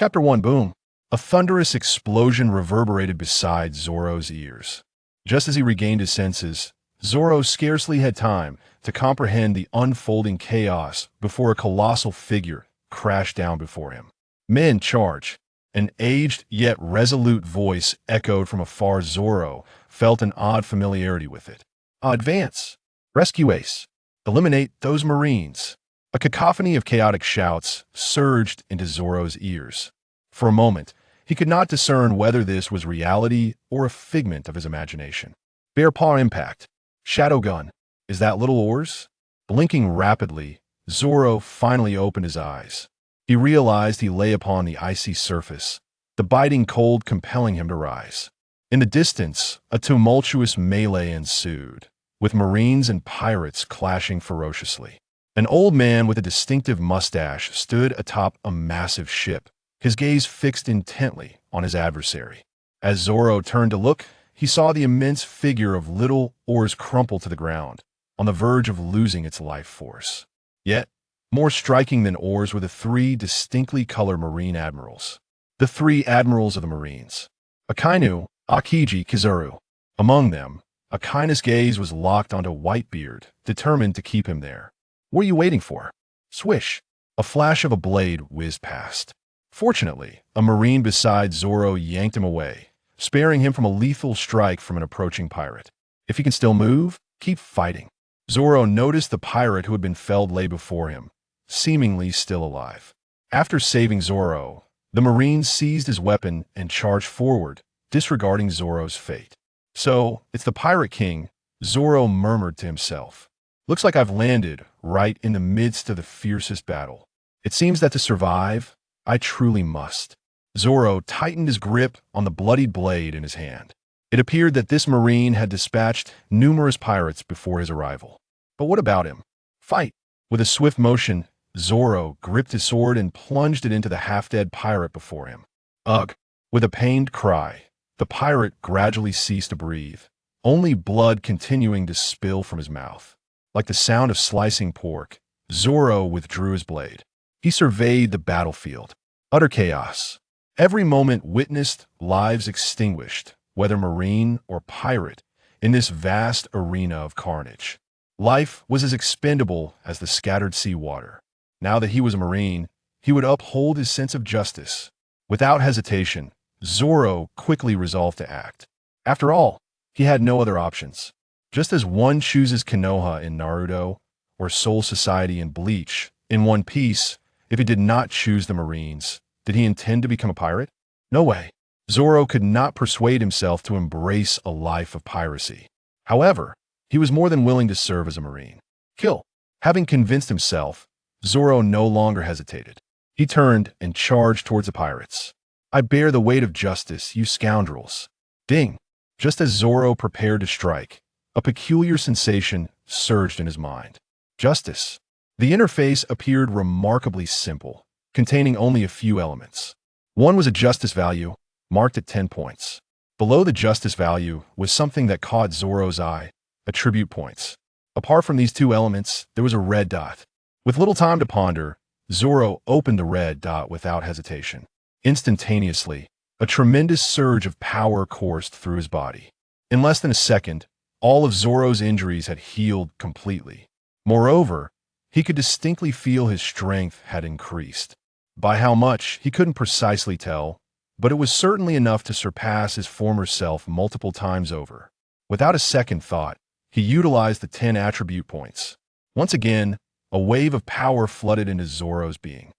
Chapter 1 Boom. A thunderous explosion reverberated beside Zoro's ears. Just as he regained his senses, Zoro scarcely had time to comprehend the unfolding chaos before a colossal figure crashed down before him. Men, charge! An aged yet resolute voice echoed from afar. Zoro felt an odd familiarity with it. Advance! Rescue Ace! Eliminate those Marines! A cacophony of chaotic shouts surged into Zoro's ears. For a moment, he could not discern whether this was reality or a figment of his imagination. Bear paw impact. Shadow gun. Is that little oars? Blinking rapidly, Zoro finally opened his eyes. He realized he lay upon the icy surface, the biting cold compelling him to rise. In the distance, a tumultuous melee ensued, with Marines and pirates clashing ferociously. An old man with a distinctive mustache stood atop a massive ship, his gaze fixed intently on his adversary. As Zoro turned to look, he saw the immense figure of little oars crumple to the ground, on the verge of losing its life force. Yet, more striking than oars were the three distinctly colored Marine admirals. The three admirals of the Marines. Akainu, Akiji, Kizaru. Among them, Akainu's gaze was locked onto Whitebeard, determined to keep him there. What are you waiting for? Swish! A flash of a blade whizzed past. Fortunately, a Marine beside Zoro yanked him away, sparing him from a lethal strike from an approaching pirate. If he can still move, keep fighting. Zoro noticed the pirate who had been felled lay before him, seemingly still alive. After saving Zoro, the Marine seized his weapon and charged forward, disregarding Zoro's fate. So, it's the Pirate King, Zoro murmured to himself. Looks like I've landed right in the midst of the fiercest battle. It seems that to survive, I truly must. Zoro tightened his grip on the bloodied blade in his hand. It appeared that this Marine had dispatched numerous pirates before his arrival. But what about him? Fight! With a swift motion, Zoro gripped his sword and plunged it into the half-dead pirate before him. Ugh! With a pained cry, the pirate gradually ceased to breathe, only blood continuing to spill from his mouth. Like the sound of slicing pork, Zoro withdrew his blade. He surveyed the battlefield. Utter chaos. Every moment witnessed lives extinguished, whether Marine or pirate, in this vast arena of carnage. Life was as expendable as the scattered sea water. Now that he was a Marine, he would uphold his sense of justice. Without hesitation, Zoro quickly resolved to act. After all, he had no other options. Just as one chooses Konoha in Naruto, or Soul Society in Bleach, in One Piece, if he did not choose the Marines, did he intend to become a pirate? No way. Zoro could not persuade himself to embrace a life of piracy. However, he was more than willing to serve as a Marine. Kill. Having convinced himself, Zoro no longer hesitated. He turned and charged towards the pirates. I bear the weight of justice, you scoundrels. Ding! Just as Zoro prepared to strike, a peculiar sensation surged in his mind. Justice. The interface appeared remarkably simple, containing only a few elements. One was a justice value, marked at 10 points. Below the justice value was something that caught Zoro's eye, attribute points. Apart from these two elements, there was a red dot. With little time to ponder, Zoro opened the red dot without hesitation. Instantaneously, a tremendous surge of power coursed through his body. In less than a second, all of Zoro's injuries had healed completely. Moreover, he could distinctly feel his strength had increased. By how much, he couldn't precisely tell, but it was certainly enough to surpass his former self multiple times over. Without a second thought, he utilized the 10 attribute points. Once again, a wave of power flooded into Zoro's being.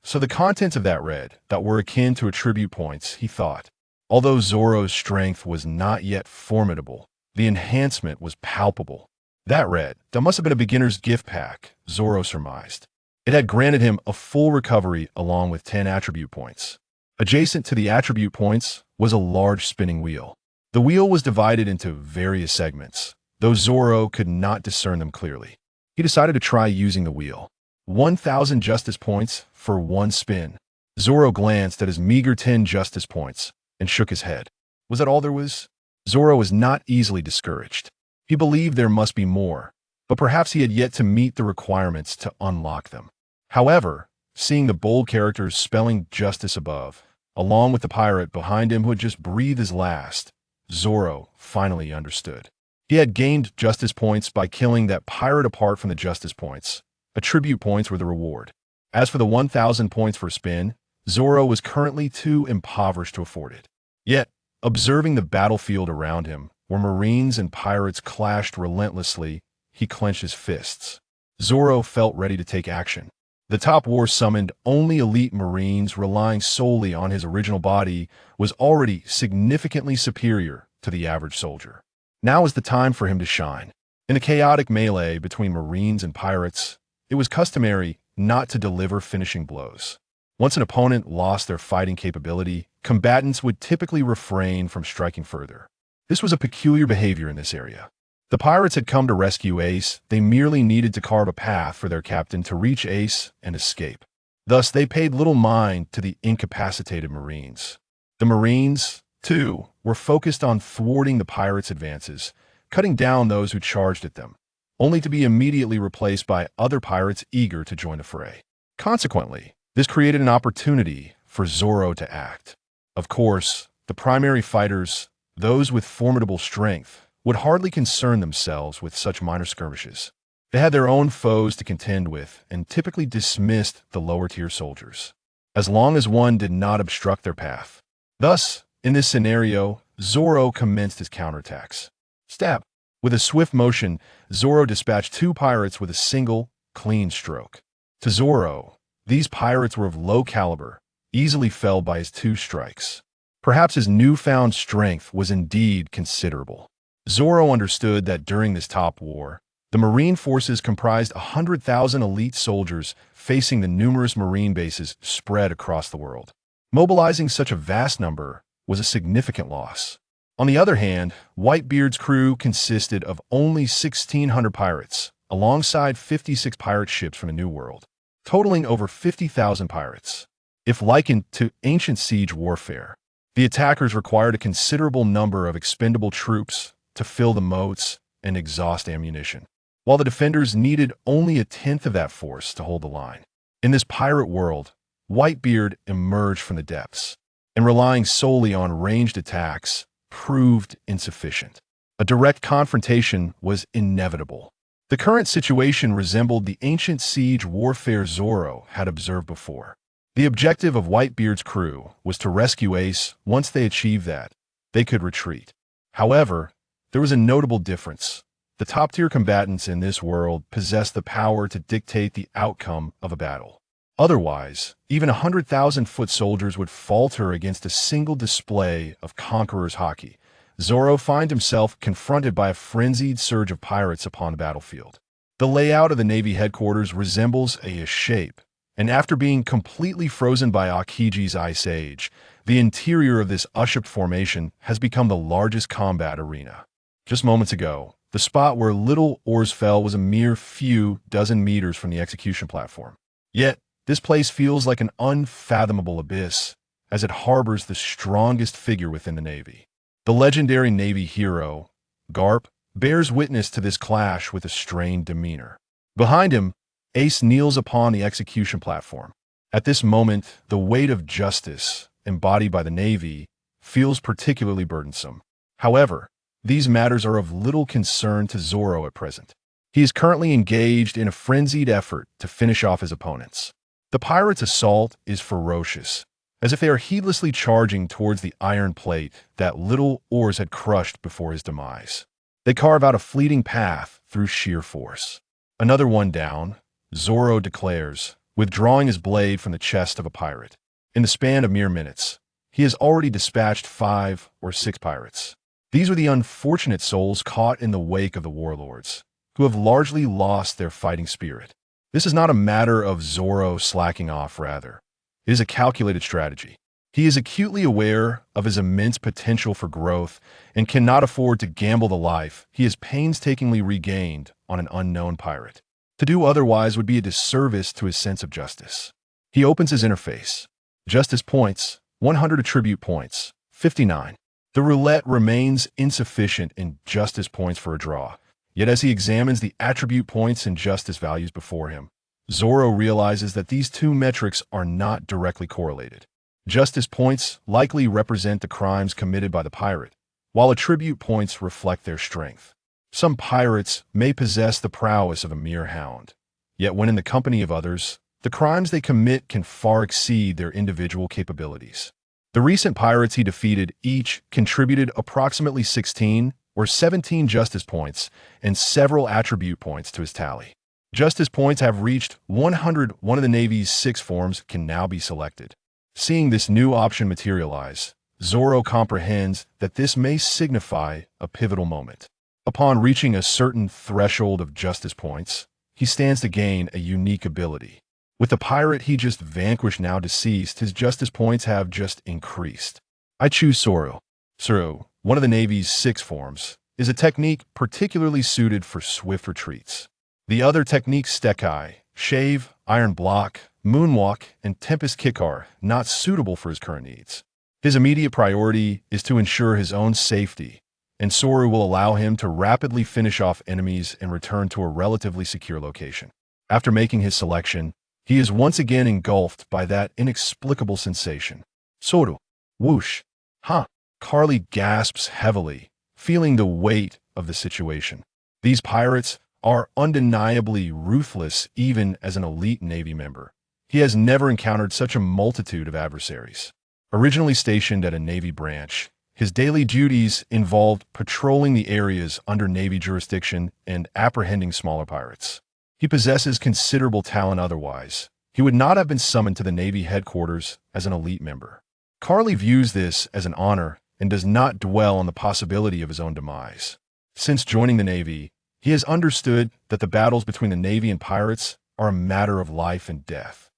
So the contents of that red that were akin to attribute points, he thought. Although Zoro's strength was not yet formidable, the enhancement was palpable. That red, that must have been a beginner's gift pack, Zoro surmised. It had granted him a full recovery along with 10 attribute points. Adjacent to the attribute points was a large spinning wheel. The wheel was divided into various segments, though Zoro could not discern them clearly. He decided to try using the wheel. 1,000 justice points for one spin. Zoro glanced at his meager 10 justice points and shook his head. Was that all there was? Zoro was not easily discouraged. He believed there must be more, but perhaps he had yet to meet the requirements to unlock them. However, seeing the bold characters spelling justice above, along with the pirate behind him who had just breathed his last, Zoro finally understood. He had gained justice points by killing that pirate. Apart from the justice points, attribute points were the reward. As for the 1,000 points for a spin, Zoro was currently too impoverished to afford it. Yet, observing the battlefield around him, where Marines and pirates clashed relentlessly, he clenched his fists. Zoro felt ready to take action. The top war summoned only elite Marines, relying solely on his original body, was already significantly superior to the average soldier. Now was the time for him to shine. In a chaotic melee between Marines and pirates, it was customary not to deliver finishing blows. Once an opponent lost their fighting capability, combatants would typically refrain from striking further. This was a peculiar behavior in this area. The pirates had come to rescue Ace. They merely needed to carve a path for their captain to reach Ace and escape. Thus, they paid little mind to the incapacitated Marines. The Marines, too, were focused on thwarting the pirates' advances, cutting down those who charged at them, only to be immediately replaced by other pirates eager to join the fray. Consequently, this created an opportunity for Zoro to act. Of course, the primary fighters, those with formidable strength, would hardly concern themselves with such minor skirmishes. They had their own foes to contend with and typically dismissed the lower-tier soldiers, as long as one did not obstruct their path. Thus, in this scenario, Zoro commenced his counterattacks. Stab! With a swift motion, Zoro dispatched two pirates with a single, clean stroke. To Zoro, these pirates were of low caliber, easily felled by his two strikes. Perhaps his newfound strength was indeed considerable. Zoro understood that during this top war, the Marine forces comprised 100,000 elite soldiers facing the numerous Marine bases spread across the world. Mobilizing such a vast number was a significant loss. On the other hand, Whitebeard's crew consisted of only 1,600 pirates, alongside 56 pirate ships from the New World, totaling over 50,000 pirates. If likened to ancient siege warfare, the attackers required a considerable number of expendable troops to fill the moats and exhaust ammunition, while the defenders needed only a tenth of that force to hold the line. In this pirate world, Whitebeard emerged from the depths, and relying solely on ranged attacks proved insufficient. A direct confrontation was inevitable. The current situation resembled the ancient siege warfare Zoro had observed before. The objective of Whitebeard's crew was to rescue Ace. Once they achieved that, they could retreat. However, there was a notable difference. The top-tier combatants in this world possessed the power to dictate the outcome of a battle. Otherwise, even 100,000 foot soldiers would falter against a single display of Conqueror's Haki. Zoro found himself confronted by a frenzied surge of pirates upon the battlefield. The layout of the Navy headquarters resembles a shape, and after being completely frozen by Aokai's Ice Age, the interior of this U-shaped formation has become the largest combat arena. Just moments ago, the spot where little oars fell was a mere few dozen meters from the execution platform. Yet, this place feels like an unfathomable abyss, as it harbors the strongest figure within the Navy. The legendary Navy hero, Karp, bears witness to this clash with a strained demeanor. Behind him, Ace kneels upon the execution platform. At this moment, the weight of justice, embodied by the Navy, feels particularly burdensome. However, these matters are of little concern to Zoro at present. He is currently engaged in a frenzied effort to finish off his opponents. The pirates' assault is ferocious, as if they are heedlessly charging towards the iron plate that little oars had crushed before his demise. They carve out a fleeting path through sheer force. Another one down, Zoro declares, withdrawing his blade from the chest of a pirate. In the span of mere minutes, he has already dispatched 5 or 6 pirates. These are the unfortunate souls caught in the wake of the warlords, who have largely lost their fighting spirit. This is not a matter of Zoro slacking off, rather. It is a calculated strategy. He is acutely aware of his immense potential for growth and cannot afford to gamble the life he has painstakingly regained on an unknown pirate. To do otherwise would be a disservice to his sense of justice. He opens his interface. Justice points, 100 attribute points, 59. The roulette remains insufficient in justice points for a draw. Yet as he examines the attribute points and justice values before him, Zoro realizes that these two metrics are not directly correlated. Justice points likely represent the crimes committed by the pirate, while attribute points reflect their strength. Some pirates may possess the prowess of a mere hound, yet when in the company of others, the crimes they commit can far exceed their individual capabilities. The recent pirates he defeated each contributed approximately 16 or 17 justice points and several attribute points to his tally. Justice points have reached 100. One of the Navy's 6 forms can now be selected. Seeing this new option materialize, Zoro comprehends that this may signify a pivotal moment. Upon reaching a certain threshold of justice points, he stands to gain a unique ability. With the pirate he just vanquished now deceased, his justice points have just increased. I choose Soru. Soru, one of the Navy's 6 forms, is a technique particularly suited for swift retreats. The other techniques Stekai, Shave, Iron Block, Moonwalk, and Tempest Kick are not suitable for his current needs. His immediate priority is to ensure his own safety, and Soru will allow him to rapidly finish off enemies and return to a relatively secure location. After making his selection, he is once again engulfed by that inexplicable sensation. Soru. Whoosh. Huh. Kari gasps heavily, feeling the weight of the situation. These pirates are undeniably ruthless even as an elite Navy member. He has never encountered such a multitude of adversaries. Originally stationed at a Navy branch, his daily duties involved patrolling the areas under Navy jurisdiction and apprehending smaller pirates. He possesses considerable talent otherwise. He would not have been summoned to the Navy headquarters as an elite member. Kari views this as an honor and does not dwell on the possibility of his own demise. Since joining the Navy, he has understood that the battles between the Navy and pirates are a matter of life and death.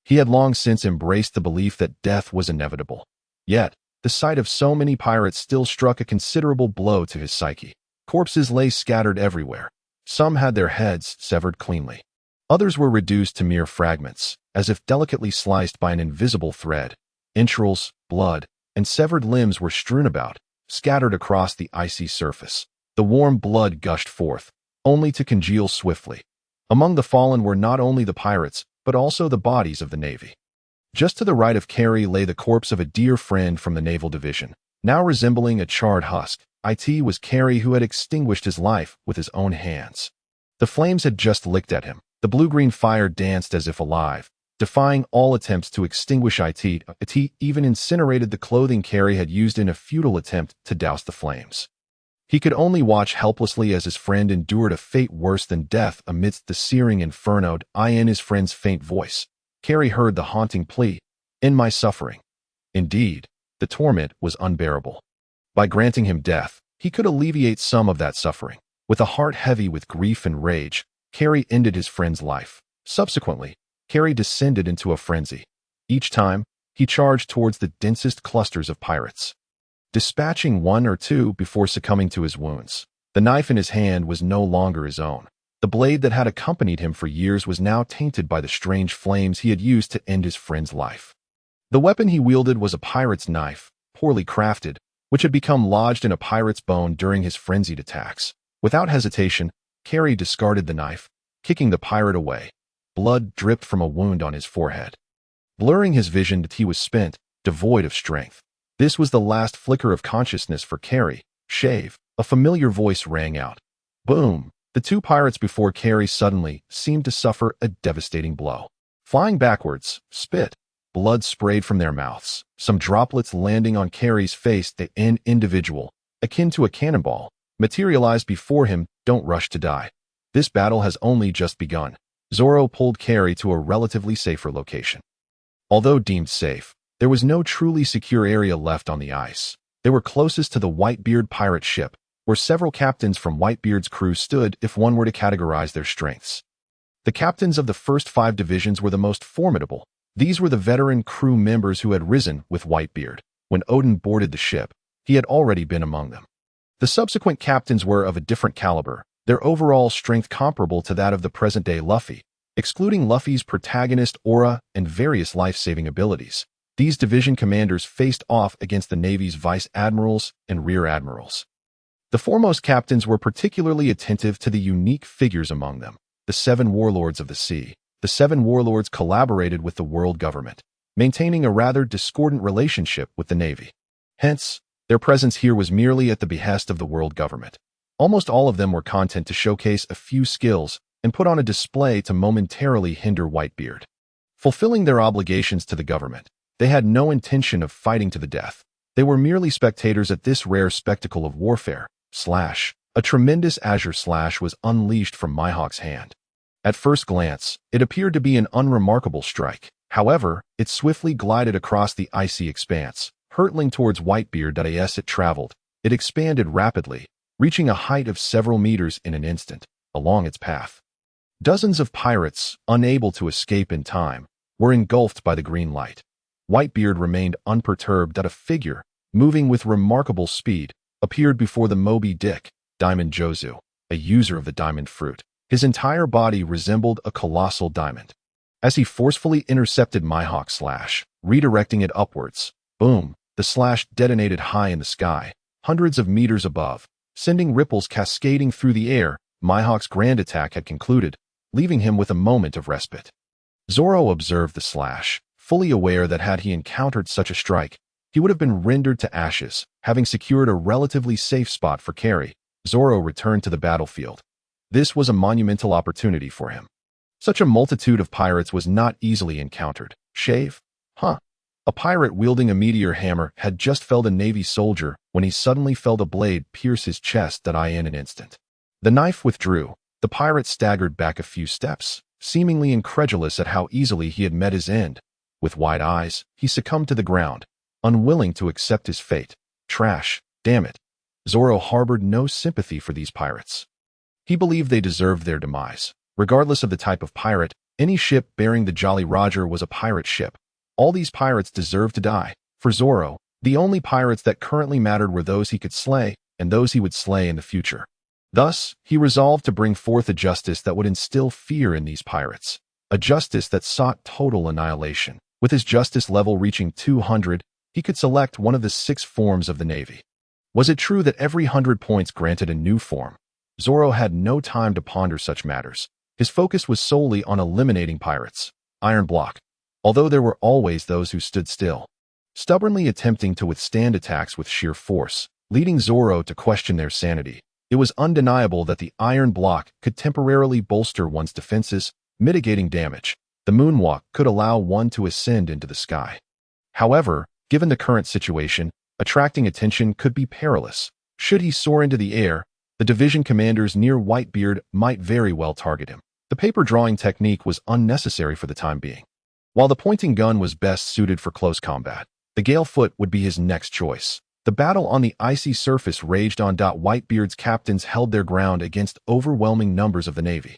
He had long since embraced the belief that death was inevitable. Yet, the sight of so many pirates still struck a considerable blow to his psyche. Corpses lay scattered everywhere. Some had their heads severed cleanly. Others were reduced to mere fragments, as if delicately sliced by an invisible thread. Entrails, blood, and severed limbs were strewn about, scattered across the icy surface. The warm blood gushed forth, only to congeal swiftly. Among the fallen were not only the pirates, but also the bodies of the Navy. Just to the right of Kari lay the corpse of a dear friend from the Naval Division, now resembling a charred husk. It was Kari who had extinguished his life with his own hands. The flames had just licked at him. The blue-green fire danced as if alive, defying all attempts to extinguish it. It even incinerated the clothing Kari had used in a futile attempt to douse the flames. He could only watch helplessly as his friend endured a fate worse than death amidst the searing inferno. In his friend's faint voice, Kari heard the haunting plea, "In my suffering." Indeed, the torment was unbearable. By granting him death, he could alleviate some of that suffering. With a heart heavy with grief and rage, Kari ended his friend's life. Subsequently, Kari descended into a frenzy. Each time, he charged towards the densest clusters of pirates, dispatching one or two before succumbing to his wounds. The knife in his hand was no longer his own. The blade that had accompanied him for years was now tainted by the strange flames he had used to end his friend's life. The weapon he wielded was a pirate's knife, poorly crafted, which had become lodged in a pirate's bone during his frenzied attacks. Without hesitation, Kari discarded the knife, kicking the pirate away. Blood dripped from a wound on his forehead, blurring his vision that he was spent, devoid of strength. This was the last flicker of consciousness for Kari. Shave. A familiar voice rang out. Boom! The two pirates before Kari suddenly seemed to suffer a devastating blow. Flying backwards, spit, blood sprayed from their mouths, some droplets landing on Kari's face. An individual, akin to a cannonball, materialized before him. Don't rush to die. This battle has only just begun. Zoro pulled Kari to a relatively safer location. Although deemed safe, there was no truly secure area left on the ice. They were closest to the Whitebeard pirate ship, where several captains from Whitebeard's crew stood if one were to categorize their strengths. The captains of the first 5 divisions were the most formidable. These were the veteran crew members who had risen with Whitebeard. When Odin boarded the ship, he had already been among them. The subsequent captains were of a different caliber, their overall strength comparable to that of the present-day Luffy, excluding Luffy's protagonist aura and various life-saving abilities. These division commanders faced off against the Navy's vice admirals and rear admirals. The foremost captains were particularly attentive to the unique figures among them, the 7 warlords of the sea. the Seven Warlords collaborated with the world government, maintaining a rather discordant relationship with the Navy. Hence, their presence here was merely at the behest of the world government. Almost all of them were content to showcase a few skills and put on a display to momentarily hinder Whitebeard. Fulfilling their obligations to the government, they had no intention of fighting to the death. They were merely spectators at this rare spectacle of warfare. A tremendous azure slash was unleashed from Mihawk's hand. At first glance, it appeared to be an unremarkable strike. However, it swiftly glided across the icy expanse, hurtling towards Whitebeard. As it traveled, it expanded rapidly, reaching a height of several meters in an instant. Along its path, dozens of pirates, unable to escape in time, were engulfed by the green light. Whitebeard remained unperturbed. A figure, moving with remarkable speed, appeared before the Moby Dick, Diamond Jozu, a user of the diamond fruit. His entire body resembled a colossal diamond. As he forcefully intercepted Mihawk's slash, redirecting it upwards, boom, the slash detonated high in the sky, hundreds of meters above, sending ripples cascading through the air. Mihawk's grand attack had concluded, leaving him with a moment of respite. Zoro observed the slash, fully aware that had he encountered such a strike, he would have been rendered to ashes. Having secured a relatively safe spot for Kari, Zoro returned to the battlefield. This was a monumental opportunity for him. Such a multitude of pirates was not easily encountered. Shave? Huh. A pirate wielding a meteor hammer had just felled a Navy soldier when he suddenly felt a blade pierce his chest. In an instant, the knife withdrew. The pirate staggered back a few steps, seemingly incredulous at how easily he had met his end. With wide eyes, he succumbed to the ground, unwilling to accept his fate. Trash, damn it. Zoro harbored no sympathy for these pirates. He believed they deserved their demise. Regardless of the type of pirate, any ship bearing the Jolly Roger was a pirate ship. All these pirates deserved to die. For Zoro, the only pirates that currently mattered were those he could slay and those he would slay in the future. Thus, he resolved to bring forth a justice that would instill fear in these pirates. A justice that sought total annihilation. With his justice level reaching 200, he could select one of the 6 forms of the Navy. Was it true that every 100 points granted a new form? Zoro had no time to ponder such matters. His focus was solely on eliminating pirates. Iron block. Although there were always those who stood still, stubbornly attempting to withstand attacks with sheer force, leading Zoro to question their sanity. It was undeniable that the iron block could temporarily bolster one's defenses, mitigating damage. The moonwalk could allow one to ascend into the sky. However, given the current situation, attracting attention could be perilous. Should he soar into the air, the division commanders near Whitebeard might very well target him. The paper drawing technique was unnecessary for the time being. While the pointing gun was best suited for close combat, the Galefoot would be his next choice. The battle on the icy surface raged on. Whitebeard's captains held their ground against overwhelming numbers of the Navy,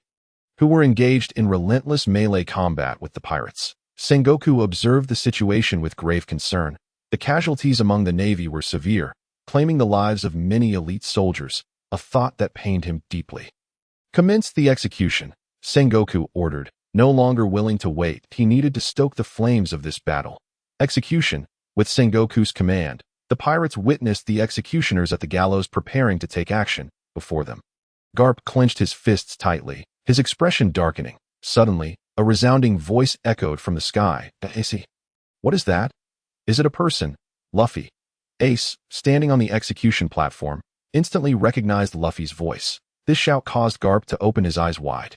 who were engaged in relentless melee combat with the pirates. Sengoku observed the situation with grave concern. The casualties among the Navy were severe, claiming the lives of many elite soldiers, a thought that pained him deeply. Commence the execution, Sengoku ordered. No longer willing to wait, he needed to stoke the flames of this battle. Execution. With Sengoku's command, the pirates witnessed the executioners at the gallows preparing to take action before them. Karp clenched his fists tightly, his expression darkening. Suddenly, a resounding voice echoed from the sky. Ace. What is that? Is it a person? Luffy. Ace, standing on the execution platform, instantly recognized Luffy's voice. This shout caused Karp to open his eyes wide.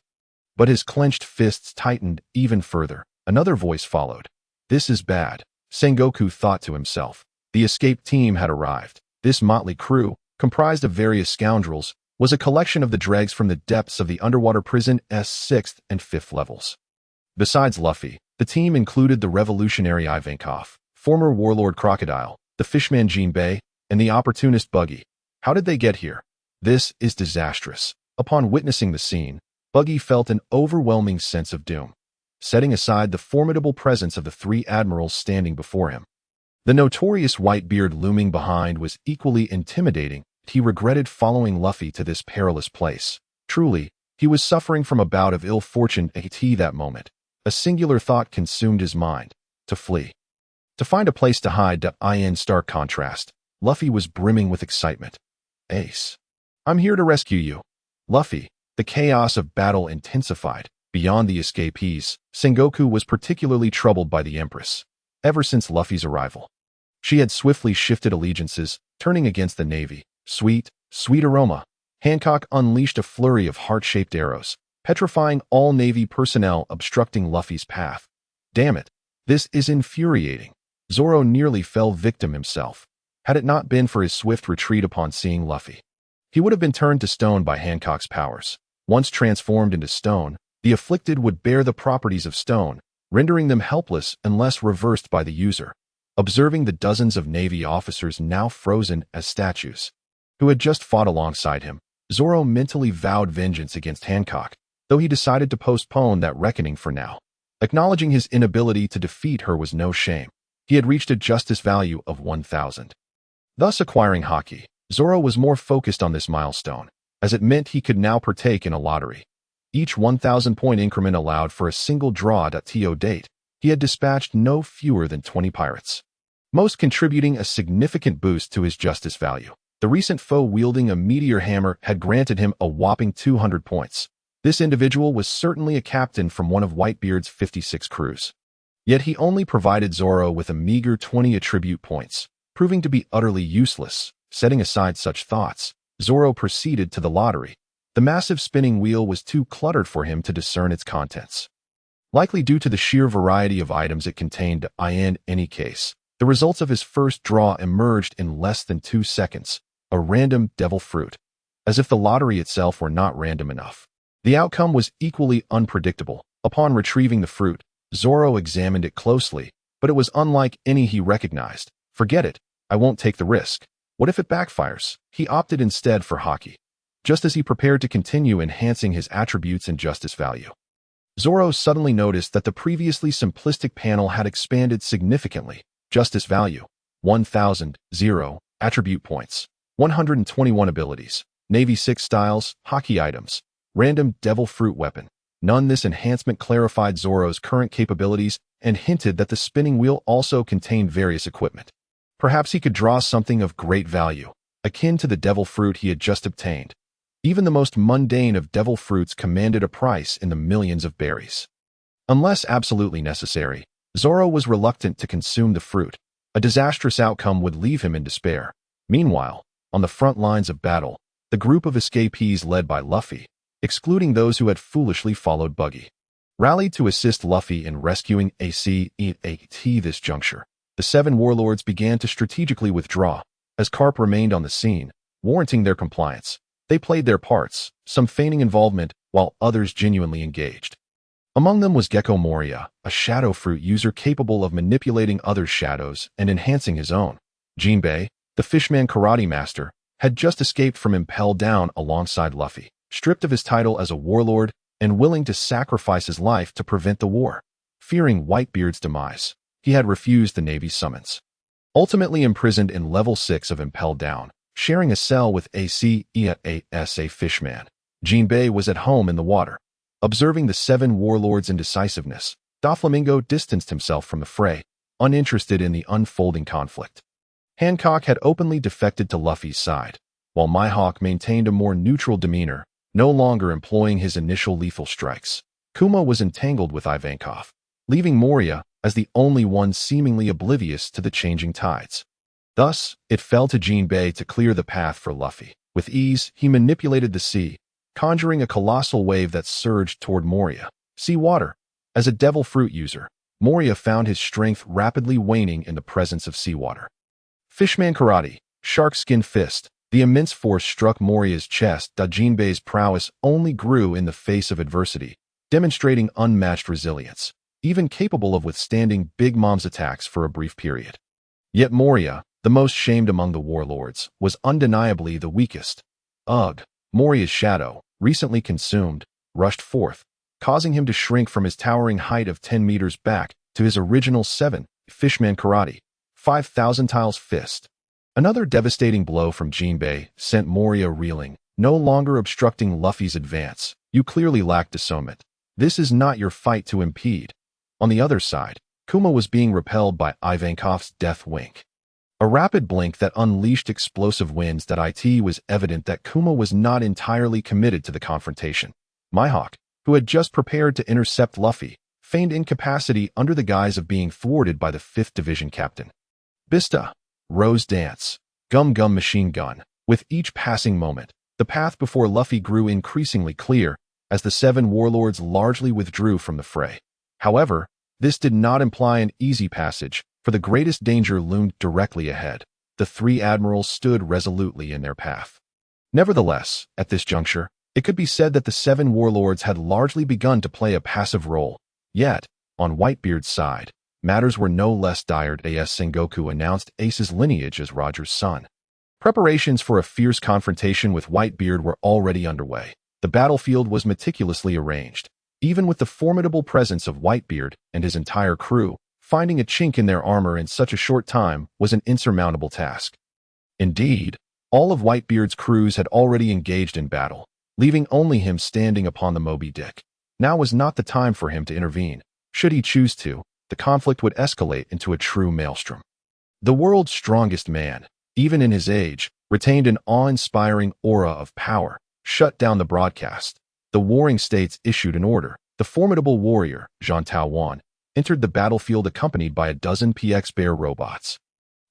But his clenched fists tightened even further. Another voice followed. This is bad, Sengoku thought to himself. The escape team had arrived. This motley crew, comprised of various scoundrels, was a collection of the dregs from the depths of the underwater prison's 6th and 5th levels. Besides Luffy, the team included the revolutionary Ivankov, former warlord Crocodile, the fishman Jinbei, and the opportunist Buggy. How did they get here? This is disastrous. Upon witnessing the scene, Buggy felt an overwhelming sense of doom, setting aside the formidable presence of the 3 admirals standing before him. The notorious Whitebeard looming behind was equally intimidating. He regretted following Luffy to this perilous place. Truly, he was suffering from a bout of ill fortune at that moment. A singular thought consumed his mind: to flee. To find a place to hide. In stark contrast, Luffy was brimming with excitement. Ace. I'm here to rescue you. Luffy. The chaos of battle intensified. Beyond the escapees, Sengoku was particularly troubled by the Empress. Ever since Luffy's arrival, she had swiftly shifted allegiances, turning against the Navy. Sweet, sweet aroma. Hancock unleashed a flurry of heart-shaped arrows, petrifying all Navy personnel obstructing Luffy's path. Damn it, this is infuriating. Zoro nearly fell victim himself. Had it not been for his swift retreat upon seeing Luffy, he would have been turned to stone by Hancock's powers. Once transformed into stone, the afflicted would bear the properties of stone, rendering them helpless unless reversed by the user. Observing the dozens of Navy officers now frozen as statues, who had just fought alongside him, Zoro mentally vowed vengeance against Hancock, though he decided to postpone that reckoning for now. Acknowledging his inability to defeat her was no shame. He had reached a justice value of 1,000. Thus acquiring Haki, Zoro was more focused on this milestone, as it meant he could now partake in a lottery. Each 1,000-point increment allowed for a single draw at TO date. He had dispatched no fewer than 20 pirates, most contributing a significant boost to his justice value. The recent foe wielding a meteor hammer had granted him a whopping 200 points. This individual was certainly a captain from one of Whitebeard's 56 crews. Yet he only provided Zoro with a meager 20 attribute points, proving to be utterly useless. Setting aside such thoughts, Zoro proceeded to the lottery. The massive spinning wheel was too cluttered for him to discern its contents. Likely due to the sheer variety of items it contained, in any case, the results of his first draw emerged in less than 2 seconds. A random devil fruit. As if the lottery itself were not random enough. The outcome was equally unpredictable. Upon retrieving the fruit, Zoro examined it closely, but it was unlike any he recognized. Forget it, I won't take the risk. What if it backfires? He opted instead for Haki, just as he prepared to continue enhancing his attributes and justice value. Zoro suddenly noticed that the previously simplistic panel had expanded significantly. Justice value, 1,000, 0, attribute points, 121 abilities, Navy 6 styles, Haki items, random devil fruit weapon. None. This enhancement clarified Zoro's current capabilities and hinted that the spinning wheel also contained various equipment. Perhaps he could draw something of great value, akin to the devil fruit he had just obtained. Even the most mundane of devil fruits commanded a price in the millions of berries. Unless absolutely necessary, Zoro was reluctant to consume the fruit. A disastrous outcome would leave him in despair. Meanwhile, on the front lines of battle, the group of escapees led by Luffy, excluding those who had foolishly followed Buggy, rallied to assist Luffy in rescuing At this juncture. The Seven Warlords began to strategically withdraw, as Karp remained on the scene, warranting their compliance. They played their parts, some feigning involvement, while others genuinely engaged. Among them was Gecko Moria, a shadow fruit user capable of manipulating others' shadows and enhancing his own. Jinbei, the fishman karate master, had just escaped from Impel Down alongside Luffy, stripped of his title as a warlord and willing to sacrifice his life to prevent the war. Fearing Whitebeard's demise, he had refused the Navy's summons. Ultimately imprisoned in level 6 of Impel Down, sharing a cell with a fishman, Jinbei was at home in the water. Observing the Seven Warlords' indecisiveness, Doflamingo distanced himself from the fray, uninterested in the unfolding conflict. Hancock had openly defected to Luffy's side, while Mihawk maintained a more neutral demeanor, no longer employing his initial lethal strikes. Kuma was entangled with Ivankov, leaving Moria as the only one seemingly oblivious to the changing tides. Thus, it fell to Jinbei to clear the path for Luffy. With ease, he manipulated the sea, conjuring a colossal wave that surged toward Moria. Sea water. As a devil fruit user, Moria found his strength rapidly waning in the presence of seawater. Fishman karate, shark skin fist. The immense force struck Moria's chest. Jinbei's prowess only grew in the face of adversity, demonstrating unmatched resilience, even capable of withstanding Big Mom's attacks for a brief period. Yet Moria, the most shamed among the warlords, was undeniably the weakest. Ugh! Moria's shadow, recently consumed, rushed forth, causing him to shrink from his towering height of 10 meters back to his original 7, Fishman karate, 5,000 tiles fist. Another devastating blow from Jinbei sent Moria reeling, no longer obstructing Luffy's advance. You clearly lack discernment. This is not your fight to impede. On the other side, Kuma was being repelled by Ivankov's death wink. A rapid blink that unleashed explosive winds. It was evident that Kuma was not entirely committed to the confrontation. Mihawk, who had just prepared to intercept Luffy, feigned incapacity under the guise of being thwarted by the 5th Division captain. Bista, Rose Dance, Gum Gum Machine Gun. With each passing moment, the path before Luffy grew increasingly clear as the 7 Warlords largely withdrew from the fray. However, this did not imply an easy passage, for the greatest danger loomed directly ahead. The 3 admirals stood resolutely in their path. Nevertheless, at this juncture, it could be said that the 7 Warlords had largely begun to play a passive role. Yet, on Whitebeard's side, matters were no less dire as Sengoku announced Ace's lineage as Roger's son. Preparations for a fierce confrontation with Whitebeard were already underway. The battlefield was meticulously arranged. Even with the formidable presence of Whitebeard and his entire crew, finding a chink in their armor in such a short time was an insurmountable task. Indeed, all of Whitebeard's crews had already engaged in battle, leaving only him standing upon the Moby Dick. Now was not the time for him to intervene. Should he choose to, the conflict would escalate into a true maelstrom. The world's strongest man, even in his age, retained an awe-inspiring aura of power. Shut down the broadcast. The warring states issued an order. The formidable warrior, Zhang Taowan, entered the battlefield accompanied by a dozen PX Bear robots.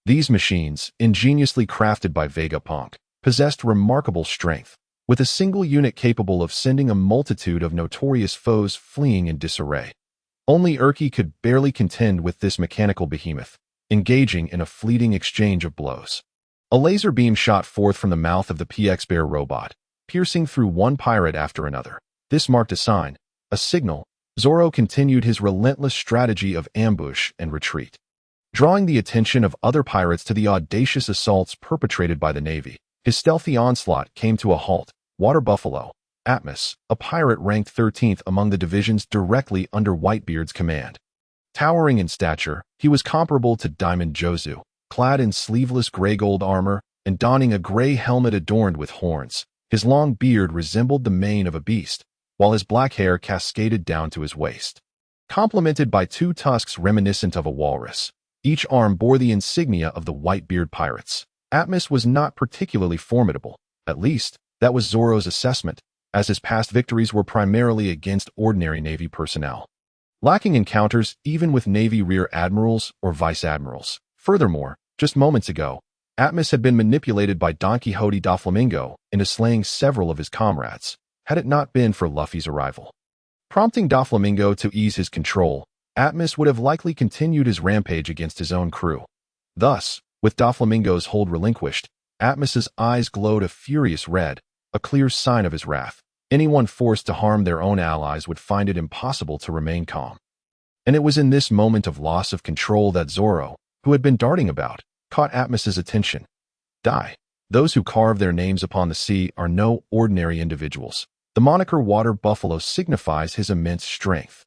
These machines, ingeniously crafted by Vegapunk, possessed remarkable strength, with a single unit capable of sending a multitude of notorious foes fleeing in disarray. Only Urki could barely contend with this mechanical behemoth, engaging in a fleeting exchange of blows. A laser beam shot forth from the mouth of the PX Bear robot, piercing through one pirate after another. This marked a sign, a signal. Zoro continued his relentless strategy of ambush and retreat, drawing the attention of other pirates to the audacious assaults perpetrated by the Navy. His stealthy onslaught came to a halt. Water Buffalo, Atmoss, a pirate ranked 13th among the divisions directly under Whitebeard's command. Towering in stature, he was comparable to Diamond Jozu, clad in sleeveless gray-gold armor and donning a gray helmet adorned with horns. His long beard resembled the mane of a beast, while his black hair cascaded down to his waist. Complemented by 2 tusks reminiscent of a walrus, each arm bore the insignia of the Whitebeard pirates. Atmoss was not particularly formidable, at least, that was Zoro's assessment, as his past victories were primarily against ordinary Navy personnel, lacking encounters even with Navy rear admirals or vice admirals. Furthermore, just moments ago, Atmoss had been manipulated by Don Quixote Doflamingo into slaying several of his comrades, had it not been for Luffy's arrival. Prompting Doflamingo to ease his control, Atmoss would have likely continued his rampage against his own crew. Thus, with Doflamingo's hold relinquished, Atmoss's eyes glowed a furious red, a clear sign of his wrath. Anyone forced to harm their own allies would find it impossible to remain calm. And it was in this moment of loss of control that Zoro, who had been darting about, caught Atmoss's attention. Die. Those who carve their names upon the sea are no ordinary individuals. The moniker Water Buffalo signifies his immense strength,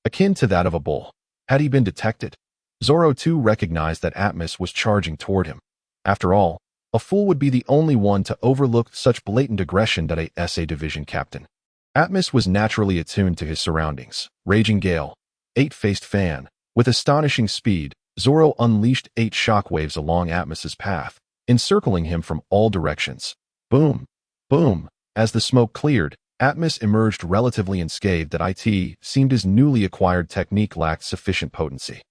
akin to that of a bull. Had he been detected? Zoro too recognized that Atmoss was charging toward him. After all, a fool would be the only one to overlook such blatant aggression that a SA division captain. Atmoss was naturally attuned to his surroundings. Raging gale, 8-faced fan. With astonishing speed, Zoro unleashed 8 shockwaves along Atmoss's path, encircling him from all directions. Boom! Boom! As the smoke cleared, Atmoss emerged relatively unscathed. That it seemed his newly acquired technique lacked sufficient potency.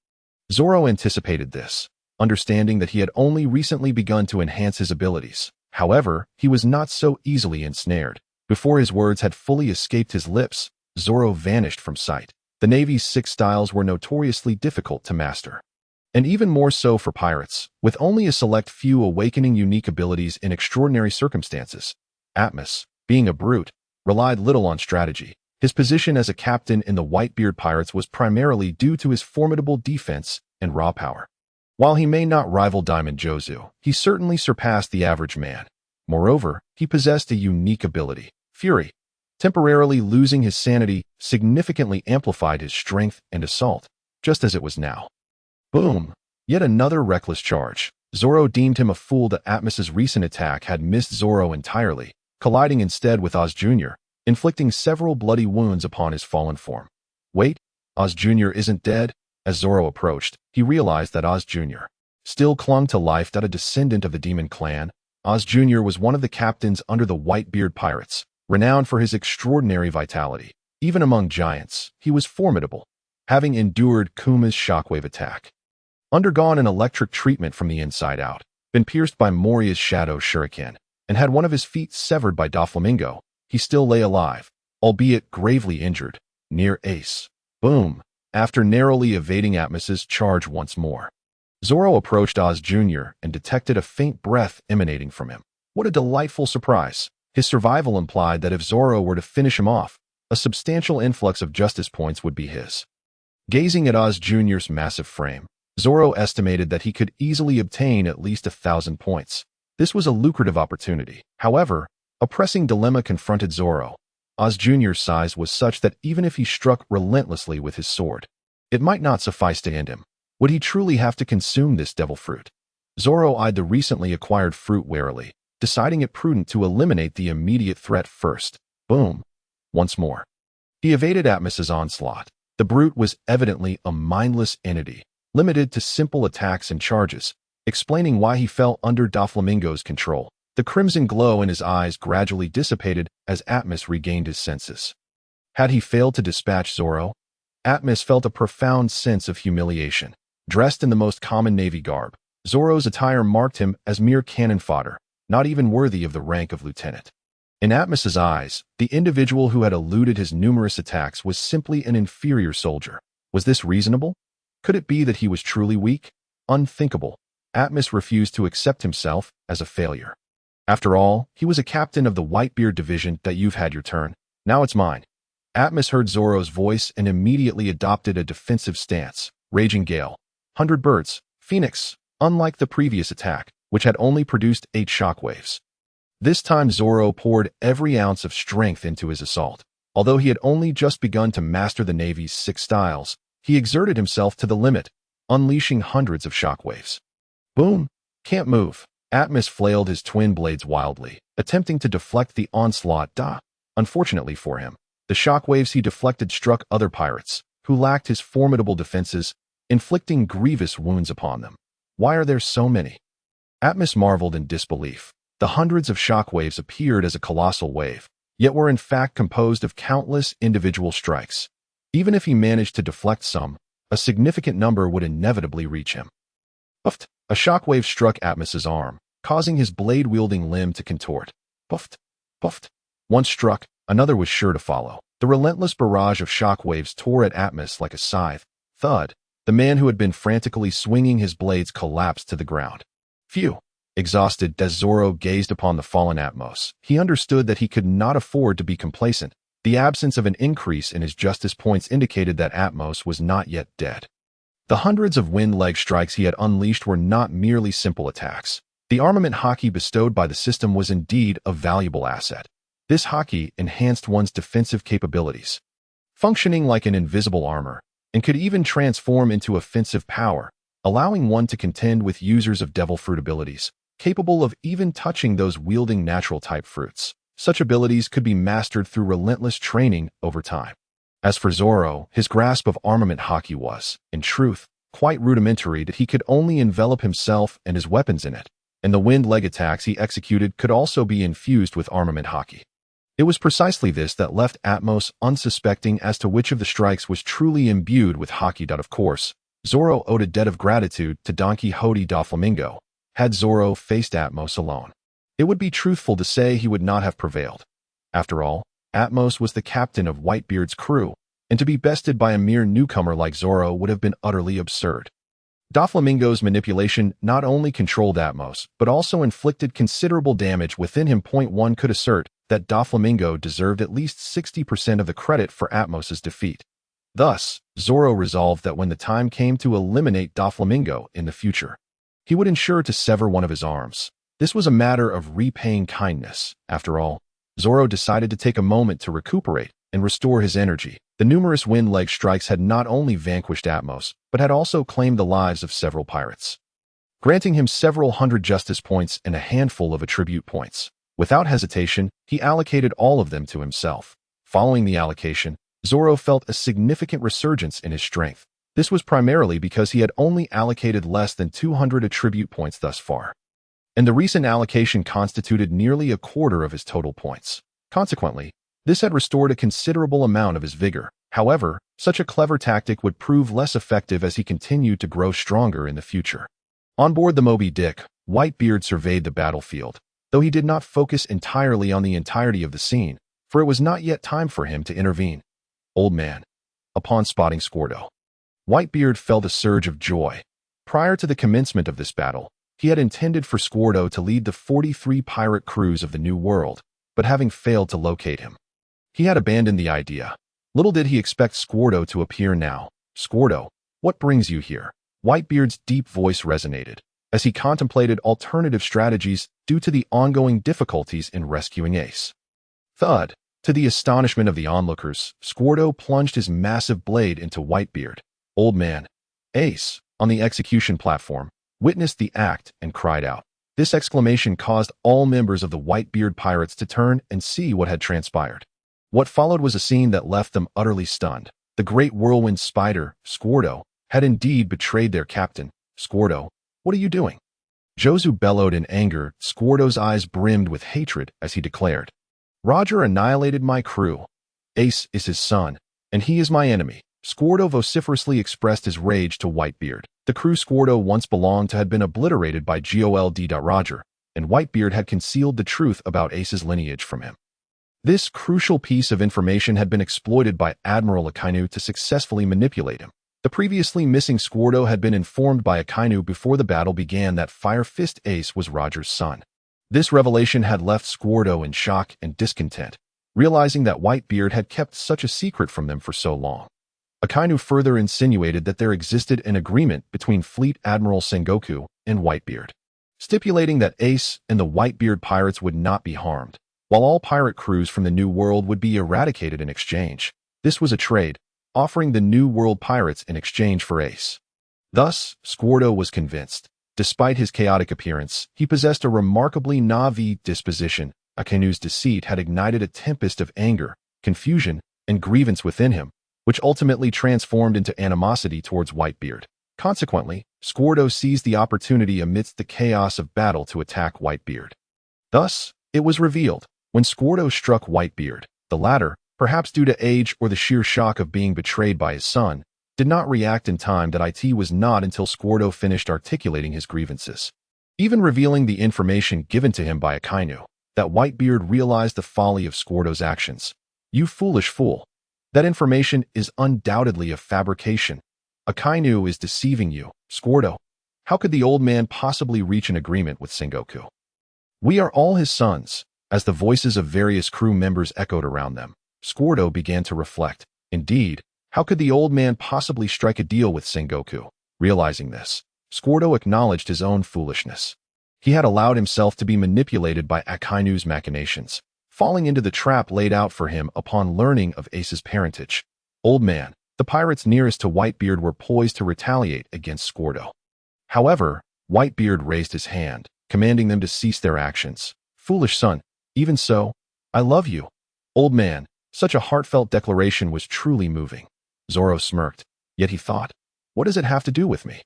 Zoro anticipated this, understanding that he had only recently begun to enhance his abilities. However, he was not so easily ensnared. Before his words had fully escaped his lips, Zoro vanished from sight. The Navy's 6 styles were notoriously difficult to master, and even more so for pirates, with only a select few awakening unique abilities in extraordinary circumstances. Atmoss, being a brute, relied little on strategy. His position as a captain in the Whitebeard pirates was primarily due to his formidable defense and raw power. While he may not rival Diamond Jozu, he certainly surpassed the average man. Moreover, he possessed a unique ability, Fury. Temporarily losing his sanity significantly amplified his strength and assault, just as it was now. Boom! Yet another reckless charge. Zoro deemed him a fool that Atmoss's recent attack had missed Zoro entirely, colliding instead with Oz Jr., inflicting several bloody wounds upon his fallen form. Wait, Oz Jr. isn't dead? As Zoro approached, he realized that Oz Jr. still clung to life. That a descendant of the Demon Clan, Oz Jr. was one of the captains under the Whitebeard pirates, renowned for his extraordinary vitality. Even among giants, he was formidable, having endured Kuma's shockwave attack, undergone an electric treatment from the inside out, been pierced by Moria's shadow shuriken, and had one of his feet severed by Doflamingo. He still lay alive, albeit gravely injured, near ace. Boom! After narrowly evading Atmos's charge once more, Zoro approached Oz Jr. and detected a faint breath emanating from him. What a delightful surprise! His survival implied that if Zoro were to finish him off, a substantial influx of justice points would be his. Gazing at Oz Jr.'s massive frame, Zoro estimated that he could easily obtain at least 1,000 points. This was a lucrative opportunity. However, a pressing dilemma confronted Zoro. Oz Jr.'s size was such that even if he struck relentlessly with his sword, it might not suffice to end him. Would he truly have to consume this devil fruit? Zoro eyed the recently acquired fruit warily, deciding it prudent to eliminate the immediate threat first. Boom! Once more. He evaded Atmos's onslaught. The brute was evidently a mindless entity, limited to simple attacks and charges, explaining why he fell under Doflamingo's control. The crimson glow in his eyes gradually dissipated as Atmos regained his senses. Had he failed to dispatch Zoro? Atmos felt a profound sense of humiliation. Dressed in the most common Navy garb, Zoro's attire marked him as mere cannon fodder, not even worthy of the rank of lieutenant. In Atmos's eyes, the individual who had eluded his numerous attacks was simply an inferior soldier. Was this reasonable? Could it be that he was truly weak? Unthinkable. Atmos refused to accept himself as a failure. After all, he was a captain of the Whitebeard division. That you've had your turn. Now it's mine. Atmos heard Zoro's voice and immediately adopted a defensive stance. Raging Gale. 100 birds. Phoenix. Unlike the previous attack, which had only produced 8 shockwaves. This time Zoro poured every ounce of strength into his assault. Although he had only just begun to master the Navy's 6 styles, he exerted himself to the limit, unleashing hundreds of shockwaves. Boom! Can't move. Atmos flailed his twin blades wildly, attempting to deflect the onslaught. Unfortunately for him, the shockwaves he deflected struck other pirates, who lacked his formidable defenses, inflicting grievous wounds upon them. Why are there so many? Atmos marveled in disbelief. The hundreds of shockwaves appeared as a colossal wave, yet were in fact composed of countless individual strikes. Even if he managed to deflect some, a significant number would inevitably reach him. Puffed! A shockwave struck Atmos's arm, causing his blade-wielding limb to contort. Puffed! Puffed! Once struck, another was sure to follow. The relentless barrage of shockwaves tore at Atmos like a scythe. Thud! The man who had been frantically swinging his blades collapsed to the ground. Phew! Exhausted as Zoro gazed upon the fallen Atmos, he understood that he could not afford to be complacent. The absence of an increase in his justice points indicated that Atmos was not yet dead. The hundreds of wind leg strikes he had unleashed were not merely simple attacks. The armament haki bestowed by the system was indeed a valuable asset. This haki enhanced one's defensive capabilities, functioning like an invisible armor, and could even transform into offensive power, allowing one to contend with users of devil fruit abilities, capable of even touching those wielding natural-type fruits. Such abilities could be mastered through relentless training over time. As for Zoro, his grasp of armament haki was, in truth, quite rudimentary, that he could only envelop himself and his weapons in it, and the wind leg attacks he executed could also be infused with armament haki. It was precisely this that left Atmos unsuspecting as to which of the strikes was truly imbued with haki. Of course, Zoro owed a debt of gratitude to Don Quixote Doflamingo. Had Zoro faced Atmos alone, it would be truthful to say he would not have prevailed. After all, Atmos was the captain of Whitebeard's crew, and to be bested by a mere newcomer like Zoro would have been utterly absurd. Doflamingo's manipulation not only controlled Atmos, but also inflicted considerable damage within him. One could assert that Doflamingo deserved at least 60% of the credit for Atmos's defeat. Thus, Zoro resolved that when the time came to eliminate Doflamingo in the future, he would ensure to sever one of his arms. This was a matter of repaying kindness. After all, Zoro decided to take a moment to recuperate and restore his energy. The numerous wind leg strikes had not only vanquished Atmos, but had also claimed the lives of several pirates, granting him several hundred justice points and a handful of attribute points. Without hesitation, he allocated all of them to himself. Following the allocation, Zoro felt a significant resurgence in his strength. This was primarily because he had only allocated less than 200 attribute points thus far, and the recent allocation constituted nearly a quarter of his total points. Consequently, This had restored a considerable amount of his vigor. However, such a clever tactic would prove less effective as he continued to grow stronger in the future. On board the Moby Dick, Whitebeard surveyed the battlefield, though he did not focus entirely on the entirety of the scene, for it was not yet time for him to intervene. Old man. Upon spotting Squirdo, Whitebeard felt a surge of joy. Prior to the commencement of this battle, he had intended for Squirdo to lead the 43 pirate crews of the New World, but having failed to locate him, he had abandoned the idea. Little did he expect Squirdo to appear now. Squirdo, what brings you here? Whitebeard's deep voice resonated, as he contemplated alternative strategies due to the ongoing difficulties in rescuing Ace. Thud. To the astonishment of the onlookers, Squirdo plunged his massive blade into Whitebeard. Old man. Ace, on the execution platform, witnessed the act and cried out. This exclamation caused all members of the Whitebeard pirates to turn and see what had transpired. What followed was a scene that left them utterly stunned. The great whirlwind spider, Squirdo, had indeed betrayed their captain. Squirdo, what are you doing? Jozu bellowed in anger. Squirdo's eyes brimmed with hatred as he declared, Roger annihilated my crew. Ace is his son, and he is my enemy. Squirdo vociferously expressed his rage to Whitebeard. The crew Squirdo once belonged to had been obliterated by Gold. Roger, and Whitebeard had concealed the truth about Ace's lineage from him. This crucial piece of information had been exploited by Admiral Akainu to successfully manipulate him. The previously missing Squirdo had been informed by Akainu before the battle began that Fire Fist Ace was Roger's son. This revelation had left Squirdo in shock and discontent, realizing that Whitebeard had kept such a secret from them for so long. Akainu further insinuated that there existed an agreement between Fleet Admiral Sengoku and Whitebeard, stipulating that Ace and the Whitebeard pirates would not be harmed, while all pirate crews from the New World would be eradicated in exchange. This was a trade, offering the New World pirates in exchange for Ace. Thus, Squirdo was convinced. Despite his chaotic appearance, he possessed a remarkably Na'vi disposition. Akainu's deceit had ignited a tempest of anger, confusion, and grievance within him, which ultimately transformed into animosity towards Whitebeard. Consequently, Squirdo seized the opportunity amidst the chaos of battle to attack Whitebeard. Thus, it was revealed, when Squirdo struck Whitebeard, the latter, perhaps due to age or the sheer shock of being betrayed by his son, did not react in time. That it was not until Squirdo finished articulating his grievances, even revealing the information given to him by Akainu, that Whitebeard realized the folly of Squirdo's actions. You foolish fool. That information is undoubtedly a fabrication. Akainu is deceiving you, Squirdo. How could the old man possibly reach an agreement with Sengoku? We are all his sons. As the voices of various crew members echoed around them, Squirdo began to reflect. Indeed, how could the old man possibly strike a deal with Sengoku? Realizing this, Squirdo acknowledged his own foolishness. He had allowed himself to be manipulated by Akainu's machinations, falling into the trap laid out for him upon learning of Ace's parentage. Old man, the pirates nearest to Whitebeard were poised to retaliate against Squirdo. However, Whitebeard raised his hand, commanding them to cease their actions. Foolish son, even so, I love you. Old man, such a heartfelt declaration was truly moving. Zoro smirked, yet he thought, what does it have to do with me?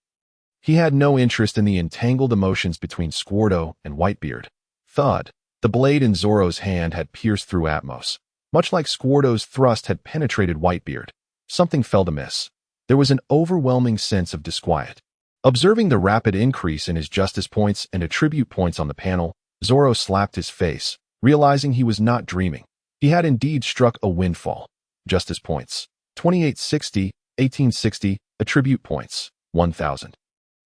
He had no interest in the entangled emotions between Squirdo and Whitebeard. Thud. The blade in Zoro's hand had pierced through Atmoss. Much like Squirdo's thrust had penetrated Whitebeard, something felt amiss. There was an overwhelming sense of disquiet. Observing the rapid increase in his justice points and attribute points on the panel, Zoro slapped his face, realizing he was not dreaming. He had indeed struck a windfall. Justice points. 2860, 1860, attribute points, 1000.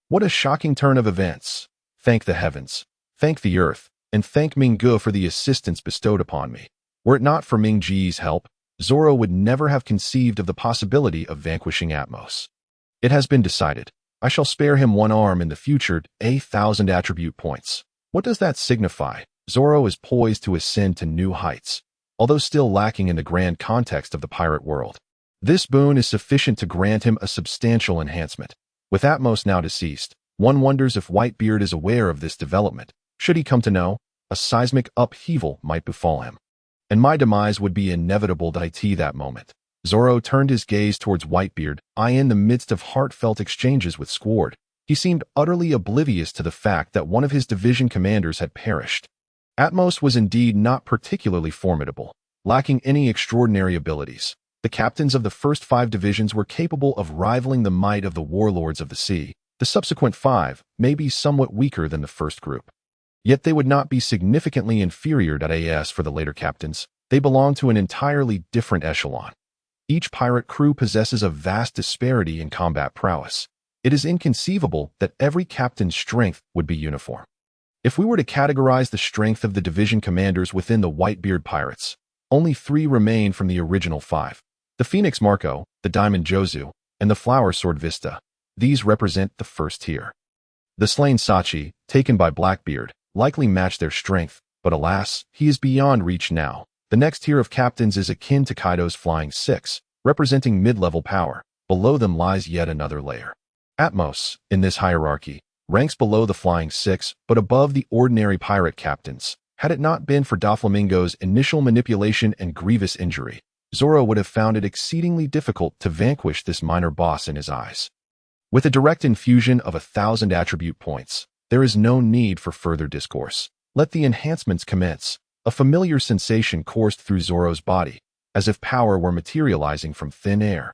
What a shocking turn of events. Thank the heavens, thank the earth, and thank Minggu for the assistance bestowed upon me. Were it not for Mingji's help, Zoro would never have conceived of the possibility of vanquishing Atmoss. It has been decided. I shall spare him one arm in the future, 1,000 attribute points. What does that signify? Zoro is poised to ascend to new heights, although still lacking in the grand context of the pirate world. This boon is sufficient to grant him a substantial enhancement. With Atmoss now deceased, one wonders if Whitebeard is aware of this development. Should he come to know, a seismic upheaval might befall him, and my demise would be inevitable. That moment, Zoro turned his gaze towards Whitebeard. In the midst of heartfelt exchanges with Squirdo, he seemed utterly oblivious to the fact that one of his division commanders had perished. Atmoss was indeed not particularly formidable, lacking any extraordinary abilities. The captains of the first 5 divisions were capable of rivaling the might of the warlords of the sea. The subsequent 5 may be somewhat weaker than the first group. Yet they would not be significantly inferior to AS for the later captains. They belong to an entirely different echelon. Each pirate crew possesses a vast disparity in combat prowess. It is inconceivable that every captain's strength would be uniform. If we were to categorize the strength of the division commanders within the Whitebeard pirates, only 3 remain from the original 5. The Phoenix Marco, the Diamond Jozu, and the Flower Sword Vista. These represent the first tier. The slain Sachi, taken by Blackbeard, likely match their strength, but alas, he is beyond reach now. The next tier of captains is akin to Kaido's Flying 6, representing mid-level power. Below them lies yet another layer. Atmos, in this hierarchy, ranks below the Flying 6, but above the ordinary pirate captains. Had it not been for Doflamingo's initial manipulation and grievous injury, Zoro would have found it exceedingly difficult to vanquish this minor boss in his eyes. With a direct infusion of 1,000 attribute points, there is no need for further discourse. Let the enhancements commence. A familiar sensation coursed through Zoro's body, as if power were materializing from thin air.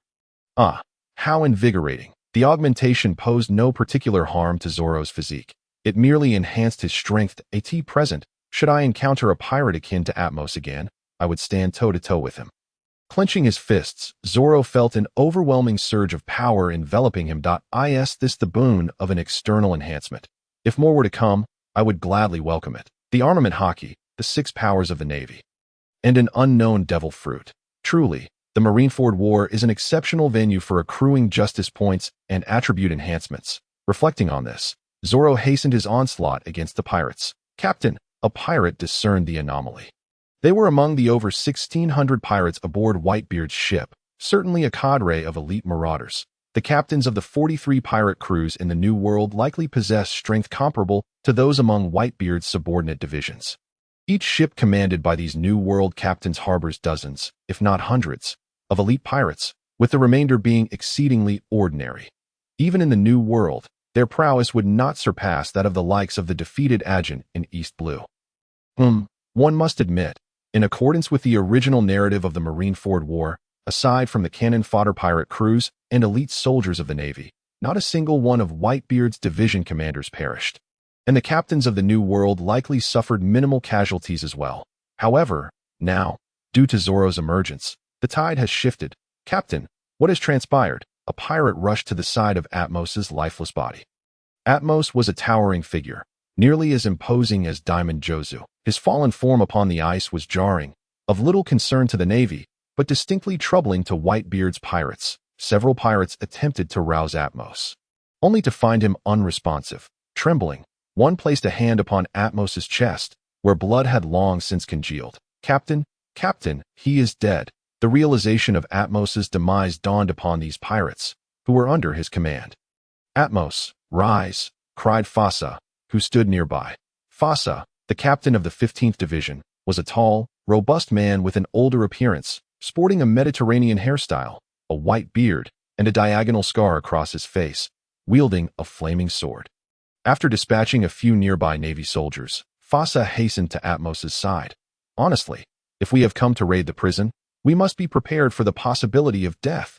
Ah, how invigorating. The augmentation posed no particular harm to Zoro's physique. It merely enhanced his strength. At present, should I encounter a pirate akin to Atmos again, I would stand toe-to-toe with him. Clenching his fists, Zoro felt an overwhelming surge of power enveloping him. Is this the boon of an external enhancement? If more were to come, I would gladly welcome it. The Armament Haki, the 6 powers of the Navy, and an unknown devil fruit. Truly, the Marineford War is an exceptional venue for accruing justice points and attribute enhancements. Reflecting on this, Zoro hastened his onslaught against the pirates. Captain, a pirate discerned the anomaly. They were among the over 1,600 pirates aboard Whitebeard's ship, certainly a cadre of elite marauders. The captains of the 43 pirate crews in the New World likely possessed strength comparable to those among Whitebeard's subordinate divisions. Each ship commanded by these New World captains harbors dozens, if not hundreds, of elite pirates, with the remainder being exceedingly ordinary. Even in the New World, their prowess would not surpass that of the likes of the defeated Agent in East Blue. One must admit, in accordance with the original narrative of the Marineford War, aside from the cannon fodder pirate crews and elite soldiers of the Navy, not a single one of Whitebeard's division commanders perished. And the captains of the New World likely suffered minimal casualties as well. However, now, due to Zoro's emergence, the tide has shifted. Captain, what has transpired? A pirate rushed to the side of Atmos's lifeless body. Atmos was a towering figure, nearly as imposing as Diamond Jozu. His fallen form upon the ice was jarring, of little concern to the Navy, but distinctly troubling to Whitebeard's pirates. Several pirates attempted to rouse Atmos, only to find him unresponsive. Trembling, one placed a hand upon Atmos's chest, where blood had long since congealed. Captain, he is dead. The realization of Atmos's demise dawned upon these pirates, who were under his command. Atmos, rise, cried Fossa, who stood nearby. Fossa, the captain of the 15th Division, was a tall, robust man with an older appearance, sporting a Mediterranean hairstyle, a white beard, and a diagonal scar across his face, wielding a flaming sword. After dispatching a few nearby Navy soldiers, Fossa hastened to Atmos's side. Honestly, if we have come to raid the prison, we must be prepared for the possibility of death.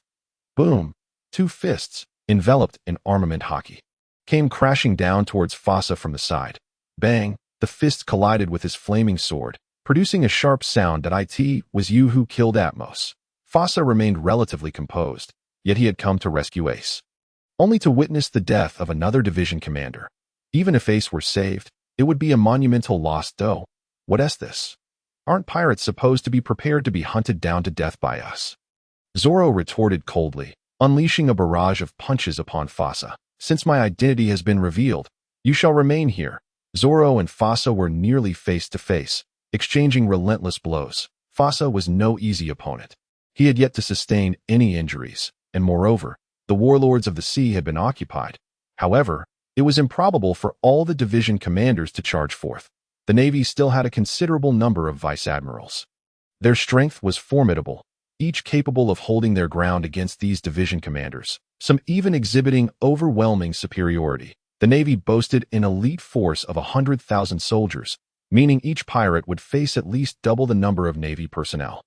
Boom! 2 fists, enveloped in Armament Haki, came crashing down towards Fossa from the side. Bang! The fist collided with his flaming sword, producing a sharp sound that it was you who killed Atmos. Fossa remained relatively composed, yet he had come to rescue Ace, only to witness the death of another division commander. Even if Ace were saved, it would be a monumental loss though. What is this? Aren't pirates supposed to be prepared to be hunted down to death by us? Zoro retorted coldly, unleashing a barrage of punches upon Fossa. Since my identity has been revealed, you shall remain here. Zoro and Fossa were nearly face to face, exchanging relentless blows. Fossa was no easy opponent. He had yet to sustain any injuries, and moreover, the warlords of the sea had been occupied. However, it was improbable for all the division commanders to charge forth. The Navy still had a considerable number of vice-admirals. Their strength was formidable, each capable of holding their ground against these division commanders, some even exhibiting overwhelming superiority. The Navy boasted an elite force of 100,000 soldiers, meaning each pirate would face at least double the number of Navy personnel.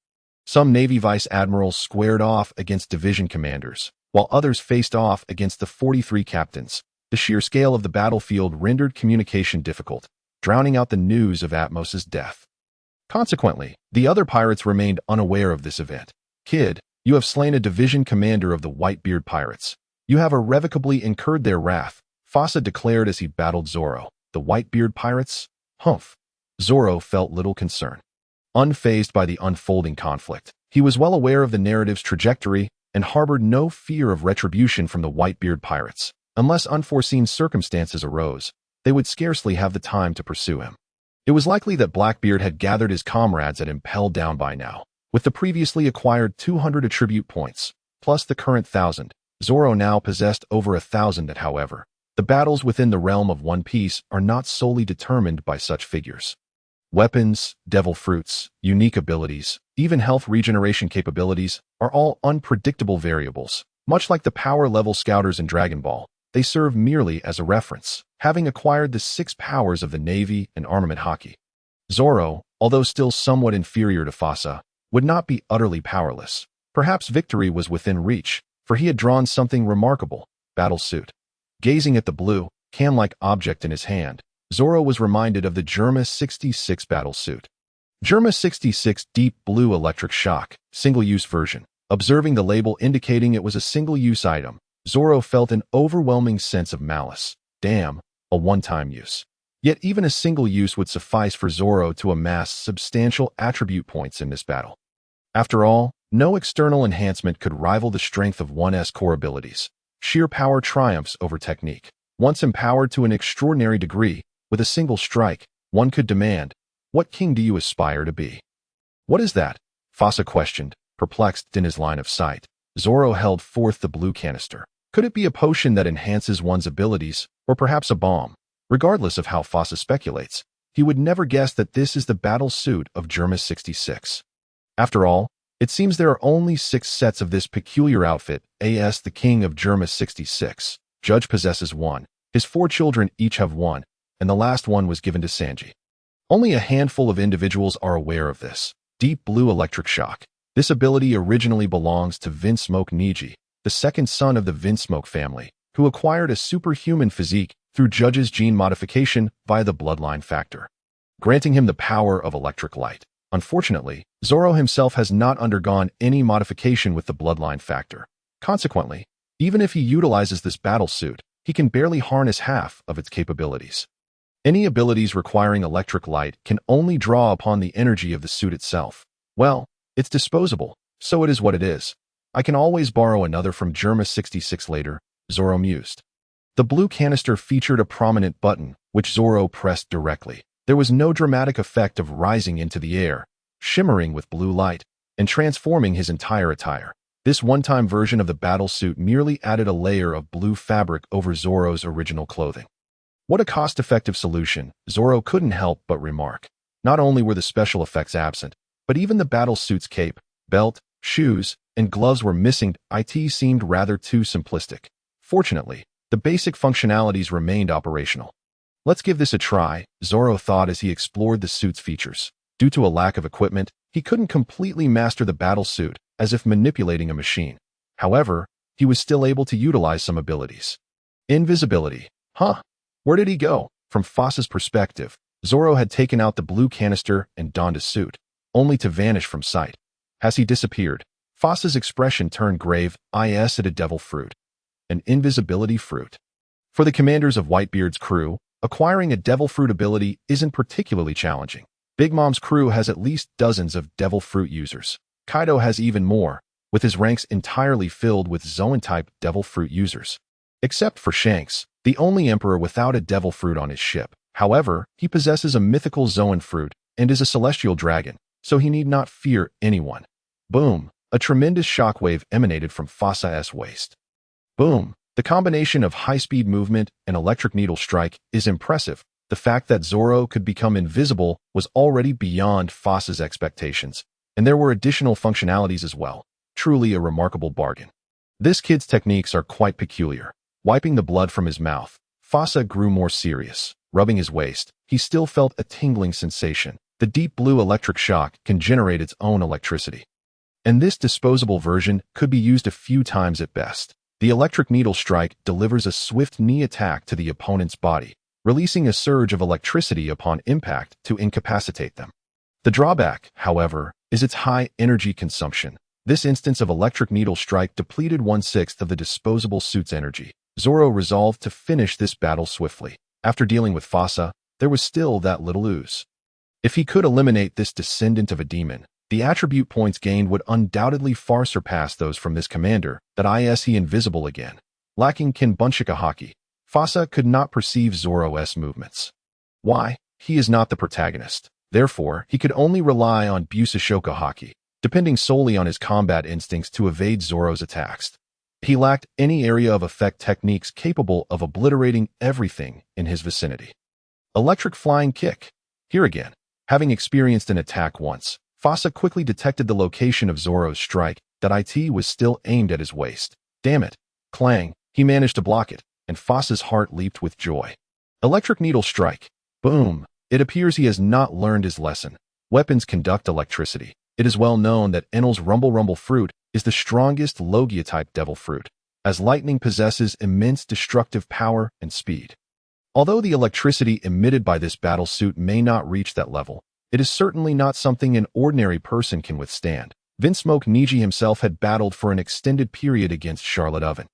Some Navy vice admirals squared off against division commanders, while others faced off against the 43 captains. The sheer scale of the battlefield rendered communication difficult, drowning out the news of Atmos's death. Consequently, the other pirates remained unaware of this event. "Kid, you have slain a division commander of the Whitebeard pirates. You have irrevocably incurred their wrath," Fossa declared as he battled Zoro. "The Whitebeard pirates? Humph." Zoro felt little concern. Unfazed by the unfolding conflict, he was well aware of the narrative's trajectory and harbored no fear of retribution from the Whitebeard pirates. Unless unforeseen circumstances arose, they would scarcely have the time to pursue him. It was likely that Blackbeard had gathered his comrades at impelled down by now. With the previously acquired 200 attribute points, plus the current 1,000, Zoro now possessed over 1,000. However, the battles within the realm of One Piece are not solely determined by such figures. Weapons, devil fruits, unique abilities, even health regeneration capabilities are all unpredictable variables. Much like the power level scouters in Dragon Ball, they serve merely as a reference, having acquired the 6 powers of the Navy and Armament Haki. Zoro, although still somewhat inferior to Fossa, would not be utterly powerless. Perhaps victory was within reach, for he had drawn something remarkable: battle suit. Gazing at the blue, can-like object in his hand, Zoro was reminded of the Germa 66 battle suit. Germa 66 Deep Blue Electric Shock, single-use version. Observing the label indicating it was a single-use item, Zoro felt an overwhelming sense of malice. Damn, a one-time use. Yet even a single use would suffice for Zoro to amass substantial attribute points in this battle. After all, no external enhancement could rival the strength of one's core abilities. Sheer power triumphs over technique. Once empowered to an extraordinary degree, with a single strike, one could demand, "What king do you aspire to be?" "What is that?" Fossa questioned, perplexed in his line of sight. Zoro held forth the blue canister. Could it be a potion that enhances one's abilities, or perhaps a bomb? Regardless of how Fossa speculates, he would never guess that this is the battle suit of Germa 66. After all, it seems there are only 6 sets of this peculiar outfit, as the king of Germa 66. Judge possesses 1, his 4 children each have 1, and the last one was given to Sanji. Only a handful of individuals are aware of this. Deep Blue Electric Shock. This ability originally belongs to Vinsmoke Niji, the second son of the Vinsmoke family, who acquired a superhuman physique through Judge's gene modification via the bloodline factor, granting him the power of electric light. Unfortunately, Zoro himself has not undergone any modification with the bloodline factor. Consequently, even if he utilizes this battle suit, he can barely harness half of its capabilities. Any abilities requiring electric light can only draw upon the energy of the suit itself. Well, it's disposable, so it is what it is. I can always borrow another from Germa 66 later, Zoro mused. The blue canister featured a prominent button, which Zoro pressed directly. There was no dramatic effect of rising into the air, shimmering with blue light, and transforming his entire attire. This one-time version of the battle suit merely added a layer of blue fabric over Zoro's original clothing. What a cost-effective solution, Zoro couldn't help but remark. Not only were the special effects absent, but even the battle suit's cape, belt, shoes, and gloves were missing. It seemed rather too simplistic. Fortunately, the basic functionalities remained operational. Let's give this a try, Zoro thought as he explored the suit's features. Due to a lack of equipment, he couldn't completely master the battle suit, as if manipulating a machine. However, he was still able to utilize some abilities. Invisibility. Huh? Where did he go? From Fossa's perspective, Zoro had taken out the blue canister and donned a suit, only to vanish from sight. As he disappeared, Fossa's expression turned grave. At a devil fruit. An invisibility fruit. For the commanders of Whitebeard's crew, acquiring a devil fruit ability isn't particularly challenging. Big Mom's crew has at least dozens of devil fruit users. Kaido has even more, with his ranks entirely filled with Zoan-type devil fruit users. Except for Shanks, the only emperor without a devil fruit on his ship. However, he possesses a mythical Zoan fruit and is a celestial dragon, so he need not fear anyone. Boom! A tremendous shockwave emanated from Fossa's waist. Boom! The combination of high-speed movement and electric needle strike is impressive. The fact that Zoro could become invisible was already beyond Fossa's expectations, and there were additional functionalities as well. Truly a remarkable bargain. This kid's techniques are quite peculiar. Wiping the blood from his mouth, Fossa grew more serious. Rubbing his waist, he still felt a tingling sensation. The deep blue electric shock can generate its own electricity. And this disposable version could be used a few times at best. The electric needle strike delivers a swift knee attack to the opponent's body, releasing a surge of electricity upon impact to incapacitate them. The drawback, however, is its high energy consumption. This instance of electric needle strike depleted 1/6 of the disposable suit's energy. Zoro resolved to finish this battle swiftly. After dealing with Fossa, there was still that little ooze. If he could eliminate this descendant of a demon, the attribute points gained would undoubtedly far surpass those from this commander that he invisible again. Lacking Kinbunshika Haki, Fossa could not perceive Zoro's movements. Why? He is not the protagonist. Therefore, he could only rely on Busashoka Haki, depending solely on his combat instincts to evade Zoro's attacks. He lacked any area of effect techniques capable of obliterating everything in his vicinity. Electric Flying Kick. Here again, having experienced an attack once, Fossa quickly detected the location of Zoro's strike, that it was still aimed at his waist. Damn it. Clang. He managed to block it, and Fossa's heart leaped with joy. Electric Needle Strike. Boom. It appears he has not learned his lesson. Weapons conduct electricity. It is well known that Enel's Rumble fruit is the strongest Logia-type devil fruit, as lightning possesses immense destructive power and speed. Although the electricity emitted by this battle suit may not reach that level, it is certainly not something an ordinary person can withstand. Vinsmoke Niji himself had battled for an extended period against Charlotte Oven,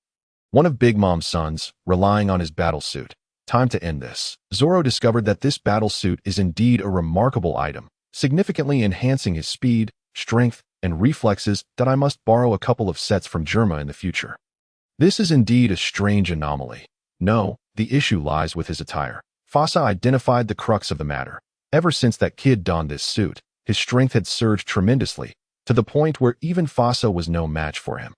one of Big Mom's sons, relying on his battle suit. Time to end this. Zoro discovered that this battle suit is indeed a remarkable item, significantly enhancing his speed, strength, and reflexes that I must borrow a couple of sets from Germa in the future. This is indeed a strange anomaly. No, the issue lies with his attire. Fossa identified the crux of the matter. Ever since that kid donned this suit, his strength had surged tremendously, to the point where even Fossa was no match for him.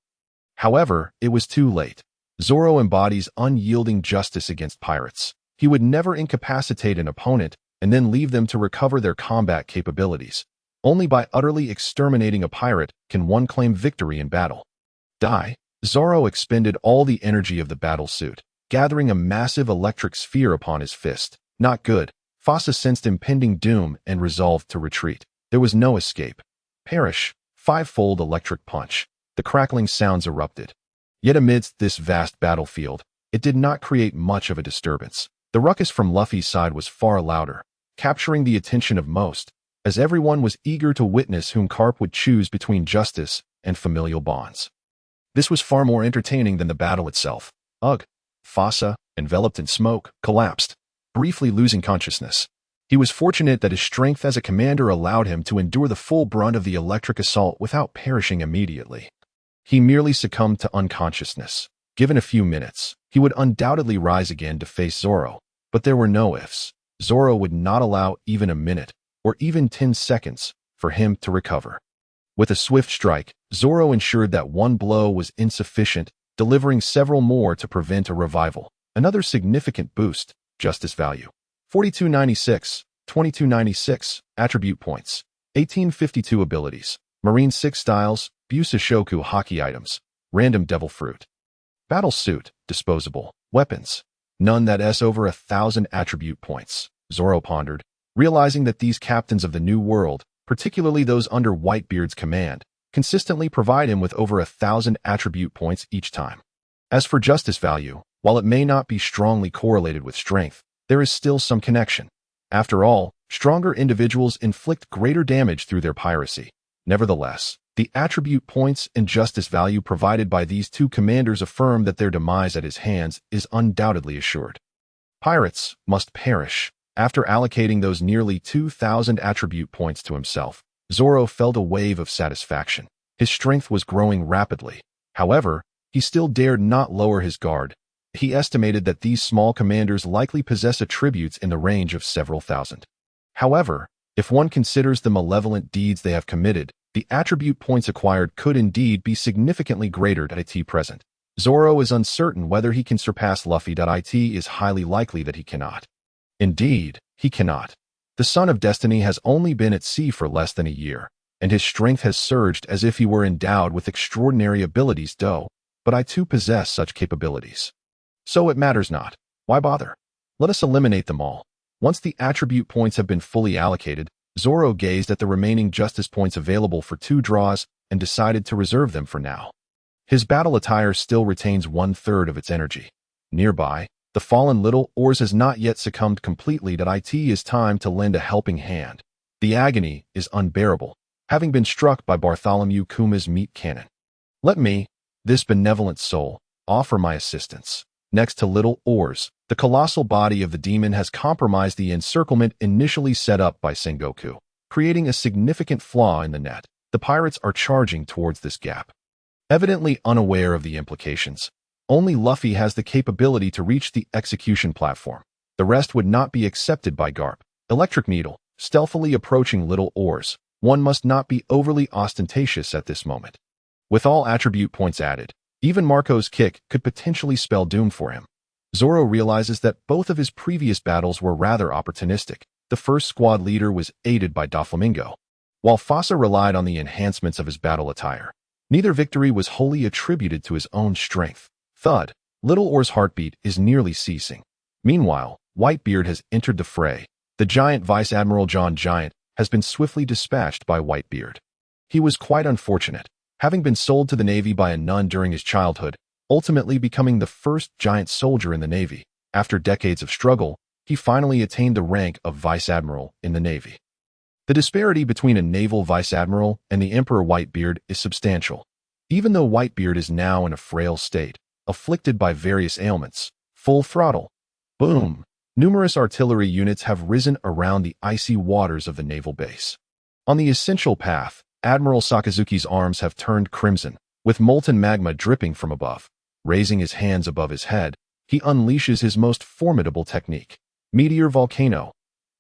However, it was too late. Zoro embodies unyielding justice against pirates. He would never incapacitate an opponent and then leave them to recover their combat capabilities. Only by utterly exterminating a pirate can one claim victory in battle. Die. Zoro expended all the energy of the battle suit, gathering a massive electric sphere upon his fist. Not good. Fossa sensed impending doom and resolved to retreat. There was no escape. Perish. Five-fold electric punch. The crackling sounds erupted. Yet amidst this vast battlefield, it did not create much of a disturbance. The ruckus from Luffy's side was far louder, capturing the attention of most, as everyone was eager to witness whom Karp would choose between justice and familial bonds. This was far more entertaining than the battle itself. Ugh. Fossa, enveloped in smoke, collapsed, briefly losing consciousness. He was fortunate that his strength as a commander allowed him to endure the full brunt of the electric assault without perishing immediately. He merely succumbed to unconsciousness. Given a few minutes, he would undoubtedly rise again to face Zoro, but there were no ifs. Zoro would not allow even a minute, or even 10 seconds, for him to recover. With a swift strike, Zoro ensured that one blow was insufficient, delivering several more to prevent a revival. Another significant boost, justice value. 4296, 2296, attribute points. 1852 abilities. Marine 6 styles, Busashoku Haki items. Random devil fruit. Battle suit, disposable. Weapons. None that s over 1,000 attribute points. Zoro pondered, realizing that these captains of the New World, particularly those under Whitebeard's command, consistently provide him with over 1,000 attribute points each time. As for justice value, while it may not be strongly correlated with strength, there is still some connection. After all, stronger individuals inflict greater damage through their piracy. Nevertheless, the attribute points and justice value provided by these two commanders affirm that their demise at his hands is undoubtedly assured. Pirates must perish. After allocating those nearly 2,000 attribute points to himself, Zoro felt a wave of satisfaction. His strength was growing rapidly. However, he still dared not lower his guard. He estimated that these small commanders likely possess attributes in the range of several thousand. However, if one considers the malevolent deeds they have committed, the attribute points acquired could indeed be significantly greater at present. Zoro is uncertain whether he can surpass Luffy. It is highly likely that he cannot. Indeed, he cannot. The Son of Destiny has only been at sea for less than a year, and his strength has surged as if he were endowed with extraordinary abilities. But I too possess such capabilities. So it matters not. Why bother? Let us eliminate them all. Once the attribute points have been fully allocated, Zoro gazed at the remaining justice points available for 2 draws and decided to reserve them for now. His battle attire still retains 1/3 of its energy. Nearby, the fallen Little Oars has not yet succumbed completely. It is time to lend a helping hand. The agony is unbearable, having been struck by Bartholomew Kuma's meat cannon. Let me, this benevolent soul, offer my assistance. Next to Little Oars, the colossal body of the demon has compromised the encirclement initially set up by Sengoku, creating a significant flaw in the net. The pirates are charging towards this gap. Evidently unaware of the implications, only Luffy has the capability to reach the execution platform. The rest would not be accepted by Karp. Electric Needle, stealthily approaching Little Oars. One must not be overly ostentatious at this moment. With all attribute points added, even Marco's kick could potentially spell doom for him. Zoro realizes that both of his previous battles were rather opportunistic. The first squad leader was aided by Doflamingo, while Fossa relied on the enhancements of his battle attire. Neither victory was wholly attributed to his own strength. Thud. Little Oar's heartbeat is nearly ceasing. Meanwhile, Whitebeard has entered the fray. The giant Vice Admiral John Giant has been swiftly dispatched by Whitebeard. He was quite unfortunate, having been sold to the Navy by a nun during his childhood, ultimately becoming the first giant soldier in the Navy. After decades of struggle, he finally attained the rank of Vice Admiral in the Navy. The disparity between a naval Vice Admiral and the Emperor Whitebeard is substantial. Even though Whitebeard is now in a frail state, afflicted by various ailments, full throttle. Boom! Numerous artillery units have risen around the icy waters of the naval base. On the essential path, Admiral Sakazuki's arms have turned crimson, with molten magma dripping from above. Raising his hands above his head, he unleashes his most formidable technique. Meteor Volcano.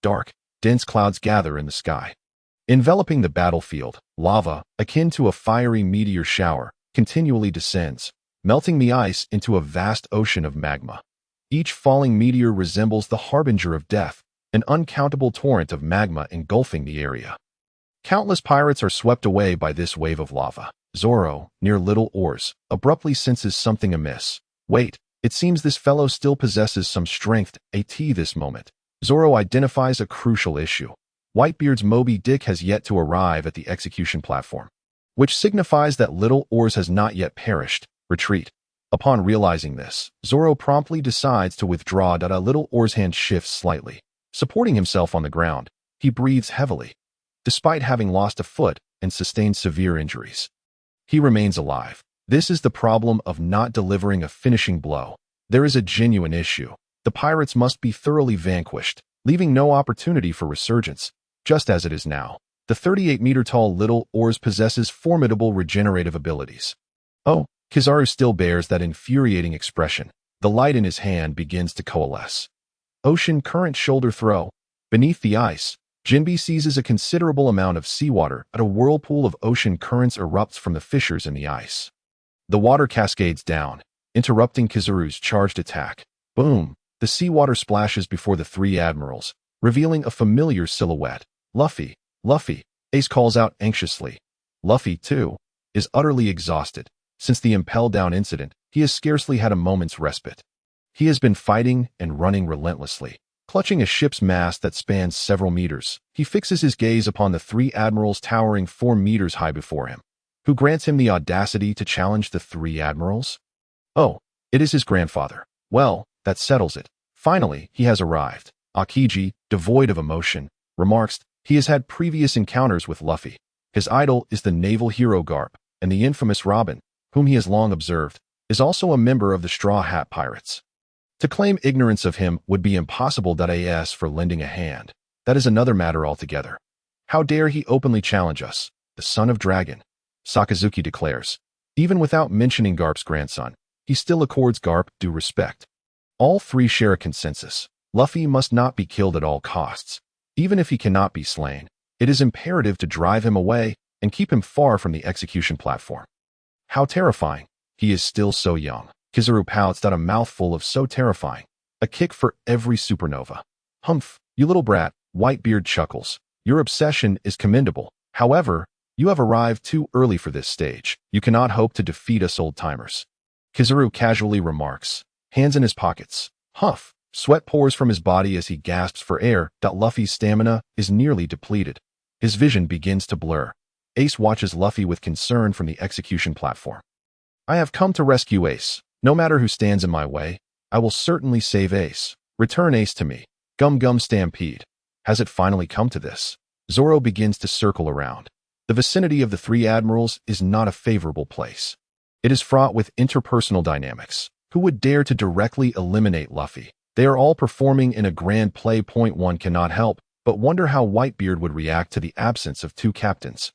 Dark, dense clouds gather in the sky, enveloping the battlefield. Lava, akin to a fiery meteor shower, continually descends, melting the ice into a vast ocean of magma. Each falling meteor resembles the harbinger of death, an uncountable torrent of magma engulfing the area. Countless pirates are swept away by this wave of lava. Zoro, near Little Oars, abruptly senses something amiss. Wait, it seems this fellow still possesses some strength. This moment, Zoro identifies a crucial issue. Whitebeard's Moby Dick has yet to arrive at the execution platform, which signifies that Little Oars has not yet perished. Retreat. Upon realizing this, Zoro promptly decides to withdraw. Little Oars' hand shifts slightly. Supporting himself on the ground, he breathes heavily. Despite having lost a foot and sustained severe injuries, he remains alive. This is the problem of not delivering a finishing blow. There is a genuine issue. The pirates must be thoroughly vanquished, leaving no opportunity for resurgence, just as it is now. The 38-meter-tall Little Oars possesses formidable regenerative abilities. Oh, Kizaru still bears that infuriating expression. The light in his hand begins to coalesce. Ocean current shoulder throw. Beneath the ice, Jinbe seizes a considerable amount of seawater as a whirlpool of ocean currents erupts from the fissures in the ice. The water cascades down, interrupting Kizaru's charged attack. Boom! The seawater splashes before the 3 admirals, revealing a familiar silhouette. Luffy, Luffy, Ace calls out anxiously. Luffy, too, is utterly exhausted. Since the Impel Down incident, he has scarcely had a moment's respite. He has been fighting and running relentlessly. Clutching a ship's mast that spans several meters, he fixes his gaze upon the 3 admirals towering 4 meters high before him. Who grants him the audacity to challenge the 3 admirals? Oh, it is his grandfather. Well, that settles it. Finally, he has arrived. Akiji, devoid of emotion, remarks he has had previous encounters with Luffy. His idol is the naval hero Karp, and the infamous Robin, whom he has long observed, is also a member of the Straw Hat Pirates. To claim ignorance of him would be impossible. As for lending a hand, that is another matter altogether. How dare he openly challenge us, the son of Dragon? Sakazuki declares. Even without mentioning Garp's grandson, he still accords Karp due respect. All 3 share a consensus. Luffy must not be killed at all costs. Even if he cannot be slain, it is imperative to drive him away and keep him far from the execution platform. How terrifying. He is still so young. Kizaru pouts out a mouthful of so terrifying. A kick for every supernova. Humph, you little brat, Whitebeard chuckles. Your obsession is commendable. However, you have arrived too early for this stage. You cannot hope to defeat us old-timers. Kizaru casually remarks, hands in his pockets. Humph, Sweat pours from his body as he gasps for air. Luffy's stamina is nearly depleted. His vision begins to blur. Ace watches Luffy with concern from the execution platform. I have come to rescue Ace. No matter who stands in my way, I will certainly save Ace. Return Ace to me. Gum Gum Stampede. Has it finally come to this? Zoro begins to circle around. The vicinity of the three admirals is not a favorable place. It is fraught with interpersonal dynamics. Who would dare to directly eliminate Luffy? They are all performing in a grand play. One cannot help but wonder how Whitebeard would react to the absence of two captains.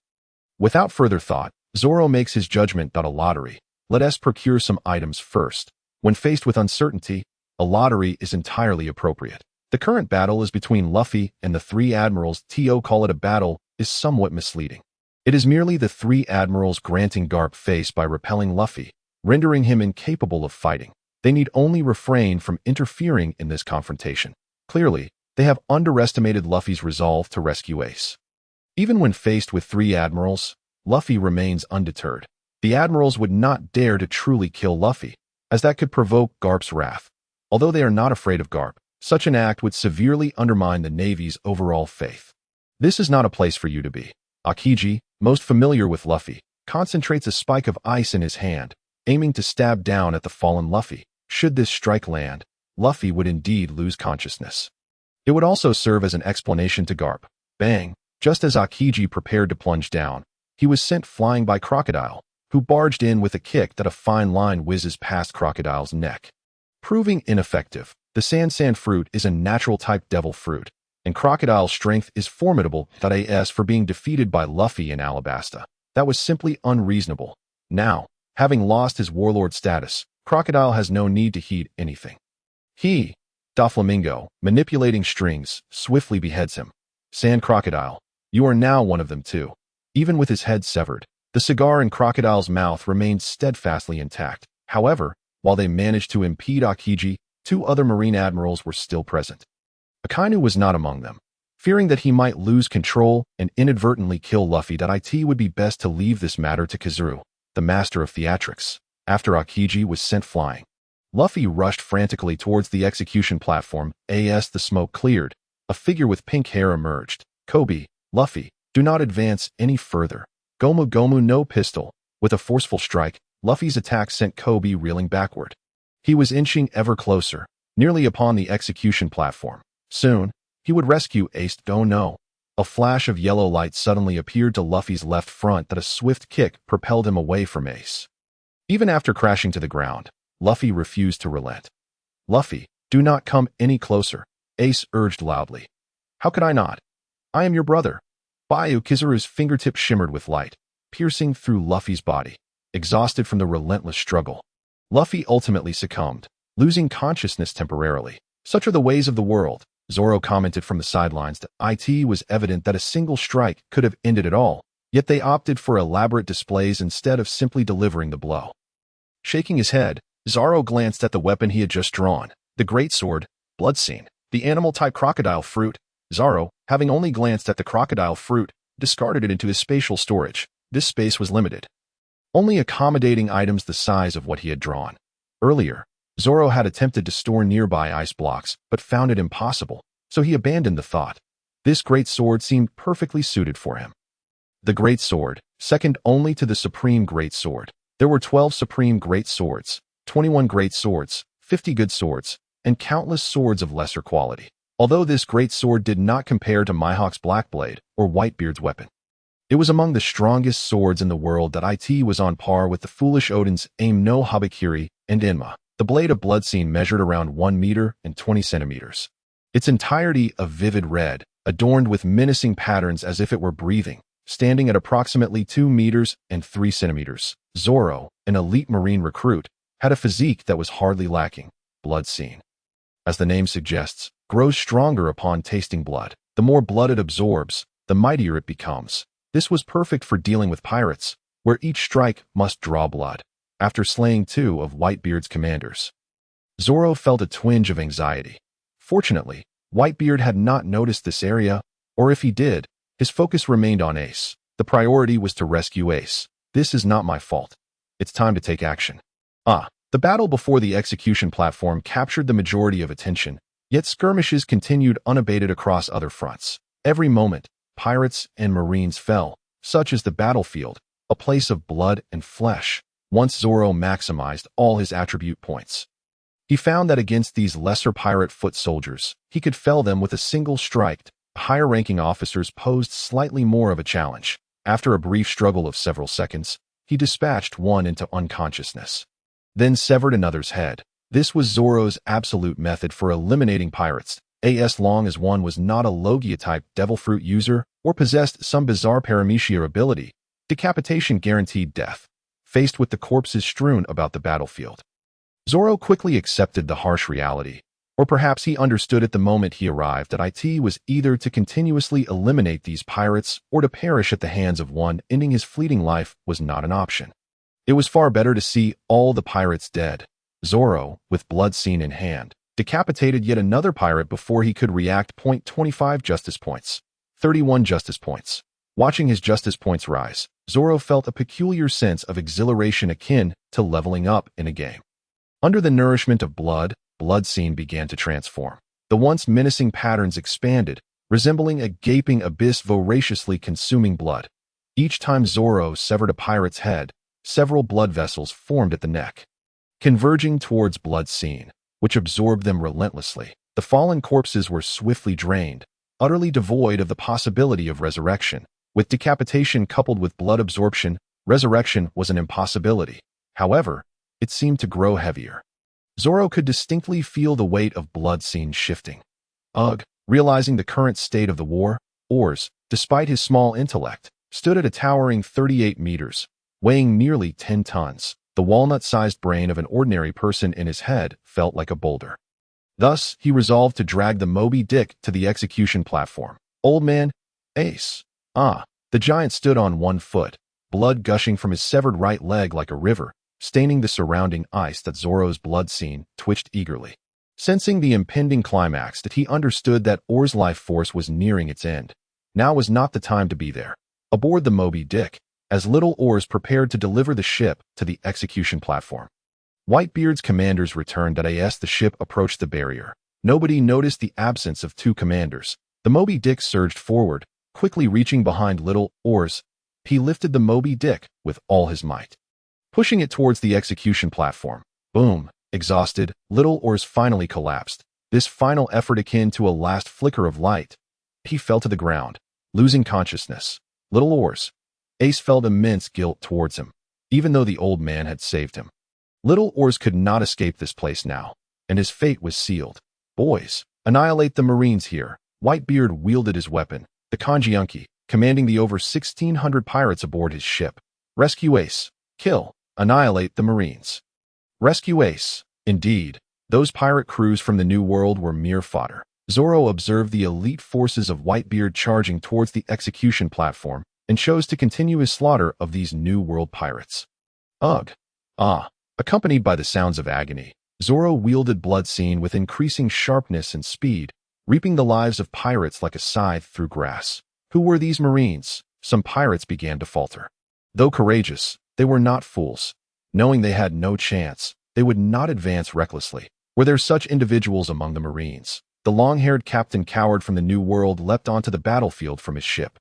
Without further thought, Zoro makes his judgment. A lottery. Let us procure some items first. When faced with uncertainty, a lottery is entirely appropriate. The current battle is between Luffy and the three admirals. To call it a battle is somewhat misleading. It is merely the three admirals granting Karp face by repelling Luffy, rendering him incapable of fighting. They need only refrain from interfering in this confrontation. Clearly, they have underestimated Luffy's resolve to rescue Ace. Even when faced with three admirals, Luffy remains undeterred. The admirals would not dare to truly kill Luffy, as that could provoke Karp's wrath. Although they are not afraid of Karp, such an act would severely undermine the Navy's overall faith. This is not a place for you to be. Akiji, most familiar with Luffy, concentrates a spike of ice in his hand, aiming to stab down at the fallen Luffy. Should this strike land, Luffy would indeed lose consciousness. It would also serve as an explanation to Karp. Bang! Just as Akiji prepared to plunge down, he was sent flying by Crocodile, who barged in with a kick that a fine line whizzes past Crocodile's neck. Proving ineffective, the Sand fruit is a natural-type devil fruit, and Crocodile's strength is formidable. As for being defeated by Luffy in Alabasta, that was simply unreasonable. Now, having lost his warlord status, Crocodile has no need to heed anything. He, Doflamingo, manipulating strings, swiftly beheads him. Sand Crocodile, you are now one of them too. Even with his head severed, the cigar in Crocodile's mouth remained steadfastly intact. However, while they managed to impede Akiji, two other Marine admirals were still present. Akainu was not among them. Fearing that he might lose control and inadvertently kill Luffy, it would be best to leave this matter to Kazuru, the master of theatrics. After Akiji was sent flying, Luffy rushed frantically towards the execution platform. As the smoke cleared, a figure with pink hair emerged. Koby, Luffy, do not advance any further. Gomu Gomu no pistol. With a forceful strike, Luffy's attack sent Koby reeling backward. He was inching ever closer, nearly upon the execution platform. Soon, he would rescue Ace. Oh no. A flash of yellow light suddenly appeared to Luffy's left front. A swift kick propelled him away from Ace. Even after crashing to the ground, Luffy refused to relent. Luffy, do not come any closer, Ace urged loudly. How could I not? I am your brother. Bayou Kizaru's fingertip shimmered with light, piercing through Luffy's body. Exhausted from the relentless struggle, Luffy ultimately succumbed, losing consciousness temporarily. Such are the ways of the world, Zoro commented from the sidelines. It was evident that a single strike could have ended it all, yet they opted for elaborate displays instead of simply delivering the blow. Shaking his head, Zoro glanced at the weapon he had just drawn, the greatsword, Bloodscene, the animal-type crocodile fruit. Zoro, having only glanced at the crocodile fruit, discarded it into his spatial storage. This space was limited, only accommodating items the size of what he had drawn. Earlier, Zoro had attempted to store nearby ice blocks, but found it impossible, so he abandoned the thought. This great sword seemed perfectly suited for him. The great sword, second only to the supreme great sword. There were 12 supreme great swords, 21 great swords, 50 good swords, and countless swords of lesser quality. Although this great sword did not compare to Mihawk's Blackblade or Whitebeard's weapon, it was among the strongest swords in the world. It was on par with the foolish Odin's Aim no Habakiri and Enma. The blade of Bloodscene measured around 1 meter and 20 centimeters. Its entirety of vivid red, adorned with menacing patterns as if it were breathing, standing at approximately 2 meters and 3 centimeters. Zoro, an elite Marine recruit, had a physique that was hardly lacking. Bloodscene, as the name suggests, grows stronger upon tasting blood. The more blood it absorbs, the mightier it becomes. This was perfect for dealing with pirates, where each strike must draw blood. After slaying 2 of Whitebeard's commanders, Zoro felt a twinge of anxiety. Fortunately, Whitebeard had not noticed this area, or if he did, his focus remained on Ace. The priority was to rescue Ace. This is not my fault. It's time to take action. The battle before the execution platform captured the majority of attention. Yet skirmishes continued unabated across other fronts. Every moment, pirates and marines fell, such as the battlefield, a place of blood and flesh. Once Zoro maximized all his attribute points, he found that against these lesser pirate foot soldiers, he could fell them with a single strike. Higher-ranking officers posed slightly more of a challenge. After a brief struggle of several seconds, he dispatched one into unconsciousness, then severed another's head. This was Zoro's absolute method for eliminating pirates, as long as one was not a Logia-type devil fruit user or possessed some bizarre paramecia ability. Decapitation guaranteed death. Faced with the corpses strewn about the battlefield, Zoro quickly accepted the harsh reality. Or perhaps he understood at the moment he arrived that it was either to continuously eliminate these pirates or to perish at the hands of one. Ending his fleeting life was not an option. It was far better to see all the pirates dead. Zoro, with blood scene in hand, decapitated yet another pirate before he could react. 25 justice points. 31 justice points. Watching his justice points rise, Zoro felt a peculiar sense of exhilaration akin to leveling up in a game. Under the nourishment of blood scene began to transform. The once menacing patterns expanded, resembling a gaping abyss voraciously consuming blood. Each time Zoro severed a pirate's head, several blood vessels formed at the neck, converging towards blood scene, which absorbed them relentlessly. The fallen corpses were swiftly drained, utterly devoid of the possibility of resurrection. With decapitation coupled with blood absorption, resurrection was an impossibility. However, it seemed to grow heavier. Zoro could distinctly feel the weight of blood scene shifting. Realizing the current state of the war, Ors, despite his small intellect, stood at a towering 38 meters, weighing nearly 10 tons. The walnut-sized brain of an ordinary person in his head felt like a boulder. Thus, he resolved to drag the Moby Dick to the execution platform. Old man, Ace. The giant stood on one foot, blood gushing from his severed right leg like a river, staining the surrounding ice. That Zoro's blood scene twitched eagerly. Sensing the impending climax, that he understood that Or's life force was nearing its end. Now was not the time to be there. Aboard the Moby Dick, as little Ors prepared to deliver the ship to the execution platform, Whitebeard's commanders returned. As the ship approached the barrier, nobody noticed the absence of two commanders. The Moby Dick surged forward, quickly reaching behind little Ors. He lifted the Moby Dick with all his might, pushing it towards the execution platform. Boom! Exhausted, little Ors finally collapsed. This final effort akin to a last flicker of light. He fell to the ground, losing consciousness. Little Ors. Ace felt immense guilt towards him, even though the old man had saved him. Little Ors could not escape this place now, and his fate was sealed. Boys, annihilate the Marines here. Whitebeard wielded his weapon, the Kanjiunki, commanding the over 1,600 pirates aboard his ship. Rescue Ace. Kill. Annihilate the Marines. Rescue Ace. Indeed, those pirate crews from the New World were mere fodder. Zoro observed the elite forces of Whitebeard charging towards the execution platform and chose to continue his slaughter of these New World pirates. Accompanied by the sounds of agony, Zoro wielded blood scene with increasing sharpness and speed, reaping the lives of pirates like a scythe through grass. Who were these Marines? Some pirates began to falter. Though courageous, they were not fools. Knowing they had no chance, they would not advance recklessly. Were there such individuals among the Marines? The long-haired Captain Coward from the New World leapt onto the battlefield from his ship.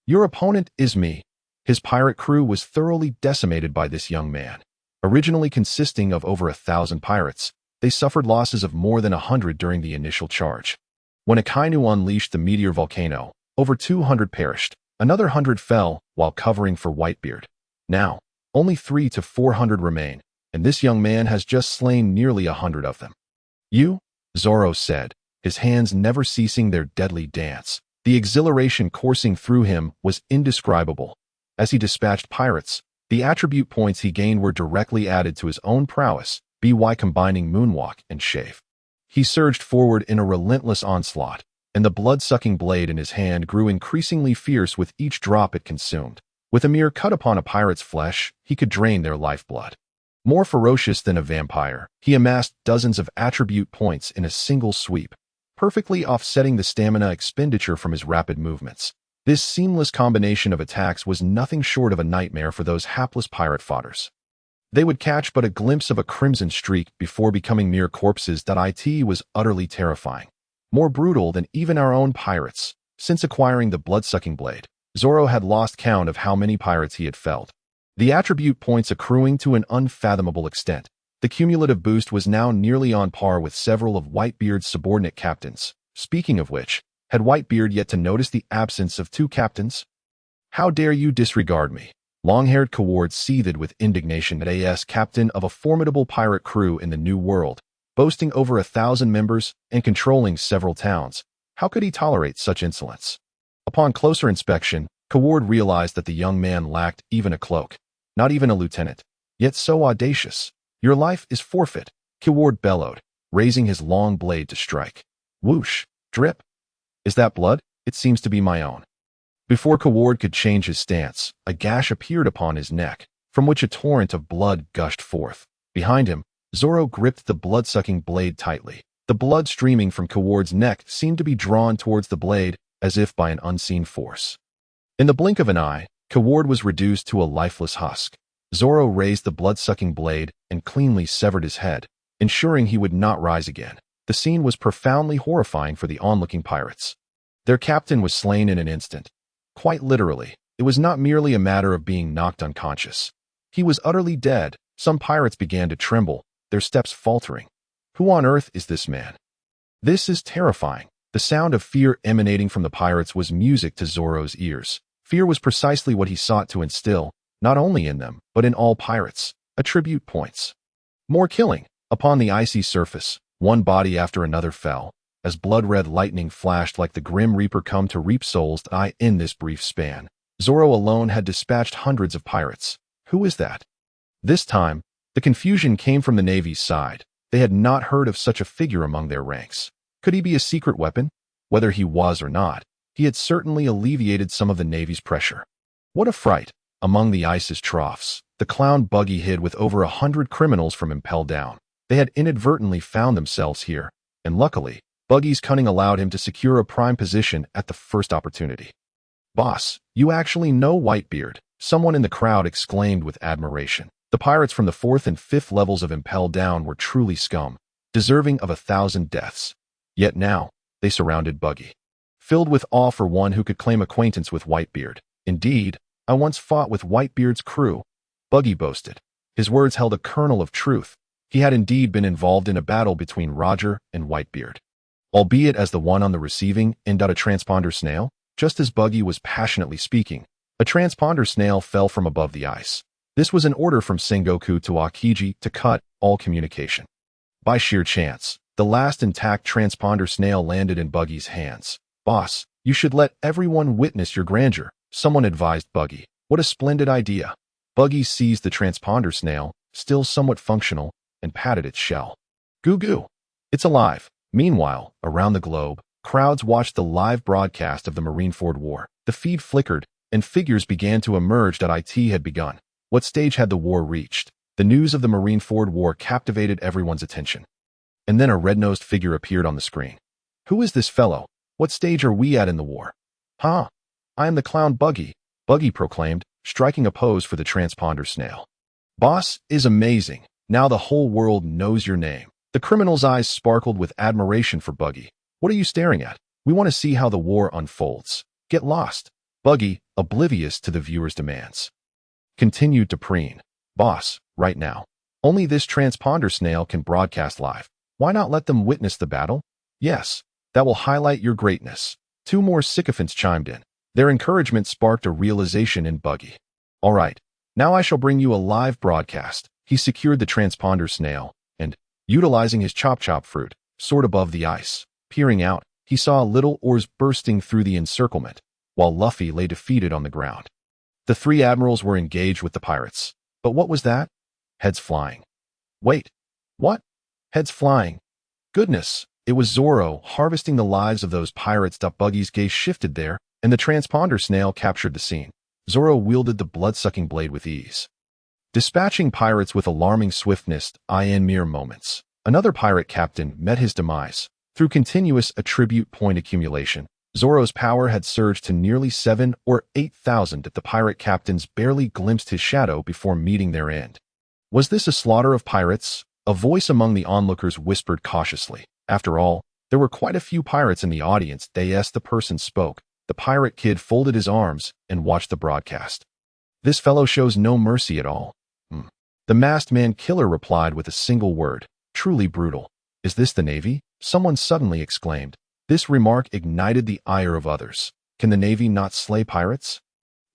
Your opponent is me. His pirate crew was thoroughly decimated by this young man. Originally consisting of over 1,000 pirates, they suffered losses of more than 100 during the initial charge. When Akainu unleashed the meteor volcano, over 200 perished. Another 100 fell while covering for Whitebeard. Now, only 300 to 400 remain, and this young man has just slain nearly 100 of them. You? Zoro said, his hands never ceasing their deadly dance. The exhilaration coursing through him was indescribable. As he dispatched pirates, the attribute points he gained were directly added to his own prowess, by combining moonwalk and shave. He surged forward in a relentless onslaught, and the blood-sucking blade in his hand grew increasingly fierce with each drop it consumed. With a mere cut upon a pirate's flesh, he could drain their lifeblood. More ferocious than a vampire, he amassed dozens of attribute points in a single sweep, perfectly offsetting the stamina expenditure from his rapid movements. This seamless combination of attacks was nothing short of a nightmare for those hapless pirate fodders. They would catch but a glimpse of a crimson streak before becoming mere corpses. It was utterly terrifying. More brutal than even our own pirates. Since acquiring the blood-sucking blade, Zoro had lost count of how many pirates he had felled. The attribute points accruing to an unfathomable extent. The cumulative boost was now nearly on par with several of Whitebeard's subordinate captains. Speaking of which, had Whitebeard yet to notice the absence of 2 captains? How dare you disregard me? Long-haired Coward seethed with indignation as captain of a formidable pirate crew in the New World, boasting over 1,000 members and controlling several towns. How could he tolerate such insolence? Upon closer inspection, Coward realized that the young man lacked even a cloak, not even a lieutenant. Yet so audacious. Your life is forfeit, Coward bellowed, raising his long blade to strike. Whoosh! Drip! Is that blood? It seems to be my own. Before Coward could change his stance, a gash appeared upon his neck, from which a torrent of blood gushed forth. Behind him, Zoro gripped the blood-sucking blade tightly. The blood streaming from Coward's neck seemed to be drawn towards the blade, as if by an unseen force. In the blink of an eye, Coward was reduced to a lifeless husk. Zoro raised the blood-sucking blade and cleanly severed his head, ensuring he would not rise again. The scene was profoundly horrifying for the onlooking pirates. Their captain was slain in an instant. Quite literally, it was not merely a matter of being knocked unconscious. He was utterly dead. Some pirates began to tremble, their steps faltering. Who on earth is this man? This is terrifying. The sound of fear emanating from the pirates was music to Zoro's ears. Fear was precisely what he sought to instill, not only in them, but in all pirates. Attribute points. More killing. Upon the icy surface, one body after another fell, as blood-red lightning flashed like the Grim Reaper come to reap souls. In this brief span, Zoro alone had dispatched hundreds of pirates. Who is that? This time, the confusion came from the Navy's side. They had not heard of such a figure among their ranks. Could he be a secret weapon? Whether he was or not, he had certainly alleviated some of the Navy's pressure. What a fright! Among the ice's troughs, the clown Buggy hid with over 100 criminals from Impel Down. They had inadvertently found themselves here, and luckily, Buggy's cunning allowed him to secure a prime position at the first opportunity. Boss, you actually know Whitebeard, someone in the crowd exclaimed with admiration. The pirates from the 4th and 5th levels of Impel Down were truly scum, deserving of 1,000 deaths. Yet now, they surrounded Buggy, filled with awe for one who could claim acquaintance with Whitebeard. Indeed, I once fought with Whitebeard's crew, Buggy boasted. His words held a kernel of truth. He had indeed been involved in a battle between Roger and Whitebeard, albeit as the one on the receiving end. A transponder snail, just as Buggy was passionately speaking, a transponder snail fell from above the ice. This was an order from Sengoku to Aokiji to cut all communication. By sheer chance, the last intact transponder snail landed in Buggy's hands. Boss, you should let everyone witness your grandeur, someone advised Buggy. What a splendid idea. Buggy seized the transponder snail, still somewhat functional, and patted its shell. Goo goo. It's alive. Meanwhile, around the globe, crowds watched the live broadcast of the Marineford War. The feed flickered, and figures began to emerge. It had begun. What stage had the war reached? The news of the Marineford War captivated everyone's attention. And then a red-nosed figure appeared on the screen. Who is this fellow? What stage are we at in the war? Huh? I am the clown Buggy, Buggy proclaimed, striking a pose for the transponder snail. Boss is amazing. Now the whole world knows your name. The criminal's eyes sparkled with admiration for Buggy. What are you staring at? We want to see how the war unfolds. Get lost. Buggy, oblivious to the viewer's demands, continued to preen. Boss, right now. Only this transponder snail can broadcast live. Why not let them witness the battle? Yes, that will highlight your greatness. 2 more sycophants chimed in. Their encouragement sparked a realization in Buggy. All right, now I shall bring you a live broadcast. He secured the transponder snail, and, utilizing his chop-chop fruit, soared above the ice. Peering out, he saw little oars bursting through the encirclement, while Luffy lay defeated on the ground. The 3 admirals were engaged with the pirates. But what was that? Heads flying. Wait. What? Heads flying. Goodness, it was Zoro harvesting the lives of those pirates. Buggy's gaze shifted there, and the transponder snail captured the scene. Zoro wielded the blood-sucking blade with ease, dispatching pirates with alarming swiftness. In mere moments, another pirate captain met his demise. Through continuous attribute point accumulation, Zoro's power had surged to nearly 7,000 or 8,000. The pirate captains barely glimpsed his shadow before meeting their end. Was this a slaughter of pirates? A voice among the onlookers whispered cautiously. After all, there were quite a few pirates in the audience. As the person spoke, the pirate kid folded his arms and watched the broadcast. This fellow shows no mercy at all. The masked man killer replied with a single word. Truly brutal. Is this the Navy? Someone suddenly exclaimed. This remark ignited the ire of others. Can the Navy not slay pirates?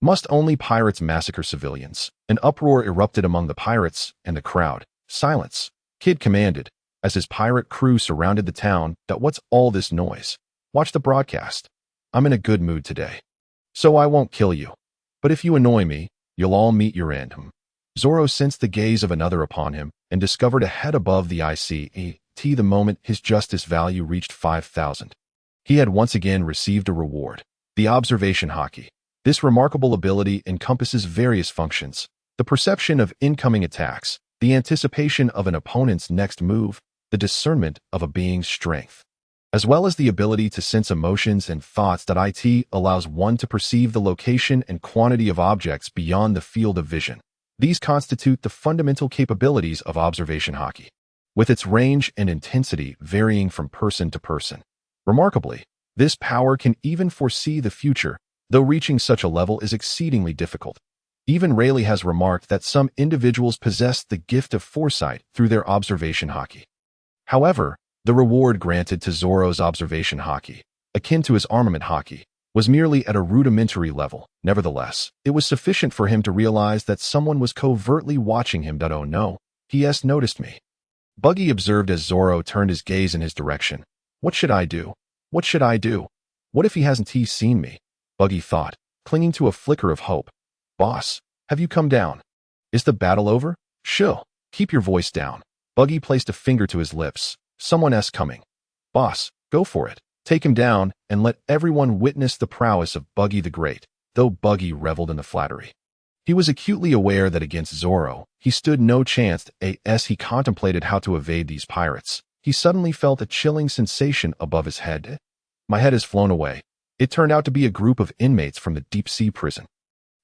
Must only pirates massacre civilians? An uproar erupted among the pirates and the crowd. Silence, Kid commanded, as his pirate crew surrounded the town. What's all this noise? Watch the broadcast. I'm in a good mood today. So I won't kill you. But if you annoy me, you'll all meet your end. Zoro sensed the gaze of another upon him and discovered a head above the ICET the moment his justice value reached 5,000. He had once again received a reward. The Observation Haki. This remarkable ability encompasses various functions: the perception of incoming attacks, the anticipation of an opponent's next move, the discernment of a being's strength, as well as the ability to sense emotions and thoughts. It allows one to perceive the location and quantity of objects beyond the field of vision. These constitute the fundamental capabilities of Observation Haki, with its range and intensity varying from person to person. Remarkably, this power can even foresee the future, though reaching such a level is exceedingly difficult. Even Rayleigh has remarked that some individuals possess the gift of foresight through their Observation Haki. However, the reward granted to Zoro's Observation Haki, akin to his Armament Haki, was merely at a rudimentary level. Nevertheless, it was sufficient for him to realize that someone was covertly watching him. Oh no, he has noticed me. Buggy observed as Zoro turned his gaze in his direction. What should I do? What should I do? What if he hasn't seen me? Buggy thought, clinging to a flicker of hope. Boss, have you come down? Is the battle over? Shill, keep your voice down. Buggy placed a finger to his lips. Someone's coming. Boss, go for it. Take him down and let everyone witness the prowess of Buggy the Great. Though Buggy reveled in the flattery, he was acutely aware that against Zoro, he stood no chance. As he contemplated how to evade these pirates, he suddenly felt a chilling sensation above his head. My head has flown away. It turned out to be a group of inmates from the deep-sea prison.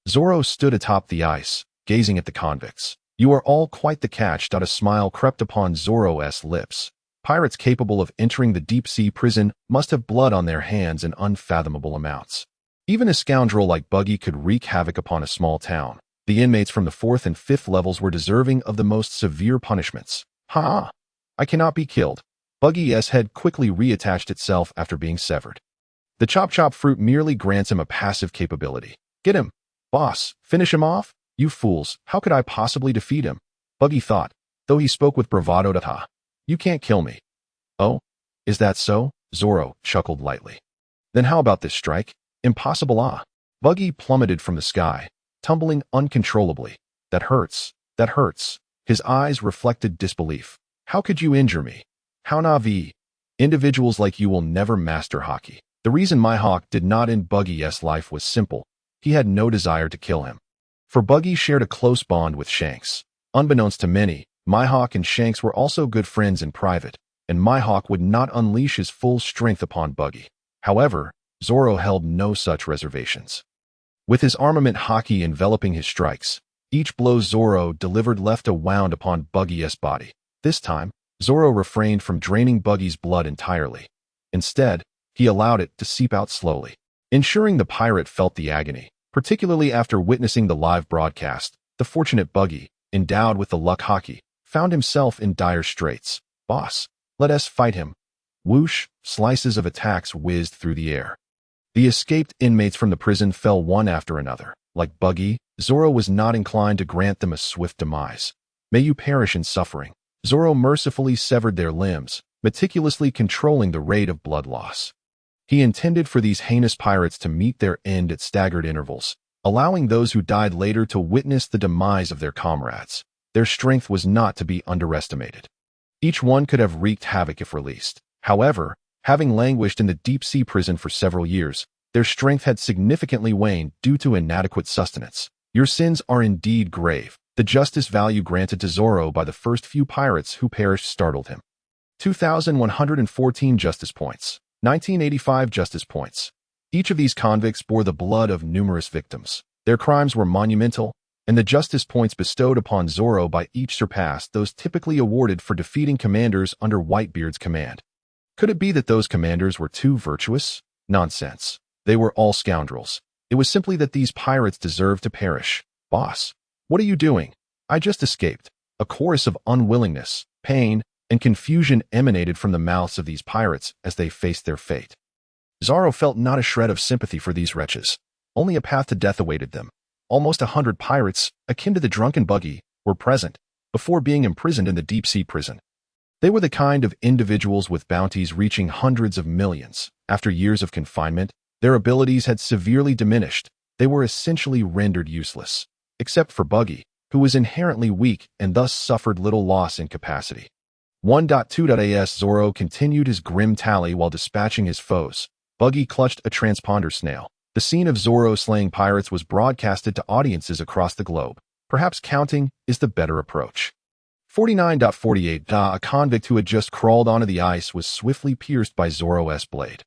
Zoro stood atop the ice, gazing at the convicts. You are all quite the catch. A smile crept upon Zoro's lips. Pirates capable of entering the deep-sea prison must have blood on their hands in unfathomable amounts. Even a scoundrel like Buggy could wreak havoc upon a small town. The inmates from the 4th and 5th levels were deserving of the most severe punishments. Ha! I cannot be killed. Buggy's head quickly reattached itself after being severed. The chop-chop fruit merely grants him a passive capability. Get him! Boss, finish him off? You fools, how could I possibly defeat him? Buggy thought, though he spoke with bravado. You can't kill me. Oh? Is that so? Zoro chuckled lightly. Then how about this strike? Impossible. Buggy plummeted from the sky, tumbling uncontrollably. That hurts. That hurts. His eyes reflected disbelief. How could you injure me? How Navi? Individuals like you will never master Haki. The reason Mihawk did not end Buggy's life was simple. He had no desire to kill him. For Buggy shared a close bond with Shanks. Unbeknownst to many, Mihawk and Shanks were also good friends in private, and Mihawk would not unleash his full strength upon Buggy. However, Zoro held no such reservations. With his Armament Haki enveloping his strikes, each blow Zoro delivered left a wound upon Buggy's body. This time, Zoro refrained from draining Buggy's blood entirely. Instead, he allowed it to seep out slowly, ensuring the pirate felt the agony. Particularly after witnessing the live broadcast, the fortunate Buggy, endowed with the luck Haki, found himself in dire straits. Boss, let us fight him. Whoosh, slices of attacks whizzed through the air. The escaped inmates from the prison fell one after another. Like Buggy, Zoro was not inclined to grant them a swift demise. May you perish in suffering. Zoro mercifully severed their limbs, meticulously controlling the rate of blood loss. He intended for these heinous pirates to meet their end at staggered intervals, allowing those who died later to witness the demise of their comrades. Their strength was not to be underestimated. Each one could have wreaked havoc if released. However, having languished in the deep-sea prison for several years, their strength had significantly waned due to inadequate sustenance. Your sins are indeed grave. The justice value granted to Zoro by the first few pirates who perished startled him. 2,114 justice points. 1985 justice points. Each of these convicts bore the blood of numerous victims. Their crimes were monumental, and the justice points bestowed upon Zoro by each surpassed those typically awarded for defeating commanders under Whitebeard's command. Could it be that those commanders were too virtuous? Nonsense. They were all scoundrels. It was simply that these pirates deserved to perish. Boss, what are you doing? I just escaped. A chorus of unwillingness, pain, and confusion emanated from the mouths of these pirates as they faced their fate. Zoro felt not a shred of sympathy for these wretches. Only a path to death awaited them. Almost 100 pirates, akin to the drunken Buggy, were present, before being imprisoned in the deep-sea prison. They were the kind of individuals with bounties reaching hundreds of millions. After years of confinement, their abilities had severely diminished. They were essentially rendered useless, except for Buggy, who was inherently weak and thus suffered little loss in capacity. 1.2.as Zoro continued his grim tally while dispatching his foes. Buggy clutched a transponder snail. The scene of Zoro slaying pirates was broadcasted to audiences across the globe. Perhaps counting is the better approach. 49.48 A convict who had just crawled onto the ice was swiftly pierced by Zoro's blade.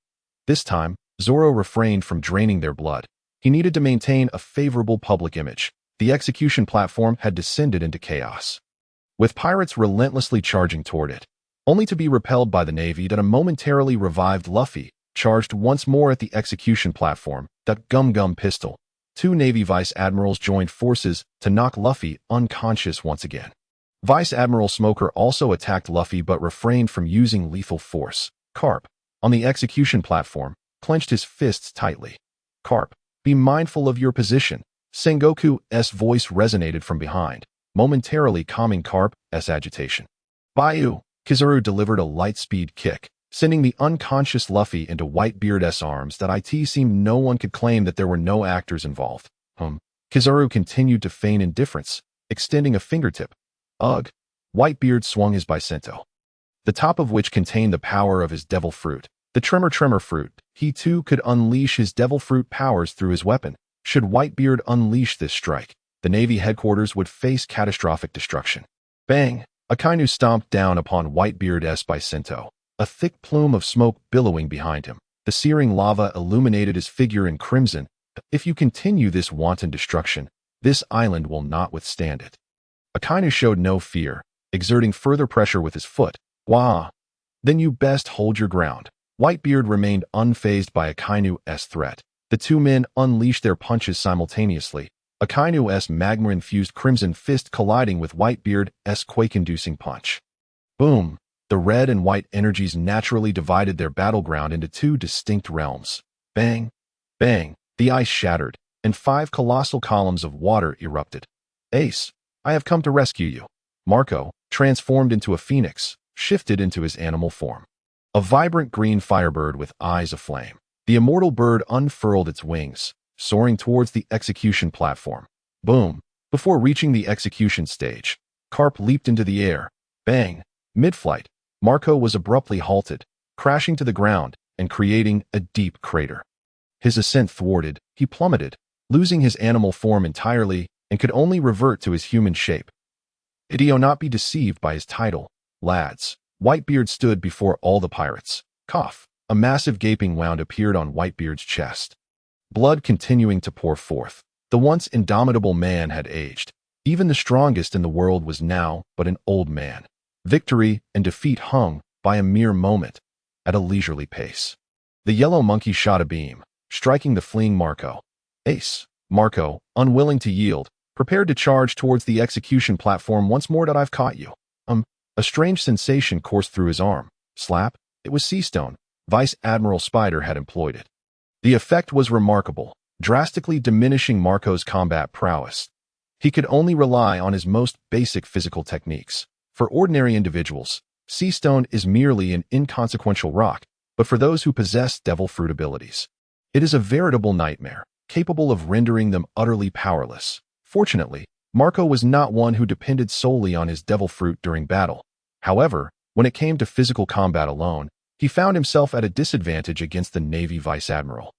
This time, Zoro refrained from draining their blood. He needed to maintain a favorable public image. The execution platform had descended into chaos, with pirates relentlessly charging toward it, only to be repelled by the Navy that a momentarily revived Luffy charged once more at the execution platform. That gum pistol. 2 Navy Vice Admirals joined forces to knock Luffy unconscious once again. Vice Admiral Smoker also attacked Luffy but refrained from using lethal force. Karp, on the execution platform, clenched his fists tightly. Karp, be mindful of your position. Sengoku's voice resonated from behind, momentarily calming Karp's agitation. Bayou, Kizaru delivered a light-speed kick, sending the unconscious Luffy into Whitebeard's arms. That it seemed no one could claim that there were no actors involved. Kizaru continued to feign indifference, extending a fingertip. Ugh. Whitebeard swung his Bicento, the top of which contained the power of his devil fruit. The tremor fruit. He too could unleash his devil fruit powers through his weapon. Should Whitebeard unleash this strike, the Navy headquarters would face catastrophic destruction. Bang! Akainu stomped down upon Whitebeard's Bicento, a thick plume of smoke billowing behind him. The searing lava illuminated his figure in crimson. If you continue this wanton destruction, this island will not withstand it. Akainu showed no fear, exerting further pressure with his foot. Wah! Then you best hold your ground. Whitebeard remained unfazed by Akainu's threat. The 2 men unleashed their punches simultaneously, Akainu's magma-infused crimson fist colliding with Whitebeard's quake-inducing punch. Boom! The red and white energies naturally divided their battleground into 2 distinct realms. Bang! Bang! The ice shattered, and 5 colossal columns of water erupted. Ace, I have come to rescue you. Marco, transformed into a phoenix, shifted into his animal form. A vibrant green firebird with eyes aflame. The immortal bird unfurled its wings, soaring towards the execution platform. Boom! Before reaching the execution stage, Karp leaped into the air. Bang! Mid-flight, Marco was abruptly halted, crashing to the ground and creating a deep crater. His ascent thwarted, he plummeted, losing his animal form entirely and could only revert to his human shape. Did he not be deceived by his title? Lads, Whitebeard stood before all the pirates. Cough. A massive gaping wound appeared on Whitebeard's chest. Blood continuing to pour forth. The once indomitable man had aged. Even the strongest in the world was now but an old man. Victory and defeat hung, by a mere moment, at a leisurely pace. The yellow monkey shot a beam, striking the fleeing Marco. Ace. Marco, unwilling to yield, prepared to charge towards the execution platform once more. That I've caught you. A strange sensation coursed through his arm. Slap. It was Seastone. Vice Admiral Spider had employed it. The effect was remarkable, drastically diminishing Marco's combat prowess. He could only rely on his most basic physical techniques. For ordinary individuals, Seastone is merely an inconsequential rock, but for those who possess devil fruit abilities, it is a veritable nightmare, capable of rendering them utterly powerless. Fortunately, Marco was not one who depended solely on his devil fruit during battle. However, when it came to physical combat alone, he found himself at a disadvantage against the Navy Vice Admiral,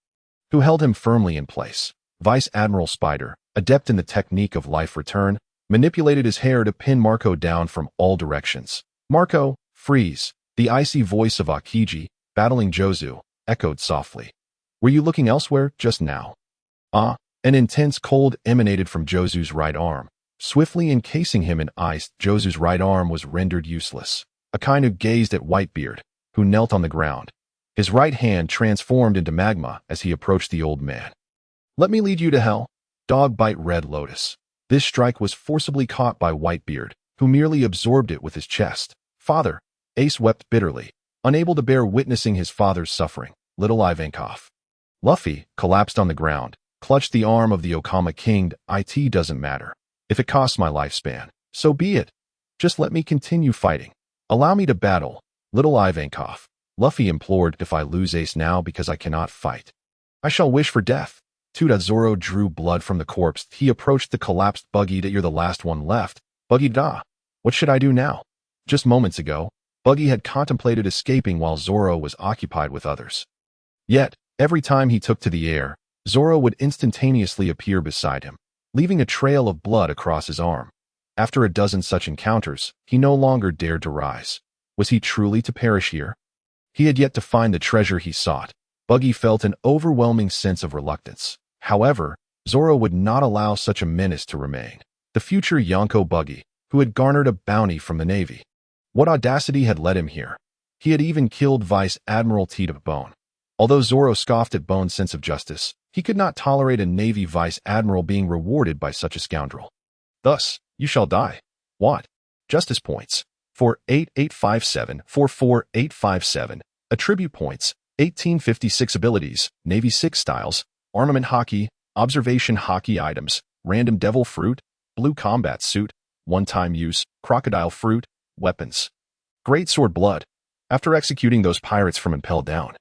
who held him firmly in place. Vice Admiral Spider, adept in the technique of life return, manipulated his hair to pin Marco down from all directions. Marco, freeze! The icy voice of Akiji, battling Jozu, echoed softly. Were you looking elsewhere just now? An intense cold emanated from Josu's right arm, swiftly encasing him in ice. Josu's right arm was rendered useless. Akainu gazed at Whitebeard, who knelt on the ground. His right hand transformed into magma as he approached the old man. "Let me lead you to hell." Dog bite Red Lotus. This strike was forcibly caught by Whitebeard, who merely absorbed it with his chest. "Father," Ace wept bitterly, unable to bear witnessing his father's suffering. Little Ivankov. Luffy collapsed on the ground, clutched the arm of the Okama King. "It doesn't matter. If it costs my lifespan, so be it. Just let me continue fighting. Allow me to battle." Little Ivankov. Luffy implored, "If I lose Ace now because I cannot fight, I shall wish for death." Zoro drew blood from the corpse. He approached the collapsed Buggy. "You're the last one left. Buggy da. What should I do now?" Just moments ago, Buggy had contemplated escaping while Zoro was occupied with others. Yet, every time he took to the air, Zoro would instantaneously appear beside him, leaving a trail of blood across his arm. After a dozen such encounters, he no longer dared to rise. Was he truly to perish here? He had yet to find the treasure he sought. Buggy felt an overwhelming sense of reluctance. However, Zoro would not allow such a menace to remain. The future Yonko Buggy, who had garnered a bounty from the Navy. What audacity had led him here? He had even killed Vice Admiral Tita Bone. Although Zoro scoffed at Bone's sense of justice, he could not tolerate a Navy Vice Admiral being rewarded by such a scoundrel. Thus, you shall die. What? Justice points. 48857, 44857. Attribute points. 1856 abilities, Navy 6 styles, Armament Haki, Observation Haki items, Random Devil Fruit, Blue Combat Suit, One-Time Use, Crocodile Fruit, Weapons. Great Sword Blood. After executing those pirates from Impel Down,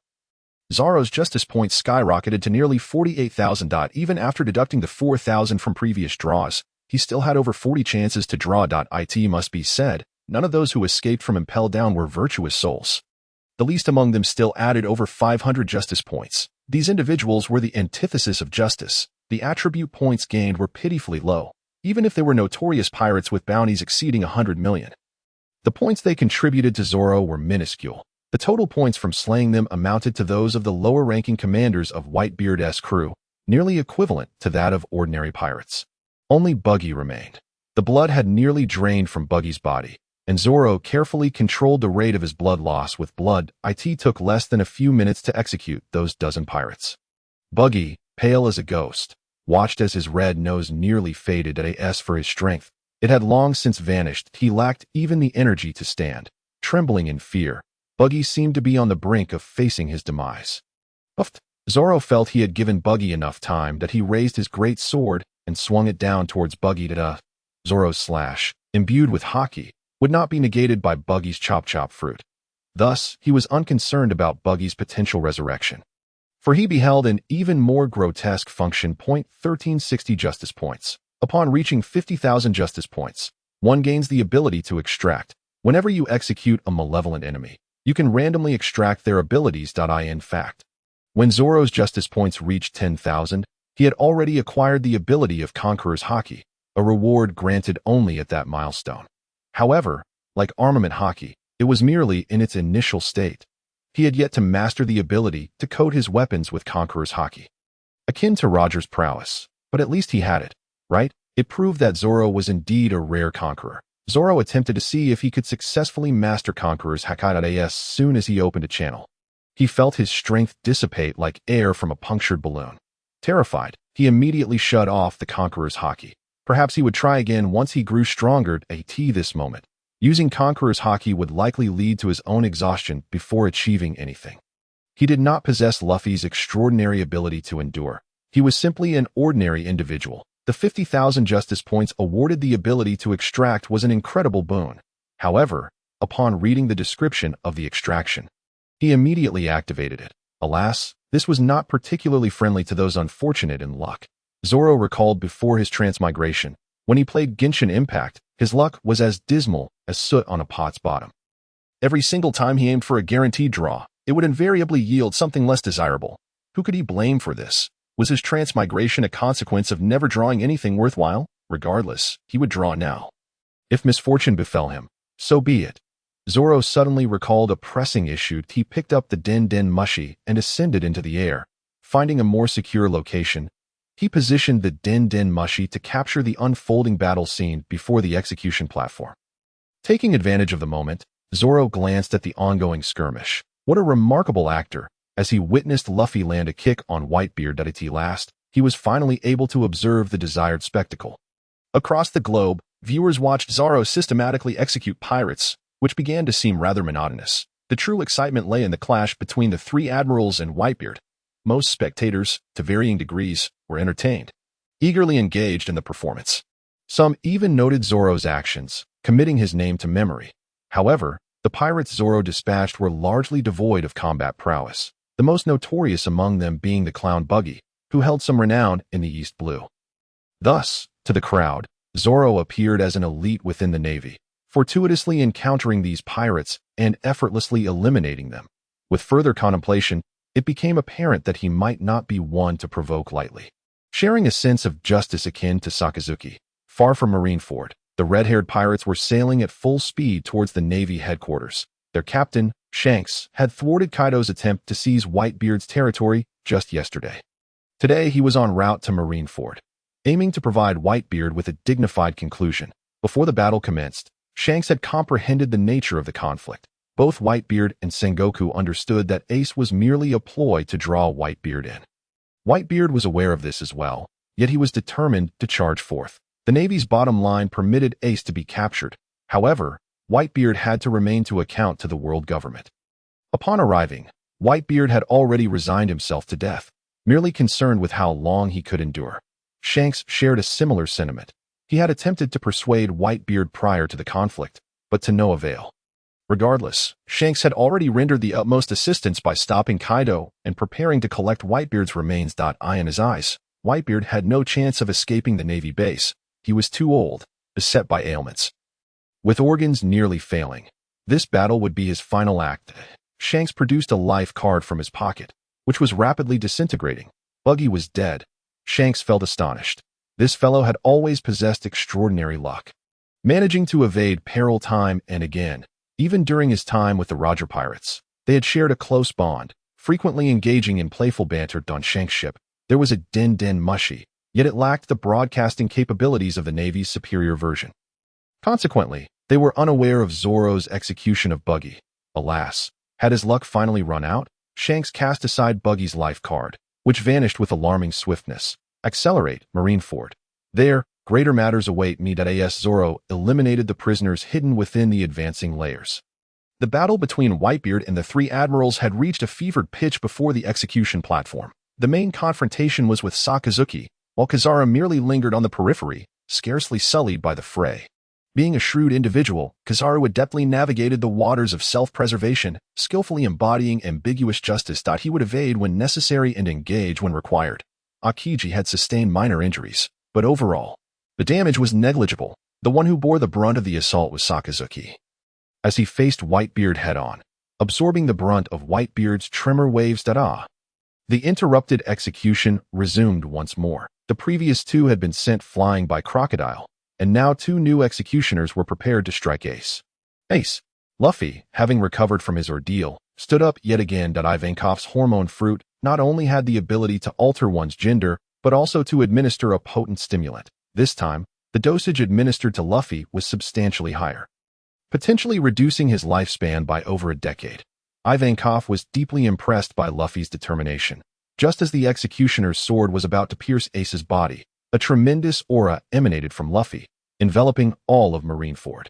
Zoro's justice points skyrocketed to nearly 48,000. Even after deducting the 4,000 from previous draws, he still had over 40 chances to draw. It must be said, none of those who escaped from Impel Down were virtuous souls. The least among them still added over 500 justice points. These individuals were the antithesis of justice. The attribute points gained were pitifully low, even if they were notorious pirates with bounties exceeding 100 million. The points they contributed to Zoro were minuscule. The total points from slaying them amounted to those of the lower-ranking commanders of Whitebeard's crew, nearly equivalent to that of ordinary pirates. Only Buggy remained. The blood had nearly drained from Buggy's body, and Zoro carefully controlled the rate of his blood loss with blood. It took less than a few minutes to execute those dozen pirates. Buggy, pale as a ghost, watched as his red nose nearly faded. As for his strength, it had long since vanished. He lacked even the energy to stand. Trembling in fear, Buggy seemed to be on the brink of facing his demise. Uffed. Zoro felt he had given Buggy enough time that he raised his great sword and swung it down towards Buggy. Zoro's slash, imbued with Haki, would not be negated by Buggy's chop fruit. Thus, he was unconcerned about Buggy's potential resurrection. For he beheld an even more grotesque function. 1360 justice points. Upon reaching 50,000 justice points, one gains the ability to extract. Whenever you execute a malevolent enemy, you can randomly extract their abilities. In fact, when Zoro's justice points reached 10,000, he had already acquired the ability of Conqueror's Haki, a reward granted only at that milestone. However, like Armament Haki, it was merely in its initial state. He had yet to master the ability to coat his weapons with Conqueror's Haki. Akin to Roger's prowess, but at least he had it, right? It proved that Zoro was indeed a rare conqueror. Zoro attempted to see if he could successfully master Conqueror's Haki as soon as he opened a channel. He felt his strength dissipate like air from a punctured balloon. Terrified, he immediately shut off the Conqueror's Haki. Perhaps he would try again once he grew stronger. This moment, using Conqueror's Haki would likely lead to his own exhaustion before achieving anything. He did not possess Luffy's extraordinary ability to endure. He was simply an ordinary individual. The 50,000 justice points awarded the ability to extract was an incredible boon. However, upon reading the description of the extraction, he immediately activated it. Alas, this was not particularly friendly to those unfortunate in luck. Zoro recalled before his transmigration, when he played Genshin Impact, his luck was as dismal as soot on a pot's bottom. Every single time he aimed for a guaranteed draw, it would invariably yield something less desirable. Who could he blame for this? Was his transmigration a consequence of never drawing anything worthwhile? Regardless, he would draw now. If misfortune befell him, so be it. Zoro suddenly recalled a pressing issue. He picked up the Den Mushi and ascended into the air. Finding a more secure location, He positioned the Din Mushi to capture the unfolding battle scene before the execution platform. Taking advantage of the moment, Zoro glanced at the ongoing skirmish. What a remarkable actor! As he witnessed Luffy land a kick on Whitebeard at last, he was finally able to observe the desired spectacle. Across the globe, viewers watched Zoro systematically execute pirates, which began to seem rather monotonous. The true excitement lay in the clash between the three admirals and Whitebeard. Most spectators, to varying degrees, were entertained, eagerly engaged in the performance. Some even noted Zoro's actions, committing his name to memory. However, the pirates Zoro dispatched were largely devoid of combat prowess, the most notorious among them being the clown Buggy, who held some renown in the East Blue. Thus, to the crowd, Zoro appeared as an elite within the Navy, fortuitously encountering these pirates and effortlessly eliminating them. With further contemplation, it became apparent that he might not be one to provoke lightly. Sharing a sense of justice akin to Sakazuki, far from Marineford, the red-haired pirates were sailing at full speed towards the Navy headquarters. Their captain, Shanks, had thwarted Kaido's attempt to seize Whitebeard's territory just yesterday. Today he was en route to Marineford, aiming to provide Whitebeard with a dignified conclusion. Before the battle commenced, Shanks had comprehended the nature of the conflict. Both Whitebeard and Sengoku understood that Ace was merely a ploy to draw Whitebeard in. Whitebeard was aware of this as well, yet he was determined to charge forth. The Navy's bottom line permitted Ace to be captured. However, Whitebeard had to remain to account to the world government. Upon arriving, Whitebeard had already resigned himself to death, merely concerned with how long he could endure. Shanks shared a similar sentiment. He had attempted to persuade Whitebeard prior to the conflict, but to no avail. Regardless, Shanks had already rendered the utmost assistance by stopping Kaido and preparing to collect Whitebeard's remains. Eye in his eyes, Whitebeard had no chance of escaping the Navy base. He was too old, beset by ailments. With organs nearly failing, this battle would be his final act. Shanks produced a life card from his pocket, which was rapidly disintegrating. Buggy was dead. Shanks felt astonished. This fellow had always possessed extraordinary luck, managing to evade peril time and again. Even during his time with the Roger Pirates, they had shared a close bond, frequently engaging in playful banter on Shanks' ship. There was a Din Mushi, yet it lacked the broadcasting capabilities of the Navy's superior version. Consequently, they were unaware of Zoro's execution of Buggy. Alas, had his luck finally run out? Shanks cast aside Buggy's life card, which vanished with alarming swiftness. Accelerate, Marineford. There, greater matters await me. As Zoro eliminated the prisoners hidden within the advancing layers. The battle between Whitebeard and the three admirals had reached a fevered pitch before the execution platform. The main confrontation was with Sakazuki, while Kazara merely lingered on the periphery, scarcely sullied by the fray. Being a shrewd individual, Kizaru adeptly navigated the waters of self-preservation, skillfully embodying ambiguous justice. He would evade when necessary and engage when required. Akiji had sustained minor injuries, but overall, the damage was negligible. The one who bore the brunt of the assault was Sakazuki. As he faced Whitebeard head-on, absorbing the brunt of Whitebeard's tremor waves. The interrupted execution resumed once more. The previous two had been sent flying by Crocodile, and now two new executioners were prepared to strike Ace. Luffy, having recovered from his ordeal, stood up yet again. Ivankov's hormone fruit not only had the ability to alter one's gender, but also to administer a potent stimulant. This time, the dosage administered to Luffy was substantially higher, potentially reducing his lifespan by over a decade. Ivankov was deeply impressed by Luffy's determination. Just as the executioner's sword was about to pierce Ace's body, a tremendous aura emanated from Luffy, enveloping all of Marineford.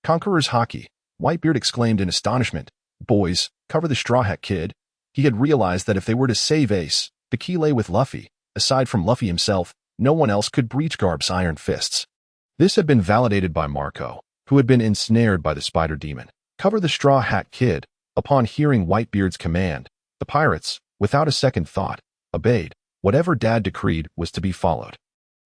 Conqueror's Haki, Whitebeard exclaimed in astonishment. Boys, cover the Straw Hat Kid. He had realized that if they were to save Ace, the key lay with Luffy. Aside from Luffy himself, no one else could breach Garp's iron fists. This had been validated by Marco, who had been ensnared by the spider demon. Cover the Straw Hat Kid. Upon hearing Whitebeard's command, the pirates, without a second thought, obeyed. Whatever Dad decreed was to be followed.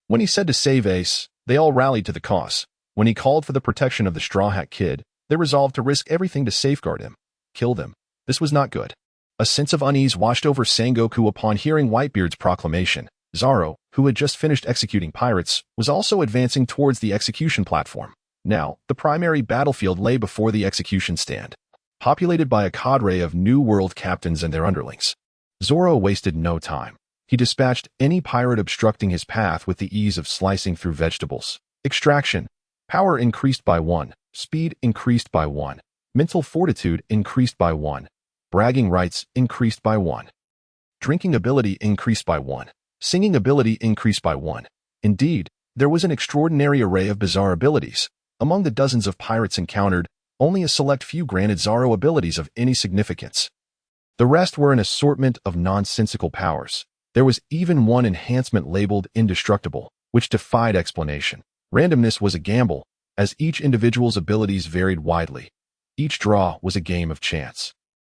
When he said to save Ace, they all rallied to the cause. When he called for the protection of the Straw Hat Kid, they resolved to risk everything to safeguard him. Kill them. This was not good. A sense of unease washed over Sengoku upon hearing Whitebeard's proclamation. Zoro, who had just finished executing pirates, was also advancing towards the execution platform. Now, the primary battlefield lay before the execution stand, populated by a cadre of New World captains and their underlings. Zoro wasted no time. He dispatched any pirate obstructing his path with the ease of slicing through vegetables. Extraction. Power increased by 1. Speed increased by 1. Mental fortitude increased by 1. Bragging rights increased by 1. Drinking ability increased by 1. Singing ability increased by 1. Indeed, there was an extraordinary array of bizarre abilities. Among the dozens of pirates encountered, only a select few granted Zoro abilities of any significance. The rest were an assortment of nonsensical powers. There was even one enhancement labeled indestructible, which defied explanation. Randomness was a gamble, as each individual's abilities varied widely. Each draw was a game of chance.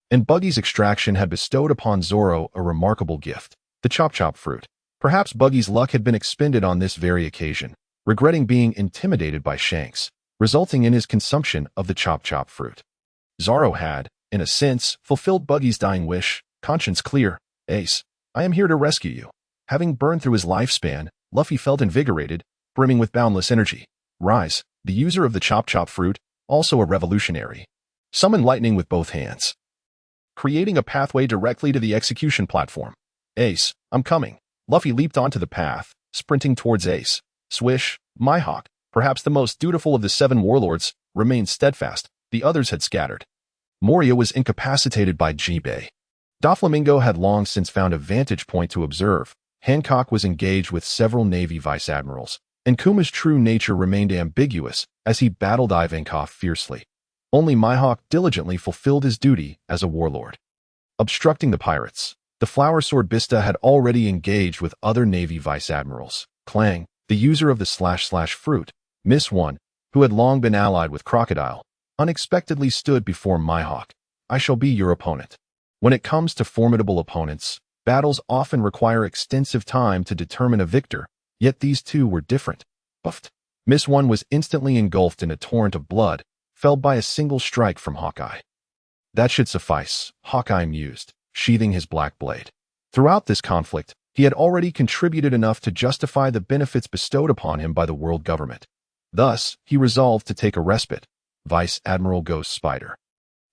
And Buggy's extraction had bestowed upon Zoro a remarkable gift, the chop-chop fruit. Perhaps Buggy's luck had been expended on this very occasion, regretting being intimidated by Shanks, resulting in his consumption of the chop-chop fruit. Zoro had, in a sense, fulfilled Buggy's dying wish, conscience clear. Ace, I am here to rescue you. Having burned through his lifespan, Luffy felt invigorated, brimming with boundless energy. Rise, the user of the chop-chop fruit, also a revolutionary. Summon lightning with both hands, creating a pathway directly to the execution platform. Ace, I'm coming. Luffy leaped onto the path, sprinting towards Ace. Swish, Mihawk, perhaps the most dutiful of the 7 warlords, remained steadfast. The others had scattered. Moria was incapacitated by G-Bay. Doflamingo had long since found a vantage point to observe. Hancock was engaged with several Navy vice-admirals, and Kuma's true nature remained ambiguous as he battled Ivankov fiercely. Only Mihawk diligently fulfilled his duty as a warlord. Obstructing the pirates, the Flower Sword Bista had already engaged with other Navy vice-admirals. Clang, the user of the / fruit, Miss One, who had long been allied with Crocodile, unexpectedly stood before Mihawk. I shall be your opponent. When it comes to formidable opponents, battles often require extensive time to determine a victor, yet these two were different. Buffed. Miss One was instantly engulfed in a torrent of blood, felled by a single strike from Hawkeye. That should suffice, Hawkeye mused, sheathing his black blade. Throughout this conflict, he had already contributed enough to justify the benefits bestowed upon him by the world government. Thus, he resolved to take a respite. Vice Admiral Ghost Spider.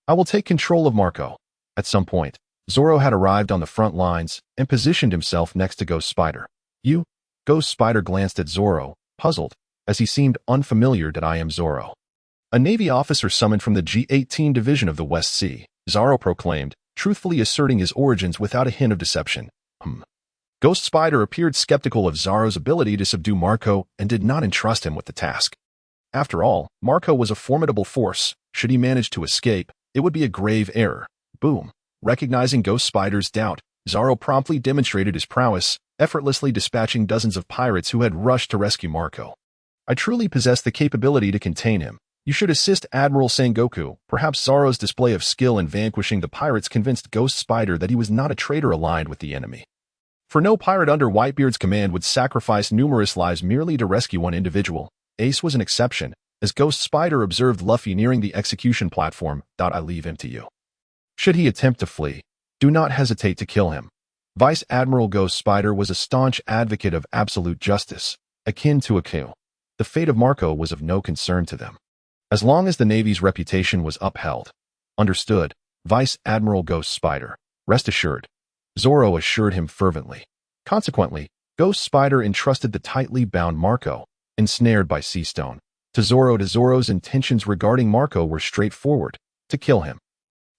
I will take control of Marco. At some point, Zoro had arrived on the front lines and positioned himself next to Ghost Spider. You? Ghost Spider glanced at Zoro, puzzled, as he seemed unfamiliar that I am Zoro. A Navy officer summoned from the G-18 Division of the West Sea, Zoro proclaimed, truthfully asserting his origins without a hint of deception. Ghost Spider appeared skeptical of Zoro's ability to subdue Marco and did not entrust him with the task. After all, Marco was a formidable force. Should he manage to escape, it would be a grave error. Boom. Recognizing Ghost Spider's doubt, Zoro promptly demonstrated his prowess, effortlessly dispatching dozens of pirates who had rushed to rescue Marco. I truly possess the capability to contain him. You should assist Admiral Sengoku. Perhaps Zoro's display of skill in vanquishing the pirates convinced Ghost Spider that he was not a traitor aligned with the enemy. For no pirate under Whitebeard's command would sacrifice numerous lives merely to rescue one individual. Ace was an exception, as Ghost Spider observed Luffy nearing the execution platform. I leave him to you. Should he attempt to flee, do not hesitate to kill him. Vice Admiral Ghost Spider was a staunch advocate of absolute justice, akin to Akainu. The fate of Marco was of no concern to them, as long as the Navy's reputation was upheld. Understood, Vice Admiral Ghost Spider. Rest assured. Zoro assured him fervently. Consequently, Ghost Spider entrusted the tightly bound Marco, ensnared by Sea Stone, to Zoro. Zoro's intentions regarding Marco were straightforward, to kill him.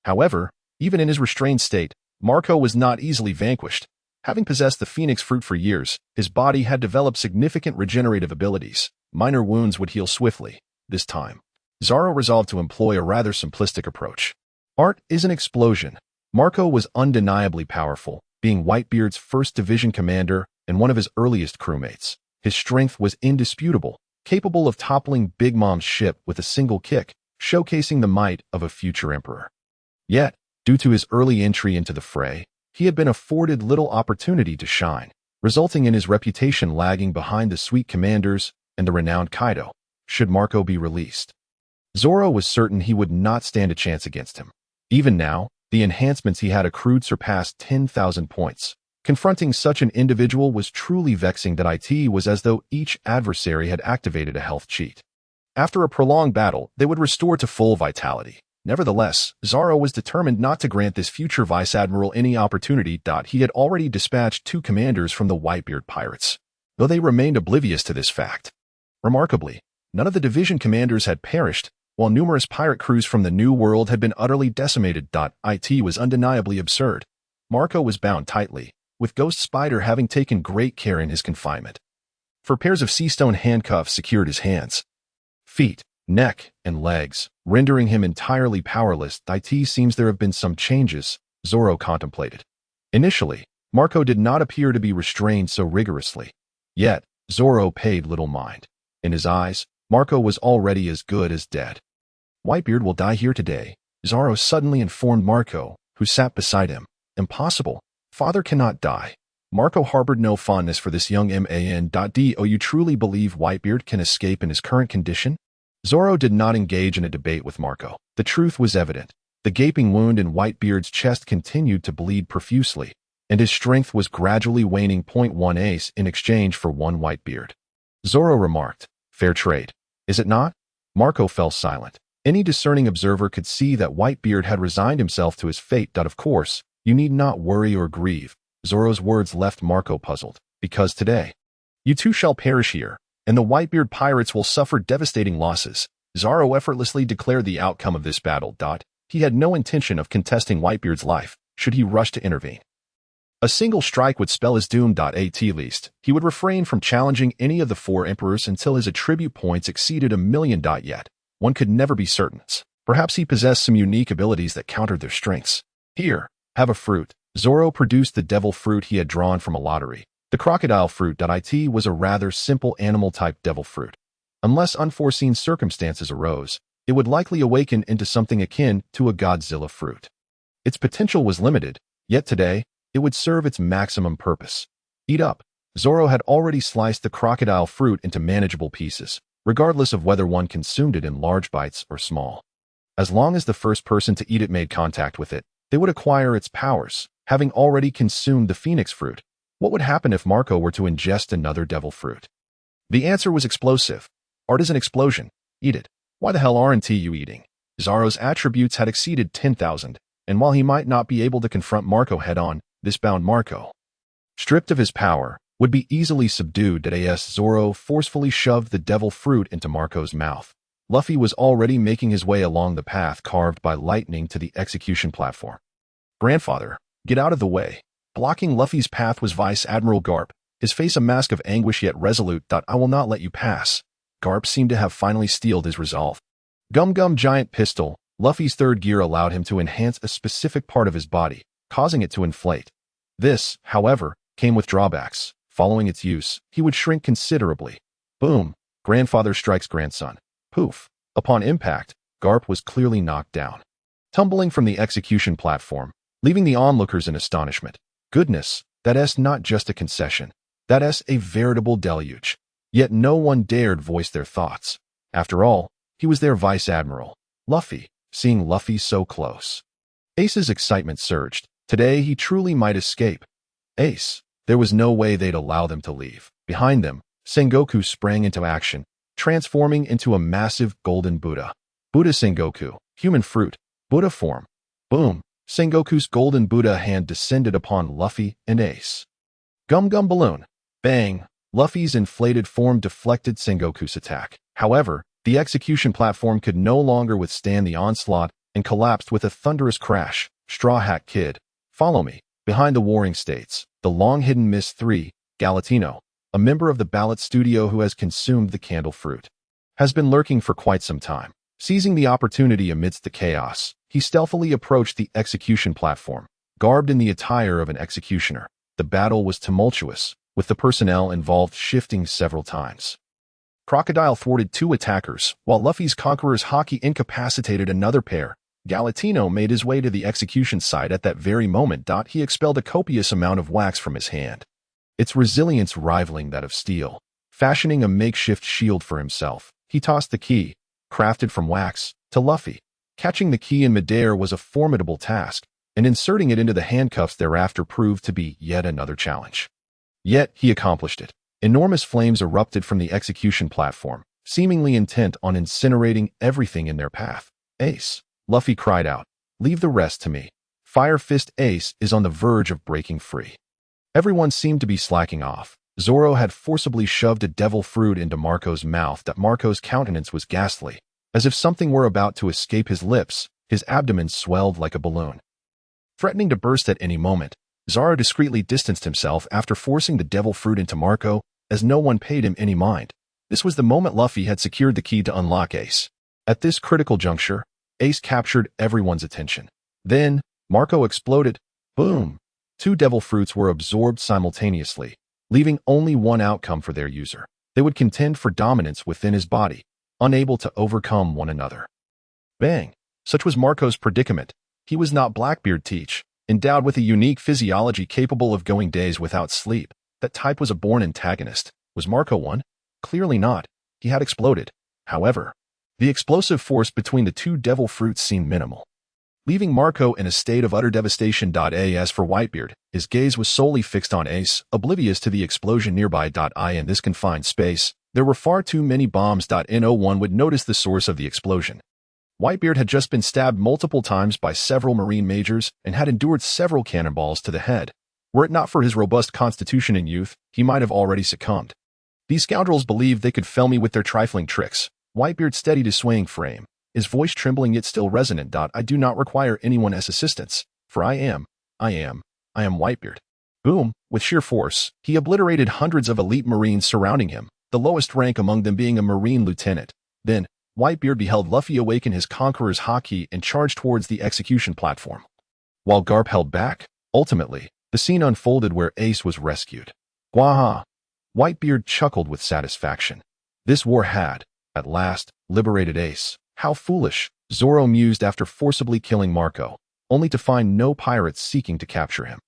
However, even in his restrained state, Marco was not easily vanquished. Having possessed the Phoenix Fruit for years, his body had developed significant regenerative abilities. Minor wounds would heal swiftly. This time, Zoro resolved to employ a rather simplistic approach. Art is an explosion. Marco was undeniably powerful, being Whitebeard's 1st Division commander and one of his earliest crewmates. His strength was indisputable, capable of toppling Big Mom's ship with a single kick, showcasing the might of a future emperor. Yet, due to his early entry into the fray, he had been afforded little opportunity to shine, resulting in his reputation lagging behind the sweet commanders and the renowned Kaido. Should Marco be released, Zoro was certain he would not stand a chance against him. Even now, the enhancements he had accrued surpassed 10,000 points. Confronting such an individual was truly vexing. That it was as though each adversary had activated a health cheat. After a prolonged battle, they would restore to full vitality. Nevertheless, Zoro was determined not to grant this future vice admiral any opportunity. He had already dispatched 2 commanders from the Whitebeard pirates, though they remained oblivious to this fact. Remarkably, none of the division commanders had perished, while numerous pirate crews from the New World had been utterly decimated. It was undeniably absurd. Marco was bound tightly, with Ghost Spider having taken great care in his confinement. 4 pairs of sea-stone handcuffs secured his hands, feet, neck, and legs, rendering him entirely powerless. It seems there have been some changes, Zoro contemplated. Initially, Marco did not appear to be restrained so rigorously. Yet, Zoro paid little mind. In his eyes, Marco was already as good as dead. Whitebeard will die here today, Zoro suddenly informed Marco, who sat beside him. Impossible. Father cannot die. Marco harbored no fondness for this young man. Do you truly believe Whitebeard can escape in his current condition? Zoro did not engage in a debate with Marco. The truth was evident. The gaping wound in Whitebeard's chest continued to bleed profusely, and his strength was gradually waning. 1 ace in exchange for 1 Whitebeard. Zoro remarked, fair trade, is it not? Marco fell silent. Any discerning observer could see that Whitebeard had resigned himself to his fate. Of course, you need not worry or grieve. Zoro's words left Marco puzzled, because today, you too shall perish here, and the Whitebeard pirates will suffer devastating losses. Zoro effortlessly declared the outcome of this battle. He had no intention of contesting Whitebeard's life, should he rush to intervene. A single strike would spell his doom. At least, he would refrain from challenging any of the 4 emperors until his attribute points exceeded 1,000,000. Yet, one could never be certain. Perhaps he possessed some unique abilities that countered their strengths. Here, have a fruit. Zoro produced the devil fruit he had drawn from a lottery. The crocodile fruit. It was a rather simple animal-type devil fruit. Unless unforeseen circumstances arose, it would likely awaken into something akin to a Godzilla fruit. Its potential was limited, yet today, it would serve its maximum purpose. Eat up. Zoro had already sliced the crocodile fruit into manageable pieces, regardless of whether one consumed it in large bites or small. As long as the first person to eat it made contact with it, they would acquire its powers. Having already consumed the phoenix fruit, what would happen if Marco were to ingest another devil fruit? The answer was explosive. Art is an explosion. Eat it. Why the hell aren't you eating? Zoro's attributes had exceeded 10,000, and while he might not be able to confront Marco head-on, this bound Marco, stripped of his power, would be easily subdued. As Zoro forcefully shoved the devil fruit into Marco's mouth, Luffy was already making his way along the path carved by lightning to the execution platform. Grandfather, get out of the way. Blocking Luffy's path was Vice Admiral Karp, his face a mask of anguish yet resolute. I will not let you pass. Karp seemed to have finally steeled his resolve. Gum giant pistol, Luffy's 3rd gear allowed him to enhance a specific part of his body, causing it to inflate. This, however, came with drawbacks. Following its use, he would shrink considerably. Boom! Grandfather strikes grandson. Poof! Upon impact, Karp was clearly knocked down, tumbling from the execution platform, leaving the onlookers in astonishment. Goodness, that's not just a concession. That's a veritable deluge. Yet no one dared voice their thoughts. After all, he was their vice admiral, Luffy, seeing Luffy so close. Ace's excitement surged. Today he truly might escape. Ace, there was no way they'd allow them to leave. Behind them, Sengoku sprang into action, transforming into a massive golden Buddha. Buddha Sengoku, human fruit, Buddha form. Boom! Sengoku's golden Buddha hand descended upon Luffy and Ace. Gum balloon. Bang! Luffy's inflated form deflected Sengoku's attack. However, the execution platform could no longer withstand the onslaught and collapsed with a thunderous crash. Straw Hat Kid, follow me. Behind the warring states, the long-hidden Miss 3, Galatino, a member of the Ballot Studio who has consumed the candle fruit, has been lurking for quite some time. Seizing the opportunity amidst the chaos, he stealthily approached the execution platform, garbed in the attire of an executioner. The battle was tumultuous, with the personnel involved shifting several times. Crocodile thwarted 2 attackers, while Luffy's Conqueror's Haki incapacitated another pair. Galatino made his way to the execution site at that very moment. He expelled a copious amount of wax from his hand, its resilience rivaling that of steel. Fashioning a makeshift shield for himself, he tossed the key, crafted from wax, to Luffy. Catching the key in midair was a formidable task, and inserting it into the handcuffs thereafter proved to be yet another challenge. Yet he accomplished it. Enormous flames erupted from the execution platform, seemingly intent on incinerating everything in their path. Ace, Luffy cried out. "Leave the rest to me. Fire Fist Ace is on the verge of breaking free." Everyone seemed to be slacking off. Zoro had forcibly shoved a devil fruit into Marco's mouth. Marco's countenance was ghastly. As if something were about to escape his lips, his abdomen swelled like a balloon. Threatening to burst at any moment, Zoro discreetly distanced himself after forcing the devil fruit into Marco, as no one paid him any mind. This was the moment Luffy had secured the key to unlock Ace. At this critical juncture, Ace captured everyone's attention. Then, Marco exploded. Boom! 2 devil fruits were absorbed simultaneously, leaving only one outcome for their user. They would contend for dominance within his body, unable to overcome one another. Bang! Such was Marco's predicament. He was not Blackbeard Teach, endowed with a unique physiology capable of going days without sleep. That type was a born antagonist. Was Marco one? Clearly not. He had exploded. However, the explosive force between the 2 devil fruits seemed minimal, leaving Marco in a state of utter devastation. As for Whitebeard, his gaze was solely fixed on Ace, oblivious to the explosion nearby. In this confined space, there were far too many bombs. No one would notice the source of the explosion. Whitebeard had just been stabbed multiple times by several Marine majors and had endured several cannonballs to the head. Were it not for his robust constitution in youth, he might have already succumbed. These scoundrels believed they could fell me with their trifling tricks. Whitebeard steadied his swaying frame, his voice trembling yet still resonant. "I do not require anyone's assistance, for I am Whitebeard." Boom! With sheer force, he obliterated hundreds of elite Marines surrounding him, the lowest rank among them being a Marine lieutenant. Then, Whitebeard beheld Luffy awaken his Conqueror's Haki and charge towards the execution platform. While Karp held back, ultimately, the scene unfolded where Ace was rescued. Waha! Whitebeard chuckled with satisfaction. This war had, at last, liberated Ace. How foolish, Zoro mused after forcibly killing Marco, only to find no pirates seeking to capture him.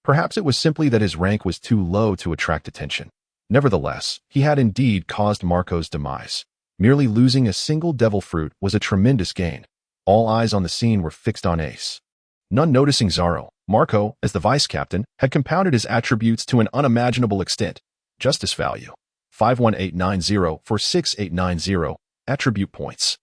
Perhaps it was simply that his rank was too low to attract attention. Nevertheless, he had indeed caused Marco's demise. Merely losing a single devil fruit was a tremendous gain. All eyes on the scene were fixed on Ace. None noticing Zoro, Marco, as the vice-captain, had compounded his attributes to an unimaginable extent. Justice value: 51890 for 6890. Attribute points: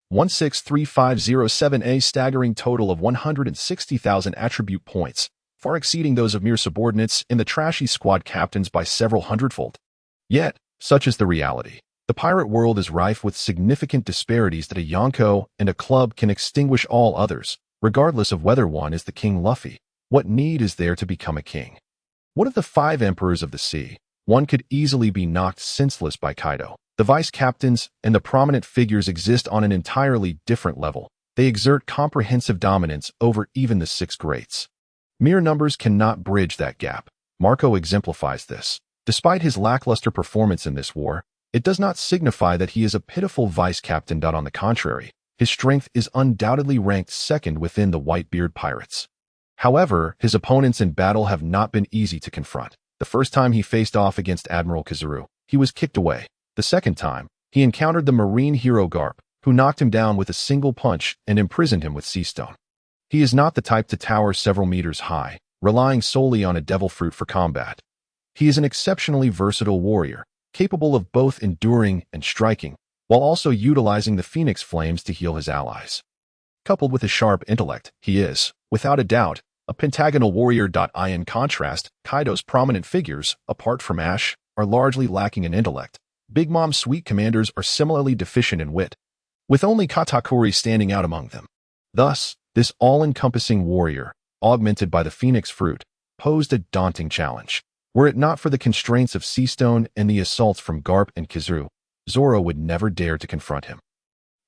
163507. A staggering total of 160,000 attribute points, far exceeding those of mere subordinates in the trashy squad captains by several hundredfold. Yet, such is the reality. The pirate world is rife with significant disparities that a Yonko and a club can extinguish all others, regardless of whether one is the King Luffy. What need is there to become a king? What of the 5 emperors of the sea? One could easily be knocked senseless by Kaido. The vice-captains and the prominent figures exist on an entirely different level. They exert comprehensive dominance over even the 6 greats. Mere numbers cannot bridge that gap. Marco exemplifies this. Despite his lackluster performance in this war, it does not signify that he is a pitiful vice-captain. On the contrary, his strength is undoubtedly ranked second within the Whitebeard pirates. However, his opponents in battle have not been easy to confront. The first time he faced off against Admiral Kizaru, he was kicked away. The second time, he encountered the Marine hero Karp, who knocked him down with a single punch and imprisoned him with sea stone. He is not the type to tower several meters high, relying solely on a devil fruit for combat. He is an exceptionally versatile warrior, capable of both enduring and striking, while also utilizing the Phoenix Flames to heal his allies. Coupled with a sharp intellect, he is, without a doubt, a pentagonal warrior. In contrast, Kaido's prominent figures, apart from Ash, are largely lacking in intellect. Big Mom's sweet commanders are similarly deficient in wit, with only Katakuri standing out among them. Thus, this all-encompassing warrior, augmented by the Phoenix Fruit, posed a daunting challenge. Were it not for the constraints of Seastone and the assaults from Karp and Kizaru, Zoro would never dare to confront him.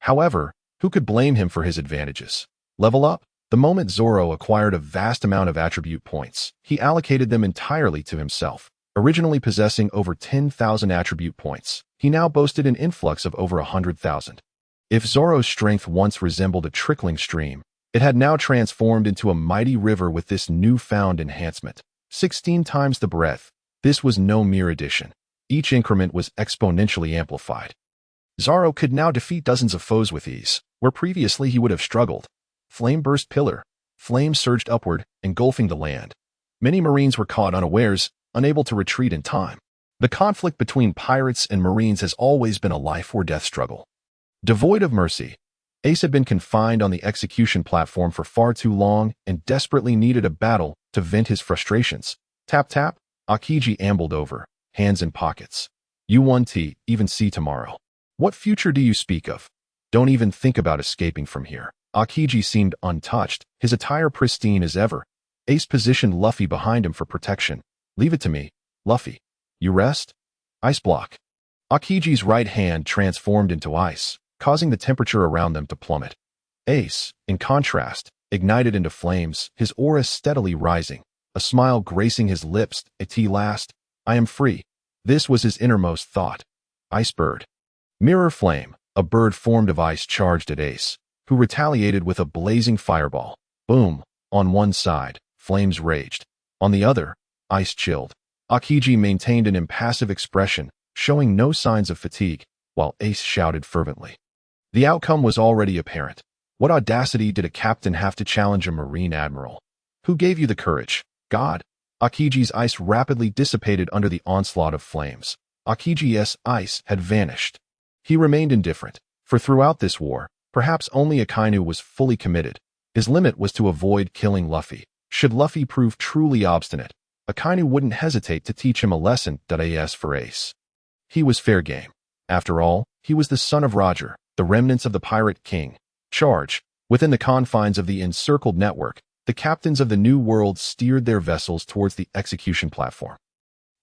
However, who could blame him for his advantages? Level up? The moment Zoro acquired a vast amount of attribute points, he allocated them entirely to himself. Originally possessing over 10,000 attribute points, he now boasted an influx of over 100,000. If Zoro's strength once resembled a trickling stream, it had now transformed into a mighty river with this newfound enhancement. 16 times the breadth. This was no mere addition. Each increment was exponentially amplified. Zoro could now defeat dozens of foes with ease, where previously he would have struggled. Flame burst pillar. Flames surged upward, engulfing the land. Many Marines were caught unawares, unable to retreat in time. The conflict between pirates and Marines has always been a life-or-death struggle. Devoid of mercy, Ace had been confined on the execution platform for far too long and desperately needed a battle to vent his frustrations. Tap tap, Akiji ambled over, hands in pockets. You won T, even see tomorrow. What future do you speak of? Don't even think about escaping from here. Akiji seemed untouched, his attire pristine as ever. Ace positioned Luffy behind him for protection. Leave it to me, Luffy. You rest? Ice block. Akiji's right hand transformed into ice, causing the temperature around them to plummet. Ace, in contrast, ignited into flames, his aura steadily rising, a smile gracing his lips. At last, I am free. This was his innermost thought. Ice bird. Mirror flame, a bird formed of ice charged at Ace, who retaliated with a blazing fireball. Boom. On one side, flames raged. On the other, ice chilled. Akiji maintained an impassive expression, showing no signs of fatigue, while Ace shouted fervently. The outcome was already apparent. What audacity did a captain have to challenge a marine admiral? Who gave you the courage? God? Akiji's ice rapidly dissipated under the onslaught of flames. Akiji's ice had vanished. He remained indifferent, for throughout this war, perhaps only Akainu was fully committed. His limit was to avoid killing Luffy. Should Luffy prove truly obstinate, Akainu wouldn't hesitate to teach him a lesson. As for Ace, he was fair game. After all, he was the son of Roger, the remnants of the Pirate King. Charge. Within the confines of the encircled network, the captains of the New World steered their vessels towards the execution platform.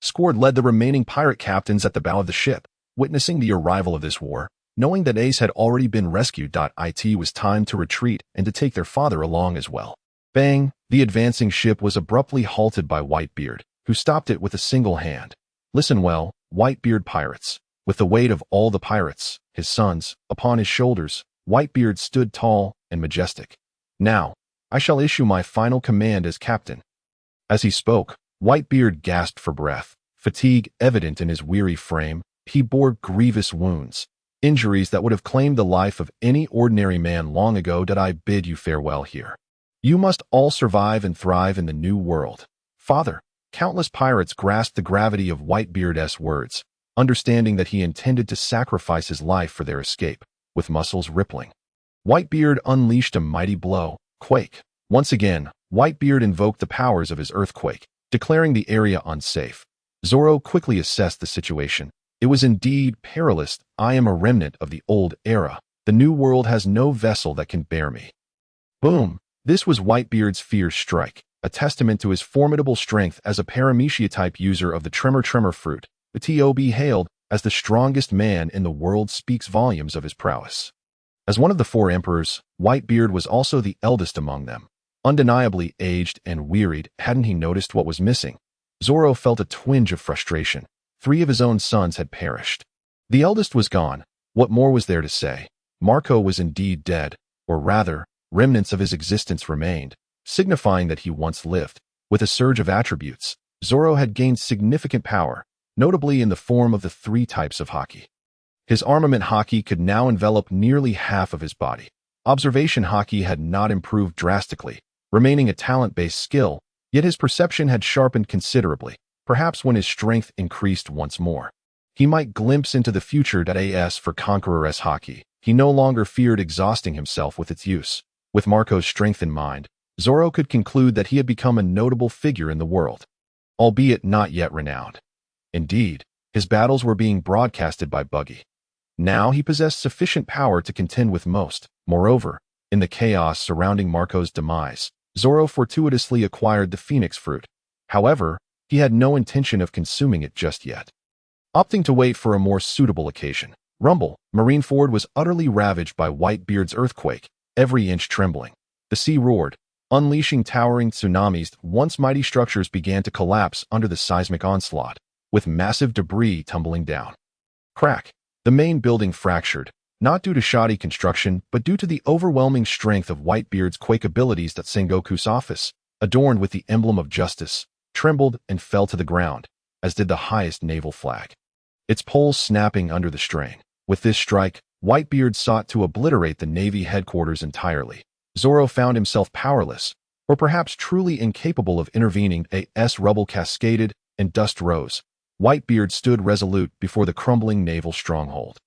Squard led the remaining pirate captains at the bow of the ship, witnessing the arrival of this war. Knowing that Ace had already been rescued, it was time to retreat and to take their father along as well. Bang! The advancing ship was abruptly halted by Whitebeard, who stopped it with a single hand. Listen well, Whitebeard pirates. With the weight of all the pirates, his sons, upon his shoulders, Whitebeard stood tall and majestic. Now, I shall issue my final command as captain. As he spoke, Whitebeard gasped for breath, fatigue evident in his weary frame. He bore grievous wounds, injuries that would have claimed the life of any ordinary man long ago. I bid you farewell here. You must all survive and thrive in the new world. Father, countless pirates grasped the gravity of Whitebeard's words, understanding that he intended to sacrifice his life for their escape. With muscles rippling, Whitebeard unleashed a mighty blow. Quake. Once again, Whitebeard invoked the powers of his earthquake, declaring the area unsafe. Zoro quickly assessed the situation. It was indeed perilous. I am a remnant of the old era. The new world has no vessel that can bear me. Boom. This was Whitebeard's fierce strike, a testament to his formidable strength as a paramecia-type user of the Tremor fruit. The Tob hailed as the strongest man in the world, speaks volumes of his prowess. As one of the four emperors, Whitebeard was also the eldest among them. Undeniably aged and wearied, hadn't he noticed what was missing? Zoro felt a twinge of frustration. 3 of his own sons had perished. The eldest was gone. What more was there to say? Marco was indeed dead, or rather, remnants of his existence remained, signifying that he once lived. With a surge of attributes, Zoro had gained significant power, notably in the form of the 3 types of haki. His Armament Haki could now envelop nearly half of his body. Observation Haki had not improved drastically, remaining a talent-based skill, yet his perception had sharpened considerably. Perhaps when his strength increased once more, he might glimpse into the future. As for Conqueror's Haki, he no longer feared exhausting himself with its use. With Marco's strength in mind, Zoro could conclude that he had become a notable figure in the world, albeit not yet renowned. Indeed, his battles were being broadcasted by Buggy. Now he possessed sufficient power to contend with most. Moreover, in the chaos surrounding Marco's demise, Zoro fortuitously acquired the Phoenix fruit. However, he had no intention of consuming it just yet, opting to wait for a more suitable occasion. Rumble. Marineford was utterly ravaged by Whitebeard's earthquake, every inch trembling. The sea roared, unleashing towering tsunamis. Once mighty structures began to collapse under the seismic onslaught, with massive debris tumbling down. Crack. The main building fractured, not due to shoddy construction, but due to the overwhelming strength of Whitebeard's quake abilities. Sengoku's office, adorned with the emblem of justice, trembled and fell to the ground, as did the highest naval flag, its poles snapping under the strain. With this strike, Whitebeard sought to obliterate the Navy headquarters entirely. Zoro found himself powerless, or perhaps truly incapable of intervening. As rubble cascaded and dust rose, Whitebeard stood resolute before the crumbling naval stronghold.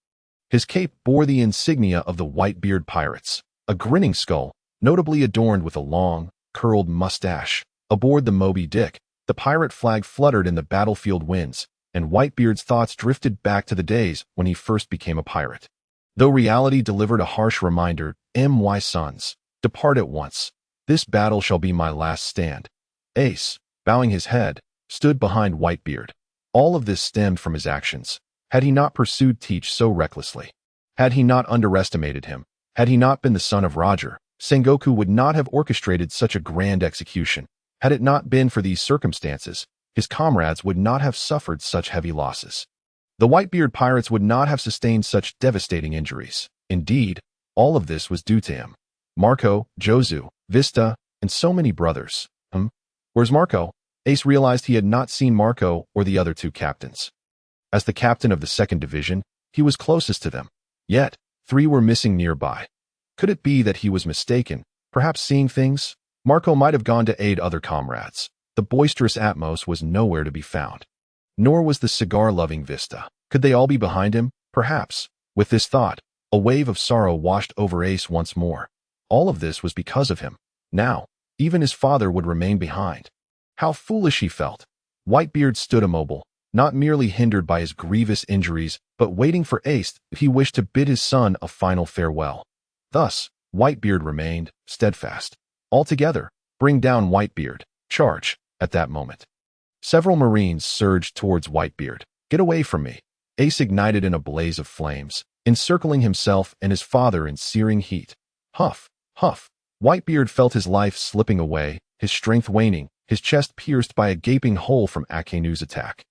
His cape bore the insignia of the Whitebeard pirates, a grinning skull, notably adorned with a long, curled mustache. Aboard the Moby Dick, the pirate flag fluttered in the battlefield winds, and Whitebeard's thoughts drifted back to the days when he first became a pirate. Though reality delivered a harsh reminder, my sons, depart at once. This battle shall be my last stand. Ace, bowing his head, stood behind Whitebeard. All of this stemmed from his actions. Had he not pursued Teach so recklessly? Had he not underestimated him? Had he not been the son of Roger, Sengoku would not have orchestrated such a grand execution. Had it not been for these circumstances, his comrades would not have suffered such heavy losses. The Whitebeard pirates would not have sustained such devastating injuries. Indeed, all of this was due to him. Marco, Jozu, Vista, and so many brothers. Where's Marco? Ace realized he had not seen Marco or the other two captains. As the captain of the 2nd Division, he was closest to them. Yet, 3 were missing nearby. Could it be that he was mistaken, perhaps seeing things? Marco might have gone to aid other comrades. The boisterous Atmoss was nowhere to be found. Nor was the cigar-loving Vista. Could they all be behind him? Perhaps. With this thought, a wave of sorrow washed over Ace once more. All of this was because of him. Now, even his father would remain behind. How foolish he felt. Whitebeard stood immobile, not merely hindered by his grievous injuries, but waiting for Ace if he wished to bid his son a final farewell. Thus, Whitebeard remained steadfast. Altogether, bring down Whitebeard. Charge. At that moment, several Marines surged towards Whitebeard. Get away from me. Ace ignited in a blaze of flames, encircling himself and his father in searing heat. Huff, huff. Whitebeard felt his life slipping away, his strength waning, his chest pierced by a gaping hole from Akainu's attack.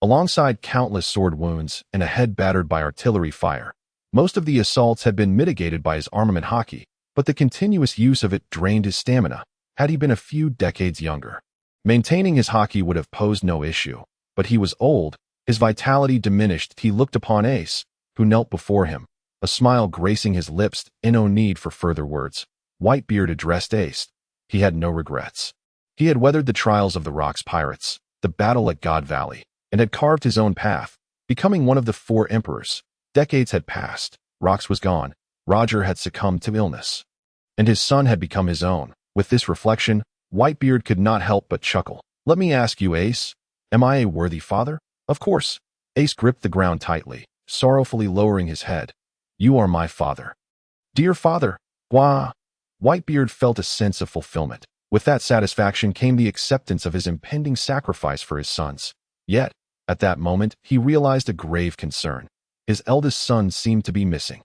Alongside countless sword wounds and a head battered by artillery fire, most of the assaults had been mitigated by his Armament Haki, but the continuous use of it drained his stamina, had he been a few decades younger. Maintaining his Haki would have posed no issue, but he was old, his vitality diminished. He looked upon Ace, who knelt before him, a smile gracing his lips and no need for further words. Whitebeard addressed Ace. He had no regrets. He had weathered the trials of the Rocks pirates, the battle at God Valley, and had carved his own path, becoming one of the 4 emperors. Decades had passed, Rocks was gone, Roger had succumbed to illness, and his son had become his own. With this reflection, Whitebeard could not help but chuckle. Let me ask you, Ace, am I a worthy father? Of course. Ace gripped the ground tightly, sorrowfully lowering his head. You are my father. Dear father, wah. Whitebeard felt a sense of fulfillment. With that satisfaction came the acceptance of his impending sacrifice for his sons. Yet, at that moment, he realized a grave concern. His eldest son seemed to be missing.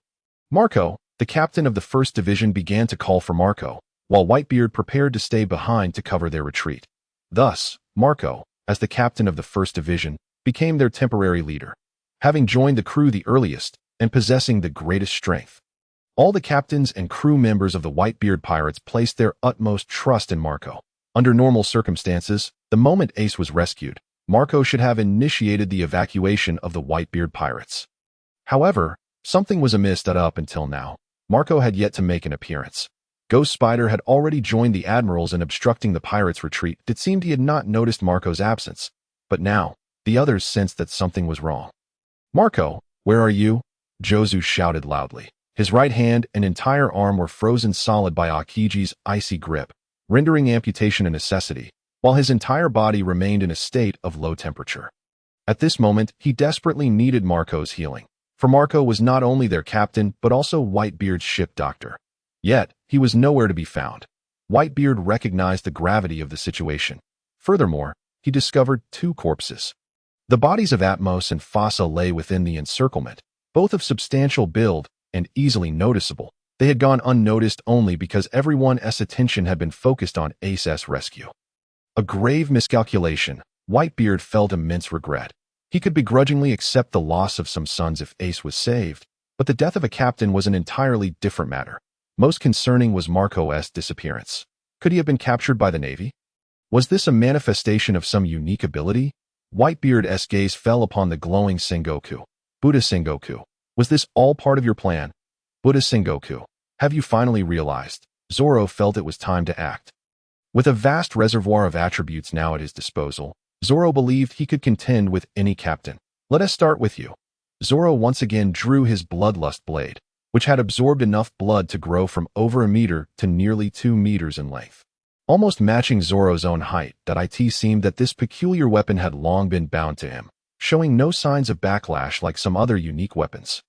Marco, the captain of the 1st Division, began to call for Marco, while Whitebeard prepared to stay behind to cover their retreat. Thus, Marco, as the captain of the 1st Division, became their temporary leader, having joined the crew the earliest and possessing the greatest strength. All the captains and crew members of the Whitebeard pirates placed their utmost trust in Marco. Under normal circumstances, the moment Ace was rescued, Marco should have initiated the evacuation of the Whitebeard pirates. However, something was amiss that up until now, Marco had yet to make an appearance. Ghost Spider had already joined the admirals in obstructing the pirates' retreat. It seemed he had not noticed Marco's absence, but now, the others sensed that something was wrong. Marco, where are you? Jozu shouted loudly. His right hand and entire arm were frozen solid by Akiji's icy grip, rendering amputation a necessity, while his entire body remained in a state of low temperature. At this moment, he desperately needed Marco's healing, for Marco was not only their captain but also Whitebeard's ship doctor. Yet, he was nowhere to be found. Whitebeard recognized the gravity of the situation. Furthermore, he discovered 2 corpses. The bodies of Atmoss and Fossa lay within the encirclement, both of substantial build and easily noticeable. They had gone unnoticed only because everyone's attention had been focused on Ace's rescue. A grave miscalculation. Whitebeard felt immense regret. He could begrudgingly accept the loss of some sons if Ace was saved, but the death of a captain was an entirely different matter. Most concerning was Marco's disappearance. Could he have been captured by the Navy? Was this a manifestation of some unique ability? Whitebeard's gaze fell upon the glowing Sengoku. Buddha Sengoku. Was this all part of your plan? Buddha Sengoku. Have you finally realized? Zoro felt it was time to act. With a vast reservoir of attributes now at his disposal, Zoro believed he could contend with any captain. Let us start with you. Zoro once again drew his bloodlust blade, which had absorbed enough blood to grow from over a meter to nearly 2 meters in length. Almost matching Zoro's own height, it seemed that this peculiar weapon had long been bound to him, showing no signs of backlash like some other unique weapons.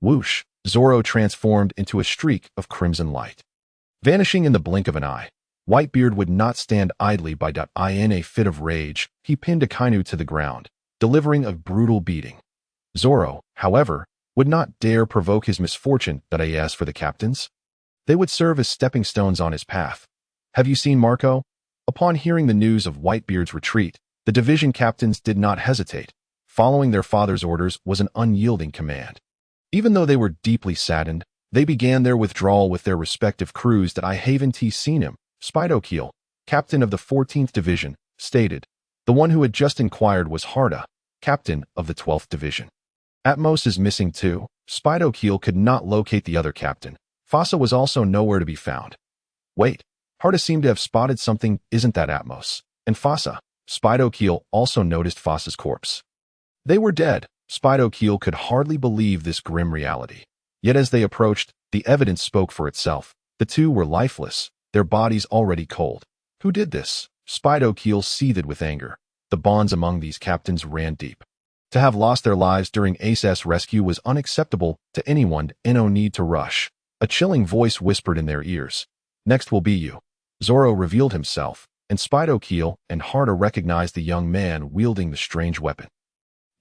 Whoosh! Zoro transformed into a streak of crimson light. Vanishing in the blink of an eye, Whitebeard would not stand idly by. In a fit of rage, he pinned Akainu to the ground, delivering a brutal beating. Zoro, however, would not dare provoke his misfortune. As for the captains, they would serve as stepping stones on his path. Have you seen Marco? Upon hearing the news of Whitebeard's retreat, the division captains did not hesitate. Following their father's orders was an unyielding command. Even though they were deeply saddened, they began their withdrawal with their respective crews. I haven't seen him, Spidokeel, captain of the 14th Division, stated. The one who had just inquired was Harda, captain of the 12th Division. Atmoss is missing too. Spidokeel could not locate the other captain. Fossa was also nowhere to be found. Wait, Harda seemed to have spotted something. Isn't that Atmoss and Fossa? Spidokeel also noticed Fossa's corpse. They were dead. Spidokeel could hardly believe this grim reality. Yet as they approached, the evidence spoke for itself. The two were lifeless, their bodies already cold. Who did this? Spidokeel seethed with anger. The bonds among these captains ran deep. To have lost their lives during Ace's rescue was unacceptable to anyone. No need to rush. A chilling voice whispered in their ears. Next will be you. Zoro revealed himself, and Spidokeel and Harda recognized the young man wielding the strange weapon.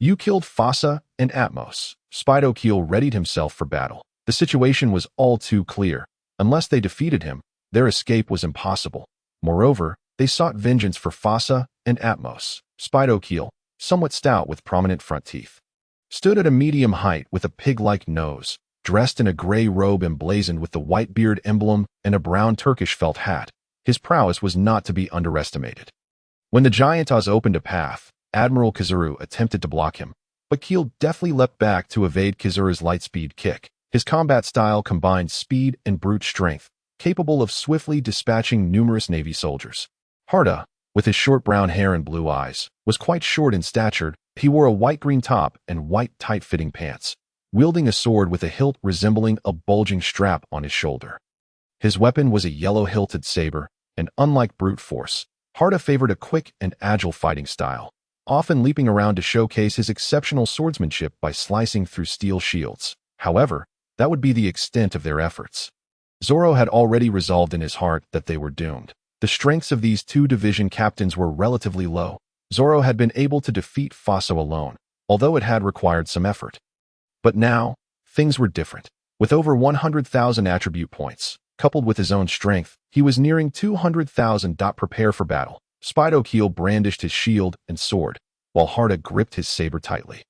You killed Fossa and Atmoss. Spidokeel readied himself for battle. The situation was all too clear. Unless they defeated him, their escape was impossible. Moreover, they sought vengeance for Fossa and Atmoss. Spidokeel, somewhat stout with prominent front teeth, stood at a medium height with a pig-like nose, dressed in a gray robe emblazoned with the Whitebeard emblem and a brown Turkish felt hat. His prowess was not to be underestimated. When the Giantas opened a path, Admiral Kizuru attempted to block him, but Keel deftly leapt back to evade Kizuru's lightspeed kick. His combat style combined speed and brute strength, capable of swiftly dispatching numerous Navy soldiers. Harda, with his short brown hair and blue eyes, was quite short in stature. He wore a white-green top and white tight-fitting pants, wielding a sword with a hilt resembling a bulging strap on his shoulder. His weapon was a yellow-hilted saber, and unlike brute force, Harda favored a quick and agile fighting style, often leaping around to showcase his exceptional swordsmanship by slicing through steel shields. However, that would be the extent of their efforts. Zoro had already resolved in his heart that they were doomed. The strengths of these two division captains were relatively low. Zoro had been able to defeat Fossa alone, although it had required some effort. But now, things were different. With over 100,000 attribute points, coupled with his own strength, he was nearing 200,000. Prepare for battle. Spidokeel brandished his shield and sword, while Harda gripped his saber tightly.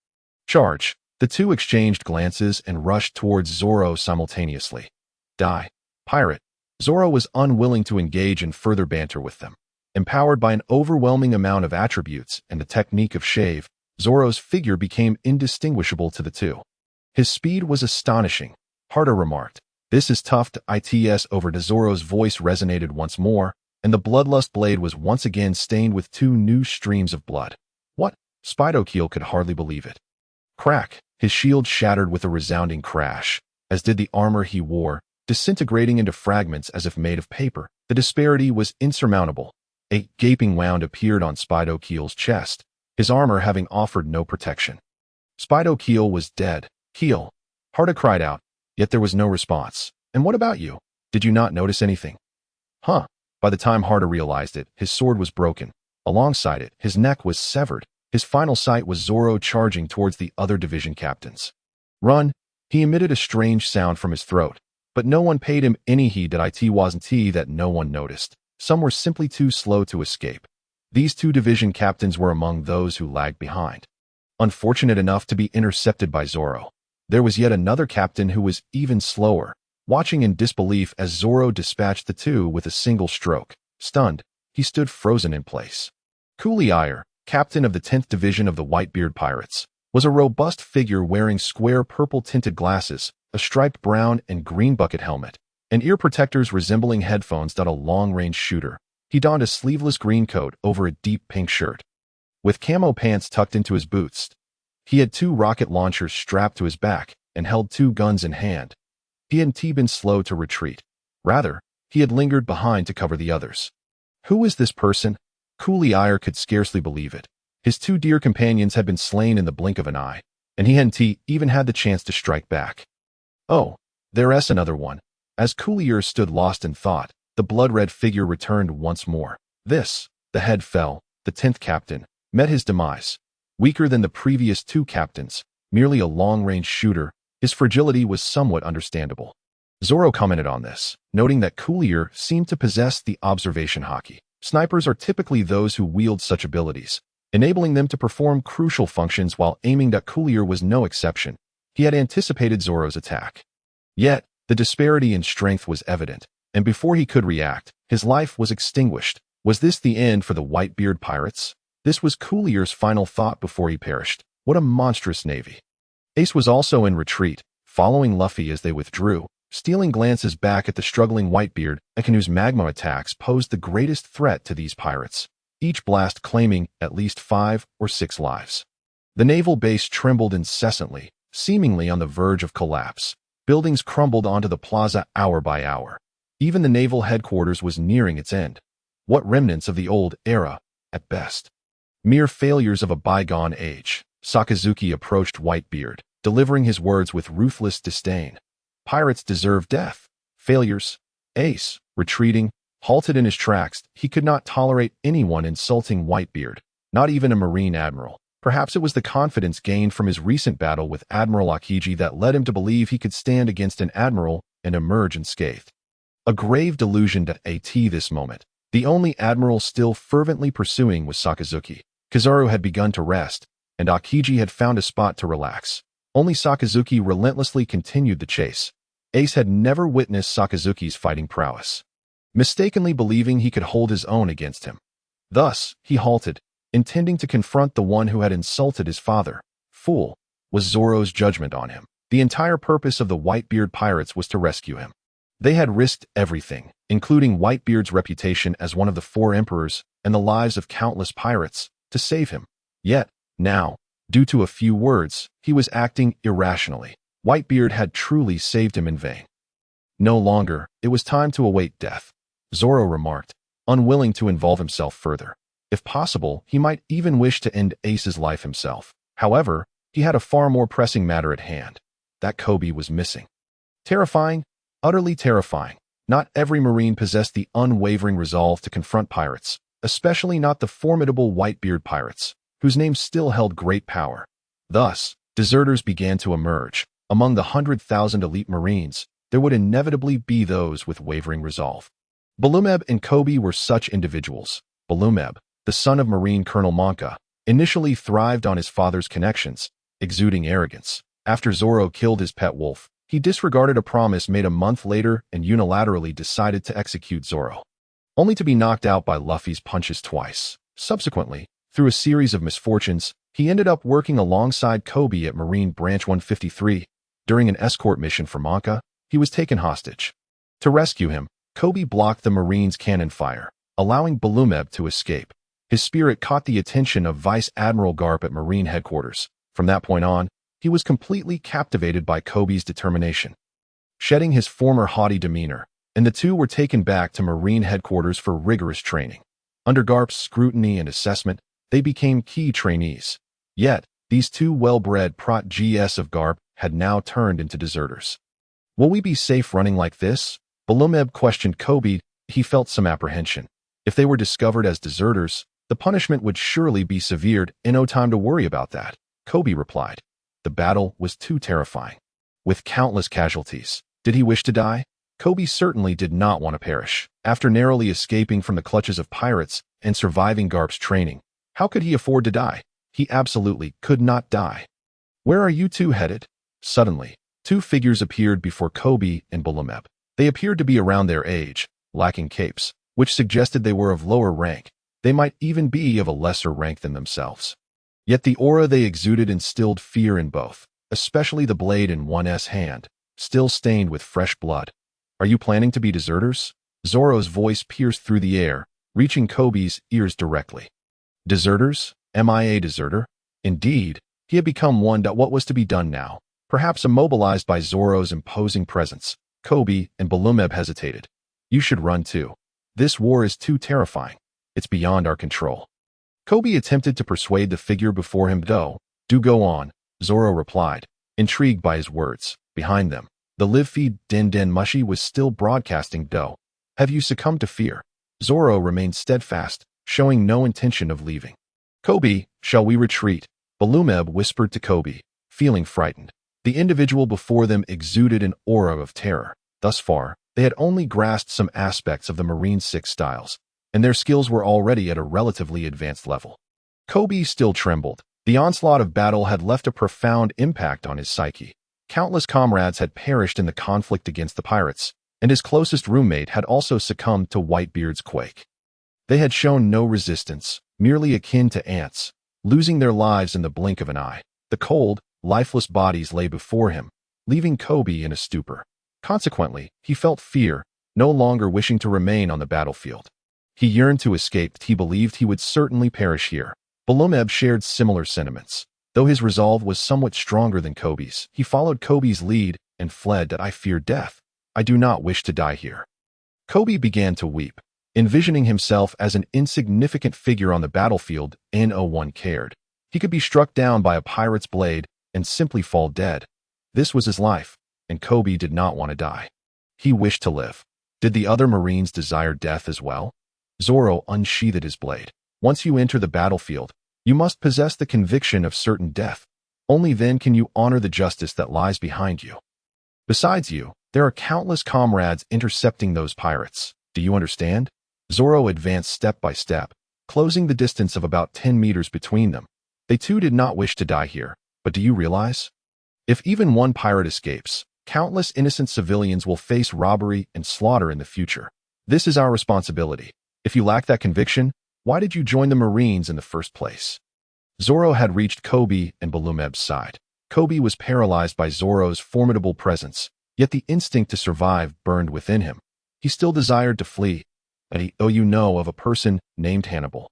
Charge! The two exchanged glances and rushed towards Zoro simultaneously. Die, pirate! Zoro was unwilling to engage in further banter with them. Empowered by an overwhelming amount of attributes and the technique of shave, Zoro's figure became indistinguishable to the two. His speed was astonishing, Harda remarked. This is tough. Its over to Zoro's voice resonated once more, and the bloodlust blade was once again stained with 2 new streams of blood. What? Spidokeel could hardly believe it. Crack! His shield shattered with a resounding crash, as did the armor he wore, disintegrating into fragments as if made of paper. The disparity was insurmountable. A gaping wound appeared on Spidokeel's chest, his armor having offered no protection. Spidokeel was dead. Keel! Harda cried out, yet there was no response. And what about you? Did you not notice anything? Huh? By the time Harda realized it, his sword was broken. Alongside it, his neck was severed. His final sight was Zoro charging towards the other division captains. Run! He emitted a strange sound from his throat, but no one paid him any heed. It wasn't that no one noticed. Some were simply too slow to escape. These 2 division captains were among those who lagged behind. Unfortunate enough to be intercepted by Zoro. There was yet another captain who was even slower, watching in disbelief as Zoro dispatched the 2 with a single stroke. Stunned, he stood frozen in place. Cooley, captain of the 10th Division of the Whitebeard Pirates, was a robust figure wearing square purple-tinted glasses, a striped brown and green bucket helmet, and ear protectors resembling headphones. A long-range shooter. He donned a sleeveless green coat over a deep pink shirt, with camo pants tucked into his boots. He had 2 rocket launchers strapped to his back and held 2 guns in hand. He hadn't been slow to retreat. Rather, he had lingered behind to cover the others. Who is this person? Cooley could scarcely believe it. His 2 dear companions had been slain in the blink of an eye, and he hadn't even had the chance to strike back. Oh, there's another one. As Cooley stood lost in thought, the blood-red figure returned once more. The head fell. The 10th captain met his demise. Weaker than the previous 2 captains, merely a long-range shooter, his fragility was somewhat understandable. Zoro commented on this, noting that Cooley seemed to possess the observation haki. Snipers are typically those who wield such abilities, enabling them to perform crucial functions while aiming. Cooley was no exception. He had anticipated Zoro's attack. Yet, the disparity in strength was evident, and before he could react, his life was extinguished. Was this the end for the Whitebeard pirates? This was Cooley's final thought before he perished. What a monstrous navy. Ace was also in retreat, following Luffy as they withdrew, stealing glances back at the struggling Whitebeard. Akainu's magma attacks posed the greatest threat to these pirates, each blast claiming at least 5 or 6 lives. The naval base trembled incessantly, seemingly on the verge of collapse. Buildings crumbled onto the plaza hour by hour. Even the naval headquarters was nearing its end. What remnants of the old era, at best? Mere failures of a bygone age. Sakazuki approached Whitebeard, delivering his words with ruthless disdain. Pirates deserve death. Failures. Ace, retreating, halted in his tracks. He could not tolerate anyone insulting Whitebeard, not even a Marine admiral. Perhaps it was the confidence gained from his recent battle with Admiral Aokiji that led him to believe he could stand against an admiral and emerge unscathed. A grave delusion at this moment. The only admiral still fervently pursuing was Sakazuki. Kizaru had begun to rest, and Aokiji had found a spot to relax. Only Sakazuki relentlessly continued the chase. Ace had never witnessed Sakazuki's fighting prowess, mistakenly believing he could hold his own against him. Thus, he halted, intending to confront the one who had insulted his father. Fool, was Zoro's judgment on him. The entire purpose of the Whitebeard pirates was to rescue him. They had risked everything, including Whitebeard's reputation as one of the 4 emperors and the lives of countless pirates, to save him. Yet, now, due to a few words, he was acting irrationally. Whitebeard had truly saved him in vain. No longer, it was time to await death, Zoro remarked, unwilling to involve himself further. If possible, he might even wish to end Ace's life himself. However, he had a far more pressing matter at hand. That Koby was missing. Terrifying, utterly terrifying. Not every Marine possessed the unwavering resolve to confront pirates, especially not the formidable Whitebeard pirates, whose names still held great power. Thus, deserters began to emerge. Among the 100,000 elite Marines, there would inevitably be those with wavering resolve. Balumeb and Koby were such individuals. Balumeb, the son of Marine Colonel Monka, initially thrived on his father's connections, exuding arrogance. After Zoro killed his pet wolf, he disregarded a promise made a month later and unilaterally decided to execute Zoro, only to be knocked out by Luffy's punches twice. Subsequently, through a series of misfortunes, he ended up working alongside Koby at Marine Branch 153. During an escort mission for Monka, he was taken hostage. To rescue him, Koby blocked the Marines' cannon fire, allowing Balumeb to escape. His spirit caught the attention of Vice Admiral Karp at Marine headquarters. From that point on, he was completely captivated by Koby's determination, shedding his former haughty demeanor, and the two were taken back to Marine headquarters for rigorous training. Under Karp's scrutiny and assessment, they became key trainees. Yet, these 2 well-bred prot-gs of Karp had now turned into deserters. Will we be safe running like this? Balumeb questioned Koby. He felt some apprehension. If they were discovered as deserters, the punishment would surely be severe, and no time to worry about that, Koby replied. The battle was too terrifying. With countless casualties, did he wish to die? Koby certainly did not want to perish. After narrowly escaping from the clutches of pirates and surviving Karp's training, how could he afford to die? He absolutely could not die. Where are you 2 headed? Suddenly, 2 figures appeared before Koby and Balumeb. They appeared to be around their age, lacking capes, which suggested they were of lower rank. They might even be of a lesser rank than themselves. Yet the aura they exuded instilled fear in both, especially the blade in one's hand, still stained with fresh blood. Are you planning to be deserters? Zoro's voice pierced through the air, reaching Koby's ears directly. Deserters? Am I a deserter? Indeed, He had become one. What was to be done now? Perhaps immobilized by Zoro's imposing presence, Koby and Balumeb hesitated. You should run too. This war is too terrifying. It's beyond our control. Koby attempted to persuade the figure before him. Do go on, Zoro replied, intrigued by his words. Behind them, the live feed Den Mushi was still broadcasting. Have you succumbed to fear? Zoro remained steadfast, showing no intention of leaving. Koby, shall we retreat? Balumeb whispered to Koby, feeling frightened. The individual before them exuded an aura of terror. Thus far, they had only grasped some aspects of the Marine 6 styles, and their skills were already at a relatively advanced level. Koby still trembled. The onslaught of battle had left a profound impact on his psyche. Countless comrades had perished in the conflict against the pirates, and his closest roommate had also succumbed to Whitebeard's quake. They had shown no resistance, merely akin to ants, losing their lives in the blink of an eye. The cold, lifeless bodies lay before him, leaving Koby in a stupor. Consequently, he felt fear, no longer wishing to remain on the battlefield. He yearned to escape. He believed he would certainly perish here. Balumeb shared similar sentiments. Though his resolve was somewhat stronger than Koby's, he followed Koby's lead and fled. I fear death. I do not wish to die here. Koby began to weep, envisioning himself as an insignificant figure on the battlefield. No one cared. He could be struck down by a pirate's blade and simply fall dead. This was his life, and Koby did not want to die. He wished to live. Did the other Marines desire death as well? Zoro unsheathed his blade. Once you enter the battlefield, you must possess the conviction of certain death. Only then can you honor the justice that lies behind you. Besides you, there are countless comrades intercepting those pirates. Do you understand? Zoro advanced step by step, closing the distance of about 10 meters between them. They too did not wish to die here, but do you realize? If even one pirate escapes, countless innocent civilians will face robbery and slaughter in the future. This is our responsibility. If you lack that conviction, why did you join the Marines in the first place? Zoro had reached Koby and Balumeb's side. Koby was paralyzed by Zoro's formidable presence, yet the instinct to survive burned within him. He still desired to flee. You know of a person named Hannibal.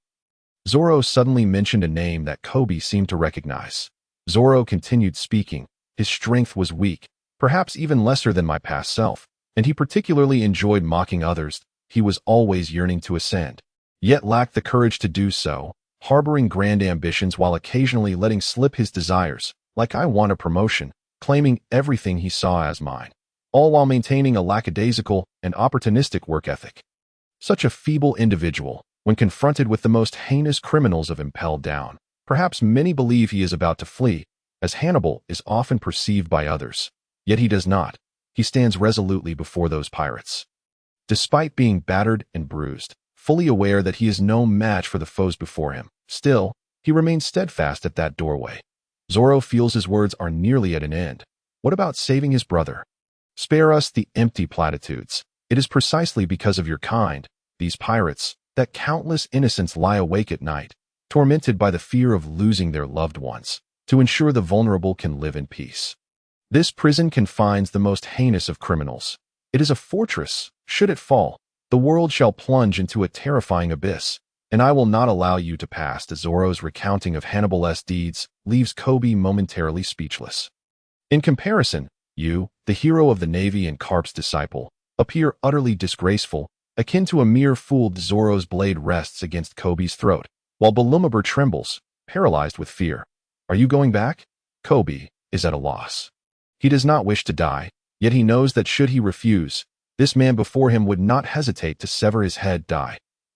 Zoro suddenly mentioned a name that Koby seemed to recognize. Zoro continued speaking. His strength was weak, perhaps even lesser than my past self, and he particularly enjoyed mocking others. He was always yearning to ascend, yet lacked the courage to do so, harboring grand ambitions while occasionally letting slip his desires, like I want a promotion, claiming everything he saw as mine, all while maintaining a lackadaisical and opportunistic work ethic. Such a feeble individual, when confronted with the most heinous criminals, of impelled down. Perhaps many believe he is about to flee, as Hannibal is often perceived by others. Yet he does not. He stands resolutely before those pirates. Despite being battered and bruised, fully aware that he is no match for the foes before him, still, he remains steadfast at that doorway. Zoro feels his words are nearly at an end. What about saving his brother? Spare us the empty platitudes. It is precisely because of your kind, these pirates, that countless innocents lie awake at night, tormented by the fear of losing their loved ones, to ensure the vulnerable can live in peace. This prison confines the most heinous of criminals. It is a fortress. Should it fall, the world shall plunge into a terrifying abyss, and I will not allow you to pass. Zoro's recounting of Hannibal's deeds leaves Koby momentarily speechless. In comparison, you, the hero of the Navy and Karp's disciple, appear utterly disgraceful, akin to a mere fool. Zoro's blade rests against Koby's throat, while Balumeb trembles, paralyzed with fear. Are you going back? Koby is at a loss. He does not wish to die, yet he knows that should he refuse, this man before him would not hesitate to sever his head.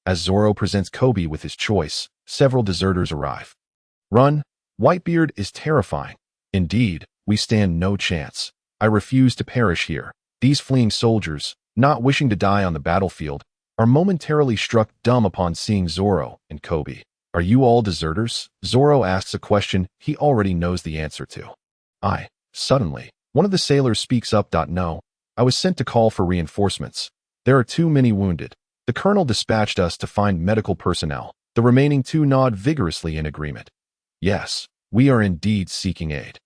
As Zoro presents Koby with his choice, several deserters arrive. Run. Whitebeard is terrifying. Indeed, we stand no chance. I refuse to perish here. These fleeing soldiers, not wishing to die on the battlefield, are momentarily struck dumb upon seeing Zoro and Koby. Are you all deserters? Zoro asks a question he already knows the answer to. Suddenly, one of the sailors speaks up. No, I was sent to call for reinforcements. There are too many wounded. The colonel dispatched us to find medical personnel. The remaining two nod vigorously in agreement. Yes, we are indeed seeking aid.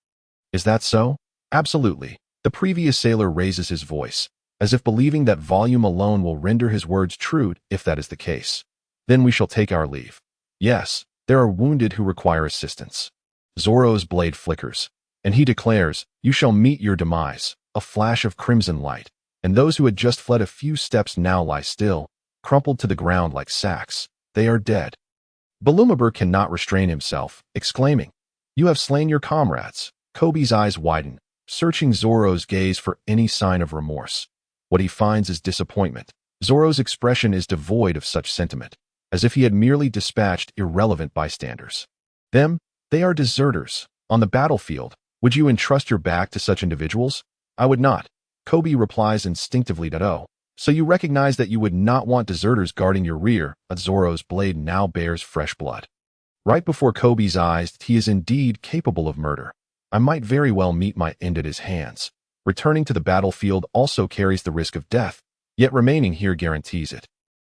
Is that so? Absolutely. The previous sailor raises his voice, as if believing that volume alone will render his words true. If that is the case, then we shall take our leave. Yes, there are wounded who require assistance. Zoro's blade flickers, and he declares, "You shall meet your demise." A flash of crimson light, and those who had just fled a few steps now lie still, crumpled to the ground like sacks. They are dead. Balumabur cannot restrain himself, exclaiming, "You have slain your comrades." Koby's eyes widen, searching Zoro's gaze for any sign of remorse. What he finds is disappointment. Zoro's expression is devoid of such sentiment, as if he had merely dispatched irrelevant bystanders. They are deserters. On the battlefield, would you entrust your back to such individuals? I would not. Koby replies instinctively that, "Oh, so you recognize that you would not want deserters guarding your rear." Zoro's blade now bears fresh blood. Right before Koby's eyes, he is indeed capable of murder. I might very well meet my end at his hands. Returning to the battlefield also carries the risk of death, yet remaining here guarantees it.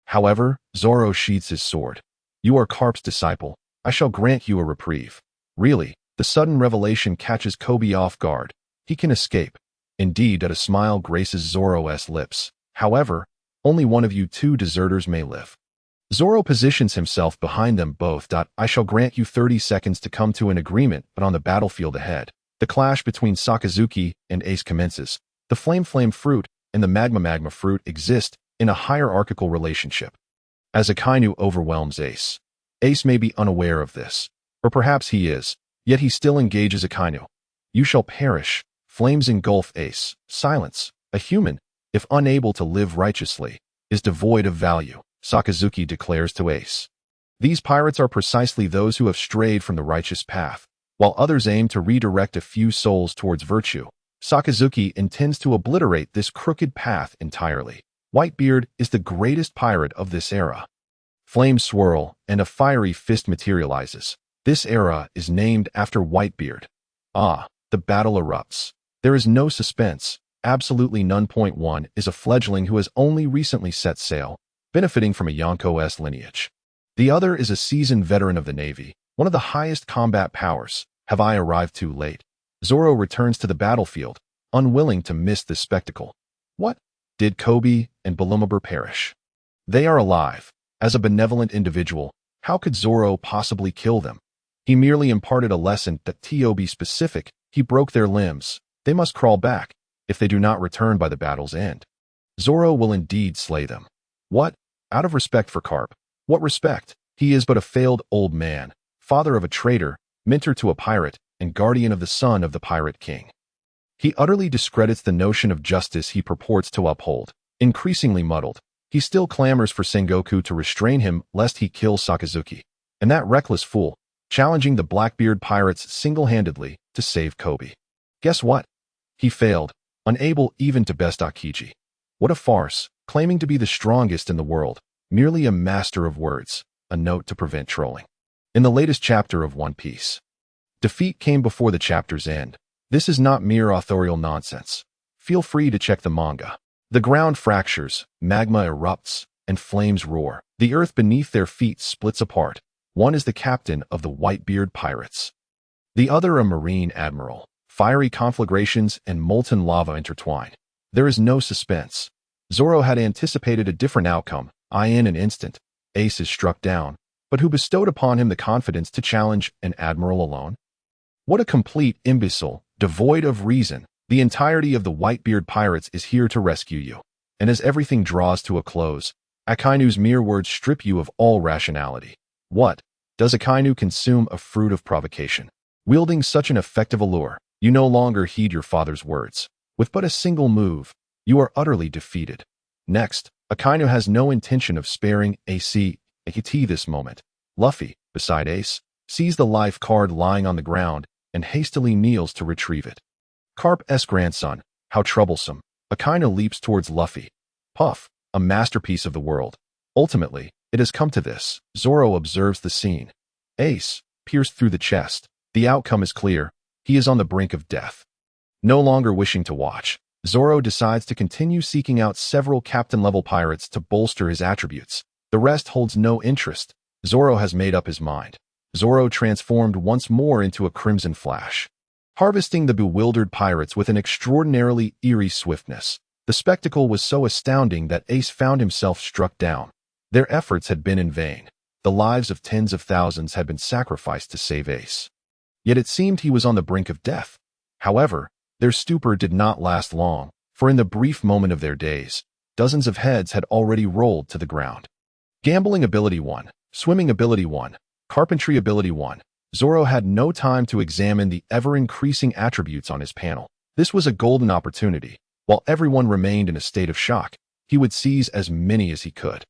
However, Zoro sheathes his sword. "You are Karp's disciple. I shall grant you a reprieve." Really, the sudden revelation catches Koby off guard. He can escape. Indeed, a smile graces Zoro's lips. However, only one of you two deserters may live. Zoro positions himself behind them both. "I shall grant you 30 seconds to come to an agreement, but on the battlefield ahead." The clash between Sakazuki and Ace commences. The flame fruit and the magma fruit exist in a hierarchical relationship. As Akainu overwhelms Ace, Ace may be unaware of this, or perhaps he is, yet he still engages Akainu. "You shall perish." Flames engulf Ace. Silence. A human, if unable to live righteously, is devoid of value, Sakazuki declares to Ace. These pirates are precisely those who have strayed from the righteous path, while others aim to redirect a few souls towards virtue. Sakazuki intends to obliterate this crooked path entirely. Whitebeard is the greatest pirate of this era. Flames swirl, and a fiery fist materializes. This era is named after Whitebeard. The battle erupts. There is no suspense, absolutely none. 1 is a fledgling who has only recently set sail, benefiting from a Yonko-esque lineage. The other is a seasoned veteran of the Navy, one of the highest combat powers. Have I arrived too late? Zoro returns to the battlefield, unwilling to miss this spectacle. What? Did Koby and Balumabur perish? They are alive. As a benevolent individual, how could Zoro possibly kill them? He merely imparted a lesson that to be specific, he broke their limbs. They must crawl back, if they do not return by the battle's end. Zoro will indeed slay them. What? Out of respect for Karp. What respect? He is but a failed old man, father of a traitor, mentor to a pirate, and guardian of the son of the pirate king. He utterly discredits the notion of justice he purports to uphold. Increasingly muddled, he still clamors for Sengoku to restrain him lest he kill Sakazuki. And that reckless fool, challenging the Blackbeard pirates single-handedly to save Koby. Guess what? He failed, unable even to best Akiji. What a farce, claiming to be the strongest in the world, merely a master of words. A note to prevent trolling. In the latest chapter of One Piece, defeat came before the chapter's end. This is not mere authorial nonsense. Feel free to check the manga. The ground fractures, magma erupts, and flames roar. The earth beneath their feet splits apart. One is the captain of the Whitebeard pirates. The other a marine admiral. Fiery conflagrations and molten lava intertwine. There is no suspense. Zoro had anticipated a different outcome. In an instant, Ace is struck down, but who bestowed upon him the confidence to challenge an admiral alone? What a complete imbecile, devoid of reason. The entirety of the Whitebeard pirates is here to rescue you. And as everything draws to a close, Akainu's mere words strip you of all rationality. What? Does Akainu consume a fruit of provocation? Wielding such an effective allure, you no longer heed your father's words. With but a single move, you are utterly defeated. Next, Akainu has no intention of sparing Ace this moment. Luffy, beside Ace, sees the life card lying on the ground and hastily kneels to retrieve it. Karp's grandson, how troublesome. Akainu leaps towards Luffy. Puff, a masterpiece of the world. Ultimately, it has come to this. Zoro observes the scene. Ace, pierced through the chest. The outcome is clear. He is on the brink of death. No longer wishing to watch, Zoro decides to continue seeking out several captain-level pirates to bolster his attributes. The rest holds no interest. Zoro has made up his mind. Zoro transformed once more into a crimson flash, harvesting the bewildered pirates with an extraordinarily eerie swiftness. The spectacle was so astounding that Ace found himself struck down. Their efforts had been in vain. The lives of tens of thousands had been sacrificed to save Ace. Yet it seemed he was on the brink of death. However, their stupor did not last long, for in the brief moment of their days, dozens of heads had already rolled to the ground. Gambling ability 1, swimming ability 1, carpentry ability 1. Zoro had no time to examine the ever-increasing attributes on his panel. This was a golden opportunity. While everyone remained in a state of shock, he would seize as many as he could.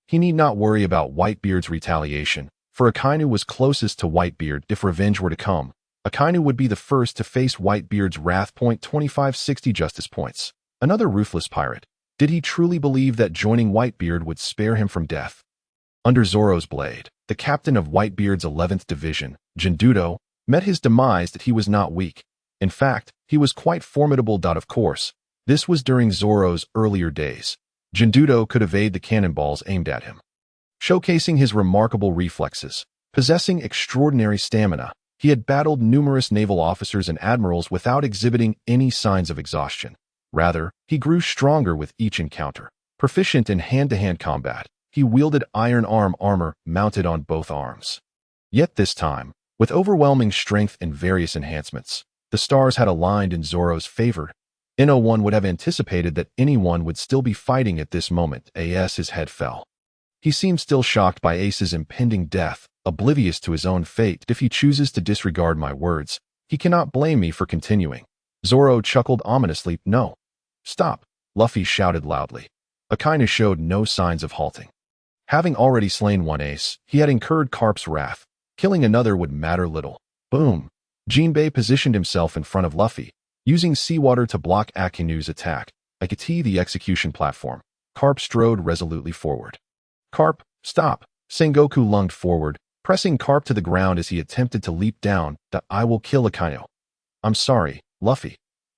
He need not worry about Whitebeard's retaliation, for Akainu was closest to Whitebeard. If revenge were to come, Akainu would be the first to face Whitebeard's wrath. 2560 justice points. Another ruthless pirate. Did he truly believe that joining Whitebeard would spare him from death? Under Zoro's blade, the captain of Whitebeard's 11th Division, Jindudo, met his demise. That he was not weak. In fact, he was quite formidable. Of course, this was during Zoro's earlier days. Jindudo could evade the cannonballs aimed at him. Showcasing his remarkable reflexes, possessing extraordinary stamina, he had battled numerous naval officers and admirals without exhibiting any signs of exhaustion. Rather, he grew stronger with each encounter. Proficient in hand-to-hand combat, he wielded iron armor mounted on both arms. Yet this time, with overwhelming strength and various enhancements, the stars had aligned in Zoro's favor. No one would have anticipated that anyone would still be fighting at this moment. His head fell. He seemed still shocked by Ace's impending death, oblivious to his own fate. If he chooses to disregard my words, he cannot blame me for continuing. Zoro chuckled ominously. No. Stop, Luffy shouted loudly. Akainu showed no signs of halting. Having already slain one ace, he had incurred Karp's wrath. Killing another would matter little. Boom. Jinbei positioned himself in front of Luffy, using seawater to block Akainu's attack. Akati the execution platform. Karp strode resolutely forward. Karp, stop! Sengoku lunged forward, pressing Karp to the ground as he attempted to leap down. I will kill Akainu. I'm sorry, Luffy.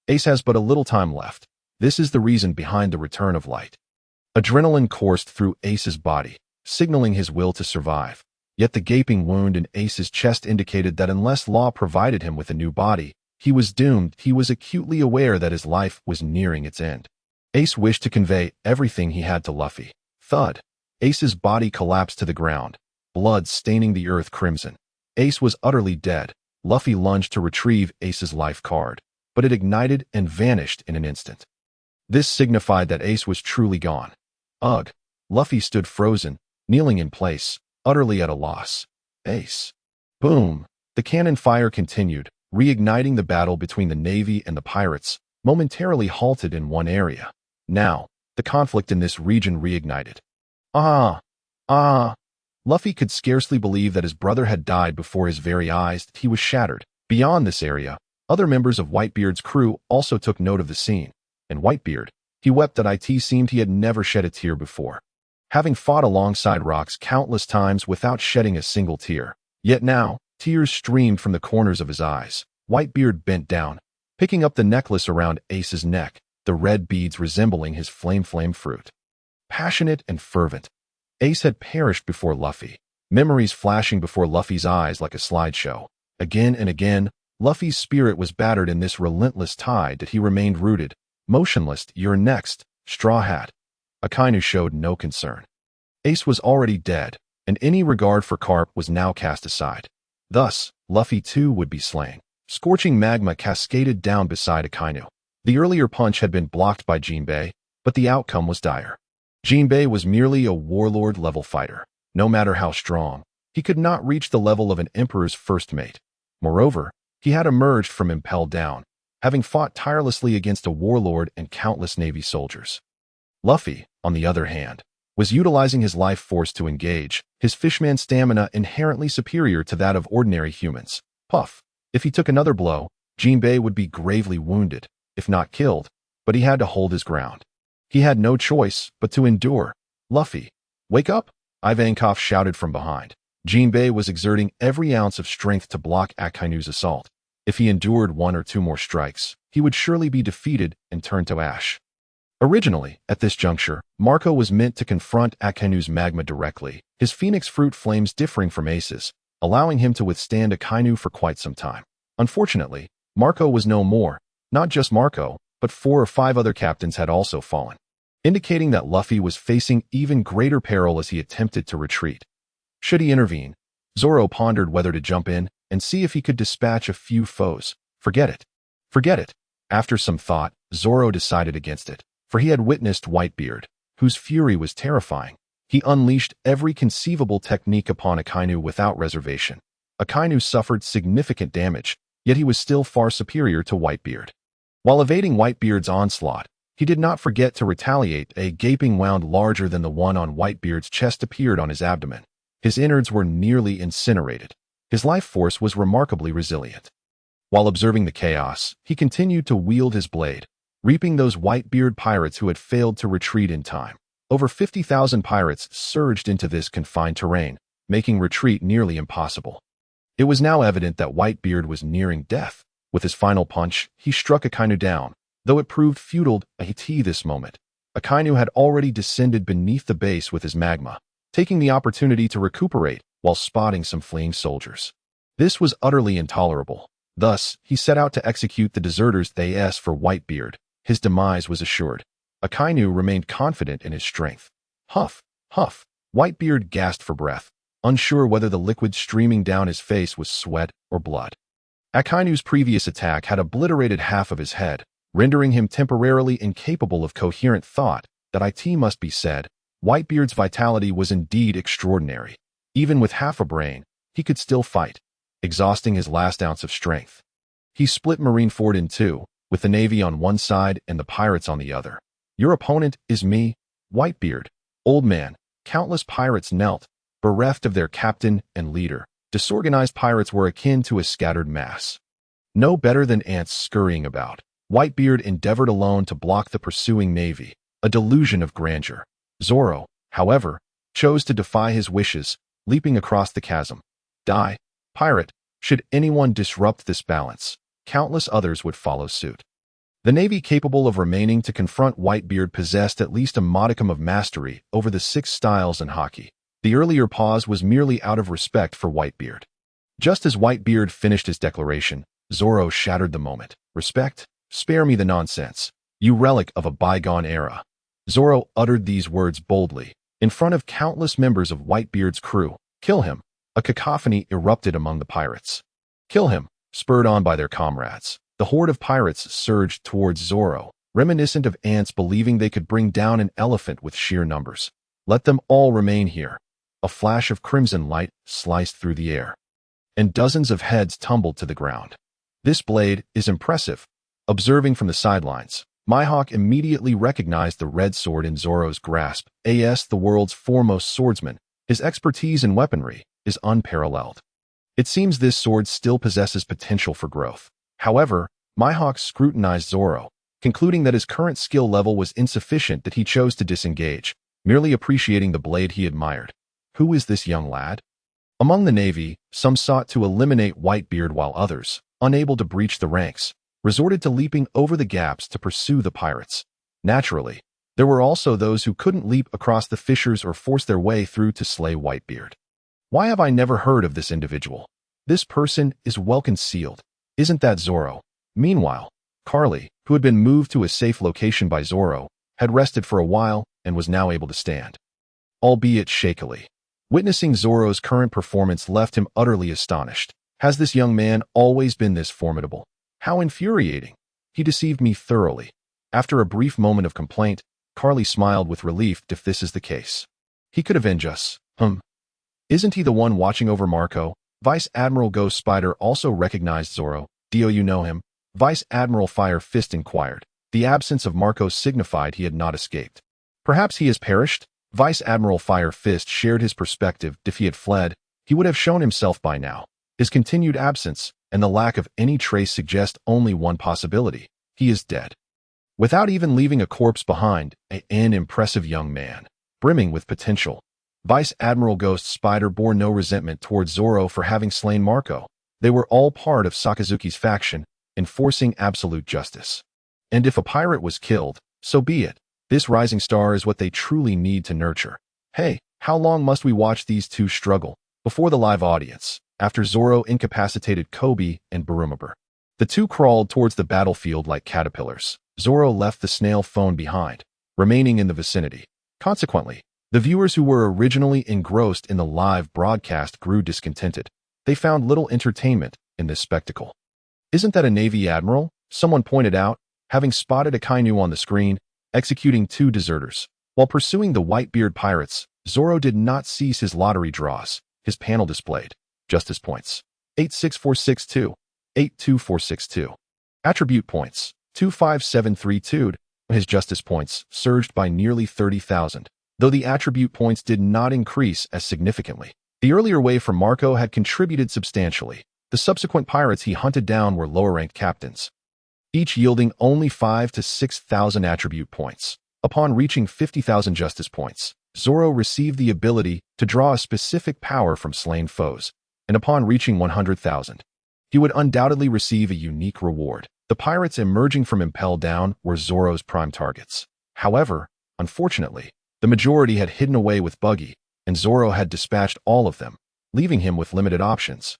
Ace has but a little time left. This is the reason behind the return of light. Adrenaline coursed through Ace's body, signaling his will to survive. Yet the gaping wound in Ace's chest indicated that unless Law provided him with a new body, he was doomed. He was acutely aware that his life was nearing its end. Ace wished to convey everything he had to Luffy. Thud. Ace's body collapsed to the ground, blood staining the earth crimson. Ace was utterly dead. Luffy lunged to retrieve Ace's life card, but it ignited and vanished in an instant. This signified that Ace was truly gone. Ugh. Luffy stood frozen, kneeling in place, utterly at a loss. Ace. Boom. The cannon fire continued, reigniting the battle between the Navy and the pirates, momentarily halted in one area. Now, the conflict in this region reignited. Luffy could scarcely believe that his brother had died before his very eyes. He was shattered. Beyond this area, other members of Whitebeard's crew also took note of the scene. And Whitebeard, he wept that it seemed he had never shed a tear before. Having fought alongside rocks countless times without shedding a single tear. Yet now, tears streamed from the corners of his eyes. Whitebeard bent down, picking up the necklace around Ace's neck, the red beads resembling his flame fruit. Passionate and fervent, Ace had perished before Luffy, memories flashing before Luffy's eyes like a slideshow. Again and again, Luffy's spirit was battered in this relentless tide that he remained rooted, motionless. You're next, Straw Hat. Akainu showed no concern. Ace was already dead, and any regard for Karp was now cast aside. Thus, Luffy too would be slain. Scorching magma cascaded down beside Akainu. The earlier punch had been blocked by Jinbei, but the outcome was dire. Jinbei was merely a warlord-level fighter. No matter how strong, he could not reach the level of an emperor's first mate. Moreover, he had emerged from Impel Down, having fought tirelessly against a warlord and countless Navy soldiers. Luffy, on the other hand, was utilizing his life force to engage, his fishman stamina inherently superior to that of ordinary humans. Puff. If he took another blow, Jinbei would be gravely wounded, if not killed, but he had to hold his ground. He had no choice but to endure. Luffy, wake up! Ivankov shouted from behind. Jinbei was exerting every ounce of strength to block Akainu's assault. If he endured one or two more strikes, he would surely be defeated and turn to ash. Originally, at this juncture, Marco was meant to confront Akainu's magma directly, his phoenix fruit flames differing from Ace's, allowing him to withstand Akainu for quite some time. Unfortunately, Marco was no more. Not just Marco, but 4 or 5 other captains had also fallen, indicating that Luffy was facing even greater peril as he attempted to retreat. Should he intervene? Zoro pondered whether to jump in. and see if he could dispatch a few foes. Forget it. Forget it. After some thought, Zoro decided against it, for he had witnessed Whitebeard, whose fury was terrifying. He unleashed every conceivable technique upon Akainu without reservation. Akainu suffered significant damage, yet he was still far superior to Whitebeard. While evading Whitebeard's onslaught, he did not forget to retaliate. A gaping wound larger than the one on Whitebeard's chest appeared on his abdomen. His innards were nearly incinerated. His life force was remarkably resilient. While observing the chaos, he continued to wield his blade, reaping those Whitebeard pirates who had failed to retreat in time. Over 50,000 pirates surged into this confined terrain, making retreat nearly impossible. It was now evident that Whitebeard was nearing death. With his final punch, he struck Akainu down, though it proved futile at this moment. Akainu had already descended beneath the base with his magma, taking the opportunity to recuperate while spotting some fleeing soldiers. This was utterly intolerable. Thus, he set out to execute the deserters for Whitebeard. His demise was assured. Akainu remained confident in his strength. Huff, huff. Whitebeard gasped for breath, unsure whether the liquid streaming down his face was sweat or blood. Akainu's previous attack had obliterated half of his head, rendering him temporarily incapable of coherent thought. That it must be said, Whitebeard's vitality was indeed extraordinary. Even with half a brain, he could still fight, exhausting his last ounce of strength. He split Marineford in two, with the Navy on one side and the pirates on the other. Your opponent is me, Whitebeard. Old man. Countless pirates knelt, bereft of their captain and leader. Disorganized pirates were akin to a scattered mass. No better than ants scurrying about. Whitebeard endeavored alone to block the pursuing navy, a delusion of grandeur. Zoro, however, chose to defy his wishes, leaping across the chasm. Die, pirate. Should anyone disrupt this balance, countless others would follow suit. The navy capable of remaining to confront Whitebeard possessed at least a modicum of mastery over the 6 styles in Haki. The earlier pause was merely out of respect for Whitebeard. Just as Whitebeard finished his declaration, Zoro shattered the moment. Respect? Spare me the nonsense, you relic of a bygone era. Zoro uttered these words boldly, in front of countless members of Whitebeard's crew. Kill him. A cacophony erupted among the pirates. Kill him, spurred on by their comrades. The horde of pirates surged towards Zoro, reminiscent of ants believing they could bring down an elephant with sheer numbers. Let them all remain here. A flash of crimson light sliced through the air, and dozens of heads tumbled to the ground. This blade is impressive. Observing from the sidelines, Mihawk immediately recognized the red sword in Zoro's grasp. The world's foremost swordsman. His expertise in weaponry is unparalleled. It seems this sword still possesses potential for growth. However, Mihawk scrutinized Zoro, concluding that his current skill level was insufficient that he chose to disengage, merely appreciating the blade he admired. Who is this young lad? Among the navy, some sought to eliminate Whitebeard while others, unable to breach the ranks, resorted to leaping over the gaps to pursue the pirates. Naturally, there were also those who couldn't leap across the fissures or force their way through to slay Whitebeard. Why have I never heard of this individual? This person is well concealed. Isn't that Zoro? Meanwhile, Kari, who had been moved to a safe location by Zoro, had rested for a while and was now able to stand, albeit shakily. Witnessing Zoro's current performance left him utterly astonished. Has this young man always been this formidable? How infuriating! He deceived me thoroughly. After a brief moment of complaint, Kari smiled with relief. If this is the case, he could avenge us. Isn't he the one watching over Marco? Vice Admiral Ghost Spider also recognized Zoro. Do you know him? Vice Admiral Fire Fist inquired. The absence of Marco signified he had not escaped. Perhaps he has perished? Vice Admiral Fire Fist shared his perspective. If he had fled, he would have shown himself by now. His continued absence and the lack of any trace suggest only one possibility. He is dead. Without even leaving a corpse behind, an impressive young man, brimming with potential. Vice Admiral Ghost Spider bore no resentment towards Zoro for having slain Marco. They were all part of Sakazuki's faction, enforcing absolute justice. And if a pirate was killed, so be it. This rising star is what they truly need to nurture. Hey, how long must we watch these two struggle? Before the live audience, after Zoro incapacitated Koby and Barumabur, the two crawled towards the battlefield like caterpillars. Zoro left the snail phone behind, remaining in the vicinity. Consequently, the viewers who were originally engrossed in the live broadcast grew discontented. they found little entertainment in this spectacle. "Isn't that a Navy admiral?" someone pointed out, having spotted Akainu on the screen, executing 2 deserters. While pursuing the Whitebeard pirates, Zoro did not cease his lottery draws. His panel displayed justice points 86462, 82462. Attribute points 25732. His justice points surged by nearly 30,000, though the attribute points did not increase as significantly. The earlier wave from Marco had contributed substantially. The subsequent pirates he hunted down were lower-ranked captains, each yielding only 5 to 6,000 attribute points. Upon reaching 50,000 justice points, Zoro received the ability to draw a specific power from slain foes, and upon reaching 100,000, he would undoubtedly receive a unique reward. The pirates emerging from Impel Down were Zoro's prime targets. However, unfortunately, the majority had hidden away with Buggy, and Zoro had dispatched all of them, leaving him with limited options.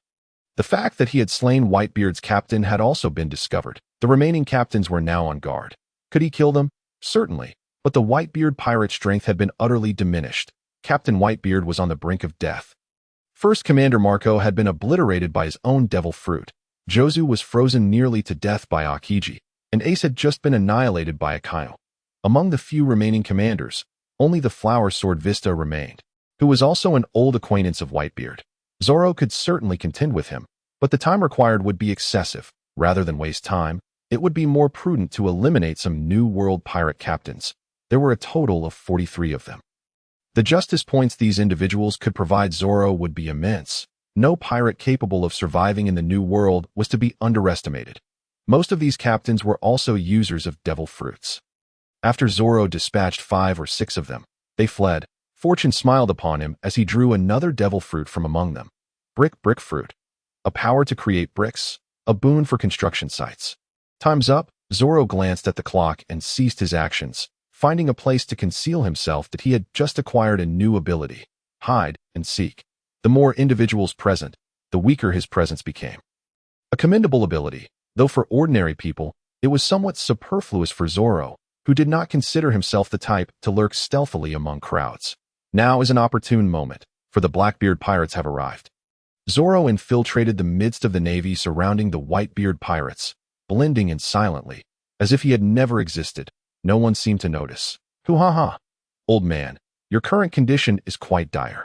The fact that he had slain Whitebeard's captain had also been discovered. The remaining captains were now on guard. Could he kill them? Certainly, but the Whitebeard pirate strength had been utterly diminished. Captain Whitebeard was on the brink of death. First Commander Marco had been obliterated by his own devil fruit. Jozu was frozen nearly to death by Aokiji, and Ace had just been annihilated by Akainu. Among the few remaining commanders, only the Flower Sword Vista remained, who was also an old acquaintance of Whitebeard. Zoro could certainly contend with him, but the time required would be excessive. Rather than waste time, it would be more prudent to eliminate some New World pirate captains. There were a total of 43 of them. The justice points these individuals could provide Zoro would be immense. No pirate capable of surviving in the New World was to be underestimated. Most of these captains were also users of devil fruits. After Zoro dispatched 5 or 6 of them, they fled. Fortune smiled upon him as he drew another devil fruit from among them. Brick fruit. A power to create bricks, a boon for construction sites. Time's up. Zoro glanced at the clock and ceased his actions, finding a place to conceal himself that he had just acquired a new ability: hide and seek. The more individuals present, the weaker his presence became. A commendable ability, though for ordinary people, it was somewhat superfluous for Zoro, who did not consider himself the type to lurk stealthily among crowds. Now is an opportune moment, for the Blackbeard pirates have arrived. Zoro infiltrated the midst of the navy surrounding the Whitebeard pirates, blending in silently, as if he had never existed. No one seemed to notice. Hoo-ha-ha. Old man, your current condition is quite dire.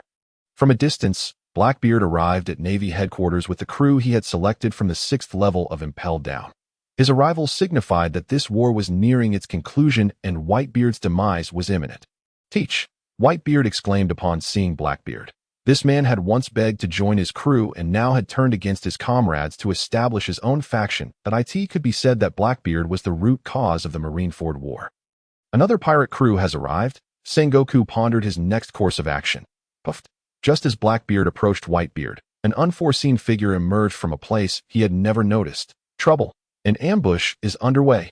From a distance, Blackbeard arrived at Navy headquarters with the crew he had selected from the 6th level of Impel Down. His arrival signified that this war was nearing its conclusion and Whitebeard's demise was imminent. Teach! Whitebeard exclaimed upon seeing Blackbeard. This man had once begged to join his crew and now had turned against his comrades to establish his own faction. That it could be said that Blackbeard was the root cause of the Marineford War. Another pirate crew has arrived. Sengoku pondered his next course of action. Puffed. Just as Blackbeard approached Whitebeard, an unforeseen figure emerged from a place he had never noticed. Trouble. An ambush is underway.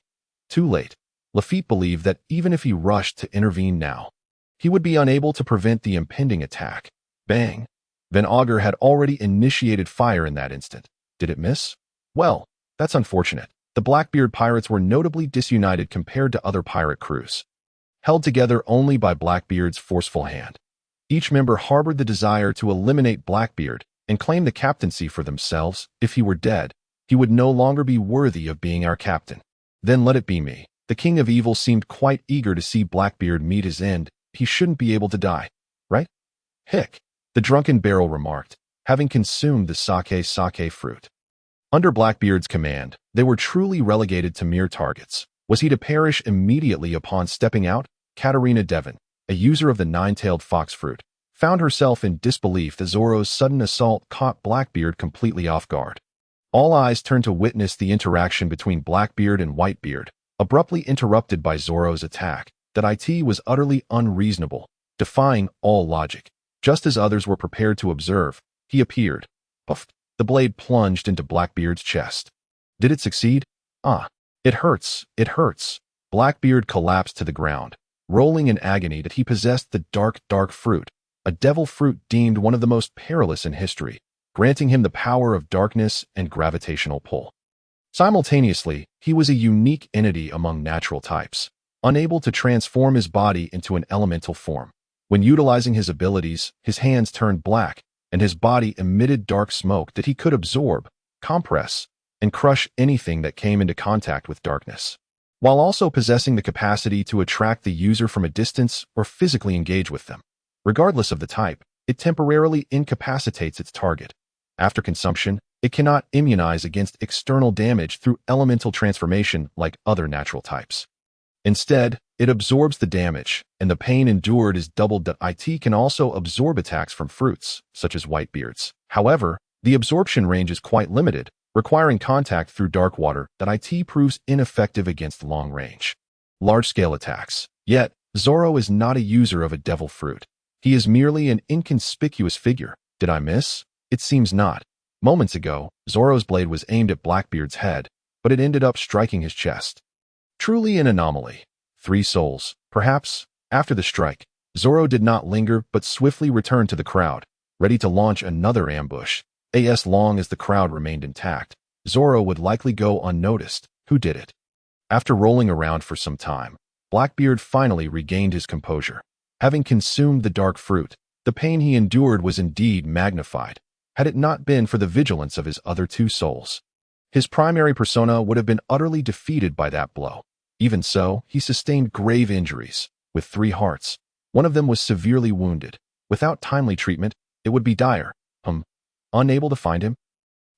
Too late. Lafitte believed that even if he rushed to intervene now, he would be unable to prevent the impending attack. Bang! Van Augur had already initiated fire in that instant. Did it miss? Well, that's unfortunate. The Blackbeard pirates were notably disunited compared to other pirate crews, held together only by Blackbeard's forceful hand. Each member harbored the desire to eliminate Blackbeard and claim the captaincy for themselves. If he were dead, he would no longer be worthy of being our captain. Then let it be me. The King of Evil seemed quite eager to see Blackbeard meet his end. He shouldn't be able to die, right? Hick, the drunken barrel remarked, having consumed the sake fruit. Under Blackbeard's command, they were truly relegated to mere targets. Was he to perish immediately upon stepping out? Katarina Devon, a user of the nine-tailed fox fruit, found herself in disbelief that Zoro's sudden assault caught Blackbeard completely off guard. All eyes turned to witness the interaction between Blackbeard and Whitebeard, abruptly interrupted by Zoro's attack. That it was utterly unreasonable, defying all logic. Just as others were prepared to observe, he appeared. Puffed. The blade plunged into Blackbeard's chest. Did it succeed? Ah, it hurts, it hurts. Blackbeard collapsed to the ground, rolling in agony that he possessed the dark fruit, a devil fruit deemed one of the most perilous in history, granting him the power of darkness and gravitational pull. Simultaneously, he was a unique entity among natural types, unable to transform his body into an elemental form. When utilizing his abilities, his hands turned black, and his body emitted dark smoke that he could absorb, compress, and crush anything that came into contact with darkness, while also possessing the capacity to attract the user from a distance or physically engage with them. Regardless of the type, it temporarily incapacitates its target. After consumption, it cannot immunize against external damage through elemental transformation like other natural types. Instead, it absorbs the damage, and the pain endured is doubled. It can also absorb attacks from fruits, such as whitebeards. However, the absorption range is quite limited, requiring contact through dark water. It proves ineffective against long-range, large-scale attacks. Yet, Zoro is not a user of a devil fruit. He is merely an inconspicuous figure. Did I miss? It seems not. Moments ago, Zoro's blade was aimed at Blackbeard's head, but it ended up striking his chest. Truly an anomaly. 3 souls, perhaps. After the strike, Zoro did not linger but swiftly returned to the crowd, ready to launch another ambush. As long as the crowd remained intact, Zoro would likely go unnoticed. Who did it? After rolling around for some time, Blackbeard finally regained his composure. Having consumed the dark fruit, the pain he endured was indeed magnified, had it not been for the vigilance of his other 2 souls. His primary persona would have been utterly defeated by that blow. Even so, he sustained grave injuries, with 3 hearts. One of them was severely wounded. Without timely treatment, it would be dire. Unable to find him?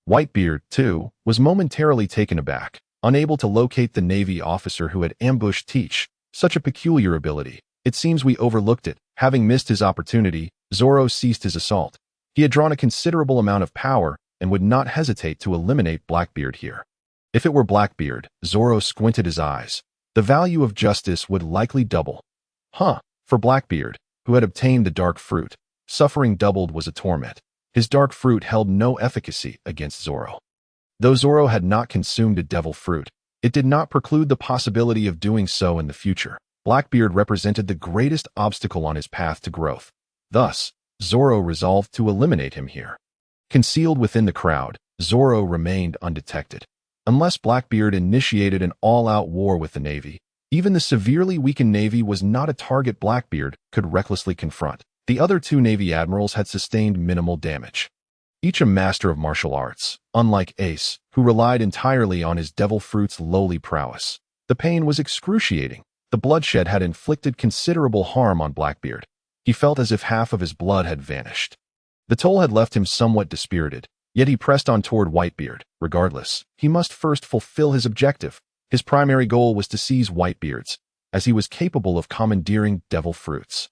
Whitebeard, too, was momentarily taken aback, unable to locate the Navy officer who had ambushed Teach. Such a peculiar ability. It seems we overlooked it. Having missed his opportunity, Zoro ceased his assault. He had drawn a considerable amount of power and would not hesitate to eliminate Blackbeard here. If it were Blackbeard, Zoro squinted his eyes. The value of justice would likely double. For Blackbeard, who had obtained the dark fruit, suffering doubled was a torment. His dark fruit held no efficacy against Zoro. Though Zoro had not consumed a devil fruit, it did not preclude the possibility of doing so in the future. Blackbeard represented the greatest obstacle on his path to growth. Thus, Zoro resolved to eliminate him here. Concealed within the crowd, Zoro remained undetected. Unless Blackbeard initiated an all-out war with the Navy, even the severely weakened Navy was not a target Blackbeard could recklessly confront. The other 2 Navy admirals had sustained minimal damage. Each a master of martial arts, unlike Ace, who relied entirely on his devil fruit's lowly prowess. The pain was excruciating. The bloodshed had inflicted considerable harm on Blackbeard. He felt as if half of his blood had vanished. The toll had left him somewhat dispirited, yet he pressed on toward Whitebeard. Regardless, he must first fulfill his objective. His primary goal was to seize Whitebeard's, as he was capable of commandeering devil fruits.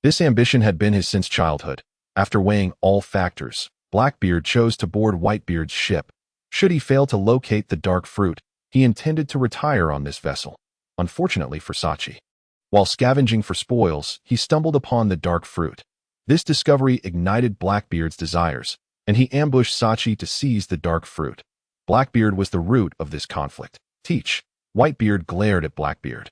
This ambition had been his since childhood. After weighing all factors, Blackbeard chose to board Whitebeard's ship. Should he fail to locate the dark fruit, he intended to retire on this vessel. Unfortunately for Sachi, while scavenging for spoils, he stumbled upon the dark fruit. This discovery ignited Blackbeard's desires, and he ambushed Sachi to seize the dark fruit. Blackbeard was the root of this conflict. Teach. Whitebeard glared at Blackbeard.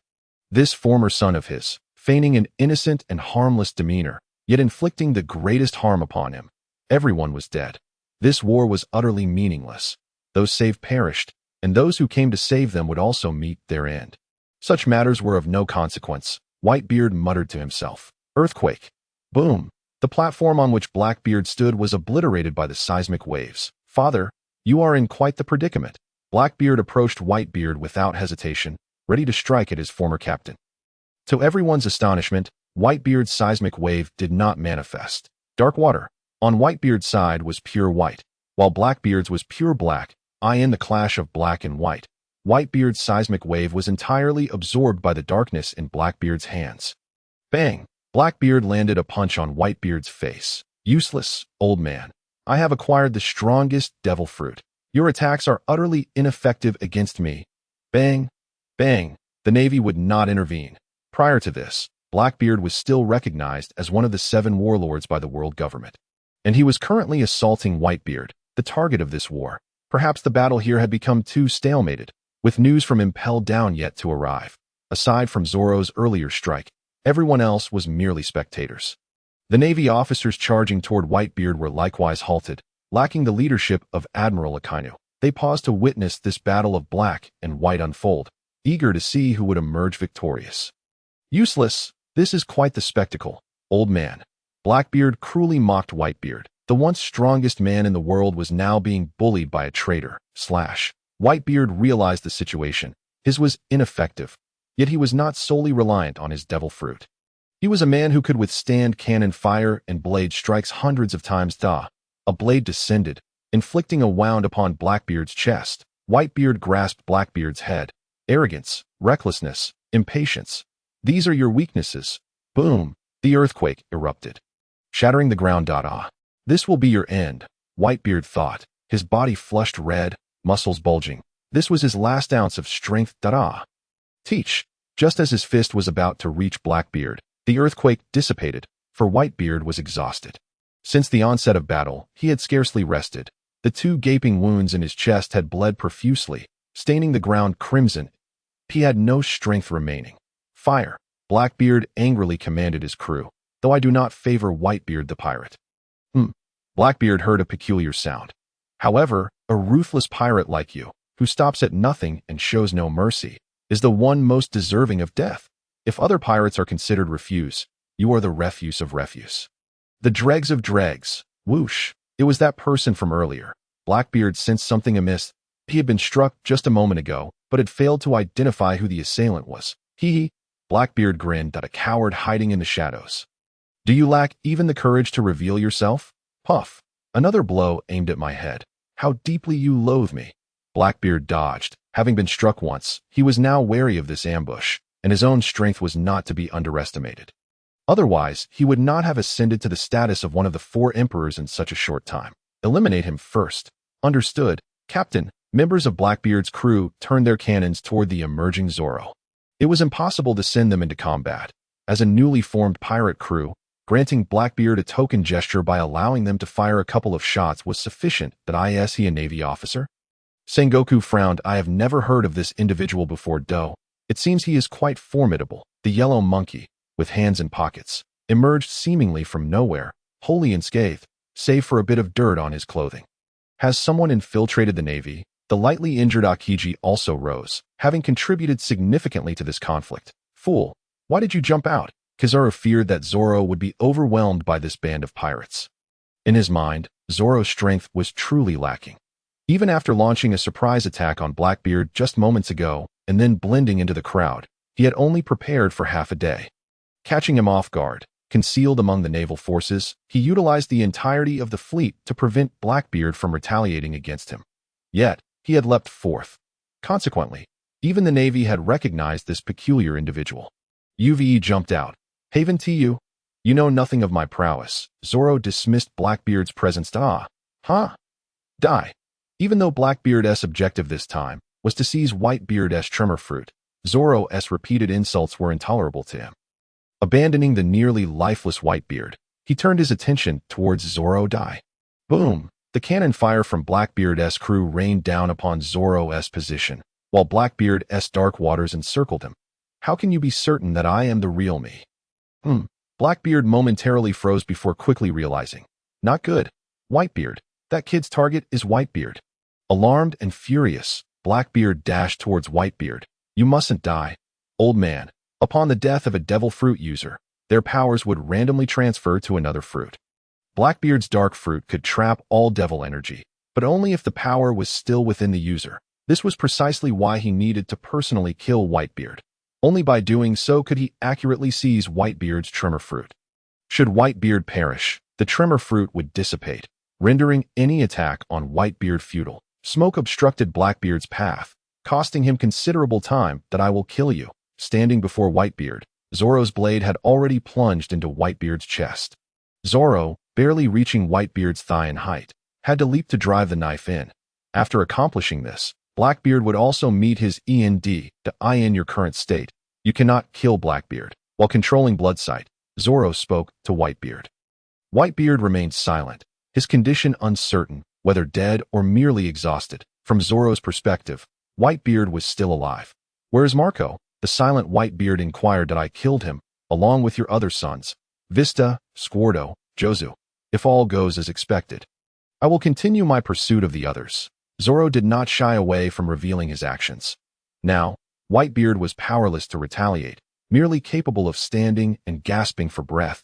This former son of his, feigning an innocent and harmless demeanor, yet inflicting the greatest harm upon him. Everyone was dead. This war was utterly meaningless. Those saved perished, and those who came to save them would also meet their end. Such matters were of no consequence. Whitebeard muttered to himself. Earthquake. Boom. The platform on which Blackbeard stood was obliterated by the seismic waves. Father, you are in quite the predicament. Blackbeard approached Whitebeard without hesitation, ready to strike at his former captain. To everyone's astonishment, Whitebeard's seismic wave did not manifest. Dark water on Whitebeard's side was pure white, while Blackbeard's was pure black. In the clash of black and white, Whitebeard's seismic wave was entirely absorbed by the darkness in Blackbeard's hands. Bang! Blackbeard landed a punch on Whitebeard's face. Useless, old man. I have acquired the strongest devil fruit. Your attacks are utterly ineffective against me. Bang! Bang! The Navy would not intervene. Prior to this, Blackbeard was still recognized as one of the 7 warlords by the world government. And he was currently assaulting Whitebeard, the target of this war. Perhaps the battle here had become too stalemated, with news from Impel Down yet to arrive. Aside from Zoro's earlier strike, everyone else was merely spectators. The Navy officers charging toward Whitebeard were likewise halted, lacking the leadership of Admiral Akainu. They paused to witness this battle of black and white unfold, eager to see who would emerge victorious. Useless, this is quite the spectacle, old man. Blackbeard cruelly mocked Whitebeard. The once strongest man in the world was now being bullied by a traitor. Whitebeard realized the situation. His was ineffective, yet he was not solely reliant on his devil fruit. He was a man who could withstand cannon fire and blade strikes hundreds of times. A blade descended, inflicting a wound upon Blackbeard's chest. Whitebeard grasped Blackbeard's head. Arrogance, recklessness, impatience. These are your weaknesses. Boom! The earthquake erupted, shattering the ground. This will be your end, Whitebeard thought, his body flushed red, muscles bulging. This was his last ounce of strength. Teach. Just as his fist was about to reach Blackbeard, the earthquake dissipated, for Whitebeard was exhausted. Since the onset of battle, he had scarcely rested. The 2 gaping wounds in his chest had bled profusely, staining the ground crimson. He had no strength remaining. Fire! Blackbeard angrily commanded his crew, though I do not favor Whitebeard the pirate. Blackbeard heard a peculiar sound. However, a ruthless pirate like you, who stops at nothing and shows no mercy, is the one most deserving of death. If other pirates are considered refuse, you are the refuse of refuse. The dregs of dregs. Whoosh. It was that person from earlier. Blackbeard sensed something amiss. He had been struck just a moment ago, but had failed to identify who the assailant was. Blackbeard grinned at a coward hiding in the shadows. Do you lack even the courage to reveal yourself? Puff. Another blow aimed at my head. How deeply you loathe me. Blackbeard dodged. Having been struck once, he was now wary of this ambush, and his own strength was not to be underestimated. Otherwise, he would not have ascended to the status of one of the 4 emperors in such a short time. Eliminate him first. Understood, Captain. Members of Blackbeard's crew turned their cannons toward the emerging Zoro. It was impossible to send them into combat. As a newly formed pirate crew, granting Blackbeard a token gesture by allowing them to fire a couple of shots was sufficient. Is he a Navy officer? Sengoku frowned. I have never heard of this individual before. It seems he is quite formidable. The yellow monkey, with hands in pockets, emerged seemingly from nowhere, wholly unscathed, save for a bit of dirt on his clothing. Has someone infiltrated the Navy? The lightly injured Akiji also rose, having contributed significantly to this conflict. Fool, why did you jump out? Kizaru feared that Zoro would be overwhelmed by this band of pirates. In his mind, Zoro's strength was truly lacking. Even after launching a surprise attack on Blackbeard just moments ago, and then blending into the crowd, he had only prepared for half a day. Catching him off guard, concealed among the naval forces, he utilized the entirety of the fleet to prevent Blackbeard from retaliating against him. Yet, he had leapt forth. Consequently, even the Navy had recognized this peculiar individual. UVE jumped out. Haven to you. You know nothing of my prowess. Zoro dismissed Blackbeard's presence. Die. Even though Blackbeard's objective this time was to seize Whitebeard's tremor fruit, Zoro's repeated insults were intolerable to him. Abandoning the nearly lifeless Whitebeard, he turned his attention towards Zoro. Boom! The cannon fire from Blackbeard's crew rained down upon Zoro's position, while Blackbeard's dark waters encircled him. How can you be certain that I am the real me? Blackbeard momentarily froze before quickly realizing. Not good. Whitebeard. That kid's target is Whitebeard. Alarmed and furious, Blackbeard dashed towards Whitebeard. You mustn't die. Old man. Upon the death of a devil fruit user, their powers would randomly transfer to another fruit. Blackbeard's dark fruit could trap all devil energy, but only if the power was still within the user. This was precisely why he needed to personally kill Whitebeard. Only by doing so could he accurately seize Whitebeard's tremor fruit. Should Whitebeard perish, the tremor fruit would dissipate, rendering any attack on Whitebeard futile. Smoke obstructed Blackbeard's path, costing him considerable time. I will kill you. Standing before Whitebeard, Zoro's blade had already plunged into Whitebeard's chest. Zoro, barely reaching Whitebeard's thigh in height, had to leap to drive the knife in. After accomplishing this, Blackbeard would also meet his end. In your current state, you cannot kill Blackbeard. While controlling blood sight, Zoro spoke to Whitebeard. Whitebeard remained silent, his condition uncertain, whether dead or merely exhausted. From Zoro's perspective, Whitebeard was still alive. Where is Marco? The silent Whitebeard inquired. I killed him, along with your other sons, Vista, Squardo, Jozu. If all goes as expected, I will continue my pursuit of the others. Zoro did not shy away from revealing his actions. Now, Whitebeard was powerless to retaliate, merely capable of standing and gasping for breath.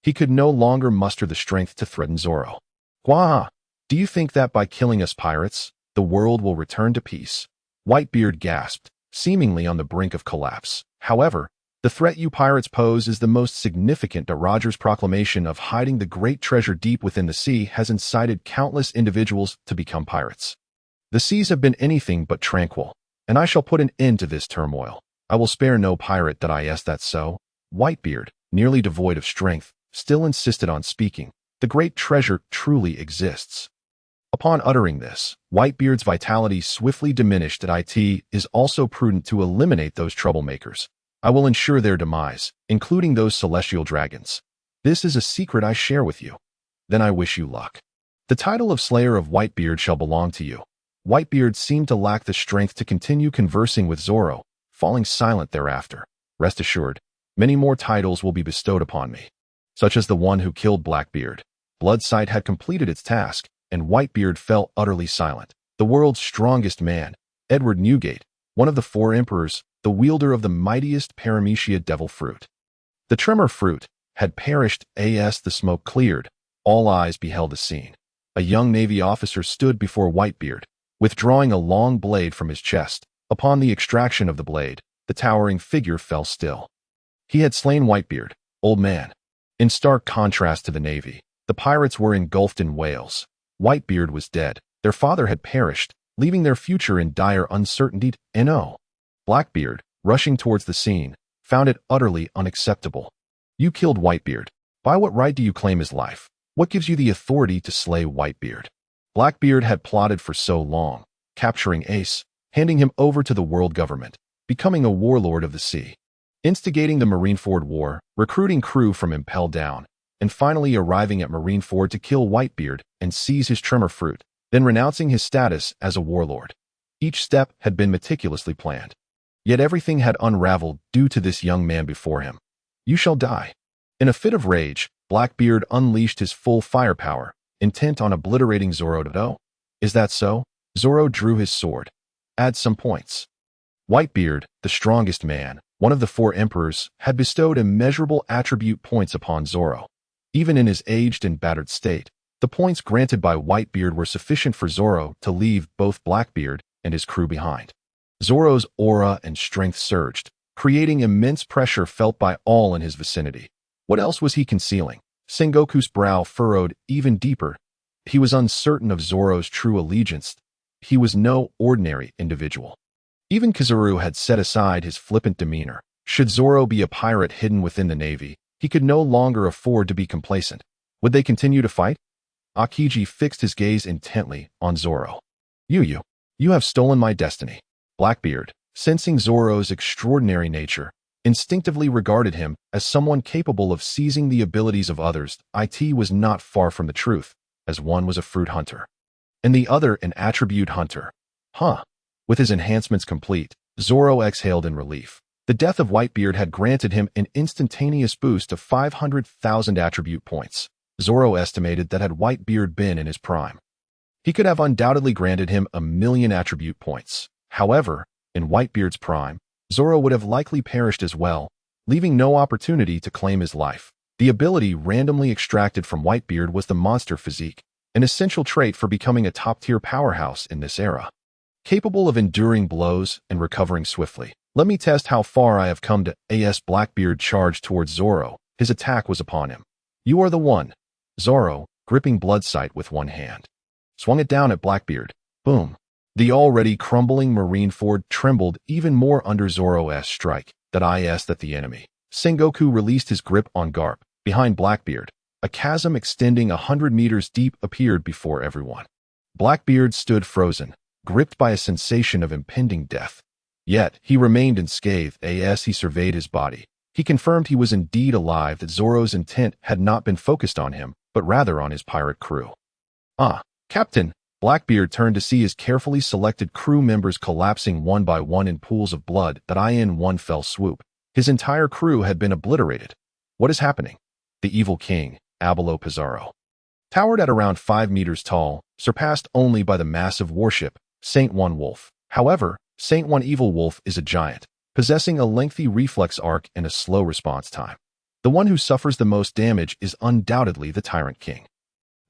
He could no longer muster the strength to threaten Zoro. Wah! Do you think that by killing us pirates, the world will return to peace? Whitebeard gasped, seemingly on the brink of collapse. However, the threat you pirates pose is the most significant. Roger's proclamation of hiding the great treasure deep within the sea has incited countless individuals to become pirates. The seas have been anything but tranquil, and I shall put an end to this turmoil. I will spare no pirate. That's so. Whitebeard, nearly devoid of strength, still insisted on speaking. The great treasure truly exists. Upon uttering this, Whitebeard's vitality swiftly diminished. It is also prudent to eliminate those troublemakers. I will ensure their demise, including those celestial dragons. This is a secret I share with you. Then I wish you luck. The title of Slayer of Whitebeard shall belong to you. Whitebeard seemed to lack the strength to continue conversing with Zoro, falling silent thereafter. Rest assured, many more titles will be bestowed upon me, such as the one who killed Blackbeard. Bloodsight had completed its task, and Whitebeard fell utterly silent. The world's strongest man, Edward Newgate, one of the 4 emperors, the wielder of the mightiest Paramecia devil fruit. The tremor fruit had perished as the smoke cleared. All eyes beheld the scene. A young Navy officer stood before Whitebeard, withdrawing a long blade from his chest. Upon the extraction of the blade, the towering figure fell still. He had slain Whitebeard, old man. In stark contrast to the Navy, the pirates were engulfed in whales. Whitebeard was dead. Their father had perished, leaving their future in dire uncertainty. No. Blackbeard, rushing towards the scene, found it utterly unacceptable. You killed Whitebeard. By what right do you claim his life? What gives you the authority to slay Whitebeard? Blackbeard had plotted for so long, capturing Ace, handing him over to the world government, becoming a warlord of the sea, instigating the Marineford War, recruiting crew from Impel Down, and finally arriving at Marineford to kill Whitebeard and seize his tremor fruit, then renouncing his status as a warlord. Each step had been meticulously planned. Yet everything had unraveled due to this young man before him. You shall die. In a fit of rage, Blackbeard unleashed his full firepower, intent on obliterating Zoro. Oh, is that so? Zoro drew his sword. Add some points. Whitebeard, the strongest man, one of the 4 emperors, had bestowed immeasurable attribute points upon Zoro. Even in his aged and battered state, the points granted by Whitebeard were sufficient for Zoro to leave both Blackbeard and his crew behind. Zoro's aura and strength surged, creating immense pressure felt by all in his vicinity. What else was he concealing? Sengoku's brow furrowed even deeper. He was uncertain of Zoro's true allegiance. He was no ordinary individual. Even Kizaru had set aside his flippant demeanor. Should Zoro be a pirate hidden within the Navy, he could no longer afford to be complacent. Would they continue to fight? Akiji fixed his gaze intently on Zoro. You have stolen my destiny. Blackbeard, sensing Zoro's extraordinary nature, instinctively regarded him as someone capable of seizing the abilities of others. It was not far from the truth, as one was a fruit hunter, and the other an attribute hunter. With his enhancements complete, Zoro exhaled in relief. The death of Whitebeard had granted him an instantaneous boost of 500,000 attribute points. Zoro estimated that had Whitebeard been in his prime, he could have undoubtedly granted him 1,000,000 attribute points. However, in Whitebeard's prime, Zoro would have likely perished as well, leaving no opportunity to claim his life. The ability randomly extracted from Whitebeard was the monster physique, an essential trait for becoming a top-tier powerhouse in this era. Capable of enduring blows and recovering swiftly. Let me test how far I have come to. As Blackbeard charged towards Zoro, his attack was upon him. You are the one. Zoro, gripping Bloodsight with one hand, swung it down at Blackbeard. Boom. The already crumbling Marineford trembled even more under Zoro's strike. That the enemy. Sengoku released his grip on Karp. Behind Blackbeard, a chasm extending 100 meters deep appeared before everyone. Blackbeard stood frozen, gripped by a sensation of impending death. Yet, he remained unscathed as he surveyed his body. He confirmed he was indeed alive, that Zoro's intent had not been focused on him, but rather on his pirate crew. Captain! Blackbeard turned to see his carefully selected crew members collapsing one by one in pools of blood in one fell swoop. His entire crew had been obliterated. What is happening? The evil king, Abelo Pizarro, towered at around 5 meters tall, surpassed only by the massive warship, Saint One Wolf. However, Saint One Evil Wolf is a giant, possessing a lengthy reflex arc and a slow response time. The one who suffers the most damage is undoubtedly the Tyrant King.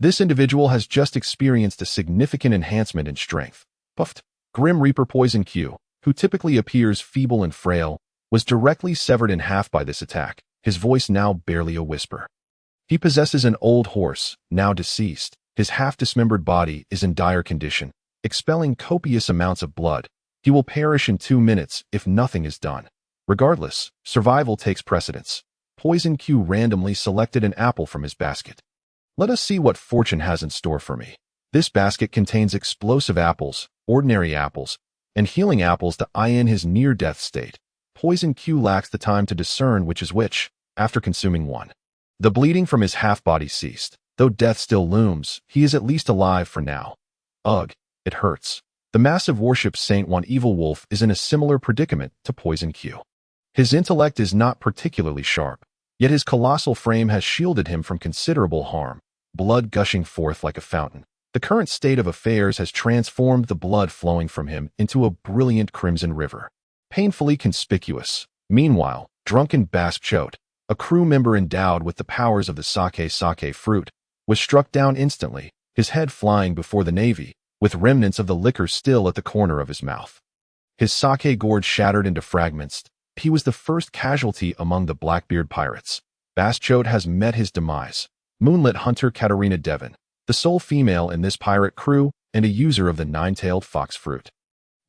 This individual has just experienced a significant enhancement in strength. Puffed. Grim Reaper Poison Q, who typically appears feeble and frail, was directly severed in half by this attack, his voice now barely a whisper. He possesses an old horse, now deceased. His half-dismembered body is in dire condition, expelling copious amounts of blood. He will perish in 2 minutes if nothing is done. Regardless, survival takes precedence. Poison Q randomly selected an apple from his basket. Let us see what fortune has in store for me. This basket contains explosive apples, ordinary apples, and healing apples to in his near-death state. Poison Q lacks the time to discern which is which, after consuming one. The bleeding from his half-body ceased. Though death still looms, he is at least alive for now. Ugh, it hurts. The massive warship Saint One Evil Wolf is in a similar predicament to Poison Q. His intellect is not particularly sharp, yet his colossal frame has shielded him from considerable harm, blood gushing forth like a fountain. The current state of affairs has transformed the blood flowing from him into a brilliant crimson river. Painfully conspicuous. Meanwhile, drunken Baskchot, a crew member endowed with the powers of the sake fruit, was struck down instantly, his head flying before the navy, with remnants of the liquor still at the corner of his mouth. His sake gourd shattered into fragments. He was the first casualty among the Blackbeard pirates. Baskchot has met his demise. Moonlit hunter Katarina Devon, the sole female in this pirate crew and a user of the nine-tailed fox fruit,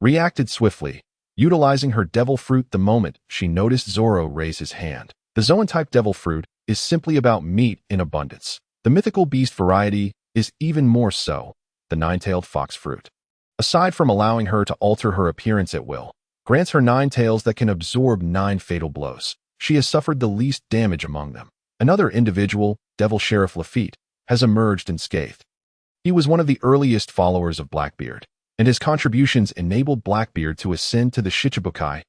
reacted swiftly, utilizing her devil fruit the moment she noticed Zoro raise his hand. The Zoan-type devil fruit is simply about meat in abundance. The mythical beast variety is even more so, the nine-tailed fox fruit. Aside from allowing her to alter her appearance at will, grants her 9 tails that can absorb 9 fatal blows. She has suffered the least damage among them. Another individual, Devil Sheriff Lafitte, has emerged unscathed. He was one of the earliest followers of Blackbeard, and his contributions enabled Blackbeard to ascend to the Shichibukai.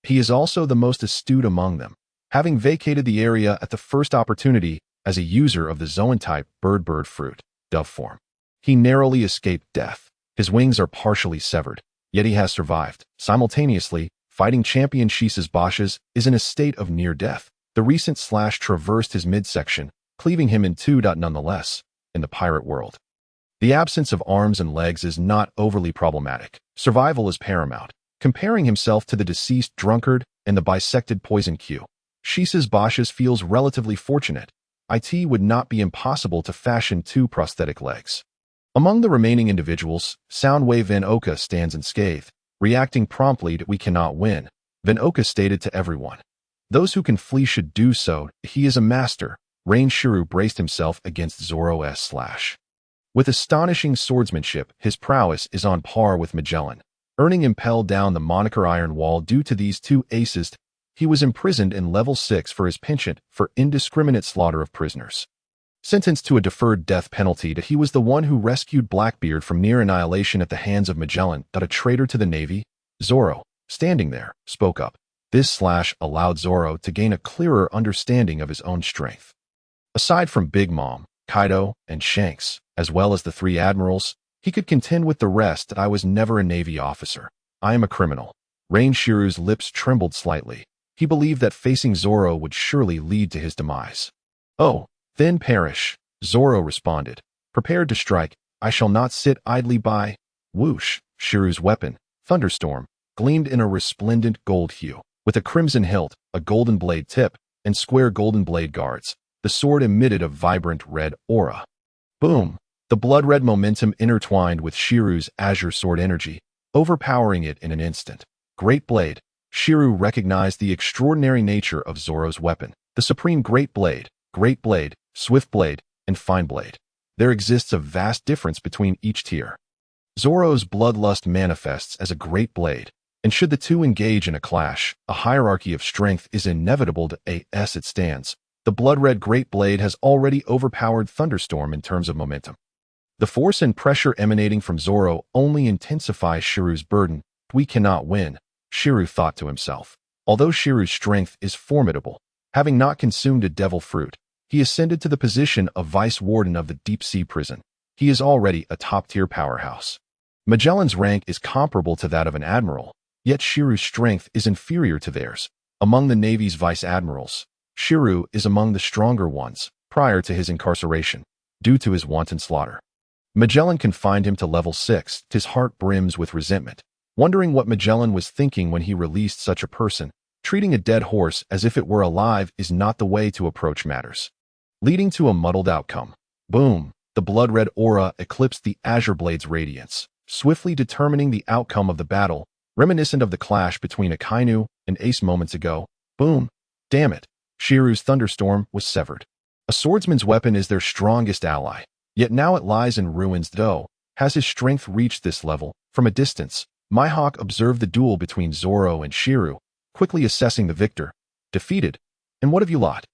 He is also the most astute among them, having vacated the area at the first opportunity as a user of the Zoan-type bird fruit, dove form. He narrowly escaped death. His wings are partially severed, yet he has survived. Simultaneously, fighting champion Shisa's Bosches is in a state of near death. The recent slash traversed his midsection, cleaving him in two. Nonetheless, in the pirate world, the absence of arms and legs is not overly problematic. Survival is paramount. Comparing himself to the deceased drunkard and the bisected Poison Q, Shisa's Bosches feels relatively fortunate. It would not be impossible to fashion 2 prosthetic legs. Among the remaining individuals, Soundwave Van Oka stands unscathed, reacting promptly to "We cannot win." Van Oka stated to everyone, "Those who can flee should do so. He is a master." Rain Shuru braced himself against Zoro's slash. With astonishing swordsmanship, his prowess is on par with Magellan, earning impel down the moniker Iron Wall. Due to these 2 aces, he was imprisoned in level 6 for his penchant for indiscriminate slaughter of prisoners. Sentenced to a deferred death penalty, he was the one who rescued Blackbeard from near annihilation at the hands of Magellan. A traitor to the Navy, Zoro, standing there, spoke up. This slash allowed Zoro to gain a clearer understanding of his own strength. Aside from Big Mom, Kaido, and Shanks, as well as the 3 admirals, he could contend with the rest. "I was never a Navy officer. I am a criminal." Rain Shiru's lips trembled slightly. He believed that facing Zoro would surely lead to his demise. "Oh, then perish," Zoro responded, prepared to strike. "I shall not sit idly by." Whoosh! Shiru's weapon, Thunderstorm, gleamed in a resplendent gold hue. With a crimson hilt, a golden blade tip, and square golden blade guards, the sword emitted a vibrant red aura. Boom! The blood-red momentum intertwined with Shiru's azure sword energy, overpowering it in an instant. Great Blade. Shiru recognized the extraordinary nature of Zoro's weapon. The supreme Great Blade, Swift Blade, and Fine Blade. There exists a vast difference between each tier. Zoro's bloodlust manifests as a Great Blade, and should the 2 engage in a clash, a hierarchy of strength is inevitable. As it stands, the blood-red Great Blade has already overpowered Thunderstorm in terms of momentum. The force and pressure emanating from Zoro only intensify Shiru's burden. "We cannot win," Shiru thought to himself. Although Shiru's strength is formidable, having not consumed a devil fruit, he ascended to the position of vice warden of the deep-sea prison. He is already a top-tier powerhouse. Magellan's rank is comparable to that of an admiral, yet Shiru's strength is inferior to theirs. Among the Navy's vice admirals, Shiru is among the stronger ones. Prior to his incarceration, due to his wanton slaughter. Magellan confined him to level 6. His heart brims with resentment, wondering what Magellan was thinking when he released such a person. Treating a dead horse as if it were alive is not the way to approach matters, leading to a muddled outcome. Boom! The blood-red aura eclipsed the Azure Blade's radiance, swiftly determining the outcome of the battle, reminiscent of the clash between Akainu and Ace moments ago. Boom! Damn it! Shiru's thunderstorm was severed. A swordsman's weapon is their strongest ally, yet now it lies in ruins. Though has his strength reached this level? From a distance, Mihawk observed the duel between Zoro and Shiru, quickly assessing the victor. Defeated. And what have you lot?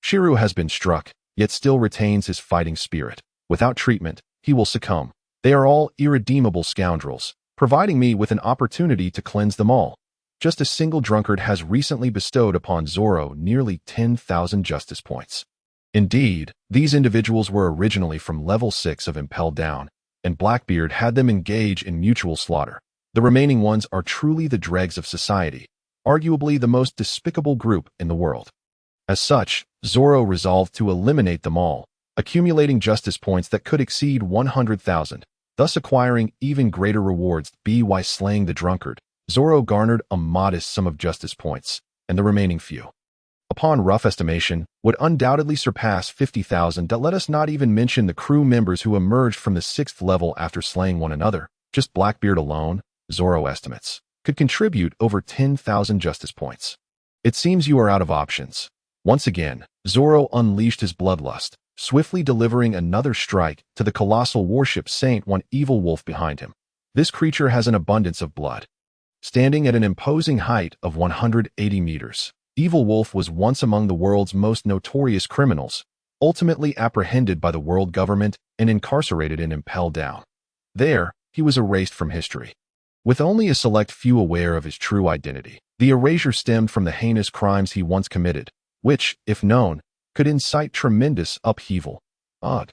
Shiru has been struck, yet still retains his fighting spirit. Without treatment, he will succumb. They are all irredeemable scoundrels, providing me with an opportunity to cleanse them all. Just a single drunkard has recently bestowed upon Zoro nearly 10,000 justice points. Indeed, these individuals were originally from level 6 of Impelled Down, and Blackbeard had them engage in mutual slaughter. The remaining ones are truly the dregs of society, arguably the most despicable group in the world. As such, Zoro resolved to eliminate them all, accumulating justice points that could exceed 100,000, thus acquiring even greater rewards. By slaying the drunkard, Zoro garnered a modest sum of justice points, and the remaining few, upon rough estimation, would undoubtedly surpass 50,000. Let us not even mention the crew members who emerged from the 6th level after slaying one another. Just Blackbeard alone, Zoro estimates, could contribute over 10,000 justice points. It seems you are out of options. Once again, Zoro unleashed his bloodlust, swiftly delivering another strike to the colossal warship Saint One Evil Wolf behind him. This creature has an abundance of blood. Standing at an imposing height of 180 meters, Evil Wolf was once among the world's most notorious criminals, ultimately apprehended by the world government and incarcerated in Impelled Down. There, he was erased from history, with only a select few aware of his true identity. The erasure stemmed from the heinous crimes he once committed, which, if known, could incite tremendous upheaval. Ugh.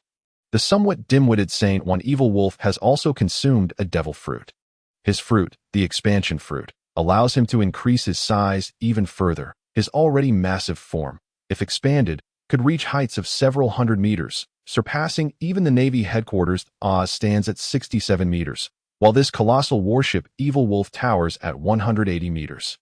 The somewhat dim-witted Saint One Evil Wolf has also consumed a devil fruit. His fruit, the expansion fruit, allows him to increase his size even further. His already massive form, if expanded, could reach heights of several hundred meters, surpassing even the Navy headquarters. Oz stands at 67 meters, while this colossal warship Evil Wolf towers at 180 meters.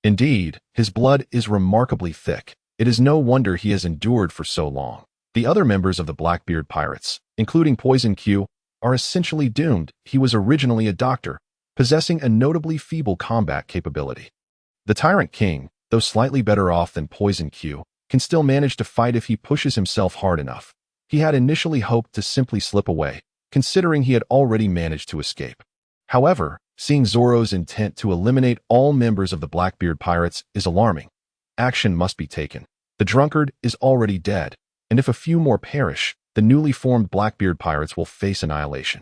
Indeed, his blood is remarkably thick. It is no wonder he has endured for so long. The other members of the Blackbeard pirates, including Poison Q, are essentially doomed. He was originally a doctor, possessing a notably feeble combat capability. The Tyrant King, though slightly better off than Poison Q, can still manage to fight if he pushes himself hard enough. He had initially hoped to simply slip away, considering he had already managed to escape. However, seeing Zoro's intent to eliminate all members of the Blackbeard pirates is alarming. Action must be taken. The drunkard is already dead, and if a few more perish, the newly formed Blackbeard pirates will face annihilation.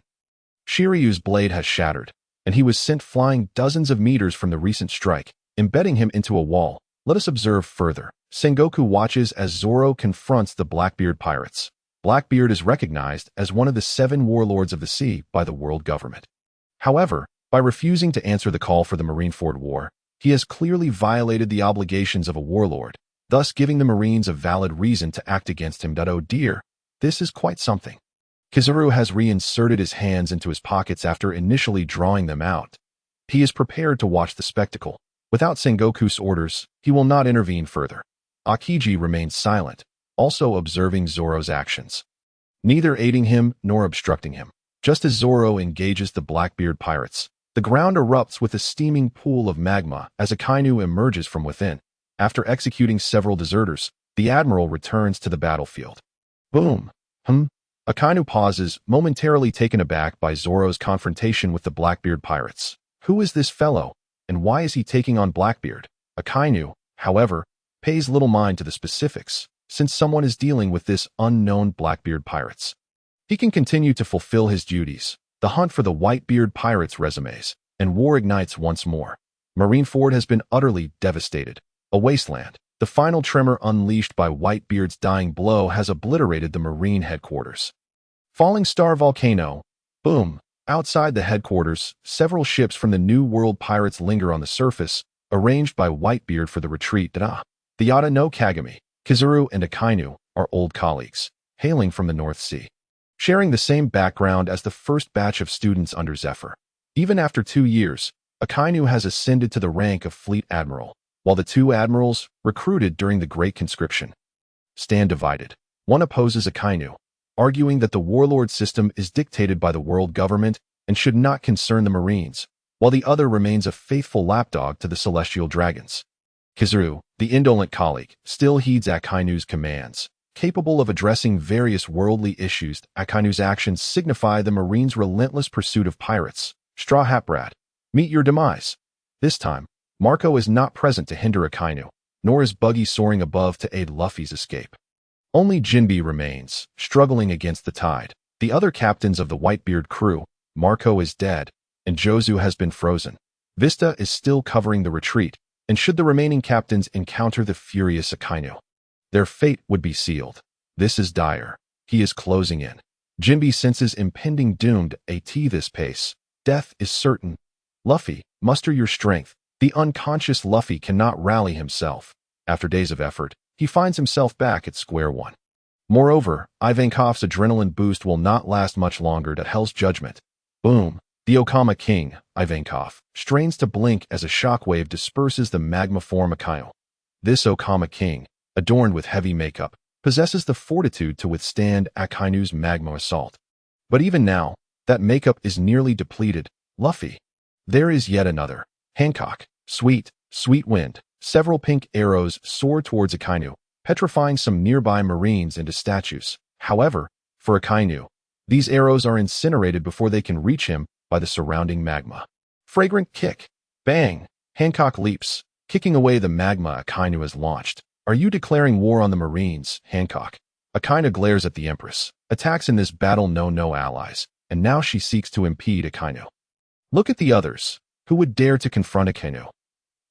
Shiryu's blade has shattered, and he was sent flying dozens of meters from the recent strike, embedding him into a wall. Let us observe further. Sengoku watches as Zoro confronts the Blackbeard pirates. Blackbeard is recognized as one of the 7 warlords of the sea by the world government. However, by refusing to answer the call for the Marineford War, he has clearly violated the obligations of a warlord, thus giving the Marines a valid reason to act against him. Oh dear, this is quite something. Kizaru has reinserted his hands into his pockets after initially drawing them out. He is prepared to watch the spectacle. Without Sengoku's orders, he will not intervene further. Akiji remains silent, also observing Zoro's actions, neither aiding him nor obstructing him. Just as Zoro engages the Blackbeard pirates, the ground erupts with a steaming pool of magma as Akainu emerges from within. After executing several deserters, the admiral returns to the battlefield. Boom! Akainu pauses, momentarily taken aback by Zoro's confrontation with the Blackbeard pirates. Who is this fellow, and why is he taking on Blackbeard? Akainu, however, pays little mind to the specifics, since someone is dealing with this unknown Blackbeard pirates. He can continue to fulfill his duties, the hunt for the Whitebeard pirates' resumes, and war ignites once more. Marineford has been utterly devastated, a wasteland. The final tremor unleashed by Whitebeard's dying blow has obliterated the Marine headquarters. Falling Star Volcano. Boom. Outside the headquarters, several ships from the New World pirates linger on the surface, arranged by Whitebeard for the retreat. The Yata no Kagami, Kizaru, and Akainu are old colleagues, hailing from the North Sea. sharing the same background as the first batch of students under Zephyr. Even after 2 years, Akainu has ascended to the rank of Fleet Admiral, while the 2 admirals, recruited during the Great Conscription, stand divided. One opposes Akainu, arguing that the Warlord system is dictated by the world government and should not concern the Marines, while the other remains a faithful lapdog to the Celestial Dragons. Kizaru, the indolent colleague, still heeds Akainu's commands. Capable of addressing various worldly issues, Akainu's actions signify the Marines' relentless pursuit of pirates. Straw Hat Brat, meet your demise. This time, Marco is not present to hinder Akainu, nor is Buggy soaring above to aid Luffy's escape. Only Jinbe remains, struggling against the tide. The other captains of the Whitebeard crew, Marco is dead, and Jozu has been frozen. Vista is still covering the retreat, and should the remaining captains encounter the furious Akainu, their fate would be sealed. This is dire. He is closing in. Jinbe senses impending doom at this pace. Death is certain. Luffy, muster your strength. The unconscious Luffy cannot rally himself. After days of effort, he finds himself back at square one. Moreover, Ivankov's adrenaline boost will not last much longer at Hell's Judgment. Boom. The Okama King, Ivankov, strains to blink as a shockwave disperses the magma form Akainu. This Okama King, adorned with heavy makeup, possesses the fortitude to withstand Akainu's magma assault. But even now, that makeup is nearly depleted. Luffy. There is yet another. Hancock. Sweet, sweet wind. Several pink arrows soar towards Akainu, petrifying some nearby Marines into statues. However, for Akainu, these arrows are incinerated before they can reach him by the surrounding magma. Fragrant kick. Bang. Hancock leaps, kicking away the magma Akainu has launched. Are you declaring war on the Marines, Hancock? Akainu glares at the Empress. Attacks in this battle know no allies, and now she seeks to impede Akainu. Look at the others. Who would dare to confront Akainu?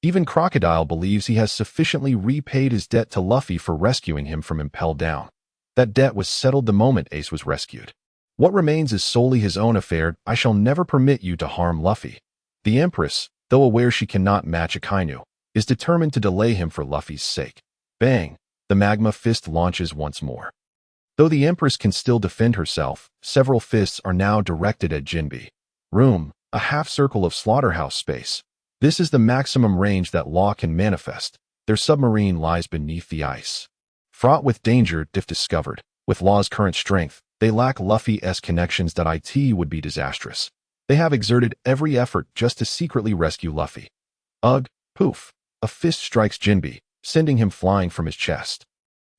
Even Crocodile believes he has sufficiently repaid his debt to Luffy for rescuing him from Impel Down. That debt was settled the moment Ace was rescued. What remains is solely his own affair. I shall never permit you to harm Luffy. The Empress, though aware she cannot match Akainu, is determined to delay him for Luffy's sake. Bang! The magma fist launches once more. Though the Empress can still defend herself, several fists are now directed at Jinbe. Room, a half-circle of slaughterhouse space. This is the maximum range that Law can manifest. Their submarine lies beneath the ice. Fraught with danger, if discovered, with Law's current strength, they lack Luffy-esque connections that would be disastrous. They have exerted every effort just to secretly rescue Luffy. Ugh, poof. A fist strikes Jinbe, sending him flying from his chest.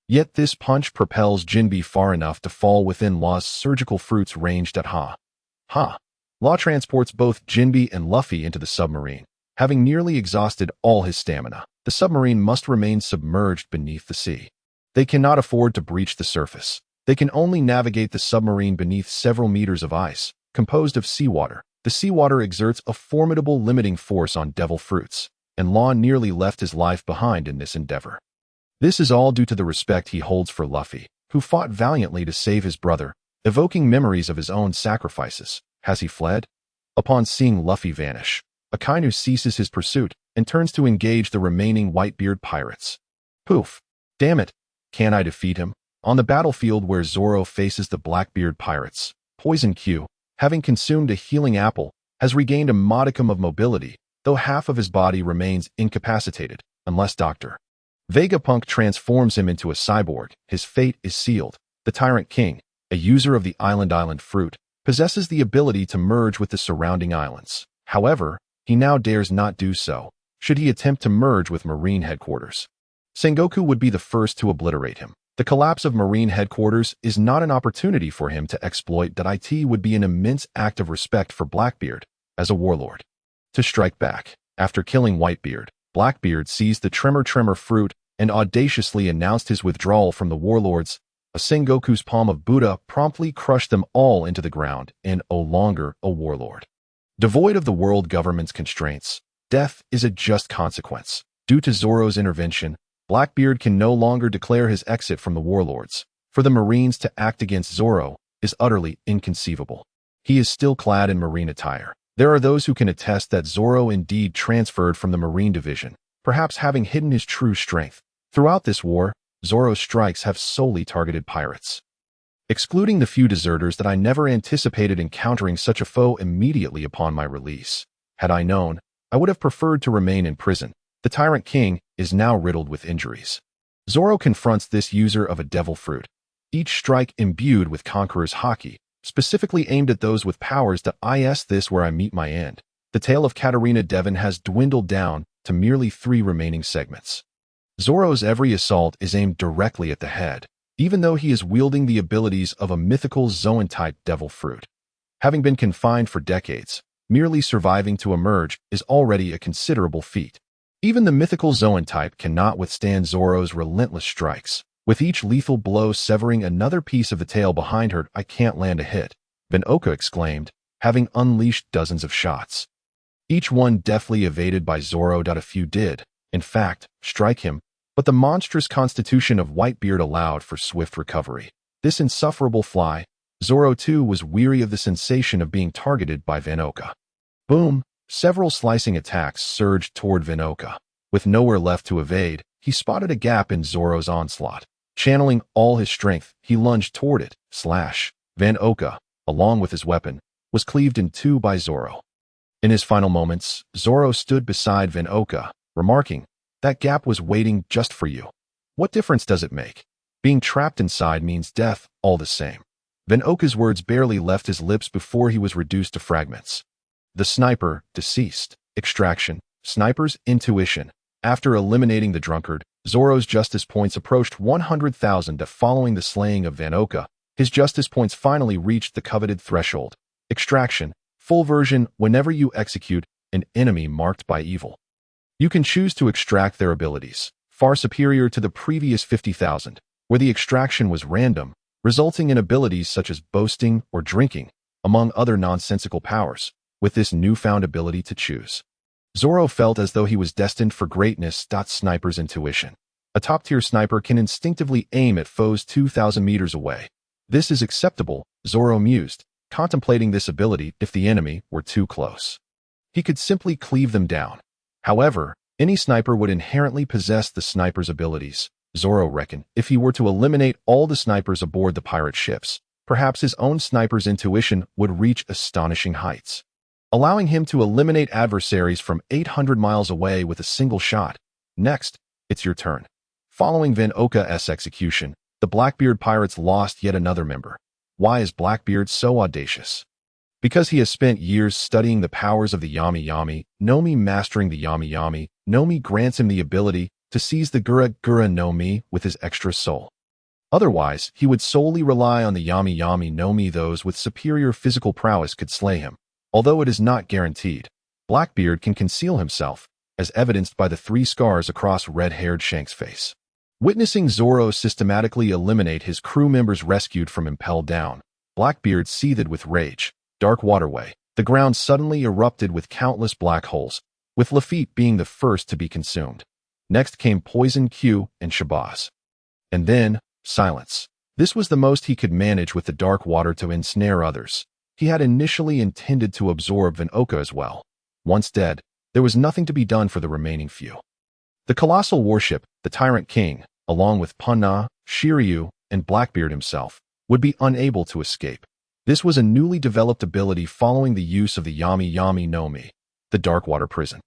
Yet this punch propels Jinbe far enough to fall within Law's surgical fruits ranged at Ha. Law transports both Jinbe and Luffy into the submarine. Having nearly exhausted all his stamina, the submarine must remain submerged beneath the sea. They cannot afford to breach the surface. They can only navigate the submarine beneath several meters of ice, composed of seawater. The seawater exerts a formidable limiting force on Devil Fruits, and Law nearly left his life behind in this endeavor. This is all due to the respect he holds for Luffy, who fought valiantly to save his brother, evoking memories of his own sacrifices. Has he fled? Upon seeing Luffy vanish, Akainu ceases his pursuit and turns to engage the remaining Whitebeard pirates. Poof! Damn it! Can I defeat him? On the battlefield where Zoro faces the Blackbeard pirates, Poison Q, having consumed a healing apple, has regained a modicum of mobility, though half of his body remains incapacitated, unless Dr. Vegapunk transforms him into a cyborg. His fate is sealed. The Tyrant King, a user of the Island fruit, possesses the ability to merge with the surrounding islands. However, he now dares not do so, should he attempt to merge with Marine Headquarters. Sengoku would be the first to obliterate him. The collapse of Marine Headquarters is not an opportunity for him to exploit that would be an immense act of respect for Blackbeard, as a warlord. To strike back, after killing Whitebeard, Blackbeard seized the Tremor fruit and audaciously announced his withdrawal from the Warlords. A Sengoku's palm of Buddha promptly crushed them all into the ground and no longer a warlord. Devoid of the world government's constraints, death is a just consequence. Due to Zoro's intervention, Blackbeard can no longer declare his exit from the Warlords. For the Marines to act against Zoro is utterly inconceivable. He is still clad in Marine attire. There are those who can attest that Zoro indeed transferred from the Marine Division, perhaps having hidden his true strength. Throughout this war, Zoro's strikes have solely targeted pirates. excluding the few deserters that I never anticipated encountering such a foe immediately upon my release. Had I known, I would have preferred to remain in prison. The Tyrant King is now riddled with injuries. Zoro confronts this user of a devil fruit, each strike imbued with Conqueror's Haki, specifically aimed at those with powers that is this where I meet my end. The tale of Katarina Devon has dwindled down to merely 3 remaining segments. Zoro's every assault is aimed directly at the head, even though he is wielding the abilities of a mythical Zoan-type devil fruit. Having been confined for decades, merely surviving to emerge is already a considerable feat. Even the mythical Zoan type cannot withstand Zoro's relentless strikes, with each lethal blow severing another piece of the tail behind her. I can't land a hit, Venoka exclaimed, having unleashed dozens of shots. Each one deftly evaded by Zoro. A few did, in fact, strike him, but the monstrous constitution of Whitebeard allowed for swift recovery. This insufferable fly, Zoro too was weary of the sensation of being targeted by Venoka. Boom! Several slicing attacks surged toward Venoka. With nowhere left to evade, he spotted a gap in Zoro's onslaught. Channeling all his strength, he lunged toward it. Slash! Venoka, along with his weapon, was cleaved in 2 by Zoro. In his final moments, Zoro stood beside Venoka, remarking, "That gap was waiting just for you. What difference does it make? Being trapped inside means death, all the same." Venoka's words barely left his lips before he was reduced to fragments. The sniper, deceased. Extraction. Sniper's intuition. After eliminating the drunkard, Zoro's justice points approached 100,000. Following the slaying of Venoka, his justice points finally reached the coveted threshold. Extraction. Full version. Whenever you execute an enemy marked by evil, you can choose to extract their abilities, far superior to the previous 50,000, where the extraction was random, resulting in abilities such as boasting or drinking, among other nonsensical powers. With this newfound ability to choose, Zoro felt as though he was destined for greatness. Sniper's intuition. A top-tier sniper can instinctively aim at foes 2,000 meters away. This is acceptable, Zoro mused, contemplating this ability. If the enemy were too close, he could simply cleave them down. However, any sniper would inherently possess the sniper's abilities, Zoro reckoned. If he were to eliminate all the snipers aboard the pirate ships, perhaps his own sniper's intuition would reach astonishing heights, allowing him to eliminate adversaries from 800 miles away with a single shot. Next, it's your turn. Following Venoka's execution, the Blackbeard pirates lost yet another member. Why is Blackbeard so audacious? Because he has spent years studying the powers of the Yami Yami no Mi. Mastering the Yami Yami no Mi grants him the ability to seize the Gura no Mi with his extra soul. Otherwise, he would solely rely on the Yami Yami no Mi. Those with superior physical prowess could slay him. Although it is not guaranteed, Blackbeard can conceal himself, as evidenced by the 3 scars across red-haired Shank's face. Witnessing Zoro systematically eliminate his crew members rescued from impelled down, Blackbeard seethed with rage. Dark waterway. The ground suddenly erupted with countless black holes, with Lafitte being the first to be consumed. Next came Poison Q and Shabazz. And then, silence. This was the most he could manage with the dark water to ensnare others. He had initially intended to absorb Venoka as well. Once dead, there was nothing to be done for the remaining few. The colossal warship, the Tyrant King, along with Punna, Shiryu, and Blackbeard himself, would be unable to escape. This was a newly developed ability following the use of the Yami Yami no Mi, the Darkwater Prison.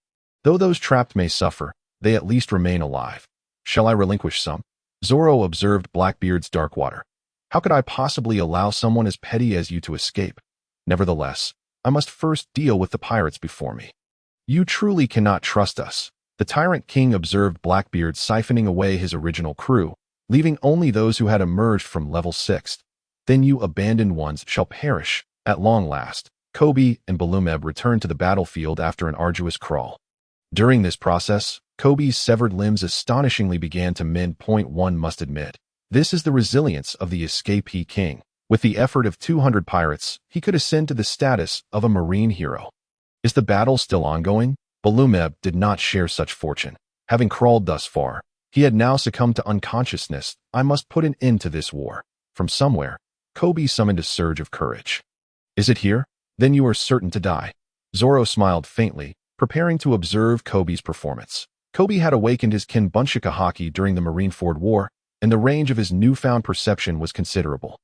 Though those trapped may suffer, they at least remain alive. Shall I relinquish some? Zoro observed Blackbeard's Darkwater. How could I possibly allow someone as petty as you to escape? Nevertheless, I must first deal with the pirates before me. You truly cannot trust us. The Tyrant King observed Blackbeard siphoning away his original crew, leaving only those who had emerged from level 6. Then you abandoned ones shall perish. At long last, Koby and Balumeb returned to the battlefield after an arduous crawl. During this process, Koby's severed limbs astonishingly began to mend. One must admit, this is the resilience of the escapee king. With the effort of 200 pirates, he could ascend to the status of a marine hero. Is the battle still ongoing? Balumeb did not share such fortune. Having crawled thus far, he had now succumbed to unconsciousness. I must put an end to this war. From somewhere, Koby summoned a surge of courage. Is it here? Then you are certain to die. Zoro smiled faintly, preparing to observe Koby's performance. Koby had awakened his Kinbunshika Haki during the Marineford War, and the range of his newfound perception was considerable.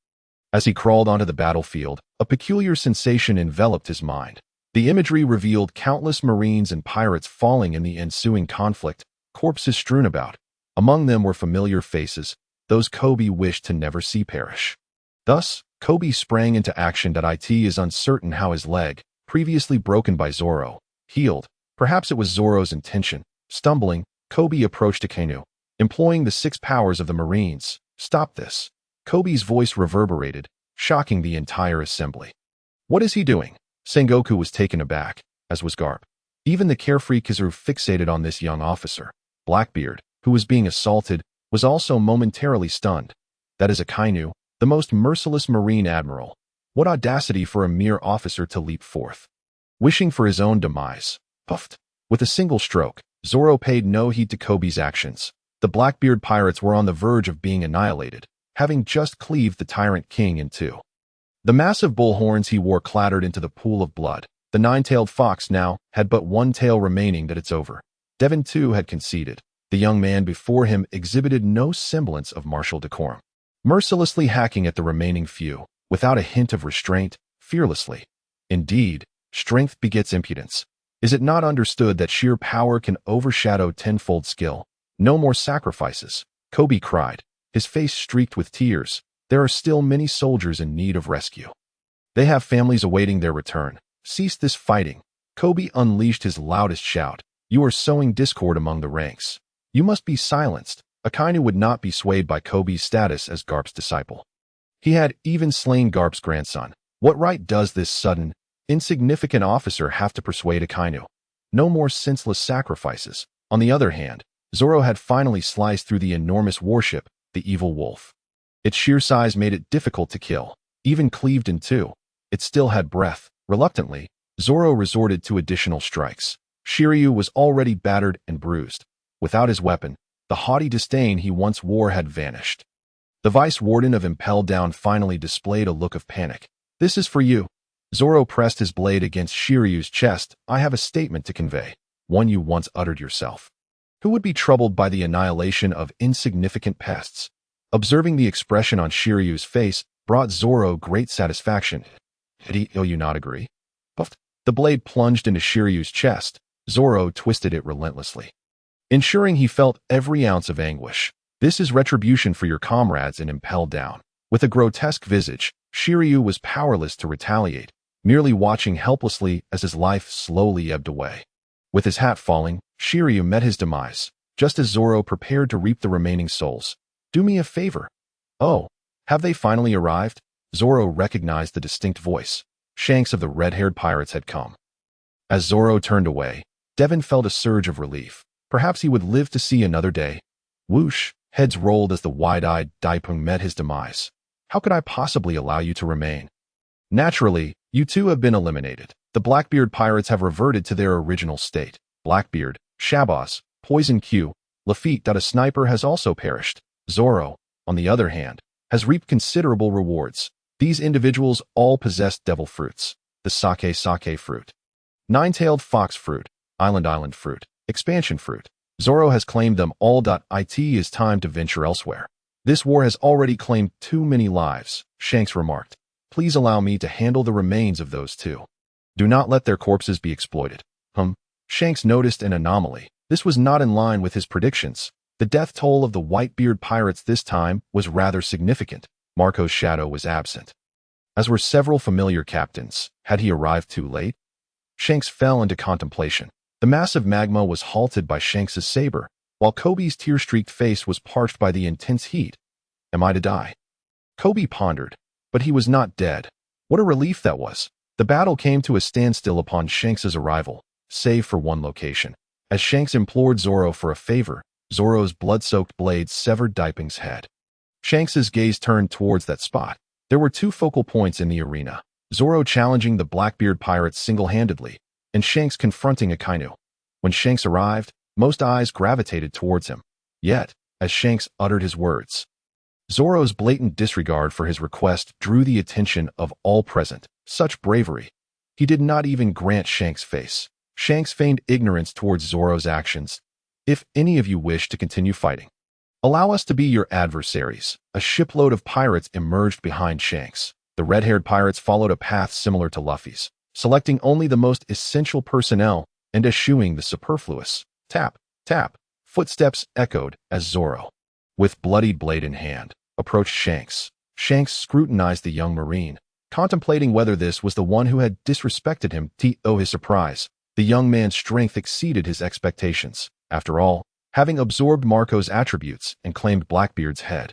As he crawled onto the battlefield, a peculiar sensation enveloped his mind. The imagery revealed countless Marines and pirates falling in the ensuing conflict, corpses strewn about. Among them were familiar faces, those Koby wished to never see perish. Thus, Koby sprang into action. It is uncertain how his leg, previously broken by Zoro, healed. Perhaps it was Zoro's intention. Stumbling, Koby approached Akainu, employing the 6 powers of the Marines. Stop this. Koby's voice reverberated, shocking the entire assembly. What is he doing? Sengoku was taken aback, as was Karp. Even the carefree Kizaru fixated on this young officer. Blackbeard, who was being assaulted, was also momentarily stunned. That is Akainu, the most merciless Marine admiral. What audacity for a mere officer to leap forth. Wishing for his own demise. Puffed. With a single stroke, Zoro paid no heed to Koby's actions. The Blackbeard pirates were on the verge of being annihilated, having just cleaved the tyrant king in two. The massive bull horns he wore clattered into the pool of blood. The 9-tailed fox now had but one tail remaining. That it's over. Devon too had conceded. The young man before him exhibited no semblance of martial decorum, mercilessly hacking at the remaining few, without a hint of restraint, fearlessly. Indeed, strength begets impudence. Is it not understood that sheer power can overshadow tenfold skill? No more sacrifices, Koby cried, his face streaked with tears. There are still many soldiers in need of rescue. They have families awaiting their return. Cease this fighting. Koby unleashed his loudest shout. You are sowing discord among the ranks. You must be silenced. Akainu would not be swayed by Koby's status as Karp's disciple. He had even slain Karp's grandson. What right does this sudden, insignificant officer have to persuade Akainu? No more senseless sacrifices. On the other hand, Zoro had finally sliced through the enormous warship, the evil wolf. Its sheer size made it difficult to kill. Even cleaved in two, it still had breath. Reluctantly, Zoro resorted to additional strikes. Shiryu was already battered and bruised. Without his weapon, the haughty disdain he once wore had vanished. The vice warden of Impel Down finally displayed a look of panic. This is for you. Zoro pressed his blade against Shiryu's chest. I have a statement to convey, one you once uttered yourself. Who would be troubled by the annihilation of insignificant pests? Observing the expression on Shiryu's face brought Zoro great satisfaction. Did you not agree? Puffed. The blade plunged into Shiryu's chest. Zoro twisted it relentlessly, ensuring he felt every ounce of anguish. This is retribution for your comrades in Impel Down. With a grotesque visage, Shiryu was powerless to retaliate, merely watching helplessly as his life slowly ebbed away. With his hat falling, Shiryu met his demise, just as Zoro prepared to reap the remaining souls. Do me a favor. Oh, have they finally arrived? Zoro recognized the distinct voice. Shanks of the red-haired pirates had come. As Zoro turned away, Devon felt a surge of relief. Perhaps he would live to see another day. Whoosh, heads rolled as the wide-eyed Daipung met his demise. How could I possibly allow you to remain? Naturally, you two have been eliminated. The Blackbeard pirates have reverted to their original state. Blackbeard, Shabazz, Poison Q, Lafitte. A sniper has also perished. Zoro, on the other hand, has reaped considerable rewards. These individuals all possessed devil fruits. The sake fruit, 9-tailed fox fruit, island fruit, expansion fruit. Zoro has claimed them all. It is time to venture elsewhere. This war has already claimed too many lives, Shanks remarked. Please allow me to handle the remains of those two. Do not let their corpses be exploited. Shanks noticed an anomaly. This was not in line with his predictions. The death toll of the Whitebeard pirates this time was rather significant. Marco's shadow was absent, as were several familiar captains. Had he arrived too late? Shanks fell into contemplation. The massive magma was halted by Shanks's saber, while Koby's tear-streaked face was parched by the intense heat. Am I to die? Koby pondered, but he was not dead. What a relief that was. The battle came to a standstill upon Shanks's arrival, save for one location. As Shanks implored Zoro for a favor, Zoro's blood-soaked blade severed Daipung's head. Shanks's gaze turned towards that spot. There were two focal points in the arena. Zoro challenging the Blackbeard pirates single-handedly, and Shanks confronting Akainu. When Shanks arrived, most eyes gravitated towards him. Yet, as Shanks uttered his words, Zoro's blatant disregard for his request drew the attention of all present. Such bravery. He did not even grant Shanks face. Shanks feigned ignorance towards Zoro's actions. If any of you wish to continue fighting, Allow us to be your adversaries. A shipload of pirates emerged behind Shanks. The red-haired pirates followed a path similar to Luffy's, selecting only the most essential personnel and eschewing the superfluous. Tap, tap. Footsteps echoed as Zoro, with bloodied blade in hand, approached Shanks. Shanks scrutinized the young marine, contemplating whether this was the one who had disrespected him. To his surprise, the young man's strength exceeded his expectations. After all, having absorbed Marco's attributes and claimed Blackbeard's head.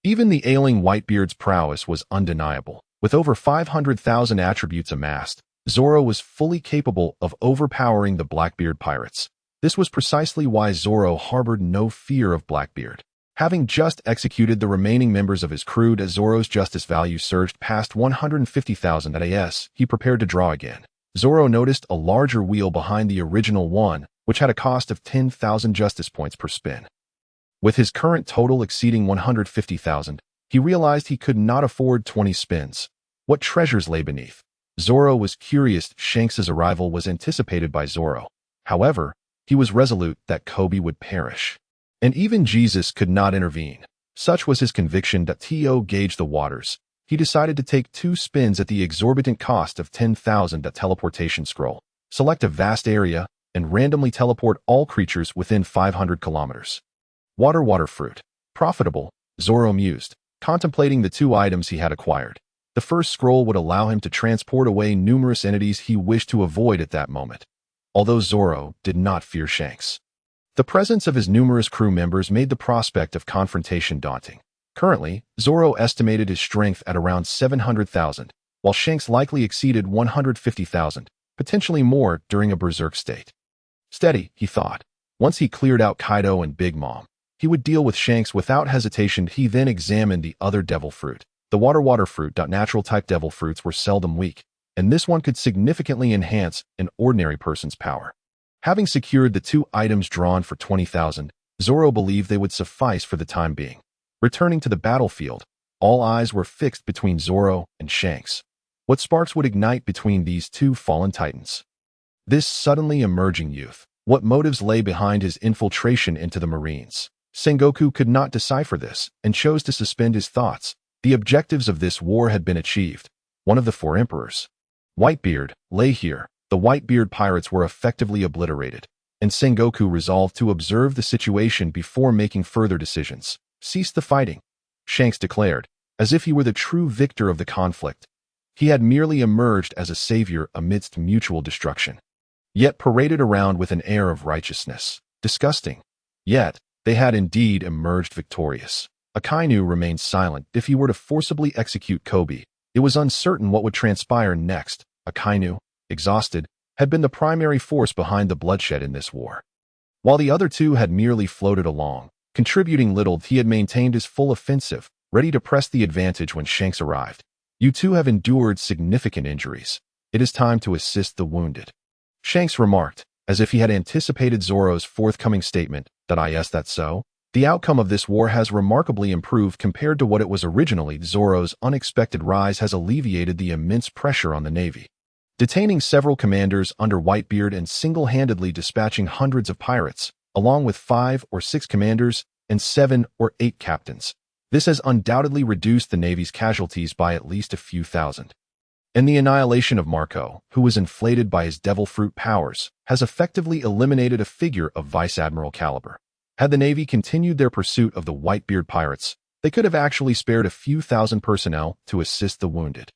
Even the ailing Whitebeard's prowess was undeniable. With over 500,000 attributes amassed, Zoro was fully capable of overpowering the Blackbeard pirates. This was precisely why Zoro harbored no fear of Blackbeard. Having just executed the remaining members of his crew as Zoro's justice value surged past 150,000 AS, he prepared to draw again. Zoro noticed a larger wheel behind the original one, which had a cost of 10,000 justice points per spin. With his current total exceeding 150,000, he realized he could not afford 20 spins. What treasures lay beneath? Zoro was curious. Shanks's arrival was anticipated by Zoro. However, he was resolute that Koby would perish. And even Jesus could not intervene. Such was his conviction that To gauged the waters. He decided to take 2 spins at the exorbitant cost of 10,000 at teleportation scroll. Select a vast area and randomly teleport all creatures within 500 kilometers. Water fruit. Profitable, Zoro mused, contemplating the 2 items he had acquired. The first scroll would allow him to transport away numerous entities he wished to avoid at that moment. Although Zoro did not fear Shanks, the presence of his numerous crew members made the prospect of confrontation daunting. Currently, Zoro estimated his strength at around 700,000, while Shanks likely exceeded 150,000, potentially more during a berserk state. Steady, he thought. Once he cleared out Kaido and Big Mom, he would deal with Shanks without hesitation. He then examined the other devil fruit. The water fruit. Natural-type devil fruits were seldom weak, and this one could significantly enhance an ordinary person's power. Having secured the 2 items drawn for 20,000, Zoro believed they would suffice for the time being. Returning to the battlefield, all eyes were fixed between Zoro and Shanks. What sparks would ignite between these 2 fallen titans? This suddenly emerging youth. What motives lay behind his infiltration into the Marines? Sengoku could not decipher this and chose to suspend his thoughts. The objectives of this war had been achieved. One of the 4 emperors, Whitebeard, lay here. The Whitebeard pirates were effectively obliterated, and Sengoku resolved to observe the situation before making further decisions. Cease the fighting, Shanks declared, as if he were the true victor of the conflict. He had merely emerged as a savior amidst mutual destruction, yet paraded around with an air of righteousness. Disgusting. Yet, they had indeed emerged victorious. Akainu remained silent. If he were to forcibly execute Koby, it was uncertain what would transpire next. Akainu, exhausted, had been the primary force behind the bloodshed in this war. While the other 2 had merely floated along, contributing little, he had maintained his full offensive, ready to press the advantage when Shanks arrived. You 2 have endured significant injuries. It is time to assist the wounded, Shanks remarked, as if he had anticipated Zoro's forthcoming statement. Is that so? The outcome of this war has remarkably improved compared to what it was originally. Zoro's unexpected rise has alleviated the immense pressure on the Navy, detaining several commanders under Whitebeard and single-handedly dispatching hundreds of pirates, along with 5 or 6 commanders and 7 or 8 captains. This has undoubtedly reduced the Navy's casualties by at least a few thousand. And the annihilation of Marco, who was inflated by his devil fruit powers, has effectively eliminated a figure of Vice Admiral caliber. Had the Navy continued their pursuit of the Whitebeard pirates, they could have actually spared a few thousand personnel to assist the wounded.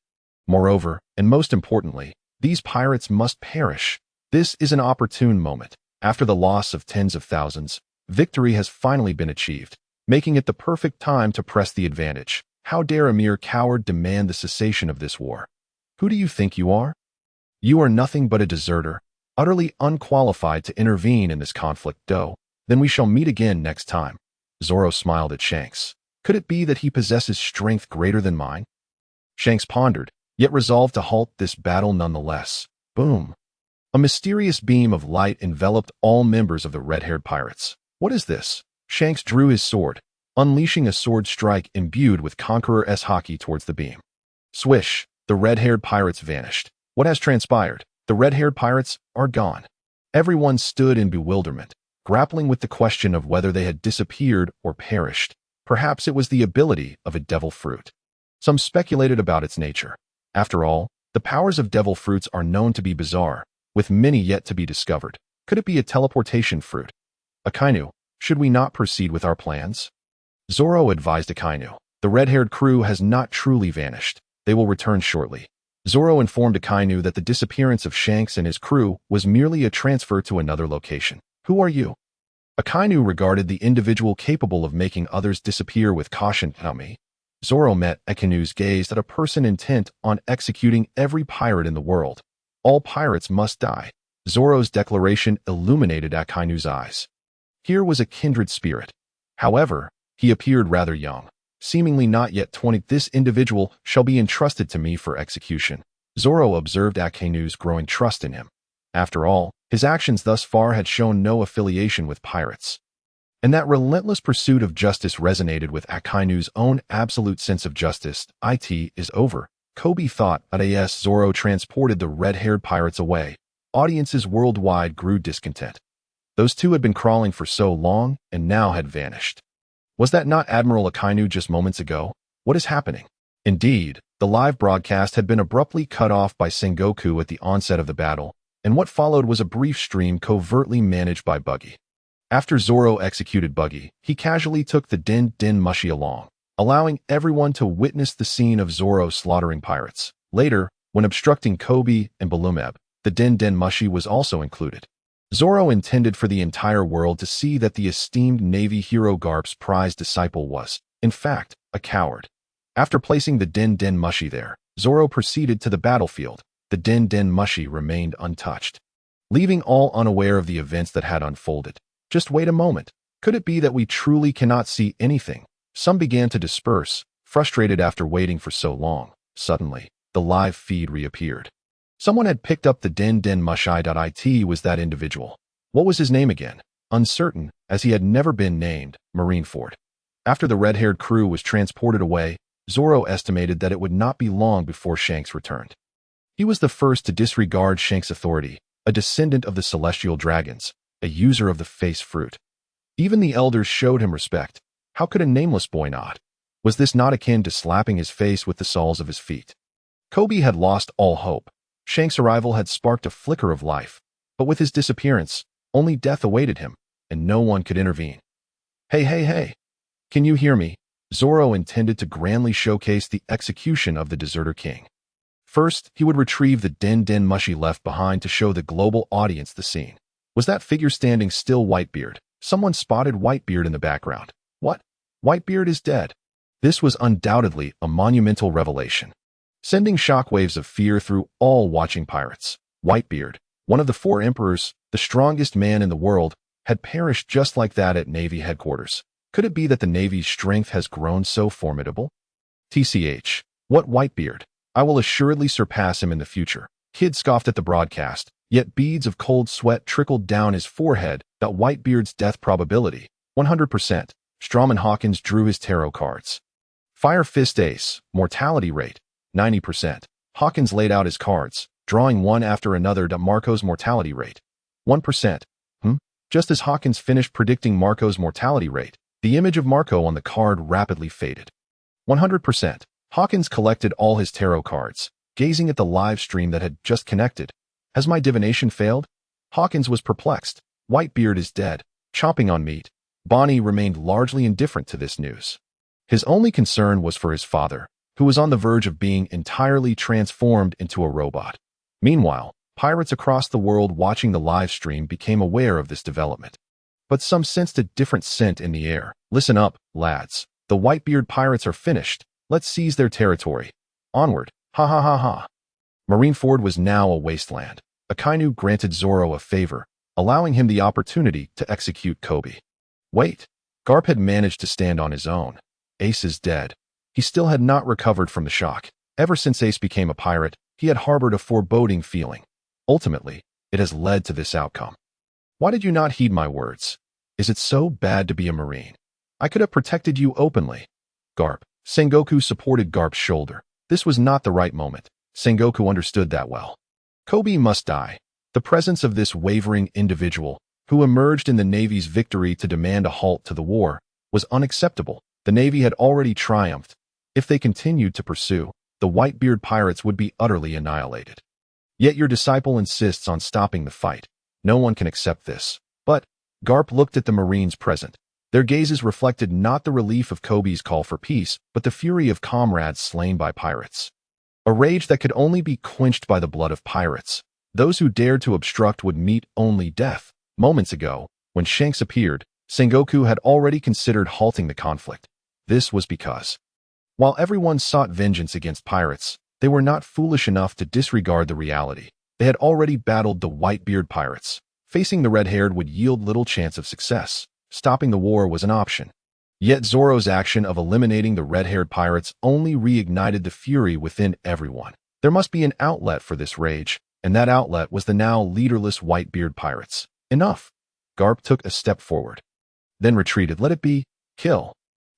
Moreover, and most importantly, these pirates must perish. This is an opportune moment. After the loss of tens of thousands, victory has finally been achieved, making it the perfect time to press the advantage. How dare a mere coward demand the cessation of this war? Who do you think you are? You are nothing but a deserter, utterly unqualified to intervene in this conflict. Then we shall meet again next time. Zoro smiled at Shanks. Could it be that he possesses strength greater than mine? Shanks pondered, yet resolved to halt this battle nonetheless. Boom! A mysterious beam of light enveloped all members of the red-haired pirates. What is this? Shanks drew his sword, unleashing a sword strike imbued with Conqueror's Haki towards the beam. Swish! The red-haired pirates vanished. What has transpired? The red-haired pirates are gone. Everyone stood in bewilderment. grappling with the question of whether they had disappeared or perished. Perhaps it was the ability of a devil fruit. Some speculated about its nature. After all, the powers of devil fruits are known to be bizarre, with many yet to be discovered. Could it be a teleportation fruit? Akainu, should we not proceed with our plans? Zoro advised Akainu. The red-haired crew has not truly vanished. They will return shortly. Zoro informed Akainu that the disappearance of Shanks and his crew was merely a transfer to another location. Who are you? Akainu regarded the individual capable of making others disappear with caution. Me. Zoro met Akainu's gaze at a person intent on executing every pirate in the world. All pirates must die. Zoro's declaration illuminated Akainu's eyes. Here was a kindred spirit. However, he appeared rather young. Seemingly not yet 20, this individual shall be entrusted to me for execution. Zoro observed Akainu's growing trust in him. After all, his actions thus far had shown no affiliation with pirates. And that relentless pursuit of justice resonated with Akainu's own absolute sense of justice. It is over, Koby thought. As Zoro transported the red-haired pirates away, audiences worldwide grew discontent. Those two had been crawling for so long and now had vanished. Was that not Admiral Akainu just moments ago? What is happening? Indeed, the live broadcast had been abruptly cut off by Sengoku at the onset of the battle, and what followed was a brief stream covertly managed by Buggy. After Zoro executed Buggy, he casually took the Den Mushi along, allowing everyone to witness the scene of Zoro slaughtering pirates. Later, when obstructing Koby and Balumeb, the Den Mushi was also included. Zoro intended for the entire world to see that the esteemed Navy hero Garp's prized disciple was, in fact, a coward. After placing the Den Mushi there, Zoro proceeded to the battlefield. The Den Mushi remained untouched, leaving all unaware of the events that had unfolded. Just wait a moment. Could it be that we truly cannot see anything? Some began to disperse, frustrated after waiting for so long. Suddenly, the live feed reappeared. Someone had picked up the Den Mushi. It was that individual. What was his name again? Uncertain, as he had never been named, Marineford. After the red-haired crew was transported away, Zoro estimated that it would not be long before Shanks returned. He was the first to disregard Shanks' authority, a descendant of the celestial dragons, a user of the face fruit. Even the elders showed him respect. How could a nameless boy not? Was this not akin to slapping his face with the soles of his feet? Koby had lost all hope. Shanks' arrival had sparked a flicker of life, but with his disappearance, only death awaited him, and no one could intervene. Hey. Can you hear me? Zoro intended to grandly showcase the execution of the deserter king. First, he would retrieve the Den Mushi left behind to show the global audience the scene. Was that figure standing still Whitebeard? Someone spotted Whitebeard in the background. What? Whitebeard is dead. This was undoubtedly a monumental revelation, sending shockwaves of fear through all watching pirates. Whitebeard, one of the four emperors, the strongest man in the world, had perished just like that at Navy headquarters. Could it be that the Navy's strength has grown so formidable? TCH. What Whitebeard? I will assuredly surpass him in the future. Kid scoffed at the broadcast, yet beads of cold sweat trickled down his forehead. That Whitebeard's death probability, 100%. Strawman Hawkins drew his tarot cards. Fire Fist Ace, mortality rate, 90%. Hawkins laid out his cards, drawing one after another. Marco's mortality rate, 1%. Just as Hawkins finished predicting Marco's mortality rate, the image of Marco on the card rapidly faded. 100%. Hawkins collected all his tarot cards, gazing at the live stream that had just connected. Has my divination failed? Hawkins was perplexed. Whitebeard is dead, chomping on meat. Bonnie remained largely indifferent to this news. His only concern was for his father, who was on the verge of being entirely transformed into a robot. Meanwhile, pirates across the world watching the live stream became aware of this development. But some sensed a different scent in the air. Listen up, lads. The Whitebeard pirates are finished. Let's seize their territory. Onward. Ha. Marineford was now a wasteland. Akainu granted Zoro a favor, allowing him the opportunity to execute Koby. Wait. Karp had managed to stand on his own. Ace is dead. He still had not recovered from the shock. Ever since Ace became a pirate, he had harbored a foreboding feeling. Ultimately, it has led to this outcome. Why did you not heed my words? Is it so bad to be a Marine? I could have protected you openly. Garp. Sengoku supported Garp's shoulder. This was not the right moment. Sengoku understood that well. Koby must die. The presence of this wavering individual, who emerged in the Navy's victory to demand a halt to the war, was unacceptable. The Navy had already triumphed. If they continued to pursue, the Whitebeard pirates would be utterly annihilated. Yet your disciple insists on stopping the fight. No one can accept this. But Karp looked at the Marines present. Their gazes reflected not the relief of Koby's call for peace, but the fury of comrades slain by pirates. A rage that could only be quenched by the blood of pirates. Those who dared to obstruct would meet only death. Moments ago, when Shanks appeared, Sengoku had already considered halting the conflict. This was because, while everyone sought vengeance against pirates, they were not foolish enough to disregard the reality. They had already battled the Whitebeard pirates. Facing the red-haired would yield little chance of success. Stopping the war was an option. Yet Zoro's action of eliminating the red-haired pirates only reignited the fury within everyone. There must be an outlet for this rage, and that outlet was the now leaderless Whitebeard pirates. Enough. Karp took a step forward. Then retreated. Let it be. Kill.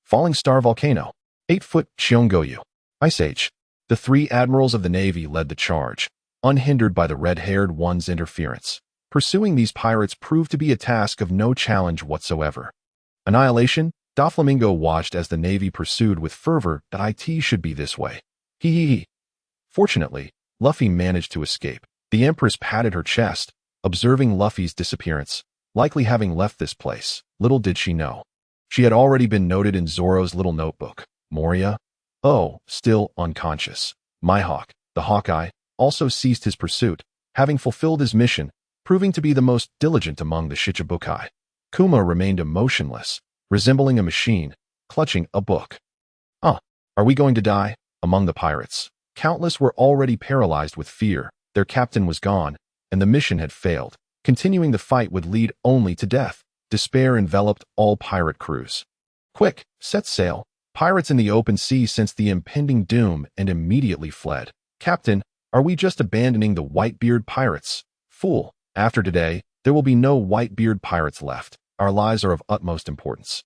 Falling Star Volcano. 8-foot Cheongoyu. Ice Age. The three admirals of the Navy led the charge, unhindered by the red-haired one's interference. Pursuing these pirates proved to be a task of no challenge whatsoever. Annihilation. Doflamingo watched as the Navy pursued with fervor. It should be this way. He. Fortunately, Luffy managed to escape. The Empress patted her chest, observing Luffy's disappearance, likely having left this place. Little did she know. She had already been noted in Zoro's little notebook. Moria? Oh, still unconscious. Mihawk, the Hawkeye, also ceased his pursuit, having fulfilled his mission, proving to be the most diligent among the Shichibukai. Kuma remained emotionless, resembling a machine, clutching a book. Are we going to die? Among the pirates, countless were already paralyzed with fear. Their captain was gone, and the mission had failed. Continuing the fight would lead only to death. Despair enveloped all pirate crews. Quick, set sail. Pirates in the open sea sensed the impending doom and immediately fled. Captain, are we just abandoning the Whitebeard pirates? Fool, after today, there will be no Whitebeard pirates left. Our lives are of utmost importance.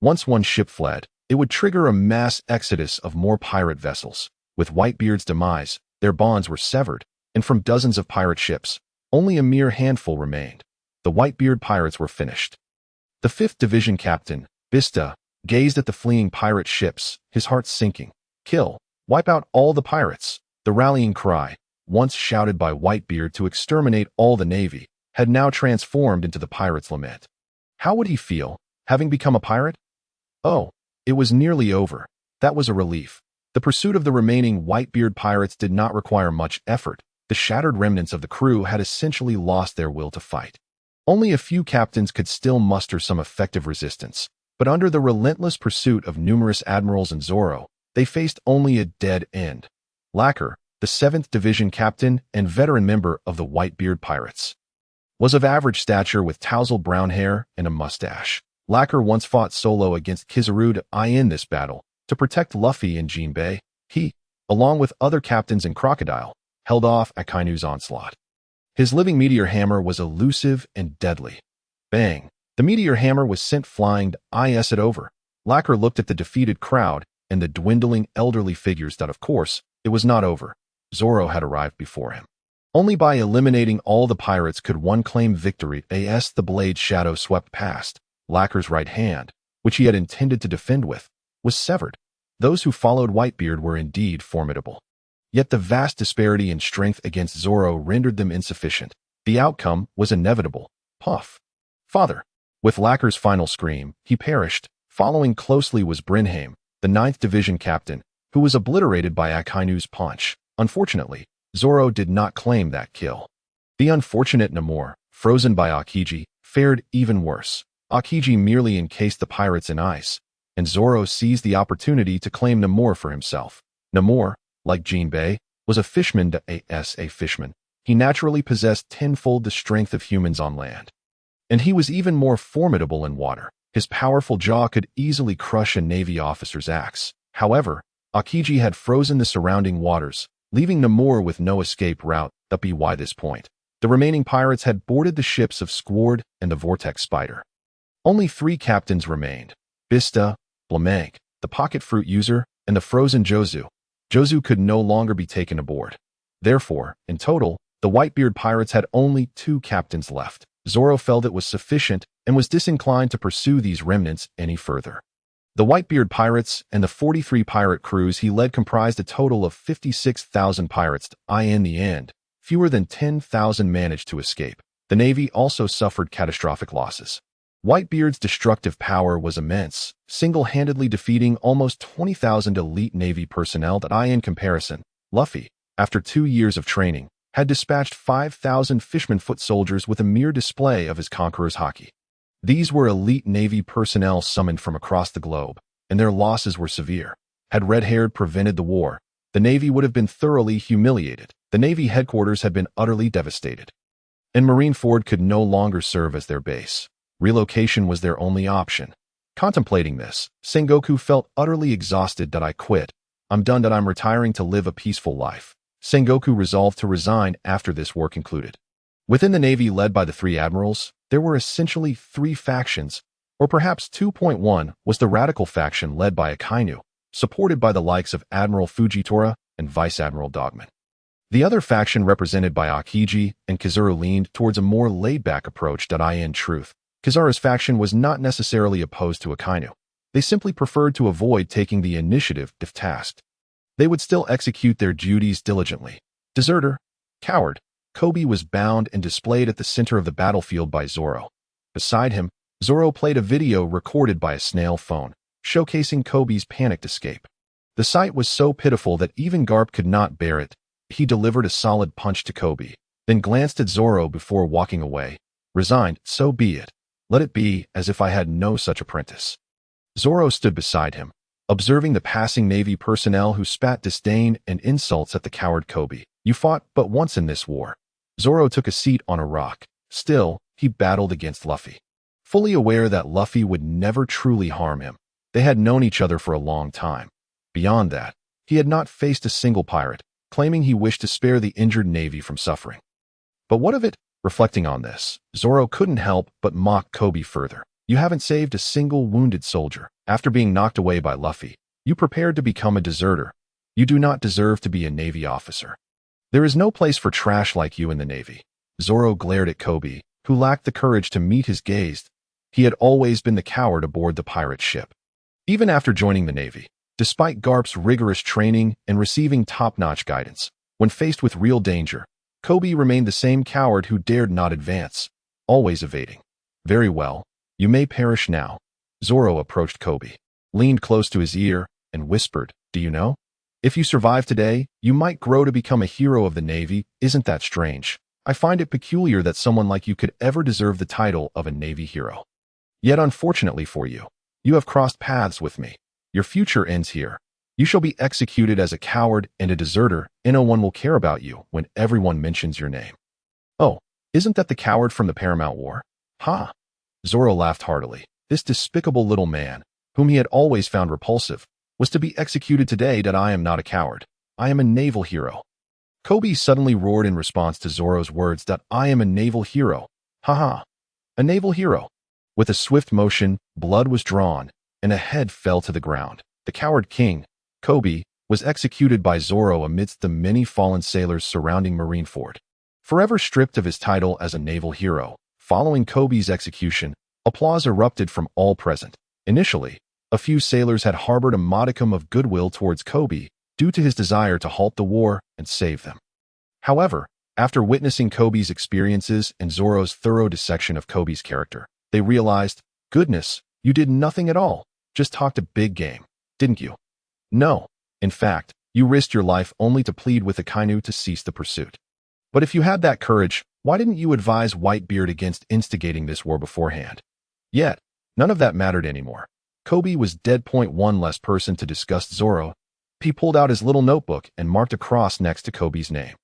Once one ship fled, it would trigger a mass exodus of more pirate vessels. With Whitebeard's demise, their bonds were severed, and from dozens of pirate ships, only a mere handful remained. The Whitebeard pirates were finished. The 5th Division Captain, Bista, gazed at the fleeing pirate ships, his heart sinking. Kill, wipe out all the pirates. The rallying cry, once shouted by Whitebeard to exterminate all the Navy, had now transformed into the pirate's lament. How would he feel, having become a pirate? Oh, it was nearly over. That was a relief. The pursuit of the remaining Whitebeard pirates did not require much effort. The shattered remnants of the crew had essentially lost their will to fight. Only a few captains could still muster some effective resistance, but under the relentless pursuit of numerous admirals and Zoro, they faced only a dead end. Lacker, the 7th Division captain and veteran member of the Whitebeard pirates, was of average stature with tousled brown hair and a mustache. Lacker once fought solo against Kizaru to end this battle. To protect Luffy and Jinbei, he, along with other captains and Crocodile, held off Akainu's onslaught. His living meteor hammer was elusive and deadly. Bang! The meteor hammer was sent flying to it over. Lacker looked at the defeated crowd and the dwindling elderly figures that, of course, it was not over. Zoro had arrived before him. Only by eliminating all the pirates could one claim victory. The blade shadow swept past. Lacker's right hand, which he had intended to defend with, was severed. Those who followed Whitebeard were indeed formidable. Yet the vast disparity in strength against Zoro rendered them insufficient. The outcome was inevitable. Puff. Father. With Lacker's final scream, he perished. Following closely was Brenheim, the 9th Division captain, who was obliterated by Akainu's punch. Unfortunately, Zoro did not claim that kill. The unfortunate Namor, frozen by Aokiji, fared even worse. Aokiji merely encased the pirates in ice, and Zoro seized the opportunity to claim Namor for himself. Namor, like Jinbei, was a fishman a fishman. He naturally possessed tenfold the strength of humans on land. And he was even more formidable in water. His powerful jaw could easily crush a Navy officer's axe. However, Aokiji had frozen the surrounding waters, leaving Namor with no escape route. By this point, the remaining pirates had boarded the ships of Squard and the Vortex Spider. Only 3 captains remained: Bista, Blamank, the pocket fruit user, and the frozen Jozu. Jozu could no longer be taken aboard. Therefore, in total, the Whitebeard pirates had only 2 captains left: Zoro felt it was sufficient and was disinclined to pursue these remnants any further. The Whitebeard pirates and the 43 pirate crews he led comprised a total of 56,000 pirates. In the end, fewer than 10,000 managed to escape. The Navy also suffered catastrophic losses. Whitebeard's destructive power was immense, single-handedly defeating almost 20,000 elite Navy personnel that in comparison, Luffy, after 2 years of training, had dispatched 5,000 fishman foot soldiers with a mere display of his conqueror's haki. These were elite Navy personnel summoned from across the globe, and their losses were severe. Had Red-Haired prevented the war, the Navy would have been thoroughly humiliated. The Navy headquarters had been utterly devastated, and Marineford could no longer serve as their base. Relocation was their only option. Contemplating this, Sengoku felt utterly exhausted. I quit. I'm done. I'm retiring to live a peaceful life. Sengoku resolved to resign after this war concluded. Within the Navy led by the 3 admirals, there were essentially 3 factions, or perhaps 2.1 was the radical faction led by Akainu, supported by the likes of Admiral Fujitora and Vice Admiral Dogman. The other faction represented by Akiji and Kizaru leaned towards a more laid-back approach. In truth, Kizaru's faction was not necessarily opposed to Akainu. They simply preferred to avoid taking the initiative if tasked. They would still execute their duties diligently. Deserter, coward, Koby was bound and displayed at the center of the battlefield by Zoro. Beside him, Zoro played a video recorded by a snail phone, showcasing Koby's panicked escape. The sight was so pitiful that even Karp could not bear it. He delivered a solid punch to Koby, then glanced at Zoro before walking away. Resigned, so be it. Let it be as if I had no such apprentice. Zoro stood beside him, observing the passing Navy personnel who spat disdain and insults at the coward Koby. You fought but once in this war. Zoro took a seat on a rock. Still, he battled against Luffy. Fully aware that Luffy would never truly harm him, they had known each other for a long time. Beyond that, he had not faced a single pirate, claiming he wished to spare the injured Navy from suffering. But what of it? Reflecting on this, Zoro couldn't help but mock Koby further. You haven't saved a single wounded soldier. After being knocked away by Luffy, you prepared to become a deserter. You do not deserve to be a Navy officer. There is no place for trash like you in the Navy. Zoro glared at Koby, who lacked the courage to meet his gaze. He had always been the coward aboard the pirate ship. Even after joining the Navy, despite Karp's rigorous training and receiving top-notch guidance, when faced with real danger, Koby remained the same coward who dared not advance, always evading. Very well, you may perish now. Zoro approached Koby, leaned close to his ear, and whispered, do you know? If you survive today, you might grow to become a hero of the Navy. Isn't that strange? I find it peculiar that someone like you could ever deserve the title of a Navy hero. Yet unfortunately for you, you have crossed paths with me. Your future ends here. You shall be executed as a coward and a deserter, and no one will care about you when everyone mentions your name. Oh, isn't that the coward from the Paramount War? Ha! Zoro laughed heartily. This despicable little man, whom he had always found repulsive, was to be executed today. I am not a coward. I am a naval hero. Koby suddenly roared in response to Zoro's words. I am a naval hero. Ha ha! A naval hero. With a swift motion, blood was drawn, and a head fell to the ground. The coward king, Koby, was executed by Zoro amidst the many fallen sailors surrounding Marineford. Forever stripped of his title as a naval hero, following Koby's execution, applause erupted from all present. Initially, a few sailors had harbored a modicum of goodwill towards Koby due to his desire to halt the war and save them. However, after witnessing Koby's experiences and Zoro's thorough dissection of Koby's character, they realized, goodness, you did nothing at all, just talked a big game, didn't you? No, in fact, you risked your life only to plead with Akainu to cease the pursuit. But if you had that courage, why didn't you advise Whitebeard against instigating this war beforehand? Yet, none of that mattered anymore. Koby was dead. One less person to discuss Zoro. He pulled out his little notebook and marked a cross next to Koby's name.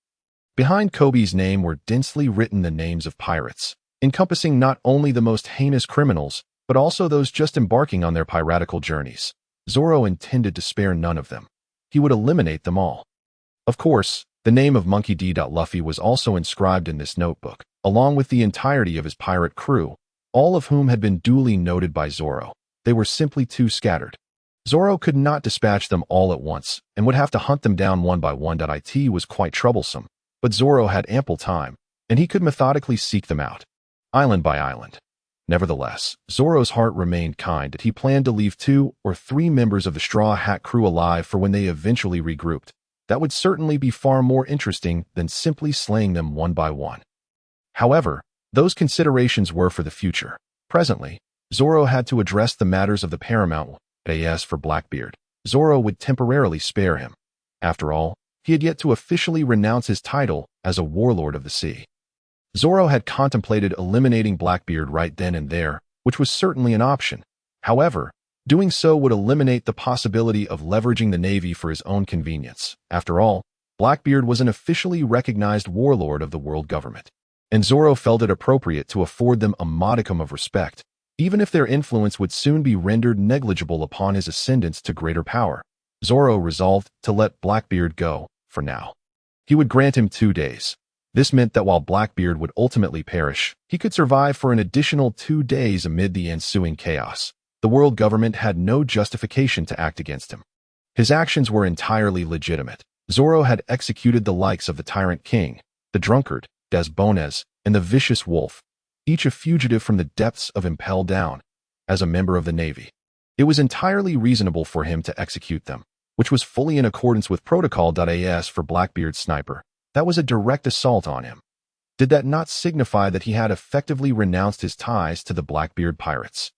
Behind Koby's name were densely written the names of pirates, encompassing not only the most heinous criminals, but also those just embarking on their piratical journeys. Zoro intended to spare none of them. He would eliminate them all. Of course, the name of Monkey D. Luffy was also inscribed in this notebook, along with the entirety of his pirate crew, all of whom had been duly noted by Zoro. They were simply too scattered. Zoro could not dispatch them all at once, and would have to hunt them down one by one. It was quite troublesome, but Zoro had ample time, and he could methodically seek them out. island by island. Nevertheless, Zoro's heart remained kind, and he planned to leave 2 or 3 members of the Straw Hat crew alive for when they eventually regrouped. That would certainly be far more interesting than simply slaying them one by one. However, those considerations were for the future. Presently, Zoro had to address the matters of the paramount. As for Blackbeard, Zoro would temporarily spare him. After all, he had yet to officially renounce his title as a warlord of the sea. Zoro had contemplated eliminating Blackbeard right then and there, which was certainly an option. However, doing so would eliminate the possibility of leveraging the Navy for his own convenience. After all, Blackbeard was an officially recognized warlord of the world government, and Zoro felt it appropriate to afford them a modicum of respect, even if their influence would soon be rendered negligible upon his ascendance to greater power. Zoro resolved to let Blackbeard go, for now. He would grant him 2 days. This meant that while Blackbeard would ultimately perish, he could survive for an additional 2 days amid the ensuing chaos. The world government had no justification to act against him. His actions were entirely legitimate. Zoro had executed the likes of the Tyrant King, the Drunkard, Des Bones, and the Vicious Wolf, each a fugitive from the depths of Impel Down, as a member of the Navy. It was entirely reasonable for him to execute them, which was fully in accordance with Protocol. As for Blackbeard's sniper, that was a direct assault on him. Did that not signify that he had effectively renounced his ties to the Blackbeard pirates,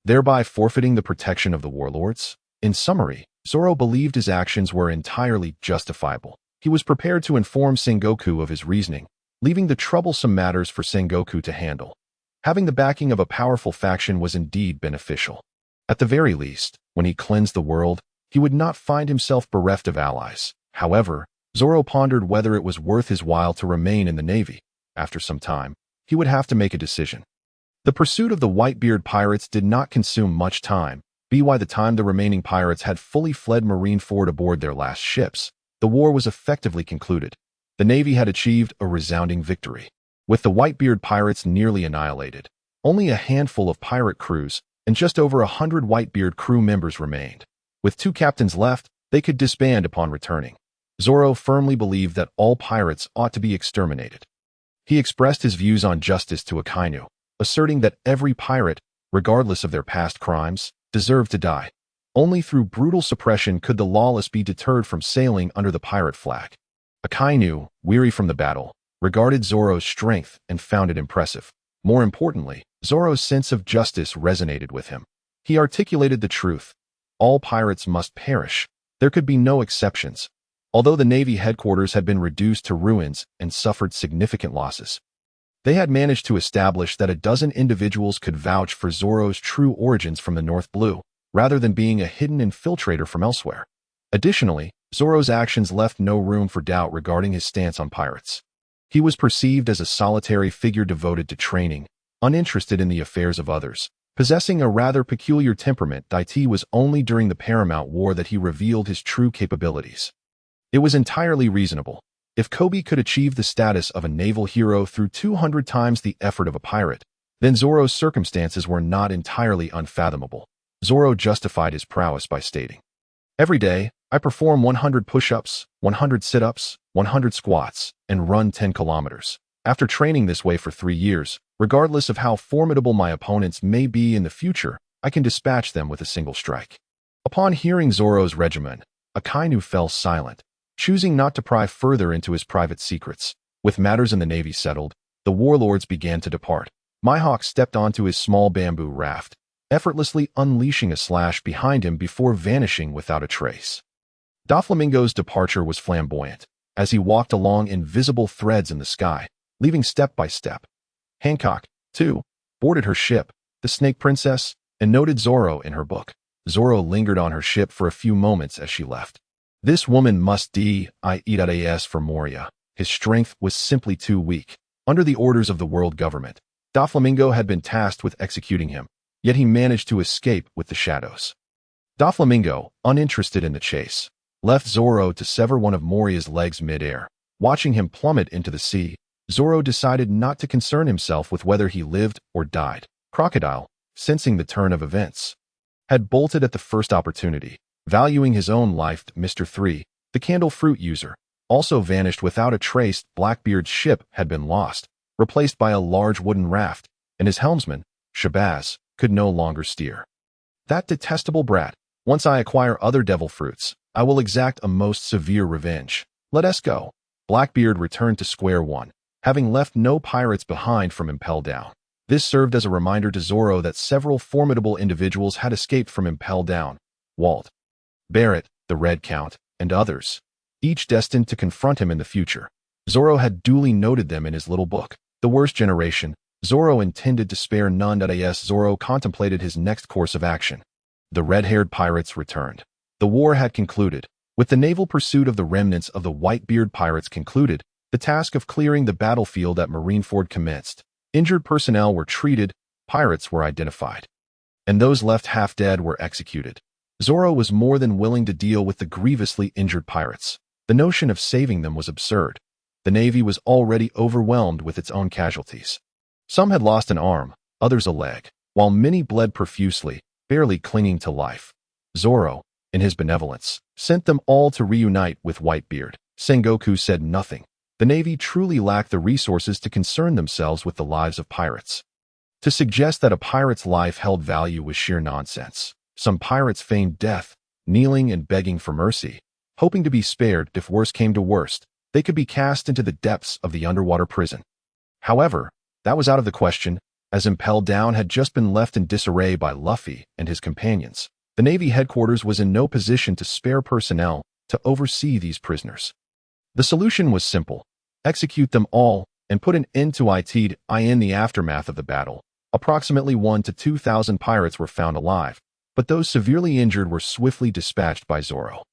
thereby forfeiting the protection of the warlords? In summary, Zoro believed his actions were entirely justifiable. He was prepared to inform Sengoku of his reasoning, leaving the troublesome matters for Sengoku to handle. Having the backing of a powerful faction was indeed beneficial. At the very least, when he cleansed the world, he would not find himself bereft of allies. However, Zoro pondered whether it was worth his while to remain in the Navy. After some time, he would have to make a decision. The pursuit of the Whitebeard pirates did not consume much time. By the time the remaining pirates had fully fled Marineford aboard their last ships, the war was effectively concluded. The Navy had achieved a resounding victory. With the Whitebeard pirates nearly annihilated, only a handful of pirate crews and just over 100 Whitebeard crew members remained. With 2 captains left, they could disband upon returning. Zoro firmly believed that all pirates ought to be exterminated. He expressed his views on justice to Akainu, asserting that every pirate, regardless of their past crimes, deserved to die. Only through brutal suppression could the lawless be deterred from sailing under the pirate flag. Akainu, weary from the battle, regarded Zoro's strength and found it impressive. More importantly, Zoro's sense of justice resonated with him. He articulated the truth. All pirates must perish. There could be no exceptions. Although the Navy headquarters had been reduced to ruins and suffered significant losses, they had managed to establish that a dozen individuals could vouch for Zoro's true origins from the North Blue, rather than being a hidden infiltrator from elsewhere. Additionally, Zoro's actions left no room for doubt regarding his stance on pirates. He was perceived as a solitary figure devoted to training, uninterested in the affairs of others, possessing a rather peculiar temperament. It was only during the Paramount War that he revealed his true capabilities. It was entirely reasonable. If Koby could achieve the status of a naval hero through 200 times the effort of a pirate, then Zoro's circumstances were not entirely unfathomable. Zoro justified his prowess by stating, "Every day, I perform 100 push-ups, 100 sit-ups, 100 squats, and run 10 kilometers. After training this way for 3 years, regardless of how formidable my opponents may be in the future, I can dispatch them with a single strike." Upon hearing Zoro's regimen, Akainu fell silent, choosing not to pry further into his private secrets. With matters in the Navy settled, the warlords began to depart. Mihawk stepped onto his small bamboo raft, effortlessly unleashing a slash behind him before vanishing without a trace. Doflamingo's departure was flamboyant, as he walked along invisible threads in the sky, leaving step by step. Hancock, too, boarded her ship, the Snake Princess, and noted Zoro in her book. Zoro lingered on her ship for a few moments as she left. This woman must die for Moria. His strength was simply too weak. Under the orders of the world government, Doflamingo had been tasked with executing him, yet he managed to escape with the shadows. Doflamingo, uninterested in the chase, left Zoro to sever one of Moria's legs mid-air. Watching him plummet into the sea, Zoro decided not to concern himself with whether he lived or died. Crocodile, sensing the turn of events, had bolted at the first opportunity. Valuing his own life, Mr. 3, the candle fruit user, also vanished without a trace. Blackbeard's ship had been lost. replaced by a large wooden raft, and his helmsman, Shabazz, could no longer steer. That detestable brat. Once I acquire other devil fruits, I will exact a most severe revenge. Let us go. Blackbeard returned to square one, having left no pirates behind from Impel Down. This served as a reminder to Zoro that several formidable individuals had escaped from Impel Down: Walt, Barrett, the Red Count, and others, each destined to confront him in the future. Zoro had duly noted them in his little book, The Worst Generation. Zoro intended to spare none. As Zoro contemplated his next course of action, the red-haired pirates returned. The war had concluded. With the naval pursuit of the remnants of the Whitebeard pirates concluded, the task of clearing the battlefield at Marineford commenced. Injured personnel were treated, pirates were identified, and those left half dead were executed. Zoro was more than willing to deal with the grievously injured pirates. The notion of saving them was absurd. The Navy was already overwhelmed with its own casualties. Some had lost an arm, others a leg, while many bled profusely, barely clinging to life. Zoro, in his benevolence, sent them all to reunite with Whitebeard. Sengoku said nothing. The Navy truly lacked the resources to concern themselves with the lives of pirates. To suggest that a pirate's life held value was sheer nonsense. Some pirates feigned death, kneeling and begging for mercy, hoping to be spared if worse came to worst. They could be cast into the depths of the underwater prison. However, that was out of the question, as Impel Down had just been left in disarray by Luffy and his companions. The Navy headquarters was in no position to spare personnel to oversee these prisoners. The solution was simple: execute them all and put an end to it. In the aftermath of the battle, approximately 1,000 to 2,000 pirates were found alive, but those severely injured were swiftly dispatched by Zoro.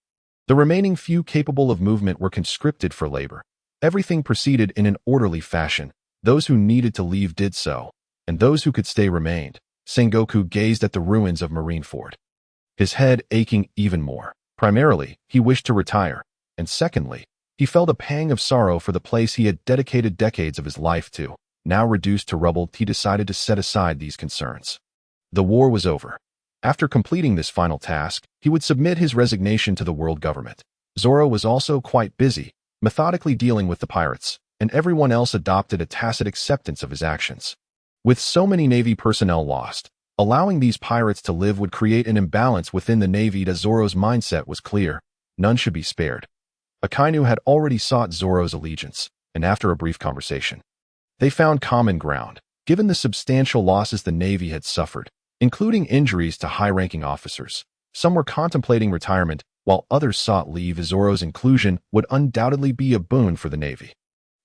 The remaining few capable of movement were conscripted for labor. Everything proceeded in an orderly fashion. Those who needed to leave did so, and those who could stay remained. Sengoku gazed at the ruins of Marineford, his head aching even more. Primarily, he wished to retire, and secondly, he felt a pang of sorrow for the place he had dedicated decades of his life to. Now reduced to rubble, he decided to set aside these concerns. The war was over. After completing this final task, he would submit his resignation to the world government. Zoro was also quite busy, methodically dealing with the pirates, and everyone else adopted a tacit acceptance of his actions. With so many Navy personnel lost, allowing these pirates to live would create an imbalance within the Navy. Zoro's mindset was clear: none should be spared. Akainu had already sought Zoro's allegiance, and after a brief conversation, they found common ground. Given the substantial losses the Navy had suffered, including injuries to high-ranking officers, some were contemplating retirement, while others sought leave. Zoro's inclusion would undoubtedly be a boon for the Navy.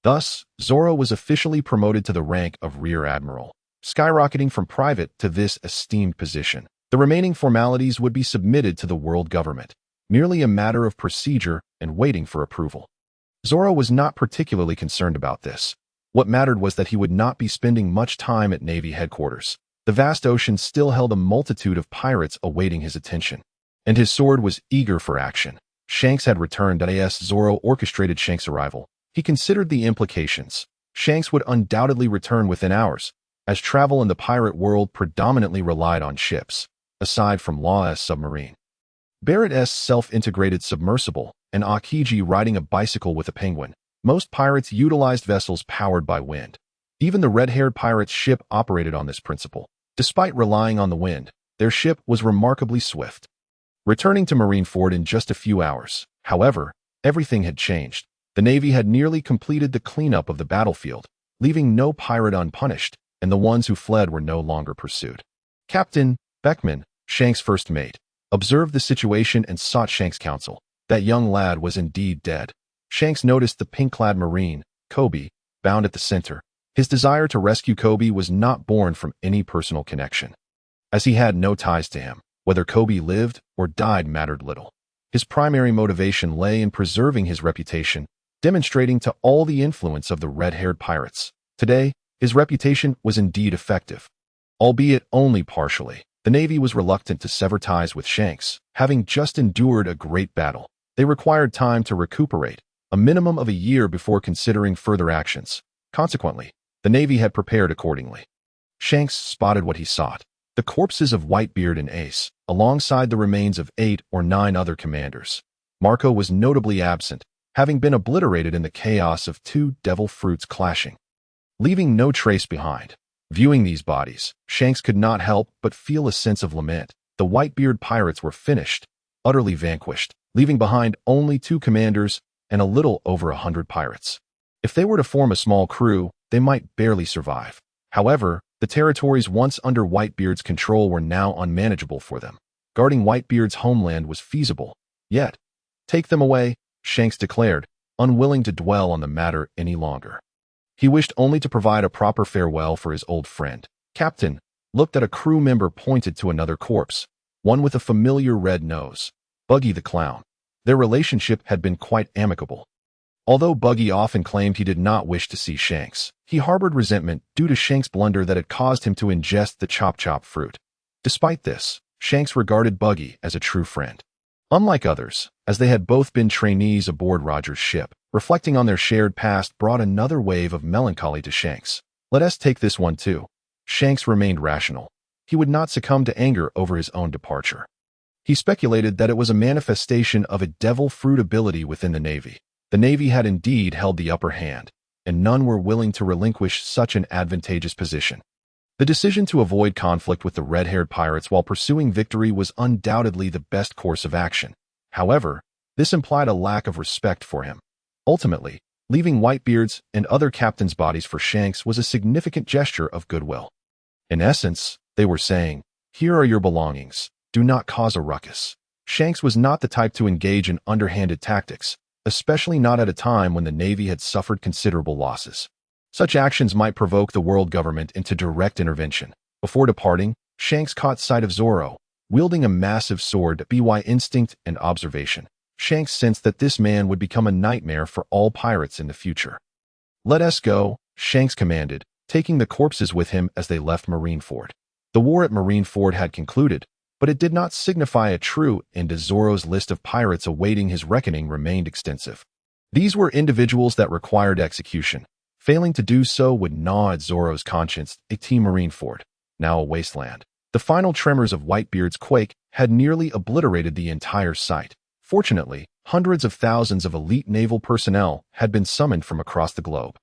Thus, Zoro was officially promoted to the rank of Rear Admiral, skyrocketing from private to this esteemed position. The remaining formalities would be submitted to the world government, merely a matter of procedure and waiting for approval. Zoro was not particularly concerned about this. What mattered was that he would not be spending much time at Navy headquarters. The vast ocean still held a multitude of pirates awaiting his attention, and his sword was eager for action. Shanks had returned. As Zoro orchestrated Shanks' arrival, he considered the implications. Shanks would undoubtedly return within hours, as travel in the pirate world predominantly relied on ships, aside from Law's submarine, Barrett's self-integrated submersible, and Akiji riding a bicycle with a penguin. Most pirates utilized vessels powered by wind. Even the red-haired pirate's ship operated on this principle. Despite relying on the wind, their ship was remarkably swift, returning to Marineford in just a few hours. However, everything had changed. The Navy had nearly completed the cleanup of the battlefield, leaving no pirate unpunished, and the ones who fled were no longer pursued. Captain Beckman, Shanks' first mate, observed the situation and sought Shanks' counsel. That young lad was indeed dead. Shanks noticed the pink-clad Marine, Koby, bound at the center. His desire to rescue Koby was not born from any personal connection, as he had no ties to him. Whether Koby lived or died mattered little. His primary motivation lay in preserving his reputation, demonstrating to all the influence of the red-haired pirates. Today, his reputation was indeed effective, albeit only partially. The Navy was reluctant to sever ties with Shanks, having just endured a great battle. They required time to recuperate, a minimum of a year before considering further actions. Consequently, the Navy had prepared accordingly. Shanks spotted what he sought: the corpses of Whitebeard and Ace, alongside the remains of 8 or 9 other commanders. Marco was notably absent, having been obliterated in the chaos of 2 devil fruits clashing. leaving no trace behind. Viewing these bodies, Shanks could not help but feel a sense of lament. The Whitebeard pirates were finished, utterly vanquished, leaving behind only 2 commanders and a little over 100 pirates. If they were to form a small crew, they might barely survive. However, the territories once under Whitebeard's control were now unmanageable for them. Guarding Whitebeard's homeland was feasible. Yet, take them away, Shanks declared, unwilling to dwell on the matter any longer. He wished only to provide a proper farewell for his old friend. Captain looked at a crew member, pointed to another corpse, one with a familiar red nose. Buggy the clown. Their relationship had been quite amicable. Although Buggy often claimed he did not wish to see Shanks, he harbored resentment due to Shanks' blunder that had caused him to ingest the chop-chop fruit. Despite this, Shanks regarded Buggy as a true friend. Unlike others, as they had both been trainees aboard Roger's ship, reflecting on their shared past brought another wave of melancholy to Shanks. Let us take this one too. Shanks remained rational. He would not succumb to anger over his own departure. He speculated that it was a manifestation of a devil fruit ability within the Navy. The Navy had indeed held the upper hand, and none were willing to relinquish such an advantageous position. The decision to avoid conflict with the red-haired pirates while pursuing victory was undoubtedly the best course of action. However, this implied a lack of respect for him. Ultimately, leaving Whitebeard's and other captains' bodies for Shanks was a significant gesture of goodwill. In essence, they were saying, "Here are your belongings. Do not cause a ruckus." Shanks was not the type to engage in underhanded tactics, especially not at a time when the Navy had suffered considerable losses. Such actions might provoke the world government into direct intervention. Before departing, Shanks caught sight of Zoro, wielding a massive sword. By instinct and observation, Shanks sensed that this man would become a nightmare for all pirates in the future. "Let us go," Shanks commanded, taking the corpses with him as they left Marineford. The war at Marineford had concluded, but it did not signify a true end as Zoro's list of pirates awaiting his reckoning remained extensive. These were individuals that required execution. Failing to do so would gnaw at Zoro's conscience. Team Marineford, now a wasteland. The final tremors of Whitebeard's quake had nearly obliterated the entire site. Fortunately, hundreds of thousands of elite naval personnel had been summoned from across the globe,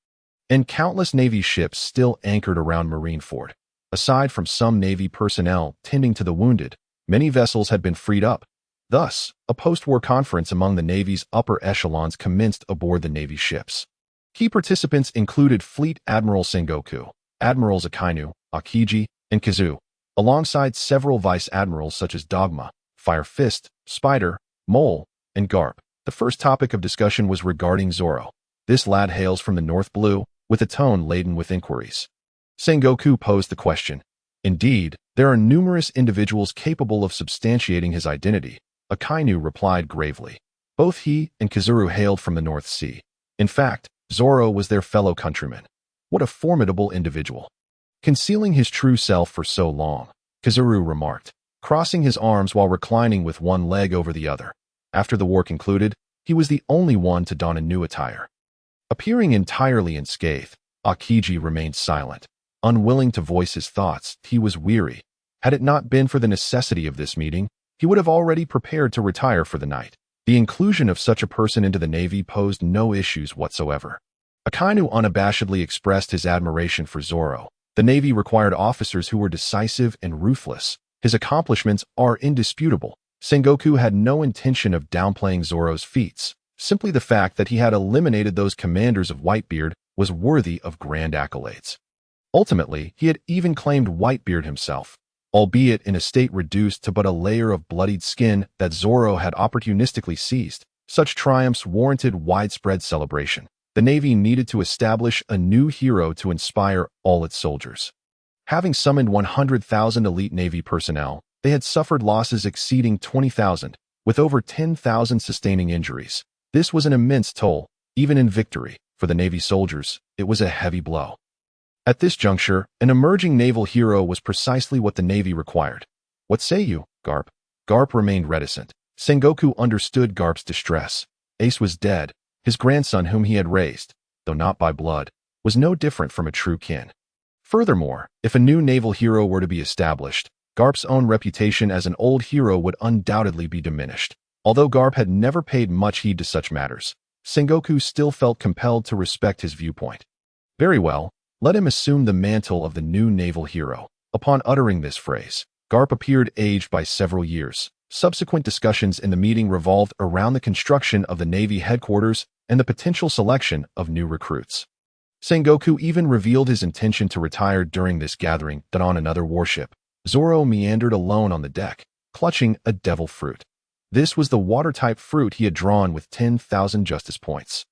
and countless Navy ships still anchored around Marineford. Aside from some Navy personnel tending to the wounded, many vessels had been freed up. Thus, a post-war conference among the Navy's upper echelons commenced aboard the Navy ships. Key participants included Fleet Admiral Sengoku, Admirals Akainu, Akiji, and Kazu, alongside several vice admirals such as Dogma, Fire Fist, Spider, Mole, and Karp. The first topic of discussion was regarding Zoro. This lad hails from the North Blue, with a tone laden with inquiries. Sengoku posed the question. Indeed, there are numerous individuals capable of substantiating his identity, Akainu replied gravely. Both he and Kazuru hailed from the North Sea. In fact, Zoro was their fellow countryman. What a formidable individual. Concealing his true self for so long, Kazuru remarked, crossing his arms while reclining with one leg over the other. After the war concluded, he was the only one to don a new attire. Appearing entirely unscathed, Akiji remained silent. Unwilling to voice his thoughts, he was weary. Had it not been for the necessity of this meeting, he would have already prepared to retire for the night. The inclusion of such a person into the Navy posed no issues whatsoever. Akainu unabashedly expressed his admiration for Zoro. The Navy required officers who were decisive and ruthless. His accomplishments are indisputable. Sengoku had no intention of downplaying Zoro's feats. Simply the fact that he had eliminated those commanders of Whitebeard was worthy of grand accolades. Ultimately, he had even claimed Whitebeard himself, albeit in a state reduced to but a layer of bloodied skin that Zoro had opportunistically seized. Such triumphs warranted widespread celebration. The Navy needed to establish a new hero to inspire all its soldiers. Having summoned 100,000 elite Navy personnel, they had suffered losses exceeding 20,000, with over 10,000 sustaining injuries. This was an immense toll, even in victory. For the Navy soldiers, it was a heavy blow. At this juncture, an emerging naval hero was precisely what the Navy required. "What say you, Karp?" Karp remained reticent. Sengoku understood Karp's distress. Ace was dead. His grandson, whom he had raised, though not by blood, was no different from a true kin. Furthermore, if a new naval hero were to be established, Karp's own reputation as an old hero would undoubtedly be diminished. Although Karp had never paid much heed to such matters, Sengoku still felt compelled to respect his viewpoint. "Very well, Let him assume the mantle of the new naval hero. Upon uttering this phrase, Karp appeared aged by several years. Subsequent discussions in the meeting revolved around the construction of the Navy headquarters and the potential selection of new recruits. Sengoku even revealed his intention to retire during this gathering, but on another warship. Zoro meandered alone on the deck, clutching a devil fruit. This was the water-type fruit he had drawn with 10,000 justice points.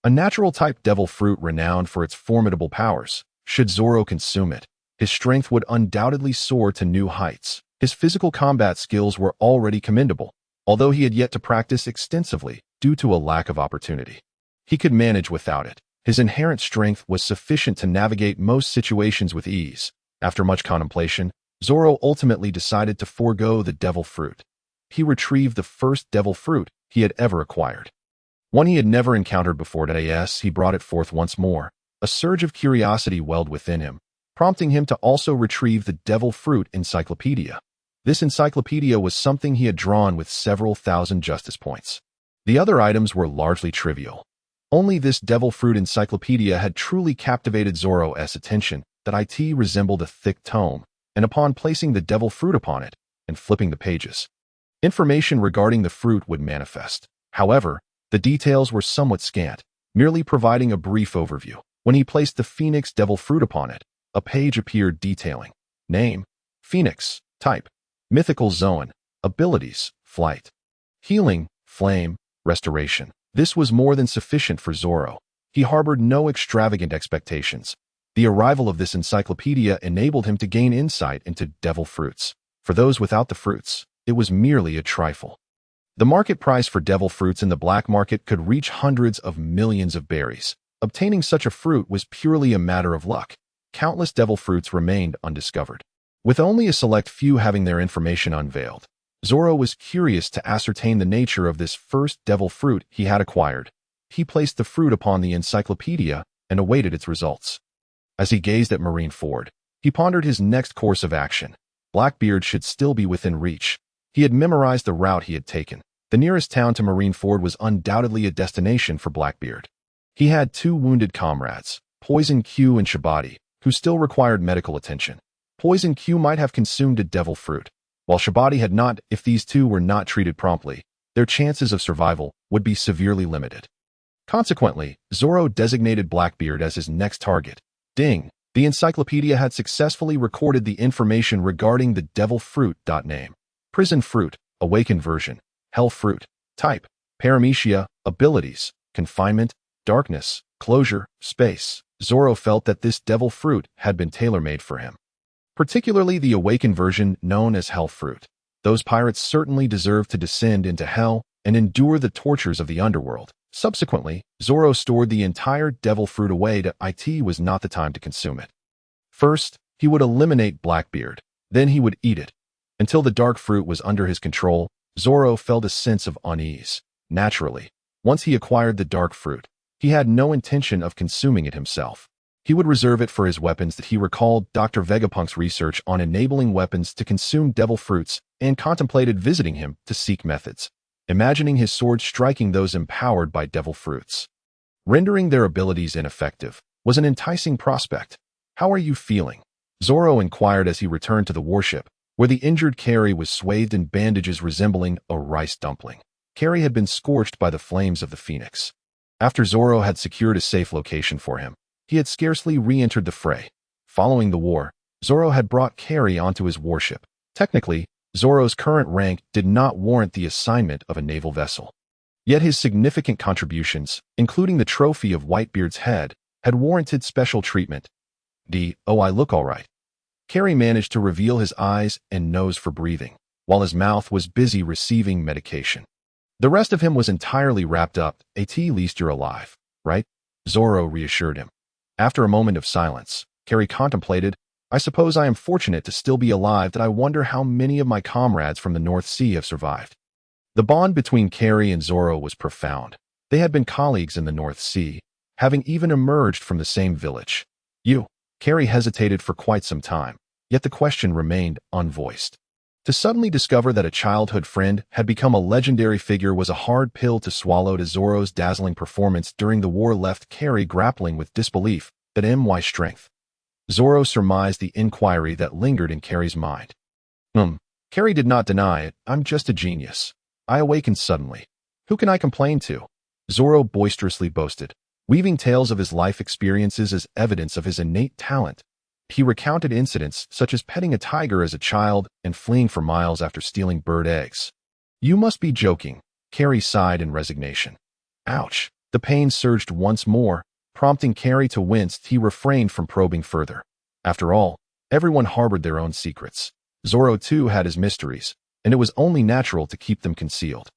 A natural-type devil fruit renowned for its formidable powers. Should Zoro consume it, his strength would undoubtedly soar to new heights. His physical combat skills were already commendable, although he had yet to practice extensively due to a lack of opportunity. He could manage without it. His inherent strength was sufficient to navigate most situations with ease. After much contemplation, Zoro ultimately decided to forego the devil fruit. He retrieved the first devil fruit he had ever acquired. One he had never encountered before. He brought it forth once more. A surge of curiosity welled within him, prompting him to also retrieve the devil fruit encyclopedia. This encyclopedia was something he had drawn with several thousand justice points. The other items were largely trivial. Only this devil fruit encyclopedia had truly captivated Zoro's attention, that it resembled a thick tome, and upon placing the devil fruit upon it and flipping the pages, information regarding the fruit would manifest. However, the details were somewhat scant, merely providing a brief overview. When he placed the Phoenix devil fruit upon it, a page appeared detailing: name, Phoenix, type, mythical zone, abilities, flight, healing, flame, restoration. This was more than sufficient for Zoro. He harbored no extravagant expectations. The arrival of this encyclopedia enabled him to gain insight into devil fruits. For those without the fruits, it was merely a trifle. The market price for devil fruits in the black market could reach hundreds of millions of berries. Obtaining such a fruit was purely a matter of luck. Countless devil fruits remained undiscovered, with only a select few having their information unveiled. Zoro was curious to ascertain the nature of this first devil fruit he had acquired. He placed the fruit upon the encyclopedia and awaited its results. As he gazed at Marineford, he pondered his next course of action. Blackbeard should still be within reach. He had memorized the route he had taken. The nearest town to Marineford was undoubtedly a destination for Blackbeard. He had two wounded comrades, Poison Q and Shabadi, who still required medical attention. Poison Q might have consumed a devil fruit, while Shabadi had not. If these two were not treated promptly, their chances of survival would be severely limited. Consequently, Zoro designated Blackbeard as his next target. Ding! The encyclopedia had successfully recorded the information regarding the devil fruit. Name: prison fruit, awakened version, hell fruit, type, paramecia, abilities, confinement, darkness, closure, space. Zoro felt that this devil fruit had been tailor-made for him. Particularly the awakened version known as hell fruit. Those pirates certainly deserved to descend into hell and endure the tortures of the underworld. Subsequently, Zoro stored the entire devil fruit away. It was not the time to consume it. First, he would eliminate Blackbeard, then he would eat it. Until the dark fruit was under his control, Zoro felt a sense of unease. Naturally, once he acquired the dark fruit, he had no intention of consuming it himself. He would reserve it for his weapons. That he recalled Dr. Vegapunk's research on enabling weapons to consume devil fruits and contemplated visiting him to seek methods, imagining his sword striking those empowered by devil fruits. Rendering their abilities ineffective was an enticing prospect. "How are you feeling?" Zoro inquired as he returned to the warship, where the injured Kari was swathed in bandages resembling a rice dumpling. Kari had been scorched by the flames of the Phoenix. After Zoro had secured a safe location for him, he had scarcely re-entered the fray. Following the war, Zoro had brought Kari onto his warship. Technically, Zoro's current rank did not warrant the assignment of a naval vessel. Yet his significant contributions, including the trophy of Whitebeard's head, had warranted special treatment. "Oh, I look all right." Kari managed to reveal his eyes and nose for breathing, while his mouth was busy receiving medication. The rest of him was entirely wrapped up. "At least you're alive, right?" Zoro reassured him. After a moment of silence, Kari contemplated, "I suppose I am fortunate to still be alive. That I wonder how many of my comrades from the North Sea have survived." The bond between Kari and Zoro was profound. They had been colleagues in the North Sea, having even emerged from the same village. Kari hesitated for quite some time, yet the question remained unvoiced. To suddenly discover that a childhood friend had become a legendary figure was a hard pill to swallow. Zoro's dazzling performance during the war left Kari grappling with disbelief. That my strength. Zoro surmised the inquiry that lingered in Kari's mind. Kari did not deny it. I'm just a genius. I awakened suddenly. Who can I complain to? Zoro boisterously boasted, weaving tales of his life experiences as evidence of his innate talent. He recounted incidents such as petting a tiger as a child and fleeing for miles after stealing bird eggs. You must be joking, Kari sighed in resignation. Ouch. The pain surged once more, prompting Kari to wince. He refrained from probing further. After all, everyone harbored their own secrets. Zoro too had his mysteries, and it was only natural to keep them concealed.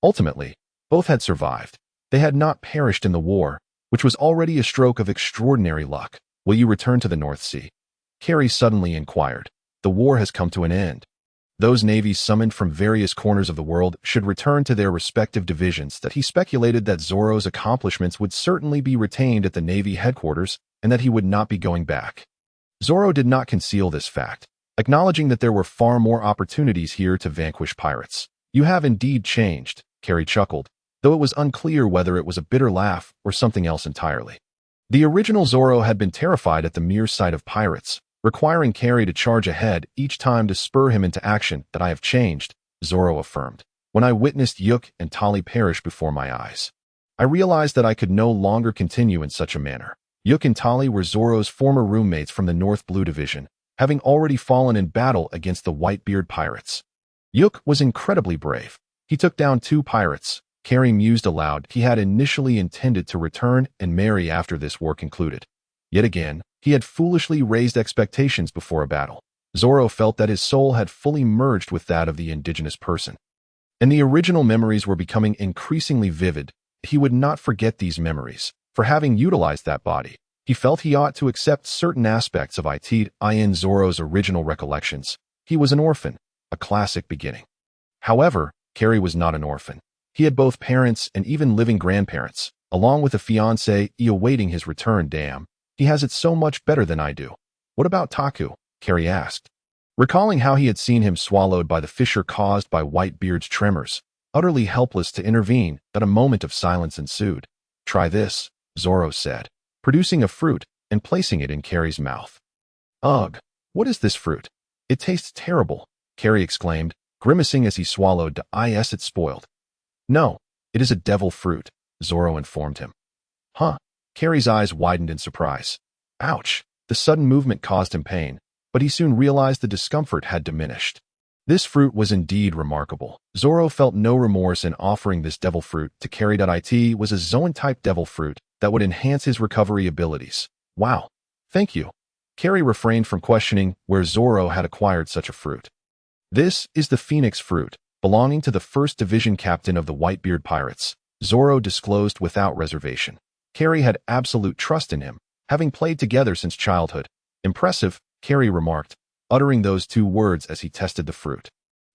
Ultimately, both had survived. They had not perished in the war, which was already a stroke of extraordinary luck. Will you return to the North Sea? Kari suddenly inquired. The war has come to an end. Those navies summoned from various corners of the world should return to their respective divisions. That he speculated that Zoro's accomplishments would certainly be retained at the Navy headquarters and that he would not be going back. Zoro did not conceal this fact, acknowledging that there were far more opportunities here to vanquish pirates. You have indeed changed, Kari chuckled, though it was unclear whether it was a bitter laugh or something else entirely. The original Zoro had been terrified at the mere sight of pirates, requiring Kari to charge ahead each time to spur him into action. That I have changed, Zoro affirmed. When I witnessed Yuk and Tali perish before my eyes, I realized that I could no longer continue in such a manner. Yuk and Tali were Zoro's former roommates from the North Blue Division, having already fallen in battle against the Whitebeard pirates. Yuk was incredibly brave. He took down 2 pirates. Kari mused aloud. He had initially intended to return and marry after this war concluded. Yet again, he had foolishly raised expectations before a battle. Zoro felt that his soul had fully merged with that of the indigenous person, and the original memories were becoming increasingly vivid. He would not forget these memories. For having utilized that body, he felt he ought to accept certain aspects of it in Zoro's original recollections. He was an orphan, a classic beginning. However, Kari was not an orphan. He had both parents and even living grandparents, along with a fiancée awaiting his return. Damn, he has it so much better than I do. What about Taku? Kari asked, recalling how he had seen him swallowed by the fissure caused by Whitebeard's tremors. Utterly helpless to intervene, that a moment of silence ensued. Try this, Zoro said, producing a fruit and placing it in Kari's mouth. Ugh, what is this fruit? It tastes terrible, Kari exclaimed, grimacing as he swallowed. It's spoiled. No, it is a devil fruit, Zoro informed him. Huh? Kari's eyes widened in surprise. Ouch! The sudden movement caused him pain, but he soon realized the discomfort had diminished. This fruit was indeed remarkable. Zoro felt no remorse in offering this devil fruit to Kari. It was a Zoan-type devil fruit that would enhance his recovery abilities. Wow, thank you. Kari refrained from questioning where Zoro had acquired such a fruit. This is the Phoenix fruit, belonging to the 1st Division captain of the Whitebeard pirates, Zoro disclosed without reservation. Kari had absolute trust in him, having played together since childhood. Impressive, Kari remarked, uttering those 2 words as he tested the fruit.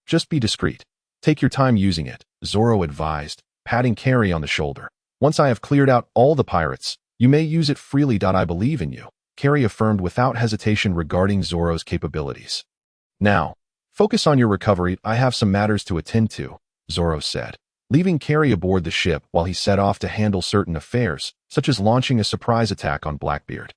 Just be discreet. Take your time using it, Zoro advised, patting Kari on the shoulder. Once I have cleared out all the pirates, you may use it freely. I believe in you, Kari affirmed without hesitation regarding Zoro's capabilities. Now, focus on your recovery. I have some matters to attend to, Zoro said, leaving Kari aboard the ship while he set off to handle certain affairs, such as launching a surprise attack on Blackbeard.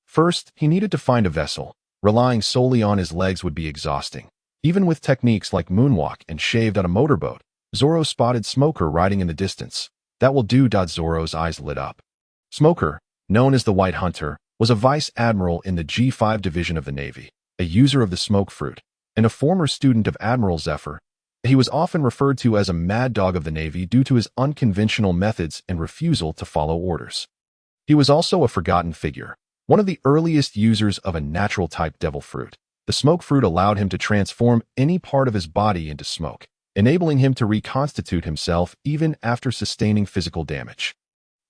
First, he needed to find a vessel. Relying solely on his legs would be exhausting. Even with techniques like moonwalk and shaved on a motorboat, Zoro spotted Smoker riding in the distance. That will do. Zoro's eyes lit up. Smoker, known as the White Hunter, was a vice admiral in the G5 division of the Navy, a user of the smoke fruit, and a former student of Admiral Zephyr. He was often referred to as a mad dog of the Navy due to his unconventional methods and refusal to follow orders. He was also a forgotten figure, one of the earliest users of a natural-type devil fruit. The smoke fruit allowed him to transform any part of his body into smoke, enabling him to reconstitute himself even after sustaining physical damage.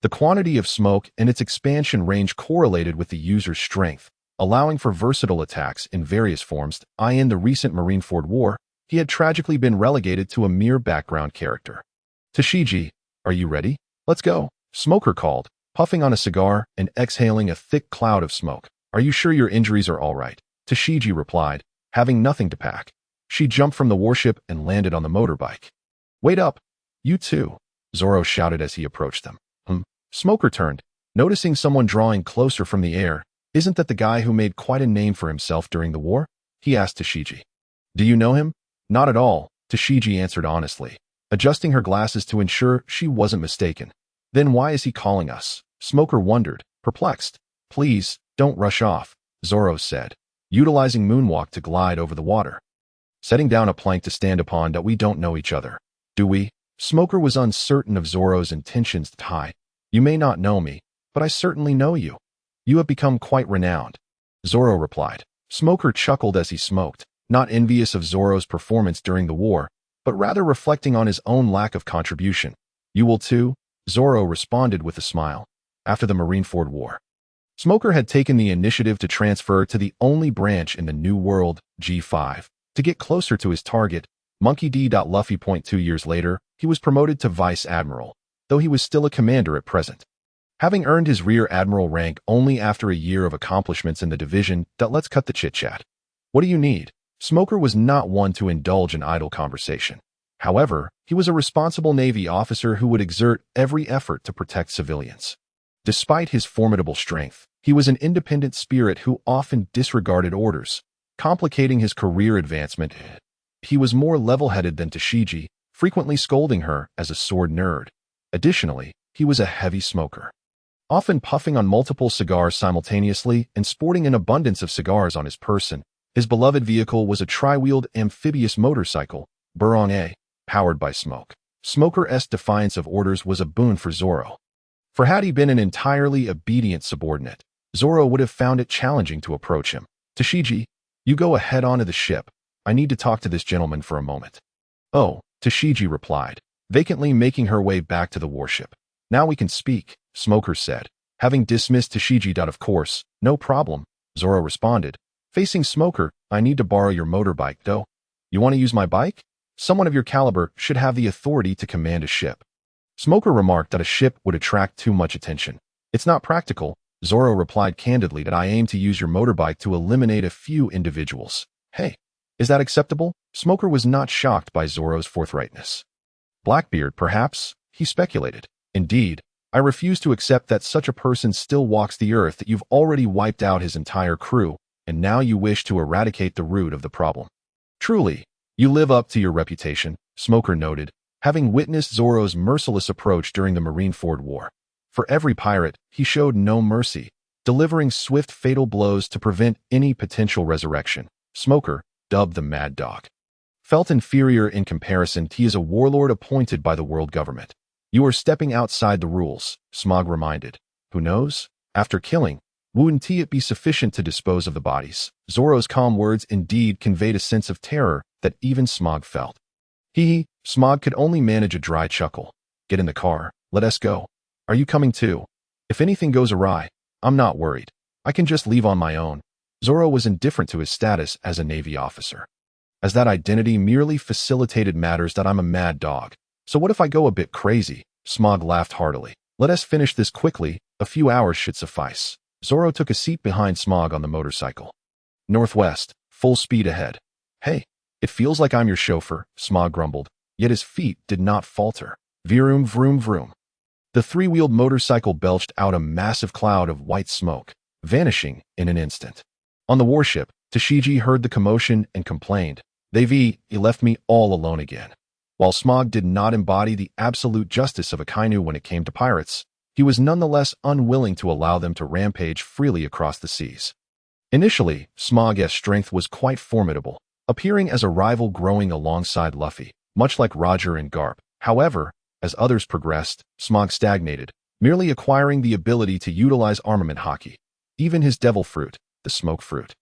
The quantity of smoke and its expansion range correlated with the user's strength, allowing for versatile attacks in various forms. In the recent Marineford War, he had tragically been relegated to a mere background character. Tashigi, are you ready? Let's go, Smoker called, puffing on a cigar and exhaling a thick cloud of smoke. Are you sure your injuries are all right? Tashigi replied, having nothing to pack. She jumped from the warship and landed on the motorbike. Wait up! You too! Zoro shouted as he approached them. Smoker turned, Noticing someone drawing closer from the air, "Isn't that the guy who made quite a name for himself during the war?" he asked Tashigi. "Do you know him?" "Not at all," Tashigi answered honestly, adjusting her glasses to ensure she wasn't mistaken. "Then why is he calling us?" Smoker wondered, perplexed. "Please, don't rush off," Zoro said, utilizing Moonwalk to glide over the water. "Setting down a plank to stand upon that we don't know each other, do we?" Smoker was uncertain of Zoro's intentions. "Hi, you may not know me, but I certainly know you. You have become quite renowned," Zoro replied. Smoker chuckled as he smoked, not envious of Zoro's performance during the war, but rather reflecting on his own lack of contribution. "You will too?" Zoro responded with a smile. After the Marineford War, Smoker had taken the initiative to transfer to the only branch in the New World, G5, to get closer to his target, Monkey D. Luffy. 2 years later, he was promoted to Vice Admiral, though he was still a commander at present. Having earned his Rear Admiral rank only after a year of accomplishments in the division, let's cut the chit-chat. "What do you need?" Smoker was not one to indulge in idle conversation. However, he was a responsible Navy officer who would exert every effort to protect civilians. Despite his formidable strength, he was an independent spirit who often disregarded orders, complicating his career advancement. He was more level-headed than Tashigi, frequently scolding her as a sword nerd. Additionally, he was a heavy smoker, often puffing on multiple cigars simultaneously and sporting an abundance of cigars on his person. His beloved vehicle was a tri-wheeled amphibious motorcycle, Burong A, powered by smoke. Smoker's defiance of orders was a boon for Zoro. For had he been an entirely obedient subordinate, Zoro would have found it challenging to approach him. "Tashigi, you go ahead onto the ship. I need to talk to this gentleman for a moment." "Oh," Tashigi replied, vacantly making her way back to the warship. "Now we can speak," Smoker said, having dismissed Tashigi. "Of course, no problem," Zoro responded. Facing Smoker, "I need to borrow your motorbike, though." "You want to use my bike? Someone of your caliber should have the authority to command a ship." Smoker remarked that a ship would attract too much attention. "It's not practical," Zoro replied candidly. "That I aim to use your motorbike to eliminate a few individuals." "Hey, is that acceptable?" Smoker was not shocked by Zoro's forthrightness. "Blackbeard, perhaps?" he speculated. "Indeed, I refuse to accept that such a person still walks the earth, that you've already wiped out his entire crew, and now you wish to eradicate the root of the problem." "Truly, you live up to your reputation," Smoker noted, having witnessed Zoro's merciless approach during the Marineford War. For every pirate, he showed no mercy, delivering swift fatal blows to prevent any potential resurrection. Smoker, dubbed the Mad Dog, felt inferior in comparison. He is a warlord appointed by the world government. "You are stepping outside the rules," Smog reminded. "Who knows? After killing, wouldn't it be sufficient to dispose of the bodies?" Zoro's calm words indeed conveyed a sense of terror that even Smog felt. Smog could only manage a dry chuckle. "Get in the car, let us go. Are you coming too? If anything goes awry, I'm not worried. I can just leave on my own." Zoro was indifferent to his status as a Navy officer, as that identity merely facilitated matters. "That I'm a mad dog. So what if I go a bit crazy?" Smog laughed heartily. "Let us finish this quickly, a few hours should suffice." Zoro took a seat behind Smog on the motorcycle. "Northwest, full speed ahead." "Hey, it feels like I'm your chauffeur," Smog grumbled, yet his feet did not falter. Vroom, vroom, vroom. The three-wheeled motorcycle belched out a massive cloud of white smoke, vanishing in an instant. On the warship, Tashigi heard the commotion and complained, He left me all alone again." While Smog did not embody the absolute justice of Akainu when it came to pirates, he was nonetheless unwilling to allow them to rampage freely across the seas. Initially, Smog's strength was quite formidable, appearing as a rival growing alongside Luffy, much like Roger and Karp. However, as others progressed, Smog stagnated, merely acquiring the ability to utilize Armament Haki. Even his devil fruit, the smoke fruit,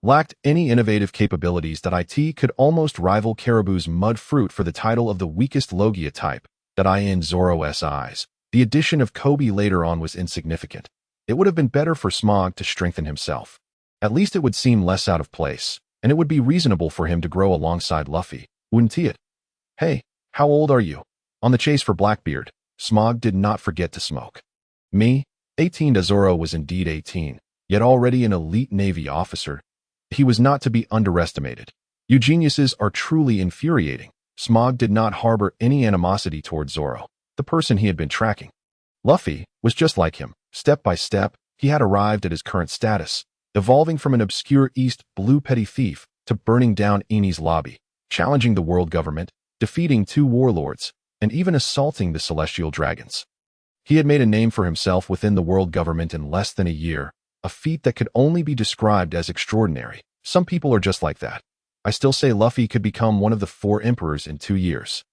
lacked any innovative capabilities. That it could almost rival Caribou's mud fruit for the title of the weakest Logia type. That in Zoro's eyes, the addition of Koby later on was insignificant. It would have been better for Smog to strengthen himself. At least it would seem less out of place, and it would be reasonable for him to grow alongside Luffy, wouldn't it? "Hey, how old are you?" On the chase for Blackbeard, Smog did not forget to smoke. "Me? 18. Zoro was indeed 18, yet already an elite Navy officer. He was not to be underestimated. You geniuses are truly infuriating." Smog did not harbor any animosity toward Zoro, the person he had been tracking. Luffy was just like him, Step by step, he had arrived at his current status, evolving from an obscure East Blue petty thief to burning down Eni's lobby, challenging the world government, defeating 2 warlords, and even assaulting the celestial dragons. He had made a name for himself within the world government in less than a year, a feat that could only be described as extraordinary. Some people are just like that. I still say Luffy could become one of the 4 emperors in 2 years.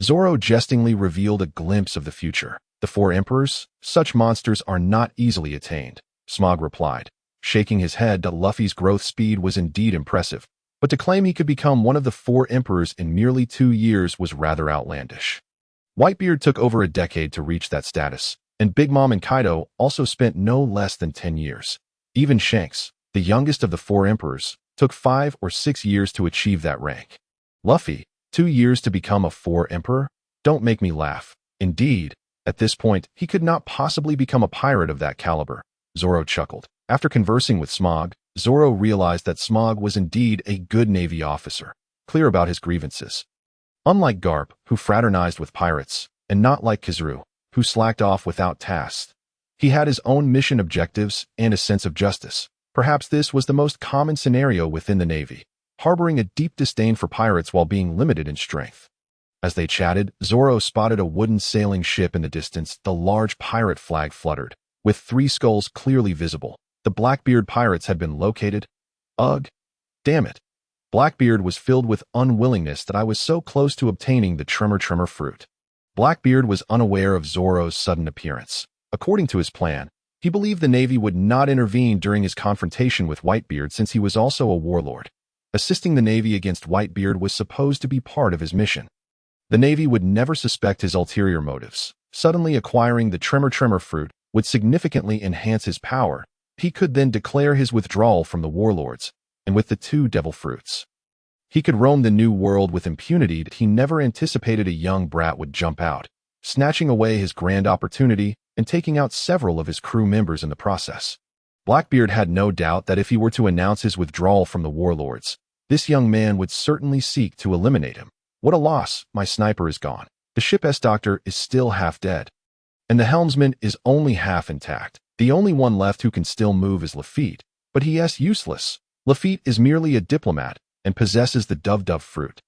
Zoro jestingly revealed a glimpse of the future. The 4 emperors? Such monsters are not easily attained, Smog replied, shaking his head that Luffy's growth speed was indeed impressive, but to claim he could become one of the 4 emperors in merely 2 years was rather outlandish. Whitebeard took over a decade to reach that status, and Big Mom and Kaido also spent no less than 10 years. Even Shanks, the youngest of the 4 emperors, took 5 or 6 years to achieve that rank. Luffy, 2 years to become a 4 emperor? Don't make me laugh. Indeed, at this point, he could not possibly become a pirate of that caliber, Zoro chuckled. After conversing with Smog, Zoro realized that Smog was indeed a good Navy officer, clear about his grievances. Unlike Karp, who fraternized with pirates, and not like Kizaru, who slacked off without tasks, he had his own mission objectives and a sense of justice. Perhaps this was the most common scenario within the Navy, harboring a deep disdain for pirates while being limited in strength. As they chatted, Zoro spotted a wooden sailing ship in the distance. The large pirate flag fluttered, with 3 skulls clearly visible. The Blackbeard pirates had been located. Ugh. Damn it. Blackbeard was filled with unwillingness that I was so close to obtaining the tremor fruit. Blackbeard was unaware of Zoro's sudden appearance. According to his plan, he believed the Navy would not intervene during his confrontation with Whitebeard since he was also a warlord. Assisting the Navy against Whitebeard was supposed to be part of his mission. The Navy would never suspect his ulterior motives. Suddenly acquiring the tremor fruit would significantly enhance his power. He could then declare his withdrawal from the warlords, and with the 2 devil fruits, he could roam the new world with impunity that he never anticipated. A young brat would jump out, snatching away his grand opportunity and taking out several of his crew members in the process. Blackbeard had no doubt that if he were to announce his withdrawal from the warlords, this young man would certainly seek to eliminate him. What a loss, my sniper is gone. The ship's doctor is still half dead, and the helmsman is only half intact. The only one left who can still move is Lafitte, but he is useless. Lafitte is merely a diplomat and possesses the dove fruit.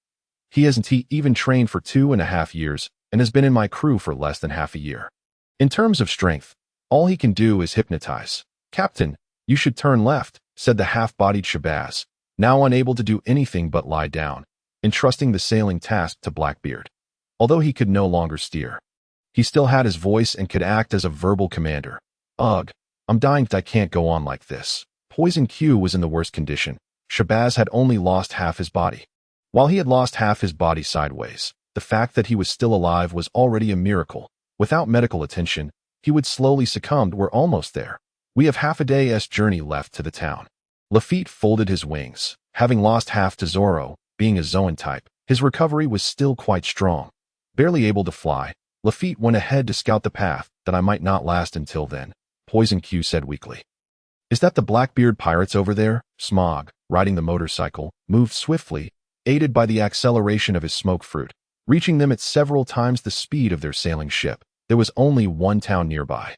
He hasn't even trained for 2.5 years and has been in my crew for less than half a year. In terms of strength, all he can do is hypnotize. Captain, you should turn left, said the half-bodied Shabazz, now unable to do anything but lie down, entrusting the sailing task to Blackbeard. Although he could no longer steer, he still had his voice and could act as a verbal commander. Ugh, I'm dying. I can't go on like this. Poison Q was in the worst condition. Shabazz had only lost half his body. While he had lost half his body sideways, the fact that he was still alive was already a miracle. Without medical attention, he would slowly succumb. We're almost there. We have half a day's journey left to the town. Lafitte folded his wings. Having lost half to Zoro, being a Zoan type, his recovery was still quite strong. Barely able to fly, Lafitte went ahead to scout the path. That I might not last until then, Poison Q said weakly. Is that the Blackbeard pirates over there? Smog, riding the motorcycle, moved swiftly, aided by the acceleration of his smoke fruit, reaching them at several times the speed of their sailing ship. There was only one town nearby.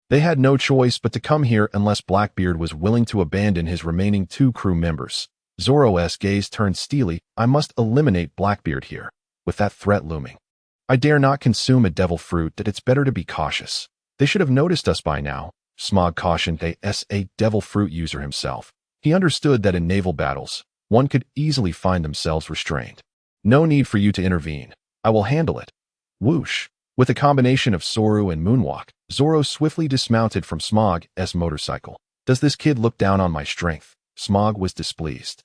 They had no choice but to come here unless Blackbeard was willing to abandon his remaining 2 crew members. Zoro's gaze turned steely. I must eliminate Blackbeard here, with that threat looming. I dare not consume a devil fruit. That it's better to be cautious. They should have noticed us by now, Smog cautioned a devil fruit user himself. He understood that in naval battles, one could easily find themselves restrained. No need for you to intervene. I will handle it. Whoosh. With a combination of Soru and moonwalk, Zoro swiftly dismounted from Smog's motorcycle. Does this kid look down on my strength? Smog was displeased.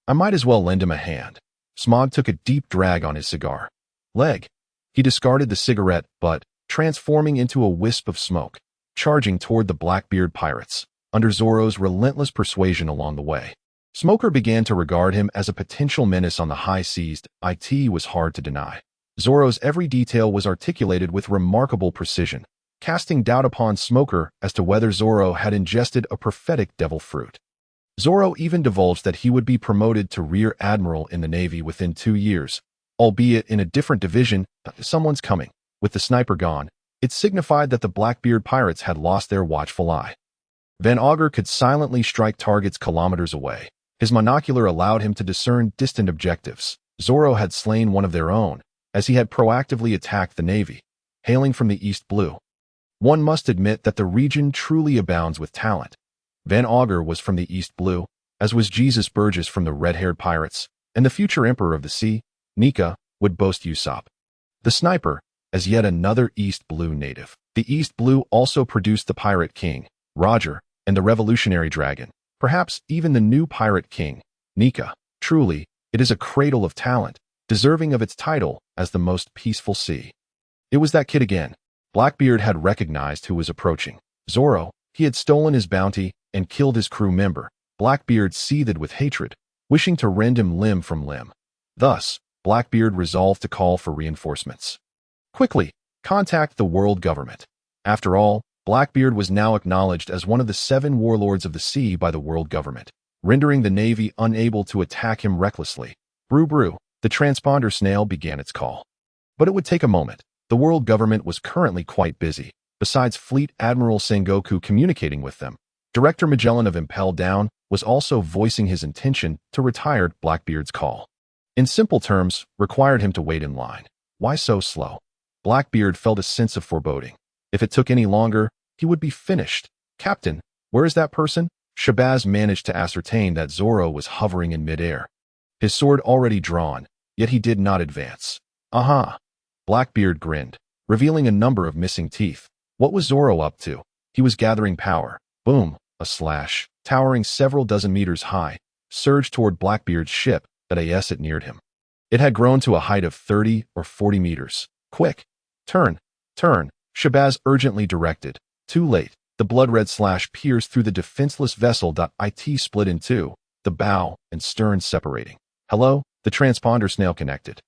I might as well lend him a hand. Smog took a deep drag on his cigar. Leg. He discarded the cigarette, but, transforming into a wisp of smoke, charging toward the Blackbeard pirates, under Zoro's relentless persuasion along the way. Smoker began to regard him as a potential menace on the high seas. It was hard to deny. Zoro's every detail was articulated with remarkable precision, casting doubt upon Smoker as to whether Zoro had ingested a prophetic devil fruit. Zoro even divulged that he would be promoted to Rear Admiral in the Navy within 2 years, albeit in a different division. Someone's coming. With the sniper gone, It signified that the Blackbeard pirates had lost their watchful eye. Van Augur could silently strike targets kilometers away. His monocular allowed him to discern distant objectives. Zoro had slain one of their own, as he had proactively attacked the navy, hailing from the East Blue. One must admit that the region truly abounds with talent. Van Augur was from the East Blue, as was Jesus Burgess from the red-haired pirates, and the future Emperor of the Sea, Nika, would boast Usopp. The Sniper, as yet another East Blue native. The East Blue also produced the Pirate King, Roger, and the Revolutionary Dragon, perhaps even the new Pirate King, Nika. Truly, it is a cradle of talent, deserving of its title as the most peaceful sea. It was that kid again. Blackbeard had recognized who was approaching. Zoro. He had stolen his bounty and killed his crew member. Blackbeard seethed with hatred, wishing to rend him limb from limb. Thus, Blackbeard resolved to call for reinforcements. Quickly, contact the world government. After all, Blackbeard was now acknowledged as one of the 7 warlords of the sea by the world government, rendering the navy unable to attack him recklessly. Brew brew, the transponder snail began its call. But it would take a moment. The world government was currently quite busy. Besides Fleet Admiral Sengoku communicating with them, Director Magellan of Impel Down was also voicing his intention to retire Blackbeard's call. In simple terms, required him to wait in line. Why so slow? Blackbeard felt a sense of foreboding. If it took any longer, he would be finished. Captain, where is that person? Shabazz managed to ascertain that Zoro was hovering in midair. His sword already drawn, yet he did not advance. Aha! Blackbeard grinned, revealing a number of missing teeth. What was Zoro up to? He was gathering power. Boom! A slash, towering several dozen meters high, surged toward Blackbeard's ship as it neared him. It had grown to a height of 30 or 40 meters. Quick! Turn! Turn! Shabazz urgently directed. Too late. The blood-red slash pierced through the defenseless vessel. It split in two, the bow and stern separating. Hello? The transponder snail connected.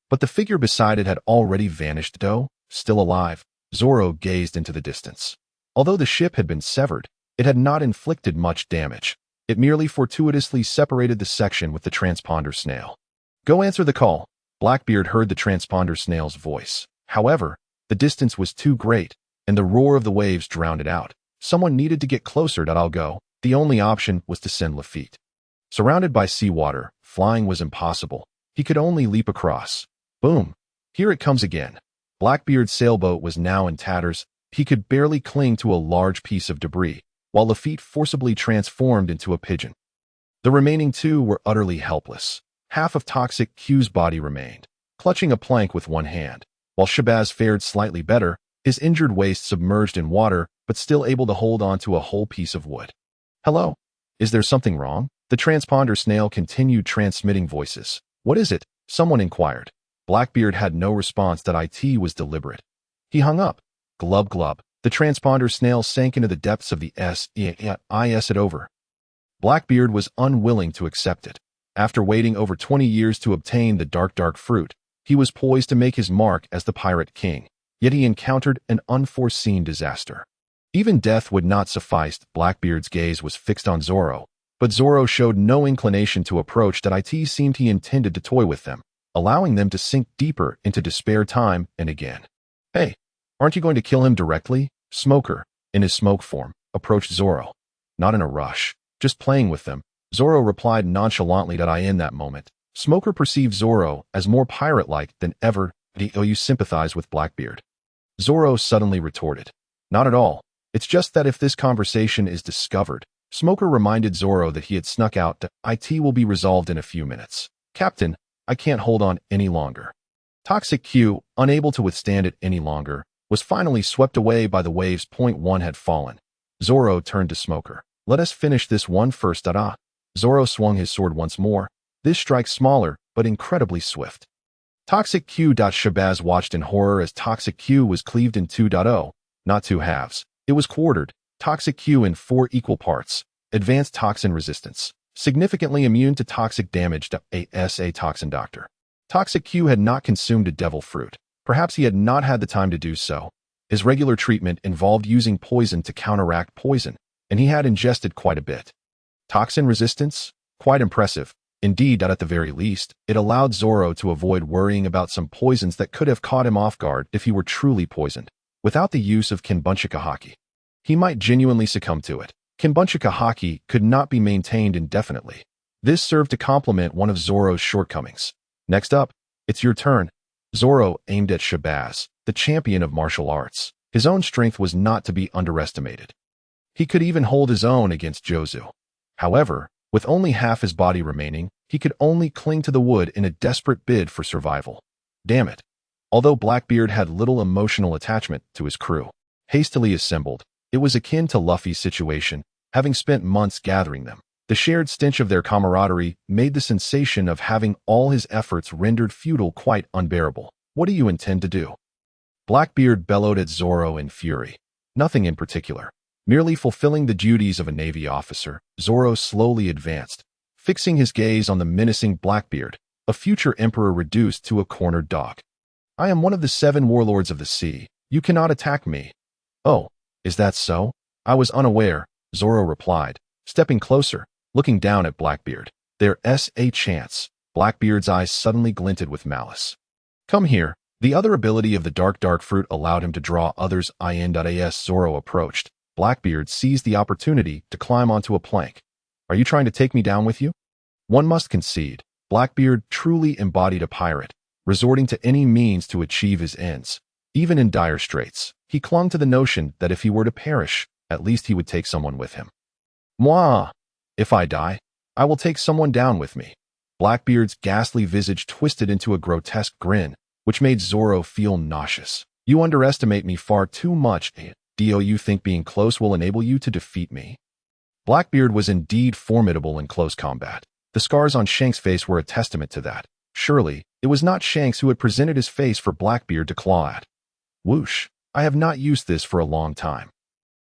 But the figure beside it had already vanished. Though still alive, Zoro gazed into the distance. Although the ship had been severed, it had not inflicted much damage. It merely fortuitously separated the section with the transponder snail. Go answer the call. Blackbeard heard the transponder snail's voice. However, the distance was too great, and the roar of the waves drowned it out. Someone needed to get closer. I'll go. The only option was to send Lafitte. Surrounded by seawater, flying was impossible. He could only leap across. Boom! Here it comes again. Blackbeard's sailboat was now in tatters. He could barely cling to a large piece of debris, while Lafitte forcibly transformed into a pigeon. The remaining two were utterly helpless. Half of Toxic Q's body remained, clutching a plank with one hand, while Shabazz fared slightly better, his injured waist submerged in water, but still able to hold on to a whole piece of wood. Hello? Is there something wrong? The transponder snail continued transmitting voices. What is it? Someone inquired. Blackbeard had no response. It was deliberate. He hung up. Glub glub. The transponder snail sank into the depths of the it over. Blackbeard was unwilling to accept it. After waiting over 20 years to obtain the dark fruit, he was poised to make his mark as the Pirate King, yet he encountered an unforeseen disaster. Even death would not suffice. Blackbeard's gaze was fixed on Zoro, but Zoro showed no inclination to approach. It seemed he intended to toy with them, allowing them to sink deeper into despair time and again. Hey, aren't you going to kill him directly? Smoker, in his smoke form, approached Zoro. Not in a rush, just playing with them. Zoro replied nonchalantly. In that moment, Smoker perceived Zoro as more pirate-like than ever. Do you sympathize with Blackbeard? Zoro suddenly retorted. Not at all. It's just that if this conversation is discovered, Smoker reminded Zoro that he had snuck out. It will be resolved in a few minutes. Captain, I can't hold on any longer. Toxic Q, unable to withstand it any longer, was finally swept away by the waves. Point one had fallen. Zoro turned to Smoker. Let us finish this one first. Zoro swung his sword once more, this strike smaller, but incredibly swift. Toxic Q. Shabazz watched in horror as Toxic Q was cleaved in 2.0, not two halves. It was quartered, Toxic Q in 4 equal parts. Advanced toxin resistance. Significantly immune to toxic damage. A toxin doctor. Toxic Q had not consumed a devil fruit. Perhaps he had not had the time to do so. His regular treatment involved using poison to counteract poison, and he had ingested quite a bit. Toxin resistance? Quite impressive. Indeed, at the very least, it allowed Zoro to avoid worrying about some poisons that could have caught him off guard if he were truly poisoned. without the use of Confronting Haki. He might genuinely succumb to it. Confronting Haki could not be maintained indefinitely. This served to complement one of Zoro's shortcomings. Next up, it's your turn. Zoro aimed at Shabazz, the champion of martial arts. His own strength was not to be underestimated. He could even hold his own against Jozu. However, with only half his body remaining, he could only cling to the wood in a desperate bid for survival. Damn it. Although Blackbeard had little emotional attachment to his crew, hastily assembled, it was akin to Luffy's situation, having spent months gathering them. The shared stench of their camaraderie made the sensation of having all his efforts rendered futile quite unbearable. What do you intend to do? Blackbeard bellowed at Zoro in fury. Nothing in particular. Merely fulfilling the duties of a Navy officer, Zoro slowly advanced, fixing his gaze on the menacing Blackbeard, a future emperor reduced to a cornered dog. I am one of the 7 warlords of the sea. You cannot attack me. Oh, is that so? I was unaware, Zoro replied, stepping closer, looking down at Blackbeard. There's a chance. Blackbeard's eyes suddenly glinted with malice. Come here. The other ability of the dark fruit allowed him to draw others in. As Zoro approached, Blackbeard seized the opportunity to climb onto a plank. Are you trying to take me down with you? One must concede. Blackbeard truly embodied a pirate, resorting to any means to achieve his ends. Even in dire straits, he clung to the notion that if he were to perish, at least he would take someone with him. Mwah! If I die, I will take someone down with me. Blackbeard's ghastly visage twisted into a grotesque grin, which made Zoro feel nauseous. You underestimate me far too much. Do you think being close will enable you to defeat me? Blackbeard was indeed formidable in close combat. The scars on Shanks' face were a testament to that. Surely, it was not Shanks who had presented his face for Blackbeard to claw at. Whoosh! I have not used this for a long time.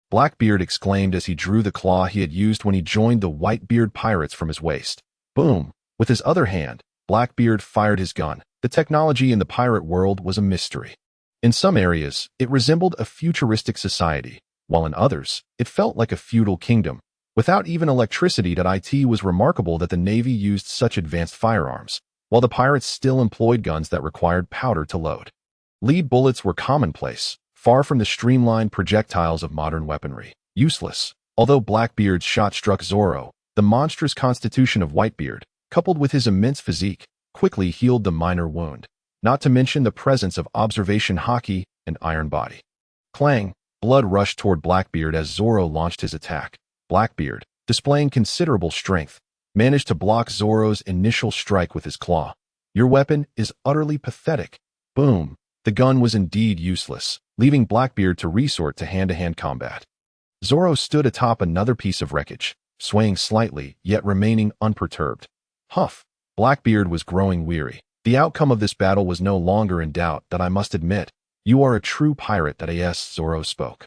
Blackbeard exclaimed as he drew the claw he had used when he joined the Whitebeard pirates from his waist. Boom! With his other hand, Blackbeard fired his gun. The technology in the pirate world was a mystery. In some areas, it resembled a futuristic society, while in others, it felt like a feudal kingdom. Without even electricity, it was remarkable that the Navy used such advanced firearms, while the pirates still employed guns that required powder to load. Lead bullets were commonplace, far from the streamlined projectiles of modern weaponry. Useless. Although Blackbeard's shot struck Zoro, the monstrous constitution of Whitebeard, coupled with his immense physique, quickly healed the minor wound, not to mention the presence of observation haki and iron body. Clang! Blood rushed toward Blackbeard as Zoro launched his attack. Blackbeard, displaying considerable strength, managed to block Zoro's initial strike with his claw. Your weapon is utterly pathetic. Boom! The gun was indeed useless, leaving Blackbeard to resort to hand-to-hand combat. Zoro stood atop another piece of wreckage, swaying slightly, yet remaining unperturbed. Huff! Blackbeard was growing weary. The outcome of this battle was no longer in doubt. I must admit, you are a true pirate. Zoro spoke.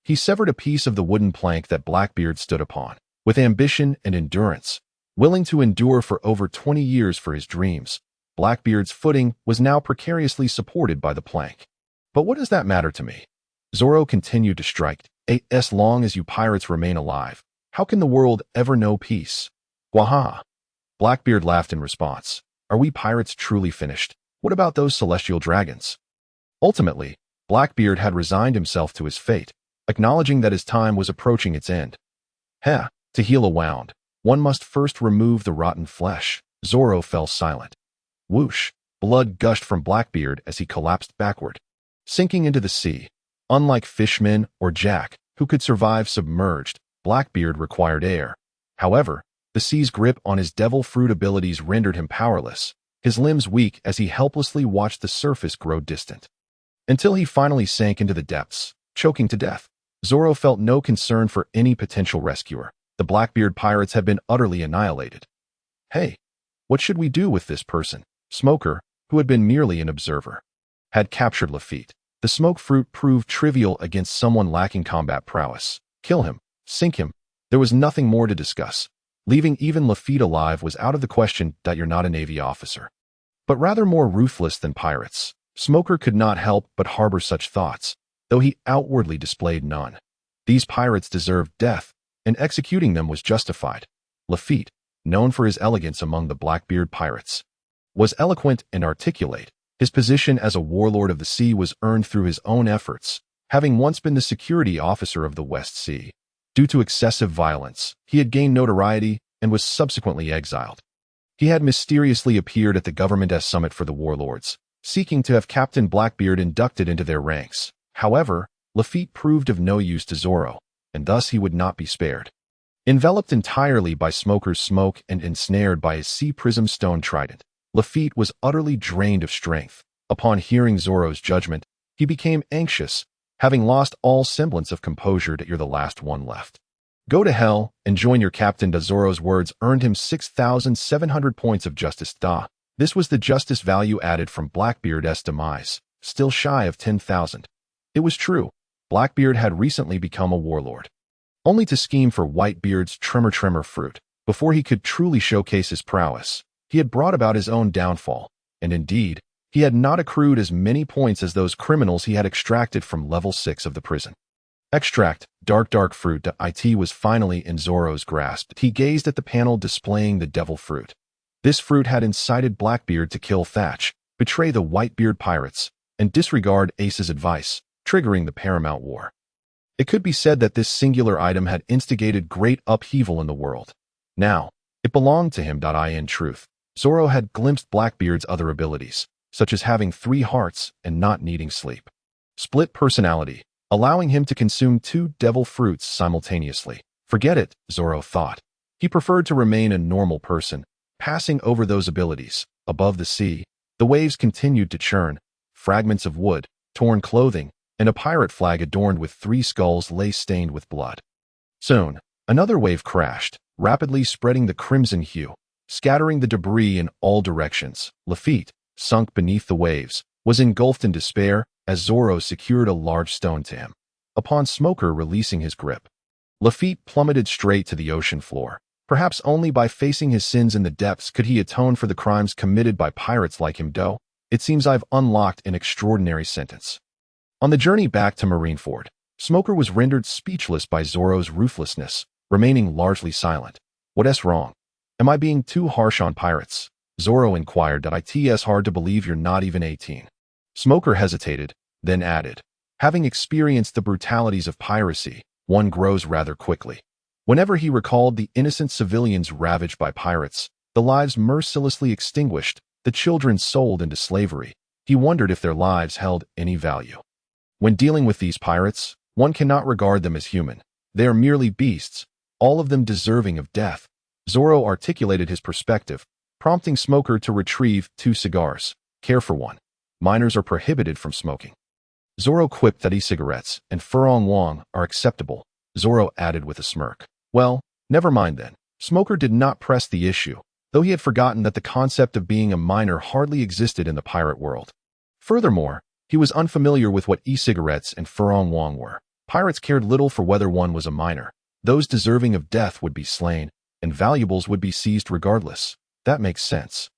He severed a piece of the wooden plank that Blackbeard stood upon. With ambition and endurance, willing to endure for over 20 years for his dreams, Blackbeard's footing was now precariously supported by the plank. But what does that matter to me? Zoro continued to strike. As long as you pirates remain alive, how can the world ever know peace? Waha! Blackbeard laughed in response. Are we pirates truly finished? What about those celestial dragons? Ultimately, Blackbeard had resigned himself to his fate, acknowledging that his time was approaching its end. To heal a wound, one must first remove the rotten flesh. Zoro fell silent. Whoosh! Blood gushed from Blackbeard as he collapsed backward, sinking into the sea. Unlike Fishman or Jack, who could survive submerged, Blackbeard required air. However, the sea's grip on his devil fruit abilities rendered him powerless, his limbs weak as he helplessly watched the surface grow distant. Until he finally sank into the depths, choking to death. Zoro felt no concern for any potential rescuer. The Blackbeard pirates had been utterly annihilated. Hey, what should we do with this person? Smoker, who had been merely an observer, had captured Lafitte. The smoke fruit proved trivial against someone lacking combat prowess. Kill him, sink him. There was nothing more to discuss. Leaving even Lafitte alive was out of the question. You're not a Navy officer, but rather more ruthless than pirates. Smoker could not help but harbor such thoughts, though he outwardly displayed none. These pirates deserved death, and executing them was justified. Lafitte, known for his elegance among the Blackbeard pirates, was eloquent and articulate. His position as a warlord of the sea was earned through his own efforts, having once been the security officer of the West Sea. Due to excessive violence, he had gained notoriety and was subsequently exiled. He had mysteriously appeared at the government summit for the Warlords, seeking to have Captain Blackbeard inducted into their ranks. However, Lafitte proved of no use to Zoro, and thus he would not be spared. Enveloped entirely by Smoker's smoke and ensnared by his sea prism stone trident, Lafitte was utterly drained of strength. Upon hearing Zoro's judgment, he became anxious, having lost all semblance of composure that you're the last one left. Go to hell and join your captain. Zoro's words earned him 6,700 points of justice. This was the justice value added from Blackbeard's demise, still shy of 10,000. It was true, Blackbeard had recently become a warlord. Only to scheme for Whitebeard's tremor fruit, before he could truly showcase his prowess, he had brought about his own downfall, and indeed, he had not accrued as many points as those criminals he had extracted from level 6 of the prison. Extract, dark fruit. It was finally in Zoro's grasp. He gazed at the panel displaying the devil fruit. This fruit had incited Blackbeard to kill Thatch, betray the Whitebeard pirates, and disregard Ace's advice, triggering the Paramount War. It could be said that this singular item had instigated great upheaval in the world. Now, it belonged to him. In truth, Zoro had glimpsed Blackbeard's other abilities, such as having 3 hearts and not needing sleep. Split personality, allowing him to consume 2 devil fruits simultaneously. Forget it, Zoro thought. He preferred to remain a normal person, passing over those abilities. Above the sea, the waves continued to churn. Fragments of wood, torn clothing, and a pirate flag adorned with 3 skulls lay stained with blood. Soon, another wave crashed, rapidly spreading the crimson hue, scattering the debris in all directions. Lafitte, sunk beneath the waves, was engulfed in despair as Zoro secured a large stone to him. Upon Smoker releasing his grip, Lafitte plummeted straight to the ocean floor. Perhaps only by facing his sins in the depths could he atone for the crimes committed by pirates like him. It seems I've unlocked an extraordinary sentence. On the journey back to Marineford, Smoker was rendered speechless by Zoro's ruthlessness, remaining largely silent. What's wrong? Am I being too harsh on pirates? Zoro inquired. It's hard to believe you're not even 18. Smoker hesitated, then added, having experienced the brutalities of piracy, one grows rather quickly. Whenever he recalled the innocent civilians ravaged by pirates, the lives mercilessly extinguished, the children sold into slavery, he wondered if their lives held any value. When dealing with these pirates, one cannot regard them as human. They are merely beasts, all of them deserving of death. Zoro articulated his perspective, prompting Smoker to retrieve 2 cigars. Care for one. Minors are prohibited from smoking. Zoro quipped that e-cigarettes and furong wong are acceptable. Zoro added with a smirk. Well, never mind then. Smoker did not press the issue, though he had forgotten that the concept of being a minor hardly existed in the pirate world. Furthermore, he was unfamiliar with what e-cigarettes and furong wong were. Pirates cared little for whether one was a minor. Those deserving of death would be slain, and valuables would be seized regardless. That makes sense.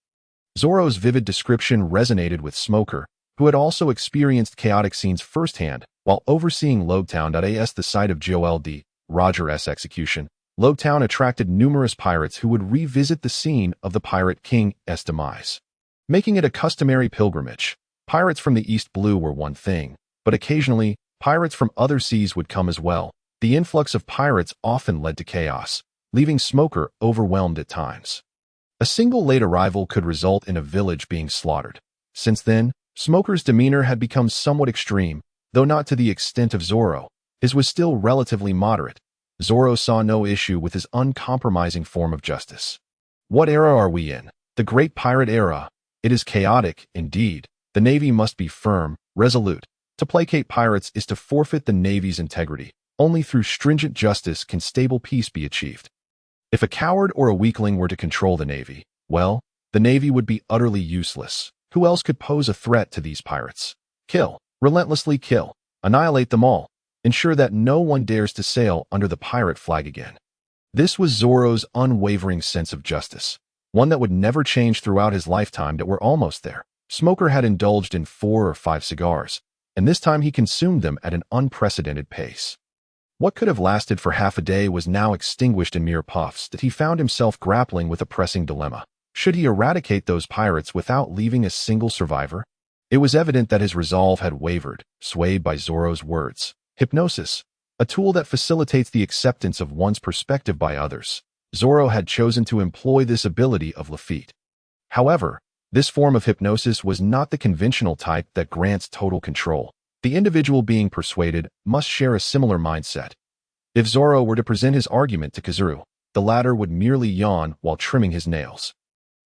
Zoro's vivid description resonated with Smoker, who had also experienced chaotic scenes firsthand while overseeing Logtown. The site of Joel D. Roger's execution, Logtown attracted numerous pirates who would revisit the scene of the Pirate King's demise, making it a customary pilgrimage. Pirates from the East Blue were one thing, but occasionally, pirates from other seas would come as well. The influx of pirates often led to chaos, leaving Smoker overwhelmed at times. A single late arrival could result in a village being slaughtered. Since then, Smoker's demeanor had become somewhat extreme, though not to the extent of Zoro. His was still relatively moderate. Zoro saw no issue with his uncompromising form of justice. What era are we in? The Great Pirate Era. It is chaotic, indeed. The Navy must be firm, resolute. To placate pirates is to forfeit the Navy's integrity. Only through stringent justice can stable peace be achieved. If a coward or a weakling were to control the Navy, well, the Navy would be utterly useless. Who else could pose a threat to these pirates? Kill, relentlessly kill, annihilate them all. Ensure that no one dares to sail under the pirate flag again. This was Zoro's unwavering sense of justice, one that would never change throughout his lifetime. That we're almost there. Smoker had indulged in 4 or 5 cigars, and this time he consumed them at an unprecedented pace. What could have lasted for half a day was now extinguished in mere puffs. That he found himself grappling with a pressing dilemma. Should he eradicate those pirates without leaving a single survivor? It was evident that his resolve had wavered, swayed by Zoro's words. Hypnosis, a tool that facilitates the acceptance of one's perspective by others. Zoro had chosen to employ this ability of Lafitte. However, this form of hypnosis was not the conventional type that grants total control. The individual being persuaded must share a similar mindset. If Zoro were to present his argument to Kazuru, the latter would merely yawn while trimming his nails.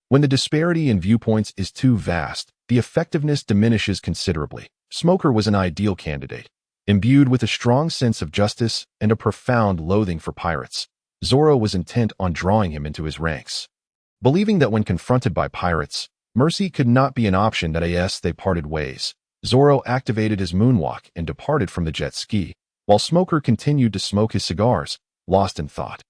When the disparity in viewpoints is too vast, the effectiveness diminishes considerably. Smoker was an ideal candidate, imbued with a strong sense of justice and a profound loathing for pirates. Zoro was intent on drawing him into his ranks. Believing that when confronted by pirates, mercy could not be an option, that they parted ways, Zoro activated his moonwalk and departed from the jet ski, while Smoker continued to smoke his cigars, lost in thought.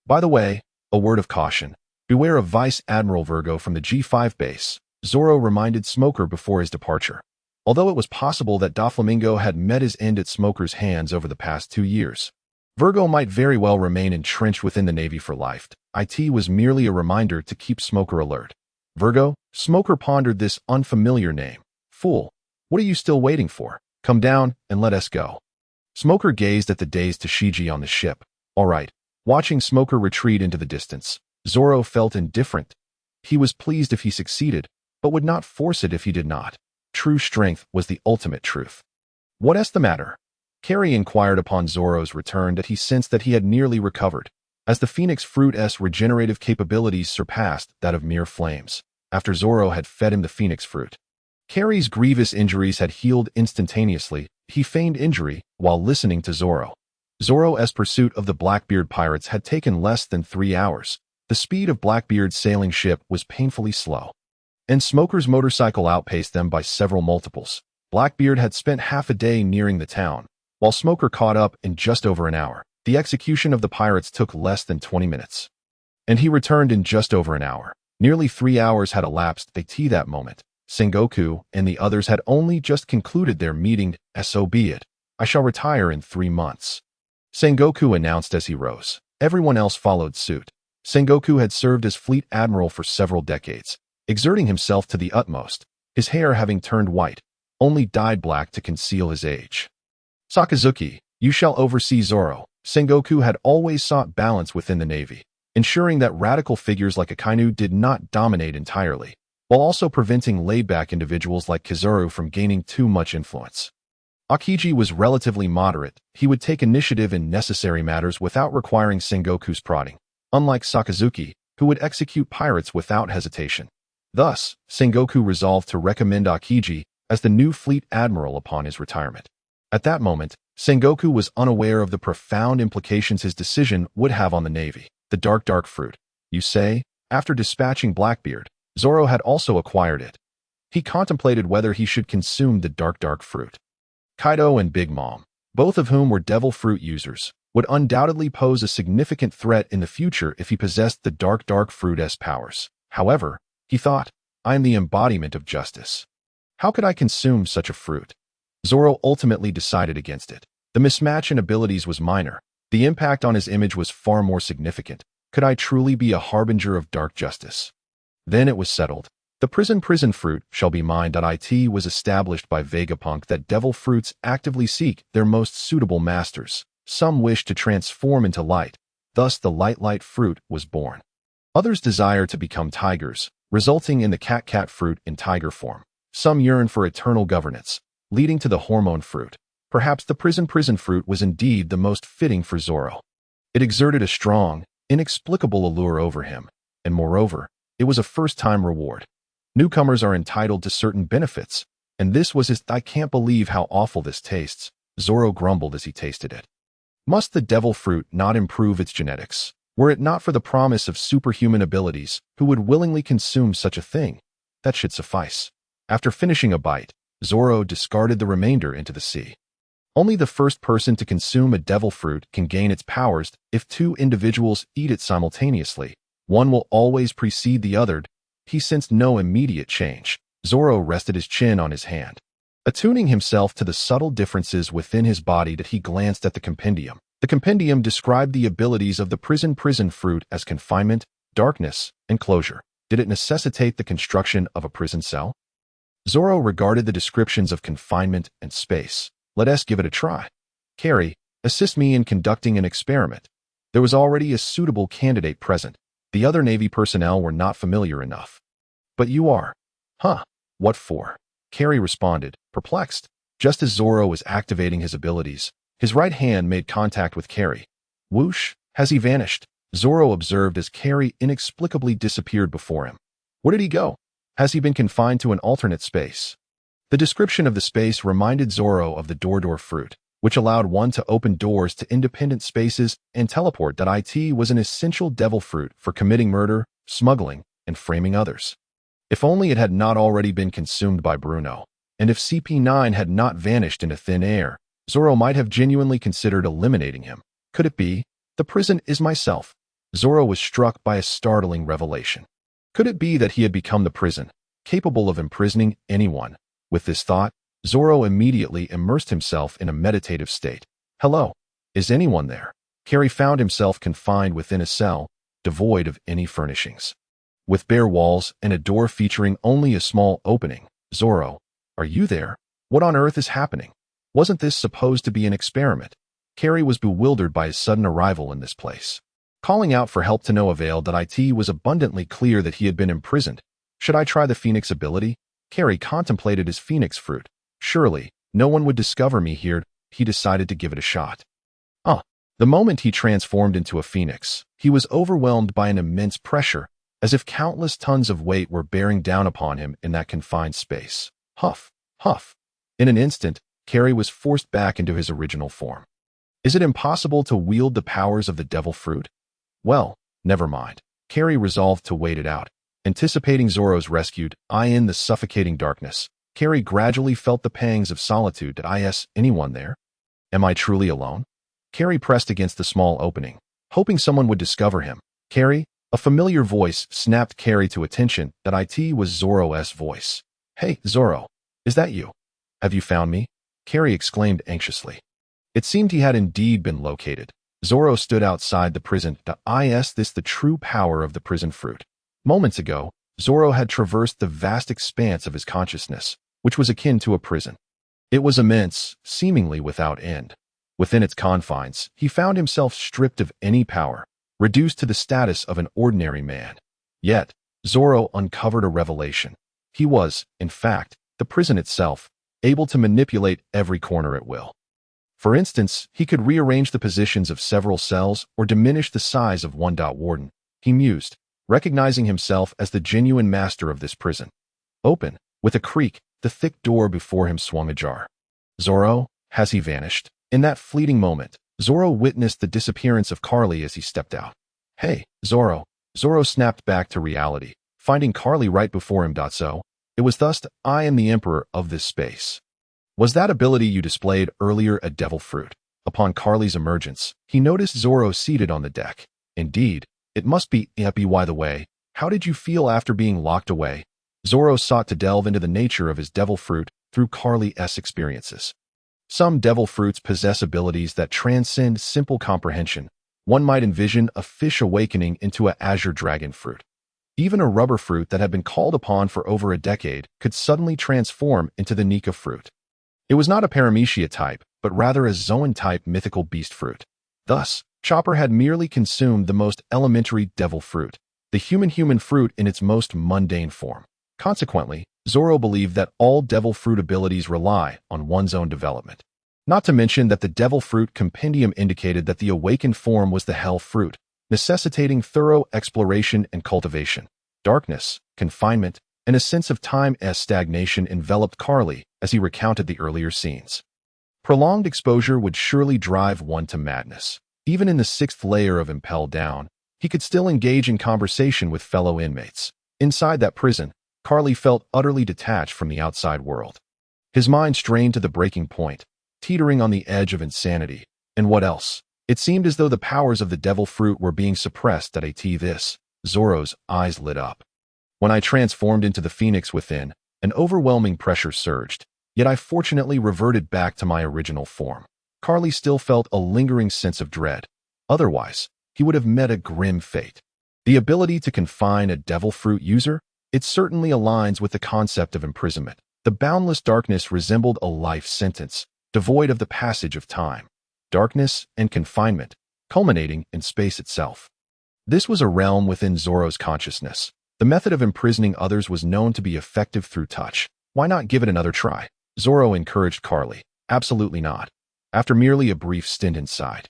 By the way, a word of caution. Beware of Vice Admiral Virgo from the G5 base, Zoro reminded Smoker before his departure. Although it was possible that Doflamingo had met his end at Smoker's hands over the past 2 years, Virgo might very well remain entrenched within the Navy for life. It was merely a reminder to keep Smoker alert. Virgo? Smoker pondered this unfamiliar name. Fool, what are you still waiting for? Come down and let us go. Smoker gazed at the dazed Tashigi on the ship. All right. Watching Smoker retreat into the distance, Zoro felt indifferent. He was pleased if he succeeded, but would not force it if he did not. True strength was the ultimate truth. What's the matter? Kari inquired upon Zoro's return that he sensed that he had nearly recovered, as the Phoenix Fruit's regenerative capabilities surpassed that of mere flames, after Zoro had fed him the Phoenix Fruit. Kari's grievous injuries had healed instantaneously. He feigned injury while listening to Zoro. Zoro's pursuit of the Blackbeard pirates had taken less than 3 hours. The speed of Blackbeard's sailing ship was painfully slow, and Smoker's motorcycle outpaced them by several multiples. Blackbeard had spent half a day nearing the town, while Smoker caught up in just over an hour. The execution of the pirates took less than 20 minutes, and he returned in just over an hour. Nearly 3 hours had elapsed at that moment. Sengoku and the others had only just concluded their meeting. So be it. I shall retire in 3 months, Sengoku announced as he rose. Everyone else followed suit. Sengoku had served as fleet admiral for several decades, exerting himself to the utmost, his hair having turned white, only dyed black to conceal his age. Sakazuki, you shall oversee Zoro. Sengoku had always sought balance within the Navy, ensuring that radical figures like Akainu did not dominate entirely, while also preventing laid-back individuals like Kizuru from gaining too much influence. Akiji was relatively moderate. He would take initiative in necessary matters without requiring Sengoku's prodding, unlike Sakazuki, who would execute pirates without hesitation. Thus, Sengoku resolved to recommend Akiji as the new fleet admiral upon his retirement. At that moment, Sengoku was unaware of the profound implications his decision would have on the Navy. The dark fruit. You say? After dispatching Blackbeard, Zoro had also acquired it. He contemplated whether he should consume the dark fruit. Kaido and Big Mom, both of whom were devil fruit users, would undoubtedly pose a significant threat in the future if he possessed the dark fruit's powers. However, he thought, I am the embodiment of justice. How could I consume such a fruit? Zoro ultimately decided against it. The mismatch in abilities was minor. The impact on his image was far more significant. Could I truly be a harbinger of dark justice? Then it was settled. The prison fruit shall be mine. It was established by Vegapunk that devil fruits actively seek their most suitable masters. Some wish to transform into light. Thus the light fruit was born. Others desire to become tigers, resulting in the cat fruit in tiger form. Some yearn for eternal governance, leading to the hormone fruit. Perhaps the prison fruit was indeed the most fitting for Zoro. It exerted a strong, inexplicable allure over him, and moreover, it was a first-time reward. Newcomers are entitled to certain benefits, and this was his. I can't believe how awful this tastes, Zoro grumbled as he tasted it. Must the devil fruit not improve its genetics? Were it not for the promise of superhuman abilities, who would willingly consume such a thing? That should suffice. After finishing a bite, Zoro discarded the remainder into the sea. Only the first person to consume a devil fruit can gain its powers. If 2 individuals eat it simultaneously, one will always precede the other. He sensed no immediate change. Zoro rested his chin on his hand. Attuning himself to the subtle differences within his body, he glanced at the compendium. The compendium described the abilities of the prison fruit as confinement, darkness, and closure. Did it necessitate the construction of a prison cell? Zoro regarded the descriptions of confinement and space. Let us give it a try. Kari, assist me in conducting an experiment. There was already a suitable candidate present. The other Navy personnel were not familiar enough. But you are. Huh. What for? Kari responded, perplexed. Just as Zoro was activating his abilities, his right hand made contact with Kari. Whoosh, has he vanished? Zoro observed as Kari inexplicably disappeared before him. Where did he go? Has he been confined to an alternate space? The description of the space reminded Zoro of the door fruit, which allowed one to open doors to independent spaces and teleport. It was an essential devil fruit for committing murder, smuggling, and framing others. If only it had not already been consumed by Bruno, and if CP9 had not vanished into thin air, Zoro might have genuinely considered eliminating him. Could it be? The prison is myself. Zoro was struck by a startling revelation. Could it be that he had become the prison, capable of imprisoning anyone? With this thought, Zoro immediately immersed himself in a meditative state. Hello? Is anyone there? Kari found himself confined within a cell, devoid of any furnishings. With bare walls and a door featuring only a small opening. Zoro, are you there? What on earth is happening? Wasn't this supposed to be an experiment? Kari was bewildered by his sudden arrival in this place. Calling out for help to no avail. It was abundantly clear that he had been imprisoned. Should I try the Phoenix ability? Kari contemplated his Phoenix fruit. Surely, no one would discover me here. He decided to give it a shot. The moment he transformed into a Phoenix, he was overwhelmed by an immense pressure, as if countless tons of weight were bearing down upon him in that confined space. Huff, huff. In an instant, Kari was forced back into his original form. Is it impossible to wield the powers of the devil fruit? Well, never mind. Kari resolved to wait it out. Anticipating Zoro's rescue, in the suffocating darkness, Kari gradually felt the pangs of solitude. Is anyone there? Am I truly alone? Kari pressed against the small opening, hoping someone would discover him. Kari? A familiar voice snapped Kari to attention. It was Zoro's voice. Hey, Zoro. Is that you? Have you found me? Kari exclaimed anxiously. It seemed he had indeed been located. Zoro stood outside the prison. Is this the true power of the prison fruit? Moments ago, Zoro had traversed the vast expanse of his consciousness, which was akin to a prison. It was immense, seemingly without end. Within its confines, he found himself stripped of any power, reduced to the status of an ordinary man. Yet, Zoro uncovered a revelation. He was, in fact, the prison itself, able to manipulate every corner at will. For instance, he could rearrange the positions of several cells or diminish the size of one. Warden, he mused, recognizing himself as the genuine master of this prison. Open, with a creak, the thick door before him swung ajar. Zoro, has he vanished? In that fleeting moment, Zoro witnessed the disappearance of Kari as he stepped out. Hey, Zoro. Zoro snapped back to reality, finding Kari right before him. So, it was thus I am the emperor of this space. Was that ability you displayed earlier a devil fruit? Upon Kari's emergence, he noticed Zoro seated on the deck. Indeed, it must be by the way, how did you feel after being locked away? Zoro sought to delve into the nature of his devil fruit through Kari's experiences. Some devil fruits possess abilities that transcend simple comprehension. One might envision a fish awakening into an azure dragon fruit. Even a rubber fruit that had been called upon for over a decade could suddenly transform into the Nika fruit. It was not a Paramecia type, but rather a Zoan-type mythical beast fruit. Thus, Chopper had merely consumed the most elementary devil fruit, the human fruit in its most mundane form. Consequently, Zoro believed that all devil fruit abilities rely on one's own development. Not to mention that the devil fruit compendium indicated that the awakened form was the hell fruit, necessitating thorough exploration and cultivation. Darkness, confinement, and a sense of time-s stagnation enveloped Kari as he recounted the earlier scenes. Prolonged exposure would surely drive one to madness. Even in the 6th layer of Impel Down, he could still engage in conversation with fellow inmates. Inside that prison, Kari felt utterly detached from the outside world. His mind strained to the breaking point, teetering on the edge of insanity. And what else? It seemed as though the powers of the devil fruit were being suppressed at this. Zoro's eyes lit up. When I transformed into the phoenix within, an overwhelming pressure surged, yet I fortunately reverted back to my original form. Kari still felt a lingering sense of dread. Otherwise, he would have met a grim fate. The ability to confine a devil fruit user? It certainly aligns with the concept of imprisonment. The boundless darkness resembled a life sentence, devoid of the passage of time. Darkness and confinement, culminating in space itself. This was a realm within Zoro's consciousness. The method of imprisoning others was known to be effective through touch. Why not give it another try? Zoro encouraged Kari. Absolutely not. After merely a brief stint inside,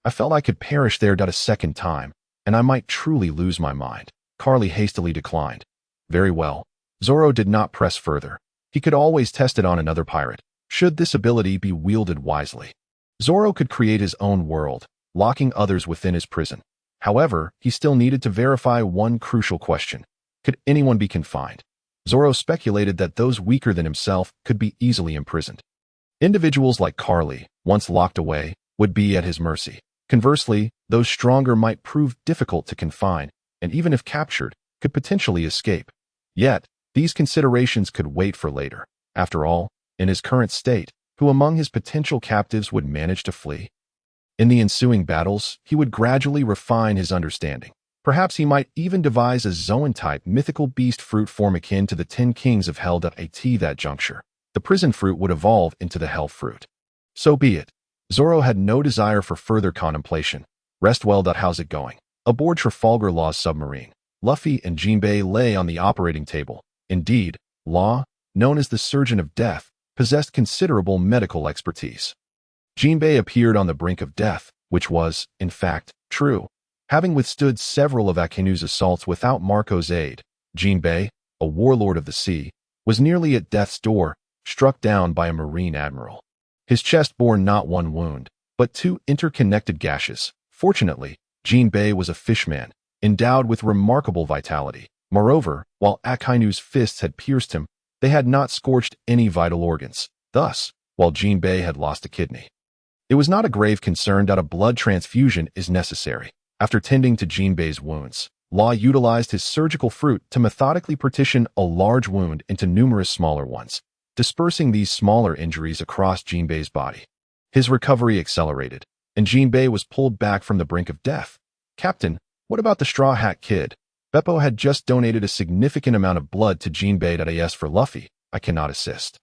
I felt I could perish there a second time, and I might truly lose my mind. Kari hastily declined. Very well. Zoro did not press further. He could always test it on another pirate, should this ability be wielded wisely. Zoro could create his own world, locking others within his prison. However, he still needed to verify one crucial question. Could anyone be confined? Zoro speculated that those weaker than himself could be easily imprisoned. Individuals like Kari, once locked away, would be at his mercy. Conversely, those stronger might prove difficult to confine, and even if captured, could potentially escape. Yet, these considerations could wait for later. After all, in his current state, who among his potential captives would manage to flee? In the ensuing battles, he would gradually refine his understanding. Perhaps he might even devise a Zoan-type mythical beast fruit form akin to the 10 kings of Hell. At that juncture, the prison fruit would evolve into the Hell fruit. So be it. Zoro had no desire for further contemplation. Rest well. How's it going? Aboard Trafalgar Law's submarine, Luffy and Jinbei lay on the operating table. Indeed, Law, known as the Surgeon of Death, possessed considerable medical expertise. Jinbei appeared on the brink of death, which was, in fact, true. Having withstood several of Akainu's assaults without Marco's aid, Jinbei, a warlord of the sea, was nearly at death's door, struck down by a marine admiral. His chest bore not one wound, but 2 interconnected gashes. Fortunately, Jinbei was a fishman, endowed with remarkable vitality. Moreover, while Akainu's fists had pierced him, they had not scorched any vital organs. Thus, while Jinbei had lost a kidney, it was not a grave concern that a blood transfusion is necessary. After tending to Jinbei's wounds, Law utilized his surgical fruit to methodically partition a large wound into numerous smaller ones, dispersing these smaller injuries across Jinbei's body. His recovery accelerated, and Jinbei was pulled back from the brink of death. Captain, what about the Straw Hat Kid? Beppo had just donated a significant amount of blood to Jinbei. As for Luffy, I cannot assist.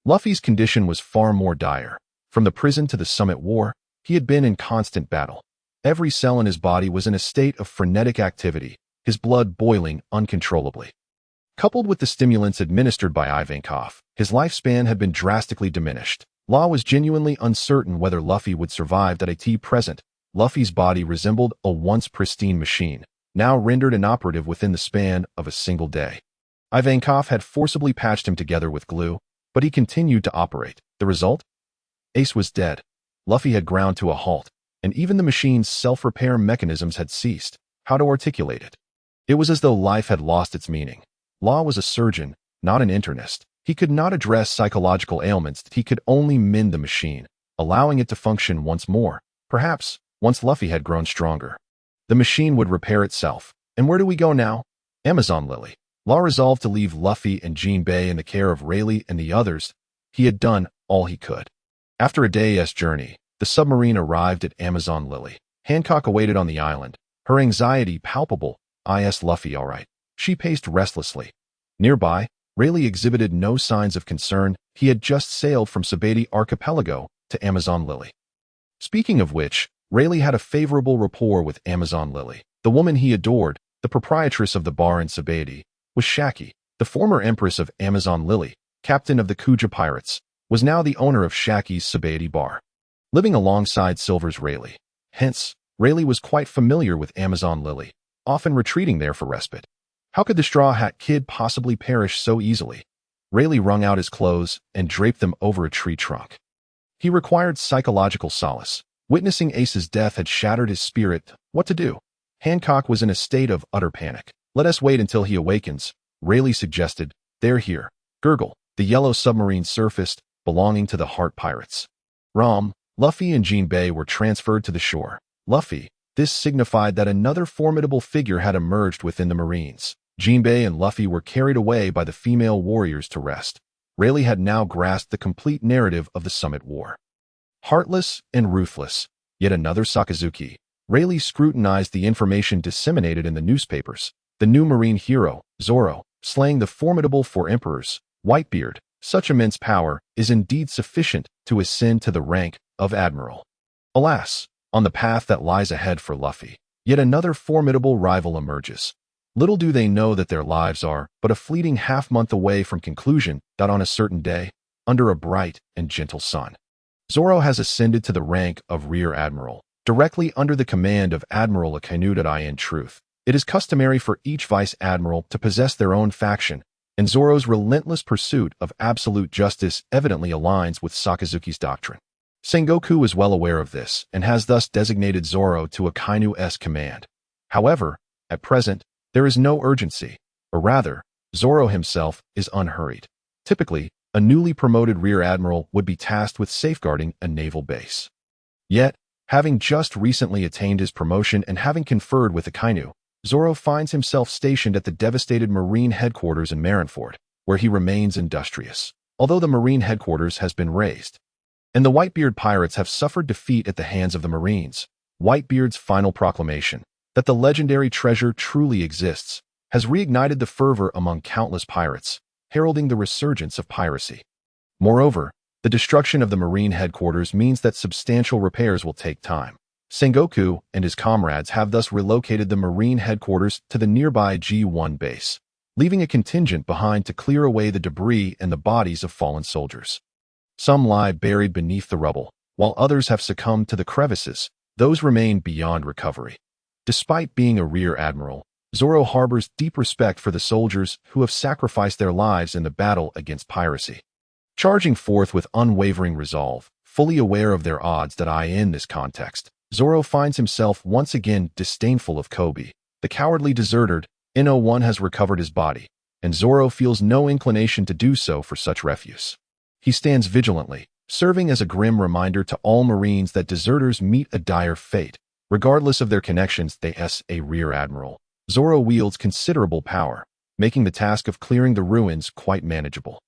Luffy's condition was far more dire. From the prison to the Summit War, he had been in constant battle. Every cell in his body was in a state of frenetic activity, his blood boiling uncontrollably. Coupled with the stimulants administered by Ivankov, his lifespan had been drastically diminished. Law was genuinely uncertain whether Luffy would survive. At present, Luffy's body resembled a once pristine machine, now rendered inoperative within the span of a single day. Ivankov had forcibly patched him together with glue, but he continued to operate. The result? Ace was dead. Luffy had ground to a halt, and even the machine's self-repair mechanisms had ceased. How to articulate it? It was as though life had lost its meaning. Law was a surgeon, not an internist. He could not address psychological ailments. He could only mend the machine, allowing it to function once more. Perhaps, once Luffy had grown stronger, the machine would repair itself. And where do we go now? Amazon Lily. Law resolved to leave Luffy and Jinbei in the care of Rayleigh and the others. He had done all he could. After a day's journey, the submarine arrived at Amazon Lily. Hancock awaited on the island, her anxiety palpable. Is Luffy all right? She paced restlessly. Nearby, Rayleigh exhibited no signs of concern. He had just sailed from Sabeti Archipelago to Amazon Lily. Speaking of which, Rayleigh had a favorable rapport with Amazon Lily. The woman he adored, the proprietress of the bar in Sabeti, was Shaki. The former empress of Amazon Lily, captain of the Kuja pirates, was now the owner of Shaki's Sabeti bar, living alongside Silver's Rayleigh. Hence, Rayleigh was quite familiar with Amazon Lily, often retreating there for respite. How could the Straw Hat Kid possibly perish so easily? Rayleigh wrung out his clothes and draped them over a tree trunk. He required psychological solace. Witnessing Ace's death had shattered his spirit. What to do? Hancock was in a state of utter panic. Let us wait until he awakens, Rayleigh suggested. They're here. Gurgle. The yellow submarine surfaced, belonging to the Heart Pirates. Luffy and Jinbei were transferred to the shore. Luffy. This signified that another formidable figure had emerged within the Marines. Jinbei and Luffy were carried away by the female warriors to rest. Rayleigh had now grasped the complete narrative of the Summit War. Heartless and ruthless. Yet another Sakazuki. Rayleigh scrutinized the information disseminated in the newspapers. The new Marine hero, Zoro, slaying the formidable four emperors, Whitebeard, Such immense power is indeed sufficient to ascend to the rank of admiral. Alas, on the path that lies ahead for Luffy, yet another formidable rival emerges. Little do they know that their lives are but a fleeting half-month away from conclusion. On a certain day, under a bright and gentle sun, Zoro has ascended to the rank of Rear Admiral, directly under the command of Admiral Akainu. In truth, it is customary for each Vice Admiral to possess their own faction, and Zoro's relentless pursuit of absolute justice evidently aligns with Sakazuki's doctrine. Sengoku is well aware of this and has thus designated Zoro to Akainu's command. However, at present, there is no urgency, or rather, Zoro himself is unhurried. Typically, a newly promoted Rear Admiral would be tasked with safeguarding a naval base. Yet, having just recently attained his promotion and having conferred with Akainu, Zoro finds himself stationed at the devastated Marine headquarters in Marineford, where he remains industrious. Although the Marine headquarters has been razed, and the Whitebeard pirates have suffered defeat at the hands of the Marines, Whitebeard's final proclamation that the legendary treasure truly exists has reignited the fervor among countless pirates, heralding the resurgence of piracy. Moreover, the destruction of the Marine headquarters means that substantial repairs will take time. Sengoku and his comrades have thus relocated the Marine headquarters to the nearby G1 base, leaving a contingent behind to clear away the debris and the bodies of fallen soldiers. Some lie buried beneath the rubble, while others have succumbed to the crevices. Those remain beyond recovery. Despite being a Rear Admiral, Zoro harbors deep respect for the soldiers who have sacrificed their lives in the battle against piracy. Charging forth with unwavering resolve, fully aware of their odds in this context, Zoro finds himself once again disdainful of Koby, the cowardly deserter. One has recovered his body, and Zoro feels no inclination to do so for such refuse. He stands vigilantly, serving as a grim reminder to all Marines that deserters meet a dire fate. Regardless of their connections, a Rear Admiral, Zoro wields considerable power, making the task of clearing the ruins quite manageable.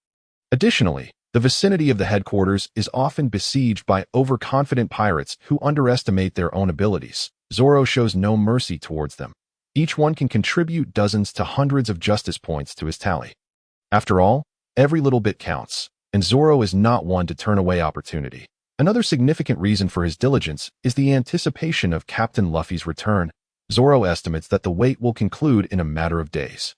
Additionally, the vicinity of the headquarters is often besieged by overconfident pirates who underestimate their own abilities. Zoro shows no mercy towards them. Each one can contribute dozens to hundreds of justice points to his tally. After all, every little bit counts, and Zoro is not one to turn away opportunity. Another significant reason for his diligence is the anticipation of Captain Luffy's return. Zoro estimates that the wait will conclude in a matter of days.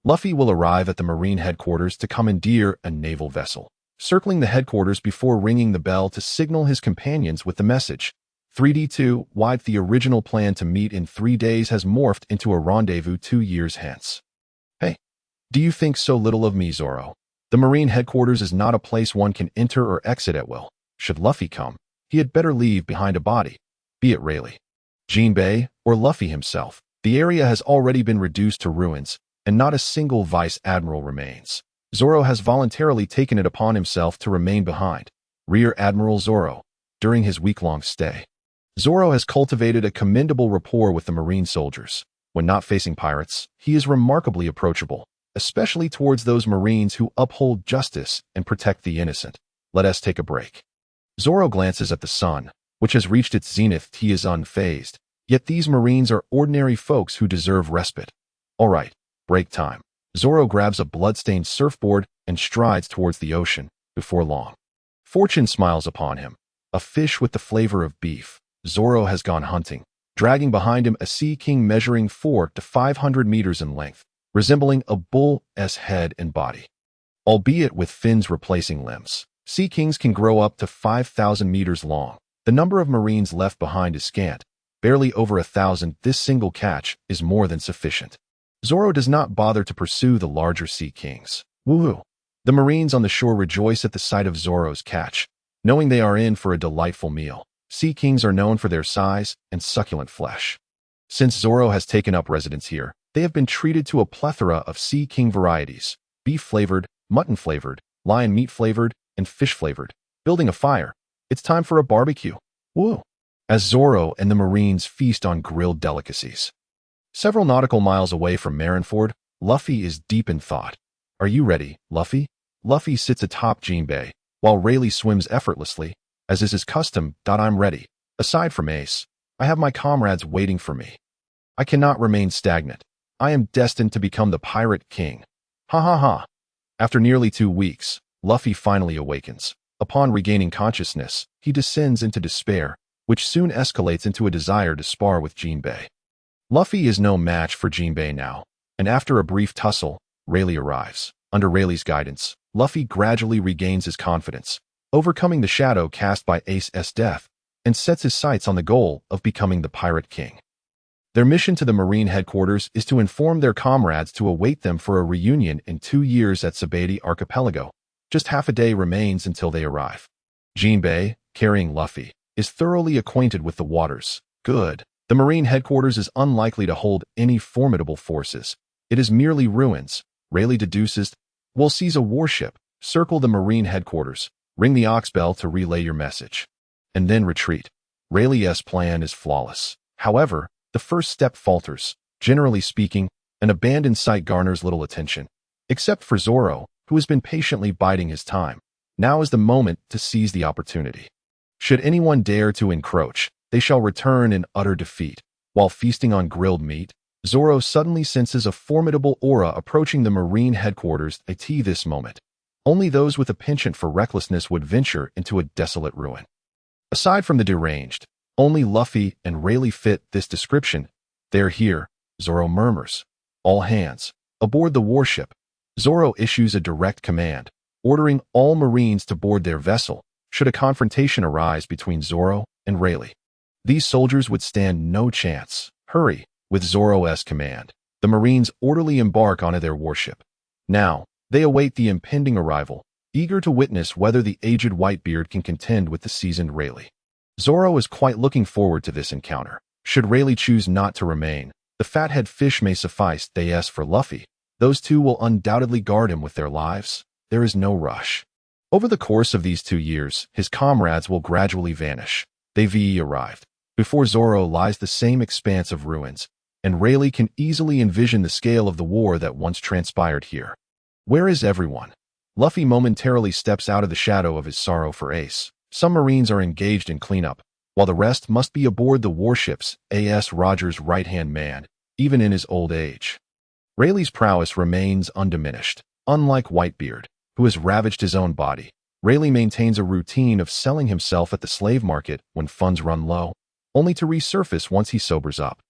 Luffy will arrive at the Marine headquarters to commandeer a naval vessel, circling the headquarters before ringing the bell to signal his companions with the message. 3D2 wide. The original plan to meet in 3 days has morphed into a rendezvous 2 years hence. Hey, do you think so little of me, Zoro? The Marine headquarters is not a place one can enter or exit at will. Should Luffy come, he had better leave behind a body, be it Rayleigh, Jinbei, or Luffy himself. The area has already been reduced to ruins, and not a single Vice Admiral remains. Zoro has voluntarily taken it upon himself to remain behind. Rear Admiral Zoro. During his week-long stay, Zoro has cultivated a commendable rapport with the Marine soldiers. When not facing pirates, he is remarkably approachable, especially towards those Marines who uphold justice and protect the innocent. Let us take a break. Zoro glances at the sun, which has reached its zenith. He is unfazed, yet these Marines are ordinary folks who deserve respite. All right, break time. Zoro grabs a blood-stained surfboard and strides towards the ocean. Before long, fortune smiles upon him. A fish with the flavor of beef. Zoro has gone hunting, dragging behind him a sea king measuring 400 to 500 meters in length, resembling a bull's head and body, albeit with fins replacing limbs. Sea kings can grow up to 5,000 meters long. The number of Marines left behind is scant, barely over 1,000. This single catch is more than sufficient. Zoro does not bother to pursue the larger sea kings. Woohoo! The Marines on the shore rejoice at the sight of Zoro's catch, knowing they are in for a delightful meal. Sea kings are known for their size and succulent flesh. Since Zoro has taken up residence here, they have been treated to a plethora of sea king varieties: beef-flavored, mutton-flavored, lion meat-flavored, and fish-flavored. Building a fire, it's time for a barbecue. Woo! As Zoro and the Marines feast on grilled delicacies. Several nautical miles away from Marineford, Luffy is deep in thought. Are you ready, Luffy? Luffy sits atop Jinbei, while Rayleigh swims effortlessly, as is his custom. I'm ready. Aside from Ace, I have my comrades waiting for me. I cannot remain stagnant. I am destined to become the Pirate King. Ha ha ha. After nearly 2 weeks, Luffy finally awakens. Upon regaining consciousness, he descends into despair, which soon escalates into a desire to spar with Jinbei. Luffy is no match for Jinbei now, and after a brief tussle, Rayleigh arrives. Under Rayleigh's guidance, Luffy gradually regains his confidence, overcoming the shadow cast by Ace's death, and sets his sights on the goal of becoming the Pirate King. Their mission to the Marine headquarters is to inform their comrades to await them for a reunion in 2 years at Sabaody Archipelago. Just half a day remains until they arrive. Jinbei, carrying Luffy, is thoroughly acquainted with the waters. Good. The Marine headquarters is unlikely to hold any formidable forces. It is merely ruins. Rayleigh deduces, "We'll seize a warship, circle the Marine headquarters, ring the ox bell to relay your message, and then retreat." Rayleigh's plan is flawless. However, the first step falters. Generally speaking, an abandoned site garners little attention. Except for Zoro, who has been patiently biding his time. Now is the moment to seize the opportunity. Should anyone dare to encroach, they shall return in utter defeat. While feasting on grilled meat, Zoro suddenly senses a formidable aura approaching the Marine headquarters at this moment. Only those with a penchant for recklessness would venture into a desolate ruin. Aside from the deranged, only Luffy and Rayleigh fit this description. "They're here," Zoro murmurs. "All hands, aboard the warship." Zoro issues a direct command, ordering all Marines to board their vessel, should a confrontation arise between Zoro and Rayleigh. These soldiers would stand no chance. Hurry. With Zoro's command, the Marines orderly embark onto their warship. Now, they await the impending arrival, eager to witness whether the aged Whitebeard can contend with the seasoned Rayleigh. Zoro is quite looking forward to this encounter. Should Rayleigh choose not to remain, the fathead fish may suffice. As for Luffy, those two will undoubtedly guard him with their lives. There is no rush. Over the course of these 2 years, his comrades will gradually vanish. They've arrived. Before Zoro lies the same expanse of ruins, and Rayleigh can easily envision the scale of the war that once transpired here. Where is everyone? Luffy momentarily steps out of the shadow of his sorrow for Ace. Some Marines are engaged in cleanup, while the rest must be aboard the warships. A.S. Roger's right-hand man, even in his old age. Rayleigh's prowess remains undiminished. Unlike Whitebeard, who has ravaged his own body, Rayleigh maintains a routine of selling himself at the slave market when funds run low, only to resurface once he sobers up.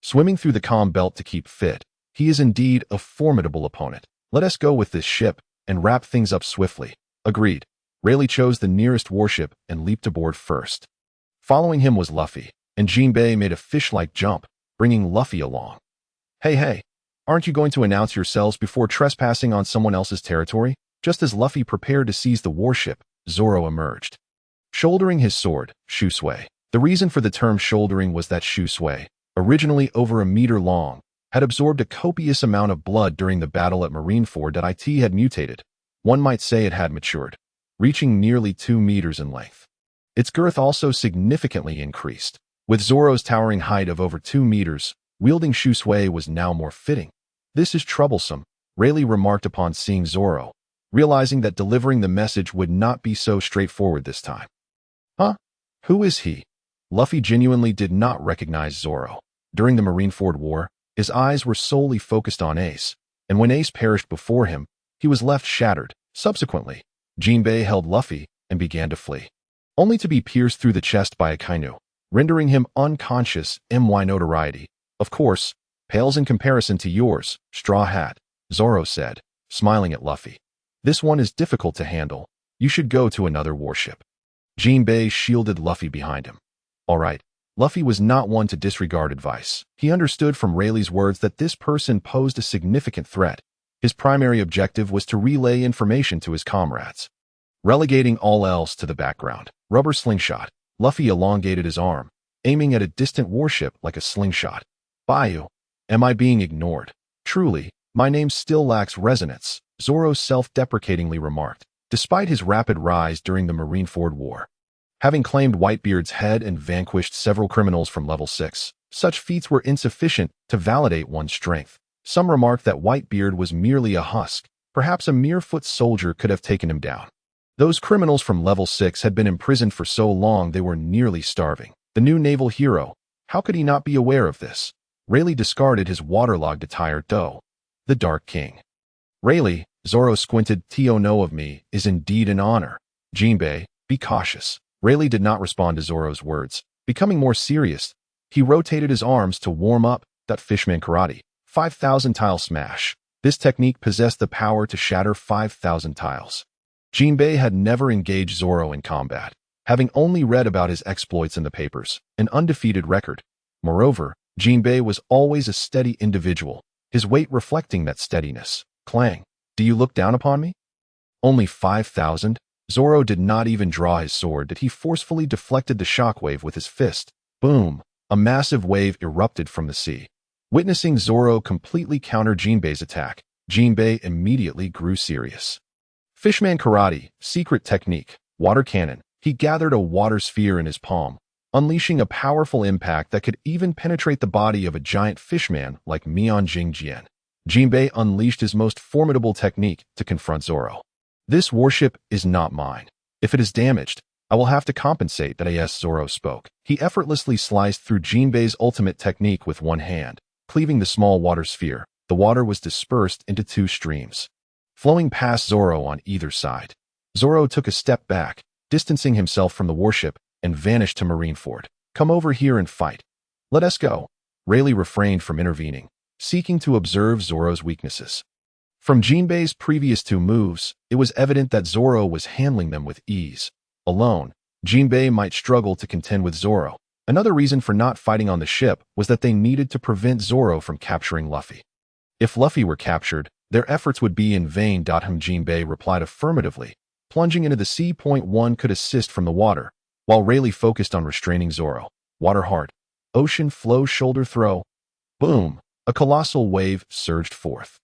Swimming through the calm belt to keep fit, he is indeed a formidable opponent. "Let us go with this ship and wrap things up swiftly." Agreed. Rayleigh chose the nearest warship and leaped aboard first. Following him was Luffy, and Jinbei made a fish-like jump, bringing Luffy along. Hey, aren't you going to announce yourselves before trespassing on someone else's territory?" Just as Luffy prepared to seize the warship, Zoro emerged. Shouldering his sword, Shusui. The reason for the term shouldering was that Shusui, originally over a meter long, had absorbed a copious amount of blood during the battle at Marineford. It had mutated. One might say it had matured, reaching nearly 2 meters in length. Its girth also significantly increased. With Zoro's towering height of over 2 meters, wielding Shusui was now more fitting. "This is troublesome," Rayleigh remarked upon seeing Zoro, realizing that delivering the message would not be so straightforward this time. "Huh? Who is he?" Luffy genuinely did not recognize Zoro. During the Marineford War, his eyes were solely focused on Ace, and when Ace perished before him, he was left shattered. Subsequently, Jinbei held Luffy and began to flee, only to be pierced through the chest by Akainu, rendering him unconscious. My notoriety, of course, pales in comparison to yours, Straw Hat, Zoro said, smiling at Luffy. "This one is difficult to handle. You should go to another warship." Jinbei shielded Luffy behind him. All right. Luffy was not one to disregard advice. He understood from Rayleigh's words that this person posed a significant threat. His primary objective was to relay information to his comrades. Relegating all else to the background. Rubber slingshot. Luffy elongated his arm, aiming at a distant warship like a slingshot. "Bayou, am I being ignored? Truly, my name still lacks resonance," Zoro self-deprecatingly remarked, despite his rapid rise during the Marineford War. Having claimed Whitebeard's head and vanquished several criminals from level 6, such feats were insufficient to validate one's strength. Some remarked that Whitebeard was merely a husk. Perhaps a mere foot soldier could have taken him down. Those criminals from level 6 had been imprisoned for so long they were nearly starving. The new naval hero, how could he not be aware of this? Rayleigh discarded his waterlogged attire though. The Dark King. Rayleigh, Zoro squinted. To know of me is indeed an honor. Jinbei, be cautious. Rayleigh did not respond to Zoro's words. Becoming more serious, he rotated his arms to warm up. That Fishman Karate. 5,000 tile smash. This technique possessed the power to shatter 5,000 tiles. Jinbei had never engaged Zoro in combat, having only read about his exploits in the papers, an undefeated record. Moreover, Jinbei was always a steady individual, his weight reflecting that steadiness. Clang. Do you look down upon me? Only 5,000? Zoro did not even draw his sword. He forcefully deflected the shockwave with his fist. Boom! A massive wave erupted from the sea. Witnessing Zoro completely counter Jinbei's attack, Jinbei immediately grew serious. Fishman Karate, secret technique, water cannon. He gathered a water sphere in his palm, unleashing a powerful impact that could even penetrate the body of a giant fishman like Mian Jingjian. Jinbei unleashed his most formidable technique to confront Zoro. This warship is not mine. If it is damaged, I will have to compensate. As Zoro spoke, he effortlessly sliced through Jinbei's ultimate technique with one hand. Cleaving the small water sphere, the water was dispersed into two streams, flowing past Zoro on either side. Zoro took a step back, distancing himself from the warship, and vanished to Marineford. Come over here and fight. Let us go. Rayleigh refrained from intervening, seeking to observe Zoro's weaknesses. From Jinbei's previous two moves, it was evident that Zoro was handling them with ease. Alone, Jinbei might struggle to contend with Zoro. Another reason for not fighting on the ship was that they needed to prevent Zoro from capturing Luffy. If Luffy were captured, their efforts would be in vain. Jinbei replied affirmatively, plunging into the sea. One could assist from the water, while Rayleigh focused on restraining Zoro. Water hard. Ocean flow shoulder throw. Boom! A colossal wave surged forth.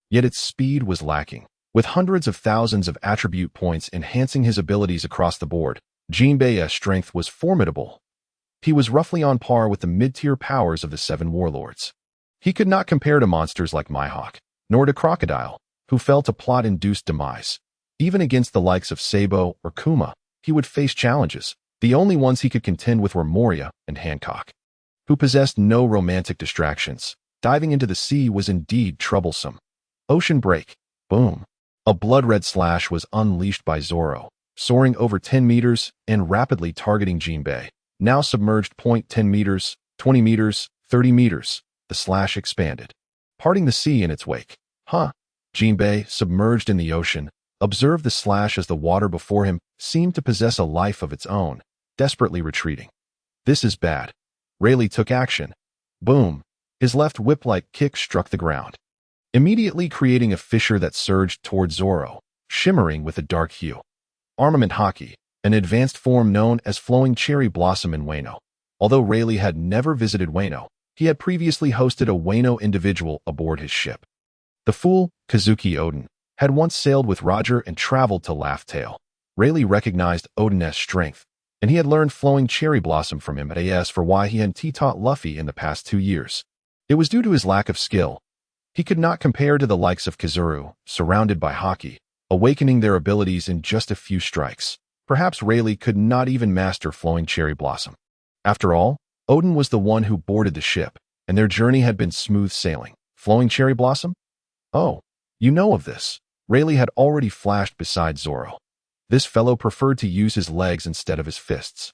Yet its speed was lacking. With hundreds of thousands of attribute points enhancing his abilities across the board, Jinbei's strength was formidable. He was roughly on par with the mid-tier powers of the Seven Warlords. He could not compare to monsters like Mihawk, nor to Crocodile, who fell to plot-induced demise. Even against the likes of Sabo or Kuma, he would face challenges. The only ones he could contend with were Moria and Hancock, who possessed no romantic distractions. Diving into the sea was indeed troublesome. Ocean break. Boom. A blood-red slash was unleashed by Zoro, soaring over 10 meters and rapidly targeting Jinbei. Now submerged. 10 meters, 20 meters, 30 meters. The slash expanded, parting the sea in its wake. Jinbei, submerged in the ocean, observed the slash as the water before him seemed to possess a life of its own, desperately retreating. This is bad. Rayleigh took action. Boom. His left whip-like kick struck the ground, immediately creating a fissure that surged toward Zoro, shimmering with a dark hue. Armament Haki, an advanced form known as Flowing Cherry Blossom in Wano. Although Rayleigh had never visited Wano, he had previously hosted a Wano individual aboard his ship. The fool, Kazuki Oden, had once sailed with Roger and traveled to Laugh Tale. Rayleigh recognized Oden's strength, and he had learned Flowing Cherry Blossom from him. As for why he had taught Luffy in the past 2 years, it was due to his lack of skill. He could not compare to the likes of Kazuru, surrounded by Haki, awakening their abilities in just a few strikes. Perhaps Rayleigh could not even master Flowing Cherry Blossom. After all, Oden was the one who boarded the ship, and their journey had been smooth sailing. Flowing Cherry Blossom? Oh, you know of this. Rayleigh had already flashed beside Zoro. This fellow preferred to use his legs instead of his fists.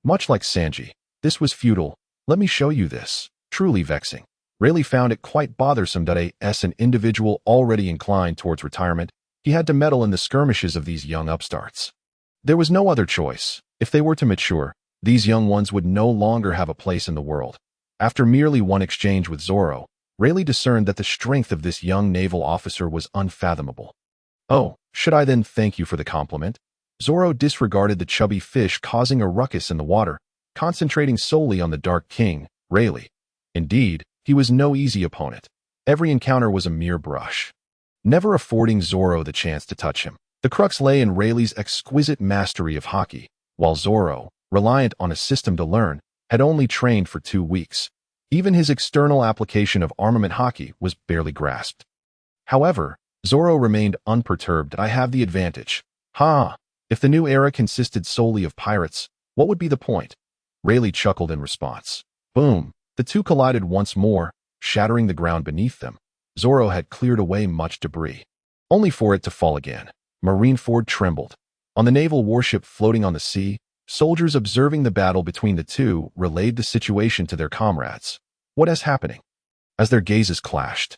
Much like Sanji, this was futile. Let me show you this. Truly vexing. Rayleigh found it quite bothersome that as an individual already inclined towards retirement, he had to meddle in the skirmishes of these young upstarts. There was no other choice. If they were to mature, these young ones would no longer have a place in the world. After merely one exchange with Zoro, Rayleigh discerned that the strength of this young naval officer was unfathomable. Oh, should I then thank you for the compliment? Zoro disregarded the chubby fish causing a ruckus in the water, concentrating solely on the Dark King, Rayleigh. Indeed, he was no easy opponent. Every encounter was a mere brush, never affording Zoro the chance to touch him. The crux lay in Rayleigh's exquisite mastery of Haki, while Zoro, reliant on a system to learn, had only trained for 2 weeks. Even his external application of Armament Haki was barely grasped. However, Zoro remained unperturbed. I have the advantage. If the new era consisted solely of pirates, what would be the point? Rayleigh chuckled in response. Boom! The two collided once more, shattering the ground beneath them. Zoro had cleared away much debris. only for it to fall again. Marineford trembled. On the naval warship floating on the sea, soldiers observing the battle between the two relayed the situation to their comrades. What is happening? As their gazes clashed,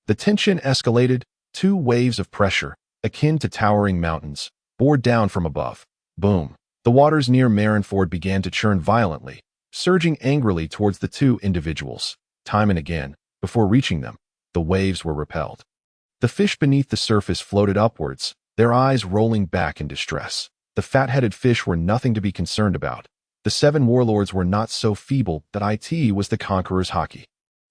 the tension escalated. Two waves of pressure, akin to towering mountains, bore down from above. Boom. The waters near Marineford began to churn violently, surging angrily towards the two individuals. Time and again, before reaching them, the waves were repelled. The fish beneath the surface floated upwards, their eyes rolling back in distress. The fat-headed fish were nothing to be concerned about. The Seven Warlords were not so feeble that it was the Conqueror's Haki.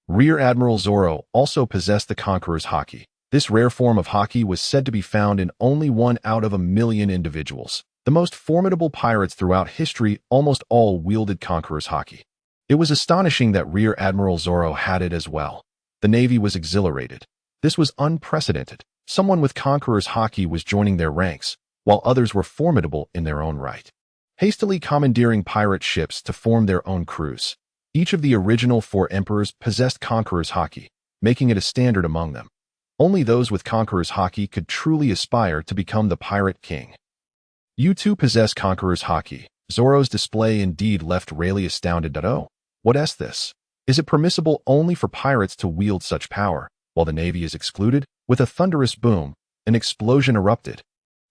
Rear Admiral Zoro also possessed the Conqueror's Haki. This rare form of Haki was said to be found in only 1 out of 1,000,000 individuals. The most formidable pirates throughout history almost all wielded Conqueror's Haki. It was astonishing that Rear Admiral Zoro had it as well. The Navy was exhilarated. This was unprecedented. Someone with Conqueror's Haki was joining their ranks, while others were formidable in their own right, hastily commandeering pirate ships to form their own crews. Each of the original 4 emperors possessed Conqueror's Haki, making it a standard among them. Only those with Conqueror's Haki could truly aspire to become the pirate king. You too possess Conqueror's Haki. Zoro's display indeed left Rayleigh astounded. Oh, what is this? Is it permissible only for pirates to wield such power, while the Navy is excluded? With a thunderous boom, an explosion erupted.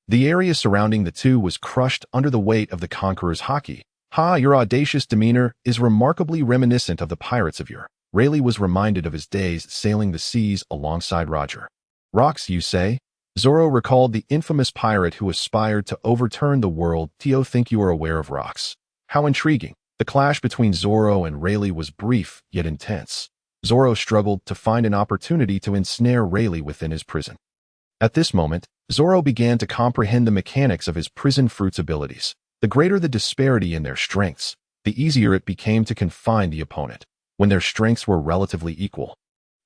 The area surrounding the two was crushed under the weight of the Conqueror's Haki. Your audacious demeanor is remarkably reminiscent of the pirates of yore. Rayleigh was reminded of his days sailing the seas alongside Roger. Rocks, you say? Zoro recalled the infamous pirate who aspired to overturn the world. Think you are aware of Rocks? How intriguing. The clash between Zoro and Rayleigh was brief, yet intense. Zoro struggled to find an opportunity to ensnare Rayleigh within his prison. At this moment, Zoro began to comprehend the mechanics of his prison fruit's abilities. The greater the disparity in their strengths, the easier it became to confine the opponent, when their strengths were relatively equal.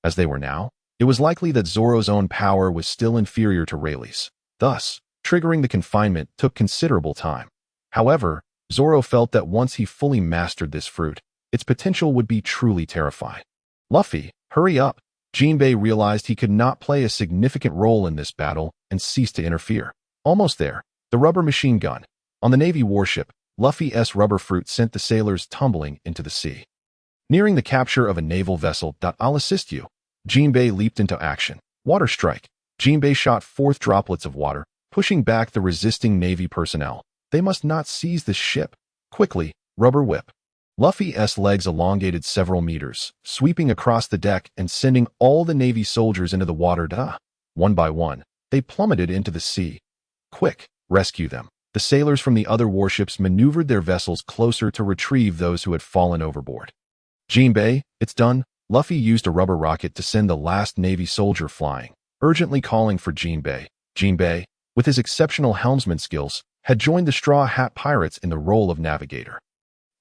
As they were now, it was likely that Zoro's own power was still inferior to Rayleigh's. Thus, triggering the confinement took considerable time. However, Zoro felt that once he fully mastered this fruit, its potential would be truly terrifying. Luffy, hurry up! Jinbei realized he could not play a significant role in this battle and ceased to interfere. Almost there, the rubber machine gun. On the Navy warship, Luffy's rubber fruit sent the sailors tumbling into the sea. Nearing the capture of a naval vessel. I'll assist you. Jinbei leaped into action. Water strike. Jinbei shot forth droplets of water, pushing back the resisting Navy personnel. They must not seize the ship. Quickly, rubber whip. Luffy's legs elongated several meters, sweeping across the deck and sending all the Navy soldiers into the water. One by one, they plummeted into the sea. Quick, rescue them. The sailors from the other warships maneuvered their vessels closer to retrieve those who had fallen overboard. Jinbei, it's done. Luffy used a rubber rocket to send the last Navy soldier flying, urgently calling for Jinbei. Jinbei, with his exceptional helmsman skills, had joined the Straw Hat Pirates in the role of navigator.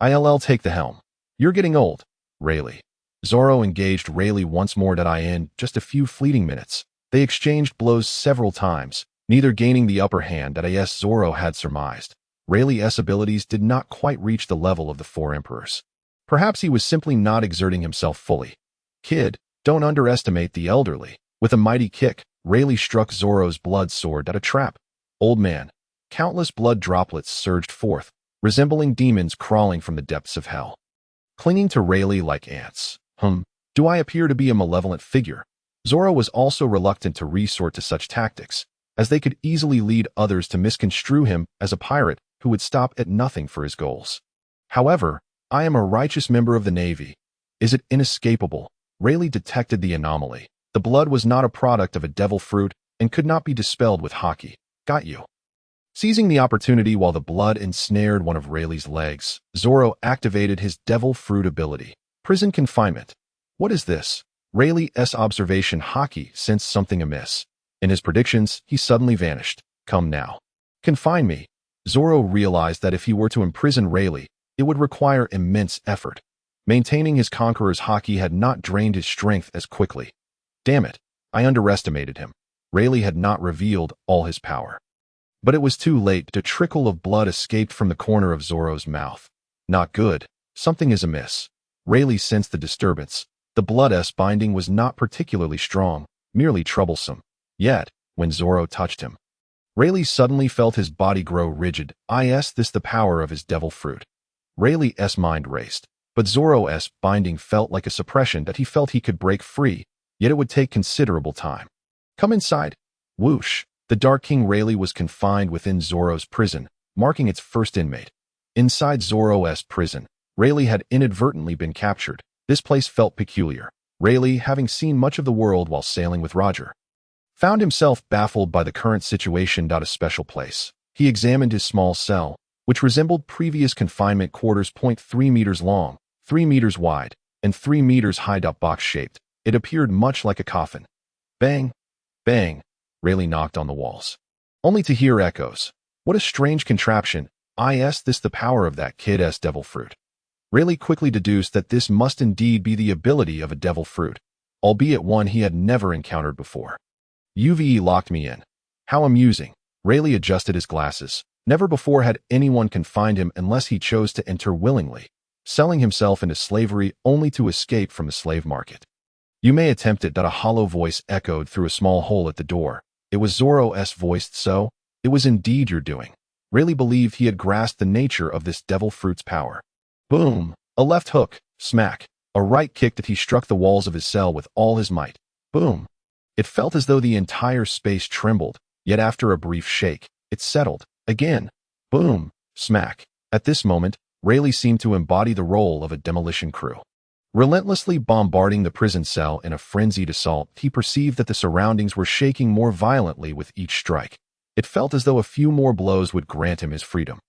I'll take the helm. You're getting old, Rayleigh. Zoro engaged Rayleigh once more. In just a few fleeting minutes, they exchanged blows several times, neither gaining the upper hand that Zoro had surmised. Rayleigh's abilities did not quite reach the level of the 4 emperors. Perhaps he was simply not exerting himself fully. Kid, don't underestimate the elderly. With a mighty kick, Rayleigh struck Zoro's blood sword at a trap. Old man. Countless blood droplets surged forth, resembling demons crawling from the depths of hell, clinging to Rayleigh like ants. Do I appear to be a malevolent figure? Zoro was also reluctant to resort to such tactics, as they could easily lead others to misconstrue him as a pirate who would stop at nothing for his goals. However, I am a righteous member of the Navy. Is it inescapable? Rayleigh detected the anomaly. The blood was not a product of a devil fruit and could not be dispelled with Haki. Got you. Seizing the opportunity while the blood ensnared one of Rayleigh's legs, Zoro activated his devil fruit ability. Prison confinement. What is this? Rayleigh's observation Haki sensed something amiss. In his predictions, he suddenly vanished. Come now. Confine me. Zoro realized that if he were to imprison Rayleigh, it would require immense effort. Maintaining his Conqueror's Haki had not drained his strength as quickly. Damn it, I underestimated him. Rayleigh had not revealed all his power. But it was too late. A trickle of blood escaped from the corner of Zoro's mouth. Not good. Something is amiss. Rayleigh sensed the disturbance. The blood's binding was not particularly strong, merely troublesome. Yet, when Zoro touched him. Rayleigh suddenly felt his body grow rigid. This the power of his devil fruit. Rayleigh's mind raced, but Zoro's binding felt like a suppression that he felt he could break free, yet it would take considerable time. Come inside. Whoosh. The Dark King Rayleigh was confined within Zoro's prison, marking its first inmate. Inside Zoro's prison, Rayleigh had inadvertently been captured. This place felt peculiar. Rayleigh, having seen much of the world while sailing with Roger, found himself baffled by the current situation. A special place. He examined his small cell, which resembled previous confinement quarters. 3 meters long, 3 meters wide, and 3 meters high. Box-shaped, it appeared much like a coffin. Bang! Bang! Rayleigh knocked on the walls, only to hear echoes. What a strange contraption. This the power of that kid's devil fruit. Rayleigh quickly deduced that this must indeed be the ability of a devil fruit, albeit one he had never encountered before. UVE locked me in. How amusing. Rayleigh adjusted his glasses. Never before had anyone confined him unless he chose to enter willingly, selling himself into slavery only to escape from the slave market. You may attempt it. A hollow voice echoed through a small hole at the door. It was Zoro's voice. So, it was indeed your doing. Rayleigh believed he had grasped the nature of this devil fruit's power. Boom! A left hook, smack, a right kick that he struck the walls of his cell with all his might. Boom! It felt as though the entire space trembled, yet after a brief shake, it settled. Again. Boom! Smack. At this moment, Rayleigh seemed to embody the role of a demolition crew. Relentlessly bombarding the prison cell in a frenzied assault, he perceived that the surroundings were shaking more violently with each strike. It felt as though a few more blows would grant him his freedom.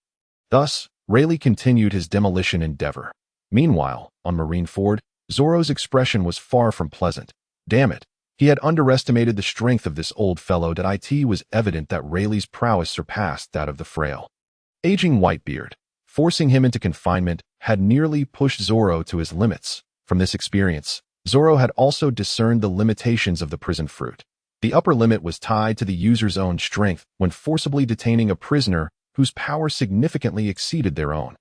Thus, Rayleigh continued his demolition endeavor. Meanwhile, on Marineford, Zoro's expression was far from pleasant. Damn it. He had underestimated the strength of this old fellow. It was evident that Rayleigh's prowess surpassed that of the frail, aging Whitebeard. Forcing him into confinement had nearly pushed Zoro to his limits. From this experience, Zoro had also discerned the limitations of the prison fruit. The upper limit was tied to the user's own strength when forcibly detaining a prisoner whose power significantly exceeded their own.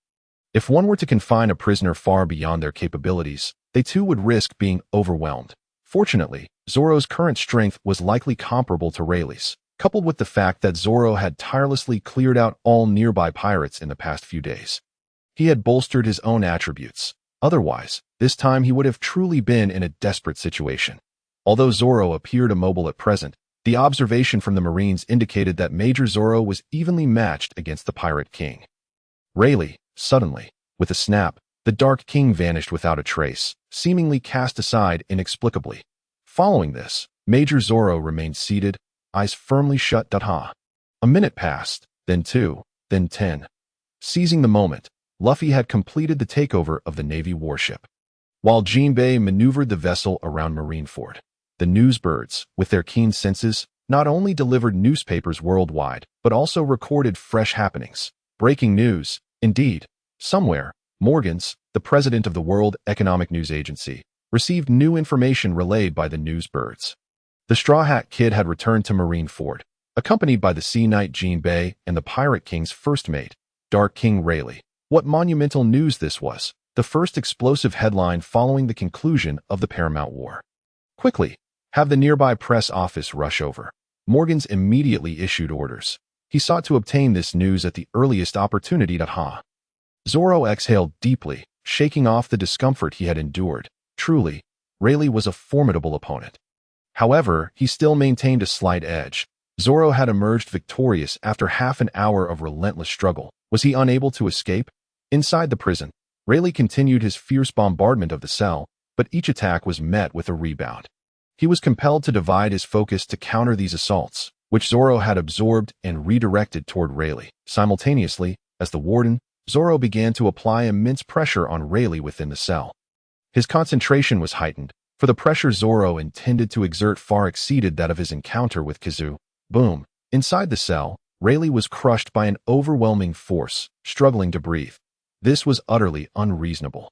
If one were to confine a prisoner far beyond their capabilities, they too would risk being overwhelmed. Fortunately, Zoro's current strength was likely comparable to Rayleigh's, coupled with the fact that Zoro had tirelessly cleared out all nearby pirates in the past few days. He had bolstered his own attributes. Otherwise, this time he would have truly been in a desperate situation. Although Zoro appeared immobile at present, the observation from the Marines indicated that Major Zoro was evenly matched against the Pirate King. Rayleigh, suddenly, with a snap, the Dark King vanished without a trace, seemingly cast aside inexplicably. Following this, Major Zoro remained seated, eyes firmly shut. A minute passed, then 2, then 10. Seizing the moment, Luffy had completed the takeover of the Navy warship. While Jinbei maneuvered the vessel around Marineford, the newsbirds, with their keen senses, not only delivered newspapers worldwide, but also recorded fresh happenings. Breaking news, indeed. Somewhere, Morgans, the president of the World Economic News Agency, received new information relayed by the newsbirds. The Straw Hat Kid had returned to Marineford, accompanied by the Sea Knight Jinbei and the Pirate King's first mate, Dark King Rayleigh. What monumental news this was! The first explosive headline following the conclusion of the Paramount War. Quickly, have the nearby press office rush over. Morgans immediately issued orders. He sought to obtain this news at the earliest opportunity. Zoro exhaled deeply, shaking off the discomfort he had endured. Truly, Rayleigh was a formidable opponent. However, he still maintained a slight edge. Zoro had emerged victorious after half an hour of relentless struggle. Was he unable to escape? Inside the prison, Rayleigh continued his fierce bombardment of the cell, but each attack was met with a rebound. He was compelled to divide his focus to counter these assaults, which Zoro had absorbed and redirected toward Rayleigh. Simultaneously, as the warden, Zoro began to apply immense pressure on Rayleigh within the cell. His concentration was heightened, for the pressure Zoro intended to exert far exceeded that of his encounter with Kizu. Boom! Inside the cell, Rayleigh was crushed by an overwhelming force, struggling to breathe. This was utterly unreasonable.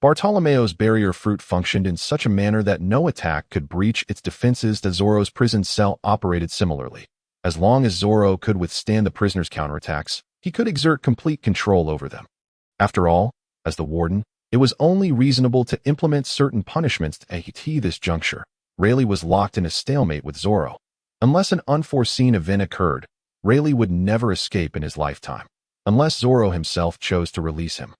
Bartolomeo's barrier fruit functioned in such a manner that no attack could breach its defenses. Zoro's prison cell operated similarly. As long as Zoro could withstand the prisoner's counterattacks, he could exert complete control over them. After all, as the warden, it was only reasonable to implement certain punishments at this juncture. Rayleigh was locked in a stalemate with Zoro. Unless an unforeseen event occurred, Rayleigh would never escape in his lifetime, unless Zoro himself chose to release him,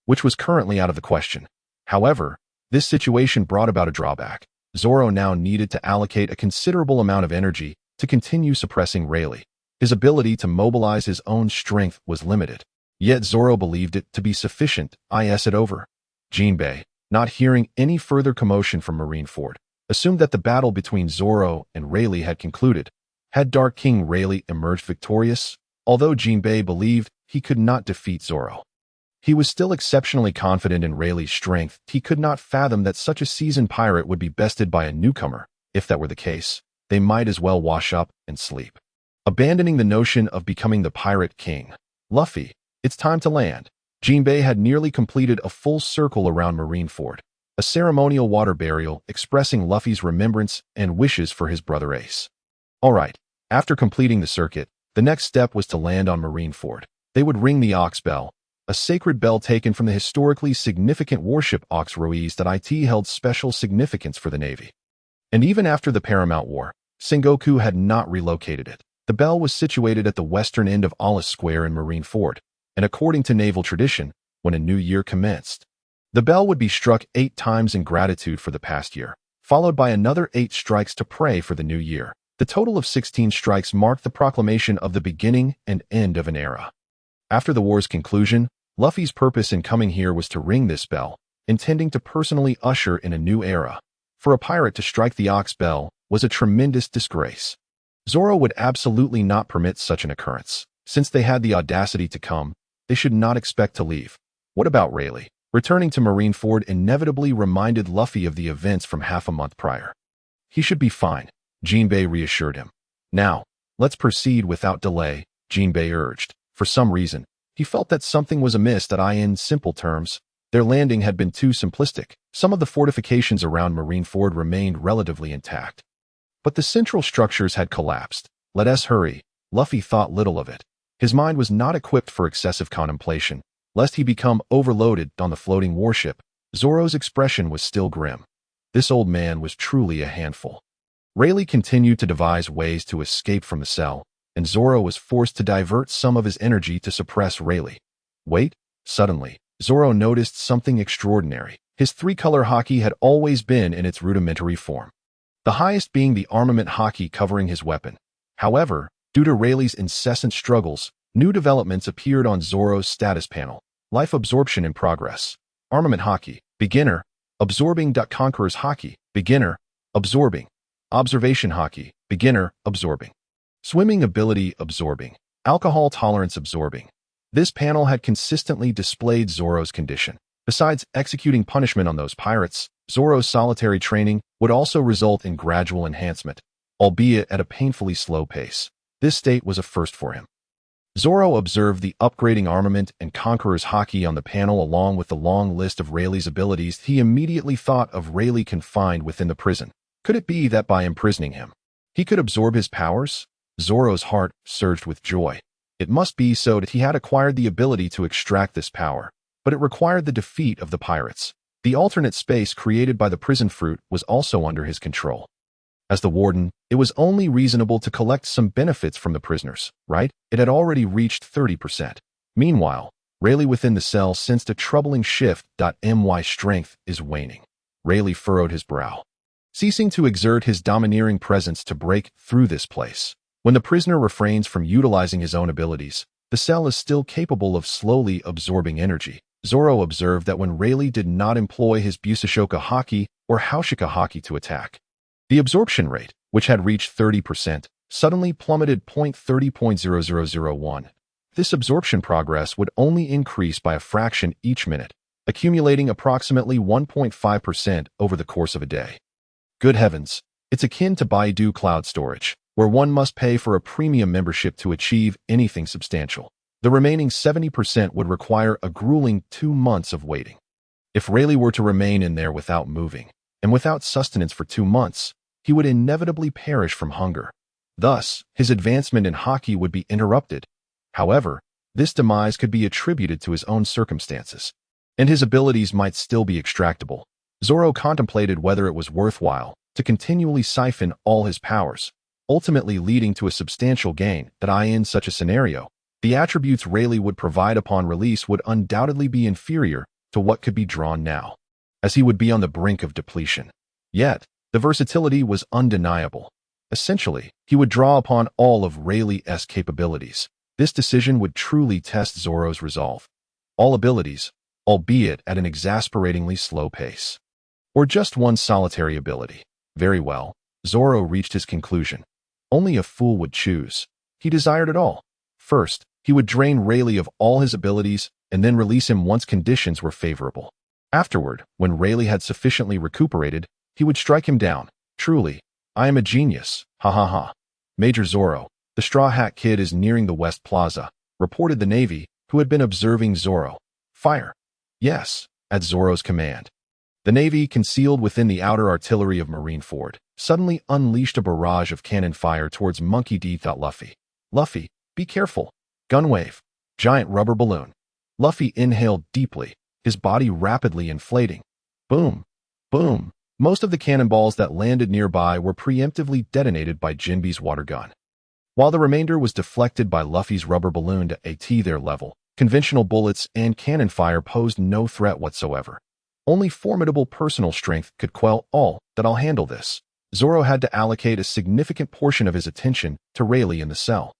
which was currently out of the question. However, this situation brought about a drawback. Zoro now needed to allocate a considerable amount of energy to continue suppressing Rayleigh. His ability to mobilize his own strength was limited, yet Zoro believed it to be sufficient. It over. Jinbei, not hearing any further commotion from Marineford, assumed that the battle between Zoro and Rayleigh had concluded. Had Dark King Rayleigh emerged victorious? Although Jinbei believed he could not defeat Zoro, he was still exceptionally confident in Rayleigh's strength. He could not fathom that such a seasoned pirate would be bested by a newcomer. If that were the case, they might as well wash up and sleep. Abandoning the notion of becoming the Pirate King, Luffy, it's time to land. Jinbei had nearly completed a full circle around Marineford, a ceremonial water burial expressing Luffy's remembrance and wishes for his brother Ace. Alright, after completing the circuit, the next step was to land on Marineford. They would ring the Ox Bell, a sacred bell taken from the historically significant warship Ox Ruiz that it held special significance for the Navy. And even after the Paramount War, Sengoku had not relocated it. The bell was situated at the western end of Alice Square in Marineford, and according to naval tradition, when a new year commenced, the bell would be struck 8 times in gratitude for the past year, followed by another 8 strikes to pray for the new year. The total of 16 strikes marked the proclamation of the beginning and end of an era. After the war's conclusion, Luffy's purpose in coming here was to ring this bell, intending to personally usher in a new era. For a pirate to strike the Ox Bell was a tremendous disgrace. Zoro would absolutely not permit such an occurrence. Since they had the audacity to come, they should not expect to leave. What about Rayleigh? Returning to Marineford inevitably reminded Luffy of the events from half a month prior. He should be fine, Jinbei reassured him. Now, let's proceed without delay, Jinbei urged. For some reason, he felt that something was amiss. In simple terms, their landing had been too simplistic. Some of the fortifications around Marineford remained relatively intact, but the central structures had collapsed. Let us hurry. Luffy thought little of it. His mind was not equipped for excessive contemplation, lest he become overloaded on the floating warship. Zoro's expression was still grim. This old man was truly a handful. Rayleigh continued to devise ways to escape from the cell, and Zoro was forced to divert some of his energy to suppress Rayleigh. Wait! Suddenly, Zoro noticed something extraordinary. His 3-color haki had always been in its rudimentary form, the highest being the Armament Haki covering his weapon. However, due to Rayleigh's incessant struggles, new developments appeared on Zoro's status panel. Life absorption in progress. Armament Haki. Beginner. Absorbing. Conqueror's Haki. Beginner. Absorbing. Observation Haki. Beginner. Absorbing. Swimming ability. Absorbing. Alcohol tolerance. Absorbing. This panel had consistently displayed Zoro's condition. Besides executing punishment on those pirates, Zoro's solitary training would also result in gradual enhancement, albeit at a painfully slow pace. This state was a first for him. Zoro observed the upgrading armament and Conqueror's Haki on the panel along with the long list of Rayleigh's abilities. He immediately thought of Rayleigh confined within the prison. Could it be that by imprisoning him, he could absorb his powers? Zoro's heart surged with joy. It must be so that he had acquired the ability to extract this power, but it required the defeat of the pirates. The alternate space created by the prison fruit was also under his control. As the warden, it was only reasonable to collect some benefits from the prisoners, right? It had already reached 30%. Meanwhile, Rayleigh within the cell sensed a troubling shift. My strength is waning. Rayleigh furrowed his brow, ceasing to exert his domineering presence to break through this place. When the prisoner refrains from utilizing his own abilities, the cell is still capable of slowly absorbing energy. Zoro observed that when Rayleigh did not employ his Busashoka Haki or Haushika Haki to attack, the absorption rate, which had reached 30%, suddenly plummeted 0.30.0001. This absorption progress would only increase by a fraction each minute, accumulating approximately 1.5% over the course of a day. Good heavens, it's akin to Baidu cloud storage, where one must pay for a premium membership to achieve anything substantial. The remaining 70% would require a grueling 2 months of waiting. If Rayleigh were to remain in there without moving, and without sustenance for 2 months, he would inevitably perish from hunger. Thus, his advancement in Haki would be interrupted. However, this demise could be attributed to his own circumstances, and his abilities might still be extractable. Zoro contemplated whether it was worthwhile to continually siphon all his powers. ultimately leading to a substantial gain that in such a scenario, the attributes Rayleigh would provide upon release would undoubtedly be inferior to what could be drawn now, as he would be on the brink of depletion. Yet, the versatility was undeniable. Essentially, he would draw upon all of Rayleigh's capabilities. This decision would truly test Zoro's resolve. All abilities, albeit at an exasperatingly slow pace. Or just one solitary ability. Very well, Zoro reached his conclusion. Only a fool would choose. He desired it all. First, he would drain Rayleigh of all his abilities and then release him once conditions were favorable. Afterward, when Rayleigh had sufficiently recuperated, he would strike him down. Truly, I am a genius. Ha ha ha. Major Zoro, the Straw Hat Kid is nearing the West Plaza, reported the Navy, who had been observing Zoro. Fire. Yes, at Zoro's command. The Navy, concealed within the outer artillery of Marineford, suddenly unleashed a barrage of cannon fire towards Monkey D. Luffy. Luffy, be careful. Gunwave. Giant rubber balloon. Luffy inhaled deeply, his body rapidly inflating. Boom. Boom. Most of the cannonballs that landed nearby were preemptively detonated by Jinbe's water gun, while the remainder was deflected by Luffy's rubber balloon to AT their level. Conventional bullets and cannon fire posed no threat whatsoever. Only formidable personal strength could quell all that. I'll handle this. Zoro had to allocate a significant portion of his attention to Rayleigh in the cell.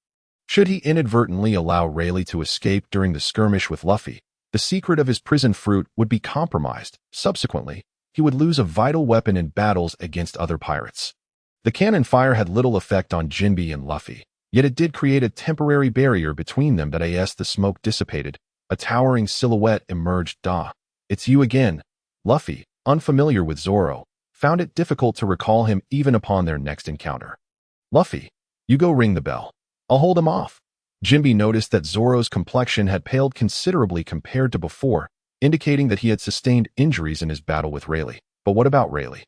Should he inadvertently allow Rayleigh to escape during the skirmish with Luffy, the secret of his prison fruit would be compromised. Subsequently, he would lose a vital weapon in battles against other pirates. The cannon fire had little effect on Jinbe and Luffy, yet it did create a temporary barrier between them that as the smoke dissipated, a towering silhouette emerged. It's you again. Luffy, unfamiliar with Zoro, found it difficult to recall him even upon their next encounter. Luffy, you go ring the bell. I'll hold him off. Jinbe noticed that Zoro's complexion had paled considerably compared to before, indicating that he had sustained injuries in his battle with Rayleigh. But what about Rayleigh?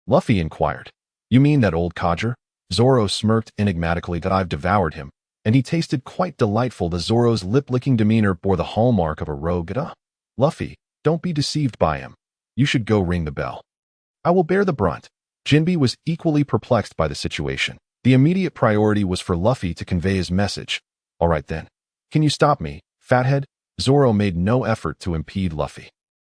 Luffy inquired. You mean that old codger? Zoro smirked enigmatically. That I've devoured him, and he tasted quite delightful. The Zoro's lip-licking demeanor bore the hallmark of a rogue. Luffy, don't be deceived by him. You should go ring the bell. I will bear the brunt. Jinbe was equally perplexed by the situation. The immediate priority was for Luffy to convey his message. All right then. Can you stop me, fathead? Zoro made no effort to impede Luffy.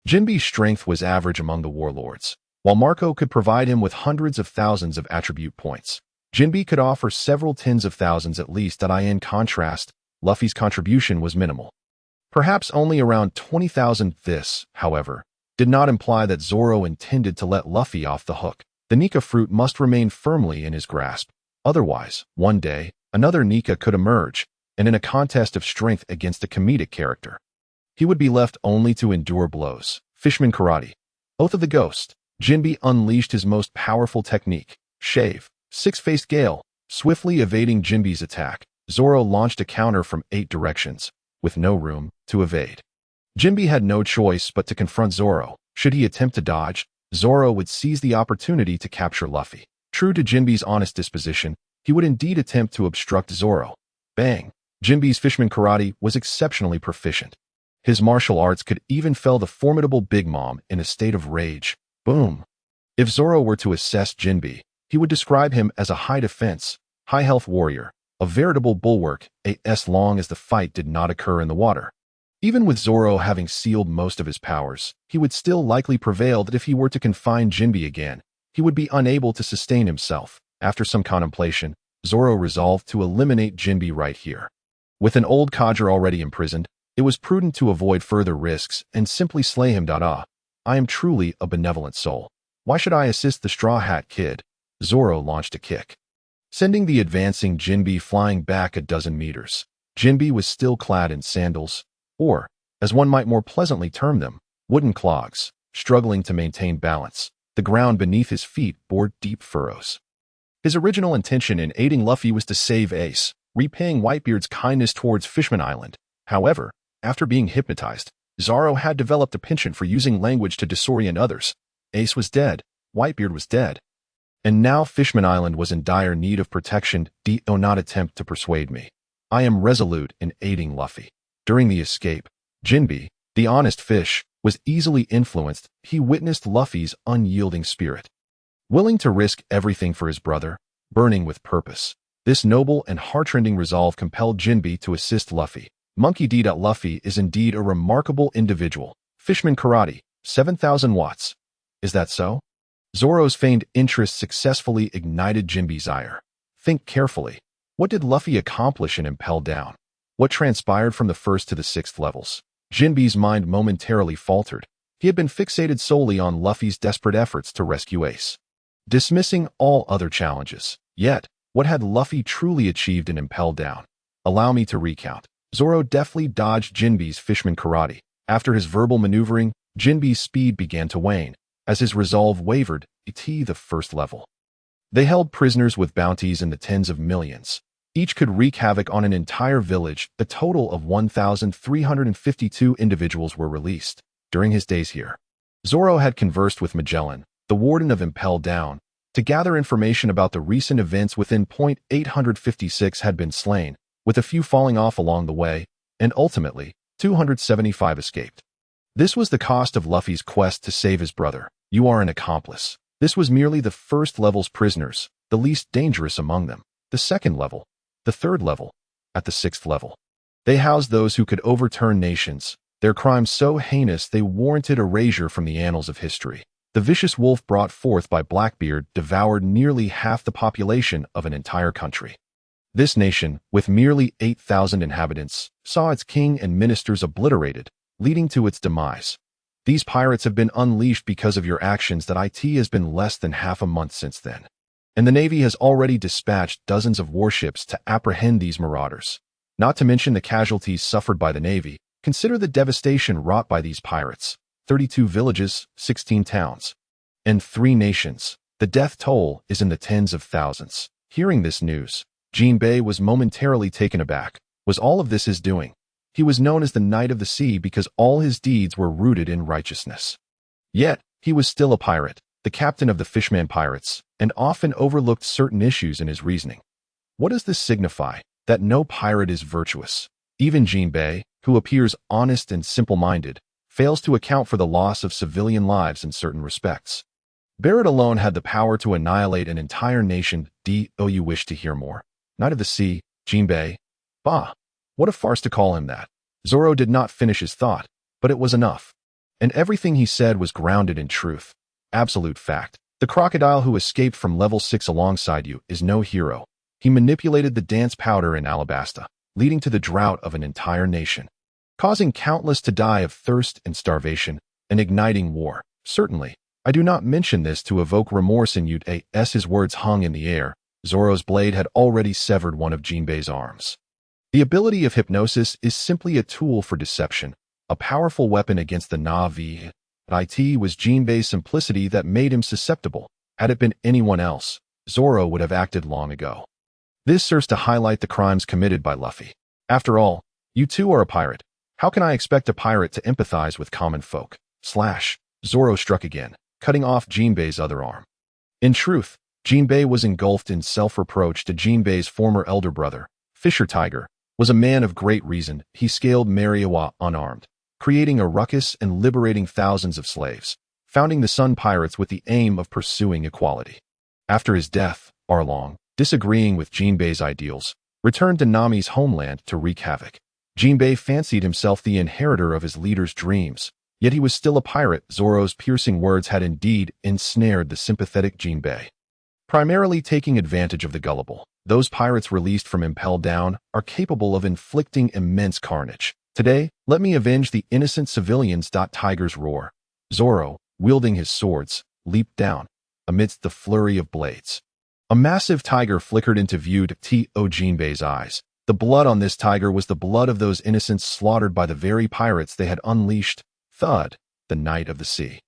Jinbe's strength was average among the warlords, while Marco could provide him with hundreds of thousands of attribute points. Jinbe could offer several tens of thousands at least. In contrast, Luffy's contribution was minimal. Perhaps only around 20,000. This, however, did not imply that Zoro intended to let Luffy off the hook. The Nika fruit must remain firmly in his grasp. Otherwise, one day, another Nika could emerge, and in a contest of strength against a comedic character, he would be left only to endure blows. Fishman Karate. Oath of the Ghost. Jinbe unleashed his most powerful technique, Shave. Six-faced Gale. Swiftly evading Jinbe's attack, Zoro launched a counter from 8 directions, with no room to evade. Jinbe had no choice but to confront Zoro. Should he attempt to dodge, Zoro would seize the opportunity to capture Luffy. True to Jinbe's honest disposition, he would indeed attempt to obstruct Zoro. Bang! Jinbe's Fishman Karate was exceptionally proficient. His martial arts could even fell the formidable Big Mom in a state of rage. Boom! If Zoro were to assess Jinbe, he would describe him as a high-defense, high-health warrior, a veritable bulwark, as long as the fight did not occur in the water. Even with Zoro having sealed most of his powers, he would still likely prevail. That if he were to confine Jinbe again, he would be unable to sustain himself. After some contemplation, Zoro resolved to eliminate Jinbe right here. With an old codger already imprisoned, it was prudent to avoid further risks and simply slay him. I am truly a benevolent soul. Why should I assist the Straw Hat Kid? Zoro launched a kick, sending the advancing Jinbe flying back a dozen meters. Jinbe was still clad in sandals, or, as one might more pleasantly term them, wooden clogs, struggling to maintain balance. The ground beneath his feet bore deep furrows. His original intention in aiding Luffy was to save Ace, repaying Whitebeard's kindness towards Fishman Island. However, after being hypnotized, Zoro had developed a penchant for using language to disorient others. Ace was dead, Whitebeard was dead, and now Fishman Island was in dire need of protection. Do not attempt to persuade me. I am resolute in aiding Luffy. During the escape, Jinbe, the honest fish, was easily influenced. He witnessed Luffy's unyielding spirit. Willing to risk everything for his brother, burning with purpose. This noble and heartrending resolve compelled Jinbe to assist Luffy. Monkey D. Luffy is indeed a remarkable individual. Fishman Karate, 7,000 watts. Is that so? Zoro's feigned interest successfully ignited Jinbe's ire. Think carefully. What did Luffy accomplish in Impel Down? What transpired from the 1st to the 6th levels? Jinbe's mind momentarily faltered. He had been fixated solely on Luffy's desperate efforts to rescue Ace, dismissing all other challenges. Yet, what had Luffy truly achieved in Impel Down? Allow me to recount. Zoro deftly dodged Jinbe's Fishman Karate. After his verbal maneuvering, Jinbe's speed began to wane. As his resolve wavered, the 1st level. They held prisoners with bounties in the tens of millions. Each could wreak havoc on an entire village. A total of 1,352 individuals were released during his days here. Zoro had conversed with Magellan, the warden of Impel Down, to gather information about the recent events. Within point 856 had been slain, with a few falling off along the way, and ultimately, 275 escaped. This was the cost of Luffy's quest to save his brother. You are an accomplice. This was merely the 1st level's prisoners, the least dangerous among them. The 2nd level, the 3rd level, at the 6th level. They housed those who could overturn nations, their crimes so heinous they warranted erasure from the annals of history. The vicious wolf brought forth by Blackbeard devoured nearly half the population of an entire country. This nation, with merely 8,000 inhabitants, saw its king and ministers obliterated, leading to its demise. These pirates have been unleashed because of your actions. That it has been less than half a month since then, and the Navy has already dispatched dozens of warships to apprehend these marauders. Not to mention the casualties suffered by the Navy. Consider the devastation wrought by these pirates. 32 villages, 16 towns, and 3 nations. The death toll is in the tens of thousands. Hearing this news, Jinbe was momentarily taken aback. Was all of this his doing? He was known as the Knight of the Sea because all his deeds were rooted in righteousness. Yet, he was still a pirate, the captain of the Fishman Pirates, and often overlooked certain issues in his reasoning. What does this signify? That no pirate is virtuous. Even Jinbe, who appears honest and simple-minded, fails to account for the loss of civilian lives in certain respects. Barrett alone had the power to annihilate an entire nation. Do you wish to hear more? Knight of the Sea, Jinbe? Bah! What a farce to call him that. Zoro did not finish his thought, but it was enough. And everything he said was grounded in truth. Absolute fact. The crocodile who escaped from level 6 alongside you is no hero. He manipulated the dance powder in Alabasta, leading to the drought of an entire nation, causing countless to die of thirst and starvation, and igniting war. Certainly, I do not mention this to evoke remorse in you. As his words hung in the air, Zoro's blade had already severed one of Jinbe's arms. The ability of hypnosis is simply a tool for deception, a powerful weapon against the Na'vi. It was Jinbe's simplicity that made him susceptible. Had it been anyone else, Zoro would have acted long ago. This serves to highlight the crimes committed by Luffy. After all, you too are a pirate. How can I expect a pirate to empathize with common folk? Zoro struck again, cutting off Jinbe's other arm. In truth, Jinbe was engulfed in self-reproach to Jinbe's former elder brother, Fisher Tiger, was a man of great reason. He scaled Mariawa unarmed, creating a ruckus and liberating thousands of slaves, founding the Sun Pirates with the aim of pursuing equality. After his death, Arlong, disagreeing with Jinbe's ideals, returned to Nami's homeland to wreak havoc. Jinbe fancied himself the inheritor of his leader's dreams, yet he was still a pirate. Zoro's piercing words had indeed ensnared the sympathetic Jinbe, primarily taking advantage of the gullible. Those pirates released from Impel Down are capable of inflicting immense carnage. Today, let me avenge the innocent civilians. Tiger's roar. Zoro, wielding his swords, leaped down, amidst the flurry of blades. A massive tiger flickered into view to Jinbe's eyes. The blood on this tiger was the blood of those innocents slaughtered by the very pirates they had unleashed. Thud, the Knight of the Sea.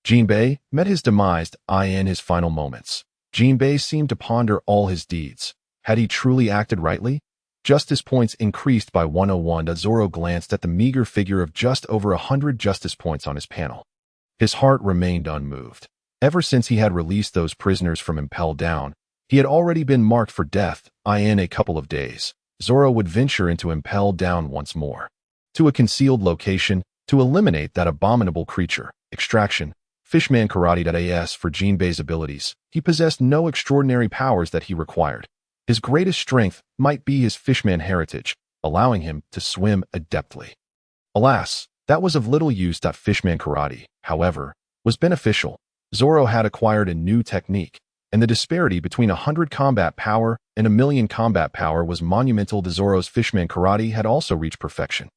Jinbe met his demise in his final moments. Jinbe seemed to ponder all his deeds. Had he truly acted rightly? Justice points increased by 101. Zoro glanced at the meager figure of just over 100 justice points on his panel. His heart remained unmoved. Ever since he had released those prisoners from Impel Down, he had already been marked for death. In a couple of days, Zoro would venture into Impel Down once more, to a concealed location, to eliminate that abominable creature. Extraction. Fishman Karate.as for Jinbei's abilities. He possessed no extraordinary powers that he required. His greatest strength might be his fishman heritage, allowing him to swim adeptly. Alas, that was of little use. Fishman Karate, however, was beneficial. Zoro had acquired a new technique, and the disparity between 100 combat power and 1,000,000 combat power was monumental. Zoro's Fishman Karate had also reached perfection.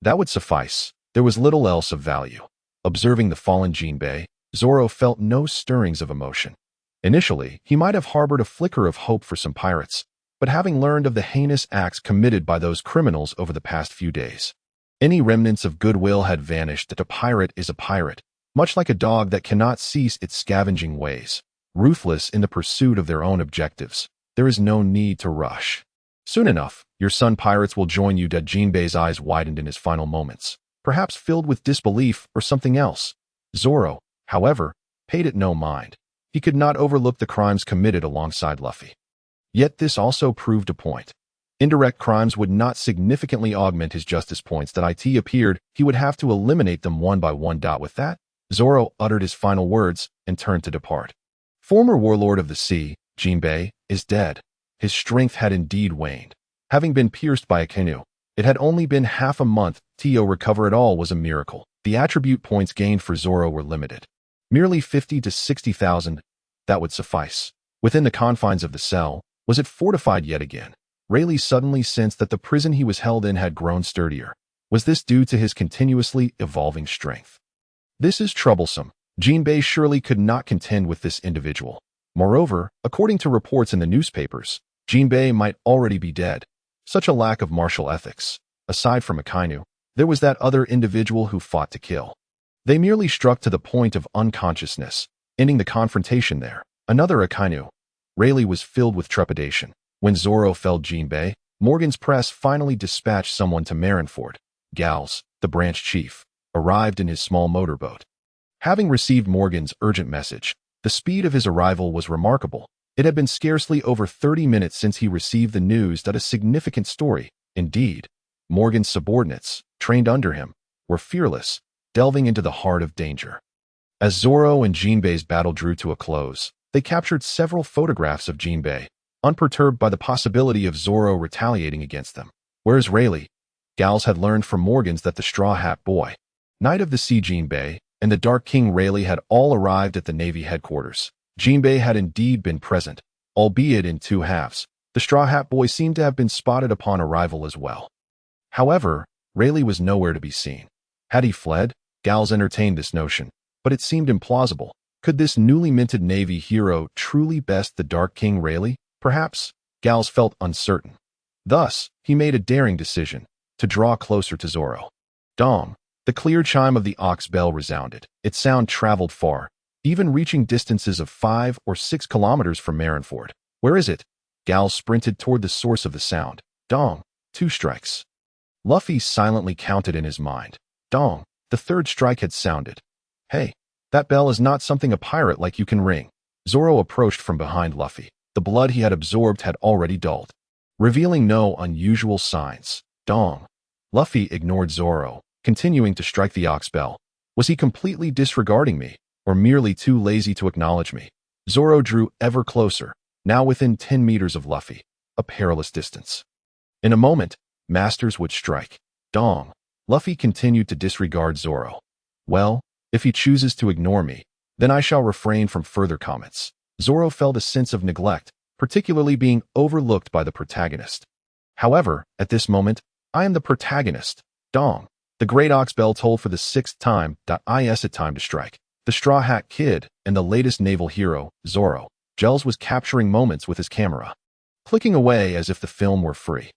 That would suffice. There was little else of value. Observing the fallen Jinbei, Zoro felt no stirrings of emotion. Initially, he might have harbored a flicker of hope for some pirates, but having learned of the heinous acts committed by those criminals over the past few days, any remnants of goodwill had vanished. That a pirate is a pirate, much like a dog that cannot cease its scavenging ways, ruthless in the pursuit of their own objectives. There is no need to rush. Soon enough, your son pirates will join you. Jinbei's eyes widened in his final moments, perhaps filled with disbelief or something else. Zoro, however, paid it no mind. He could not overlook the crimes committed alongside Luffy. Yet this also proved a point. Indirect crimes would not significantly augment his justice points. That it appeared he would have to eliminate them one by one. With that, Zoro uttered his final words and turned to depart. Former warlord of the sea, Jinbei, is dead. His strength had indeed waned. Having been pierced by Akainu, it had only been half a month to recover it all was a miracle. The attribute points gained for Zoro were limited. Merely 50 to 60,000, that would suffice. Within the confines of the cell, was it fortified yet again? Rayleigh suddenly sensed that the prison he was held in had grown sturdier. Was this due to his continuously evolving strength? This is troublesome. Jinbei surely could not contend with this individual. Moreover, according to reports in the newspapers, Jinbei might already be dead. Such a lack of martial ethics. Aside from Akainu, there was that other individual who fought to kill. They merely struck to the point of unconsciousness, ending the confrontation there. Another Akainu. Rayleigh was filled with trepidation. When Zoro felled Jinbei, Morgan's press finally dispatched someone to Marineford. Gals, the branch chief, arrived in his small motorboat. Having received Morgan's urgent message, the speed of his arrival was remarkable. It had been scarcely over 30 minutes since he received the news that a significant story, indeed, Morgan's subordinates, trained under him, were fearless, delving into the heart of danger. As Zoro and Jinbei's battle drew to a close, they captured several photographs of Jinbei, unperturbed by the possibility of Zoro retaliating against them. Whereas Rayleigh, Gals had learned from Morgan's that the Straw Hat Boy, Knight of the Sea Jinbei, and the Dark King Rayleigh had all arrived at the Navy headquarters. Jinbei had indeed been present, albeit in two halves. The Straw Hat Boy seemed to have been spotted upon arrival as well. However, Rayleigh was nowhere to be seen. Had he fled? Gals entertained this notion, but it seemed implausible. Could this newly minted Navy hero truly best the Dark King Rayleigh? Perhaps. Gals felt uncertain. Thus, he made a daring decision, to draw closer to Zoro. Dong. The clear chime of the ox bell resounded. Its sound traveled far, even reaching distances of 5 or 6 kilometers from Marineford. Where is it? Gals sprinted toward the source of the sound. Dong. 2 strikes. Luffy silently counted in his mind. Dong. The 3rd strike had sounded. Hey, that bell is not something a pirate like you can ring. Zoro approached from behind Luffy. The blood he had absorbed had already dulled, revealing no unusual signs. Dong. Luffy ignored Zoro, continuing to strike the ox bell. Was he completely disregarding me, or merely too lazy to acknowledge me? Zoro drew ever closer, now within 10 meters of Luffy, a perilous distance. In a moment, Masters would strike. Dong. Luffy continued to disregard Zoro. Well, if he chooses to ignore me, then I shall refrain from further comments. Zoro felt a sense of neglect, particularly being overlooked by the protagonist. However, at this moment, I am the protagonist. Dong. The great ox bell tolled for the 6th time. Is it time to strike? The Straw Hat Kid and the latest naval hero, Zoro. Gels was capturing moments with his camera, clicking away as if the film were free.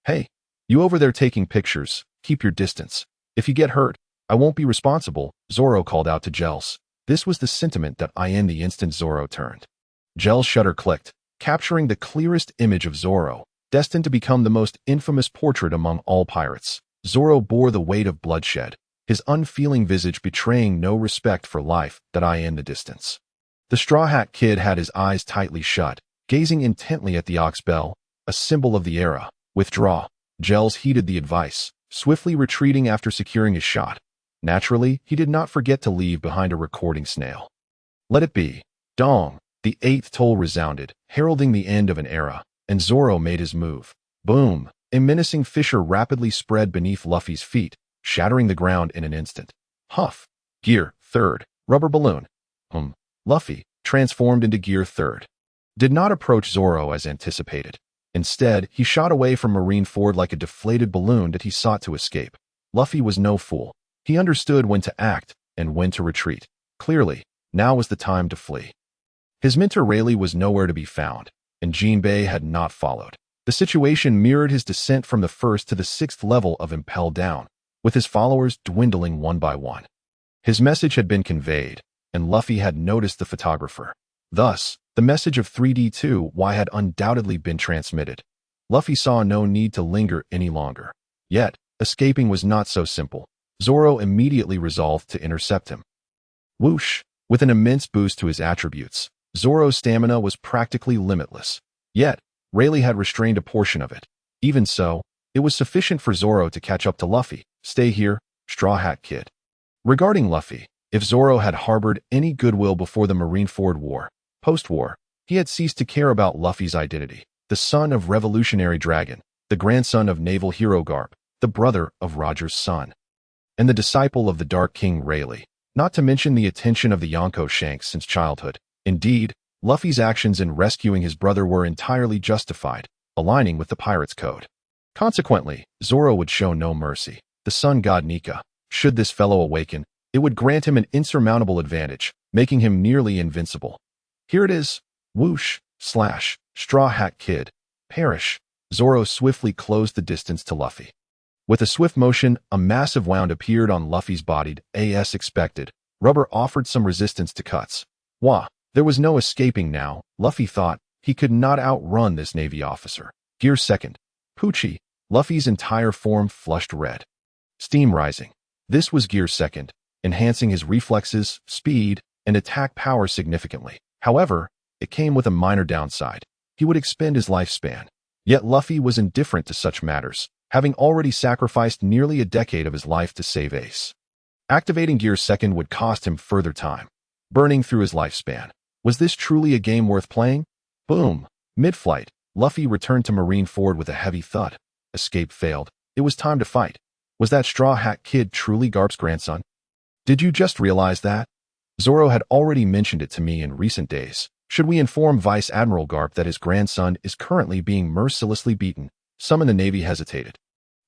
Hey, you over there taking pictures, keep your distance. If you get hurt, I won't be responsible, Zoro called out to Gels. This was the sentiment that in the instant Zoro turned. Gels' shutter clicked, capturing the clearest image of Zoro, destined to become the most infamous portrait among all pirates. Zoro bore the weight of bloodshed, his unfeeling visage betraying no respect for life in the distance. The Straw Hat Kid had his eyes tightly shut, gazing intently at the ox bell, a symbol of the era. Withdraw. Gels heeded the advice, swiftly retreating after securing his shot. Naturally, he did not forget to leave behind a recording snail. Let it be. Dong. The 8th toll resounded, heralding the end of an era, and Zoro made his move. Boom. A menacing fissure rapidly spread beneath Luffy's feet, shattering the ground in an instant. Huff. Gear 3rd. Rubber balloon. Luffy, transformed into Gear 3rd, did not approach Zoro as anticipated. Instead, he shot away from Marineford like a deflated balloon that he sought to escape. Luffy was no fool. He understood when to act and when to retreat. Clearly, now was the time to flee. His mentor Rayleigh was nowhere to be found, and Jinbei had not followed. The situation mirrored his descent from the 1st to the 6th level of Impel Down, with his followers dwindling one by one. His message had been conveyed, and Luffy had noticed the photographer. Thus, the message of 3D2Y had undoubtedly been transmitted. Luffy saw no need to linger any longer. Yet, escaping was not so simple. Zoro immediately resolved to intercept him. Whoosh! With an immense boost to his attributes, Zoro's stamina was practically limitless. Yet, Rayleigh had restrained a portion of it. Even so, it was sufficient for Zoro to catch up to Luffy. Stay here, Straw Hat Kid. Regarding Luffy, if Zoro had harbored any goodwill before the Marineford War, post-war, he had ceased to care about Luffy's identity. The son of Revolutionary Dragon, the grandson of naval hero Karp, the brother of Roger's son, and the disciple of the Dark King Rayleigh, not to mention the attention of the Yonko Shanks since childhood. Indeed, Luffy's actions in rescuing his brother were entirely justified, aligning with the Pirates' Code. Consequently, Zoro would show no mercy. The sun god Nika, should this fellow awaken, it would grant him an insurmountable advantage, making him nearly invincible. Here it is. Whoosh, slash, Straw Hat Kid, perish. Zoro swiftly closed the distance to Luffy. With a swift motion, a massive wound appeared on Luffy's body. As expected, rubber offered some resistance to cuts. Wah! There was no escaping now. Luffy thought he could not outrun this Navy officer. Gear 2nd. Poochie. Luffy's entire form flushed red. Steam rising. This was Gear 2nd, enhancing his reflexes, speed, and attack power significantly. However, it came with a minor downside. He would expend his lifespan. Yet Luffy was indifferent to such matters, having already sacrificed nearly a decade of his life to save Ace. Activating Gear 2nd would cost him further time, burning through his lifespan. Was this truly a game worth playing? Boom! Mid-flight, Luffy returned to Marineford with a heavy thud. Escape failed. It was time to fight. Was that Straw Hat Kid truly Garp's grandson? Did you just realize that? Zoro had already mentioned it to me in recent days. Should we inform Vice Admiral Karp that his grandson is currently being mercilessly beaten? Some in the Navy hesitated,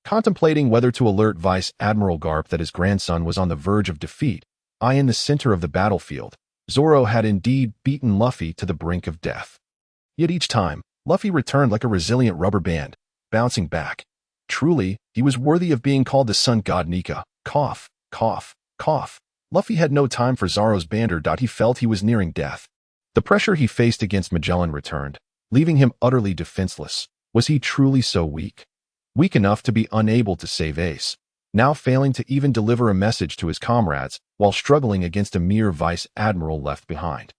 contemplating whether to alert Vice Admiral Karp that his grandson was on the verge of defeat. In the center of the battlefield, Zoro had indeed beaten Luffy to the brink of death. Yet each time, Luffy returned like a resilient rubber band, bouncing back. Truly, he was worthy of being called the sun god Nika. Cough, cough, cough. Luffy had no time for Zoro's banter. He felt he was nearing death. The pressure he faced against Magellan returned, leaving him utterly defenseless. Was he truly so weak? Weak enough to be unable to save Ace, now failing to even deliver a message to his comrades while struggling against a mere vice admiral left behind.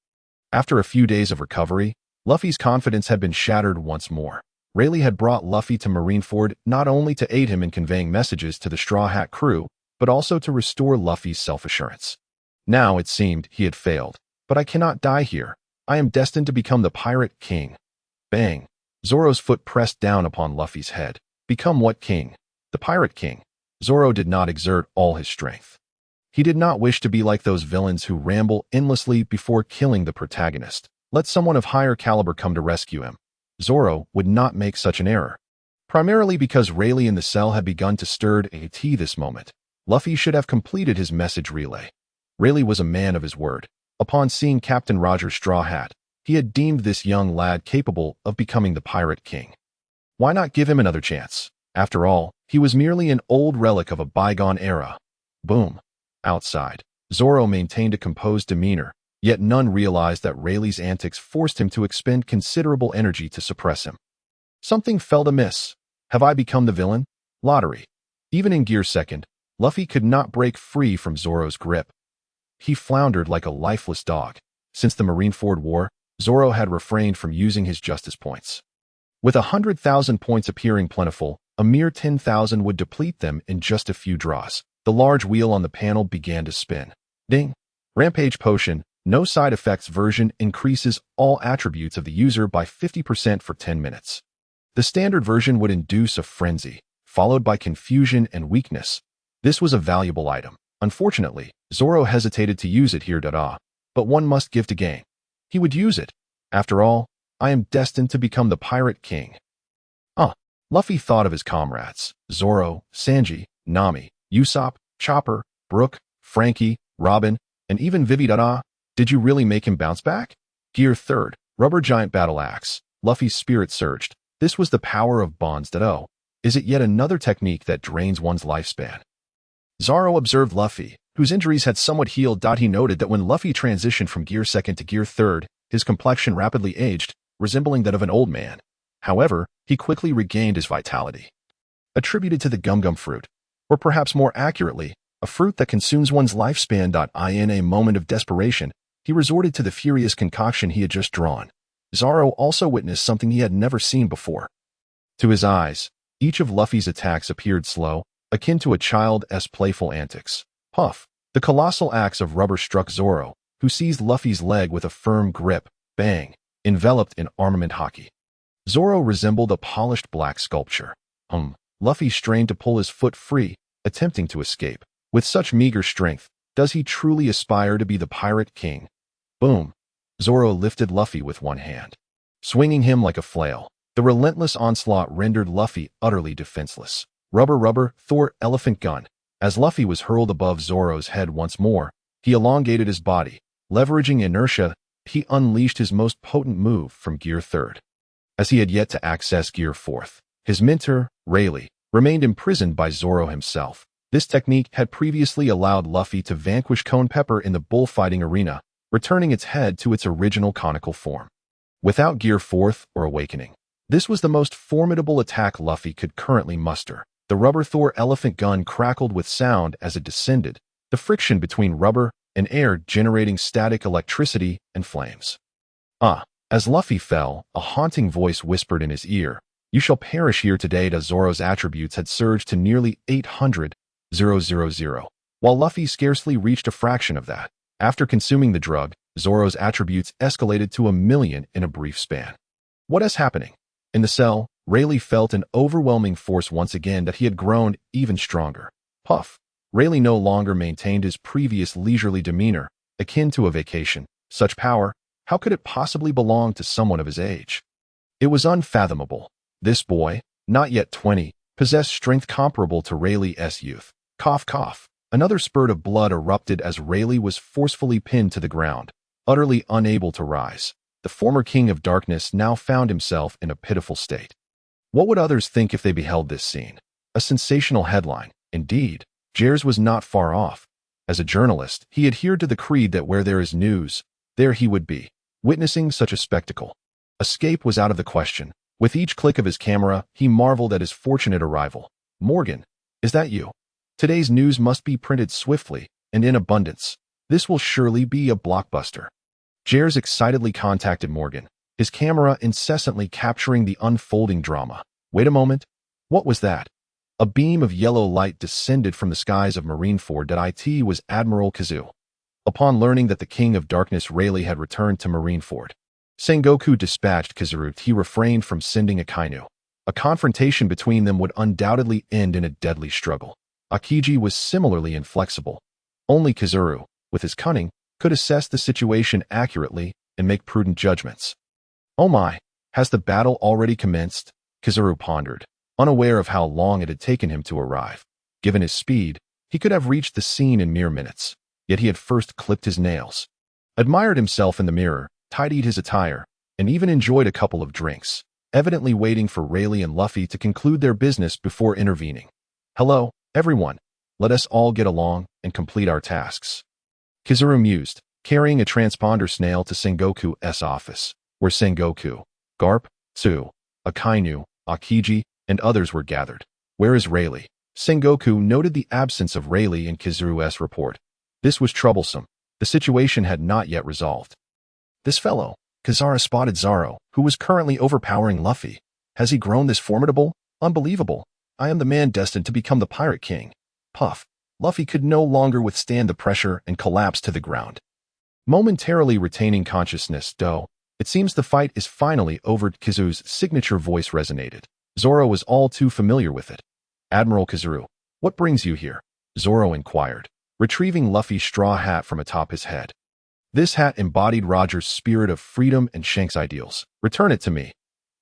After a few days of recovery, Luffy's confidence had been shattered once more. Rayleigh had brought Luffy to Marineford not only to aid him in conveying messages to the Straw Hat crew, but also to restore Luffy's self-assurance. Now it seemed he had failed. But I cannot die here. I am destined to become the Pirate King. Bang! Zoro's foot pressed down upon Luffy's head. Become what king? The Pirate King. Zoro did not exert all his strength. He did not wish to be like those villains who ramble endlessly before killing the protagonist. Let someone of higher caliber come to rescue him. Zoro would not make such an error. Primarily because Rayleigh in the cell had begun to stir at this moment. Luffy should have completed his message relay. Rayleigh was a man of his word. Upon seeing Captain Roger's straw hat, he had deemed this young lad capable of becoming the Pirate King. Why not give him another chance? After all, he was merely an old relic of a bygone era. Boom. Outside, Zoro maintained a composed demeanor, yet none realized that Rayleigh's antics forced him to expend considerable energy to suppress him. Something felt amiss. Have I become the villain? Lottery. Even in Gear 2nd, Luffy could not break free from Zoro's grip. He floundered like a lifeless dog. Since the Marineford War, Zoro had refrained from using his justice points. With 100,000 points appearing plentiful, a mere 10,000 would deplete them in just a few draws. The large wheel on the panel began to spin. Ding! Rampage Potion, no side effects version increases all attributes of the user by 50% for 10 minutes. The standard version would induce a frenzy, followed by confusion and weakness. This was a valuable item. Unfortunately, Zoro hesitated to use it here, but one must give to gain. He would use it. After all, I am destined to become the Pirate King. Luffy thought of his comrades, Zoro, Sanji, Nami, Usopp, Chopper, Brook, Frankie, Robin, and even Vivi. Did you really make him bounce back? Gear 3rd, Rubber Giant Battle Axe. Luffy's spirit surged. This was the power of bonds. Is it yet another technique that drains one's lifespan? Zoro observed Luffy, whose injuries had somewhat healed. He noted that when Luffy transitioned from Gear 2nd to Gear 3rd, his complexion rapidly aged, resembling that of an old man. However, he quickly regained his vitality. Attributed to the gum fruit, or perhaps more accurately, a fruit that consumes one's lifespan. In a moment of desperation, he resorted to the furious concoction he had just drawn. Zoro also witnessed something he had never seen before. To his eyes, each of Luffy's attacks appeared slow, akin to a child's playful antics. Puff! The colossal axe of rubber struck Zoro, who seized Luffy's leg with a firm grip. Bang! Enveloped in Armament Haki. Zoro resembled a polished black sculpture. Luffy strained to pull his foot free, attempting to escape. With such meager strength, does he truly aspire to be the Pirate King? Boom! Zoro lifted Luffy with one hand, swinging him like a flail. The relentless onslaught rendered Luffy utterly defenseless. Rubber, Thor, Elephant Gun. As Luffy was hurled above Zoro's head once more, he elongated his body. Leveraging inertia, he unleashed his most potent move from Gear 3rd. As he had yet to access Gear 4th, his mentor, Rayleigh, remained imprisoned by Zoro himself. This technique had previously allowed Luffy to vanquish Cone Pepper in the bullfighting arena, returning its head to its original conical form. Without Gear 4th or Awakening, this was the most formidable attack Luffy could currently muster. The Rubber Thor Elephant Gun crackled with sound as it descended, the friction between rubber and air generating static electricity and flames. As Luffy fell, a haunting voice whispered in his ear, "You shall perish here today." Zoro's attributes had surged to nearly 800,000, while Luffy scarcely reached a fraction of that. After consuming the drug, Zoro's attributes escalated to 1,000,000 in a brief span. What is happening? In the cell, Rayleigh felt an overwhelming force once again that he had grown even stronger. Puff! Rayleigh no longer maintained his previous leisurely demeanor, akin to a vacation. Such power, how could it possibly belong to someone of his age? It was unfathomable. This boy, not yet 20, possessed strength comparable to Rayleigh's youth. Cough, cough. Another spurt of blood erupted as Rayleigh was forcefully pinned to the ground, utterly unable to rise. The former King of Darkness now found himself in a pitiful state. What would others think if they beheld this scene? A sensational headline. Indeed, Jers was not far off. As a journalist, he adhered to the creed that where there is news, there he would be. Witnessing such a spectacle, escape was out of the question. With each click of his camera, he marveled at his fortunate arrival. "Morgan, is that you? Today's news must be printed swiftly and in abundance. This will surely be a blockbuster." Jers excitedly contacted Morgan, his camera incessantly capturing the unfolding drama. Wait a moment. What was that? A beam of yellow light descended from the skies of Marineford. It was Admiral Kazu. Upon learning that the King of Darkness Rayleigh had returned to Marineford, Sengoku dispatched Kazu. He refrained from sending Akainu. A confrontation between them would undoubtedly end in a deadly struggle. Akiji was similarly inflexible. Only Kazu, with his cunning, could assess the situation accurately and make prudent judgments. "Oh my, has the battle already commenced?" Kazu pondered, unaware of how long it had taken him to arrive. Given his speed, he could have reached the scene in mere minutes. Yet he had first clipped his nails, admired himself in the mirror, tidied his attire, and even enjoyed a couple of drinks, evidently waiting for Rayleigh and Luffy to conclude their business before intervening. "Hello, everyone. Let us all get along and complete our tasks." Kazu mused, carrying a transponder snail to Sengoku's office, where Sengoku, Karp, Tsu, Akainu, Akiji, and others were gathered. "Where is Rayleigh?" Sengoku noted the absence of Rayleigh in Kazu's report. This was troublesome. The situation had not yet resolved. "This fellow," Kazu spotted Zoro, who was currently overpowering Luffy. "Has he grown this formidable? Unbelievable. I am the man destined to become the Pirate King." Puff. Luffy could no longer withstand the pressure and collapsed to the ground. Momentarily retaining consciousness, though, it seems the fight is finally over. Kizaru's signature voice resonated. Zoro was all too familiar with it. Admiral Kizaru, what brings you here? Zoro inquired, retrieving Luffy's straw hat from atop his head. This hat embodied Roger's spirit of freedom and Shank's ideals. Return it to me.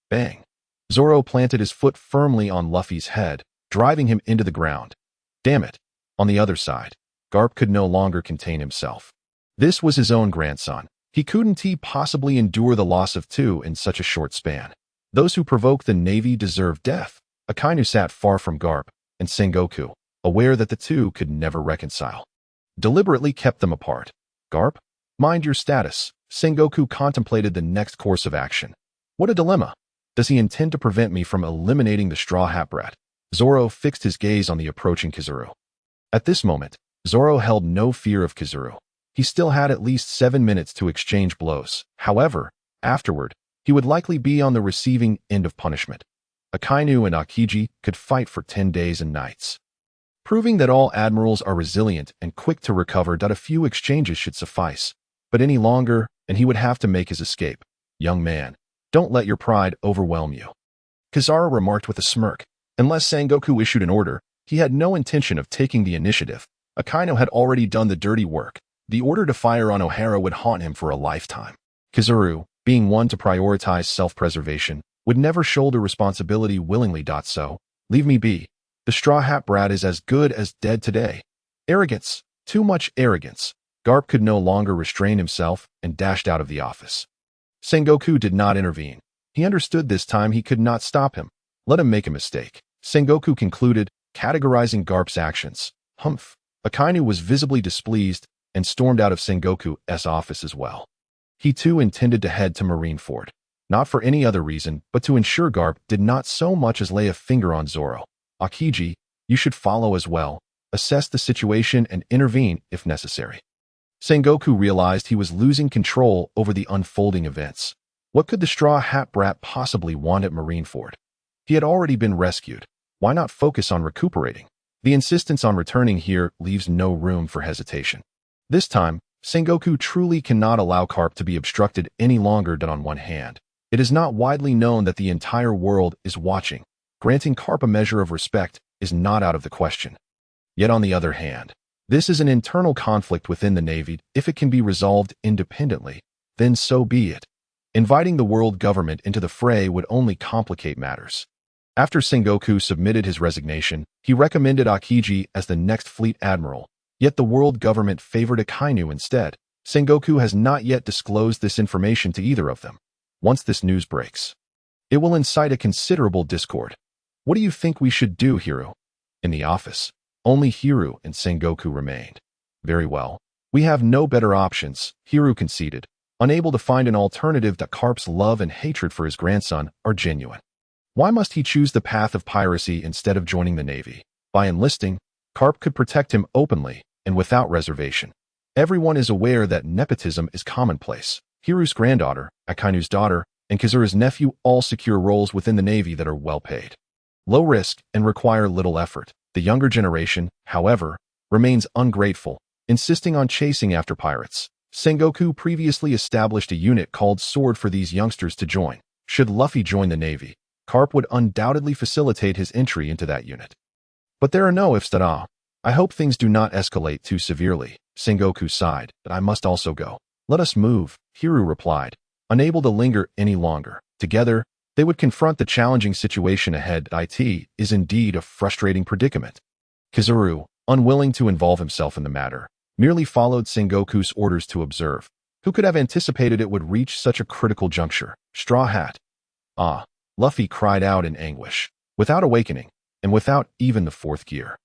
Bang. Zoro planted his foot firmly on Luffy's head, driving him into the ground. Damn it. On the other side, Karp could no longer contain himself. This was his own grandson. He couldn't possibly endure the loss of two in such a short span. Those who provoke the Navy deserve death. Akainu sat far from Karp, and Sengoku, aware that the two could never reconcile, deliberately kept them apart. Karp, mind your status. Sengoku contemplated the next course of action. What a dilemma. Does he intend to prevent me from eliminating the Straw Hat Brat? Zoro fixed his gaze on the approaching Kizaru. At this moment, Zoro held no fear of Kizaru. He still had at least 7 minutes to exchange blows. However, afterward, he would likely be on the receiving end of punishment. Akainu and Akiji could fight for 10 days and nights, proving that all admirals are resilient and quick to recover. A few exchanges should suffice, but any longer, and he would have to make his escape. Young man, don't let your pride overwhelm you, Kizaru remarked with a smirk. Unless Sengoku issued an order, he had no intention of taking the initiative. Akainu had already done the dirty work. The order to fire on O'Hara would haunt him for a lifetime. Kizaru, being one to prioritize self-preservation, would never shoulder responsibility willingly. So, leave me be. The Straw Hat Brat is as good as dead today. Arrogance. Too much arrogance. Karp could no longer restrain himself and dashed out of the office. Sengoku did not intervene. He understood this time he could not stop him. Let him make a mistake. Sengoku concluded, categorizing Karp's actions. Humph. Akainu was visibly displeased and stormed out of Sengoku's office as well. He too intended to head to Marineford, not for any other reason but to ensure Karp did not so much as lay a finger on Zoro. Akiji, you should follow as well, assess the situation and intervene if necessary. Sengoku realized he was losing control over the unfolding events. What could the Straw Hat Brat possibly want at Marineford? He had already been rescued. Why not focus on recuperating? The insistence on returning here leaves no room for hesitation. This time, Sengoku truly cannot allow Karp to be obstructed any longer. On one hand, it is not widely known that the entire world is watching. Granting Karp a measure of respect is not out of the question. Yet on the other hand, this is an internal conflict within the Navy. If it can be resolved independently, then so be it. Inviting the world government into the fray would only complicate matters. After Sengoku submitted his resignation, he recommended Akiji as the next fleet admiral. Yet the world government favored Akainu instead. Sengoku has not yet disclosed this information to either of them. Once this news breaks, it will incite a considerable discord. What do you think we should do, Hiru? In the office, only Hiru and Sengoku remained. Very well. We have no better options, Hiru conceded, unable to find an alternative. That Karp's love and hatred for his grandson are genuine. Why must he choose the path of piracy instead of joining the Navy? By enlisting, Karp could protect him openly and without reservation. Everyone is aware that nepotism is commonplace. Hiru's granddaughter, Akainu's daughter, and Kizaru's nephew all secure roles within the Navy that are well paid, low risk, and require little effort. The younger generation, however, remains ungrateful, insisting on chasing after pirates. Sengoku previously established a unit called Sword for these youngsters to join. Should Luffy join the Navy, Karp would undoubtedly facilitate his entry into that unit. But there are no ifs. I hope things do not escalate too severely. Sengoku sighed, but I must also go. Let us move, Hiru replied, unable to linger any longer. Together, they would confront the challenging situation ahead. It is indeed a frustrating predicament. Kizaru, unwilling to involve himself in the matter, merely followed Sengoku's orders to observe. Who could have anticipated it would reach such a critical juncture? Straw Hat. Ah, Luffy cried out in anguish, without awakening, and without even the fourth gear.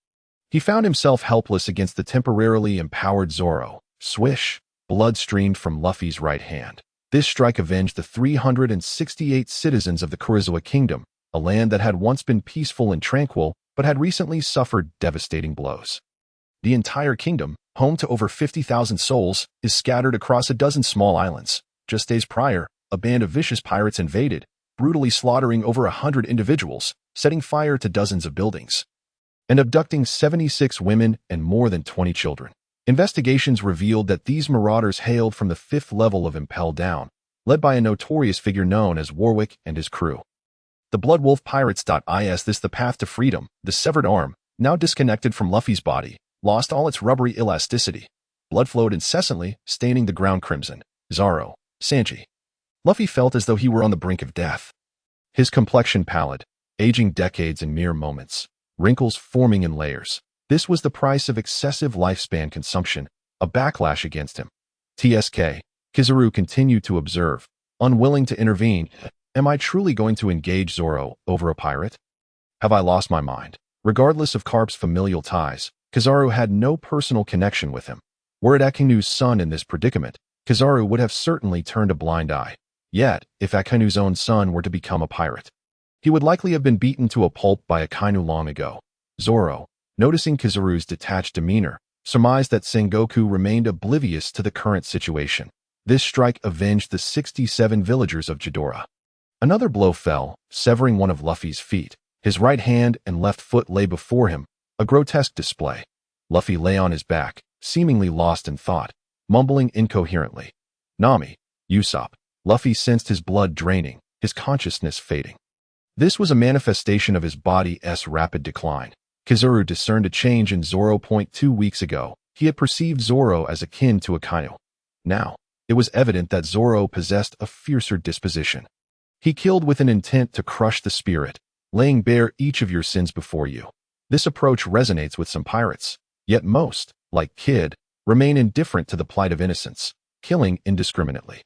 He found himself helpless against the temporarily empowered Zoro. Swish, blood streamed from Luffy's right hand. This strike avenged the 368 citizens of the Kurizawa Kingdom, a land that had once been peaceful and tranquil, but had recently suffered devastating blows. The entire kingdom, home to over 50,000 souls, is scattered across a dozen small islands. Just days prior, a band of vicious pirates invaded, brutally slaughtering over 100 individuals, setting fire to dozens of buildings. and abducting 76 women and more than 20 children. Investigations revealed that these marauders hailed from the 5th level of Impel Down, led by a notorious figure known as Warwick and his crew. The Bloodwolf Pirates. This the path to freedom. The severed arm, now disconnected from Luffy's body, lost all its rubbery elasticity. Blood flowed incessantly, staining the ground crimson. Zoro, Sanji. Luffy felt as though he were on the brink of death. His complexion pallid, aging decades in mere moments, wrinkles forming in layers. This was the price of excessive lifespan consumption, a backlash against him. TSK. Kizaru continued to observe, unwilling to intervene. Am I truly going to engage Zoro over a pirate? Have I lost my mind? Regardless of Karp's familial ties, Kizaru had no personal connection with him. Were it Akainu's son in this predicament, Kizaru would have certainly turned a blind eye. Yet, if Akainu's own son were to become a pirate, he would likely have been beaten to a pulp by Akainu long ago. Zoro, noticing Kizaru's detached demeanor, surmised that Sengoku remained oblivious to the current situation. This strike avenged the 67 villagers of Chidora. Another blow fell, severing one of Luffy's feet. His right hand and left foot lay before him, a grotesque display. Luffy lay on his back, seemingly lost in thought, mumbling incoherently. Nami, Usopp. Luffy sensed his blood draining, his consciousness fading. This was a manifestation of his body's rapid decline. Kizaru discerned a change in Zoro. 2 weeks ago, he had perceived Zoro as akin to Akainu. Now, it was evident that Zoro possessed a fiercer disposition. He killed with an intent to crush the spirit, laying bare each of your sins before you. This approach resonates with some pirates, yet most, like Kid, remain indifferent to the plight of innocence, killing indiscriminately.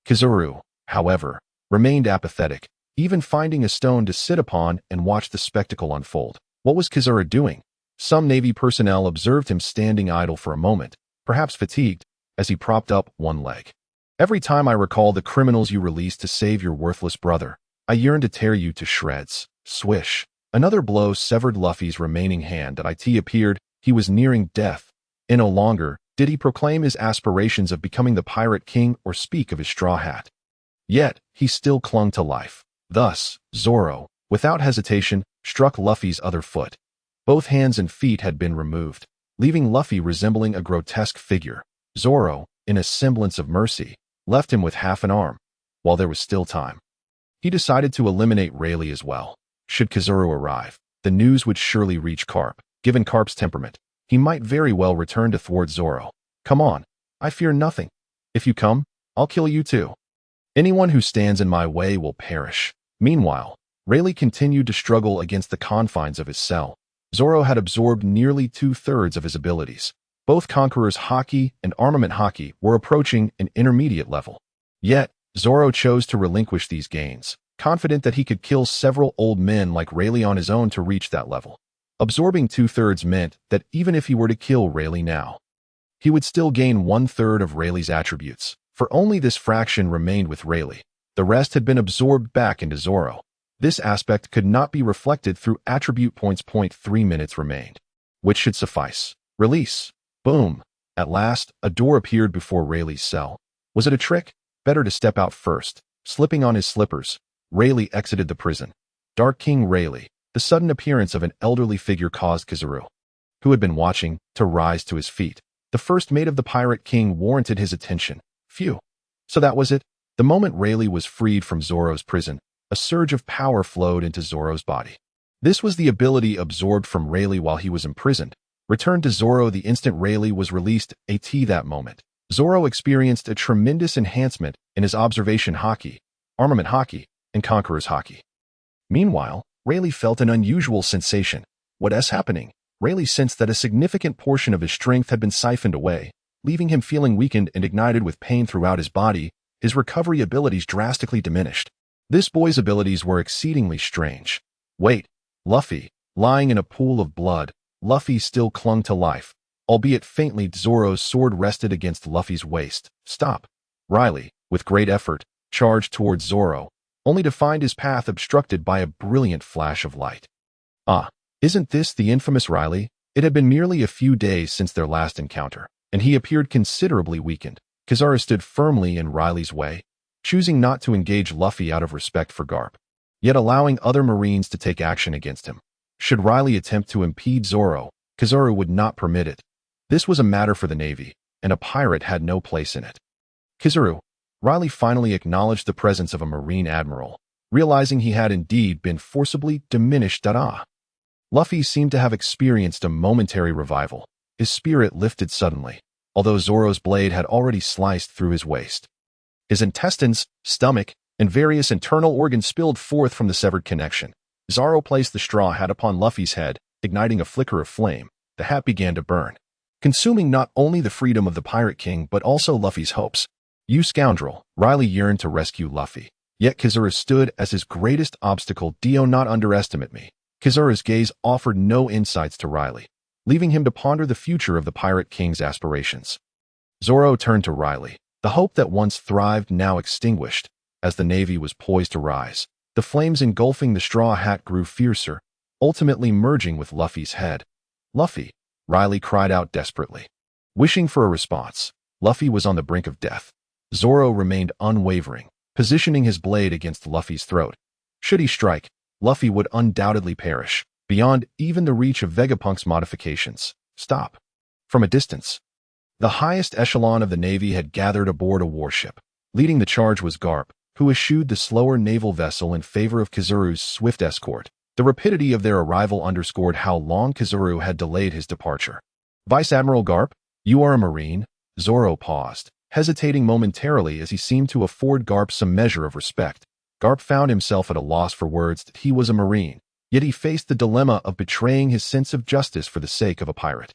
Kizaru, however, remained apathetic, even finding a stone to sit upon and watch the spectacle unfold. What was Kizaru doing? Some Navy personnel observed him standing idle for a moment, perhaps fatigued, as he propped up one leg. Every time I recall the criminals you released to save your worthless brother, I yearn to tear you to shreds. Swish. Another blow severed Luffy's remaining hand. It appeared he was nearing death. And no longer did he proclaim his aspirations of becoming the Pirate King or speak of his straw hat. Yet, he still clung to life. Thus, Zoro, without hesitation, struck Luffy's other foot. Both hands and feet had been removed, leaving Luffy resembling a grotesque figure. Zoro, in a semblance of mercy, left him with half an arm, while there was still time. He decided to eliminate Rayleigh as well. Should Kizaru arrive, the news would surely reach Karp. Given Karp's temperament, he might very well return to thwart Zoro. Come on, I fear nothing. If you come, I'll kill you too. Anyone who stands in my way will perish. Meanwhile, Rayleigh continued to struggle against the confines of his cell. Zoro had absorbed nearly 2/3 of his abilities. Both Conqueror's Haki and Armament Haki were approaching an intermediate level. Yet, Zoro chose to relinquish these gains, confident that he could kill several old men like Rayleigh on his own to reach that level. Absorbing 2/3 meant that even if he were to kill Rayleigh now, he would still gain 1/3 of Rayleigh's attributes, for only this fraction remained with Rayleigh. The rest had been absorbed back into Zoro. This aspect could not be reflected through attribute points. 3 minutes remained, which should suffice. Release. Boom. At last, a door appeared before Rayleigh's cell. Was it a trick? Better to step out first. Slipping on his slippers, Rayleigh exited the prison. Dark King Rayleigh. The sudden appearance of an elderly figure caused Kizaru, who had been watching, to rise to his feet. The first mate of the Pirate King warranted his attention. Phew. So that was it? The moment Rayleigh was freed from Zoro's prison, a surge of power flowed into Zoro's body. This was the ability absorbed from Rayleigh while he was imprisoned, returned to Zoro the instant Rayleigh was released. That moment, Zoro experienced a tremendous enhancement in his observation Haki, Armament Haki, and Conqueror's Haki. Meanwhile, Rayleigh felt an unusual sensation. What's happening? Rayleigh sensed that a significant portion of his strength had been siphoned away, leaving him feeling weakened and ignited with pain throughout his body. His recovery abilities drastically diminished. This boy's abilities were exceedingly strange. Wait, Luffy, lying in a pool of blood, Luffy still clung to life. Albeit faintly, Zoro's sword rested against Luffy's waist. Stop. Rayleigh, with great effort, charged towards Zoro, only to find his path obstructed by a brilliant flash of light. Ah, isn't this the infamous Rayleigh? It had been merely a few days since their last encounter, and he appeared considerably weakened. Kizaru stood firmly in Rayleigh's way, choosing not to engage Luffy out of respect for Karp, yet allowing other Marines to take action against him. Should Riley attempt to impede Zoro, Kizaru would not permit it. This was a matter for the Navy, and a pirate had no place in it. Kizaru, Riley finally acknowledged the presence of a Marine admiral, realizing he had indeed been forcibly diminished. Luffy seemed to have experienced a momentary revival. His spirit lifted suddenly, although Zoro's blade had already sliced through his waist. His intestines, stomach, and various internal organs spilled forth from the severed connection. Zoro placed the straw hat upon Luffy's head, igniting a flicker of flame. The hat began to burn, consuming not only the freedom of the Pirate King but also Luffy's hopes. You scoundrel! Riley yearned to rescue Luffy, yet Kizaru stood as his greatest obstacle. Do not underestimate me. Kizaru's gaze offered no insights to Riley, leaving him to ponder the future of the Pirate King's aspirations. Zoro turned to Riley, the hope that once thrived now extinguished. As the Navy was poised to rise, the flames engulfing the straw hat grew fiercer, ultimately merging with Luffy's head. Luffy! Riley cried out desperately. Wishing for a response, Luffy was on the brink of death. Zoro remained unwavering, positioning his blade against Luffy's throat. Should he strike, Luffy would undoubtedly perish, beyond even the reach of Vegapunk's modifications. Stop! From a distance, the highest echelon of the Navy had gathered aboard a warship. Leading the charge was Karp, who eschewed the slower naval vessel in favor of Kizaru's swift escort. The rapidity of their arrival underscored how long Kizaru had delayed his departure. Vice Admiral Karp, you are a Marine? Zoro paused, hesitating momentarily as he seemed to afford Karp some measure of respect. Karp found himself at a loss for words that he was a Marine, yet he faced the dilemma of betraying his sense of justice for the sake of a pirate.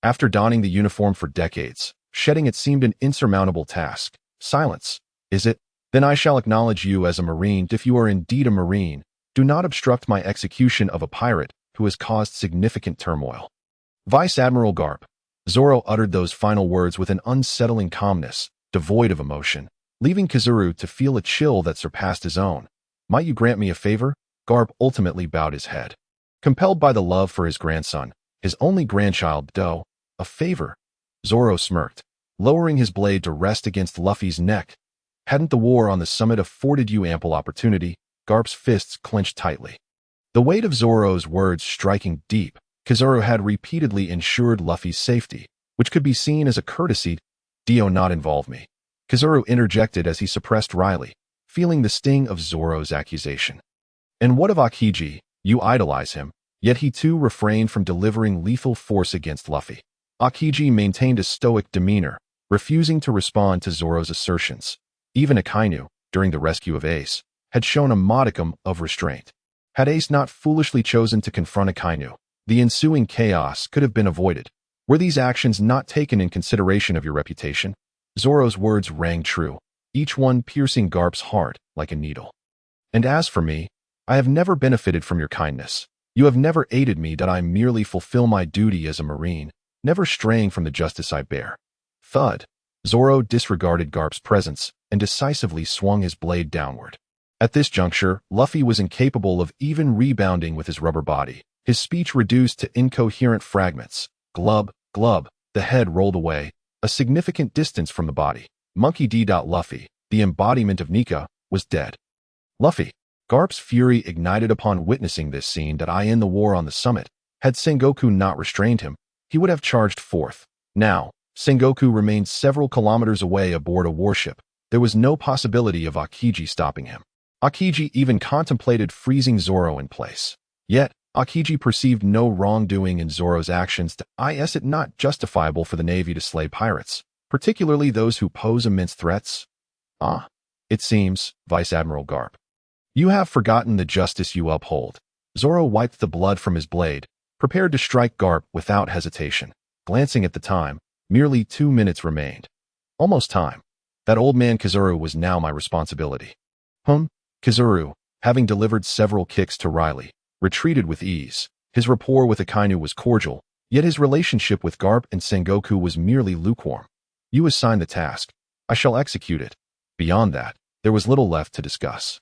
After donning the uniform for decades, shedding it seemed an insurmountable task. Silence. Is it? Then I shall acknowledge you as a Marine. If you are indeed a Marine, do not obstruct my execution of a pirate who has caused significant turmoil. Vice Admiral Karp. Zoro uttered those final words with an unsettling calmness, devoid of emotion, leaving Kizaru to feel a chill that surpassed his own. Might you grant me a favor? Karp ultimately bowed his head. Compelled by the love for his grandson, his only grandchild, a favor? Zoro smirked, lowering his blade to rest against Luffy's neck. Hadn't the war on the summit afforded you ample opportunity? Karp's fists clenched tightly. The weight of Zoro's words striking deep, Kizaru had repeatedly ensured Luffy's safety, which could be seen as a courtesy. Do not involve me. Kizaru interjected as he suppressed Riley, feeling the sting of Zoro's accusation. And what of Akiji? You idolize him, yet he too refrained from delivering lethal force against Luffy. Akiji maintained a stoic demeanor, refusing to respond to Zoro's assertions. Even Akainu, during the rescue of Ace, had shown a modicum of restraint. Had Ace not foolishly chosen to confront Akainu, the ensuing chaos could have been avoided. Were these actions not taken in consideration of your reputation? Zoro's words rang true, each one piercing Karp's heart like a needle. And as for me, I have never benefited from your kindness. You have never aided me that I merely fulfill my duty as a Marine, never straying from the justice I bear. Thud. Zoro disregarded Karp's presence and decisively swung his blade downward. At this juncture, Luffy was incapable of even rebounding with his rubber body, his speech reduced to incoherent fragments. Glub, glub, the head rolled away, a significant distance from the body. Monkey D. Luffy, the embodiment of Nika, was dead. Luffy. Karp's fury ignited upon witnessing this scene that in the war on the summit. Had Sengoku not restrained him, he would have charged forth. Now, Sengoku remained several kilometers away aboard a warship. There was no possibility of Akiji stopping him. Akiji even contemplated freezing Zoro in place. Yet, Akiji perceived no wrongdoing in Zoro's actions. Is it not justifiable for the Navy to slay pirates, particularly those who pose immense threats? It seems, Vice Admiral Karp, you have forgotten the justice you uphold. Zoro wiped the blood from his blade, prepared to strike Karp without hesitation. Glancing at the time, merely 2 minutes remained. Almost time. That old man Kizaru was now my responsibility. Kizaru, having delivered several kicks to Riley, retreated with ease. His rapport with Akainu was cordial, yet his relationship with Karp and Sengoku was merely lukewarm. You assign the task. I shall execute it. Beyond that, there was little left to discuss.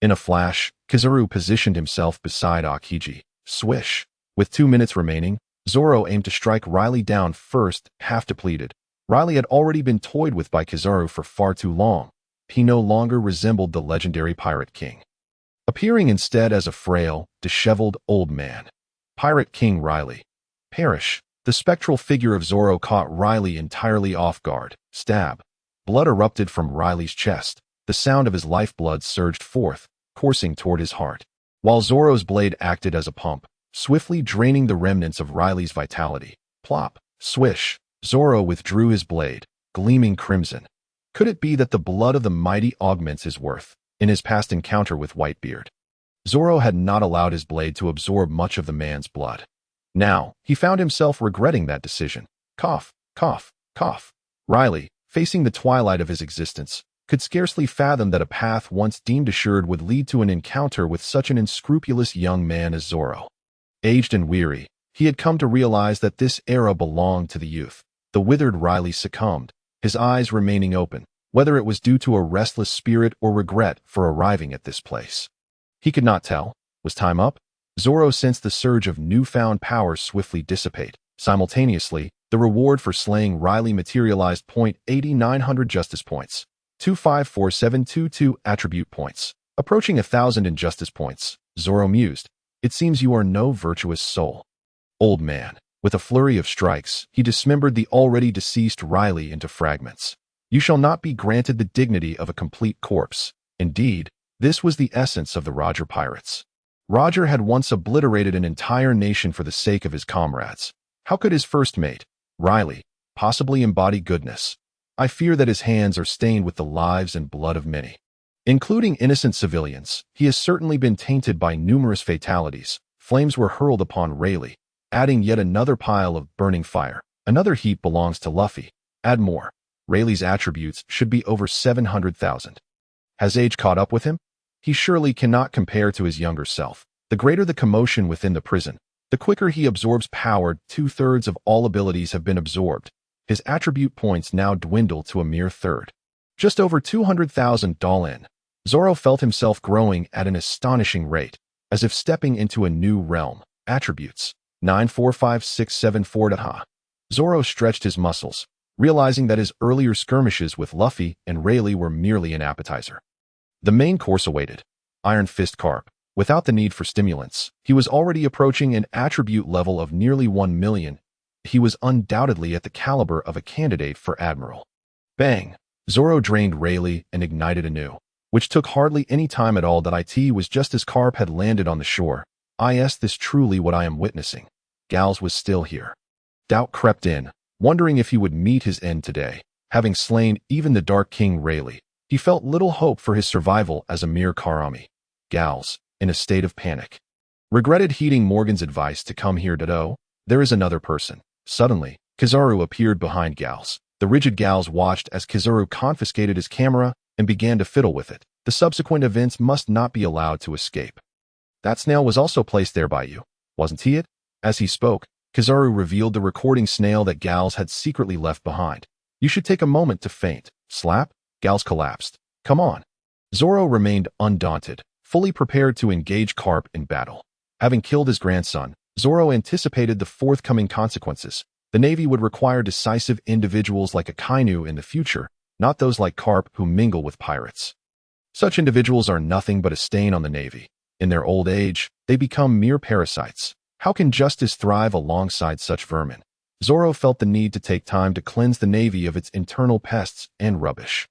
In a flash, Kizaru positioned himself beside Akiji. Swish. With 2 minutes remaining, Zoro aimed to strike Riley down first, half depleted. Riley had already been toyed with by Kizaru for far too long. He no longer resembled the legendary Pirate King, appearing instead as a frail, disheveled old man. Pirate King Riley. Perish. The spectral figure of Zoro caught Riley entirely off guard. Stab. Blood erupted from Riley's chest. The sound of his lifeblood surged forth, coursing toward his heart, while Zoro's blade acted as a pump, swiftly draining the remnants of Riley's vitality. Plop. Swish. Zoro withdrew his blade, gleaming crimson. Could it be that the blood of the mighty augments his worth? In his past encounter with Whitebeard, Zoro had not allowed his blade to absorb much of the man's blood. Now, he found himself regretting that decision. Cough, cough, cough. Riley, facing the twilight of his existence, could scarcely fathom that a path once deemed assured would lead to an encounter with such an unscrupulous young man as Zoro. Aged and weary, he had come to realize that this era belonged to the youth. The withered Riley succumbed, his eyes remaining open, whether it was due to a restless spirit or regret for arriving at this place. He could not tell. Was time up? Zoro sensed the surge of newfound power swiftly dissipate. Simultaneously, the reward for slaying Riley materialized. 8900 justice points. 254722 attribute points. Approaching 1,000 injustice points, Zoro mused. It seems you are no virtuous soul. Old man. With a flurry of strikes, he dismembered the already deceased Riley into fragments. You shall not be granted the dignity of a complete corpse. Indeed, this was the essence of the Roger pirates. Roger had once obliterated an entire nation for the sake of his comrades. How could his first mate, Riley, possibly embody goodness? I fear that his hands are stained with the lives and blood of many, including innocent civilians. He has certainly been tainted by numerous fatalities. Flames were hurled upon Rayleigh, adding yet another pile of burning fire. Another heap belongs to Luffy. Add more. Rayleigh's attributes should be over 700,000. Has age caught up with him? He surely cannot compare to his younger self. The greater the commotion within the prison, the quicker he absorbs power. 2/3 of all abilities have been absorbed. His attribute points now dwindle to a mere third. Just over 200,000 in. Zoro felt himself growing at an astonishing rate, as if stepping into a new realm. Attributes. 945674. Zoro stretched his muscles, realizing that his earlier skirmishes with Luffy and Rayleigh were merely an appetizer. The main course awaited. Iron Fist Karp. Without the need for stimulants, he was already approaching an attribute level of nearly 1 million. He was undoubtedly at the caliber of a candidate for Admiral. Bang! Zoro drained Rayleigh and ignited anew, which took hardly any time at all. It was just as Karp had landed on the shore. Is this truly what I am witnessing? Gals was still here. Doubt crept in, wondering if he would meet his end today. Having slain even the Dark King Rayleigh, he felt little hope for his survival as a mere Karami. Gals, in a state of panic, regretted heeding Morgan's advice to come here. There is another person. Suddenly, Kizaru appeared behind Gals. The rigid Gals watched as Kizaru confiscated his camera and began to fiddle with it. The subsequent events must not be allowed to escape. That snail was also placed there by you, wasn't he it? As he spoke, Kizaru revealed the recording snail that Gals had secretly left behind. You should take a moment to faint. Slap? Gals collapsed. Come on. Zoro remained undaunted, fully prepared to engage Karp in battle. Having killed his grandson, Zoro anticipated the forthcoming consequences. The Navy would require decisive individuals like Akainu in the future, not those like Karp who mingle with pirates. Such individuals are nothing but a stain on the Navy. In their old age, they become mere parasites. How can justice thrive alongside such vermin? Zoro felt the need to take time to cleanse the Navy of its internal pests and rubbish.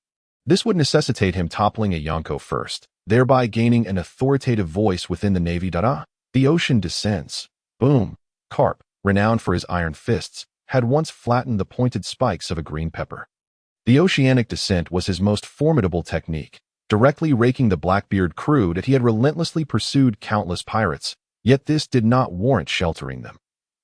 This would necessitate him toppling a Yonko first, thereby gaining an authoritative voice within the Navy. The ocean descends. Boom. Karp, renowned for his iron fists, had once flattened the pointed spikes of a green pepper. The oceanic descent was his most formidable technique, directly raking the Blackbeard crew that he had relentlessly pursued countless pirates, yet this did not warrant sheltering them.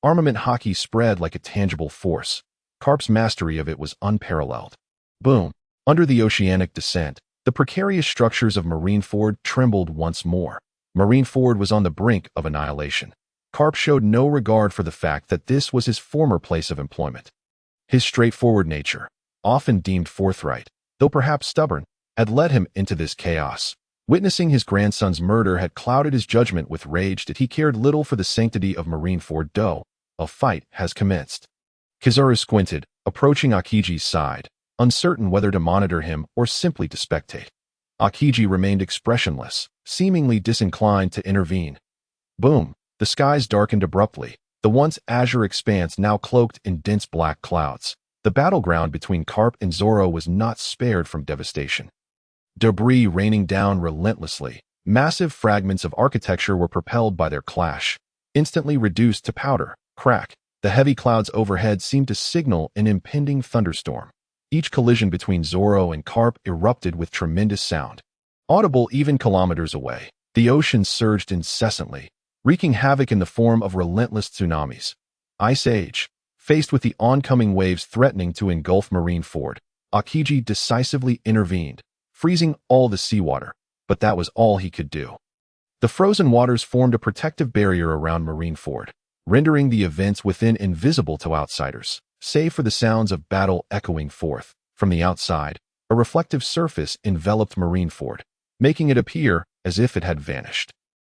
Armament Haki spread like a tangible force. Karp's mastery of it was unparalleled. Boom. Under the oceanic descent, the precarious structures of Marineford trembled once more. Marineford was on the brink of annihilation. Karp showed no regard for the fact that this was his former place of employment. His straightforward nature, often deemed forthright, though perhaps stubborn, had led him into this chaos. Witnessing his grandson's murder had clouded his judgment with rage that he cared little for the sanctity of Marineford. A fight has commenced. Kizaru squinted, approaching Akiji's side, uncertain whether to monitor him or simply to spectate. Akiji remained expressionless, seemingly disinclined to intervene. Boom. The skies darkened abruptly, the once azure expanse now cloaked in dense black clouds. The battleground between Karp and Zoro was not spared from devastation. Debris raining down relentlessly, massive fragments of architecture were propelled by their clash, instantly reduced to powder, crack. The heavy clouds overhead seemed to signal an impending thunderstorm. Each collision between Zoro and Karp erupted with tremendous sound. Audible even kilometers away, the ocean surged incessantly, wreaking havoc in the form of relentless tsunamis. Ice Age. Faced with the oncoming waves threatening to engulf Marineford, Aokiji decisively intervened, freezing all the seawater, but that was all he could do. The frozen waters formed a protective barrier around Marineford, rendering the events within invisible to outsiders, save for the sounds of battle echoing forth. From the outside, a reflective surface enveloped Marineford, making it appear as if it had vanished.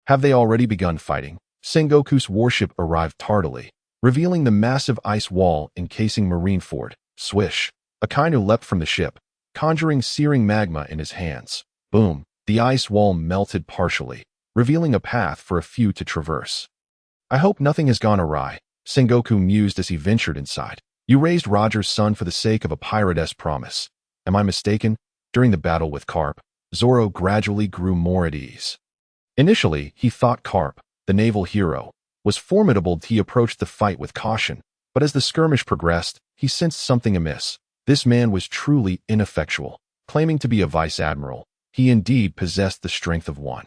Have they already begun fighting? Sengoku's warship arrived tardily, revealing the massive ice wall encasing Marineford. Swish! Akainu leapt from the ship, conjuring searing magma in his hands. Boom! The ice wall melted partially, revealing a path for a few to traverse. I hope nothing has gone awry, Sengoku mused as he ventured inside. You raised Roger's son for the sake of a piratess promise. Am I mistaken? During the battle with Karp, Zoro gradually grew more at ease. Initially, he thought Karp, the naval hero, was formidable. He approached the fight with caution, but as the skirmish progressed, he sensed something amiss. This man was truly ineffectual. Claiming to be a vice-admiral, he indeed possessed the strength of one.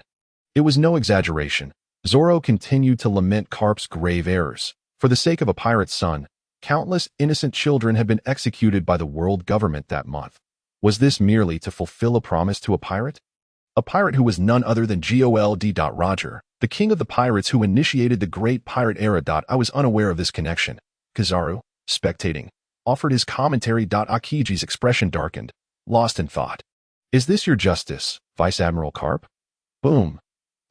It was no exaggeration. Zoro continued to lament Karp's grave errors. For the sake of a pirate's son, countless innocent children had been executed by the world government that month. Was this merely to fulfill a promise to a pirate? A pirate who was none other than Gold. Roger, the king of the pirates who initiated the great pirate era. I was unaware of this connection. Kizaru, spectating, offered his commentary. Aokiji's expression darkened, lost in thought. Is this your justice, Vice-Admiral Karp? Boom.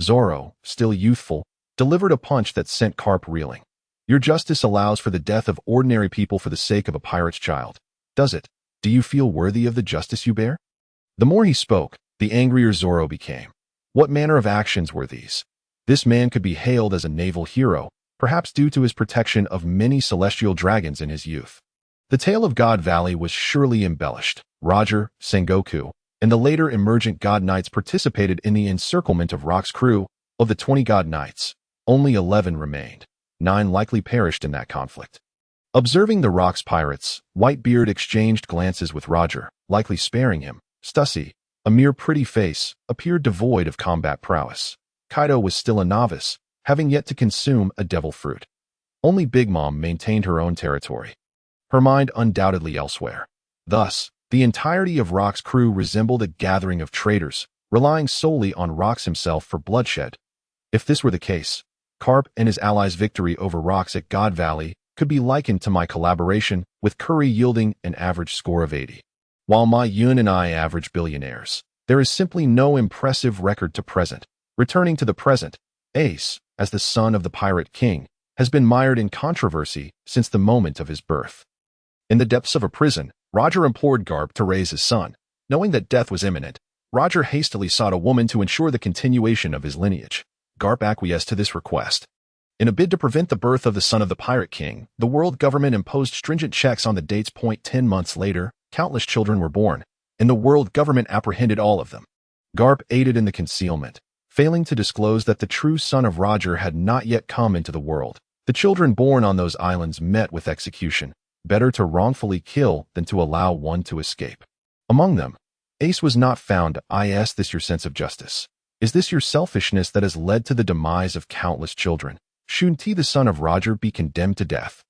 Zoro, still youthful, delivered a punch that sent Karp reeling. Your justice allows for the death of ordinary people for the sake of a pirate's child. Does it? Do you feel worthy of the justice you bear? The more he spoke, the angrier Zoro became. What manner of actions were these? This man could be hailed as a naval hero, perhaps due to his protection of many celestial dragons in his youth. The tale of God Valley was surely embellished. Roger, Sengoku, and the later emergent God Knights participated in the encirclement of Rock's crew. Of the 20 God Knights, only 11 remained. 9 likely perished in that conflict. Observing the Rock's pirates, Whitebeard exchanged glances with Roger, likely sparing him. Stussy, a mere pretty face, appeared devoid of combat prowess. Kaido was still a novice, having yet to consume a devil fruit. Only Big Mom maintained her own territory, her mind undoubtedly elsewhere. Thus, the entirety of Rock's crew resembled a gathering of traitors, relying solely on Rox himself for bloodshed. If this were the case, Karp and his allies' victory over Rox at God Valley could be likened to my collaboration with Kari yielding an average score of 80. While my Yun and I average billionaires, there is simply no impressive record to present. Returning to the present, Ace, as the son of the Pirate King, has been mired in controversy since the moment of his birth. In the depths of a prison, Roger implored Garp to raise his son. Knowing that death was imminent, Roger hastily sought a woman to ensure the continuation of his lineage. Garp acquiesced to this request. In a bid to prevent the birth of the son of the Pirate King, the world government imposed stringent checks on the dates. 10 months later, countless children were born, and the world government apprehended all of them. Garp aided in the concealment, failing to disclose that the true son of Roger had not yet come into the world. The children born on those islands met with execution. Better to wrongfully kill than to allow one to escape. Among them, Ace was not found. Is this your sense of justice? Is this your selfishness that has led to the demise of countless children? Shouldn't he, the son of Roger, be condemned to death?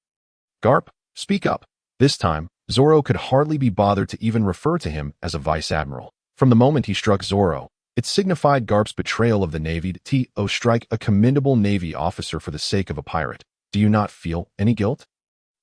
Garp, speak up. This time, Zoro could hardly be bothered to even refer to him as a vice-admiral. From the moment he struck Zoro, it signified Garp's betrayal of the Navy. To strike a commendable Navy officer for the sake of a pirate. Do you not feel any guilt?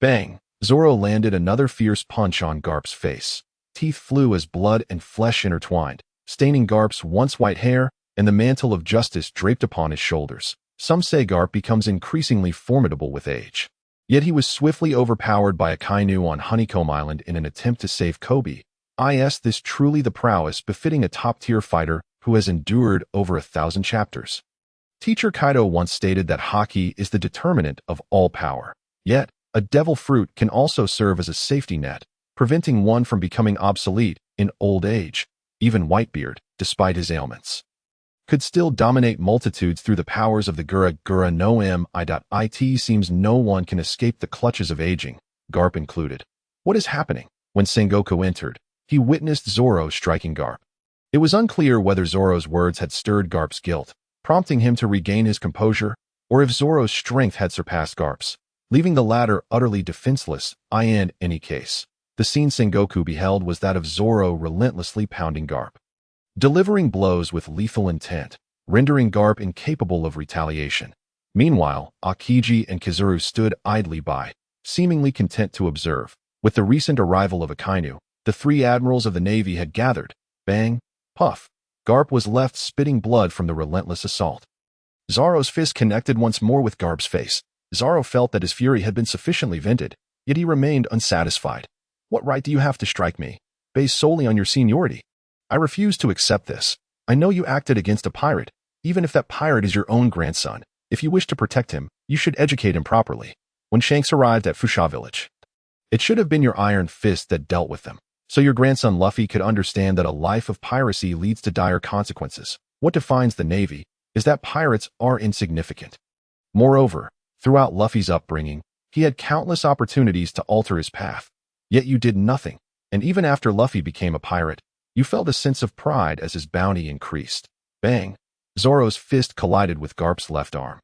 Bang! Zoro landed another fierce punch on Garp's face. Teeth flew as blood and flesh intertwined, staining Garp's once white hair, and the mantle of justice draped upon his shoulders. Some say Garp becomes increasingly formidable with age. Yet he was swiftly overpowered by Akainu on Honeycomb Island in an attempt to save Koby. Is this truly the prowess befitting a top-tier fighter who has endured over 1,000 chapters? Teacher Kaido once stated that haki is the determinant of all power. Yet, a devil fruit can also serve as a safety net, preventing one from becoming obsolete in old age. Even Whitebeard, despite his ailments, could still dominate multitudes through the powers of the Gura no Mi.it seems no one can escape the clutches of aging, Garp included. What is happening? When Sengoku entered, he witnessed Zoro striking Garp. It was unclear whether Zoro's words had stirred Garp's guilt, prompting him to regain his composure, or if Zoro's strength had surpassed Garp's, leaving the latter utterly defenseless. In any case, the scene Sengoku beheld was that of Zoro relentlessly pounding Garp, delivering blows with lethal intent, rendering Garp incapable of retaliation. Meanwhile, Aokiji and Kizuru stood idly by, seemingly content to observe. With the recent arrival of Akainu, the three admirals of the Navy had gathered. Bang, puff. Garp was left spitting blood from the relentless assault. Zoro's fist connected once more with Garp's face. Zoro felt that his fury had been sufficiently vented, yet he remained unsatisfied. What right do you have to strike me, based solely on your seniority? I refuse to accept this. I know you acted against a pirate, even if that pirate is your own grandson. If you wish to protect him, you should educate him properly. When Shanks arrived at Fusha village, it should have been your iron fist that dealt with them, so your grandson Luffy could understand that a life of piracy leads to dire consequences. What defines the Navy is that pirates are insignificant. Moreover, throughout Luffy's upbringing, he had countless opportunities to alter his path, yet you did nothing, and even after Luffy became a pirate, you felt a sense of pride as his bounty increased. Bang! Zoro's fist collided with Garp's left arm.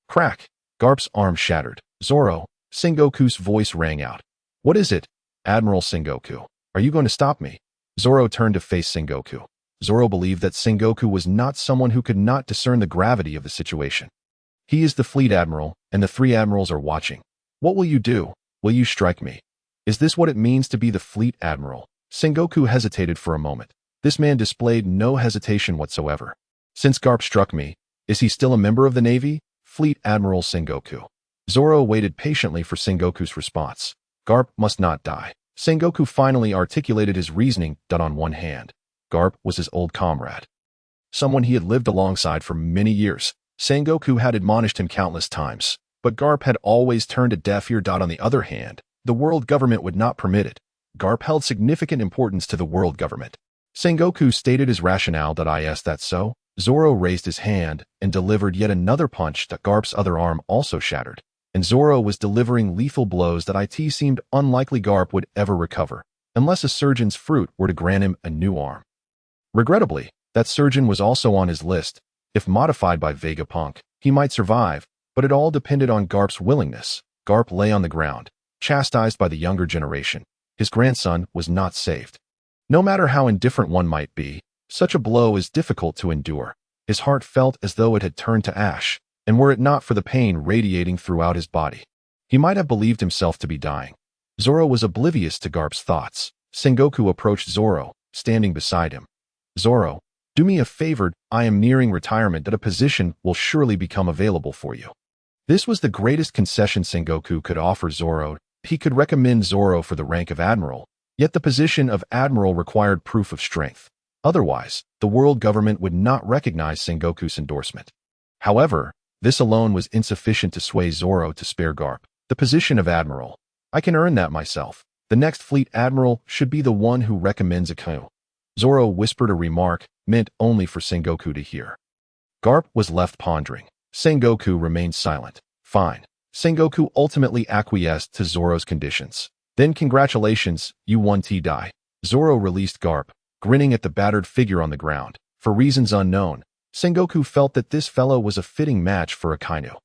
Crack! Garp's arm shattered. Zoro, Sengoku's voice rang out. What is it? Admiral Sengoku, are you going to stop me? Zoro turned to face Sengoku. Zoro believed that Sengoku was not someone who could not discern the gravity of the situation. He is the fleet admiral, and the three admirals are watching. What will you do? Will you strike me? Is this what it means to be the fleet admiral? Sengoku hesitated for a moment. This man displayed no hesitation whatsoever. Since Garp struck me, is he still a member of the Navy? Fleet Admiral Sengoku. Zoro waited patiently for Sengoku's response. Garp must not die. Sengoku finally articulated his reasoning. On one hand, Garp was his old comrade, someone he had lived alongside for many years. Sengoku had admonished him countless times, but Garp had always turned a deaf ear. On the other hand, the world government would not permit it. Garp held significant importance to the world government. Sengoku stated his rationale. Is that so? Zoro raised his hand and delivered yet another punch that Garp's other arm also shattered, and Zoro was delivering lethal blows that it seemed unlikely Garp would ever recover, unless a surgeon's fruit were to grant him a new arm. Regrettably, that surgeon was also on his list. If modified by Vegapunk, he might survive, but it all depended on Garp's willingness. Garp lay on the ground, chastised by the younger generation. His grandson was not saved. No matter how indifferent one might be, such a blow is difficult to endure. His heart felt as though it had turned to ash, and were it not for the pain radiating throughout his body, he might have believed himself to be dying. Zoro was oblivious to Garp's thoughts. Sengoku approached Zoro, standing beside him. Zoro, do me a favor. I am nearing retirement. A position will surely become available for you. This was the greatest concession Sengoku could offer Zoro. He could recommend Zoro for the rank of admiral, yet the position of admiral required proof of strength. Otherwise, the world government would not recognize Sengoku's endorsement. However, this alone was insufficient to sway Zoro to spare Garp the position of admiral. I can earn that myself. The next fleet admiral should be the one who recommends Akainu. Zoro whispered a remark meant only for Sengoku to hear. Garp was left pondering. Sengoku remained silent. Fine. Sengoku ultimately acquiesced to Zoro's conditions. Then congratulations, you won die. Zoro released Garp, grinning at the battered figure on the ground. For reasons unknown, Sengoku felt that this fellow was a fitting match for Akainu.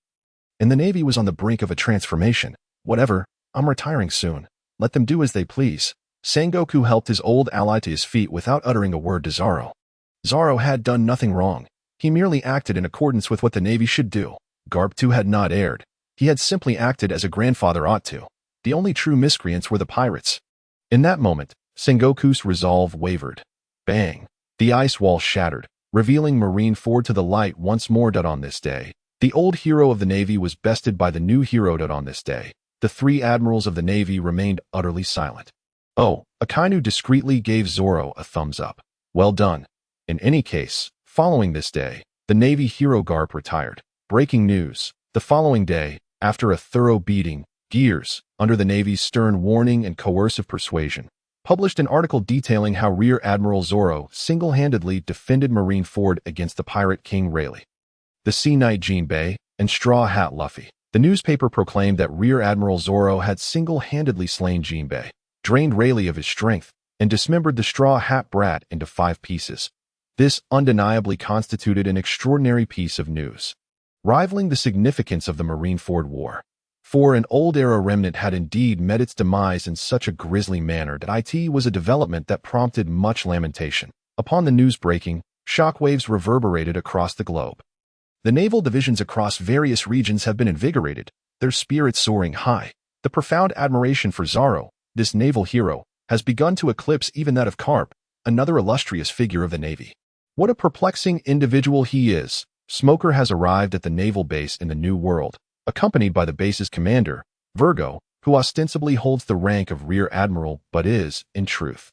And the Navy was on the brink of a transformation. Whatever, I'm retiring soon. Let them do as they please. Sengoku helped his old ally to his feet without uttering a word to Zoro. Zoro had done nothing wrong. He merely acted in accordance with what the Navy should do. Garp too had not erred. He had simply acted as a grandfather ought to. The only true miscreants were the pirates. In that moment, Sengoku's resolve wavered. Bang! The ice wall shattered, revealing Marineford to the light once more. On this day, the old hero of the Navy was bested by the new hero. On this day, the three admirals of the Navy remained utterly silent. Oh, Akainu discreetly gave Zoro a thumbs up. Well done. In any case, following this day, The Navy hero Karp retired. Breaking news. The following day, after a thorough beating, Gears, under the Navy's stern warning and coercive persuasion, published an article detailing how Rear Admiral Zoro single-handedly defended Marineford against the pirate King Rayleigh, the Sea Knight Jinbei, and Straw Hat Luffy. The newspaper proclaimed that Rear Admiral Zoro had single-handedly slain Jinbei, drained Rayleigh of his strength, and dismembered the Straw Hat Brat into 5 pieces. This undeniably constituted an extraordinary piece of news, rivaling the significance of the Marineford War. For an old-era remnant had indeed met its demise in such a grisly manner that it was a development that prompted much lamentation. Upon the news breaking, shockwaves reverberated across the globe. The naval divisions across various regions have been invigorated, their spirits soaring high. The profound admiration for Zoro, this naval hero, has begun to eclipse even that of Karp, another illustrious figure of the Navy. What a perplexing individual he is. Smoker has arrived at the naval base in the New World, accompanied by the base's commander, Virgo, who ostensibly holds the rank of Rear Admiral but is, in truth,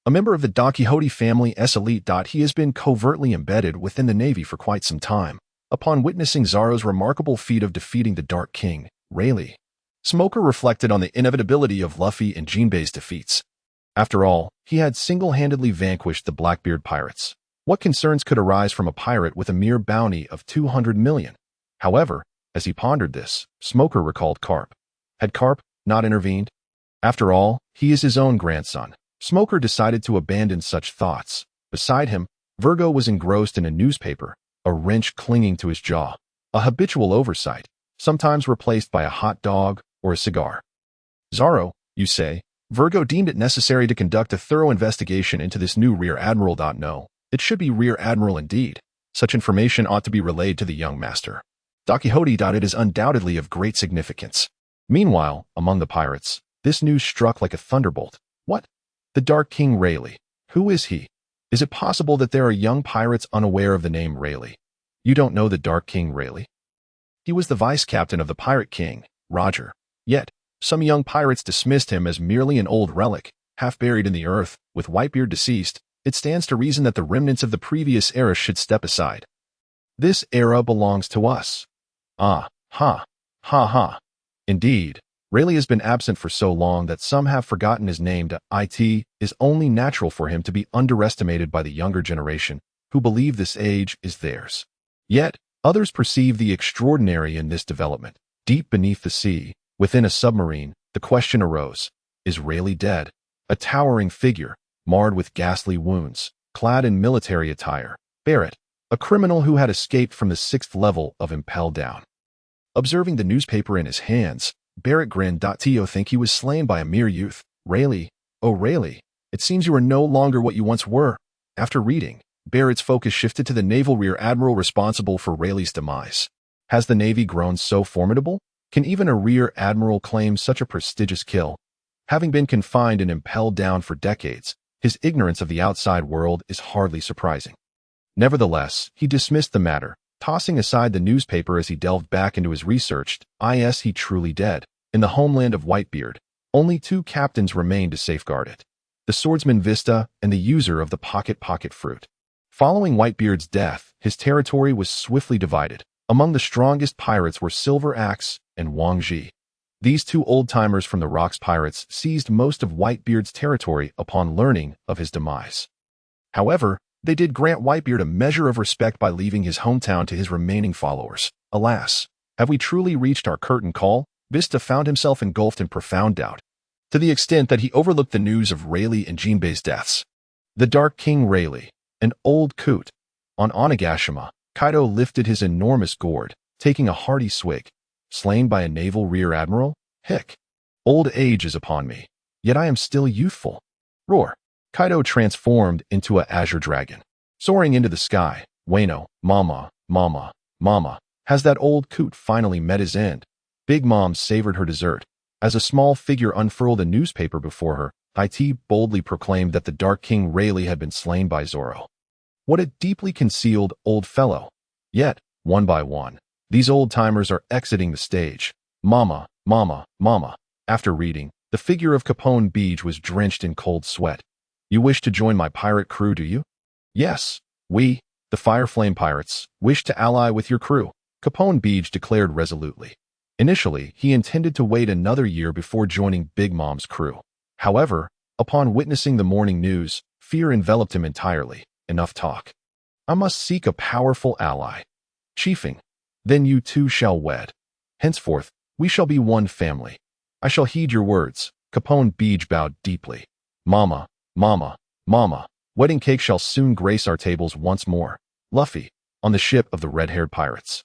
a member of the Don Quixote family elite. He has been covertly embedded within the Navy for quite some time. Upon witnessing Zoro's remarkable feat of defeating the Dark King, Rayleigh, Smoker reflected on the inevitability of Luffy and Jinbei's defeats. After all, he had single-handedly vanquished the Blackbeard pirates. What concerns could arise from a pirate with a mere bounty of 200 million? However, as he pondered this, Smoker recalled Karp. Had Karp not intervened? After all, he is his own grandson. Smoker decided to abandon such thoughts. Beside him, Virgo was engrossed in a newspaper, a wrench clinging to his jaw, a habitual oversight, sometimes replaced by a hot dog or a cigar. Zoro, you say? Virgo deemed it necessary to conduct a thorough investigation into this new Rear Admiral. No, it should be Rear Admiral indeed. Such information ought to be relayed to the young master. Don Quixote. It is undoubtedly of great significance. Meanwhile, among the pirates, this news struck like a thunderbolt. What? The Dark King Rayleigh. Who is he? Is it possible that there are young pirates unaware of the name Rayleigh? You don't know the Dark King Rayleigh? He was the vice-captain of the Pirate King, Roger. Yet, some young pirates dismissed him as merely an old relic, half buried in the earth. With Whitebeard deceased, it stands to reason that the remnants of the previous era should step aside. This era belongs to us. Ah, ha, ha ha. Indeed, Rayleigh has been absent for so long that some have forgotten his name. It is only natural for him to be underestimated by the younger generation, who believe this age is theirs. Yet, others perceive the extraordinary in this development. Deep beneath the sea, within a submarine, the question arose, is Rayleigh dead? A towering figure, marred with ghastly wounds, clad in military attire. Barrett, a criminal who had escaped from the 6th level of Impel Down. Observing the newspaper in his hands, Barrett grinned. To think he was slain by a mere youth. Rayleigh, oh Rayleigh, it seems you are no longer what you once were. After reading, Barrett's focus shifted to the naval Rear Admiral responsible for Rayleigh's demise. Has the Navy grown so formidable? Can even a Rear Admiral claim such a prestigious kill? Having been confined and impelled down for decades, his ignorance of the outside world is hardly surprising. Nevertheless, he dismissed the matter, tossing aside the newspaper as he delved back into his research. Is he truly dead? In the homeland of Whitebeard, only 2 captains remained to safeguard it: the swordsman Vista and the user of the pocket fruit. Following Whitebeard's death, his territory was swiftly divided. Among the strongest pirates were Silver Axe and Wang Ji. These 2 old-timers from the Rocks Pirates seized most of Whitebeard's territory upon learning of his demise. However, they did grant Whitebeard a measure of respect by leaving his hometown to his remaining followers. Alas, have we truly reached our curtain call? Vista found himself engulfed in profound doubt, to the extent that he overlooked the news of Rayleigh and Jinbei's deaths. The Dark King Rayleigh, an old coot. On Onigashima, Kaido lifted his enormous gourd, taking a hearty swig. Slain by a naval Rear Admiral? Hick. Old age is upon me, yet I am still youthful. Roar. Kaido transformed into a azure dragon. Soaring into the sky, Wano, mama, mama, mama. Has that old coot finally met his end? Big Mom savored her dessert. As a small figure unfurled a newspaper before her, It boldly proclaimed that the Dark King Rayleigh had been slain by Zoro. What a deeply concealed old fellow. Yet, one by one, these old-timers are exiting the stage. Mama, mama, mama. After reading, the figure of Capone Beach was drenched in cold sweat. You wish to join my pirate crew, do you? Yes, we, The Fire Flame Pirates wish to ally with your crew, Capone Beach declared resolutely. Initially, he intended to wait another year before joining Big Mom's crew. However, upon witnessing the morning news, fear enveloped him entirely. Enough talk. I must seek a powerful ally. Chiefing, then you two shall wed. Henceforth, we shall be one family. I shall heed your words. Capone Beach bowed deeply. Mama, mama, mama, wedding cake shall soon grace our tables once more. Luffy, on the ship of the red-haired pirates.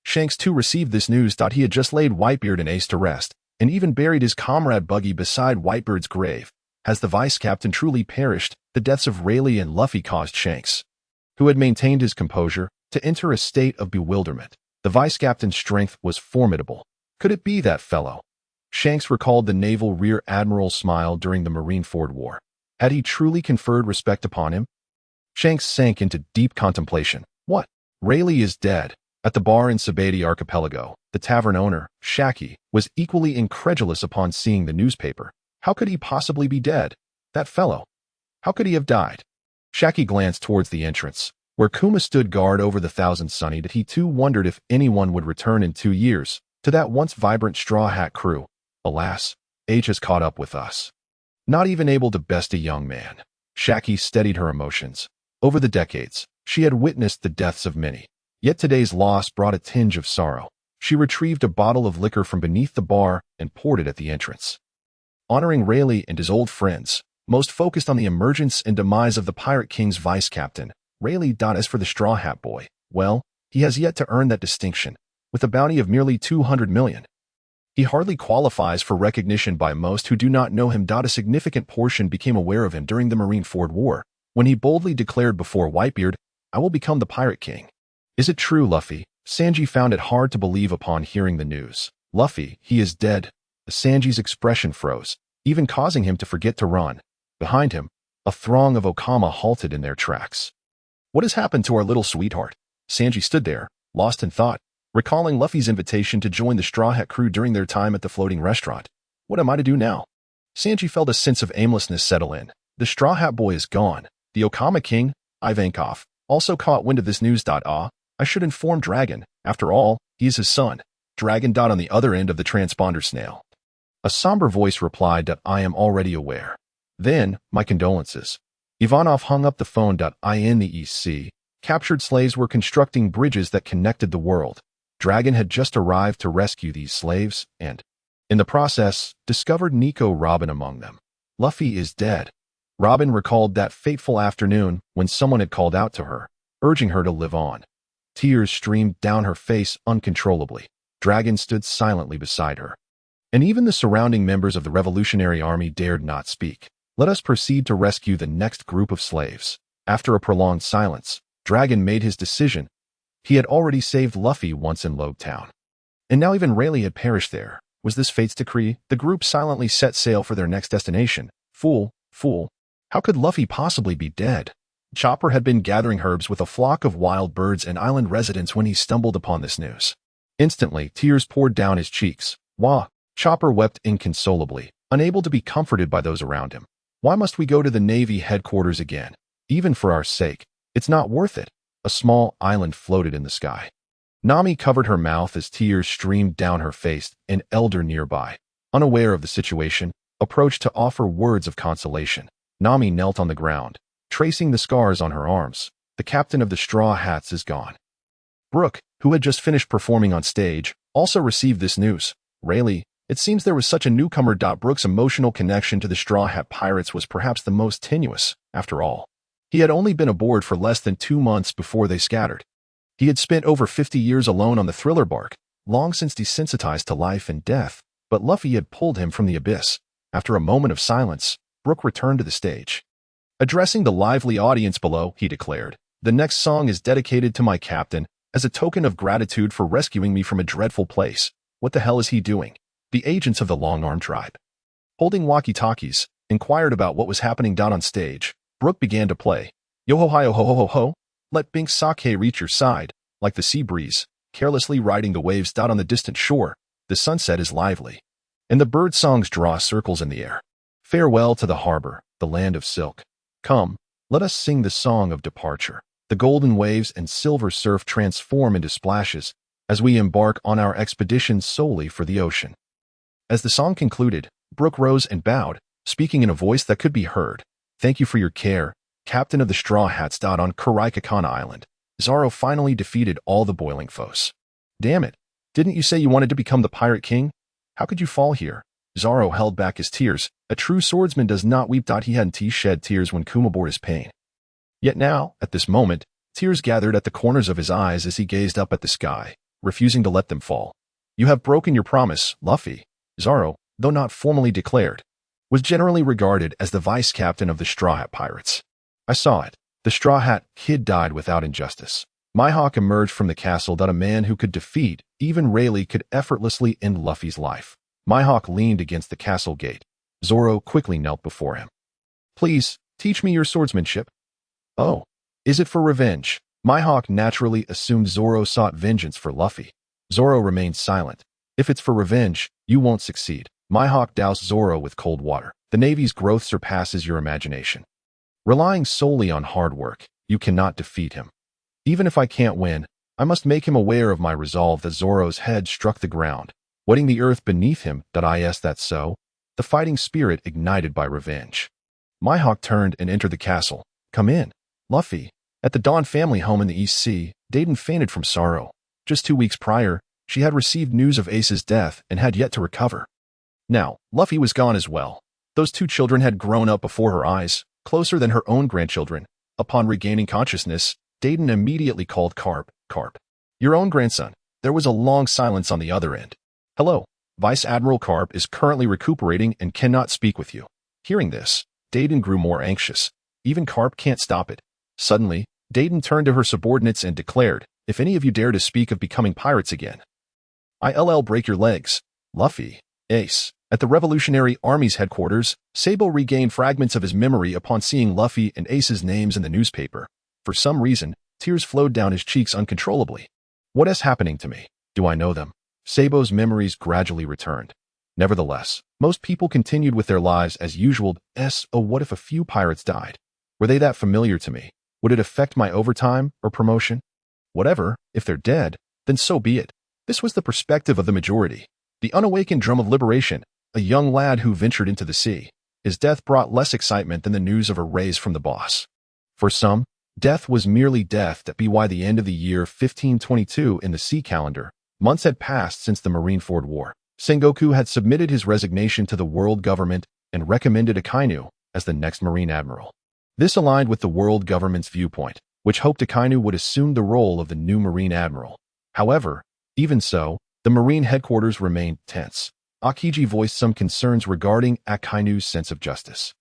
Shanks too received this news. He had just laid Whitebeard and Ace to rest, and even buried his comrade Buggy beside Whitebeard's grave. Has the vice captain truly perished? The deaths of Rayleigh and Luffy caused Shanks, who had maintained his composure, to enter a state of bewilderment. The vice captain's strength was formidable. Could it be that fellow? Shanks recalled the naval rear admiral's smile during the Marineford War. Had he truly conferred respect upon him? Shanks sank into deep contemplation. What? Rayleigh is dead. At the bar in Sabati Archipelago, the tavern owner, Shaki, was equally incredulous upon seeing the newspaper. How could he possibly be dead? That fellow. How could he have died? Shaki glanced towards the entrance, where Kuma stood guard over the Thousand Sunny. That he too wondered if anyone would return in 2 years to that once vibrant Straw Hat crew. Alas, age has caught up with us. Not even able to best a young man. Shaki steadied her emotions. Over the decades, she had witnessed the deaths of many. Yet today's loss brought a tinge of sorrow. She retrieved a bottle of liquor from beneath the bar and poured it at the entrance. Honoring Rayleigh and his old friends, most focused on the emergence and demise of the Pirate King's vice captain, Rayleigh. As for the Straw Hat Boy, well, he has yet to earn that distinction, with a bounty of merely 200 million. He hardly qualifies for recognition by most who do not know him. A significant portion became aware of him during the Marineford War, when he boldly declared before Whitebeard, I will become the Pirate King. Is it true, Luffy? Sanji found it hard to believe upon hearing the news. Luffy, he is dead. Sanji's expression froze, even causing him to forget to run. Behind him, a throng of Okama halted in their tracks. What has happened to our little sweetheart? Sanji stood there, lost in thought, recalling Luffy's invitation to join the Straw Hat crew during their time at the floating restaurant. What am I to do now? Sanji felt a sense of aimlessness settle in. The Straw Hat Boy is gone. The Okama King, Ivankov, also caught wind of this news. I should inform Dragon. After all, he is his son. Dragon. On the other end of the transponder snail, a somber voice replied, I am already aware. Then, my condolences. Ivanov hung up the phone. In the East Sea, captured slaves were constructing bridges that connected the world. Dragon had just arrived to rescue these slaves, and, in the process, discovered Nico Robin among them. Luffy is dead. Robin recalled that fateful afternoon when someone had called out to her, urging her to live on. Tears streamed down her face uncontrollably. Dragon stood silently beside her. And even the surrounding members of the Revolutionary Army dared not speak. Let us proceed to rescue the next group of slaves. After a prolonged silence, Dragon made his decision. He had already saved Luffy once in Logue Town. And now even Rayleigh had perished there. Was this fate's decree? The group silently set sail for their next destination. Fool, fool. How could Luffy possibly be dead? Chopper had been gathering herbs with a flock of wild birds and island residents when he stumbled upon this news. Instantly, tears poured down his cheeks. Wah! Chopper wept inconsolably, unable to be comforted by those around him. Why must we go to the Navy headquarters again? Even for our sake. It's not worth it. A small island floated in the sky. Nami covered her mouth as tears streamed down her face. An elder nearby, unaware of the situation, approached to offer words of consolation. Nami knelt on the ground, tracing the scars on her arms. The captain of the Straw Hats is gone. Brook, who had just finished performing on stage, also received this news. Rayleigh, it seems there was such a newcomer. Brook's emotional connection to the Straw Hat Pirates was perhaps the most tenuous, after all. He had only been aboard for less than 2 months before they scattered. He had spent over 50 years alone on the Thriller bark, long since desensitized to life and death, but Luffy had pulled him from the abyss. After a moment of silence, Brook returned to the stage. Addressing the lively audience below, he declared, the next song is dedicated to my captain, as a token of gratitude for rescuing me from a dreadful place. What the hell is he doing? The agents of the Long-Arm tribe, holding walkie-talkies, inquired about what was happening. On stage, Brook began to play. Yo-ho-hi-yo-ho-ho-ho-ho, let Bink Sake reach your side, like the sea breeze, carelessly riding the waves. On the distant shore, the sunset is lively, and the bird songs draw circles in the air. Farewell to the harbor, the land of silk. Come, let us sing the song of departure. The golden waves and silver surf transform into splashes as we embark on our expedition solely for the ocean. As the song concluded, Brook rose and bowed, speaking in a voice that could be heard. "Thank you for your care, Captain of the Straw Hats." On Karikakana Island, Zoro finally defeated all the boiling foes. "Damn it, didn't you say you wanted to become the Pirate King? How could you fall here?" Zoro held back his tears. A true swordsman does not weep. He hadn't shed tears when Kuma bore his pain. Yet now, at this moment, tears gathered at the corners of his eyes as he gazed up at the sky, refusing to let them fall. "You have broken your promise, Luffy." Zoro, though not formally declared, was generally regarded as the vice captain of the Straw Hat Pirates. "I saw it. The Straw Hat Kid died without injustice." Mihawk emerged from the castle. A man who could defeat even Rayleigh could effortlessly end Luffy's life. Mihawk leaned against the castle gate. Zoro quickly knelt before him. "Please, teach me your swordsmanship." "Oh, is it for revenge?" Mihawk naturally assumed Zoro sought vengeance for Luffy. Zoro remained silent. "If it's for revenge, you won't succeed." Mihawk doused Zoro with cold water. "The Navy's growth surpasses your imagination. Relying solely on hard work, you cannot defeat him. Even if I can't win, I must make him aware of my resolve." As Zoro's head struck the ground, wetting the earth beneath him. "Is that so?" The fighting spirit ignited by revenge. Mihawk turned and entered the castle. "Come in, Luffy." At the Dawn family home in the East Sea, Dayton fainted from sorrow. Just 2 weeks prior, she had received news of Ace's death and had yet to recover. Now, Luffy was gone as well. Those 2 children had grown up before her eyes, closer than her own grandchildren. Upon regaining consciousness, Dayton immediately called Karp. "Karp, your own grandson." There was a long silence on the other end. "Hello, Vice Admiral Karp is currently recuperating and cannot speak with you." Hearing this, Dayton grew more anxious. Even Karp can't stop it. Suddenly, Dayton turned to her subordinates and declared, "If any of you dare to speak of becoming pirates again, I'll break your legs." Luffy, Ace. At the Revolutionary Army's headquarters, Sabo regained fragments of his memory upon seeing Luffy and Ace's names in the newspaper. For some reason, tears flowed down his cheeks uncontrollably. "What is happening to me? Do I know them?" Sabo's memories gradually returned. Nevertheless, most people continued with their lives as usual. Oh, what if a few pirates died? Were they that familiar to me? Would it affect my overtime or promotion? Whatever, if they're dead, then so be it. This was the perspective of the majority. The unawakened drum of liberation, a young lad who ventured into the sea. His death brought less excitement than the news of a raise from the boss. For some, death was merely death. By the end of the year 1522 in the sea calendar, months had passed since the Marineford War. Sengoku had submitted his resignation to the world government and recommended Akainu as the next Marine Admiral. This aligned with the world government's viewpoint, which hoped Akainu would assume the role of the new Marine Admiral. However, even so, the Marine headquarters remained tense. Akiji voiced some concerns regarding Akainu's sense of justice.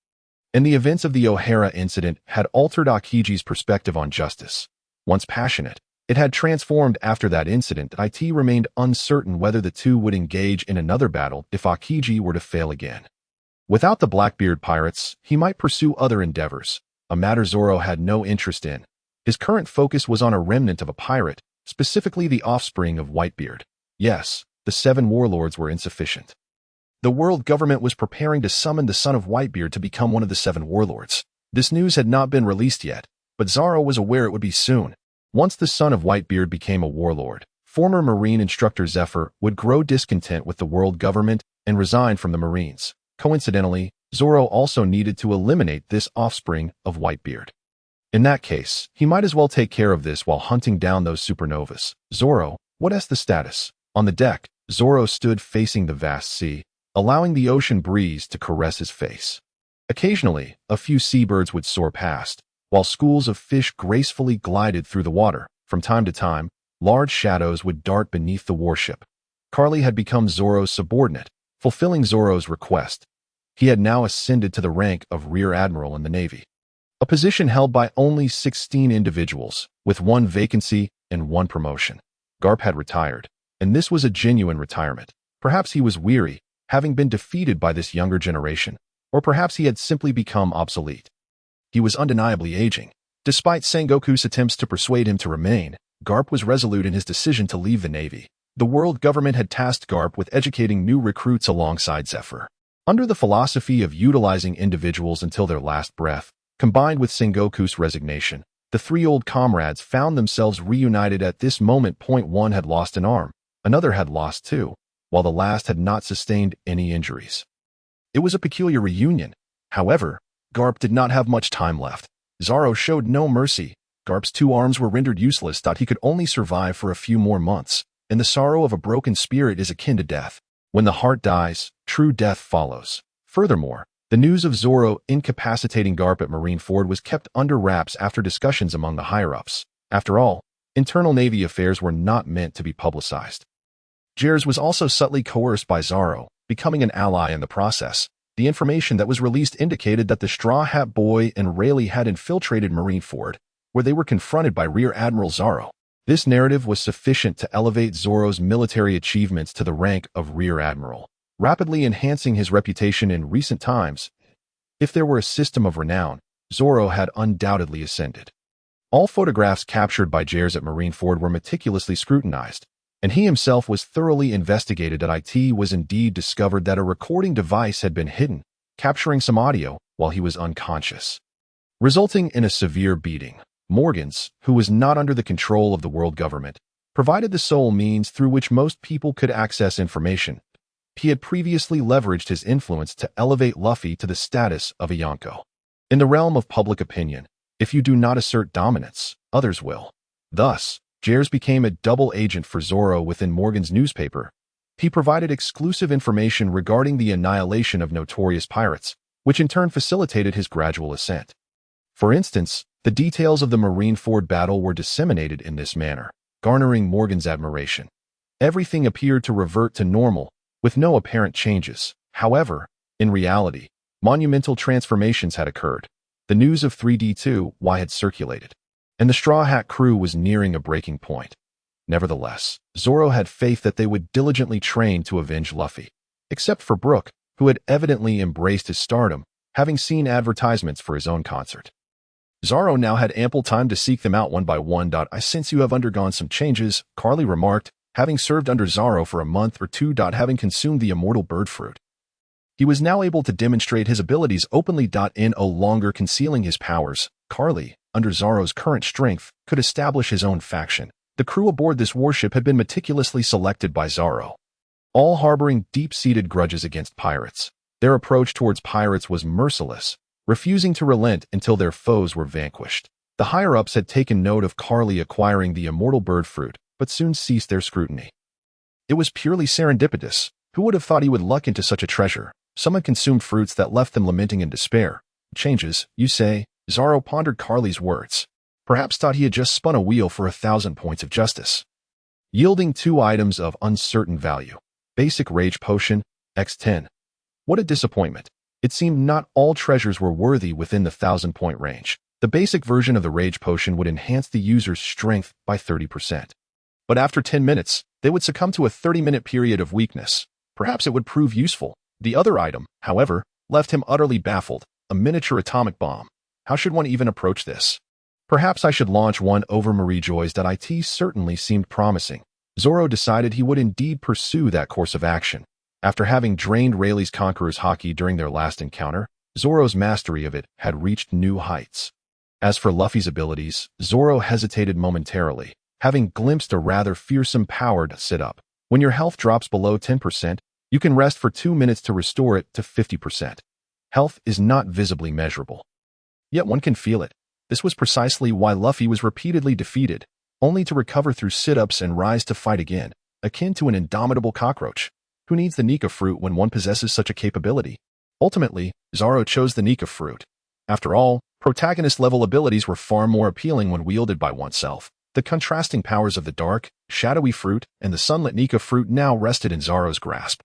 And the events of the O'Hara incident had altered Akiji's perspective on justice. Once passionate, it had transformed after that incident. It remained uncertain whether the two would engage in another battle if Akiji were to fail again. Without the Blackbeard pirates, he might pursue other endeavors, a matter Zoro had no interest in. His current focus was on a remnant of a pirate, specifically the offspring of Whitebeard. Yes, the 7 warlords were insufficient. The world government was preparing to summon the son of Whitebeard to become one of the 7 warlords. This news had not been released yet, but Zoro was aware it would be soon. Once the son of Whitebeard became a warlord, former Marine instructor Zephyr would grow discontent with the world government and resign from the Marines. Coincidentally, Zoro also needed to eliminate this offspring of Whitebeard. In that case, he might as well take care of this while hunting down those supernovas. "Zoro, what is the status?" On the deck, Zoro stood facing the vast sea, allowing the ocean breeze to caress his face. Occasionally, a few seabirds would soar past, while schools of fish gracefully glided through the water. From time to time, large shadows would dart beneath the warship. Kari had become Zoro's subordinate, fulfilling Zoro's request. He had now ascended to the rank of Rear Admiral in the Navy, a position held by only 16 individuals, with 1 vacancy and 1 promotion. Karp had retired, and this was a genuine retirement. Perhaps he was weary, having been defeated by this younger generation, or perhaps he had simply become obsolete. He was undeniably aging. Despite Sengoku's attempts to persuade him to remain, Karp was resolute in his decision to leave the Navy. The world government had tasked Karp with educating new recruits alongside Zephyr. Under the philosophy of utilizing individuals until their last breath, combined with Sengoku's resignation, The three old comrades found themselves reunited at this moment. One had lost an arm, another had lost two, while the last had not sustained any injuries. It was a peculiar reunion. However, Karp did not have much time left. Zoro showed no mercy. Karp's two arms were rendered useless. He could only survive for a few more months, and the sorrow of a broken spirit is akin to death. When the heart dies, true death follows. Furthermore, the news of Zoro incapacitating Karp at Marineford was kept under wraps after discussions among the higher-ups. After all, internal Navy affairs were not meant to be publicized. Jers was also subtly coerced by Zoro, becoming an ally in the process. The information that was released indicated that the Straw Hat Boy and Rayleigh had infiltrated Marineford, where they were confronted by Rear Admiral Zoro. This narrative was sufficient to elevate Zoro's military achievements to the rank of Rear Admiral, rapidly enhancing his reputation in recent times. If there were a system of renown, Zoro had undoubtedly ascended. All photographs captured by Jers at Marineford were meticulously scrutinized, and he himself was thoroughly investigated. It was indeed discovered that a recording device had been hidden, capturing some audio while he was unconscious, resulting in a severe beating. Morgans, who was not under the control of the world government, provided the sole means through which most people could access information. He had previously leveraged his influence to elevate Luffy to the status of a Yonko. In the realm of public opinion, if you do not assert dominance, others will. Thus, Jers became a double agent for Zoro within Morgan's newspaper. He provided exclusive information regarding the annihilation of notorious pirates, which in turn facilitated his gradual ascent. For instance, the details of the Marineford battle were disseminated in this manner, garnering Morgan's admiration. Everything appeared to revert to normal, with no apparent changes. However, in reality, monumental transformations had occurred. The news of 3D2Y had circulated, and the Straw Hat crew was nearing a breaking point. Nevertheless, Zoro had faith that they would diligently train to avenge Luffy, except for Brook, who had evidently embraced his stardom, having seen advertisements for his own concert. Zoro now had ample time to seek them out one by one. I sense you have undergone some changes, Kari remarked, having served under Zoro for a month or two. Having consumed the immortal bird fruit, he was now able to demonstrate his abilities openly. In no longer concealing his powers, Kari, under Zoro's current strength, could establish his own faction. The crew aboard this warship had been meticulously selected by Zoro, all harboring deep-seated grudges against pirates. Their approach towards pirates was merciless, refusing to relent until their foes were vanquished. The higher-ups had taken note of Kari acquiring the immortal bird fruit, but soon ceased their scrutiny. It was purely serendipitous. Who would have thought he would luck into such a treasure? Some had consumed fruits that left them lamenting in despair. Changes, you say? Zoro pondered Kari's words. Perhaps thought he had just spun a wheel for 1,000 points of justice. Yielding 2 items of uncertain value. Basic Rage Potion, X10. What a disappointment. It seemed not all treasures were worthy within the 1,000-point range. The basic version of the Rage Potion would enhance the user's strength by 30%. But after 10 minutes, they would succumb to a 30-minute period of weakness. Perhaps it would prove useful. The other item, however, left him utterly baffled. A miniature atomic bomb. How should one even approach this? Perhaps I should launch one over Marijoy's. It certainly seemed promising. Zoro decided he would indeed pursue that course of action. After having drained Rayleigh's Conqueror's Haki during their last encounter, Zoro's mastery of it had reached new heights. As for Luffy's abilities, Zoro hesitated momentarily, having glimpsed a rather fearsome powered sit-up. When your health drops below 10%, you can rest for 2 minutes to restore it to 50%. Health is not visibly measurable, yet one can feel it. This was precisely why Luffy was repeatedly defeated, only to recover through sit-ups and rise to fight again, akin to an indomitable cockroach. Who needs the Nika fruit when one possesses such a capability? Ultimately, Zoro chose the Nika fruit. After all, protagonist-level abilities were far more appealing when wielded by oneself. The contrasting powers of the dark, shadowy fruit and the sunlit Nika fruit now rested in Zoro's grasp.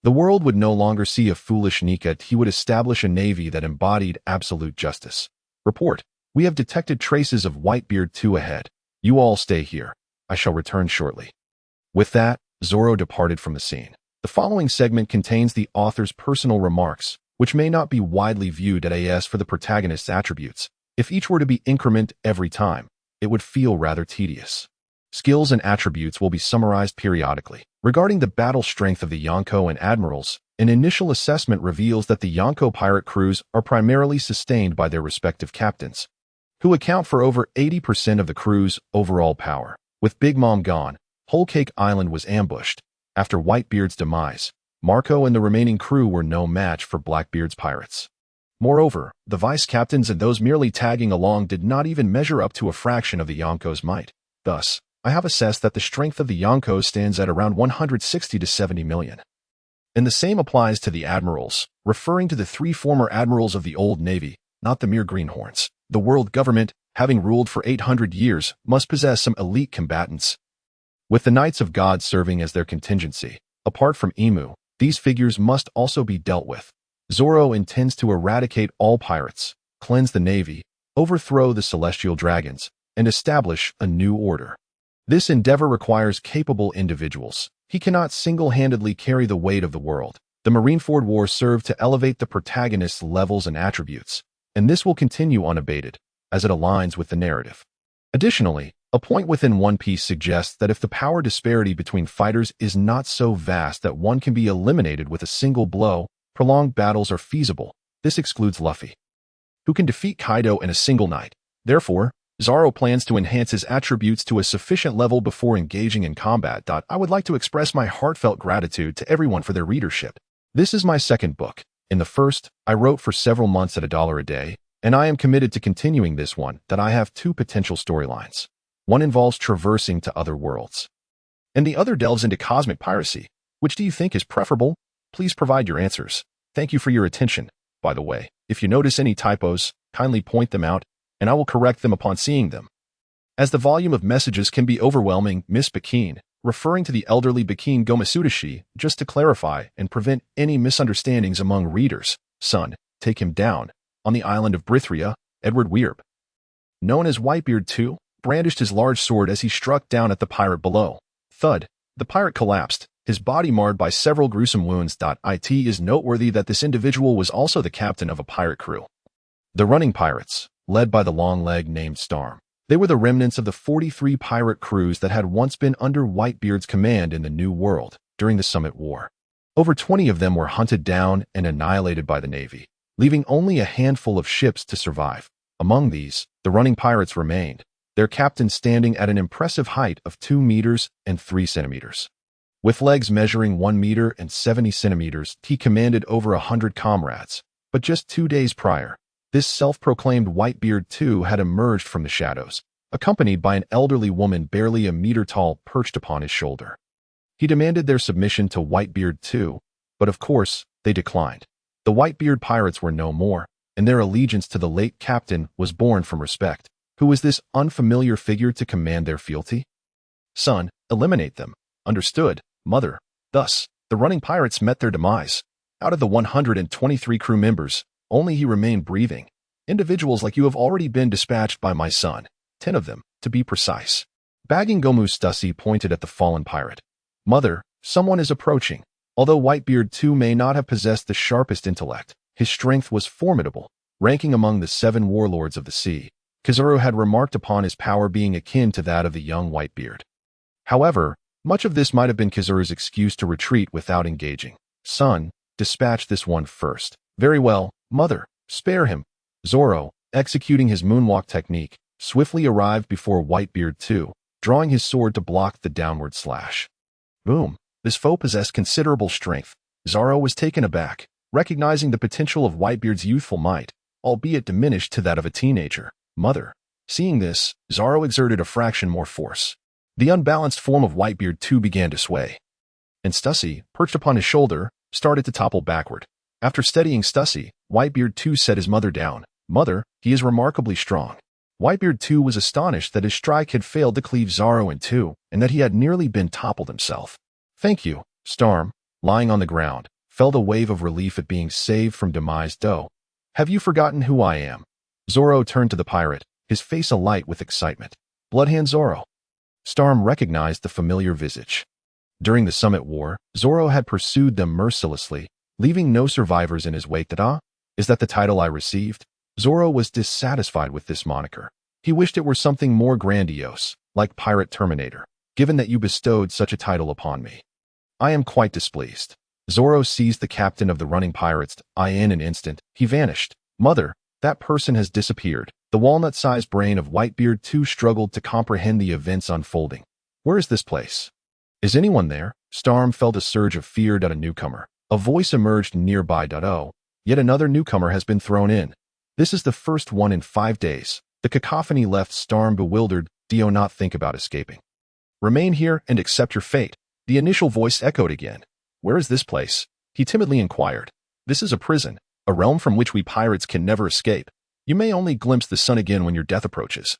The world would no longer see a foolish Nika. He would establish a navy that embodied absolute justice. Report. We have detected traces of Whitebeard 2 ahead. You all stay here. I shall return shortly. With that, Zoro departed from the scene. The following segment contains the author's personal remarks, which may not be widely viewed as for the protagonist's attributes. If each were to be incremented every time, it would feel rather tedious. Skills and attributes will be summarized periodically. Regarding the battle strength of the Yonko and admirals, an initial assessment reveals that the Yonko pirate crews are primarily sustained by their respective captains, who account for over 80% of the crew's overall power. With Big Mom gone, Whole Cake Island was ambushed. After Whitebeard's demise, Marco and the remaining crew were no match for Blackbeard's pirates. Moreover, the vice-captains and those merely tagging along did not even measure up to a fraction of the Yonko's might. Thus, I have assessed that the strength of the Yonko stands at around 160 to 70 million. And the same applies to the admirals, referring to the 3 former admirals of the old navy, not the mere greenhorns. The world government, having ruled for 800 years, must possess some elite combatants. With the Knights of God serving as their contingency, apart from Emu, these figures must also be dealt with. Zoro intends to eradicate all pirates, cleanse the navy, overthrow the celestial dragons, and establish a new order. This endeavor requires capable individuals. He cannot single-handedly carry the weight of the world. The Marineford War served to elevate the protagonist's levels and attributes, and this will continue unabated, as it aligns with the narrative. Additionally, a point within One Piece suggests that if the power disparity between fighters is not so vast that one can be eliminated with a single blow, prolonged battles are feasible. This excludes Luffy, who can defeat Kaido in a single night. Therefore, Zoro plans to enhance his attributes to a sufficient level before engaging in combat. I would like to express my heartfelt gratitude to everyone for their readership. This is my second book. In the first, I wrote for several months at $1 a day, and I am committed to continuing this one. That I have 2 potential storylines. One involves traversing to other worlds, and the other delves into cosmic piracy. Which do you think is preferable? Please provide your answers. Thank you for your attention. By the way, if you notice any typos, kindly point them out, and I will correct them upon seeing them. As the volume of messages can be overwhelming, Miss Bakine, referring to the elderly Bakine Gomatsudashi, just to clarify and prevent any misunderstandings among readers, son, take him down. On the island of Brithria, Edward Weirb, known as Whitebeard II, brandished his large sword as he struck down at the pirate below. Thud. The pirate collapsed, his body marred by several gruesome wounds. It is noteworthy that this individual was also the captain of a pirate crew. The running pirates, led by the long leg named Storm. They were the remnants of the 43 pirate crews that had once been under Whitebeard's command in the New World during the Summit War. Over 20 of them were hunted down and annihilated by the Navy, leaving only a handful of ships to survive. Among these, the running pirates remained, their captain standing at an impressive height of 2 meters and 3 centimeters. With legs measuring 1 meter and 70 centimeters, he commanded over 100 comrades. But just 2 days prior, this self-proclaimed Whitebeard II had emerged from the shadows, accompanied by an elderly woman barely a meter tall perched upon his shoulder. He demanded their submission to Whitebeard II, but of course, they declined. The Whitebeard pirates were no more, and their allegiance to the late captain was born from respect. Who was this unfamiliar figure to command their fealty? Son, eliminate them. Understood, mother. Thus, the running pirates met their demise. Out of the 123 crew members, only he remained breathing. Individuals like you have already been dispatched by my son, 10 of them, to be precise. Bagging Gomu Stussy pointed at the fallen pirate. Mother, someone is approaching. Although Whitebeard II may not have possessed the sharpest intellect, his strength was formidable, ranking among the 7 warlords of the sea. Kizaru had remarked upon his power being akin to that of the young Whitebeard. However, much of this might have been Kizaru's excuse to retreat without engaging. Son, dispatch this one first. Very well, mother, spare him. Zoro, executing his moonwalk technique, swiftly arrived before Whitebeard II, drawing his sword to block the downward slash. Boom. This foe possessed considerable strength. Zoro was taken aback, recognizing the potential of Whitebeard's youthful might, albeit diminished to that of a teenager. Mother. Seeing this, Zoro exerted a fraction more force. The unbalanced form of Whitebeard II began to sway, and Stussy, perched upon his shoulder, started to topple backward. After steadying Stussy, Whitebeard II set his mother down. Mother, he is remarkably strong. Whitebeard II was astonished that his strike had failed to cleave Zoro in two, and that he had nearly been toppled himself. Thank you, Storm. Lying on the ground, felt a wave of relief at being saved from demise. Have you forgotten who I am? Zoro turned to the pirate, his face alight with excitement. Bloodhand Zoro. Storm recognized the familiar visage. During the Summit War, Zoro had pursued them mercilessly, leaving no survivors in his wake. Is that the title I received? Zoro was dissatisfied with this moniker. He wished it were something more grandiose, like Pirate Terminator, given that you bestowed such a title upon me. I am quite displeased. Zoro seized the captain of the running pirates. In an instant, he vanished. Mother, That person has disappeared. The walnut-sized brain of Whitebeard too struggled to comprehend the events unfolding. Where is this place? Is anyone there? Storm felt a surge of fear at a newcomer. A voice emerged nearby. Oh, yet another newcomer has been thrown in. This is the first one in 5 days. The cacophony left Storm bewildered. Do not think about escaping. Remain here and accept your fate. The initial voice echoed again. Where is this place? He timidly inquired. This is a prison, a realm from which we pirates can never escape. You may only glimpse the sun again when your death approaches,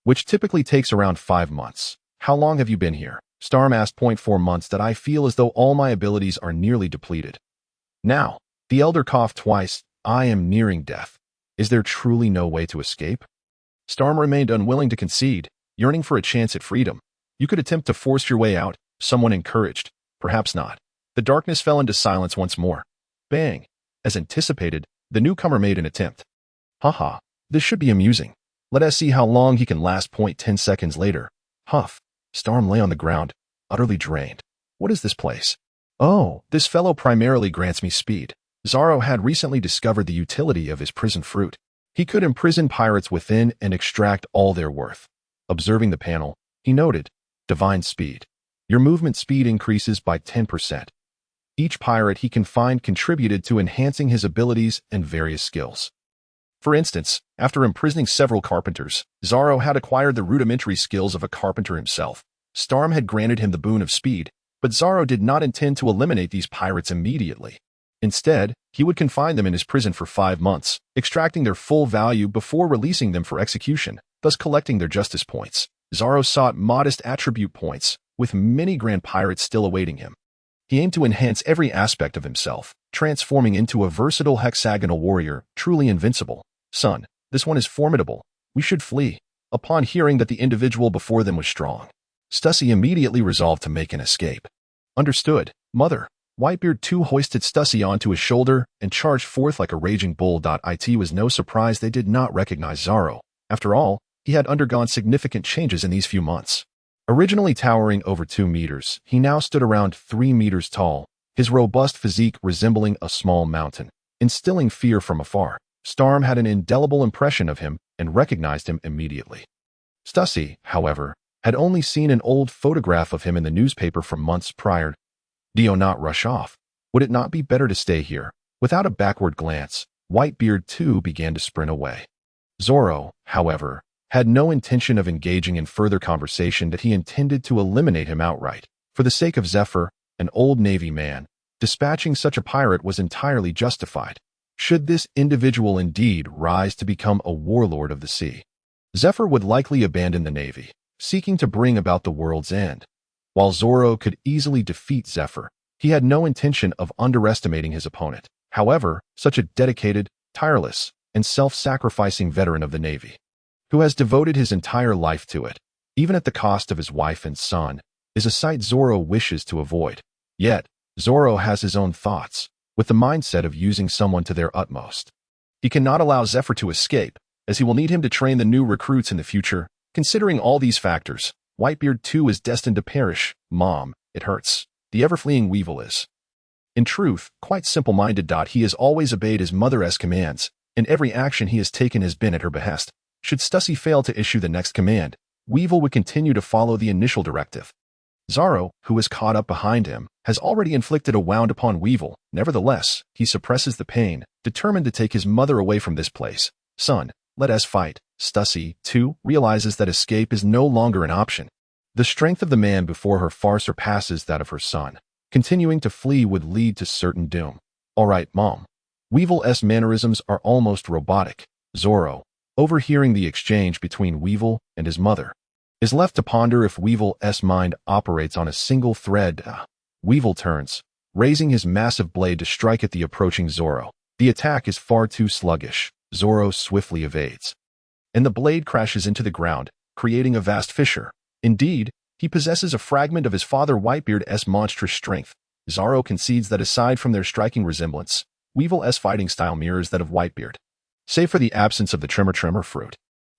which typically takes around 5 months. How long have you been here? Storm asked. 4 months. That I feel as though all my abilities are nearly depleted. Now, the elder coughed twice. I am nearing death. Is there truly no way to escape? Storm remained unwilling to concede, yearning for a chance at freedom. You could attempt to force your way out, someone encouraged. Perhaps not. The darkness fell into silence once more. Bang! As anticipated, the newcomer made an attempt. Haha, this should be amusing. Let us see how long he can last. 10 seconds later. Huff. Storm lay on the ground, utterly drained. What is this place? Oh, this fellow primarily grants me speed. Zoro had recently discovered the utility of his prison fruit. He could imprison pirates within and extract all their worth. Observing the panel, he noted, Divine Speed. Your movement speed increases by 10%. Each pirate he can find contributed to enhancing his abilities and various skills. For instance, after imprisoning several carpenters, Zoro had acquired the rudimentary skills of a carpenter himself. Storm had granted him the boon of speed, but Zoro did not intend to eliminate these pirates immediately. Instead, he would confine them in his prison for 5 months, extracting their full value before releasing them for execution, thus collecting their justice points. Zoro sought modest attribute points, with many grand pirates still awaiting him. He aimed to enhance every aspect of himself, transforming into a versatile hexagonal warrior, truly invincible. Son, this one is formidable. We should flee. Upon hearing that the individual before them was strong, Stussy immediately resolved to make an escape. Understood, Mother. Whitebeard too hoisted Stussy onto his shoulder and charged forth like a raging bull. It was no surprise they did not recognize Zoro. After all, he had undergone significant changes in these few months. Originally towering over 2 meters, he now stood around 3 meters tall, his robust physique resembling a small mountain, instilling fear from afar. Storm had an indelible impression of him and recognized him immediately. Stussy, however, had only seen an old photograph of him in the newspaper from months prior. Do not rush off. Would it not be better to stay here? Without a backward glance, Whitebeard too began to sprint away. Zoro, however, had no intention of engaging in further conversation that he intended to eliminate him outright. For the sake of Zephyr, an old Navy man, dispatching such a pirate was entirely justified. Should this individual indeed rise to become a warlord of the sea, Zephyr would likely abandon the Navy, seeking to bring about the world's end. While Zoro could easily defeat Zephyr, he had no intention of underestimating his opponent. However, such a dedicated, tireless, and self-sacrificing veteran of the Navy, who has devoted his entire life to it, even at the cost of his wife and son, is a sight Zoro wishes to avoid. Yet, Zoro has his own thoughts, with the mindset of using someone to their utmost. He cannot allow Zephyr to escape, as he will need him to train the new recruits in the future. Considering all these factors, Whitebeard too is destined to perish. Mom, it hurts. The ever-fleeing Weevil is, in truth, quite simple-minded. He has always obeyed his mother's commands, and every action he has taken has been at her behest. Should Stussy fail to issue the next command, Weevil would continue to follow the initial directive. Zoro, who is caught up behind him, has already inflicted a wound upon Weevil. Nevertheless, he suppresses the pain, determined to take his mother away from this place. Son, let us fight. Stussy, too, realizes that escape is no longer an option. The strength of the man before her far surpasses that of her son. Continuing to flee would lead to certain doom. All right, Mom. Weevil's mannerisms are almost robotic. Zoro, overhearing the exchange between Weevil and his mother, is left to ponder if Weevil's mind operates on a single thread. Weevil turns, raising his massive blade to strike at the approaching Zoro. The attack is far too sluggish. Zoro swiftly evades, and the blade crashes into the ground, creating a vast fissure. Indeed, he possesses a fragment of his father Whitebeard's monstrous strength. Zoro concedes that aside from their striking resemblance, Weevil's fighting style mirrors that of Whitebeard, save for the absence of the tremor fruit.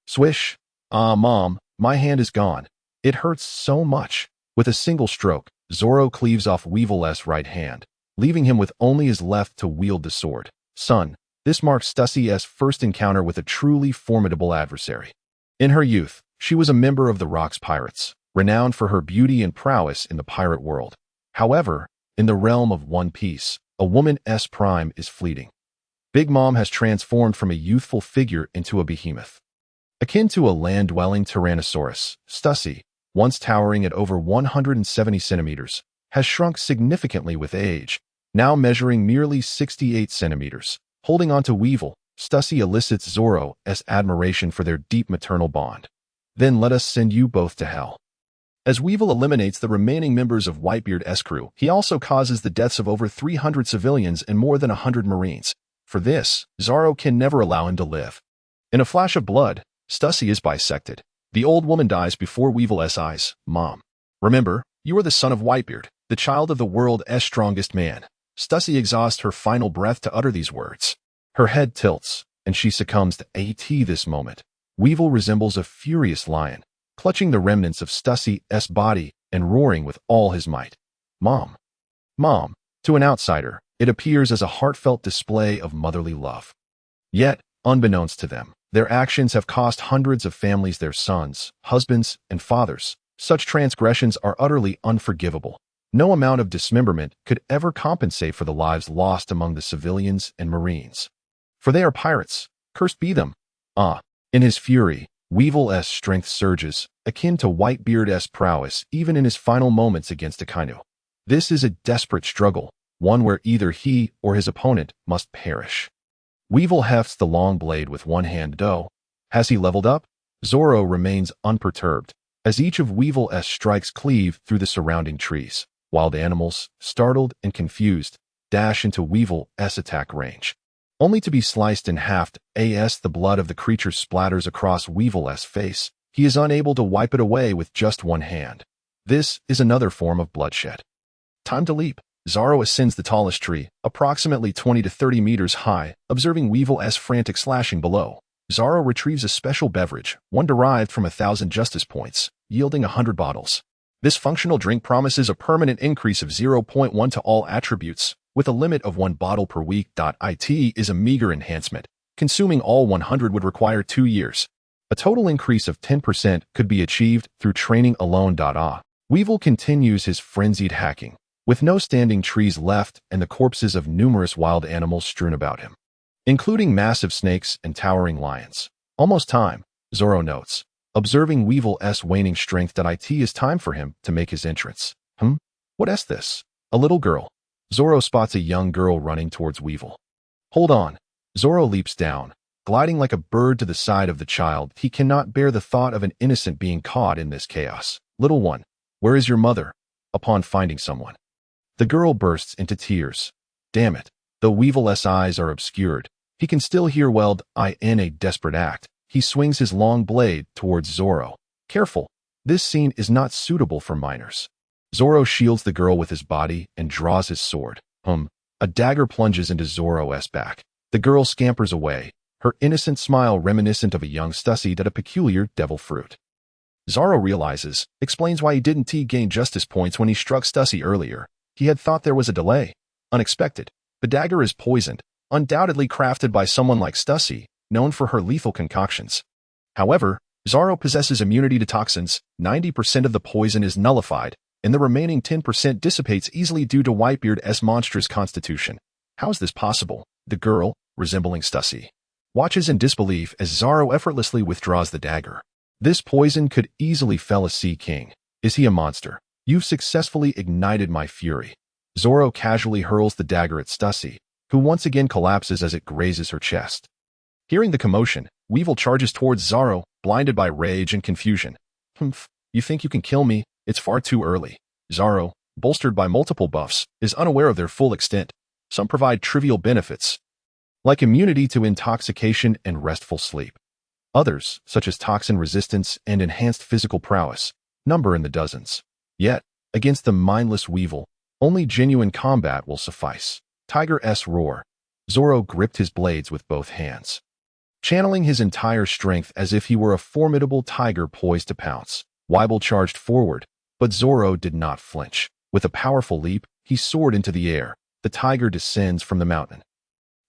Swish. Ah, Mom, my hand is gone. It hurts so much. With a single stroke, Zoro cleaves off Weevil's right hand, leaving him with only his left to wield the sword. Son, This marks Stussie's first encounter with a truly formidable adversary. In her youth, she was a member of the Rocks Pirates, renowned for her beauty and prowess in the pirate world. However, in the realm of One Piece, a woman's prime is fleeting. Big Mom has transformed from a youthful figure into a behemoth. Akin to a land-dwelling Tyrannosaurus, Stussy, once towering at over 170 centimeters, has shrunk significantly with age, now measuring merely 68 centimeters. Holding on to Weevil, Stussy elicits Zoro's admiration for their deep maternal bond. Then let us send you both to hell. As Weevil eliminates the remaining members of Whitebeard's crew, he also causes the deaths of over 300 civilians and more than 100 Marines. For this, Zoro can never allow him to live. In a flash of blood, Stussy is bisected. The old woman dies before Weevil's eyes. Mom. Remember, you are the son of Whitebeard, the child of the world's strongest man. Stussy exhausts her final breath to utter these words. Her head tilts, and she succumbs to this moment. Weevil resembles a furious lion, clutching the remnants of Stussy's body and roaring with all his might. Mom. Mom. To an outsider, it appears as a heartfelt display of motherly love. Yet, unbeknownst to them, their actions have cost hundreds of families their sons, husbands, and fathers. Such transgressions are utterly unforgivable. No amount of dismemberment could ever compensate for the lives lost among the civilians and Marines. For they are pirates. Cursed be them. In his fury, Weevil's strength surges, akin to Whitebeard's prowess even in his final moments against Akainu. This is a desperate struggle, one where either he or his opponent must perish. Weevil hefts the long blade with one hand. Has he leveled up? Zoro remains unperturbed, as each of Weevil's strikes cleave through the surrounding trees. Wild animals, startled and confused, dash into Weevil's attack range, only to be sliced in half as the blood of the creature splatters across Weevil's face. He is unable to wipe it away with just one hand. This is another form of bloodshed. Time to leap. Zoro ascends the tallest tree, approximately 20 to 30 meters high, observing Weevil's frantic slashing below. Zoro retrieves a special beverage, one derived from 1,000 justice points, yielding 100 bottles. This functional drink promises a permanent increase of 0.1 to all attributes, with a limit of 1 bottle per week. It is a meager enhancement. Consuming all 100 would require 2 years. A total increase of 10% could be achieved through training alone. Weevil continues his frenzied hacking, with no standing trees left and the corpses of numerous wild animals strewn about him, including massive snakes and towering lions. Almost time, Zoro notes, observing Weevil's waning strength. It is time for him to make his entrance. What is this? A little girl. Zoro spots a young girl running towards Weevil. Hold on. Zoro leaps down, gliding like a bird to the side of the child. He cannot bear the thought of an innocent being caught in this chaos. Little one, where is your mother? Upon finding someone, the girl bursts into tears. Damn it. Though Weevil's eyes are obscured, he can still hear well. In a desperate act, he swings his long blade towards Zoro. Careful. This scene is not suitable for minors. Zoro shields the girl with his body and draws his sword. A dagger plunges into Zoro's back. The girl scampers away, her innocent smile reminiscent of a young Stussy. A peculiar devil fruit. Zoro realizes, explains why he didn't gain justice points when he struck Stussy earlier. He had thought there was a delay. Unexpected. The dagger is poisoned, undoubtedly crafted by someone like Stussy, known for her lethal concoctions. However, Zoro possesses immunity to toxins. 90% of the poison is nullified, and the remaining 10% dissipates easily due to Whitebeard's monstrous constitution. How is this possible? The girl, resembling Stussy, watches in disbelief as Zoro effortlessly withdraws the dagger. This poison could easily fell a sea king. Is he a monster? You've successfully ignited my fury. Zoro casually hurls the dagger at Stussy, who once again collapses as it grazes her chest. Hearing the commotion, Weevil charges towards Zoro, blinded by rage and confusion. You think you can kill me? It's far too early. Zoro, bolstered by multiple buffs, is unaware of their full extent. Some provide trivial benefits, like immunity to intoxication and restful sleep. Others, such as toxin resistance and enhanced physical prowess, number in the dozens. Yet, against the mindless Weevil, only genuine combat will suffice. Tiger's roar. Zoro gripped his blades with both hands, channeling his entire strength as if he were a formidable tiger poised to pounce. Weevil charged forward, but Zoro did not flinch. With a powerful leap, he soared into the air. The tiger descends from the mountain.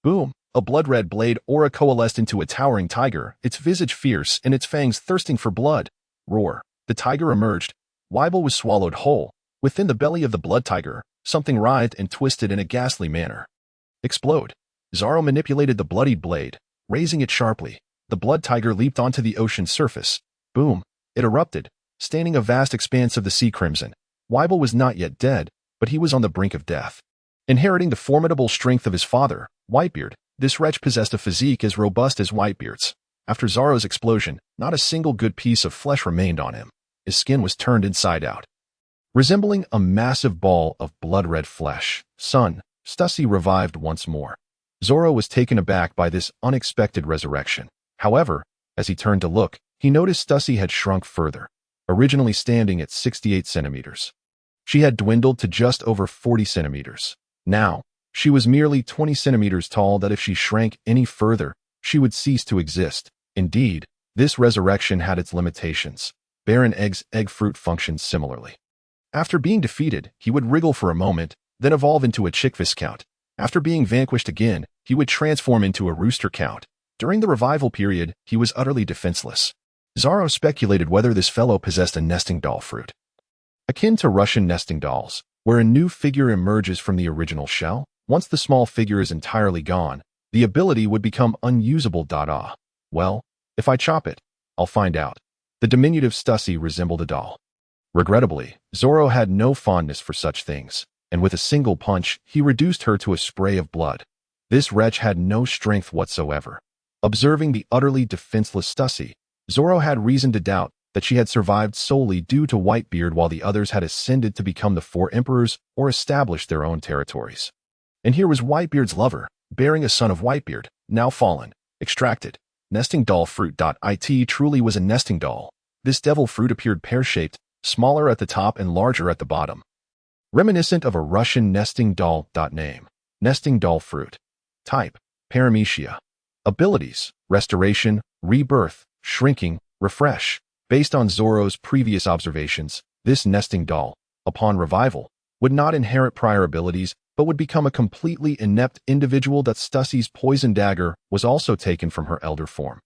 Boom! A blood-red blade aura coalesced into a towering tiger, its visage fierce and its fangs thirsting for blood. Roar. The tiger emerged. Weibel was swallowed whole. Within the belly of the blood tiger, something writhed and twisted in a ghastly manner. Explode. Zoro manipulated the bloodied blade, raising it sharply. The blood tiger leaped onto the ocean's surface. Boom. It erupted, staining a vast expanse of the sea crimson. Weibel was not yet dead, but he was on the brink of death. Inheriting the formidable strength of his father, Whitebeard, this wretch possessed a physique as robust as Whitebeard's. After Zoro's explosion, not a single good piece of flesh remained on him. His skin was turned inside out. Resembling a massive ball of blood-red flesh, Stussy revived once more. Zoro was taken aback by this unexpected resurrection. However, as he turned to look, he noticed Stussy had shrunk further, originally standing at 68 centimeters. She had dwindled to just over 40 centimeters. Now, she was merely 20 centimeters tall that if she shrank any further, she would cease to exist. Indeed, this resurrection had its limitations. Baron Egg's egg fruit functioned similarly. After being defeated, he would wriggle for a moment, then evolve into a chick viscount. After being vanquished again, he would transform into a rooster count. During the revival period, he was utterly defenseless. Zoro speculated whether this fellow possessed a nesting doll fruit. Akin to Russian nesting dolls, where a new figure emerges from the original shell, once the small figure is entirely gone, the ability would become unusable. Well, if I chop it, I'll find out. The diminutive Stussy resembled a doll. Regrettably, Zoro had no fondness for such things, and with a single punch, he reduced her to a spray of blood. This wretch had no strength whatsoever. Observing the utterly defenseless Stussy, Zoro had reason to doubt that she had survived solely due to Whitebeard while the others had ascended to become the four emperors or established their own territories. And here was Whitebeard's lover, bearing a son of Whitebeard, now fallen, extracted. Nesting doll fruit. It truly was a nesting doll. This devil fruit appeared pear-shaped, smaller at the top and larger at the bottom. Reminiscent of a Russian nesting doll. Name. Nesting doll fruit. Type. Paramecia. Abilities. Restoration, rebirth, shrinking, refresh. Based on Zoro's previous observations, this nesting doll, upon revival, would not inherit prior abilities but would become a completely inept individual. Stussy's poison dagger was also taken from her elder form.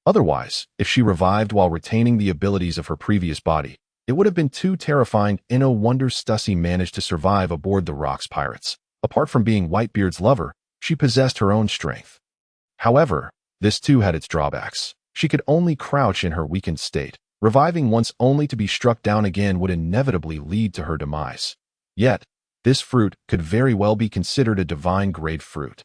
Otherwise, if she revived while retaining the abilities of her previous body, it would have been too terrifying. No wonder Stussy managed to survive aboard the Rocks pirates. Apart from being Whitebeard's lover, she possessed her own strength. However, this too had its drawbacks. She could only crouch in her weakened state. Reviving once only to be struck down again would inevitably lead to her demise. Yet, this fruit could very well be considered a divine-grade fruit.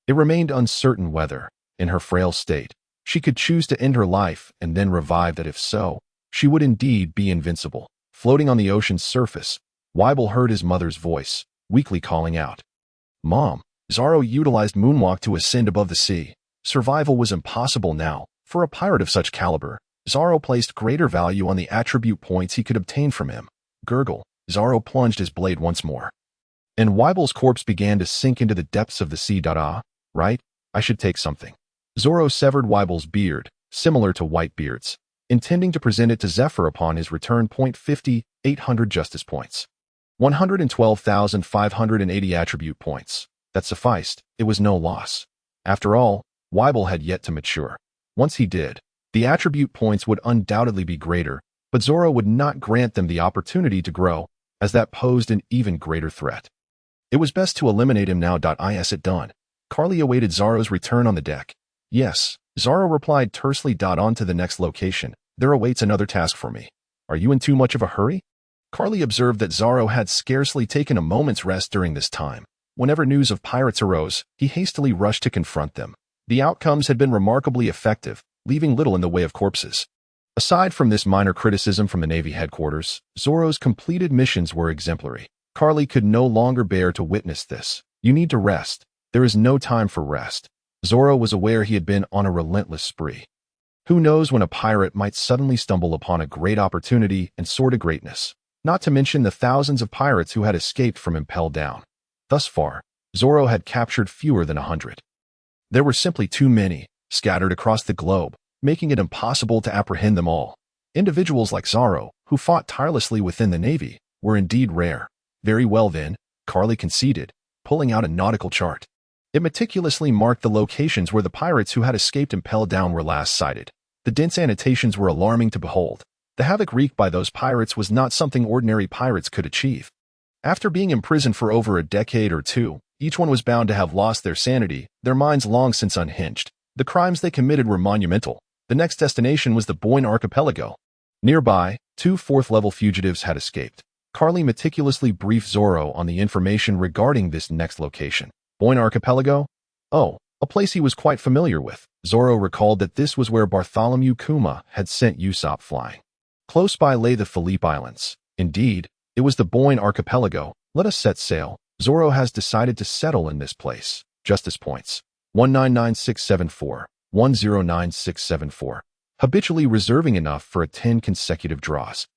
It remained uncertain whether, in her frail state, she could choose to end her life and then revive. That if so, she would indeed be invincible. Floating on the ocean's surface, Weibel heard his mother's voice, weakly calling out, "Mom." Zoro utilized Moonwalk to ascend above the sea. Survival was impossible now. For a pirate of such caliber, Zoro placed greater value on the attribute points he could obtain from him. Gurgle. Zoro plunged his blade once more. And Weibel's corpse began to sink into the depths of the sea. Right? I should take something. Zoro severed Weibel's beard, similar to Whitebeard's, intending to present it to Zephyr upon his return. 800 justice points. 112,580 attribute points. That sufficed. It was no loss. After all, Weibel had yet to mature. Once he did, the attribute points would undoubtedly be greater, but Zoro would not grant them the opportunity to grow, as that posed an even greater threat. It was best to eliminate him now. Is it done? Kari awaited Zoro's return on the deck. Yes, Zoro replied tersely. On to the next location. There awaits another task for me. Are you in too much of a hurry? Kari observed that Zoro had scarcely taken a moment's rest during this time. Whenever news of pirates arose, he hastily rushed to confront them. The outcomes had been remarkably effective, leaving little in the way of corpses. Aside from this minor criticism from the Navy headquarters, Zoro's completed missions were exemplary. Kari could no longer bear to witness this. You need to rest. There is no time for rest. Zoro was aware he had been on a relentless spree. Who knows when a pirate might suddenly stumble upon a great opportunity and soar to greatness, not to mention the thousands of pirates who had escaped from Impel Down. Thus far, Zoro had captured fewer than 100. There were simply too many, scattered across the globe, making it impossible to apprehend them all. Individuals like Zoro, who fought tirelessly within the Navy, were indeed rare. Very well then, Kari conceded, pulling out a nautical chart. It meticulously marked the locations where the pirates who had escaped Impel Down were last sighted. The dense annotations were alarming to behold. The havoc wreaked by those pirates was not something ordinary pirates could achieve. After being imprisoned for over a decade or two, each one was bound to have lost their sanity, their minds long since unhinged. The crimes they committed were monumental. The next destination was the Boyne Archipelago. Nearby, 2 fourth-level fugitives had escaped. Kari meticulously briefed Zoro on the information regarding this next location. Boyne Archipelago? Oh, a place he was quite familiar with. Zoro recalled that this was where Bartholomew Kuma had sent Usopp flying. Close by lay the Philippe Islands. Indeed, it was the Boyne Archipelago. Let us set sail. Zoro has decided to settle in this place. Justice points. 199674, 109674. Habitually reserving enough for a 10 consecutive draws.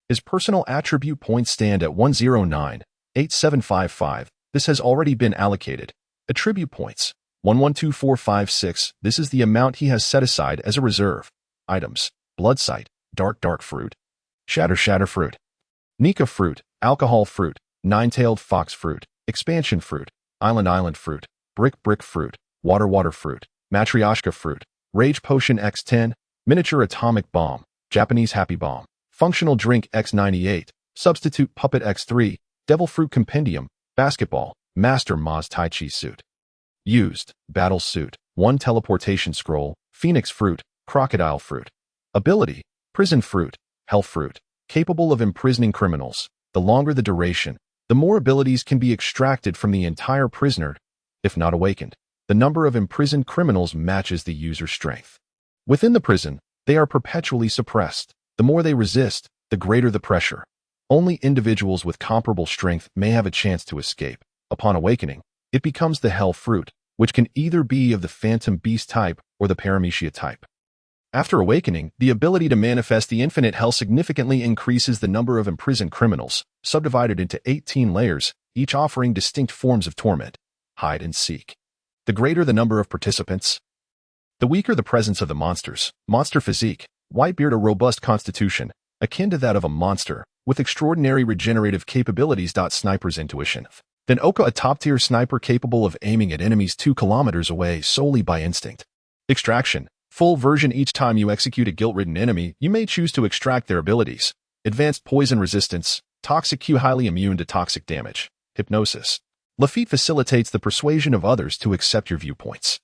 His personal attribute points stand at 1098755. This has already been allocated. Attribute points. 112456. This is the amount he has set aside as a reserve. Items. Blood sight. Dark fruit. Shatter fruit. Nika fruit. Alcohol fruit. Nine-tailed fox fruit. Expansion fruit. Island fruit. Brick fruit. Water fruit. Matryoshka fruit. Rage potion X10. Miniature atomic bomb. Japanese happy bomb. Functional drink X98. Substitute puppet X3. Devil fruit compendium. Basketball. Master Ma's Tai Chi suit. Used. Battle suit. 1 teleportation scroll. Phoenix fruit. Crocodile fruit. Ability. Prison fruit. Hell fruit. Capable of imprisoning criminals. The longer the duration, the more abilities can be extracted from the entire prisoner, if not awakened. The number of imprisoned criminals matches the user's strength. Within the prison, they are perpetually suppressed. The more they resist, the greater the pressure. Only individuals with comparable strength may have a chance to escape. Upon awakening, it becomes the Hell fruit, which can either be of the Phantom Beast type or the Paramecia type. After awakening, the ability to manifest the infinite hell significantly increases the number of imprisoned criminals, subdivided into 18 layers, each offering distinct forms of torment. Hide and seek. The greater the number of participants, the weaker the presence of the monsters. Monster physique. Whitebeard a robust constitution, akin to that of a monster, with extraordinary regenerative capabilities. Sniper's intuition. Then Oka a top-tier sniper capable of aiming at enemies 2 kilometers away solely by instinct. Extraction. Full version. Each time you execute a guilt-ridden enemy, you may choose to extract their abilities. Advanced poison resistance. Toxic Q highly immune to toxic damage. Hypnosis. Lafitte facilitates the persuasion of others to accept your viewpoints.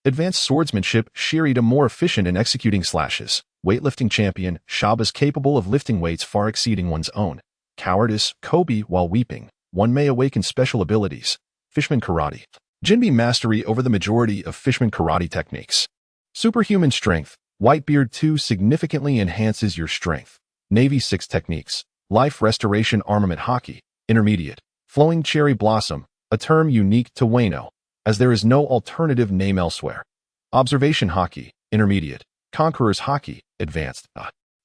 Advanced swordsmanship. Shirita more efficient in executing slashes. Weightlifting champion. Shaba's capable of lifting weights far exceeding one's own. Cowardice. Koby while weeping. One may awaken special abilities. Fishman karate. Jinbi mastery over the majority of Fishman karate techniques. Superhuman strength. Whitebeard 2 significantly enhances your strength. Navy 6 techniques. Life restoration. Armament Haki. Intermediate. Flowing cherry blossom, a term unique to Wano, as there is no alternative name elsewhere. Observation Haki. Intermediate. Conqueror's Haki. Advanced.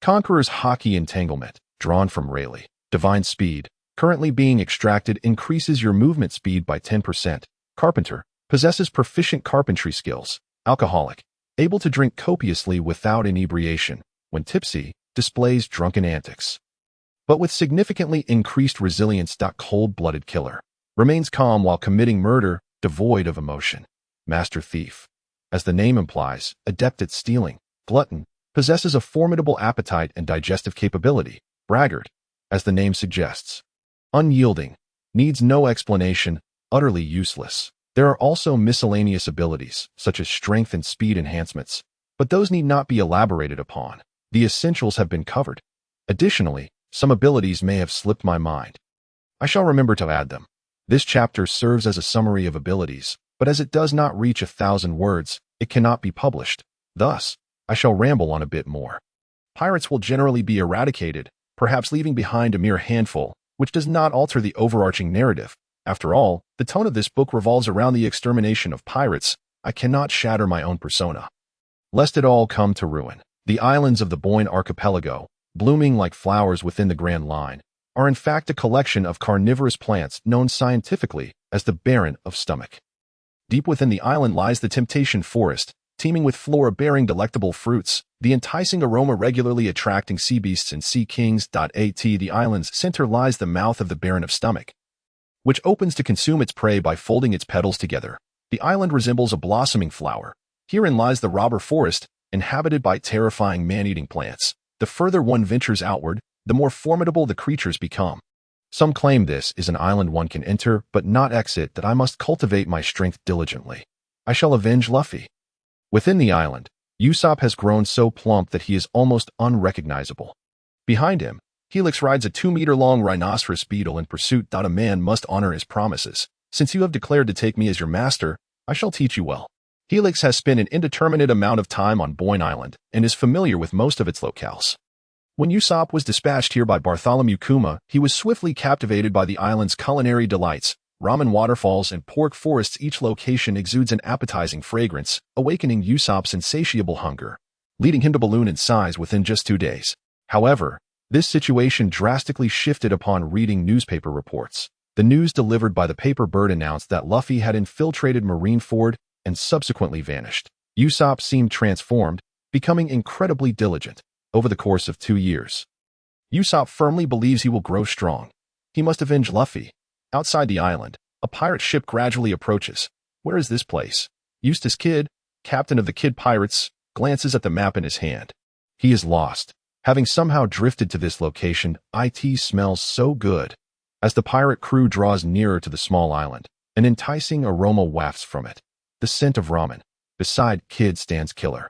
Conqueror's Haki entanglement. Drawn from Rayleigh. Divine speed. Currently being extracted increases your movement speed by 10%. Carpenter. Possesses proficient carpentry skills. Alcoholic. Able to drink copiously without inebriation. When tipsy, displays drunken antics. But with significantly increased resilience. Cold-blooded killer. Remains calm while committing murder, devoid of emotion. Master thief. As the name implies, adept at stealing. Glutton. Possesses a formidable appetite and digestive capability. Braggart. As the name suggests. Unyielding. Needs no explanation. Utterly useless. There are also miscellaneous abilities, such as strength and speed enhancements, but those need not be elaborated upon. The essentials have been covered. Additionally, some abilities may have slipped my mind. I shall remember to add them. This chapter serves as a summary of abilities, but as it does not reach 1,000 words, it cannot be published. Thus, I shall ramble on a bit more. Pirates will generally be eradicated, perhaps leaving behind a mere handful, which does not alter the overarching narrative. After all, the tone of this book revolves around the extermination of pirates. I cannot shatter my own persona, lest it all come to ruin. The islands of the Boyne Archipelago, blooming like flowers within the Grand Line, are in fact a collection of carnivorous plants known scientifically as the Baron of Stomach. Deep within the island lies the Temptation Forest, teeming with flora bearing delectable fruits, the enticing aroma regularly attracting sea beasts and sea kings. At the island's center lies the mouth of the Baron of Stomach, which opens to consume its prey by folding its petals together. The island resembles a blossoming flower. Herein lies the robber forest, inhabited by terrifying man-eating plants. The further one ventures outward, the more formidable the creatures become. Some claim this is an island one can enter but not exit, that I must cultivate my strength diligently. I shall avenge Luffy. Within the island, Usopp has grown so plump that he is almost unrecognizable. Behind him, Helix rides a 2-meter-long rhinoceros beetle in pursuit. A man must honor his promises. Since you have declared to take me as your master, I shall teach you well. Helix has spent an indeterminate amount of time on Boyne Island and is familiar with most of its locales. When Usopp was dispatched here by Bartholomew Kuma, he was swiftly captivated by the island's culinary delights. Ramen waterfalls and pork forests. Each location exudes an appetizing fragrance, awakening Usopp's insatiable hunger, leading him to balloon in size within just 2 days. However, this situation drastically shifted upon reading newspaper reports. The news delivered by the paper bird announced that Luffy had infiltrated Marineford and subsequently vanished. Usopp seemed transformed, becoming incredibly diligent. Over the course of 2 years, Usopp firmly believes he will grow strong. He must avenge Luffy. Outside the island, a pirate ship gradually approaches. Where is this place? Eustace Kid, captain of the Kid Pirates, glances at the map in his hand. He is lost. Having somehow drifted to this location, it smells so good. As the pirate crew draws nearer to the small island, an enticing aroma wafts from it. The scent of ramen. Beside Kid stands Killer,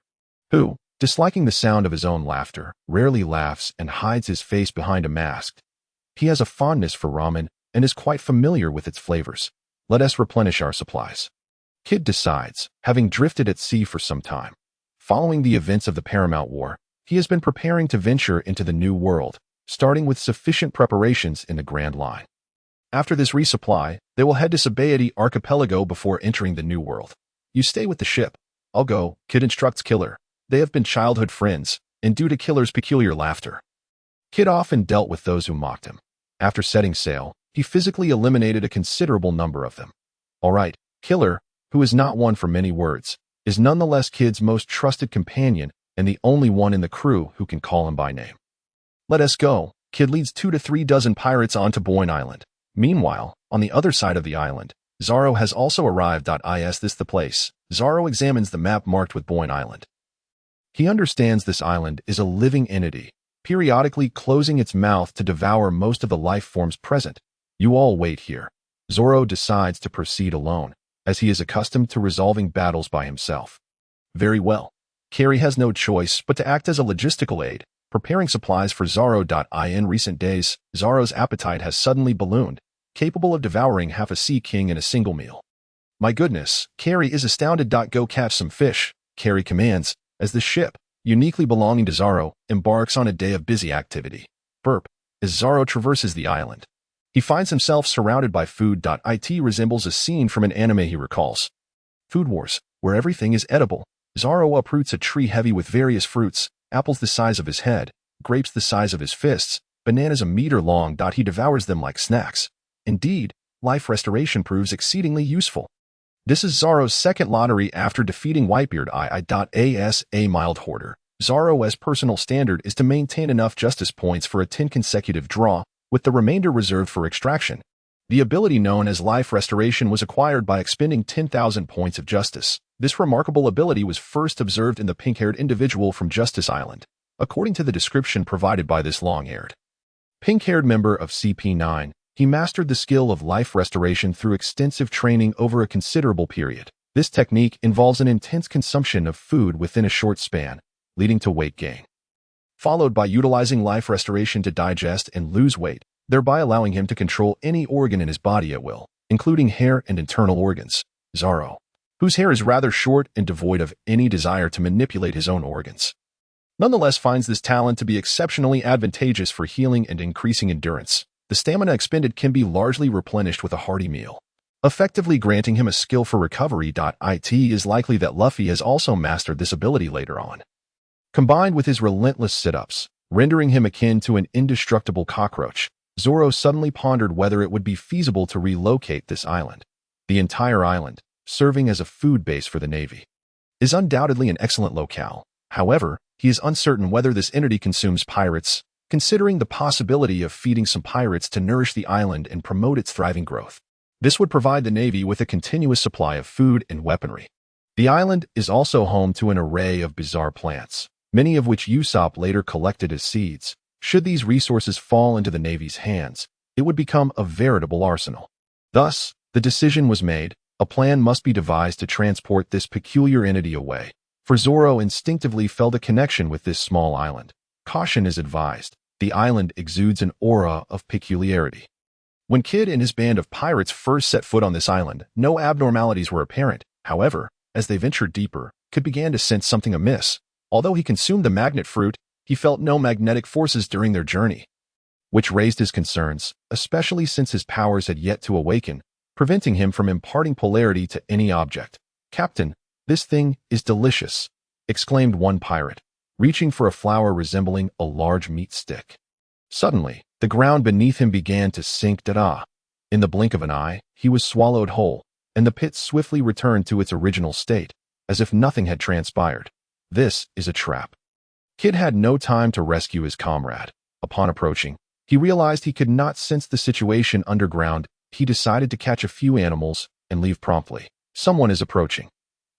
who, disliking the sound of his own laughter, rarely laughs and hides his face behind a mask. He has a fondness for ramen and is quite familiar with its flavors. Let us replenish our supplies. Kid decides, having drifted at sea for some time. Following the events of the Paramount War, he has been preparing to venture into the New World, starting with sufficient preparations in the Grand Line. After this resupply, they will head to Sabaody Archipelago before entering the New World. You stay with the ship. I'll go, Kid instructs Killer. They have been childhood friends, and due to Killer's peculiar laughter, Kid often dealt with those who mocked him. After setting sail, he physically eliminated a considerable number of them. All right, Killer, who is not one for many words, is nonetheless Kid's most trusted companion and the only one in the crew who can call him by name. Let us go. Kid leads 2 to 3 dozen pirates onto Boyne Island. Meanwhile, on the other side of the island, Zoro has also arrived. Is this the place? Zoro examines the map marked with Boyne Island. He understands this island is a living entity, periodically closing its mouth to devour most of the life forms present. You all wait here. Zoro decides to proceed alone, as he is accustomed to resolving battles by himself. Very well. Kari has no choice but to act as a logistical aid, preparing supplies for Zoro. In recent days, Zoro's appetite has suddenly ballooned, capable of devouring half a sea king in a single meal. My goodness, Kari is astounded. Go catch some fish, Kari commands, as the ship, uniquely belonging to Zoro, embarks on a day of busy activity. Burp. As Zoro traverses the island, he finds himself surrounded by food. It resembles a scene from an anime he recalls. Food Wars, where everything is edible. Zoro uproots a tree heavy with various fruits, apples the size of his head, grapes the size of his fists, bananas a meter long. He devours them like snacks. Indeed, life restoration proves exceedingly useful. This is Zoro's second lottery after defeating Whitebeard. As a mild hoarder, Zoro's personal standard is to maintain enough justice points for a 10 consecutive draw, with the remainder reserved for extraction. The ability known as life restoration was acquired by expending 10,000 points of justice. This remarkable ability was first observed in the pink-haired individual from Justice Island, according to the description provided by this long-haired, pink-haired member of CP9. He mastered the skill of life restoration through extensive training over a considerable period. This technique involves an intense consumption of food within a short span, leading to weight gain, followed by utilizing life restoration to digest and lose weight, thereby allowing him to control any organ in his body at will, including hair and internal organs. Zoro, whose hair is rather short and devoid of any desire to manipulate his own organs, nonetheless finds this talent to be exceptionally advantageous for healing and increasing endurance. The stamina expended can be largely replenished with a hearty meal, effectively granting him a skill for recovery. It is likely that Luffy has also mastered this ability later on, combined with his relentless sit-ups, rendering him akin to an indestructible cockroach. Zoro suddenly pondered whether it would be feasible to relocate this island. The entire island, serving as a food base for the Navy, is undoubtedly an excellent locale. However, he is uncertain whether this entity consumes pirates, considering the possibility of feeding some pirates to nourish the island and promote its thriving growth. This would provide the Navy with a continuous supply of food and weaponry. The island is also home to an array of bizarre plants, many of which Usopp later collected as seeds. Should these resources fall into the Navy's hands, it would become a veritable arsenal. Thus, the decision was made, a plan must be devised to transport this peculiar entity away. For Zoro instinctively felt a connection with this small island. Caution is advised. The island exudes an aura of peculiarity. When Kid and his band of pirates first set foot on this island, no abnormalities were apparent. However, as they ventured deeper, Kid began to sense something amiss. Although he consumed the magnet fruit, he felt no magnetic forces during their journey, which raised his concerns, especially since his powers had yet to awaken, preventing him from imparting polarity to any object. "Captain, this thing is delicious," exclaimed one pirate, reaching for a flower resembling a large meat stick. Suddenly, the ground beneath him began to sink. In the blink of an eye, he was swallowed whole, and the pit swiftly returned to its original state, as if nothing had transpired. This is a trap. Kid had no time to rescue his comrade. Upon approaching, he realized he could not sense the situation underground. He decided to catch a few animals and leave promptly. Someone is approaching.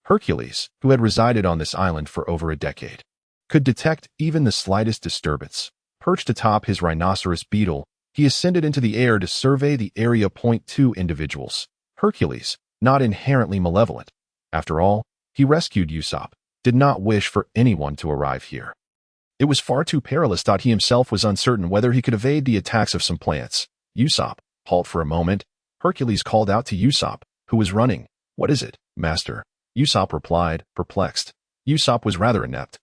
Hercules, who had resided on this island for over a decade, could detect even the slightest disturbance. Perched atop his rhinoceros beetle, he ascended into the air to survey the area. 2 individuals. Hercules, not inherently malevolent. After all, he rescued Usopp, did not wish for anyone to arrive here. It was far too perilous. He himself was uncertain whether he could evade the attacks of some plants. "Usopp, halt for a moment," Hercules called out to Usopp, who was running. "What is it, master?" Usopp replied, perplexed. Usopp was rather inept,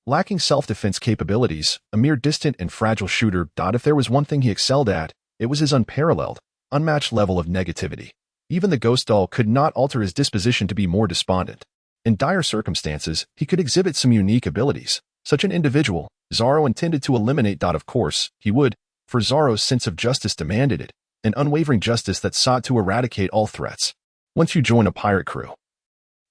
lacking self-defense capabilities, a mere distant and fragile shooter. If there was one thing he excelled at, it was his unparalleled, unmatched level of negativity. Even the ghost doll could not alter his disposition to be more despondent. In dire circumstances, he could exhibit some unique abilities. Such an individual, Zoro intended to eliminate. Of course, he would, for Zoro's sense of justice demanded it, an unwavering justice that sought to eradicate all threats. Once you join a pirate crew,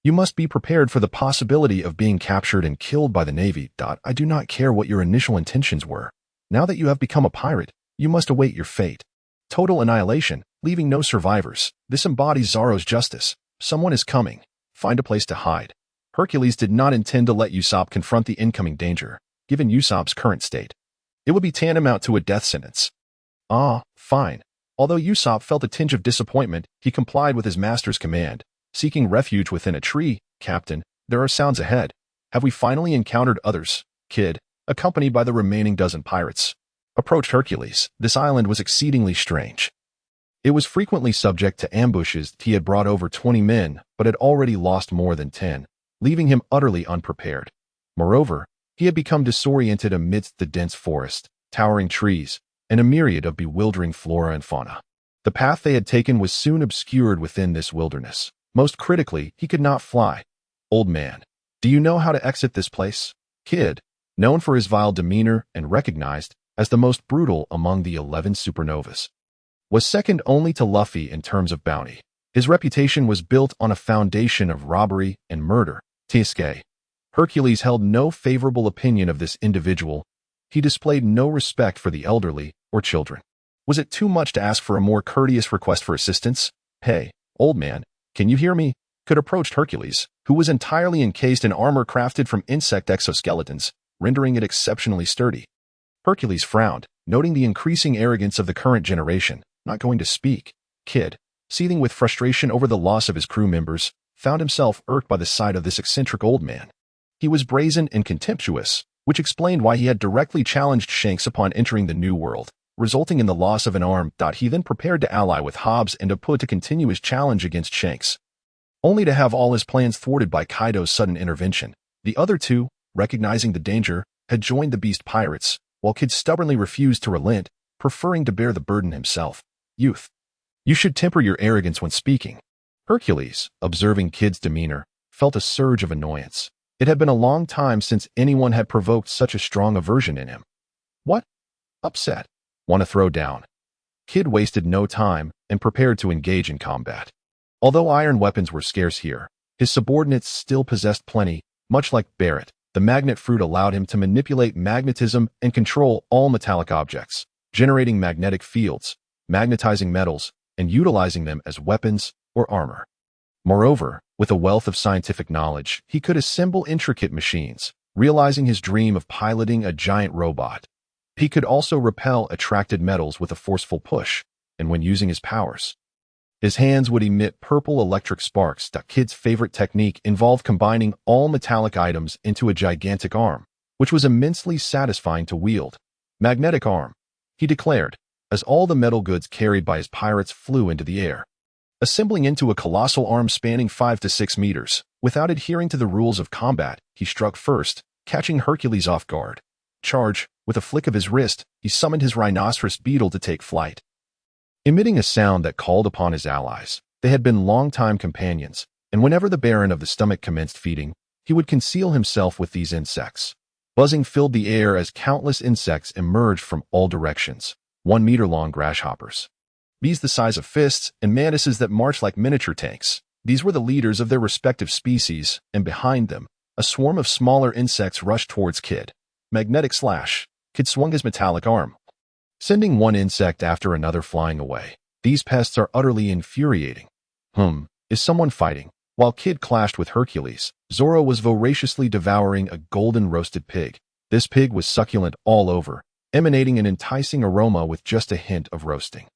you must be prepared for the possibility of being captured and killed by the Navy. I do not care what your initial intentions were. Now that you have become a pirate, you must await your fate. Total annihilation, leaving no survivors. This embodies Zoro's justice. Someone is coming. Find a place to hide. Hercules did not intend to let Usopp confront the incoming danger. Given Usopp's current state, it would be tantamount to a death sentence. Fine. Although Usopp felt a tinge of disappointment, he complied with his master's command. Seeking refuge within a tree. "Captain, there are sounds ahead. Have we finally encountered others?" Kid, accompanied by the remaining dozen pirates, approached Hercules. This island was exceedingly strange. It was frequently subject to ambushes. He had brought over 20 men, but had already lost more than 10, leaving him utterly unprepared. Moreover, he had become disoriented amidst the dense forest, towering trees, and a myriad of bewildering flora and fauna. The path they had taken was soon obscured within this wilderness. Most critically, he could not fly. "Old man, do you know how to exit this place?" Kid, known for his vile demeanor and recognized as the most brutal among the 11 supernovas, was second only to Luffy in terms of bounty. His reputation was built on a foundation of robbery and murder. Tsuke. Hercules held no favorable opinion of this individual. He displayed no respect for the elderly or children. Was it too much to ask for a more courteous request for assistance? "Hey, old man, can you hear me?" Could approached Hercules, who was entirely encased in armor crafted from insect exoskeletons, rendering it exceptionally sturdy. Hercules frowned, noting the increasing arrogance of the current generation. "Not going to speak." Kid, seething with frustration over the loss of his crew members, found himself irked by the sight of this eccentric old man. He was brazen and contemptuous, which explained why he had directly challenged Shanks upon entering the New World, resulting in the loss of an arm. He then prepared to ally with Hobbs and Apud to continue his challenge against Shanks, only to have all his plans thwarted by Kaido's sudden intervention. The other two, recognizing the danger, had joined the Beast Pirates, while Kid stubbornly refused to relent, preferring to bear the burden himself. "Youth, you should temper your arrogance when speaking." Hercules, observing Kid's demeanor, felt a surge of annoyance. It had been a long time since anyone had provoked such a strong aversion in him. "What? Upset? Want to throw down?" Kid wasted no time and prepared to engage in combat. Although iron weapons were scarce here, his subordinates still possessed plenty. Much like Barrett, the magnet fruit allowed him to manipulate magnetism and control all metallic objects, generating magnetic fields, magnetizing metals, and utilizing them as weapons or armor. Moreover, with a wealth of scientific knowledge, he could assemble intricate machines, realizing his dream of piloting a giant robot. He could also repel attracted metals with a forceful push, and when using his powers, his hands would emit purple electric sparks. The kid's favorite technique involved combining all metallic items into a gigantic arm, which was immensely satisfying to wield. Magnetic arm, he declared, as all the metal goods carried by his pirates flew into the air, assembling into a colossal arm spanning 5 to 6 meters. Without adhering to the rules of combat, he struck first, catching Hercules off guard. Charge, with a flick of his wrist, he summoned his rhinoceros beetle to take flight. Emitting a sound that called upon his allies, they had been long-time companions, and whenever the Baron of the Stomach commenced feeding, he would conceal himself with these insects. Buzzing filled the air as countless insects emerged from all directions, 1-meter-long grasshoppers, bees the size of fists, and mantises that marched like miniature tanks. These were the leaders of their respective species, and behind them, a swarm of smaller insects rushed towards Kid. Magnetic slash. Kid swung his metallic arm, sending one insect after another flying away. These pests are utterly infuriating. Is someone fighting? While Kid clashed with Hercules, Zoro was voraciously devouring a golden roasted pig. This pig was succulent all over, emanating an enticing aroma with just a hint of roasting.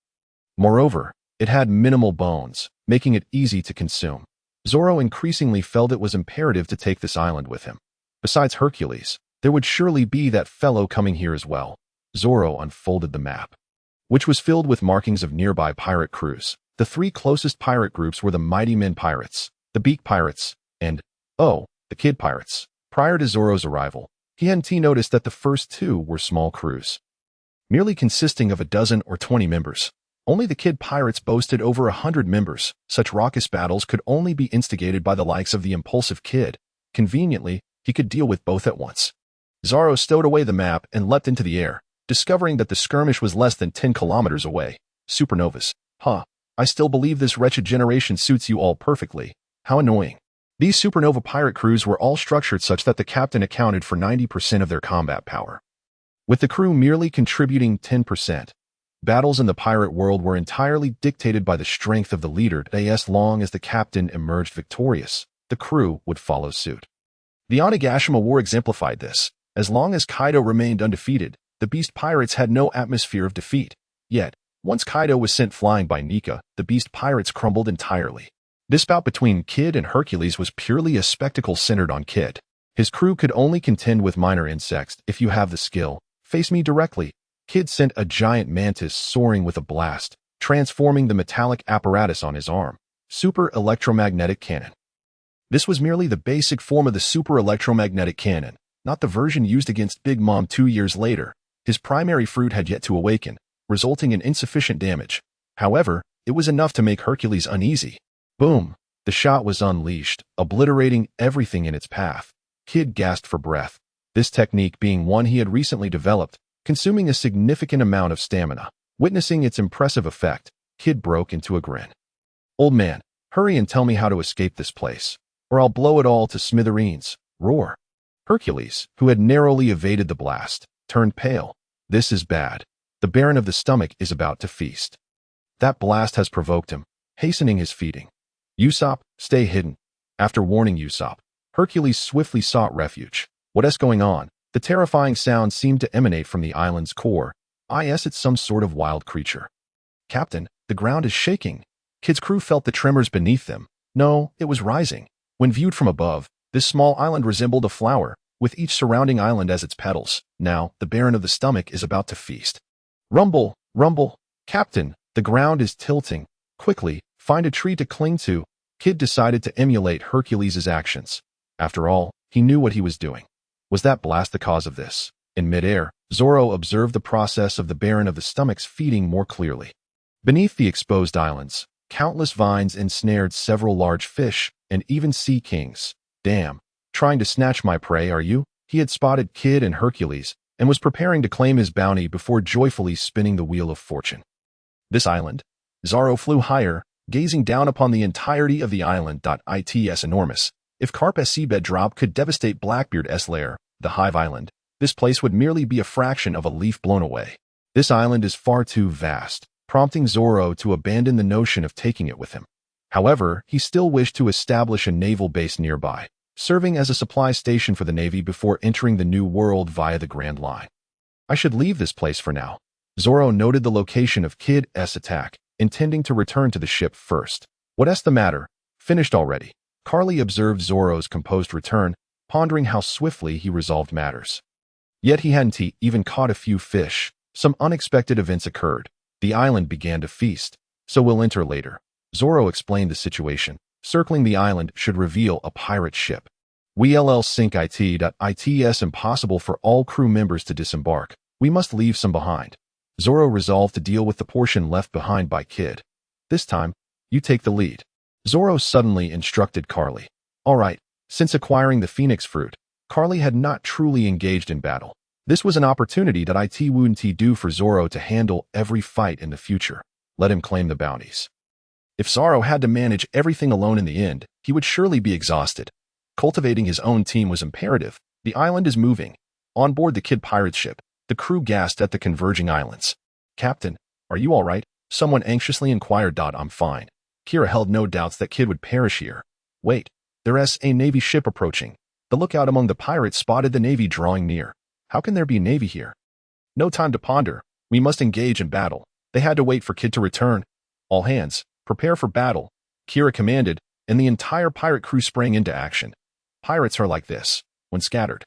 Moreover, it had minimal bones, making it easy to consume. Zoro increasingly felt it was imperative to take this island with him. Besides Hercules, there would surely be that fellow coming here as well. Zoro unfolded the map, which was filled with markings of nearby pirate crews. The 3 closest pirate groups were the Mighty Men Pirates, the Beak Pirates, and, the Kid Pirates. Prior to Zoro's arrival, he hadn't noticed that the first 2 were small crews, merely consisting of a dozen or 20 members. Only the Kid Pirates boasted over 100 members. Such raucous battles could only be instigated by the likes of the impulsive Kid. Conveniently, he could deal with both at once. Zoro stowed away the map and leapt into the air, discovering that the skirmish was less than 10 kilometers away. Supernovas. I still believe this wretched generation suits you all perfectly. How annoying. These supernova pirate crews were all structured such that the captain accounted for 90% of their combat power, with the crew merely contributing 10%. Battles in the pirate world were entirely dictated by the strength of the leader. As long as the captain emerged victorious, the crew would follow suit. The Onigashima War exemplified this. As long as Kaido remained undefeated, the Beast Pirates had no atmosphere of defeat. Yet, once Kaido was sent flying by Nika, the Beast Pirates crumbled entirely. This bout between Kid and Hercules was purely a spectacle centered on Kid. His crew could only contend with minor insects. If you have the skill, face me directly. Kid sent a giant mantis soaring with a blast, transforming the metallic apparatus on his arm. Super electromagnetic cannon. This was merely the basic form of the super electromagnetic cannon, not the version used against Big Mom 2 years later. His primary fruit had yet to awaken, resulting in insufficient damage. However, it was enough to make Hercules uneasy. Boom! The shot was unleashed, obliterating everything in its path. Kid gasped for breath, this technique being one he had recently developed, consuming a significant amount of stamina. Witnessing its impressive effect, Kid broke into a grin. Old man, hurry and tell me how to escape this place, or I'll blow it all to smithereens. Roar. Hercules, who had narrowly evaded the blast, turned pale. This is bad. The Baron of the Stomach is about to feast. That blast has provoked him, hastening his feeding. Usopp, stay hidden. After warning Usopp, Hercules swiftly sought refuge. What's going on? The terrifying sound seemed to emanate from the island's core. It's some sort of wild creature. Captain, the ground is shaking. Kid's crew felt the tremors beneath them. No, it was rising. When viewed from above, this small island resembled a flower, with each surrounding island as its petals. Now, the Baron of the Stomach is about to feast. Rumble, rumble. Captain, the ground is tilting. Quickly, find a tree to cling to. Kid decided to emulate Hercules' actions. After all, he knew what he was doing. Was that blast the cause of this? In midair, Zoro observed the process of the Baron of the Stomach's feeding more clearly. Beneath the exposed islands, countless vines ensnared several large fish and even sea kings. Damn, trying to snatch my prey, are you? He had spotted Kid and Hercules and was preparing to claim his bounty before joyfully spinning the wheel of fortune. This island. Zoro flew higher, gazing down upon the entirety of the island. It's enormous. If Karp's seabed drop could devastate Blackbeard's lair, the Hive Island, this place would merely be a fraction of a leaf blown away. This island is far too vast, prompting Zoro to abandon the notion of taking it with him. However, he still wished to establish a naval base nearby, serving as a supply station for the Navy before entering the New World via the Grand Line. I should leave this place for now. Zoro noted the location of Kid's attack, intending to return to the ship first. What's the matter? Finished already? Kari observed Zoro's composed return, pondering how swiftly he resolved matters. Yet he hadn't even caught a few fish. Some unexpected events occurred. The island began to feast, so we'll enter later. Zoro explained the situation. Circling the island should reveal a pirate ship. We'll sink it's impossible for all crew members to disembark. We must leave some behind. Zoro resolved to deal with the portion left behind by Kid. This time, you take the lead. Zoro suddenly instructed Kari. All right, since acquiring the Phoenix Fruit, Kari had not truly engaged in battle. This was an opportunity that it wouldn't do for Zoro to handle every fight in the future. Let him claim the bounties. If Zoro had to manage everything alone in the end, he would surely be exhausted. Cultivating his own team was imperative. The island is moving. On board the Kid pirate ship, the crew gasped at the converging islands. Captain, are you all right? Someone anxiously inquired. I'm fine. Kira held no doubts that Kid would perish here. Wait, there's a Navy ship approaching. The lookout among the pirates spotted the Navy drawing near. How can there be Navy here? No time to ponder. We must engage in battle. They had to wait for Kid to return. All hands, prepare for battle, Kira commanded, and the entire pirate crew sprang into action. Pirates are like this, when scattered.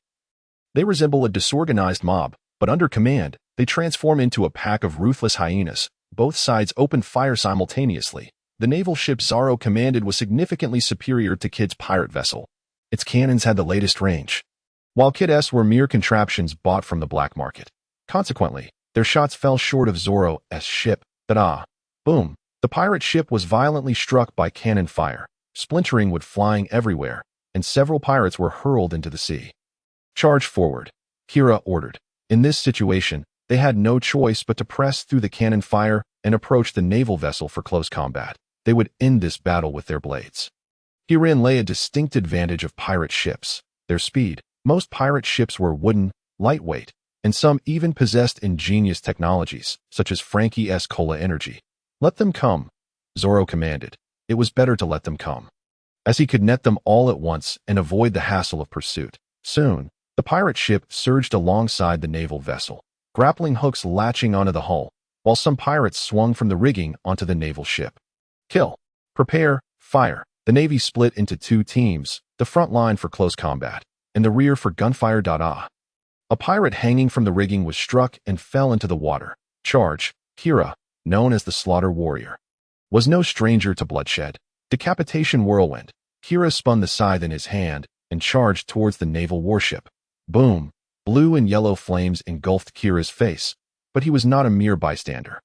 They resemble a disorganized mob, but under command, they transform into a pack of ruthless hyenas. Both sides opened fire simultaneously. The naval ship Zoro commanded was significantly superior to Kid's pirate vessel. Its cannons had the latest range, while Kid's were mere contraptions bought from the black market. Consequently, their shots fell short of Zoro's ship. Boom. The pirate ship was violently struck by cannon fire, splintering wood flying everywhere, and several pirates were hurled into the sea. Charge forward, Kira ordered. In this situation, they had no choice but to press through the cannon fire and approach the naval vessel for close combat. They would end this battle with their blades. Herein lay a distinct advantage of pirate ships: their speed. Most pirate ships were wooden, lightweight, and some even possessed ingenious technologies, such as Frankie's cola energy. Let them come, Zoro commanded. It was better to let them come, as he could net them all at once and avoid the hassle of pursuit. Soon, the pirate ship surged alongside the naval vessel, grappling hooks latching onto the hull, while some pirates swung from the rigging onto the naval ship. Kill. Prepare. Fire. The Navy split into two teams, the front line for close combat, and the rear for gunfire. A pirate hanging from the rigging was struck and fell into the water. Charge. Kira, known as the Slaughter Warrior, was no stranger to bloodshed. Decapitation whirlwind. Kira spun the scythe in his hand and charged towards the naval warship. Boom. Blue and yellow flames engulfed Kira's face, but he was not a mere bystander.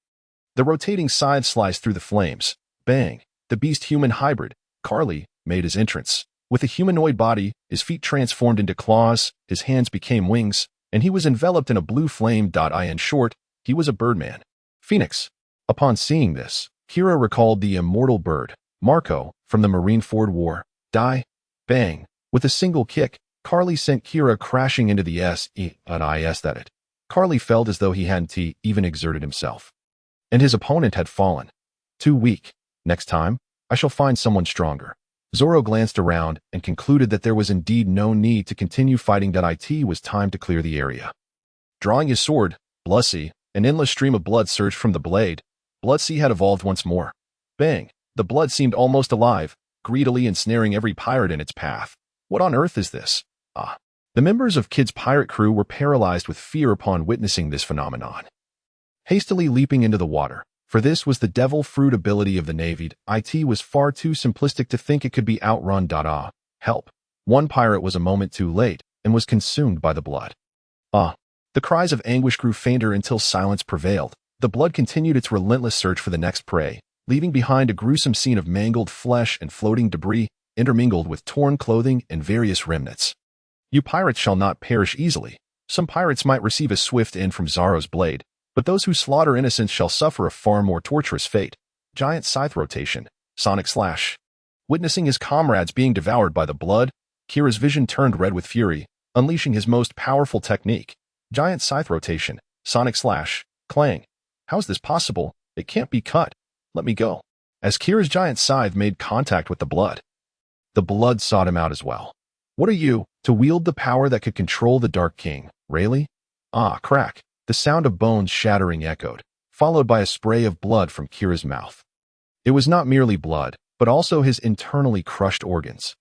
The rotating scythe sliced through the flames. Bang. The beast-human hybrid, Kari, made his entrance. With a humanoid body, his feet transformed into claws, his hands became wings, and he was enveloped in a blue flame. In short, he was a birdman. Phoenix. Upon seeing this, Kira recalled the immortal bird, Marco, from the Marineford War. Bang. With a single kick, Kari sent Kira crashing into the is. Kari felt as though he hadn't even exerted himself, and his opponent had fallen. Too weak. Next time, I shall find someone stronger. Zoro glanced around and concluded that there was indeed no need to continue fighting. It was time to clear the area. Drawing his sword, Blussy, an endless stream of blood surged from the blade. Blussy had evolved once more. Bang! The blood seemed almost alive, greedily ensnaring every pirate in its path. What on earth is this? The members of Kid's pirate crew were paralyzed with fear upon witnessing this phenomenon. Hastily leaping into the water, for this was the devil fruit ability of the Navy, it was far too simplistic to think it could be outrun. Help. One pirate was a moment too late and was consumed by the blood. The cries of anguish grew fainter until silence prevailed. The blood continued its relentless search for the next prey, leaving behind a gruesome scene of mangled flesh and floating debris, intermingled with torn clothing and various remnants. You pirates shall not perish easily. Some pirates might receive a swift end from Zoro's blade, but those who slaughter innocents shall suffer a far more torturous fate. Giant scythe rotation, sonic slash. Witnessing his comrades being devoured by the blood, Kira's vision turned red with fury, unleashing his most powerful technique. Giant scythe rotation, sonic slash, clang. How is this possible? It can't be cut. Let me go. As Kira's giant scythe made contact with the blood sought him out as well. What are you, to wield the power that could control the Dark King, really? Ah, crack. The sound of bones shattering echoed, followed by a spray of blood from Kira's mouth. It was not merely blood, but also his internally crushed organs.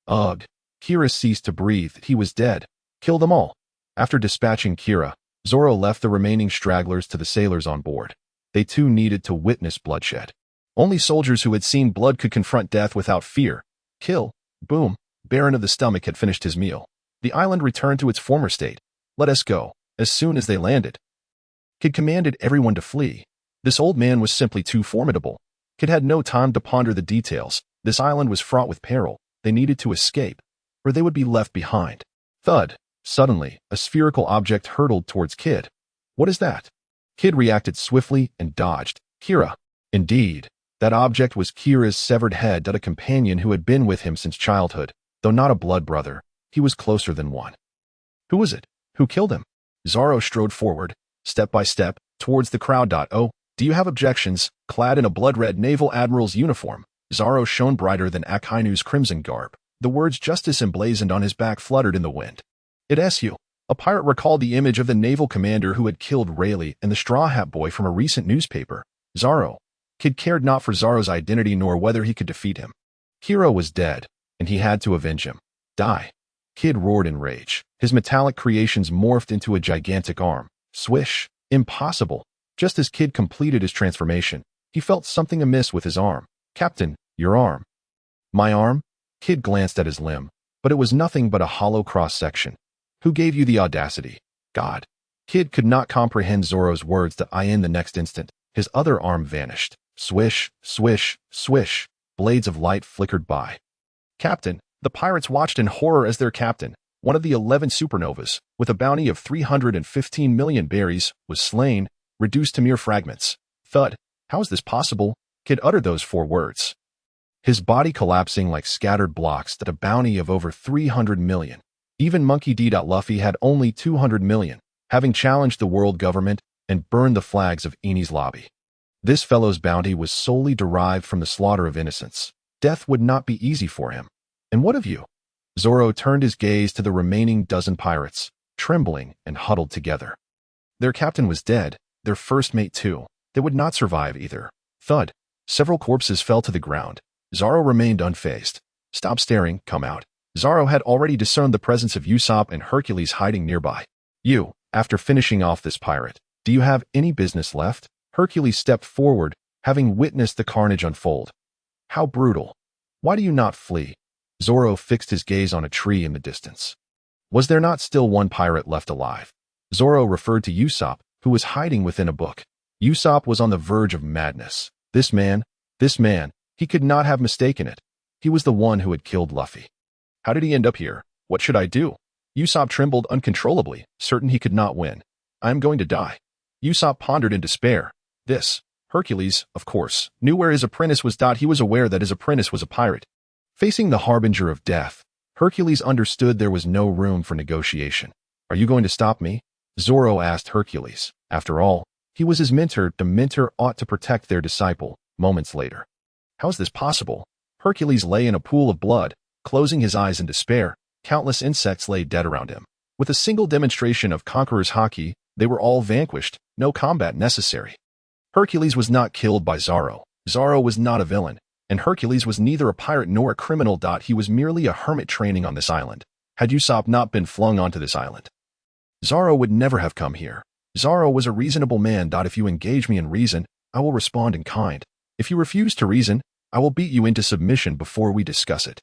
Ugh. Kira ceased to breathe. He was dead. Kill them all. After dispatching Kira, Zoro left the remaining stragglers to the sailors on board. They too needed to witness bloodshed. Only soldiers who had seen blood could confront death without fear. Kill. Boom. Baron of the Stomach had finished his meal. The island returned to its former state. Let us go. As soon as they landed, Kid commanded everyone to flee. This old man was simply too formidable. Kid had no time to ponder the details. This island was fraught with peril. They needed to escape, or they would be left behind. Thud. Suddenly, a spherical object hurtled towards Kid. What is that? Kid reacted swiftly and dodged. Kira. Indeed. That object was Kira's severed head, a companion who had been with him since childhood. Though not a blood brother, he was closer than one. Who was it? Who killed him? Zoro strode forward, step by step, towards the crowd. Oh, do you have objections? Clad in a blood-red naval admiral's uniform, Zoro shone brighter than Akainu's crimson garb. The words justice emblazoned on his back fluttered in the wind. It's you. A pirate recalled the image of the naval commander who had killed Rayleigh and the Straw Hat Boy from a recent newspaper. Zoro. Kid cared not for Zoro's identity nor whether he could defeat him. Kira was dead, and he had to avenge him. Die. Kid roared in rage. His metallic creations morphed into a gigantic arm. Swish. Impossible. Just as Kid completed his transformation, he felt something amiss with his arm. Captain, your arm. My arm? Kid glanced at his limb, but it was nothing but a hollow cross-section. Who gave you the audacity? God. Kid could not comprehend Zoro's words. In the next instant, his other arm vanished. Swish, swish, swish. Blades of light flickered by. Captain. The pirates watched in horror as their captain, one of the 11 supernovas, with a bounty of 315 million berries, was slain, reduced to mere fragments. Thud. How is this possible? Kid uttered those 4 words, his body collapsing like scattered blocks. A bounty of over 300 million. Even Monkey D. Luffy had only 200 million, having challenged the world government and burned the flags of Eni's lobby. This fellow's bounty was solely derived from the slaughter of innocents. Death would not be easy for him. And what of you? Zoro turned his gaze to the remaining dozen pirates, trembling and huddled together. Their captain was dead, their first mate too. They would not survive either. Thud. Several corpses fell to the ground. Zoro remained unfazed. Stop staring, come out. Zoro had already discerned the presence of Usopp and Hercules hiding nearby. You, after finishing off this pirate, do you have any business left? Hercules stepped forward, having witnessed the carnage unfold. How brutal. Why do you not flee? Zoro fixed his gaze on a tree in the distance. Was there not still one pirate left alive? Zoro referred to Usopp, who was hiding within a book. Usopp was on the verge of madness. This man, he could not have mistaken it. He was the one who had killed Luffy. How did he end up here? What should I do? Usopp trembled uncontrollably, certain he could not win. I am going to die. Usopp pondered in despair. Hercules, of course, knew where his apprentice was. He was aware that his apprentice was a pirate. Facing the harbinger of death, Hercules understood there was no room for negotiation. Are you going to stop me? Zoro asked Hercules. After all, he was his mentor. The mentor ought to protect their disciple. Moments later. How is this possible? Hercules lay in a pool of blood, closing his eyes in despair. Countless insects lay dead around him. With a single demonstration of Conqueror's Haki, they were all vanquished. No combat necessary. Hercules was not killed by Zoro. Zoro was not a villain. And Hercules was neither a pirate nor a criminal. He was merely a hermit training on this island. Had Usopp not been flung onto this island, Zoro would never have come here. Zoro was a reasonable man. If you engage me in reason, I will respond in kind. If you refuse to reason, I will beat you into submission before we discuss it.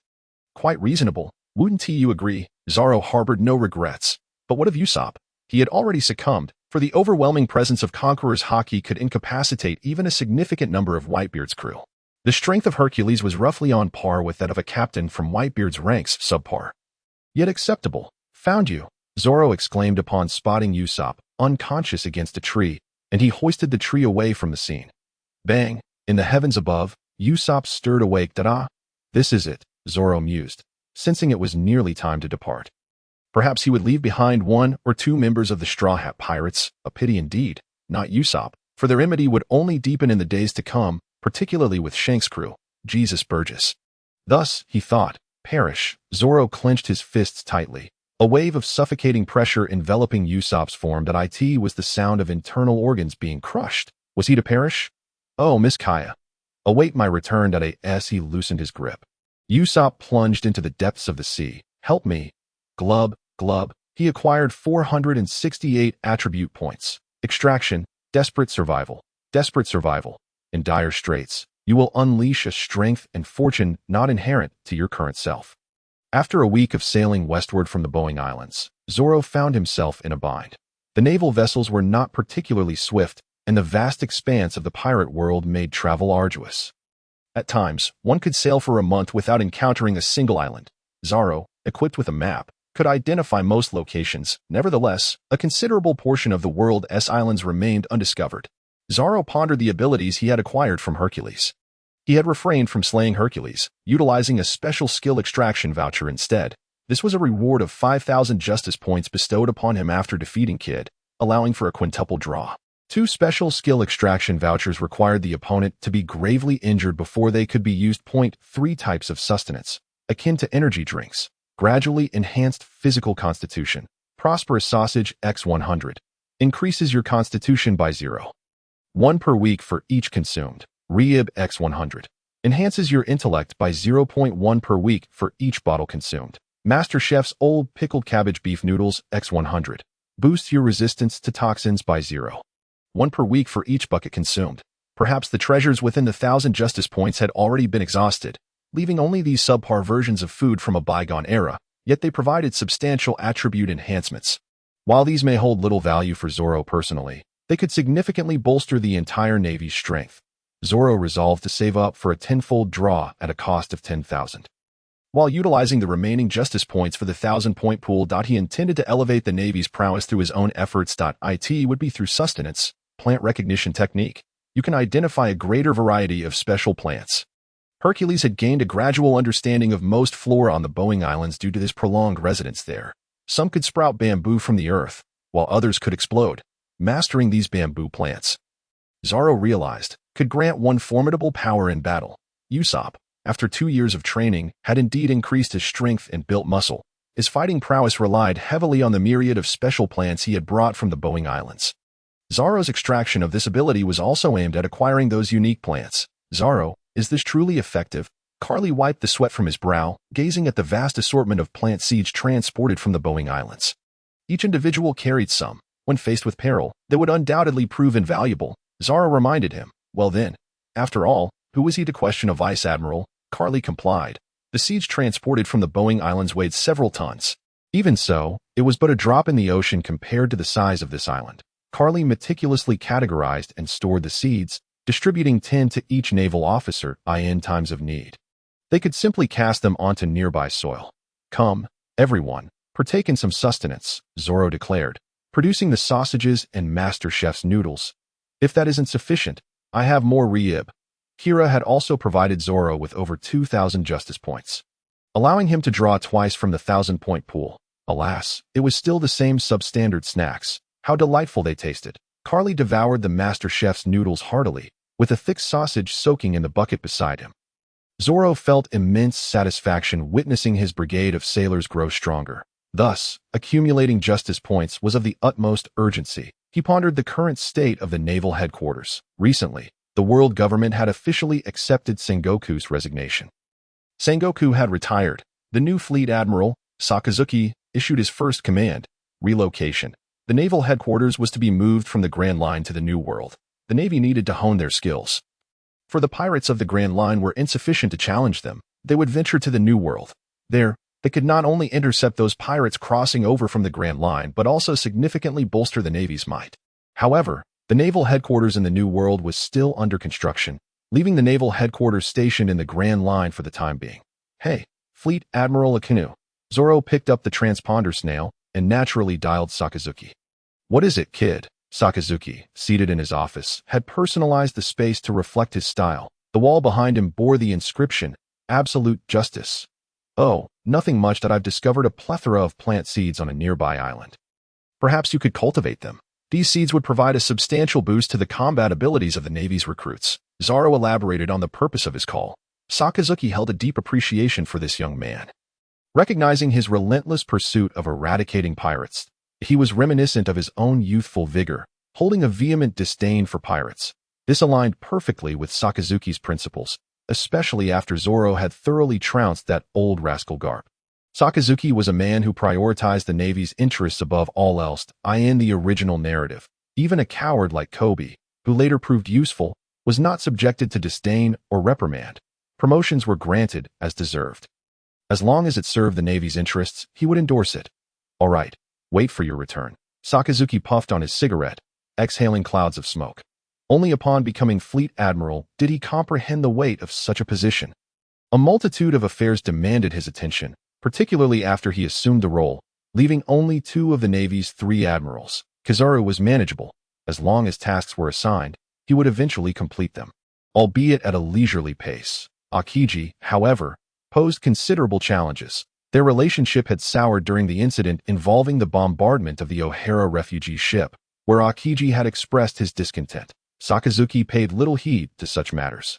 Quite reasonable. Wouldn't you agree? Zoro harbored no regrets. But what of Usopp? He had already succumbed, for the overwhelming presence of Conqueror's Haki could incapacitate even a significant number of Whitebeard's crew. The strength of Hercules was roughly on par with that of a captain from Whitebeard's ranks, subpar. Yet acceptable. Found you, Zoro exclaimed upon spotting Usopp, unconscious against a tree, and he hoisted the tree away from the scene. Bang! In the heavens above, Usopp stirred awake. This is it, Zoro mused, sensing it was nearly time to depart. Perhaps he would leave behind 1 or 2 members of the Straw Hat Pirates, a pity indeed, not Usopp, for their enmity would only deepen in the days to come, particularly with Shank's crew, Jesus Burgess. Thus, he thought, perish. Zoro clenched his fists tightly. A wave of suffocating pressure enveloping Usopp's form. It was the sound of internal organs being crushed. Was he to perish? Oh, Miss Kaya. Await my return. As he loosened his grip, Usopp plunged into the depths of the sea. Help me. Glub, glub. He acquired 468 attribute points. Extraction, desperate survival. Desperate survival. In dire straits, you will unleash a strength and fortune not inherent to your current self. After a week of sailing westward from the Boeing Islands, Zoro found himself in a bind. The naval vessels were not particularly swift, and the vast expanse of the pirate world made travel arduous. At times, one could sail for a month without encountering a single island. Zoro, equipped with a map, could identify most locations. Nevertheless, a considerable portion of the world's islands remained undiscovered. Zoro pondered the abilities he had acquired from Hercules. He had refrained from slaying Hercules, utilizing a special skill extraction voucher instead. This was a reward of 5,000 justice points bestowed upon him after defeating Kid, allowing for a quintuple draw. 2 special skill extraction vouchers required the opponent to be gravely injured before they could be used. 3 types of sustenance, akin to energy drinks, gradually enhanced physical constitution. Prosperous sausage x 100. Increases your constitution by 0. 1 per week for each consumed. Reib x 100. Enhances your intellect by 0.1 per week for each bottle consumed. Master Chef's Old Pickled Cabbage Beef Noodles x 100. Boosts your resistance to toxins by 0. 1 per week for each bucket consumed. Perhaps the treasures within the 1,000 justice points had already been exhausted, leaving only these subpar versions of food from a bygone era, yet they provided substantial attribute enhancements. While these may hold little value for Zoro personally, they could significantly bolster the entire Navy's strength. Zoro resolved to save up for a tenfold draw at a cost of 10,000. While utilizing the remaining justice points for the 1,000-point pool, he intended to elevate the Navy's prowess through his own efforts. It would be through sustenance, plant recognition technique. You can identify a greater variety of special plants. Hercules had gained a gradual understanding of most flora on the Boeing Islands due to his prolonged residence there. Some could sprout bamboo from the earth, while others could explode. Mastering these bamboo plants, Zoro realized, could grant one formidable power in battle. Usopp, after 2 years of training, had indeed increased his strength and built muscle. His fighting prowess relied heavily on the myriad of special plants he had brought from the Boeing Islands. Zoro's extraction of this ability was also aimed at acquiring those unique plants. Zoro, is this truly effective? Kari wiped the sweat from his brow, gazing at the vast assortment of plant seeds transported from the Boeing Islands. Each individual carried some. When faced with peril, that would undoubtedly prove invaluable. Zoro reminded him, well then, after all, who was he to question a vice admiral? Kari complied. The seeds transported from the Boeing Islands weighed several tons. Even so, it was but a drop in the ocean compared to the size of this island. Kari meticulously categorized and stored the seeds, distributing 10 to each naval officer in times of need. They could simply cast them onto nearby soil. Come, everyone, partake in some sustenance, Zoro declared, producing the sausages and Master Chef's noodles. If that isn't sufficient, I have more Reib. Kira had also provided Zoro with over 2,000 justice points, allowing him to draw twice from the 1,000-point pool. Alas, it was still the same substandard snacks. How delightful they tasted. Kari devoured the Master Chef's noodles heartily, with a thick sausage soaking in the bucket beside him. Zoro felt immense satisfaction witnessing his brigade of sailors grow stronger. Thus, accumulating justice points was of the utmost urgency. He pondered the current state of the naval headquarters. Recently, the world government had officially accepted Sengoku's resignation. Sengoku had retired. The new fleet admiral, Sakazuki, issued his first command, relocation. The naval headquarters was to be moved from the Grand Line to the New World. The Navy needed to hone their skills. For the pirates of the Grand Line were insufficient to challenge them. They would venture to the New World. There, they could not only intercept those pirates crossing over from the Grand Line, but also significantly bolster the Navy's might. However, the naval headquarters in the New World was still under construction, leaving the naval headquarters stationed in the Grand Line for the time being. Hey, Fleet Admiral Akainu. Zoro picked up the transponder snail and naturally dialed Sakazuki. What is it, kid? Sakazuki, seated in his office, had personalized the space to reflect his style. The wall behind him bore the inscription, Absolute Justice. Oh, nothing much. That I've discovered a plethora of plant seeds on a nearby island. Perhaps you could cultivate them. These seeds would provide a substantial boost to the combat abilities of the Navy's recruits. Zoro elaborated on the purpose of his call. Sakazuki held a deep appreciation for this young man. Recognizing his relentless pursuit of eradicating pirates, he was reminiscent of his own youthful vigor, holding a vehement disdain for pirates. This aligned perfectly with Sakazuki's principles, especially after Zoro had thoroughly trounced that old rascal Karp. Sakazuki was a man who prioritized the Navy's interests above all else. In the original narrative, even a coward like Koby, who later proved useful, was not subjected to disdain or reprimand. Promotions were granted as deserved. As long as it served the Navy's interests, he would endorse it. All right, wait for your return. Sakazuki puffed on his cigarette, exhaling clouds of smoke. Only upon becoming Fleet Admiral did he comprehend the weight of such a position. A multitude of affairs demanded his attention, particularly after he assumed the role, leaving only 2 of the Navy's 3 admirals. Kizaru was manageable. As long as tasks were assigned, he would eventually complete them, albeit at a leisurely pace. Akiji, however, posed considerable challenges. Their relationship had soured during the incident involving the bombardment of the O'Hara refugee ship, where Akiji had expressed his discontent. Sakazuki paid little heed to such matters.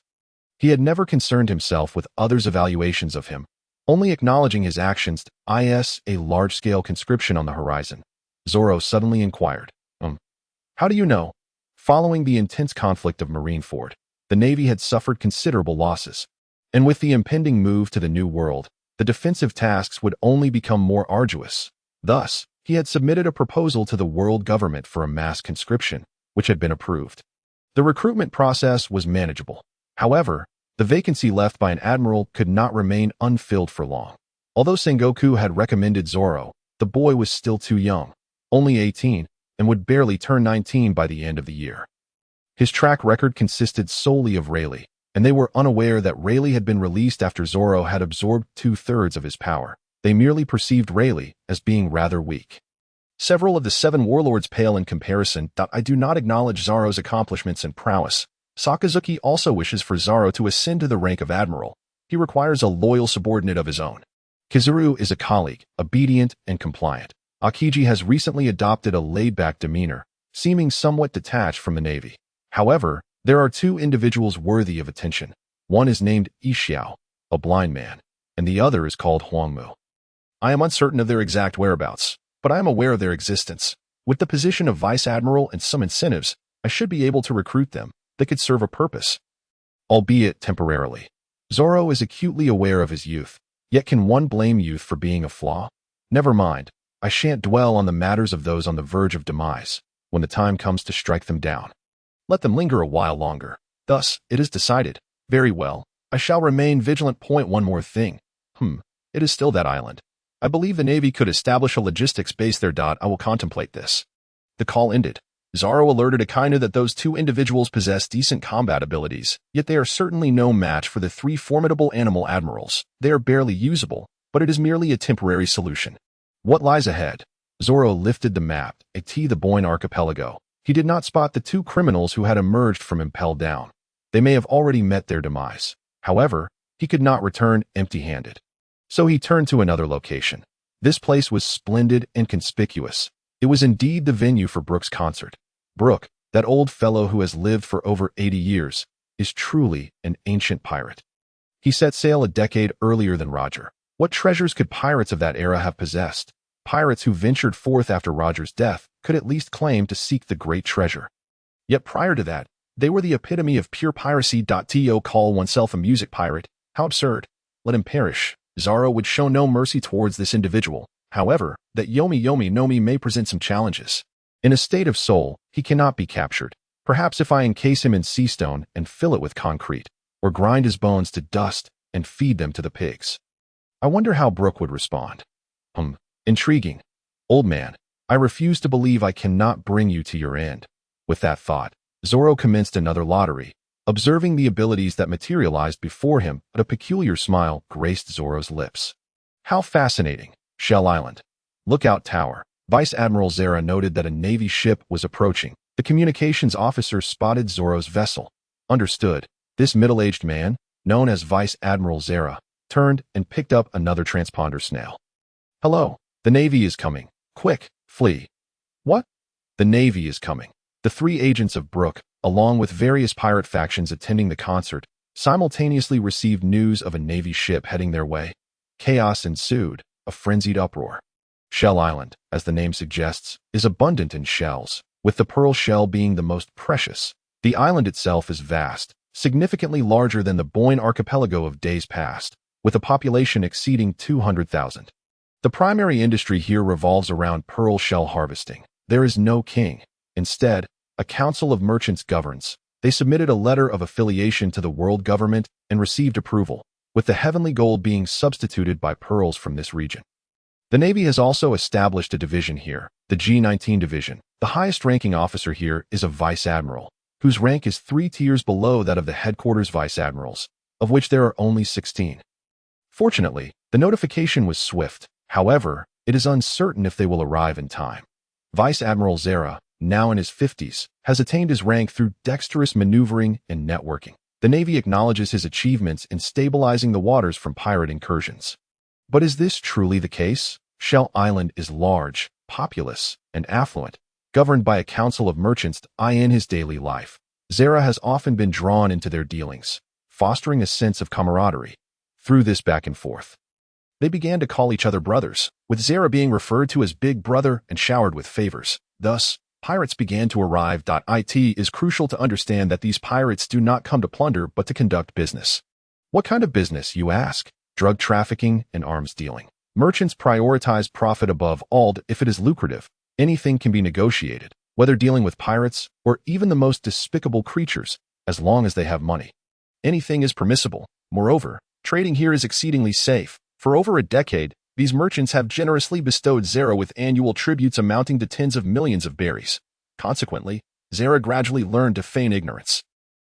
He had never concerned himself with others' evaluations of him, only acknowledging his actions. A large-scale conscription on the horizon. Zoro suddenly inquired, How do you know? Following the intense conflict of Marineford, the Navy had suffered considerable losses. And with the impending move to the New World, the defensive tasks would only become more arduous. Thus, he had submitted a proposal to the world government for a mass conscription, which had been approved. The recruitment process was manageable. However, the vacancy left by an admiral could not remain unfilled for long. Although Sengoku had recommended Zoro, the boy was still too young, only 18, and would barely turn 19 by the end of the year. His track record consisted solely of Rayleigh, and they were unaware that Rayleigh had been released after Zoro had absorbed 2/3 of his power. They merely perceived Rayleigh as being rather weak. Several of the 7 warlords pale in comparison. I do not acknowledge Zoro's accomplishments and prowess. Sakazuki also wishes for Zoro to ascend to the rank of admiral. He requires a loyal subordinate of his own. Kizaru is a colleague, obedient and compliant. Akiji has recently adopted a laid-back demeanor, seeming somewhat detached from the Navy. However, there are 2 individuals worthy of attention. One is named Ishiao, a blind man, and the other is called Huangmu. I am uncertain of their exact whereabouts, but I am aware of their existence. With the position of vice admiral and some incentives, I should be able to recruit them. They could serve a purpose, albeit temporarily. Zoro is acutely aware of his youth, yet can one blame youth for being a flaw? Never mind, I shan't dwell on the matters of those on the verge of demise. When the time comes to strike them down, let them linger a while longer. Thus, it is decided. Very well, I shall remain vigilant. One more thing. It is still that island. I believe the Navy could establish a logistics base there. I will contemplate this. The call ended. Zoro alerted Akainu that those 2 individuals possess decent combat abilities, yet they are certainly no match for the 3 formidable animal admirals. They are barely usable, but it is merely a temporary solution. What lies ahead? Zoro lifted the map, the Boyne archipelago. He did not spot the 2 criminals who had emerged from Impel Down. They may have already met their demise. However, he could not return empty-handed. So he turned to another location. This place was splendid and conspicuous. It was indeed the venue for Brooke's concert. Brooke, that old fellow who has lived for over 80 years, is truly an ancient pirate. He set sail a decade earlier than Roger. What treasures could pirates of that era have possessed? Pirates who ventured forth after Roger's death could at least claim to seek the great treasure. Yet prior to that, they were the epitome of pure piracy. To call oneself a music pirate, how absurd. Let him perish. Zoro would show no mercy towards this individual. However, that Yomi no Mi may present some challenges. In a state of soul, he cannot be captured. Perhaps if I encase him in sea stone and fill it with concrete, or grind his bones to dust and feed them to the pigs. I wonder how Brooke would respond. Intriguing. Old man, I refuse to believe I cannot bring you to your end. With that thought, Zoro commenced another lottery. Observing the abilities that materialized before him, a peculiar smile graced Zoro's lips. How fascinating. Shell Island. Lookout Tower. Vice Admiral Zera noted that a Navy ship was approaching. The communications officer spotted Zoro's vessel. Understood. This middle-aged man, known as Vice Admiral Zera, turned and picked up another transponder snail. Hello. The Navy is coming. Quick, flee. What? The Navy is coming. The three agents of Brook, along with various pirate factions attending the concert, simultaneously received news of a Navy ship heading their way. Chaos ensued, a frenzied uproar. Shell Island, as the name suggests, is abundant in shells, with the pearl shell being the most precious. The island itself is vast, significantly larger than the Boyne archipelago of days past, with a population exceeding 200,000. The primary industry here revolves around pearl shell harvesting. There is no king. Instead, a council of merchants governs. They submitted a letter of affiliation to the world government and received approval, with the heavenly gold being substituted by pearls from this region. The Navy has also established a division here, the G-19 Division. The highest-ranking officer here is a Vice Admiral, whose rank is 3 tiers below that of the headquarters Vice Admirals, of which there are only 16. Fortunately, the notification was swift. However, it is uncertain if they will arrive in time. Vice Admiral Zoro, now in his 50s, has attained his rank through dexterous maneuvering and networking. The Navy acknowledges his achievements in stabilizing the waters from pirate incursions. But is this truly the case? Shell Island is large, populous, and affluent, governed by a council of merchants in his daily life. Zoro has often been drawn into their dealings, fostering a sense of camaraderie. Through this back and forth, they began to call each other brothers, with Zoro being referred to as Big Brother and showered with favors. Thus, pirates began to arrive. It is crucial to understand that these pirates do not come to plunder but to conduct business. What kind of business, you ask? Drug trafficking and arms dealing. Merchants prioritize profit above all. If it is lucrative, anything can be negotiated, whether dealing with pirates or even the most despicable creatures, as long as they have money. Anything is permissible. Moreover, trading here is exceedingly safe. For over a decade, these merchants have generously bestowed Zoro with annual tributes amounting to tens of millions of berries. Consequently, Zoro gradually learned to feign ignorance.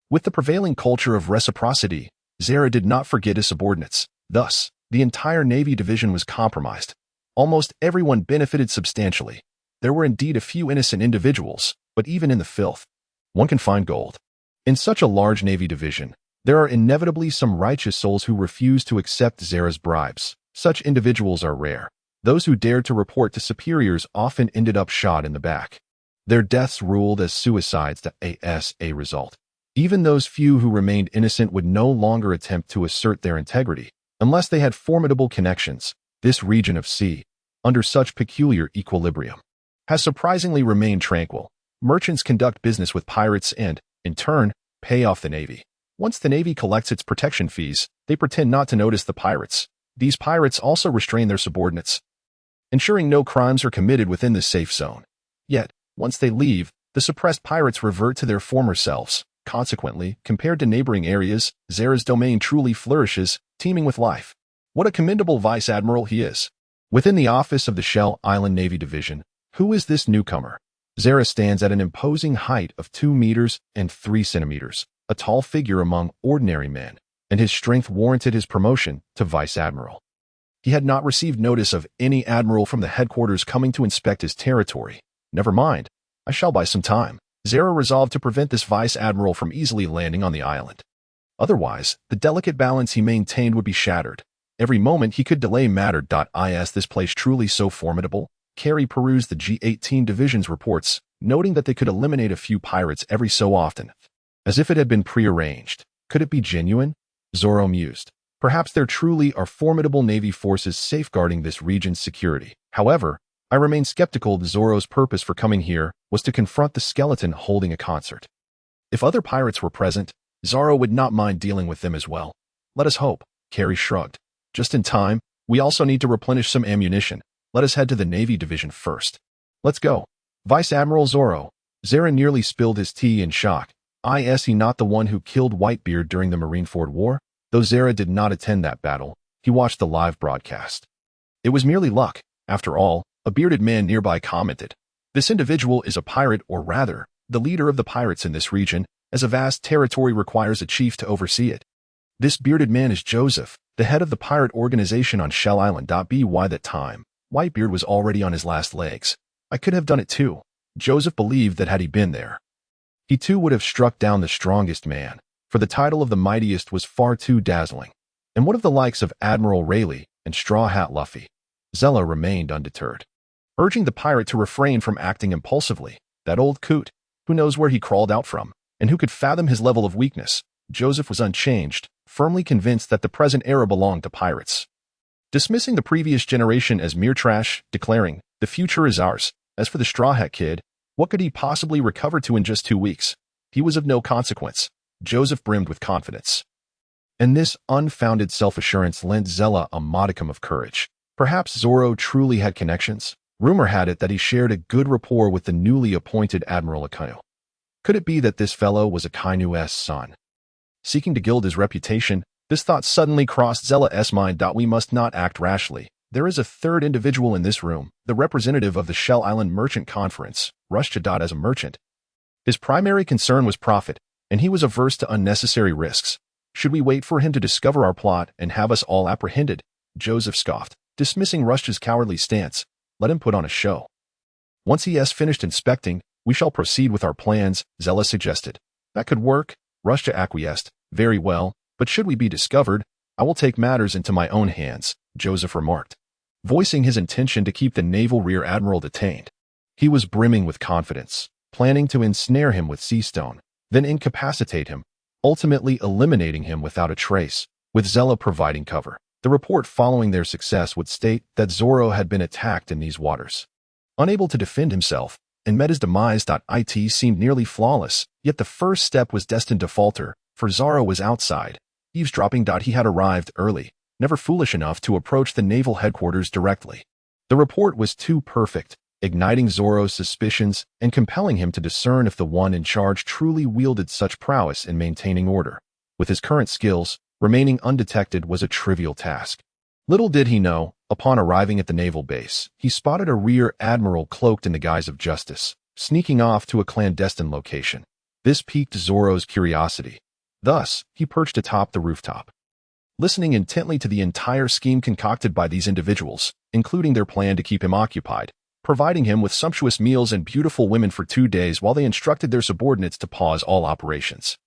With the prevailing culture of reciprocity, Zoro did not forget his subordinates. Thus, the entire Navy division was compromised. Almost everyone benefited substantially. There were indeed a few innocent individuals, but even in the filth, one can find gold. In such a large Navy division, there are inevitably some righteous souls who refuse to accept Zoro's bribes. Such individuals are rare. Those who dared to report to superiors often ended up shot in the back. Their deaths ruled as suicides as a result. Even those few who remained innocent would no longer attempt to assert their integrity, unless they had formidable connections. This region of sea, under such peculiar equilibrium, has surprisingly remained tranquil. Merchants conduct business with pirates and, in turn, pay off the Navy. Once the Navy collects its protection fees, they pretend not to notice the pirates. These pirates also restrain their subordinates, ensuring no crimes are committed within the safe zone. Yet, once they leave, the suppressed pirates revert to their former selves. Consequently, compared to neighboring areas, Zoro's domain truly flourishes, teeming with life. What a commendable Vice Admiral he is. Within the office of the Shell Island Navy Division, who is this newcomer? Zoro stands at an imposing height of 2 meters and 3 centimeters, a tall figure among ordinary men, and his strength warranted his promotion to Vice Admiral. He had not received notice of any admiral from the headquarters coming to inspect his territory. Never mind, I shall buy some time. Zoro resolved to prevent this Vice Admiral from easily landing on the island. Otherwise, the delicate balance he maintained would be shattered. Every moment he could delay mattered. Is this place truly so formidable? Kari perused the G-18 Division's reports, noting that they could eliminate a few pirates every so often, as if it had been prearranged. Could it be genuine? Zoro mused. Perhaps there truly are formidable Navy forces safeguarding this region's security. However, I remain skeptical that Zoro's purpose for coming here was to confront the skeleton holding a concert. If other pirates were present, Zoro would not mind dealing with them as well. Let us hope. Kari shrugged. Just in time, we also need to replenish some ammunition. Let us head to the Navy Division first. Let's go. Vice Admiral Zoro. Zoro nearly spilled his tea in shock. Is he not the one who killed Whitebeard during the Marineford War? Though Zoro did not attend that battle, he watched the live broadcast. It was merely luck. After all, a bearded man nearby commented. This individual is a pirate, or rather, the leader of the pirates in this region, as a vast territory requires a chief to oversee it. This bearded man is Joseph, the head of the pirate organization on Shell Island. By that time, Whitebeard was already on his last legs. I could have done it too. Joseph believed that had he been there, he too would have struck down the strongest man, for the title of the mightiest was far too dazzling. And what of the likes of Admiral Rayleigh and Straw Hat Luffy? Zella remained undeterred, urging the pirate to refrain from acting impulsively. That old coot. Who knows where he crawled out from, and who could fathom his level of weakness? Joseph was unchanged, firmly convinced that the present era belonged to pirates. Dismissing the previous generation as mere trash, declaring, "The future is ours." As for the Straw Hat Kid, what could he possibly recover to in just 2 weeks? He was of no consequence. Joseph brimmed with confidence. And this unfounded self-assurance lent Zella a modicum of courage. Perhaps Zoro truly had connections. Rumor had it that he shared a good rapport with the newly appointed Admiral Akainu. Could it be that this fellow was Akainu's son? Seeking to gild his reputation, this thought suddenly crossed Zella's mind. We must not act rashly. There is a third individual in this room, the representative of the Shell Island Merchant Conference, Rushja. As a merchant, his primary concern was profit, and he was averse to unnecessary risks. Should we wait for him to discover our plot and have us all apprehended? Joseph scoffed, dismissing Rushja's cowardly stance. Let him put on a show. Once he has finished inspecting, we shall proceed with our plans, Zella suggested. That could work, Rushja acquiesced. Very well, but should we be discovered, I will take matters into my own hands, Joseph remarked, voicing his intention to keep the naval rear admiral detained. He was brimming with confidence, planning to ensnare him with Seastone, then incapacitate him, ultimately eliminating him without a trace, with Zella providing cover. The report following their success would state that Zoro had been attacked in these waters. Unable to defend himself, and met his demise. It seemed nearly flawless, yet the first step was destined to falter, for Zoro was outside, eavesdropping. He had arrived early, never foolish enough to approach the naval headquarters directly. The report was too perfect, igniting Zoro's suspicions and compelling him to discern if the one in charge truly wielded such prowess in maintaining order. With his current skills, remaining undetected was a trivial task. Little did he know, upon arriving at the naval base, he spotted a rear admiral cloaked in the guise of justice, sneaking off to a clandestine location. This piqued Zoro's curiosity. Thus, he perched atop the rooftop, listening intently to the entire scheme concocted by these individuals, including their plan to keep him occupied, providing him with sumptuous meals and beautiful women for 2 days while they instructed their subordinates to pause all operations.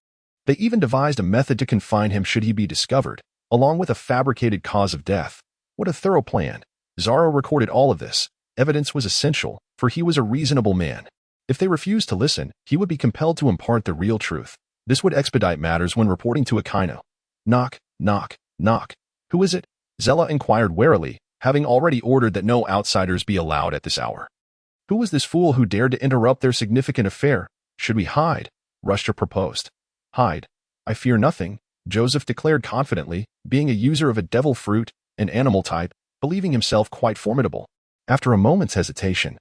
They even devised a method to confine him should he be discovered, along with a fabricated cause of death. What a thorough plan. Zoro recorded all of this. Evidence was essential, for he was a reasonable man. If they refused to listen, he would be compelled to impart the real truth. This would expedite matters when reporting to Akainu. Knock, knock, knock. Who is it? Zella inquired warily, having already ordered that no outsiders be allowed at this hour. Who was this fool who dared to interrupt their significant affair? Should we hide? Rushja proposed. Hide. I fear nothing, Joseph declared confidently, being a user of a devil fruit, an animal type, believing himself quite formidable. After a moment's hesitation,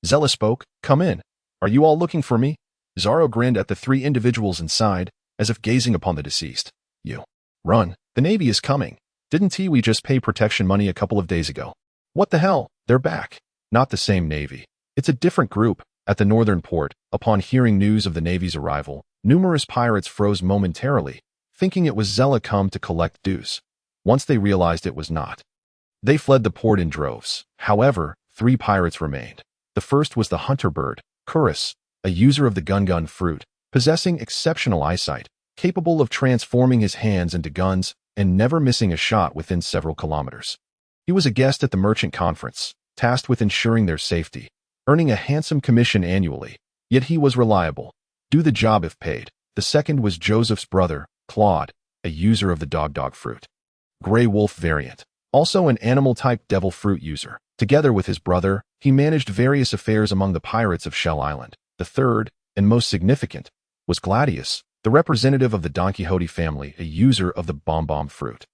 Zella spoke. Come in. Are you all looking for me? Zoro grinned at the 3 individuals inside, as if gazing upon the deceased. You. Run. The Navy is coming. Didn't we just pay protection money a couple of days ago? What the hell? They're back. Not the same Navy. It's a different group. At the northern port, upon hearing news of the Navy's arrival, numerous pirates froze momentarily, thinking it was Zella come to collect dues. Once they realized it was not, they fled the port in droves. However, 3 pirates remained. The first was the hunter bird, Kari, a user of the gun fruit, possessing exceptional eyesight, capable of transforming his hands into guns and never missing a shot within several kilometers. He was a guest at the merchant conference, tasked with ensuring their safety, earning a handsome commission annually, yet he was reliable. Do the job if paid. The second was Joseph's brother, Claude, a user of the dog fruit, Grey Wolf variant, also an animal-type devil fruit user. Together with his brother, he managed various affairs among the pirates of Shell Island. The third, and most significant, was Gladius, the representative of the Don Quixote family, a user of the bomb fruit.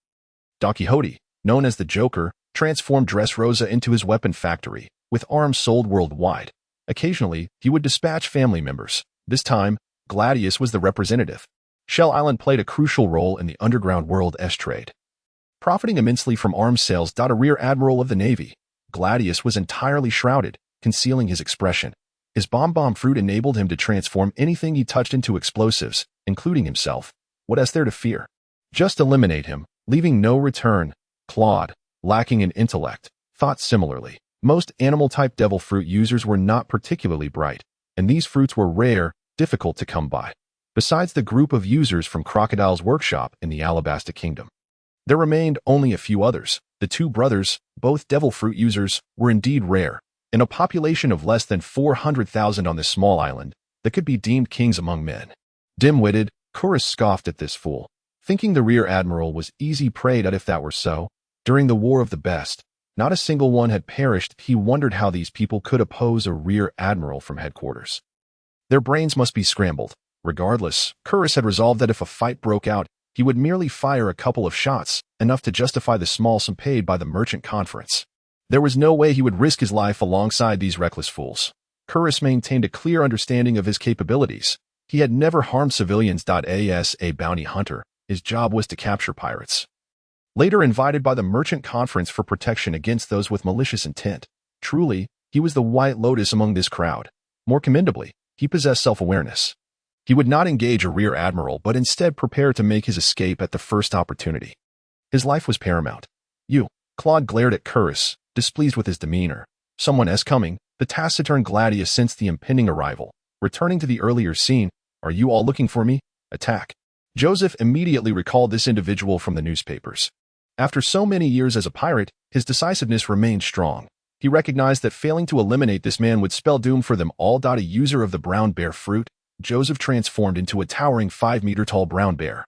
Don Quixote, known as the Joker, transformed Dressrosa into his weapon factory, with arms sold worldwide. Occasionally, he would dispatch family members. This time, Gladius was the representative. Shell Island played a crucial role in the underground world's trade, profiting immensely from arms sales. A rear admiral of the Navy, Gladius was entirely shrouded, concealing his expression. His bomb fruit enabled him to transform anything he touched into explosives, including himself. What is there to fear? Just eliminate him, leaving no return. Claude, lacking in intellect, thought similarly. Most animal-type devil fruit users were not particularly bright, and these fruits were rare, difficult to come by. Besides the group of users from Crocodile's workshop in the Alabasta Kingdom, there remained only a few others. The 2 brothers, both devil fruit users, were indeed rare, in a population of less than 400,000 on this small island that could be deemed kings among men. Dim-witted, Chorus scoffed at this fool, thinking the rear admiral was easy prey that if that were so. During the War of the Best, not a single one had perished. He wondered how these people could oppose a rear admiral from headquarters. Their brains must be scrambled. Regardless, Chorus had resolved that if a fight broke out, he would merely fire a couple of shots, enough to justify the small sum paid by the merchant conference. There was no way he would risk his life alongside these reckless fools. Chorus maintained a clear understanding of his capabilities. He had never harmed civilians. As a bounty hunter, his job was to capture pirates. Later invited by the merchant conference for protection against those with malicious intent. Truly, he was the White Lotus among this crowd. More commendably, he possessed self-awareness. He would not engage a rear admiral but instead prepare to make his escape at the first opportunity. His life was paramount. Claude glared at Chorus, displeased with his demeanor. Someone is coming, the taciturn Gladius sensed the impending arrival. Returning to the earlier scene, "Are you all looking for me? Attack." Joseph immediately recalled this individual from the newspapers. After so many years as a pirate, his decisiveness remained strong. He recognized that failing to eliminate this man would spell doom for them all. A user of the brown bear fruit, Joseph transformed into a towering 5-meter-tall brown bear,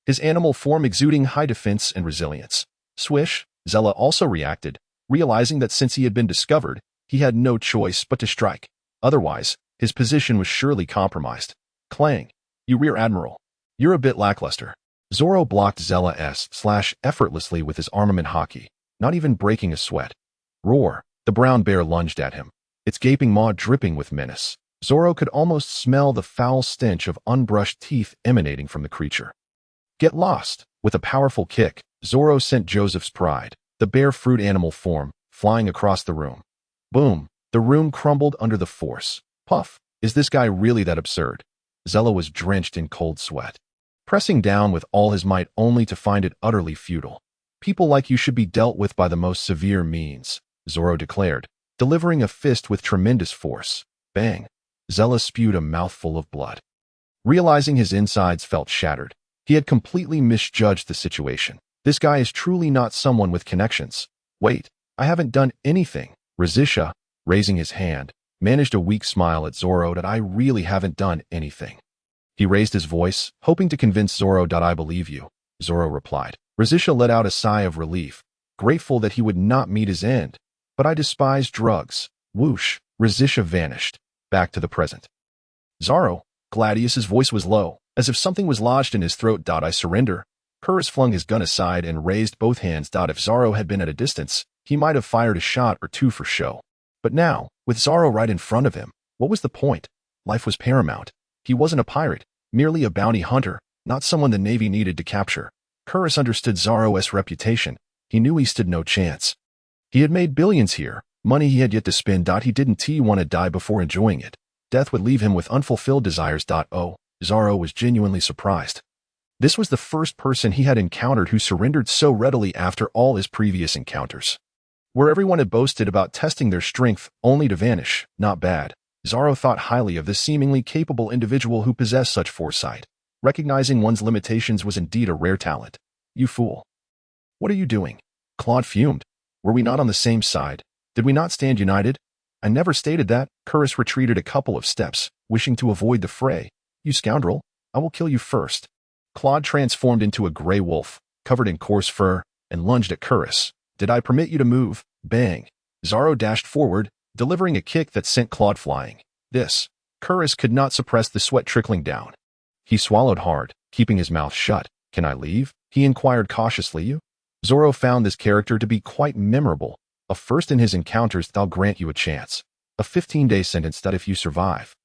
his animal form exuding high defense and resilience. Swish, Zella also reacted, realizing that since he had been discovered, he had no choice but to strike. Otherwise, his position was surely compromised. Clang. "You rear admiral. You're a bit lackluster." Zoro blocked Zella's slash effortlessly with his armament haki, not even breaking a sweat. Roar. The brown bear lunged at him, its gaping maw dripping with menace. Zoro could almost smell the foul stench of unbrushed teeth emanating from the creature. "Get lost." With a powerful kick, Zoro sent Joseph's pride, the bear fruit animal form, flying across the room. Boom. The room crumbled under the force. Puff. Is this guy really that absurd? Zella was drenched in cold sweat, pressing down with all his might only to find it utterly futile. "People like you should be dealt with by the most severe means," Zoro declared, delivering a fist with tremendous force. Bang. Zella spewed a mouthful of blood. Realizing his insides felt shattered, he had completely misjudged the situation. This guy is truly not someone with connections. "Wait, I haven't done anything." Razisha, raising his hand, managed a weak smile at Zoro. "I really haven't done anything." He raised his voice, hoping to convince Zoro. "I believe you," Zoro replied. Razisha let out a sigh of relief, grateful that he would not meet his end. "But I despise drugs." Whoosh. Razisha vanished, back to the present. "Zoro." Gladius's voice was low, as if something was lodged in his throat. "I surrender." Chorus flung his gun aside and raised both hands. If Zoro had been at a distance, he might have fired a shot or two for show. But now, with Zoro right in front of him, what was the point? Life was paramount. He wasn't a pirate, merely a bounty hunter, not someone the Navy needed to capture. Chorus understood Zoro's reputation. He knew he stood no chance. He had made billions here, money he had yet to spend. He didn't want to die before enjoying it. Death would leave him with unfulfilled desires. Oh, Zoro was genuinely surprised. This was the first person he had encountered who surrendered so readily after all his previous encounters, where everyone had boasted about testing their strength only to vanish. Not bad. Zoro thought highly of this seemingly capable individual who possessed such foresight. Recognizing one's limitations was indeed a rare talent. "You fool. What are you doing?" Claude fumed. "Were we not on the same side? Did we not stand united?" "I never stated that." Chorus retreated a couple of steps, wishing to avoid the fray. "You scoundrel. I will kill you first." Claude transformed into a gray wolf, covered in coarse fur, and lunged at Chorus. "Did I permit you to move?" Bang. Zoro dashed forward, delivering a kick that sent Claude flying. Chorus could not suppress the sweat trickling down. He swallowed hard, keeping his mouth shut. "Can I leave?" he inquired cautiously. Zoro found this character to be quite memorable. A first in his encounters. "I'll grant you a chance. A 15-day sentence that if you survive,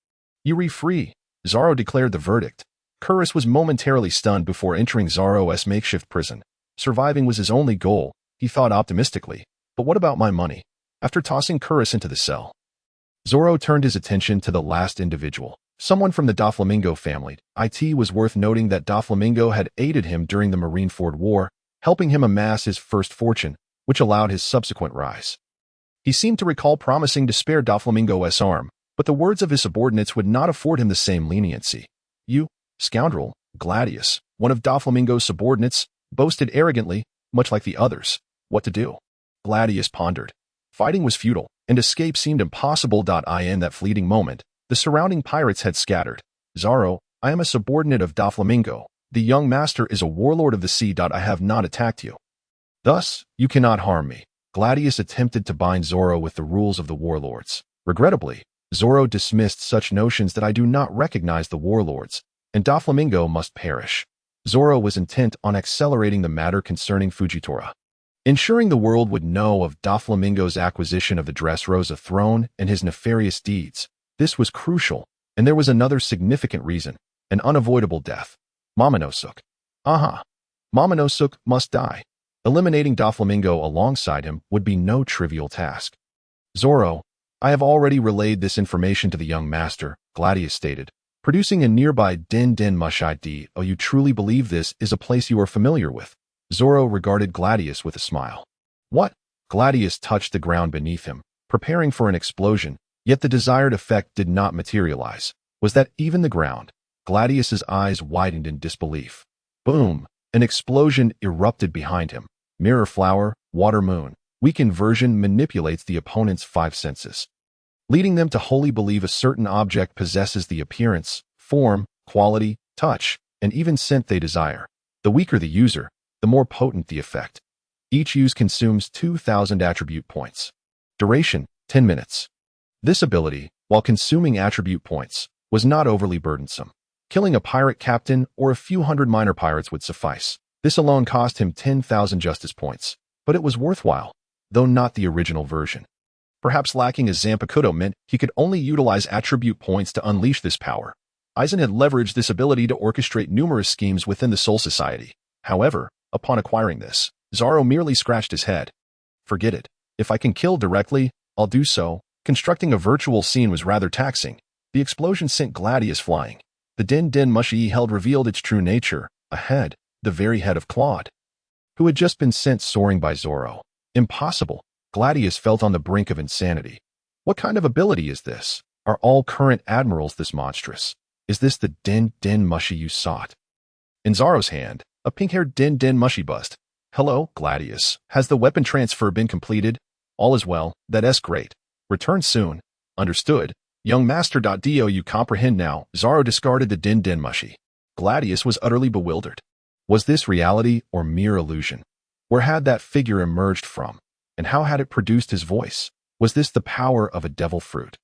you're free." Zoro declared the verdict. Chorus was momentarily stunned before entering Zoro's makeshift prison. Surviving was his only goal, he thought optimistically. But what about my money? After tossing Chorus into the cell, Zoro turned his attention to the last individual, someone from the Doflamingo family. It was worth noting that Doflamingo had aided him during the Marineford War, helping him amass his first fortune, which allowed his subsequent rise. He seemed to recall promising to spare Doflamingo's arm, but the words of his subordinates would not afford him the same leniency. "You scoundrel," Gladius, one of Doflamingo's subordinates, boasted arrogantly, much like the others. "What to do?" Gladius pondered. Fighting was futile, and escape seemed impossible. In that fleeting moment, the surrounding pirates had scattered. Zoro, I am a subordinate of Doflamingo. The young master is a warlord of the sea. I have not attacked you. Thus, you cannot harm me. Gladius attempted to bind Zoro with the rules of the warlords. Regrettably, Zoro dismissed such notions that I do not recognize the warlords, and Doflamingo must perish. Zoro was intent on accelerating the matter concerning Fujitora. Ensuring the world would know of Doflamingo's acquisition of the Dressrosa throne and his nefarious deeds. This was crucial, and there was another significant reason, an unavoidable death. Momonosuke. Momonosuke must die. Eliminating Doflamingo alongside him would be no trivial task. Zoro, I have already relayed this information to the young master, Gladius stated, producing a nearby Den Mushi. Oh, you truly believe this is a place you are familiar with? Zoro regarded Gladius with a smile. What? Gladius touched the ground beneath him, preparing for an explosion, yet the desired effect did not materialize. Was that even the ground? Gladius's eyes widened in disbelief. Boom! An explosion erupted behind him. Mirror flower, water moon. Weakened version manipulates the opponent's 5 senses, leading them to wholly believe a certain object possesses the appearance, form, quality, touch, and even scent they desire. The weaker the user, the more potent the effect. Each use consumes 2,000 attribute points. Duration, 10 minutes. This ability, while consuming attribute points, was not overly burdensome. Killing a pirate captain or a few hundred minor pirates would suffice. This alone cost him 10,000 justice points, but it was worthwhile, though not the original version. Perhaps lacking a Zanpakuto meant he could only utilize attribute points to unleash this power. Aizen had leveraged this ability to orchestrate numerous schemes within the Soul Society. However, upon acquiring this, Zoro merely scratched his head. Forget it. If I can kill directly, I'll do so. Constructing a virtual scene was rather taxing. The explosion sent Gladius flying. The Den Mushi he held revealed its true nature, a head, the very head of Claude, who had just been sent soaring by Zoro. Impossible. Gladius felt on the brink of insanity. What kind of ability is this? Are all current admirals this monstrous? Is this the Den Mushi you sought? In Zoro's hand, a pink-haired Den Mushi buzzed. Hello, Gladius. Has the weapon transfer been completed? All is well. That's great. Return soon. Understood. Young master. Do you comprehend now? Zoro discarded the Den Mushi. Gladius was utterly bewildered. Was this reality or mere illusion? Where had that figure emerged from? And how had it produced his voice? Was this the power of a devil fruit?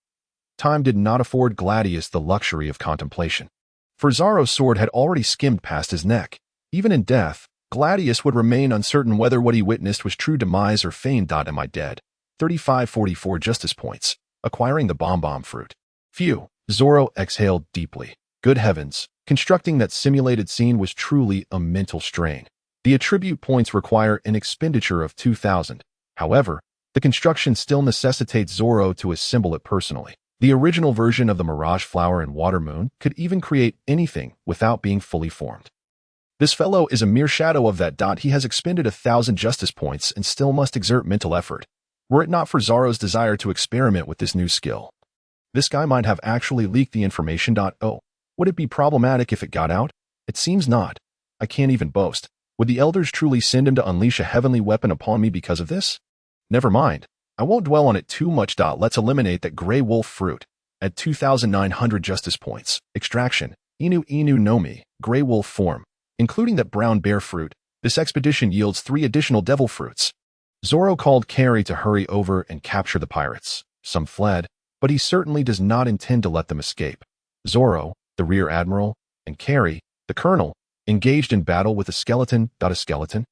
Time did not afford Gladius the luxury of contemplation. For Zoro's sword had already skimmed past his neck. Even in death, Gladius would remain uncertain whether what he witnessed was true demise or feigned. Am I dead? 3544 justice points, acquiring the bomb fruit. Phew, Zoro exhaled deeply. Good heavens, constructing that simulated scene was truly a mental strain. The attribute points require an expenditure of 2,000. However, the construction still necessitates Zoro to assemble it personally. The original version of the Mirage Flower and Water Moon could even create anything without being fully formed. This fellow is a mere shadow of that. He has expended 1,000 justice points and still must exert mental effort. Were it not for Zoro's desire to experiment with this new skill, this guy might have actually leaked the information. Oh, would it be problematic if it got out? It seems not. I can't even boast. Would the elders truly send him to unleash a heavenly weapon upon me because of this? Never mind. I won't dwell on it too much. Let's eliminate that gray wolf fruit. At 2,900 justice points. Extraction. Inu no Mi. Gray wolf form. Including that brown bear fruit, this expedition yields 3 additional devil fruits. Zoro called Kari to hurry over and capture the pirates. Some fled, but he certainly does not intend to let them escape. Zoro, the rear admiral, and Kari, the colonel, engaged in battle with a skeleton. A skeleton?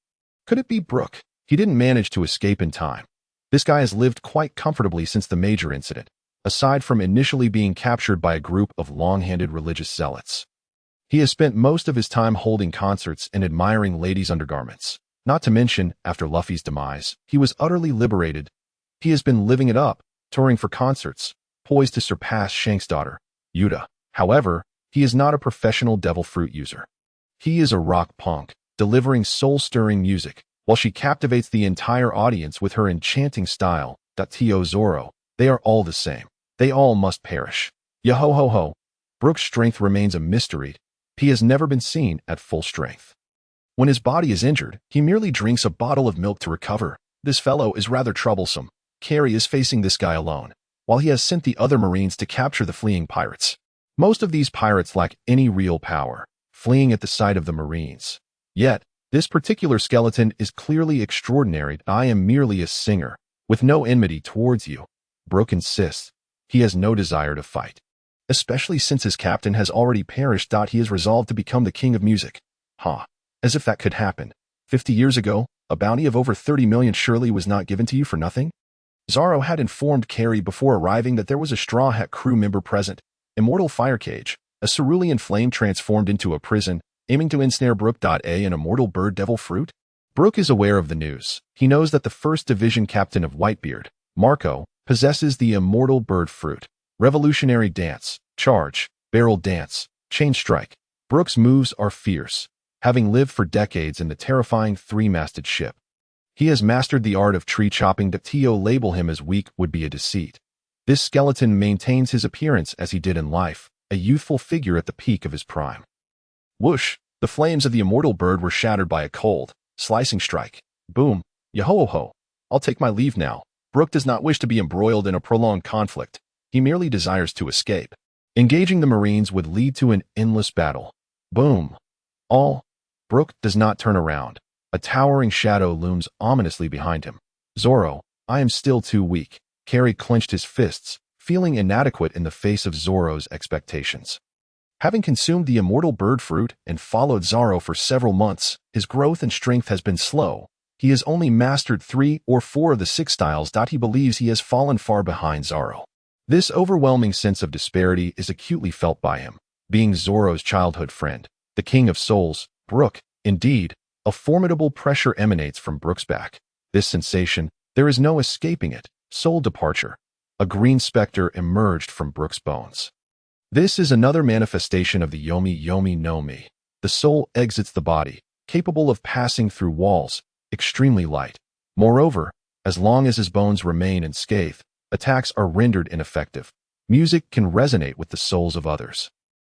Could it be Brook? He didn't manage to escape in time. This guy has lived quite comfortably since the major incident, aside from initially being captured by a group of long-handed religious zealots. He has spent most of his time holding concerts and admiring ladies' undergarments. Not to mention, after Luffy's demise, he was utterly liberated. He has been living it up, touring for concerts, poised to surpass Shank's daughter, Yuta. However, he is not a professional devil fruit user. He is a rock punk, delivering soul-stirring music, while she captivates the entire audience with her enchanting style. To Zoro, they are all the same. They all must perish. Yo-ho-ho-ho. Brook's strength remains a mystery. He has never been seen at full strength. When his body is injured, he merely drinks a bottle of milk to recover. This fellow is rather troublesome. Kari is facing this guy alone, while he has sent the other Marines to capture the fleeing pirates. Most of these pirates lack any real power, fleeing at the sight of the Marines. Yet, this particular skeleton is clearly extraordinary. I am merely a singer, with no enmity towards you. Brook insists. He has no desire to fight, especially since his captain has already perished. He is resolved to become the king of music. As if that could happen. 50 years ago, a bounty of over 30 million surely was not given to you for nothing? Zoro had informed Kari before arriving that there was a Straw Hat crew member present. Immortal Fire Cage, a cerulean flame transformed into a prison, aiming to ensnare Brook. An immortal bird devil fruit? Brook is aware of the news. He knows that the 1st Division captain of Whitebeard, Marco, possesses the immortal bird fruit. Revolutionary dance, charge, barrel dance, chain strike. Brook's moves are fierce, having lived for decades in the terrifying 3-masted ship. He has mastered the art of tree chopping. To label him as weak would be a deceit. This skeleton maintains his appearance as he did in life, a youthful figure at the peak of his prime. Whoosh! The flames of the immortal bird were shattered by a cold, slicing strike. Boom! Yo-ho-ho-ho! I'll take my leave now. Brook does not wish to be embroiled in a prolonged conflict. He merely desires to escape. Engaging the Marines would lead to an endless battle. Boom! Brook does not turn around. A towering shadow looms ominously behind him. Zoro, I am still too weak. Kari clenched his fists, feeling inadequate in the face of Zoro's expectations. Having consumed the immortal bird fruit and followed Zoro for several months, his growth and strength has been slow. He has only mastered 3 or 4 of the 6 styles. He believes he has fallen far behind Zoro. This overwhelming sense of disparity is acutely felt by him. Being Zoro's childhood friend, the king of souls, Brook, indeed, a formidable pressure emanates from Brook's back. This sensation, there is no escaping it. Soul departure. A green specter emerged from Brook's bones. This is another manifestation of the Yomi Yomi no Mi. The soul exits the body, capable of passing through walls, extremely light. Moreover, as long as his bones remain unscathed, attacks are rendered ineffective. Music can resonate with the souls of others,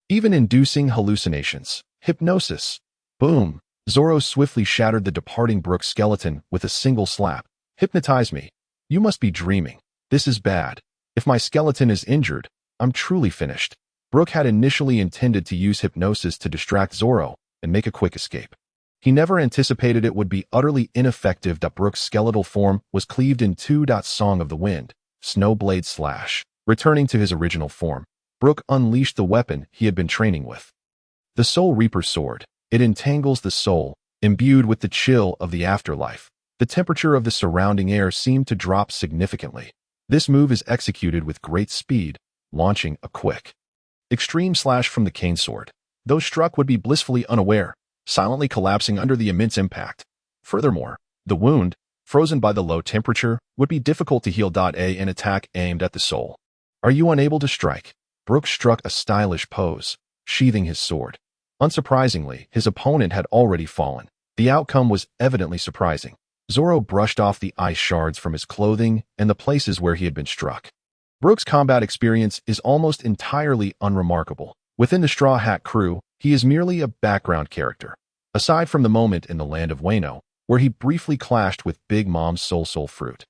even inducing hallucinations. Hypnosis. Boom! Zoro swiftly shattered the departing Brook skeleton with a single slap. Hypnotize me. You must be dreaming. This is bad. If my skeleton is injured, I'm truly finished. Brook had initially intended to use hypnosis to distract Zoro and make a quick escape. He never anticipated it would be utterly ineffective. Brook's skeletal form was cleaved in two. Song of the Wind, Snowblade Slash. Returning to his original form, Brook unleashed the weapon he had been training with. The Soul Reaper's sword. It entangles the soul, imbued with the chill of the afterlife. The temperature of the surrounding air seemed to drop significantly. This move is executed with great speed, launching a quick, extreme slash from the cane sword. Those struck would be blissfully unaware, silently collapsing under the immense impact. Furthermore, the wound, frozen by the low temperature, would be difficult to heal. An attack aimed at the soul. Are you unable to strike? Brook struck a stylish pose, sheathing his sword. Unsurprisingly, his opponent had already fallen. The outcome was evidently surprising. Zoro brushed off the ice shards from his clothing and the places where he had been struck. Brook's combat experience is almost entirely unremarkable. Within the Straw Hat crew, he is merely a background character. Aside from the moment in the land of Wano, where he briefly clashed with Big Mom's Soul Fruit.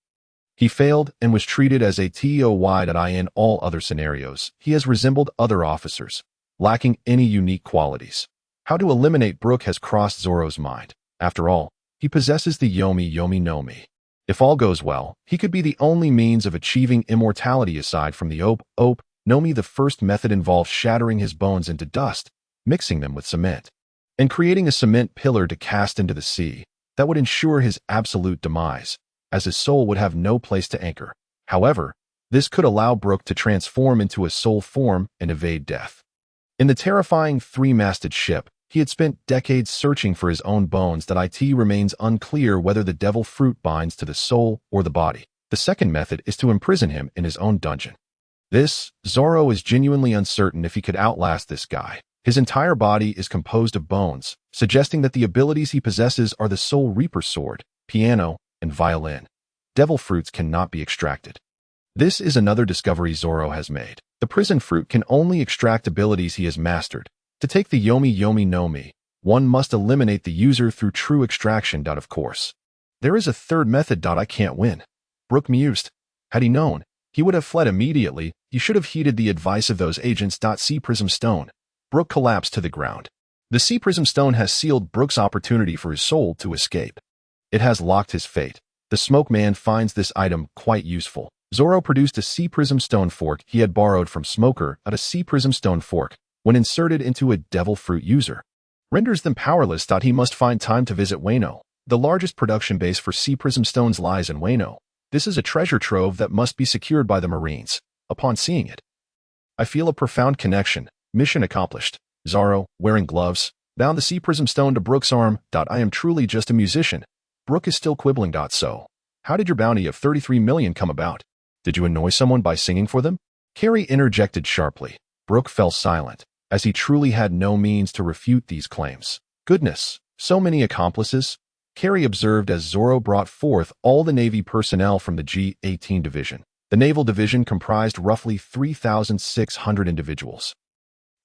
He failed and was treated as a TOY. In all other scenarios, he has resembled other officers, lacking any unique qualities. How to eliminate Brook has crossed Zoro's mind. After all, he possesses the Yomi Yomi no Mi. If all goes well, he could be the only means of achieving immortality aside from the Ope no Mi. The first method involves shattering his bones into dust, mixing them with cement, and creating a cement pillar to cast into the sea. That would ensure his absolute demise, as his soul would have no place to anchor. However, this could allow Brook to transform into a soul form and evade death. In the terrifying 3-masted ship, he had spent decades searching for his own bones. It remains unclear whether the devil fruit binds to the soul or the body. The second method is to imprison him in his own dungeon. Zoro is genuinely uncertain if he could outlast this guy. His entire body is composed of bones, suggesting that the abilities he possesses are the Soul Reaper's sword, piano, and violin. Devil fruits cannot be extracted. This is another discovery Zoro has made. The prison fruit can only extract abilities he has mastered. To take the Yomi Yomi no Mi, one must eliminate the user through true extraction. Of course, there is a third method. I can't win. Brook mused. Had he known, he would have fled immediately. He should have heeded the advice of those agents. Sea Prism Stone. Brook collapsed to the ground. The Sea Prism Stone has sealed Brook's opportunity for his soul to escape. It has locked his fate. The Smoke Man finds this item quite useful. Zoro produced a Sea Prism Stone fork he had borrowed from Smoker at a Sea Prism Stone fork, when inserted into a Devil Fruit user, renders them powerless. He must find time to visit Wano. The largest production base for Sea Prism Stones lies in Wano. This is a treasure trove that must be secured by the Marines. Upon seeing it, I feel a profound connection. Mission accomplished. Zoro, wearing gloves, bound the Sea Prism Stone to Brook's arm. I am truly just a musician. Brook is still quibbling. So, how did your bounty of 33 million come about? Did you annoy someone by singing for them? Kari interjected sharply. Brook fell silent, as he truly had no means to refute these claims. Goodness, so many accomplices? Kari observed as Zoro brought forth all the Navy personnel from the G-18 division. The Naval Division comprised roughly 3,600 individuals,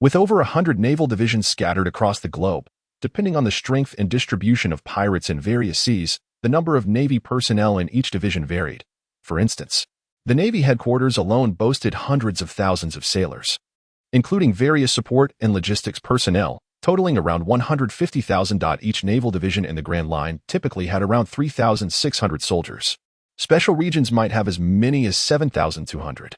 with over 100 naval divisions scattered across the globe. Depending on the strength and distribution of pirates in various seas, the number of Navy personnel in each division varied. For instance, the Navy headquarters alone boasted hundreds of thousands of sailors, including various support and logistics personnel, totaling around 150,000. Each naval division in the Grand Line typically had around 3,600 soldiers. Special regions might have as many as 7,200.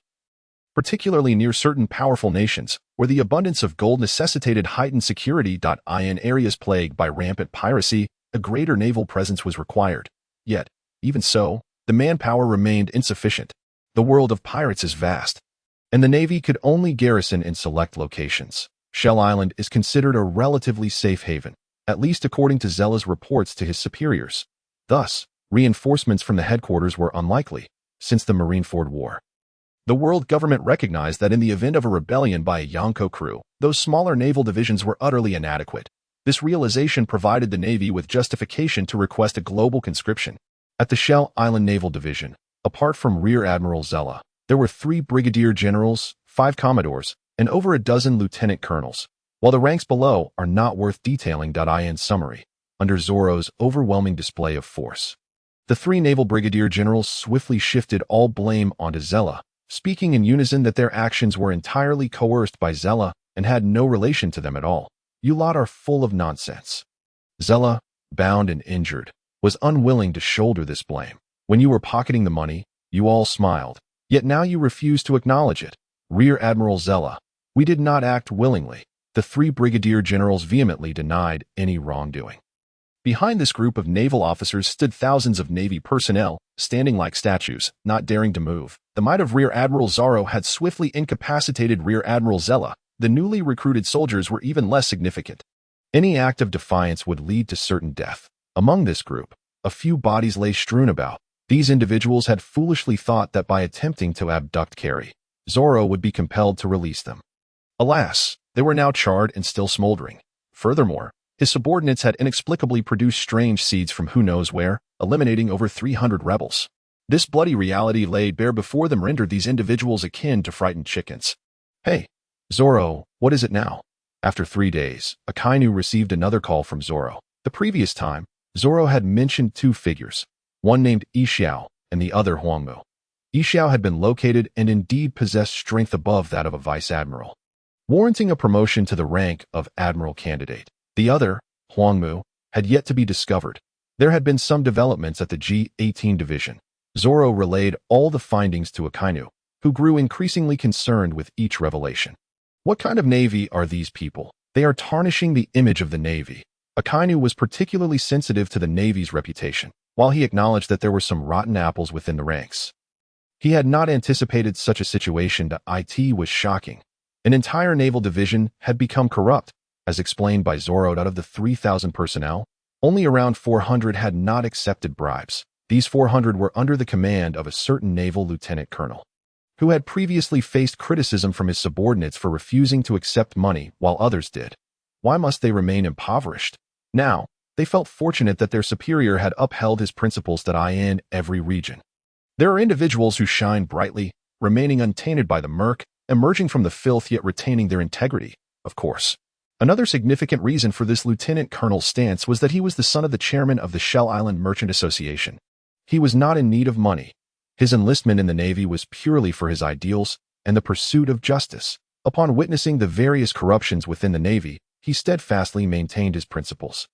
Particularly near certain powerful nations, where the abundance of gold necessitated heightened security. In areas plagued by rampant piracy, a greater naval presence was required. Yet, even so, the manpower remained insufficient. The world of pirates is vast, and the Navy could only garrison in select locations. Shell Island is considered a relatively safe haven, at least according to Zella's reports to his superiors. Thus, reinforcements from the headquarters were unlikely, since the Marineford War. The world government recognized that in the event of a rebellion by a Yonko crew, those smaller naval divisions were utterly inadequate. This realization provided the Navy with justification to request a global conscription. At the Shell Island Naval Division, apart from Rear Admiral Zella, there were 3 brigadier generals, 5 commodores, and over a dozen lieutenant colonels, while the ranks below are not worth detailing. In summary, under Zoro's overwhelming display of force, the 3 naval brigadier generals swiftly shifted all blame onto Zella, speaking in unison that their actions were entirely coerced by Zella and had no relation to them at all. You lot are full of nonsense. Zella, bound and injured, was unwilling to shoulder this blame. When you were pocketing the money, you all smiled, yet now you refuse to acknowledge it. Rear Admiral Zella, we did not act willingly. The 3 brigadier generals vehemently denied any wrongdoing. Behind this group of naval officers stood thousands of Navy personnel, standing like statues, not daring to move. The might of Rear Admiral Zoro had swiftly incapacitated Rear Admiral Zella. The newly recruited soldiers were even less significant. Any act of defiance would lead to certain death. Among this group, a few bodies lay strewn about. These individuals had foolishly thought that by attempting to abduct Kari, Zoro would be compelled to release them. Alas, they were now charred and still smoldering. Furthermore, his subordinates had inexplicably produced strange seeds from who knows where, eliminating over 300 rebels. This bloody reality laid bare before them rendered these individuals akin to frightened chickens. Hey, Zoro, what is it now? After 3 days, Akainu received another call from Zoro. The previous time, Zoro had mentioned 2 figures, one named Yixiao and the other Huangmu. Yixiao had been located and indeed possessed strength above that of a vice admiral, warranting a promotion to the rank of admiral candidate. The other, Huangmu, had yet to be discovered. There had been some developments at the G-18 division. Zoro relayed all the findings to Akainu, who grew increasingly concerned with each revelation. What kind of Navy are these people? They are tarnishing the image of the Navy. Akainu was particularly sensitive to the Navy's reputation, while he acknowledged that there were some rotten apples within the ranks. He had not anticipated such a situation. It was shocking. An entire naval division had become corrupt. As explained by Zoro, out of the 3,000 personnel, only around 400 had not accepted bribes. These 400 were under the command of a certain naval lieutenant colonel, who had previously faced criticism from his subordinates for refusing to accept money while others did. Why must they remain impoverished? Now, they felt fortunate that their superior had upheld his principles in every region. There are individuals who shine brightly, remaining untainted by the murk, emerging from the filth yet retaining their integrity, of course. Another significant reason for this lieutenant colonel's stance was that he was the son of the chairman of the Shell Island Merchant Association. He was not in need of money. His enlistment in the Navy was purely for his ideals and the pursuit of justice. Upon witnessing the various corruptions within the Navy, he steadfastly maintained his principles,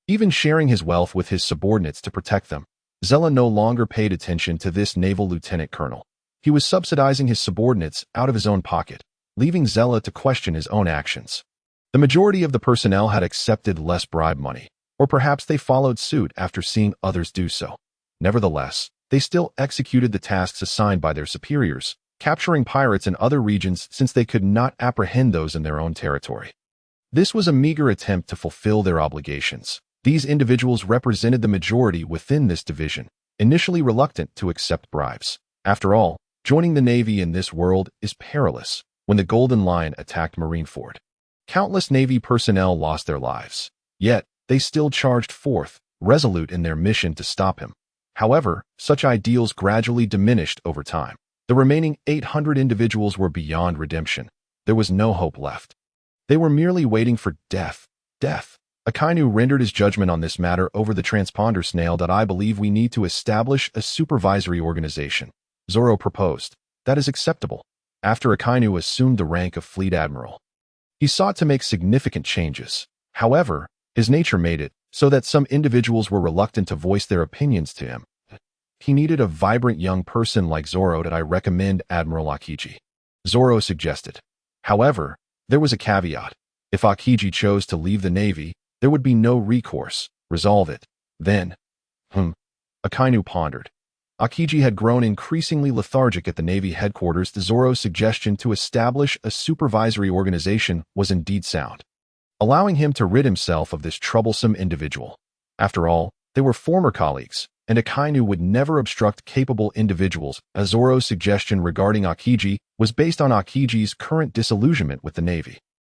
even sharing his wealth with his subordinates to protect them. Zella no longer paid attention to this naval lieutenant colonel. He was subsidizing his subordinates out of his own pocket, leaving Zella to question his own actions. The majority of the personnel had accepted less bribe money, or perhaps they followed suit after seeing others do so. Nevertheless, they still executed the tasks assigned by their superiors, capturing pirates in other regions since they could not apprehend those in their own territory. This was a meager attempt to fulfill their obligations. These individuals represented the majority within this division, initially reluctant to accept bribes. After all, joining the Navy in this world is perilous. When the Golden Line attacked Marineford, countless Navy personnel lost their lives. Yet, they still charged forth, resolute in their mission to stop him. However, such ideals gradually diminished over time. The remaining 800 individuals were beyond redemption. There was no hope left. They were merely waiting for death. Death. Akainu rendered his judgment on this matter over the transponder snail. I believe we need to establish a supervisory organization. Zoro proposed. That is acceptable. After Akainu assumed the rank of Fleet Admiral, he sought to make significant changes. However, his nature made it so that some individuals were reluctant to voice their opinions to him. He needed a vibrant young person like Zoro. I recommend Admiral Akiji, Zoro suggested. However, there was a caveat. If Akiji chose to leave the Navy, there would be no recourse. Resolve it. Then. Akainu pondered. Akiji had grown increasingly lethargic at the Navy headquarters. Zoro's suggestion to establish a supervisory organization was indeed sound, allowing him to rid himself of this troublesome individual. After all, they were former colleagues, and Akainu would never obstruct capable individuals. Zoro's suggestion regarding Akiji was based on Akiji's current disillusionment with the Navy.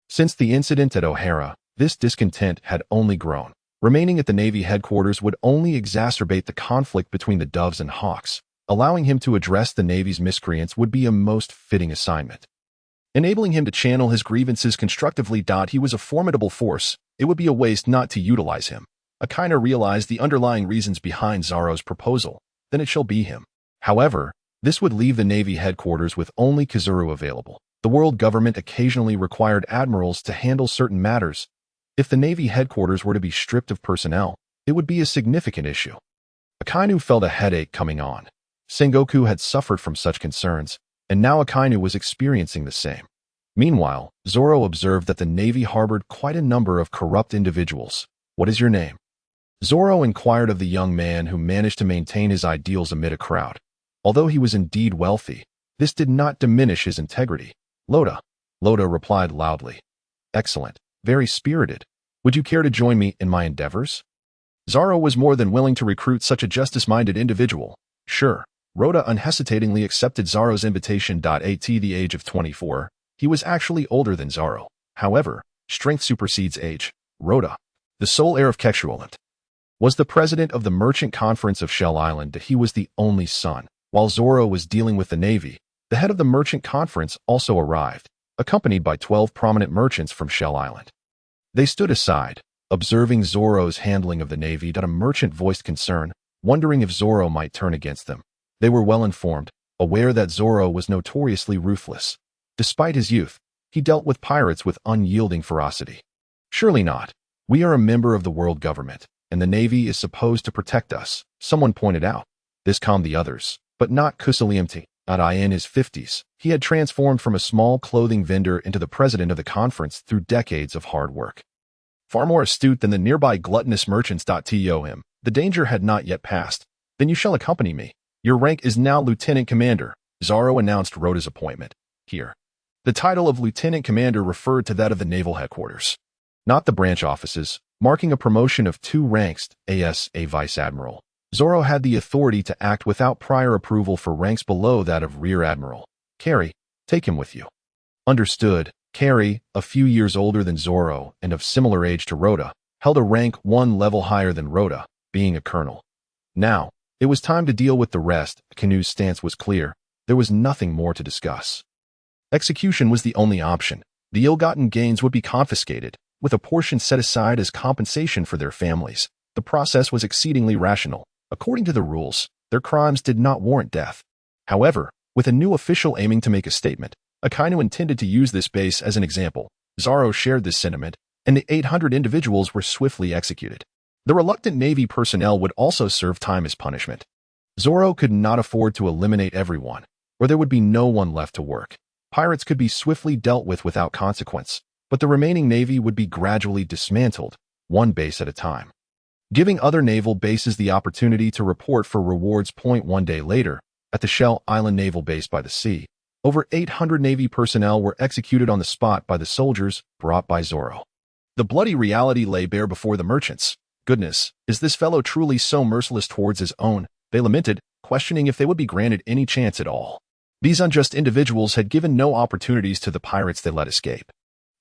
Since the incident at O'Hara, this discontent had only grown. Remaining at the Navy headquarters would only exacerbate the conflict between the Doves and Hawks. Allowing him to address the Navy's miscreants would be a most fitting assignment, enabling him to channel his grievances constructively. He was a formidable force. It would be a waste not to utilize him. Akainu realized the underlying reasons behind Zoro's proposal. Then it shall be him. However, this would leave the Navy headquarters with only Kizuru available. The world government occasionally required admirals to handle certain matters. If the Navy headquarters were to be stripped of personnel, it would be a significant issue. Akainu felt a headache coming on. Sengoku had suffered from such concerns, and now Akainu was experiencing the same. Meanwhile, Zoro observed that the Navy harbored quite a number of corrupt individuals. What is your name? Zoro inquired of the young man who managed to maintain his ideals amid a crowd. Although he was indeed wealthy, this did not diminish his integrity. Loda. Loda replied loudly. Excellent. Very spirited. Would you care to join me in my endeavors? Zoro was more than willing to recruit such a justice-minded individual. Sure. Rhoda unhesitatingly accepted Zoro's invitation. At the age of 24, he was actually older than Zoro. However, strength supersedes age. Rhoda, the sole heir of Quetzalcoatl, was the president of the Merchant Conference of Shell Island. He was the only son. While Zoro was dealing with the Navy, the head of the Merchant Conference also arrived, accompanied by 12 prominent merchants from Shell Island. They stood aside, observing Zoro's handling of the Navy. A merchant voiced concern, wondering if Zoro might turn against them. They were well informed, aware that Zoro was notoriously ruthless. Despite his youth, he dealt with pirates with unyielding ferocity. Surely not. We are a member of the world government, and the Navy is supposed to protect us, someone pointed out. This calmed the others, but not Kusaliamti. In his 50s, he had transformed from a small clothing vendor into the president of the conference through decades of hard work. Far more astute than the nearby gluttonous merchants. To him, the danger had not yet passed. Then you shall accompany me. Your rank is now Lieutenant Commander. Zoro announced Rhoda's appointment. Here. The title of Lieutenant Commander referred to that of the naval headquarters, not the branch offices, marking a promotion of 2 ranks as a Vice Admiral. Zoro had the authority to act without prior approval for ranks below that of Rear Admiral. Kari, take him with you. Understood. Kari, a few years older than Zoro and of similar age to Rhoda, held a rank 1 level higher than Rhoda, being a colonel. Now, it was time to deal with the rest. Akainu's stance was clear. There was nothing more to discuss. Execution was the only option. The ill-gotten gains would be confiscated, with a portion set aside as compensation for their families. The process was exceedingly rational. According to the rules, their crimes did not warrant death. However, with a new official aiming to make a statement, Akainu intended to use this base as an example. Zoro shared this sentiment, and the 800 individuals were swiftly executed. The reluctant Navy personnel would also serve time as punishment. Zoro could not afford to eliminate everyone, or there would be no one left to work. Pirates could be swiftly dealt with without consequence, but the remaining Navy would be gradually dismantled, one base at a time. Giving other naval bases the opportunity to report for rewards. 1 day later, at the Shell Island Naval Base by the sea, over 800 Navy personnel were executed on the spot by the soldiers brought by Zoro. The bloody reality lay bare before the merchants. Goodness, is this fellow truly so merciless towards his own? They lamented, questioning if they would be granted any chance at all. These unjust individuals had given no opportunities to the pirates they let escape.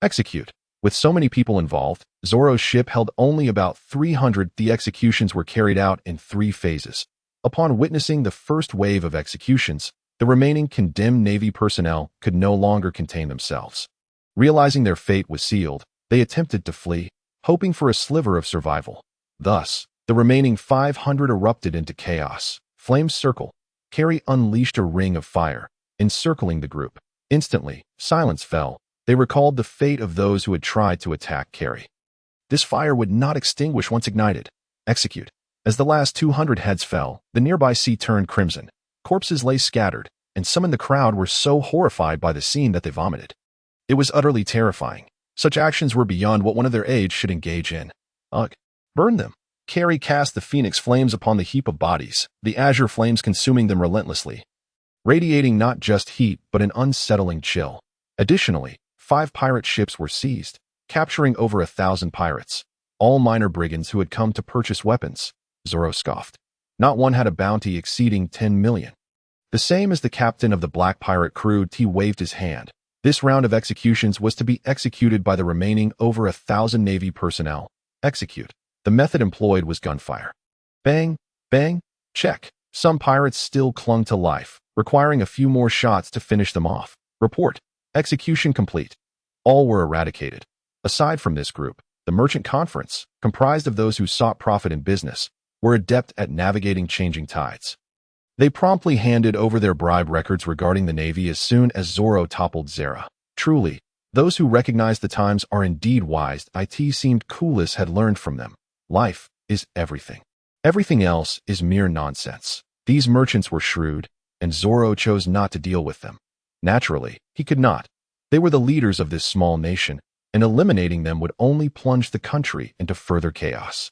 Execute. With so many people involved, Zoro's ship held only about 300. The executions were carried out in 3 phases. Upon witnessing the first wave of executions, the remaining condemned Navy personnel could no longer contain themselves. Realizing their fate was sealed, they attempted to flee, hoping for a sliver of survival. Thus, the remaining 500 erupted into chaos. Flames circle. Kari unleashed a ring of fire, encircling the group. Instantly, silence fell. They recalled the fate of those who had tried to attack Kari. This fire would not extinguish once ignited. Execute. As the last 200 heads fell, the nearby sea turned crimson. Corpses lay scattered, and some in the crowd were so horrified by the scene that they vomited. It was utterly terrifying. Such actions were beyond what one of their age should engage in. Ugh. Burn them. Kari cast the phoenix flames upon the heap of bodies, the azure flames consuming them relentlessly, radiating not just heat but an unsettling chill. Additionally, 5 pirate ships were seized, capturing over 1,000 pirates, all minor brigands who had come to purchase weapons. Zoro scoffed. Not one had a bounty exceeding 10 million. The same as the captain of the black pirate crew. He waved his hand. This round of executions was to be executed by the remaining over 1,000 Navy personnel. Execute. The method employed was gunfire. Bang, bang, check. Some pirates still clung to life, requiring a few more shots to finish them off. Report. Execution complete. All were eradicated. Aside from this group, the Merchant Conference, comprised of those who sought profit in business, were adept at navigating changing tides. They promptly handed over their bribe records regarding the Navy as soon as Zoro toppled Zera. Truly, those who recognize the times are indeed wise. It seemed Coolest had learned from them. Life is everything. Everything else is mere nonsense. These merchants were shrewd, and Zoro chose not to deal with them. Naturally, he could not. They were the leaders of this small nation, and eliminating them would only plunge the country into further chaos.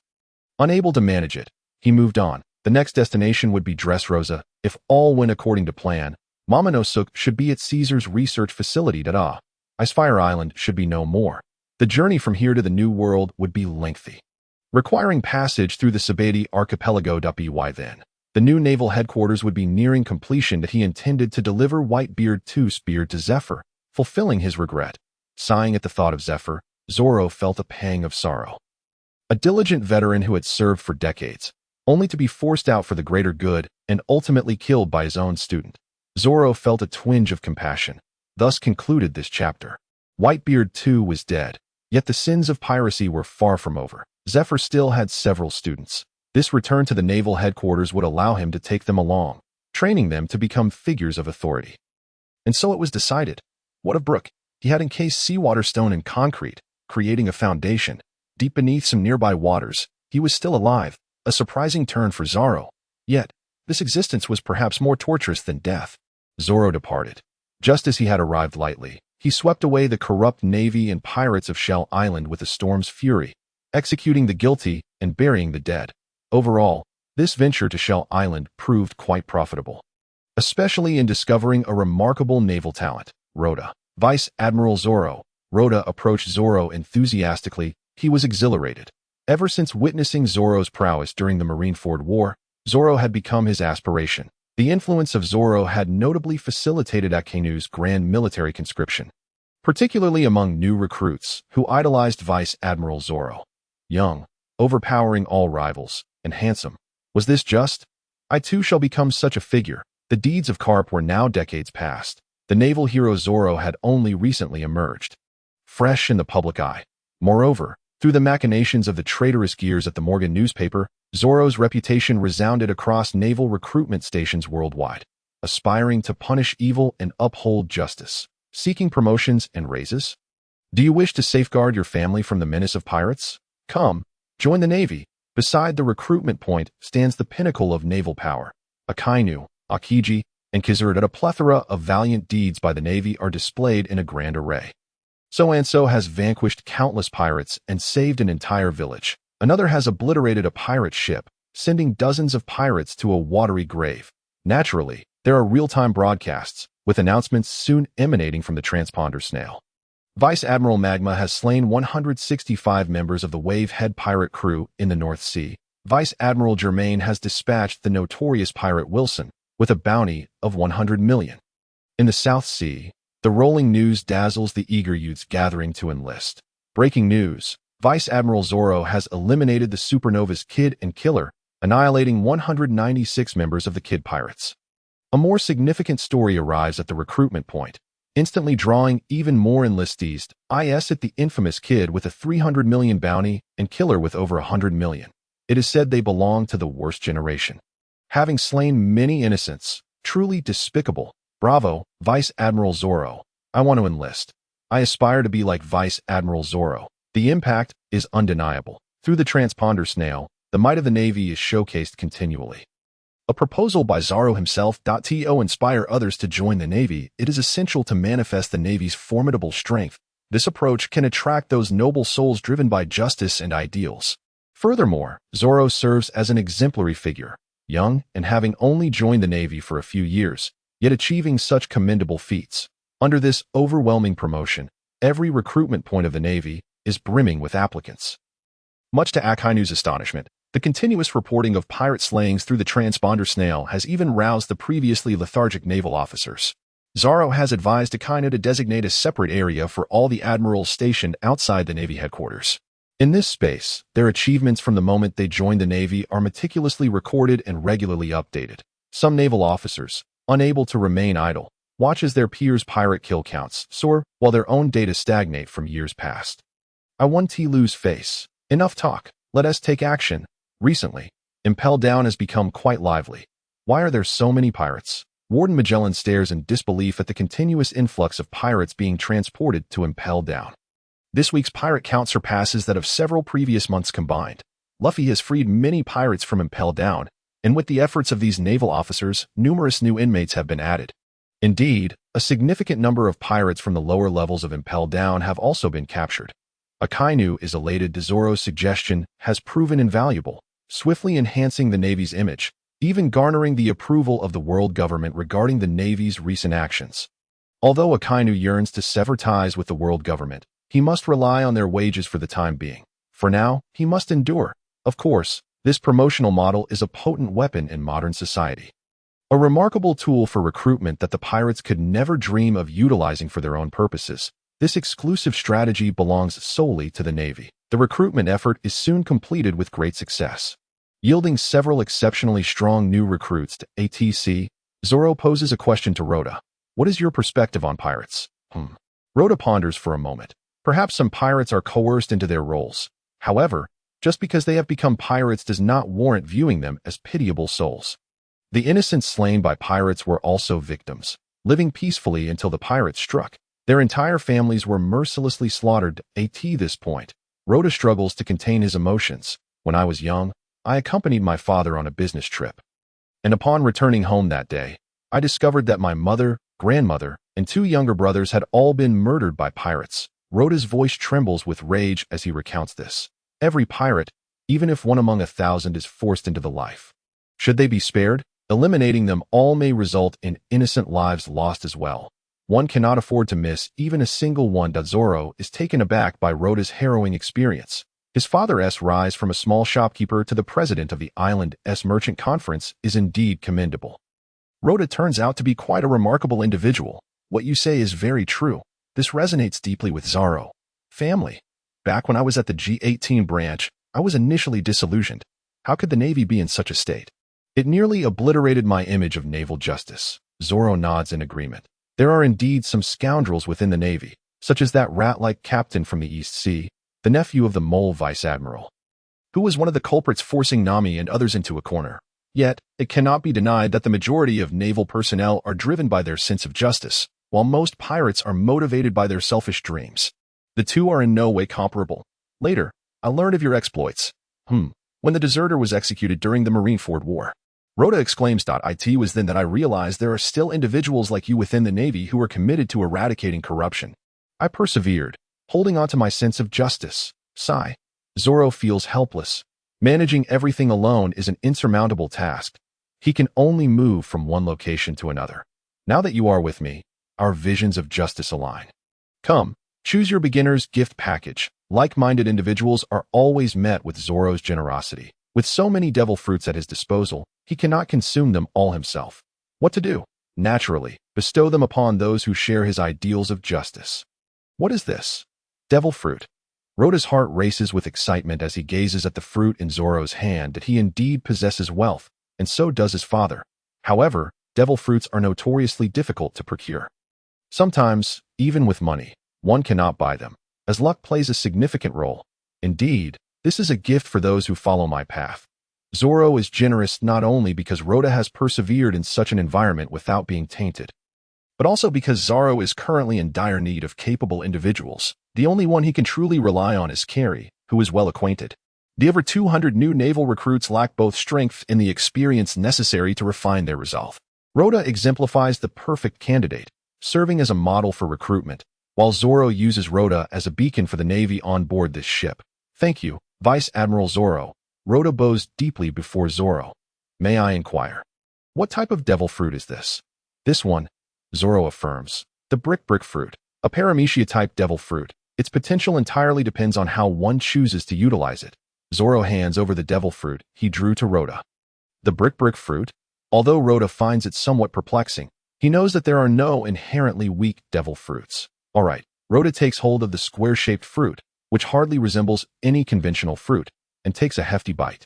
Unable to manage it, he moved on. The next destination would be Dressrosa. If all went according to plan, Momonosuke should be at Caesar's research facility. Icefire Island should be no more. The journey from here to the New World would be lengthy, requiring passage through the Sabati archipelago. By then, the new naval headquarters would be nearing completion. That he intended to deliver Whitebeard 2 spear to Zephyr, fulfilling his regret. Sighing at the thought of Zephyr, Zoro felt a pang of sorrow. A diligent veteran who had served for decades, only to be forced out for the greater good and ultimately killed by his own student. Zoro felt a twinge of compassion. Thus concluded this chapter. Whitebeard 2 was dead, yet the sins of piracy were far from over. Zephyr still had several students. This return to the naval headquarters would allow him to take them along, training them to become figures of authority. And so it was decided. What of Brook? He had encased seawater stone in concrete, creating a foundation. Deep beneath some nearby waters, he was still alive, a surprising turn for Zoro. Yet, this existence was perhaps more torturous than death. Zoro departed. Just as he had arrived lightly, he swept away the corrupt navy and pirates of Shell Island with a storm's fury, executing the guilty and burying the dead. Overall, this venture to Shell Island proved quite profitable, especially in discovering a remarkable naval talent, Rhoda. Vice Admiral Zoro. Rhoda approached Zoro enthusiastically. He was exhilarated. Ever since witnessing Zoro's prowess during the Marineford War, Zoro had become his aspiration. The influence of Zoro had notably facilitated Akainu's grand military conscription, particularly among new recruits who idolized Vice Admiral Zoro. Young, overpowering all rivals, and handsome. Was this just? I too shall become such a figure. The deeds of Karp were now decades past. The naval hero Zoro had only recently emerged, fresh in the public eye. Moreover, through the machinations of the traitorous gears at the Morgan newspaper, Zoro's reputation resounded across naval recruitment stations worldwide. aspiring to punish evil and uphold justice, seeking promotions and raises? Do you wish to safeguard your family from the menace of pirates? Come, join the Navy. Beside the recruitment point stands the pinnacle of naval power. Akainu, Akiji, and Kizurd, a plethora of valiant deeds by the Navy are displayed in a grand array. So-and-so has vanquished countless pirates and saved an entire village. Another has obliterated a pirate ship, sending dozens of pirates to a watery grave. Naturally, there are real-time broadcasts, with announcements soon emanating from the transponder snail. Vice Admiral Magma has slain 165 members of the Wavehead pirate crew in the North Sea. Vice Admiral Germain has dispatched the notorious pirate Wilson with a bounty of 100 million. In the South Sea, the rolling news dazzles the eager youths gathering to enlist. Breaking news: Vice Admiral Zoro has eliminated the Supernova's Kid and Killer, annihilating 196 members of the Kid Pirates. A more significant story arrives at the recruitment point, instantly drawing even more enlistees. Is it the infamous Kid with a 300 million bounty and Killer with over 100 million? It is said they belong to the worst generation, having slain many innocents. Truly despicable. Bravo, Vice Admiral Zoro. I want to enlist. I aspire to be like Vice Admiral Zoro. The impact is undeniable. Through the transponder snail, the might of the Navy is showcased continually. A proposal by Zoro himself. To inspire others to join the Navy, it is essential to manifest the Navy's formidable strength. This approach can attract those noble souls driven by justice and ideals. Furthermore, Zoro serves as an exemplary figure, young and having only joined the Navy for a few years, yet achieving such commendable feats. Under this overwhelming promotion, every recruitment point of the Navy is brimming with applicants. Much to Akainu's astonishment, the continuous reporting of pirate slayings through the transponder snail has even roused the previously lethargic naval officers. Zoro has advised Akainu to designate a separate area for all the admirals stationed outside the Navy headquarters. In this space, their achievements from the moment they joined the Navy are meticulously recorded and regularly updated. Some naval officers, unable to remain idle, watch as their peers' pirate kill counts soar while their own data stagnate from years past. I want to lose face. Enough talk. Let us take action. Recently, Impel Down has become quite lively. Why are there so many pirates? Warden Magellan stares in disbelief at the continuous influx of pirates being transported to Impel Down. This week's pirate count surpasses that of several previous months combined. Luffy has freed many pirates from Impel Down, and with the efforts of these naval officers, numerous new inmates have been added. Indeed, a significant number of pirates from the lower levels of Impel Down have also been captured. Akainu is elated. Zoro's suggestion has proven invaluable, swiftly enhancing the Navy's image, even garnering the approval of the world government regarding the Navy's recent actions. Although Akainu yearns to sever ties with the world government, he must rely on their wages for the time being. For now, he must endure. Of course, this promotional model is a potent weapon in modern society. A remarkable tool for recruitment that the pirates could never dream of utilizing for their own purposes. This exclusive strategy belongs solely to the Navy. The recruitment effort is soon completed with great success, yielding several exceptionally strong new recruits to ATC. Zoro poses a question to Rhoda. What is your perspective on pirates? Rhoda ponders for a moment. Perhaps some pirates are coerced into their roles. However, just because they have become pirates does not warrant viewing them as pitiable souls. The innocents slain by pirates were also victims, living peacefully until the pirates struck. Their entire families were mercilessly slaughtered. At this point, Rhoda struggles to contain his emotions. When I was young, I accompanied my father on a business trip. And upon returning home that day, I discovered that my mother, grandmother, and 2 younger brothers had all been murdered by pirates. Rhoda's voice trembles with rage as he recounts this. Every pirate, even if one among 1,000, is forced into the life. Should they be spared? Eliminating them all may result in innocent lives lost as well. One cannot afford to miss even a single one. Zoro is taken aback by Rhoda's harrowing experience. His father's rise from a small shopkeeper to the president of the island's merchant conference is indeed commendable. Rhoda turns out to be quite a remarkable individual. What you say is very true. This resonates deeply with Zoro. Family. Back when I was at the G18 branch, I was initially disillusioned. How could the Navy be in such a state? It nearly obliterated my image of naval justice. Zoro nods in agreement. There are indeed some scoundrels within the Navy, such as that rat-like captain from the East Sea, the nephew of the mole vice admiral, who was one of the culprits forcing Nami and others into a corner. Yet, it cannot be denied that the majority of naval personnel are driven by their sense of justice, while most pirates are motivated by their selfish dreams. The two are in no way comparable. Later, I learned of your exploits. When the deserter was executed during the Marineford War. Rhoda exclaims. It was then that I realized there are still individuals like you within the Navy who are committed to eradicating corruption. I persevered, holding on to my sense of justice. Sigh. Zoro feels helpless. Managing everything alone is an insurmountable task. He can only move from one location to another. Now that you are with me, our visions of justice align. Come, choose your beginner's gift package. Like-minded individuals are always met with Zoro's generosity. With so many devil fruits at his disposal, he cannot consume them all himself. What to do? Naturally, bestow them upon those who share his ideals of justice. What is this? Devil fruit. Rhoda's heart races with excitement as he gazes at the fruit in Zoro's hand that he indeed possesses wealth, and so does his father. However, devil fruits are notoriously difficult to procure. Sometimes, even with money, one cannot buy them, as luck plays a significant role. Indeed, this is a gift for those who follow my path. Zoro is generous not only because Rhoda has persevered in such an environment without being tainted, but also because Zoro is currently in dire need of capable individuals. The only one he can truly rely on is Kari, who is well acquainted. The over 200 new naval recruits lack both strength and the experience necessary to refine their resolve. Rhoda exemplifies the perfect candidate, serving as a model for recruitment, while Zoro uses Rhoda as a beacon for the Navy on board this ship. Thank you, Vice Admiral Zoro. Rhoda bows deeply before Zoro. May I inquire? What type of devil fruit is this? This one, Zoro affirms. The brick fruit, a paramecia-type devil fruit. Its potential entirely depends on how one chooses to utilize it. Zoro hands over the devil fruit he drew to Rhoda. The brick fruit? Although Rhoda finds it somewhat perplexing, he knows that there are no inherently weak devil fruits. All right, Rhoda takes hold of the square-shaped fruit, which hardly resembles any conventional fruit, and takes a hefty bite.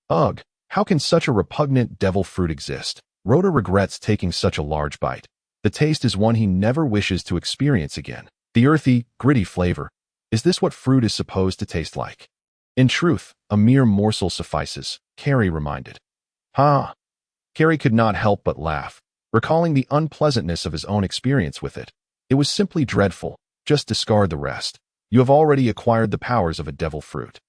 Ugh, how can such a repugnant devil fruit exist? Rhoda regrets taking such a large bite. The taste is one he never wishes to experience again. The earthy, gritty flavor. Is this what fruit is supposed to taste like? In truth, a mere morsel suffices, Kari reminded. Kari could not help but laugh, recalling the unpleasantness of his own experience with it. It was simply dreadful. Just discard the rest. You have already acquired the powers of a devil fruit.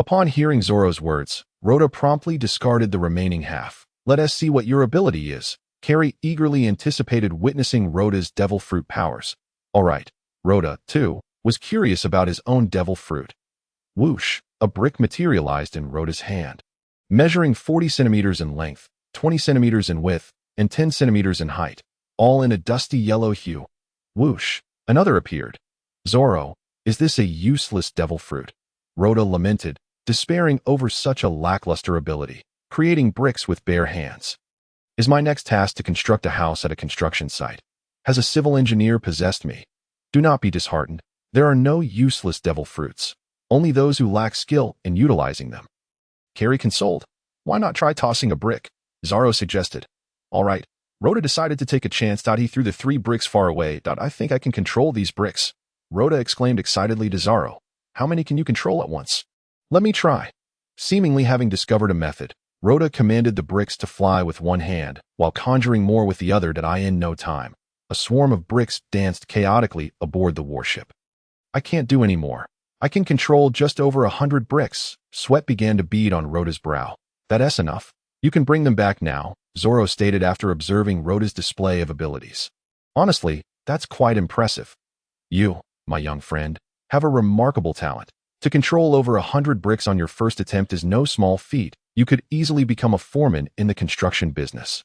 Upon hearing Zoro's words, Rhoda promptly discarded the remaining half. Let us see what your ability is. Kari eagerly anticipated witnessing Rhoda's devil fruit powers. All right. Rhoda, too, was curious about his own devil fruit. Whoosh, a brick materialized in Rhoda's hand. Measuring 40 centimeters in length, 20 centimeters in width, and 10 centimeters in height, all in a dusty yellow hue. Whoosh, another appeared. Zoro, is this a useless devil fruit? Rhoda lamented, despairing over such a lackluster ability, creating bricks with bare hands. Is my next task to construct a house at a construction site? Has a civil engineer possessed me? Do not be disheartened. There are no useless devil fruits, only those who lack skill in utilizing them. Kari consoled. Why not try tossing a brick? Zoro suggested. All right. Rhoda decided to take a chance. He threw the 3 bricks far away. I think I can control these bricks. Rhoda exclaimed excitedly to Zoro. How many can you control at once? Let me try. Seemingly having discovered a method, Rhoda commanded the bricks to fly with one hand, while conjuring more with the other. In no time, a swarm of bricks danced chaotically aboard the warship. I can't do any more. I can control just over 100 bricks. Sweat began to bead on Rhoda's brow. That's enough. You can bring them back now, Zoro stated after observing Rhoda's display of abilities. Honestly, that's quite impressive. You, my young friend, have a remarkable talent. To control over 100 bricks on your first attempt is no small feat. You could easily become a foreman in the construction business.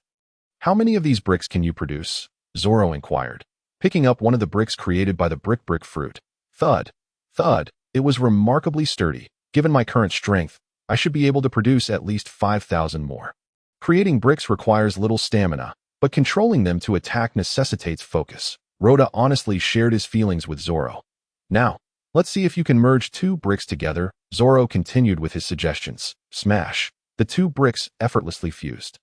How many of these bricks can you produce? Zoro inquired, picking up one of the bricks created by the brick fruit. Thud. Thud. It was remarkably sturdy. Given my current strength, I should be able to produce at least 5,000 more. Creating bricks requires little stamina, but controlling them to attack necessitates focus. Rhoda honestly shared his feelings with Zoro. Now, let's see if you can merge 2 bricks together. Zoro continued with his suggestions. Smash. The 2 bricks effortlessly fused.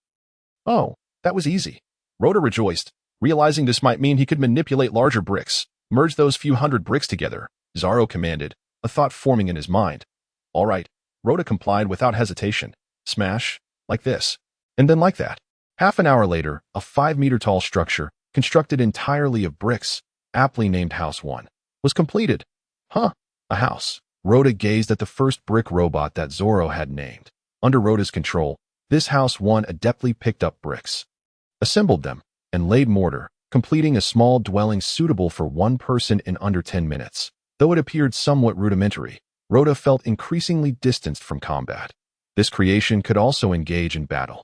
Oh, that was easy. Rhoda rejoiced, realizing this might mean he could manipulate larger bricks. Merge those few hundred bricks together, Zoro commanded, a thought forming in his mind. All right. Rhoda complied without hesitation. Smash. Like this. And then like that, half an hour later, a 5-meter-tall structure, constructed entirely of bricks, aptly named House 1, was completed. Huh, a house. Rhoda gazed at the first brick robot that Zoro had named. Under Rhoda's control, this House 1 adeptly picked up bricks, assembled them, and laid mortar, completing a small dwelling suitable for one person in under 10 minutes. Though it appeared somewhat rudimentary, Rhoda felt increasingly distanced from combat. This creation could also engage in battle.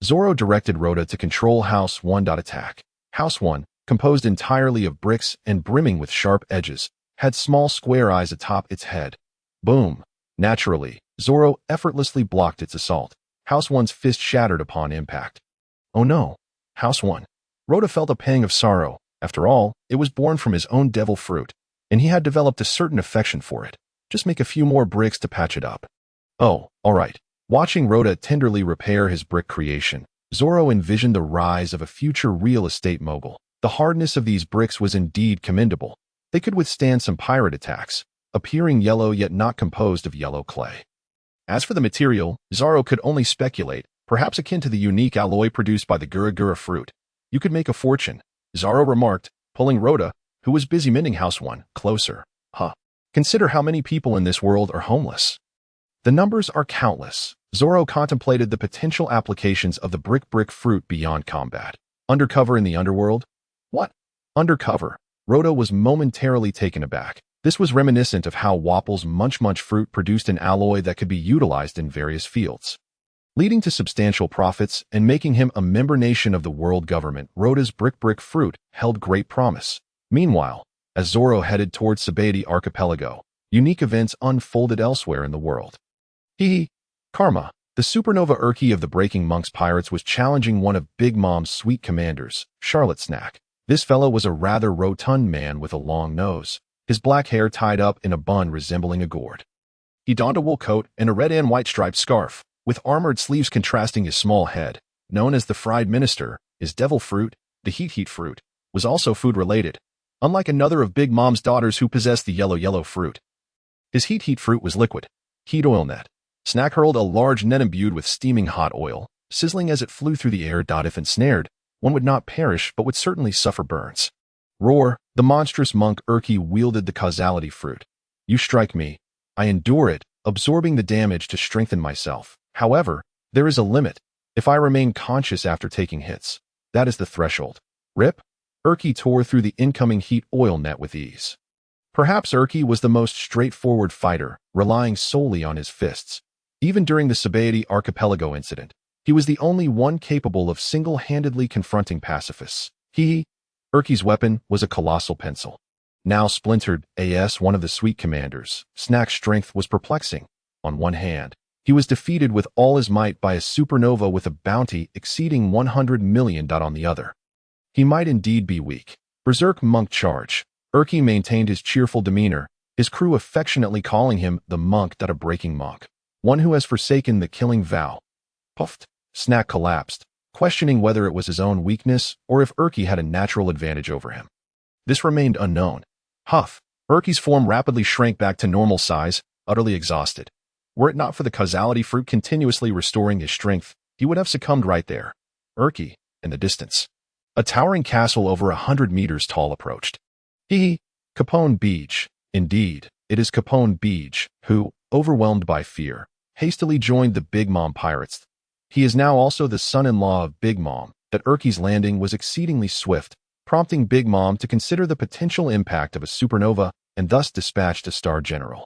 Zoro directed Rhoda to control House 1. Attack. House 1, composed entirely of bricks and brimming with sharp edges, had small square eyes atop its head. Boom. Naturally, Zoro effortlessly blocked its assault. House 1's fist shattered upon impact. Oh no. House 1. Rhoda felt a pang of sorrow. After all, it was born from his own devil fruit, and he had developed a certain affection for it. Just make a few more bricks to patch it up. Oh, all right. Watching Rhoda tenderly repair his brick creation, Zoro envisioned the rise of a future real estate mogul. The hardness of these bricks was indeed commendable. They could withstand some pirate attacks, appearing yellow yet not composed of yellow clay. As for the material, Zoro could only speculate, perhaps akin to the unique alloy produced by the gura fruit. You could make a fortune, Zoro remarked, pulling Rhoda, who was busy mending House 1, closer. Huh. Consider how many people in this world are homeless. The numbers are countless. Zoro contemplated the potential applications of the brick fruit beyond combat. Undercover in the underworld? What? Undercover? Rhoda was momentarily taken aback. This was reminiscent of how Wapple's Munch fruit produced an alloy that could be utilized in various fields, leading to substantial profits and making him a member nation of the world government. Rhoda's brick fruit held great promise. Meanwhile, as Zoro headed towards Sabaody Archipelago, unique events unfolded elsewhere in the world. Karma, the supernova Urki of the Breaking Monks Pirates, was challenging one of Big Mom's sweet commanders, Charlotte Snack. This fellow was a rather rotund man with a long nose, his black hair tied up in a bun resembling a gourd. He donned a wool coat and a red and white striped scarf, with armored sleeves contrasting his small head. Known as the Fried Minister, his devil fruit, the heat fruit, was also food-related, unlike another of Big Mom's daughters who possessed the yellow fruit. His heat fruit was liquid, heat oil net. Snack hurled a large net imbued with steaming hot oil, sizzling as it flew through the air. If ensnared, one would not perish but would certainly suffer burns. Roar, the monstrous monk Urki wielded the causality fruit. You strike me, I endure it, absorbing the damage to strengthen myself. However, there is a limit. If I remain conscious after taking hits, that is the threshold. Rip? Urki tore through the incoming heat oil net with ease. Perhaps Urki was the most straightforward fighter, relying solely on his fists. Even during the Sabaody Archipelago incident, he was the only one capable of single-handedly confronting pacifists. Urki's weapon was a colossal pencil. Now splintered, one of the sweet commanders, Snack's strength was perplexing. On one hand, he was defeated with all his might by a supernova with a bounty exceeding 100 million. On the other, he might indeed be weak. Berserk monk charge. Urki maintained his cheerful demeanor, his crew affectionately calling him the monk. A breaking monk, one who has forsaken the killing vow. Puffed. Snack collapsed, questioning whether it was his own weakness or if Urki had a natural advantage over him. This remained unknown. Huff. Urki's form rapidly shrank back to normal size, utterly exhausted. Were it not for the causality fruit continuously restoring his strength, he would have succumbed right there. Urki, in the distance. A towering castle over 100 meters tall approached. Capone Beach. Indeed, it is Capone Beach, who, overwhelmed by fear, hastily joined the Big Mom pirates. He is now also the son-in-law of Big Mom. That Urki's landing was exceedingly swift, prompting Big Mom to consider the potential impact of a supernova and thus dispatched a star general.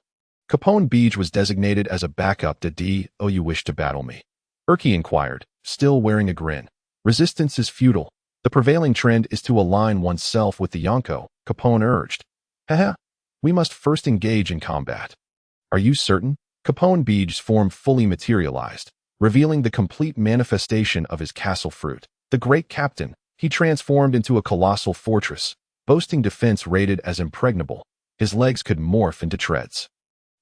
Capone Beach was designated as a backup to you wish to battle me? Urki inquired, still wearing a grin. Resistance is futile. The prevailing trend is to align oneself with the Yonko, Capone urged. We must first engage in combat. Are you certain? Capone Beach's form fully materialized, revealing the complete manifestation of his castle fruit. The great captain, he transformed into a colossal fortress, boasting defense rated as impregnable. His legs could morph into treads.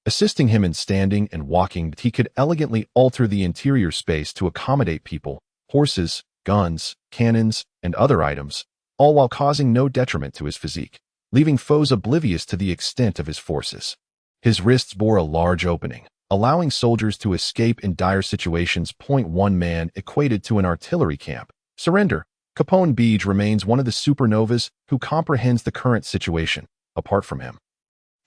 Assisting him in standing and walking, he could elegantly alter the interior space to accommodate people, horses, guns, cannons, and other items, all while causing no detriment to his physique, leaving foes oblivious to the extent of his forces. His wrists bore a large opening, allowing soldiers to escape in dire situations. One man equated to an artillery camp. Surrender. Capone Beej remains one of the supernovas who comprehends the current situation. Apart from him,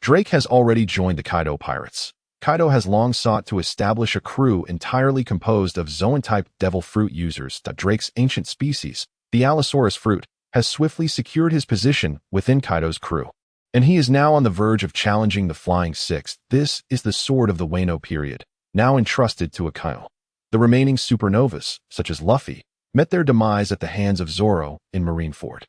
Drake has already joined the Kaido pirates. Kaido has long sought to establish a crew entirely composed of Zoan-type devil fruit users. Drake's ancient species, the Allosaurus fruit, has swiftly secured his position within Kaido's crew, and he is now on the verge of challenging the Flying Six. This is the sword of the Wano period, now entrusted to Akainu. The remaining supernovas, such as Luffy, met their demise at the hands of Zoro in Marineford.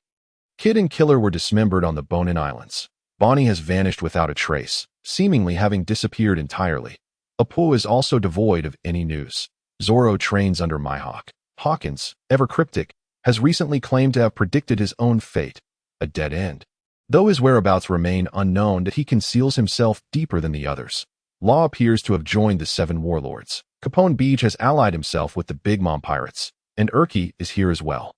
Kid and Killer were dismembered on the Bonin Islands. Bonnie has vanished without a trace, seemingly having disappeared entirely. Apu is also devoid of any news. Zoro trains under Mihawk. Hawkins, ever cryptic, has recently claimed to have predicted his own fate, a dead end. Though his whereabouts remain unknown, that he conceals himself deeper than the others. Law appears to have joined the Seven Warlords. Capone Beej has allied himself with the Big Mom pirates, and Urki is here as well.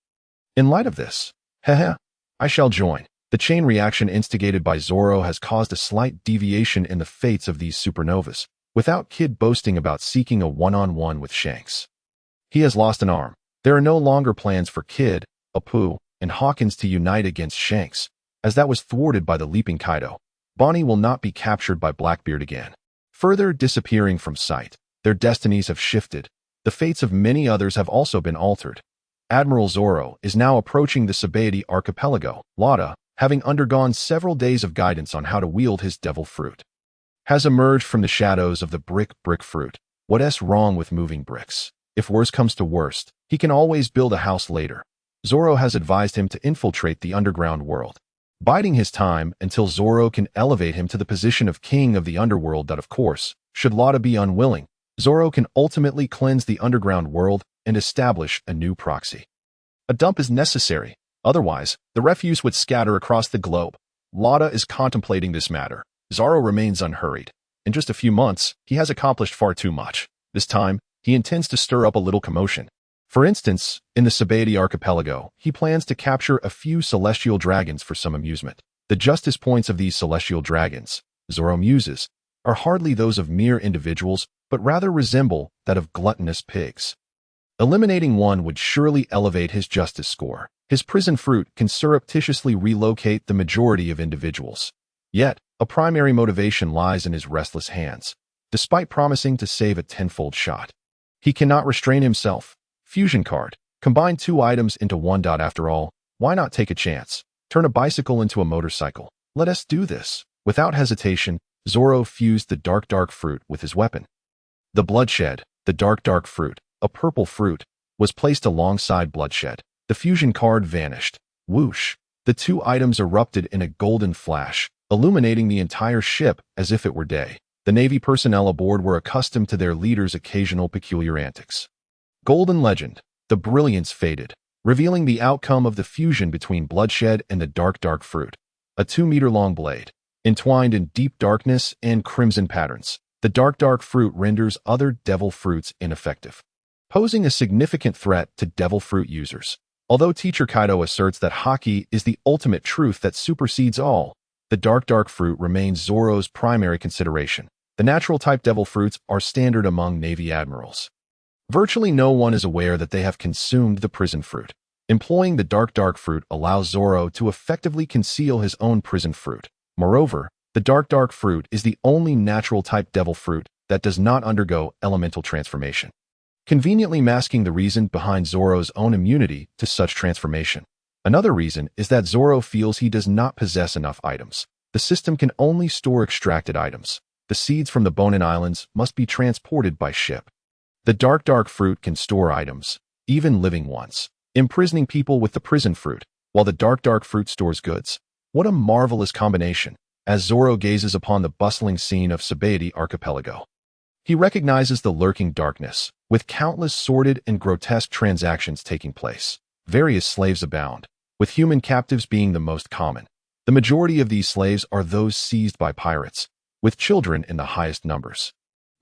In light of this, I shall join. The chain reaction instigated by Zoro has caused a slight deviation in the fates of these supernovas, without Kid boasting about seeking a one-on-one with Shanks. He has lost an arm. There are no longer plans for Kid, Apu, and Hawkins to unite against Shanks, as that was thwarted by the leaping Kaido. Bonnie will not be captured by Blackbeard again. Further disappearing from sight, their destinies have shifted. The fates of many others have also been altered. Admiral Zoro is now approaching the Sabaody archipelago. Lada, having undergone several days of guidance on how to wield his devil fruit, has emerged from the shadows of the brick fruit. What's wrong with moving bricks? If worst comes to worst, he can always build a house later. Zoro has advised him to infiltrate the underground world, biding his time until Zoro can elevate him to the position of king of the underworld. That, of course, should Lada be unwilling, Zoro can ultimately cleanse the underground world and establish a new proxy. A dump is necessary. Otherwise, the refuse would scatter across the globe. Lada is contemplating this matter. Zoro remains unhurried. In just a few months, he has accomplished far too much. This time, he intends to stir up a little commotion. For instance, in the Sabaody archipelago, he plans to capture a few celestial dragons for some amusement. The justice points of these celestial dragons, Zoro muses, are hardly those of mere individuals, but rather resemble that of gluttonous pigs. Eliminating one would surely elevate his justice score. His prison fruit can surreptitiously relocate the majority of individuals. Yet, a primary motivation lies in his restless hands. Despite promising to save a tenfold shot, he cannot restrain himself. Fusion card. Combine two items into one. After all, why not take a chance? Turn a bicycle into a motorcycle. Let us do this. Without hesitation, Zoro fused the dark fruit with his weapon. The bloodshed, the dark fruit, a purple fruit, was placed alongside bloodshed. The fusion card vanished. Whoosh! The two items erupted in a golden flash, illuminating the entire ship as if it were day. The Navy personnel aboard were accustomed to their leader's occasional peculiar antics. Golden legend. The brilliance faded, revealing the outcome of the fusion between bloodshed and the dark fruit. A 2-meter-long blade, entwined in deep darkness and crimson patterns. The dark fruit renders other devil fruits ineffective, posing a significant threat to devil fruit users. Although Teacher Kaido asserts that Haki is the ultimate truth that supersedes all, the dark fruit remains Zoro's primary consideration. The natural-type devil fruits are standard among Navy admirals. Virtually no one is aware that they have consumed the prison fruit. Employing the dark fruit allows Zoro to effectively conceal his own prison fruit. Moreover, the dark fruit is the only natural-type devil fruit that does not undergo elemental transformation, conveniently masking the reason behind Zoro's own immunity to such transformation. Another reason is that Zoro feels he does not possess enough items. The system can only store extracted items. The seeds from the Bonin Islands must be transported by ship. The dark fruit can store items, even living ones, imprisoning people with the prison fruit, while the dark fruit stores goods. What a marvelous combination! As Zoro gazes upon the bustling scene of Sabaody archipelago, he recognizes the lurking darkness, with countless sordid and grotesque transactions taking place. Various slaves abound, with human captives being the most common. The majority of these slaves are those seized by pirates, with children in the highest numbers.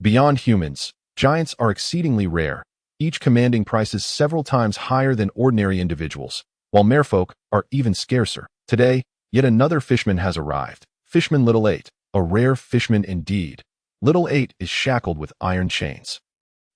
Beyond humans, giants are exceedingly rare, each commanding prices several times higher than ordinary individuals, while merfolk are even scarcer. Today, yet another fishman has arrived. Fishman Little 8, a rare fishman indeed. Little 8 is shackled with iron chains.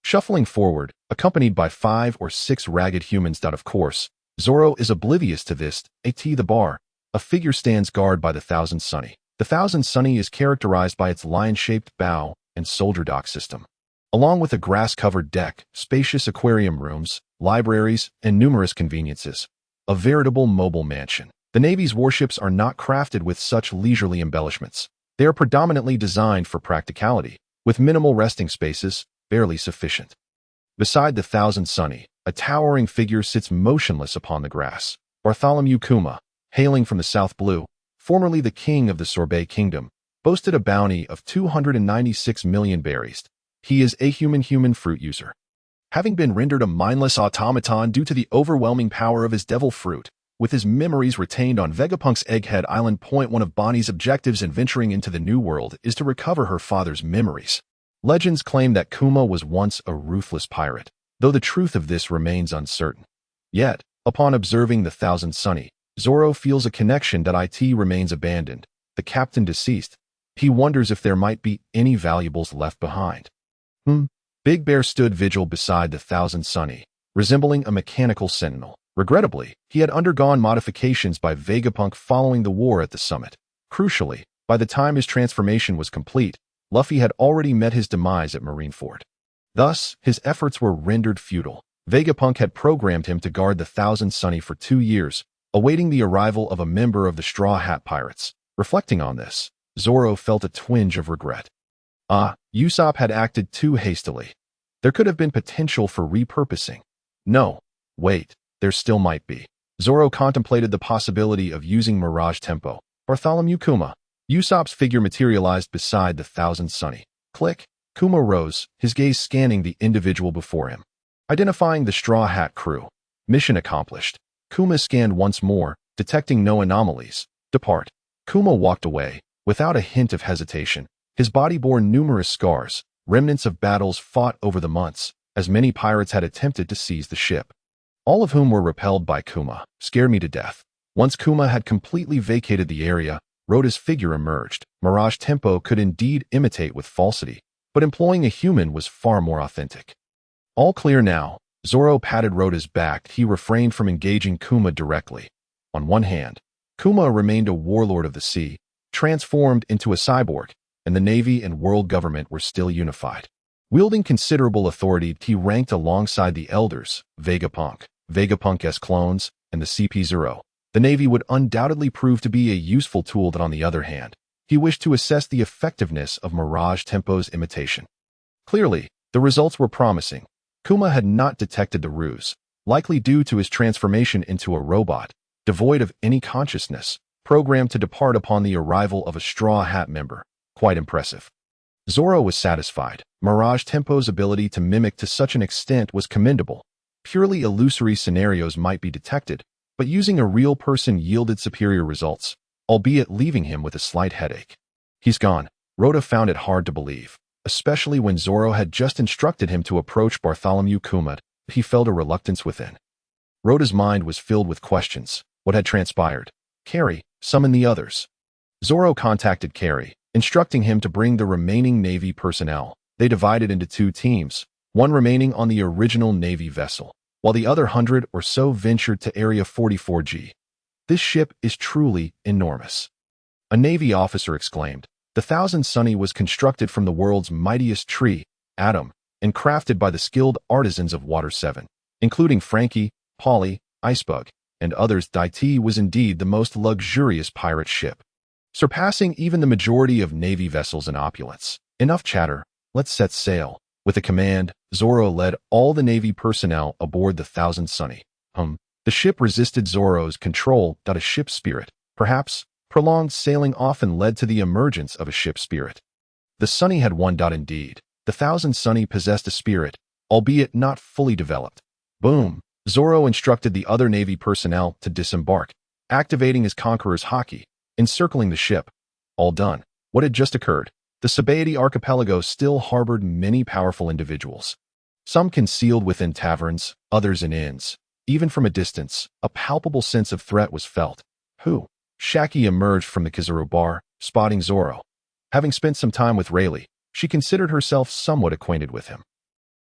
Shuffling forward, accompanied by 5 or 6 ragged humans. Of course, Zoro is oblivious to this. At the bar, a figure stands guard by the Thousand Sunny. The Thousand Sunny is characterized by its lion-shaped bow and soldier dock system, along with a grass-covered deck, spacious aquarium rooms, libraries, and numerous conveniences. A veritable mobile mansion. The Navy's warships are not crafted with such leisurely embellishments. They are predominantly designed for practicality, with minimal resting spaces, barely sufficient. Beside the Thousand Sunny, a towering figure sits motionless upon the grass. Bartholomew Kuma, hailing from the South Blue, formerly the king of the Sorbet Kingdom, boasted a bounty of 296 million berries. He is a human fruit user. Having been rendered a mindless automaton due to the overwhelming power of his devil fruit, with his memories retained on Vegapunk's Egghead Island. One of Bonnie's objectives in venturing into the New World is to recover her father's memories. Legends claim that Kuma was once a ruthless pirate, though the truth of this remains uncertain. Yet, upon observing the Thousand Sunny, Zoro feels a connection that it remains abandoned, the captain deceased. He wonders if there might be any valuables left behind. Big Bear stood vigil beside the Thousand Sunny, resembling a mechanical sentinel. Regrettably, he had undergone modifications by Vegapunk following the war at the summit. Crucially, by the time his transformation was complete, Luffy had already met his demise at Marineford. Thus, his efforts were rendered futile. Vegapunk had programmed him to guard the Thousand Sunny for 2 years, awaiting the arrival of a member of the Straw Hat Pirates. Reflecting on this, Zoro felt a twinge of regret. Usopp had acted too hastily. There could have been potential for repurposing. No, wait. There still might be. Zoro contemplated the possibility of using Mirage Tempo. Bartholomew Kuma. Usopp's figure materialized beside the Thousand Sunny. Click. Kuma rose, his gaze scanning the individual before him. Identifying the Straw Hat crew. Mission accomplished. Kuma scanned once more, detecting no anomalies. Depart. Kuma walked away, without a hint of hesitation. His body bore numerous scars, remnants of battles fought over the months, as many pirates had attempted to seize the ship. All of whom were repelled by Kuma. Scared me to death. Once Kuma had completely vacated the area, Roda's figure emerged. Mirage Tempo could indeed imitate with falsity, but employing a human was far more authentic. All clear now. Zoro patted Roda's back. He refrained from engaging Kuma directly. On one hand, Kuma remained a warlord of the sea, transformed into a cyborg, and the Navy and world government were still unified. Wielding considerable authority, he ranked alongside the elders, Vegapunk's clones, and the CP0. The Navy would undoubtedly prove to be a useful tool. That on the other hand, he wished to assess the effectiveness of Mirage Tempo's imitation. Clearly, the results were promising. Kuma had not detected the ruse, likely due to his transformation into a robot, devoid of any consciousness, programmed to depart upon the arrival of a Straw Hat member. Quite impressive. Zoro was satisfied. Mirage Tempo's ability to mimic to such an extent was commendable. Purely illusory scenarios might be detected, but using a real person yielded superior results, albeit leaving him with a slight headache. He's gone. Roda found it hard to believe, especially when Zoro had just instructed him to approach Bartholomew Kuma. He felt a reluctance within. Roda's mind was filled with questions. What had transpired? Kari, summon the others. Zoro contacted Kari, instructing him to bring the remaining Navy personnel. They divided into 2 teams, one remaining on the original Navy vessel, while the other 100 or so ventured to Area 44G. This ship is truly enormous. A Navy officer exclaimed. The Thousand Sunny was constructed from the world's mightiest tree, Atom, and crafted by the skilled artisans of Water 7, including Frankie, Polly, Icebug, and others. It was indeed the most luxurious pirate ship, surpassing even the majority of Navy vessels in opulence. Enough chatter, let's set sail. With a command, Zoro led all the Navy personnel aboard the Thousand Sunny. The ship resisted Zoro's control. A ship spirit, perhaps. Prolonged sailing often led to the emergence of a ship spirit. The Sunny had one. Indeed, the Thousand Sunny possessed a spirit, albeit not fully developed. Boom! Zoro instructed the other Navy personnel to disembark, activating his Conqueror's Haki, encircling the ship. All done. What had just occurred? The Sabaody archipelago still harbored many powerful individuals. Some concealed within taverns, others in inns. Even from a distance, a palpable sense of threat was felt. Who? Shaki emerged from the Kizaru bar, spotting Zoro. Having spent some time with Rayleigh, She considered herself somewhat acquainted with him.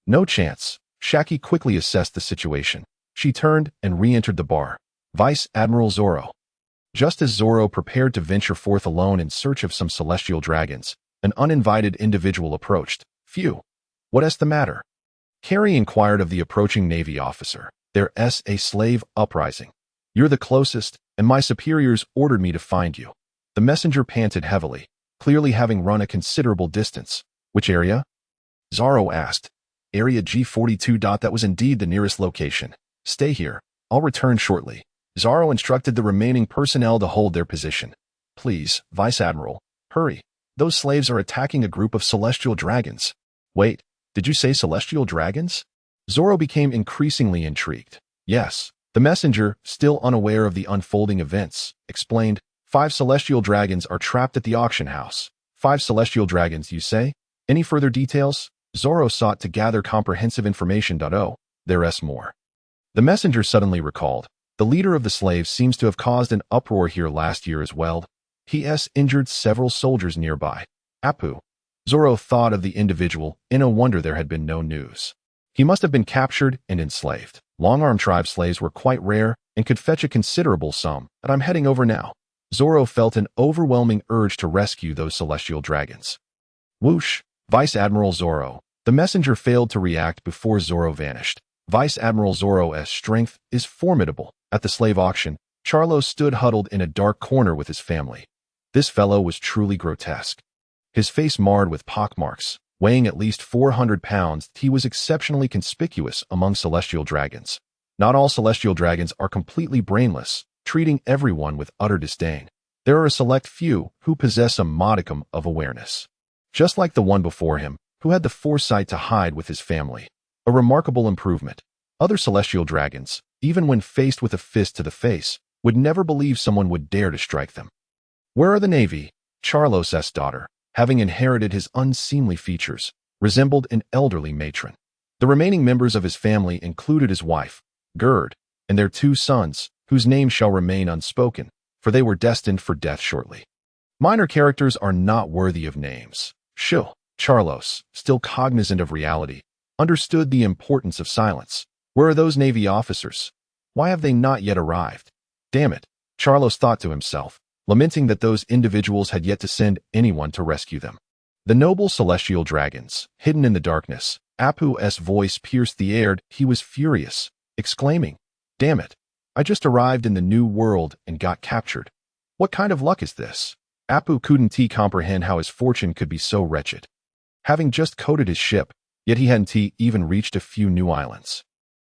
No chance. Shaki quickly assessed the situation. She turned and re-entered the bar. Vice Admiral Zoro. Just as Zoro prepared to venture forth alone in search of some celestial dragons, an uninvited individual approached. Phew. What's the matter? Kari inquired of the approaching Navy officer. There's a slave uprising. You're the closest, and my superiors ordered me to find you. The messenger panted heavily, clearly having run a considerable distance. Which area? Zoro asked. Area G42. That was indeed the nearest location. Stay here. I'll return shortly. Zoro instructed the remaining personnel to hold their position. Please, Vice Admiral, hurry. Those slaves are attacking a group of celestial dragons. Wait, did you say celestial dragons? Zoro became increasingly intrigued. Yes. The messenger, still unaware of the unfolding events, explained, 5 celestial dragons are trapped at the auction house. 5 celestial dragons, you say? Any further details? Zoro sought to gather comprehensive information. Oh, there's more. The messenger suddenly recalled. The leader of the slaves seems to have caused an uproar here last year as well. He injured several soldiers nearby. Apu. Zoro thought of the individual, in a wonder there had been no news. He must have been captured and enslaved. Long-arm tribe slaves were quite rare and could fetch a considerable sum, and I'm heading over now. Zoro felt an overwhelming urge to rescue those celestial dragons. Whoosh! Vice Admiral Zoro. The messenger failed to react before Zoro vanished. Vice Admiral Zoro's strength is formidable. At the slave auction, Charlo stood huddled in a dark corner with his family. This fellow was truly grotesque. His face marred with pockmarks. Weighing at least 400 pounds, he was exceptionally conspicuous among celestial dragons. Not all celestial dragons are completely brainless, treating everyone with utter disdain. There are a select few who possess a modicum of awareness. Just like the one before him, who had the foresight to hide with his family. A remarkable improvement. Other celestial dragons, even when faced with a fist to the face, would never believe someone would dare to strike them. Where are the Navy? Charlos's daughter, having inherited his unseemly features, resembled an elderly matron. The remaining members of his family included his wife, Gerd, and their 2 sons, whose names shall remain unspoken, for they were destined for death shortly. Minor characters are not worthy of names. Shoo. Charlos, still cognizant of reality, understood the importance of silence. Where are those Navy officers? Why have they not yet arrived? Damn it, Charlos thought to himself, lamenting that those individuals had yet to send anyone to rescue them. The noble celestial dragons, hidden in the darkness. Apu's voice pierced the air. He was furious, exclaiming, Damn it, I just arrived in the new world and got captured. What kind of luck is this? Apu couldn't comprehend how his fortune could be so wretched. Having just coated his ship, yet he hadn't even reached a few new islands.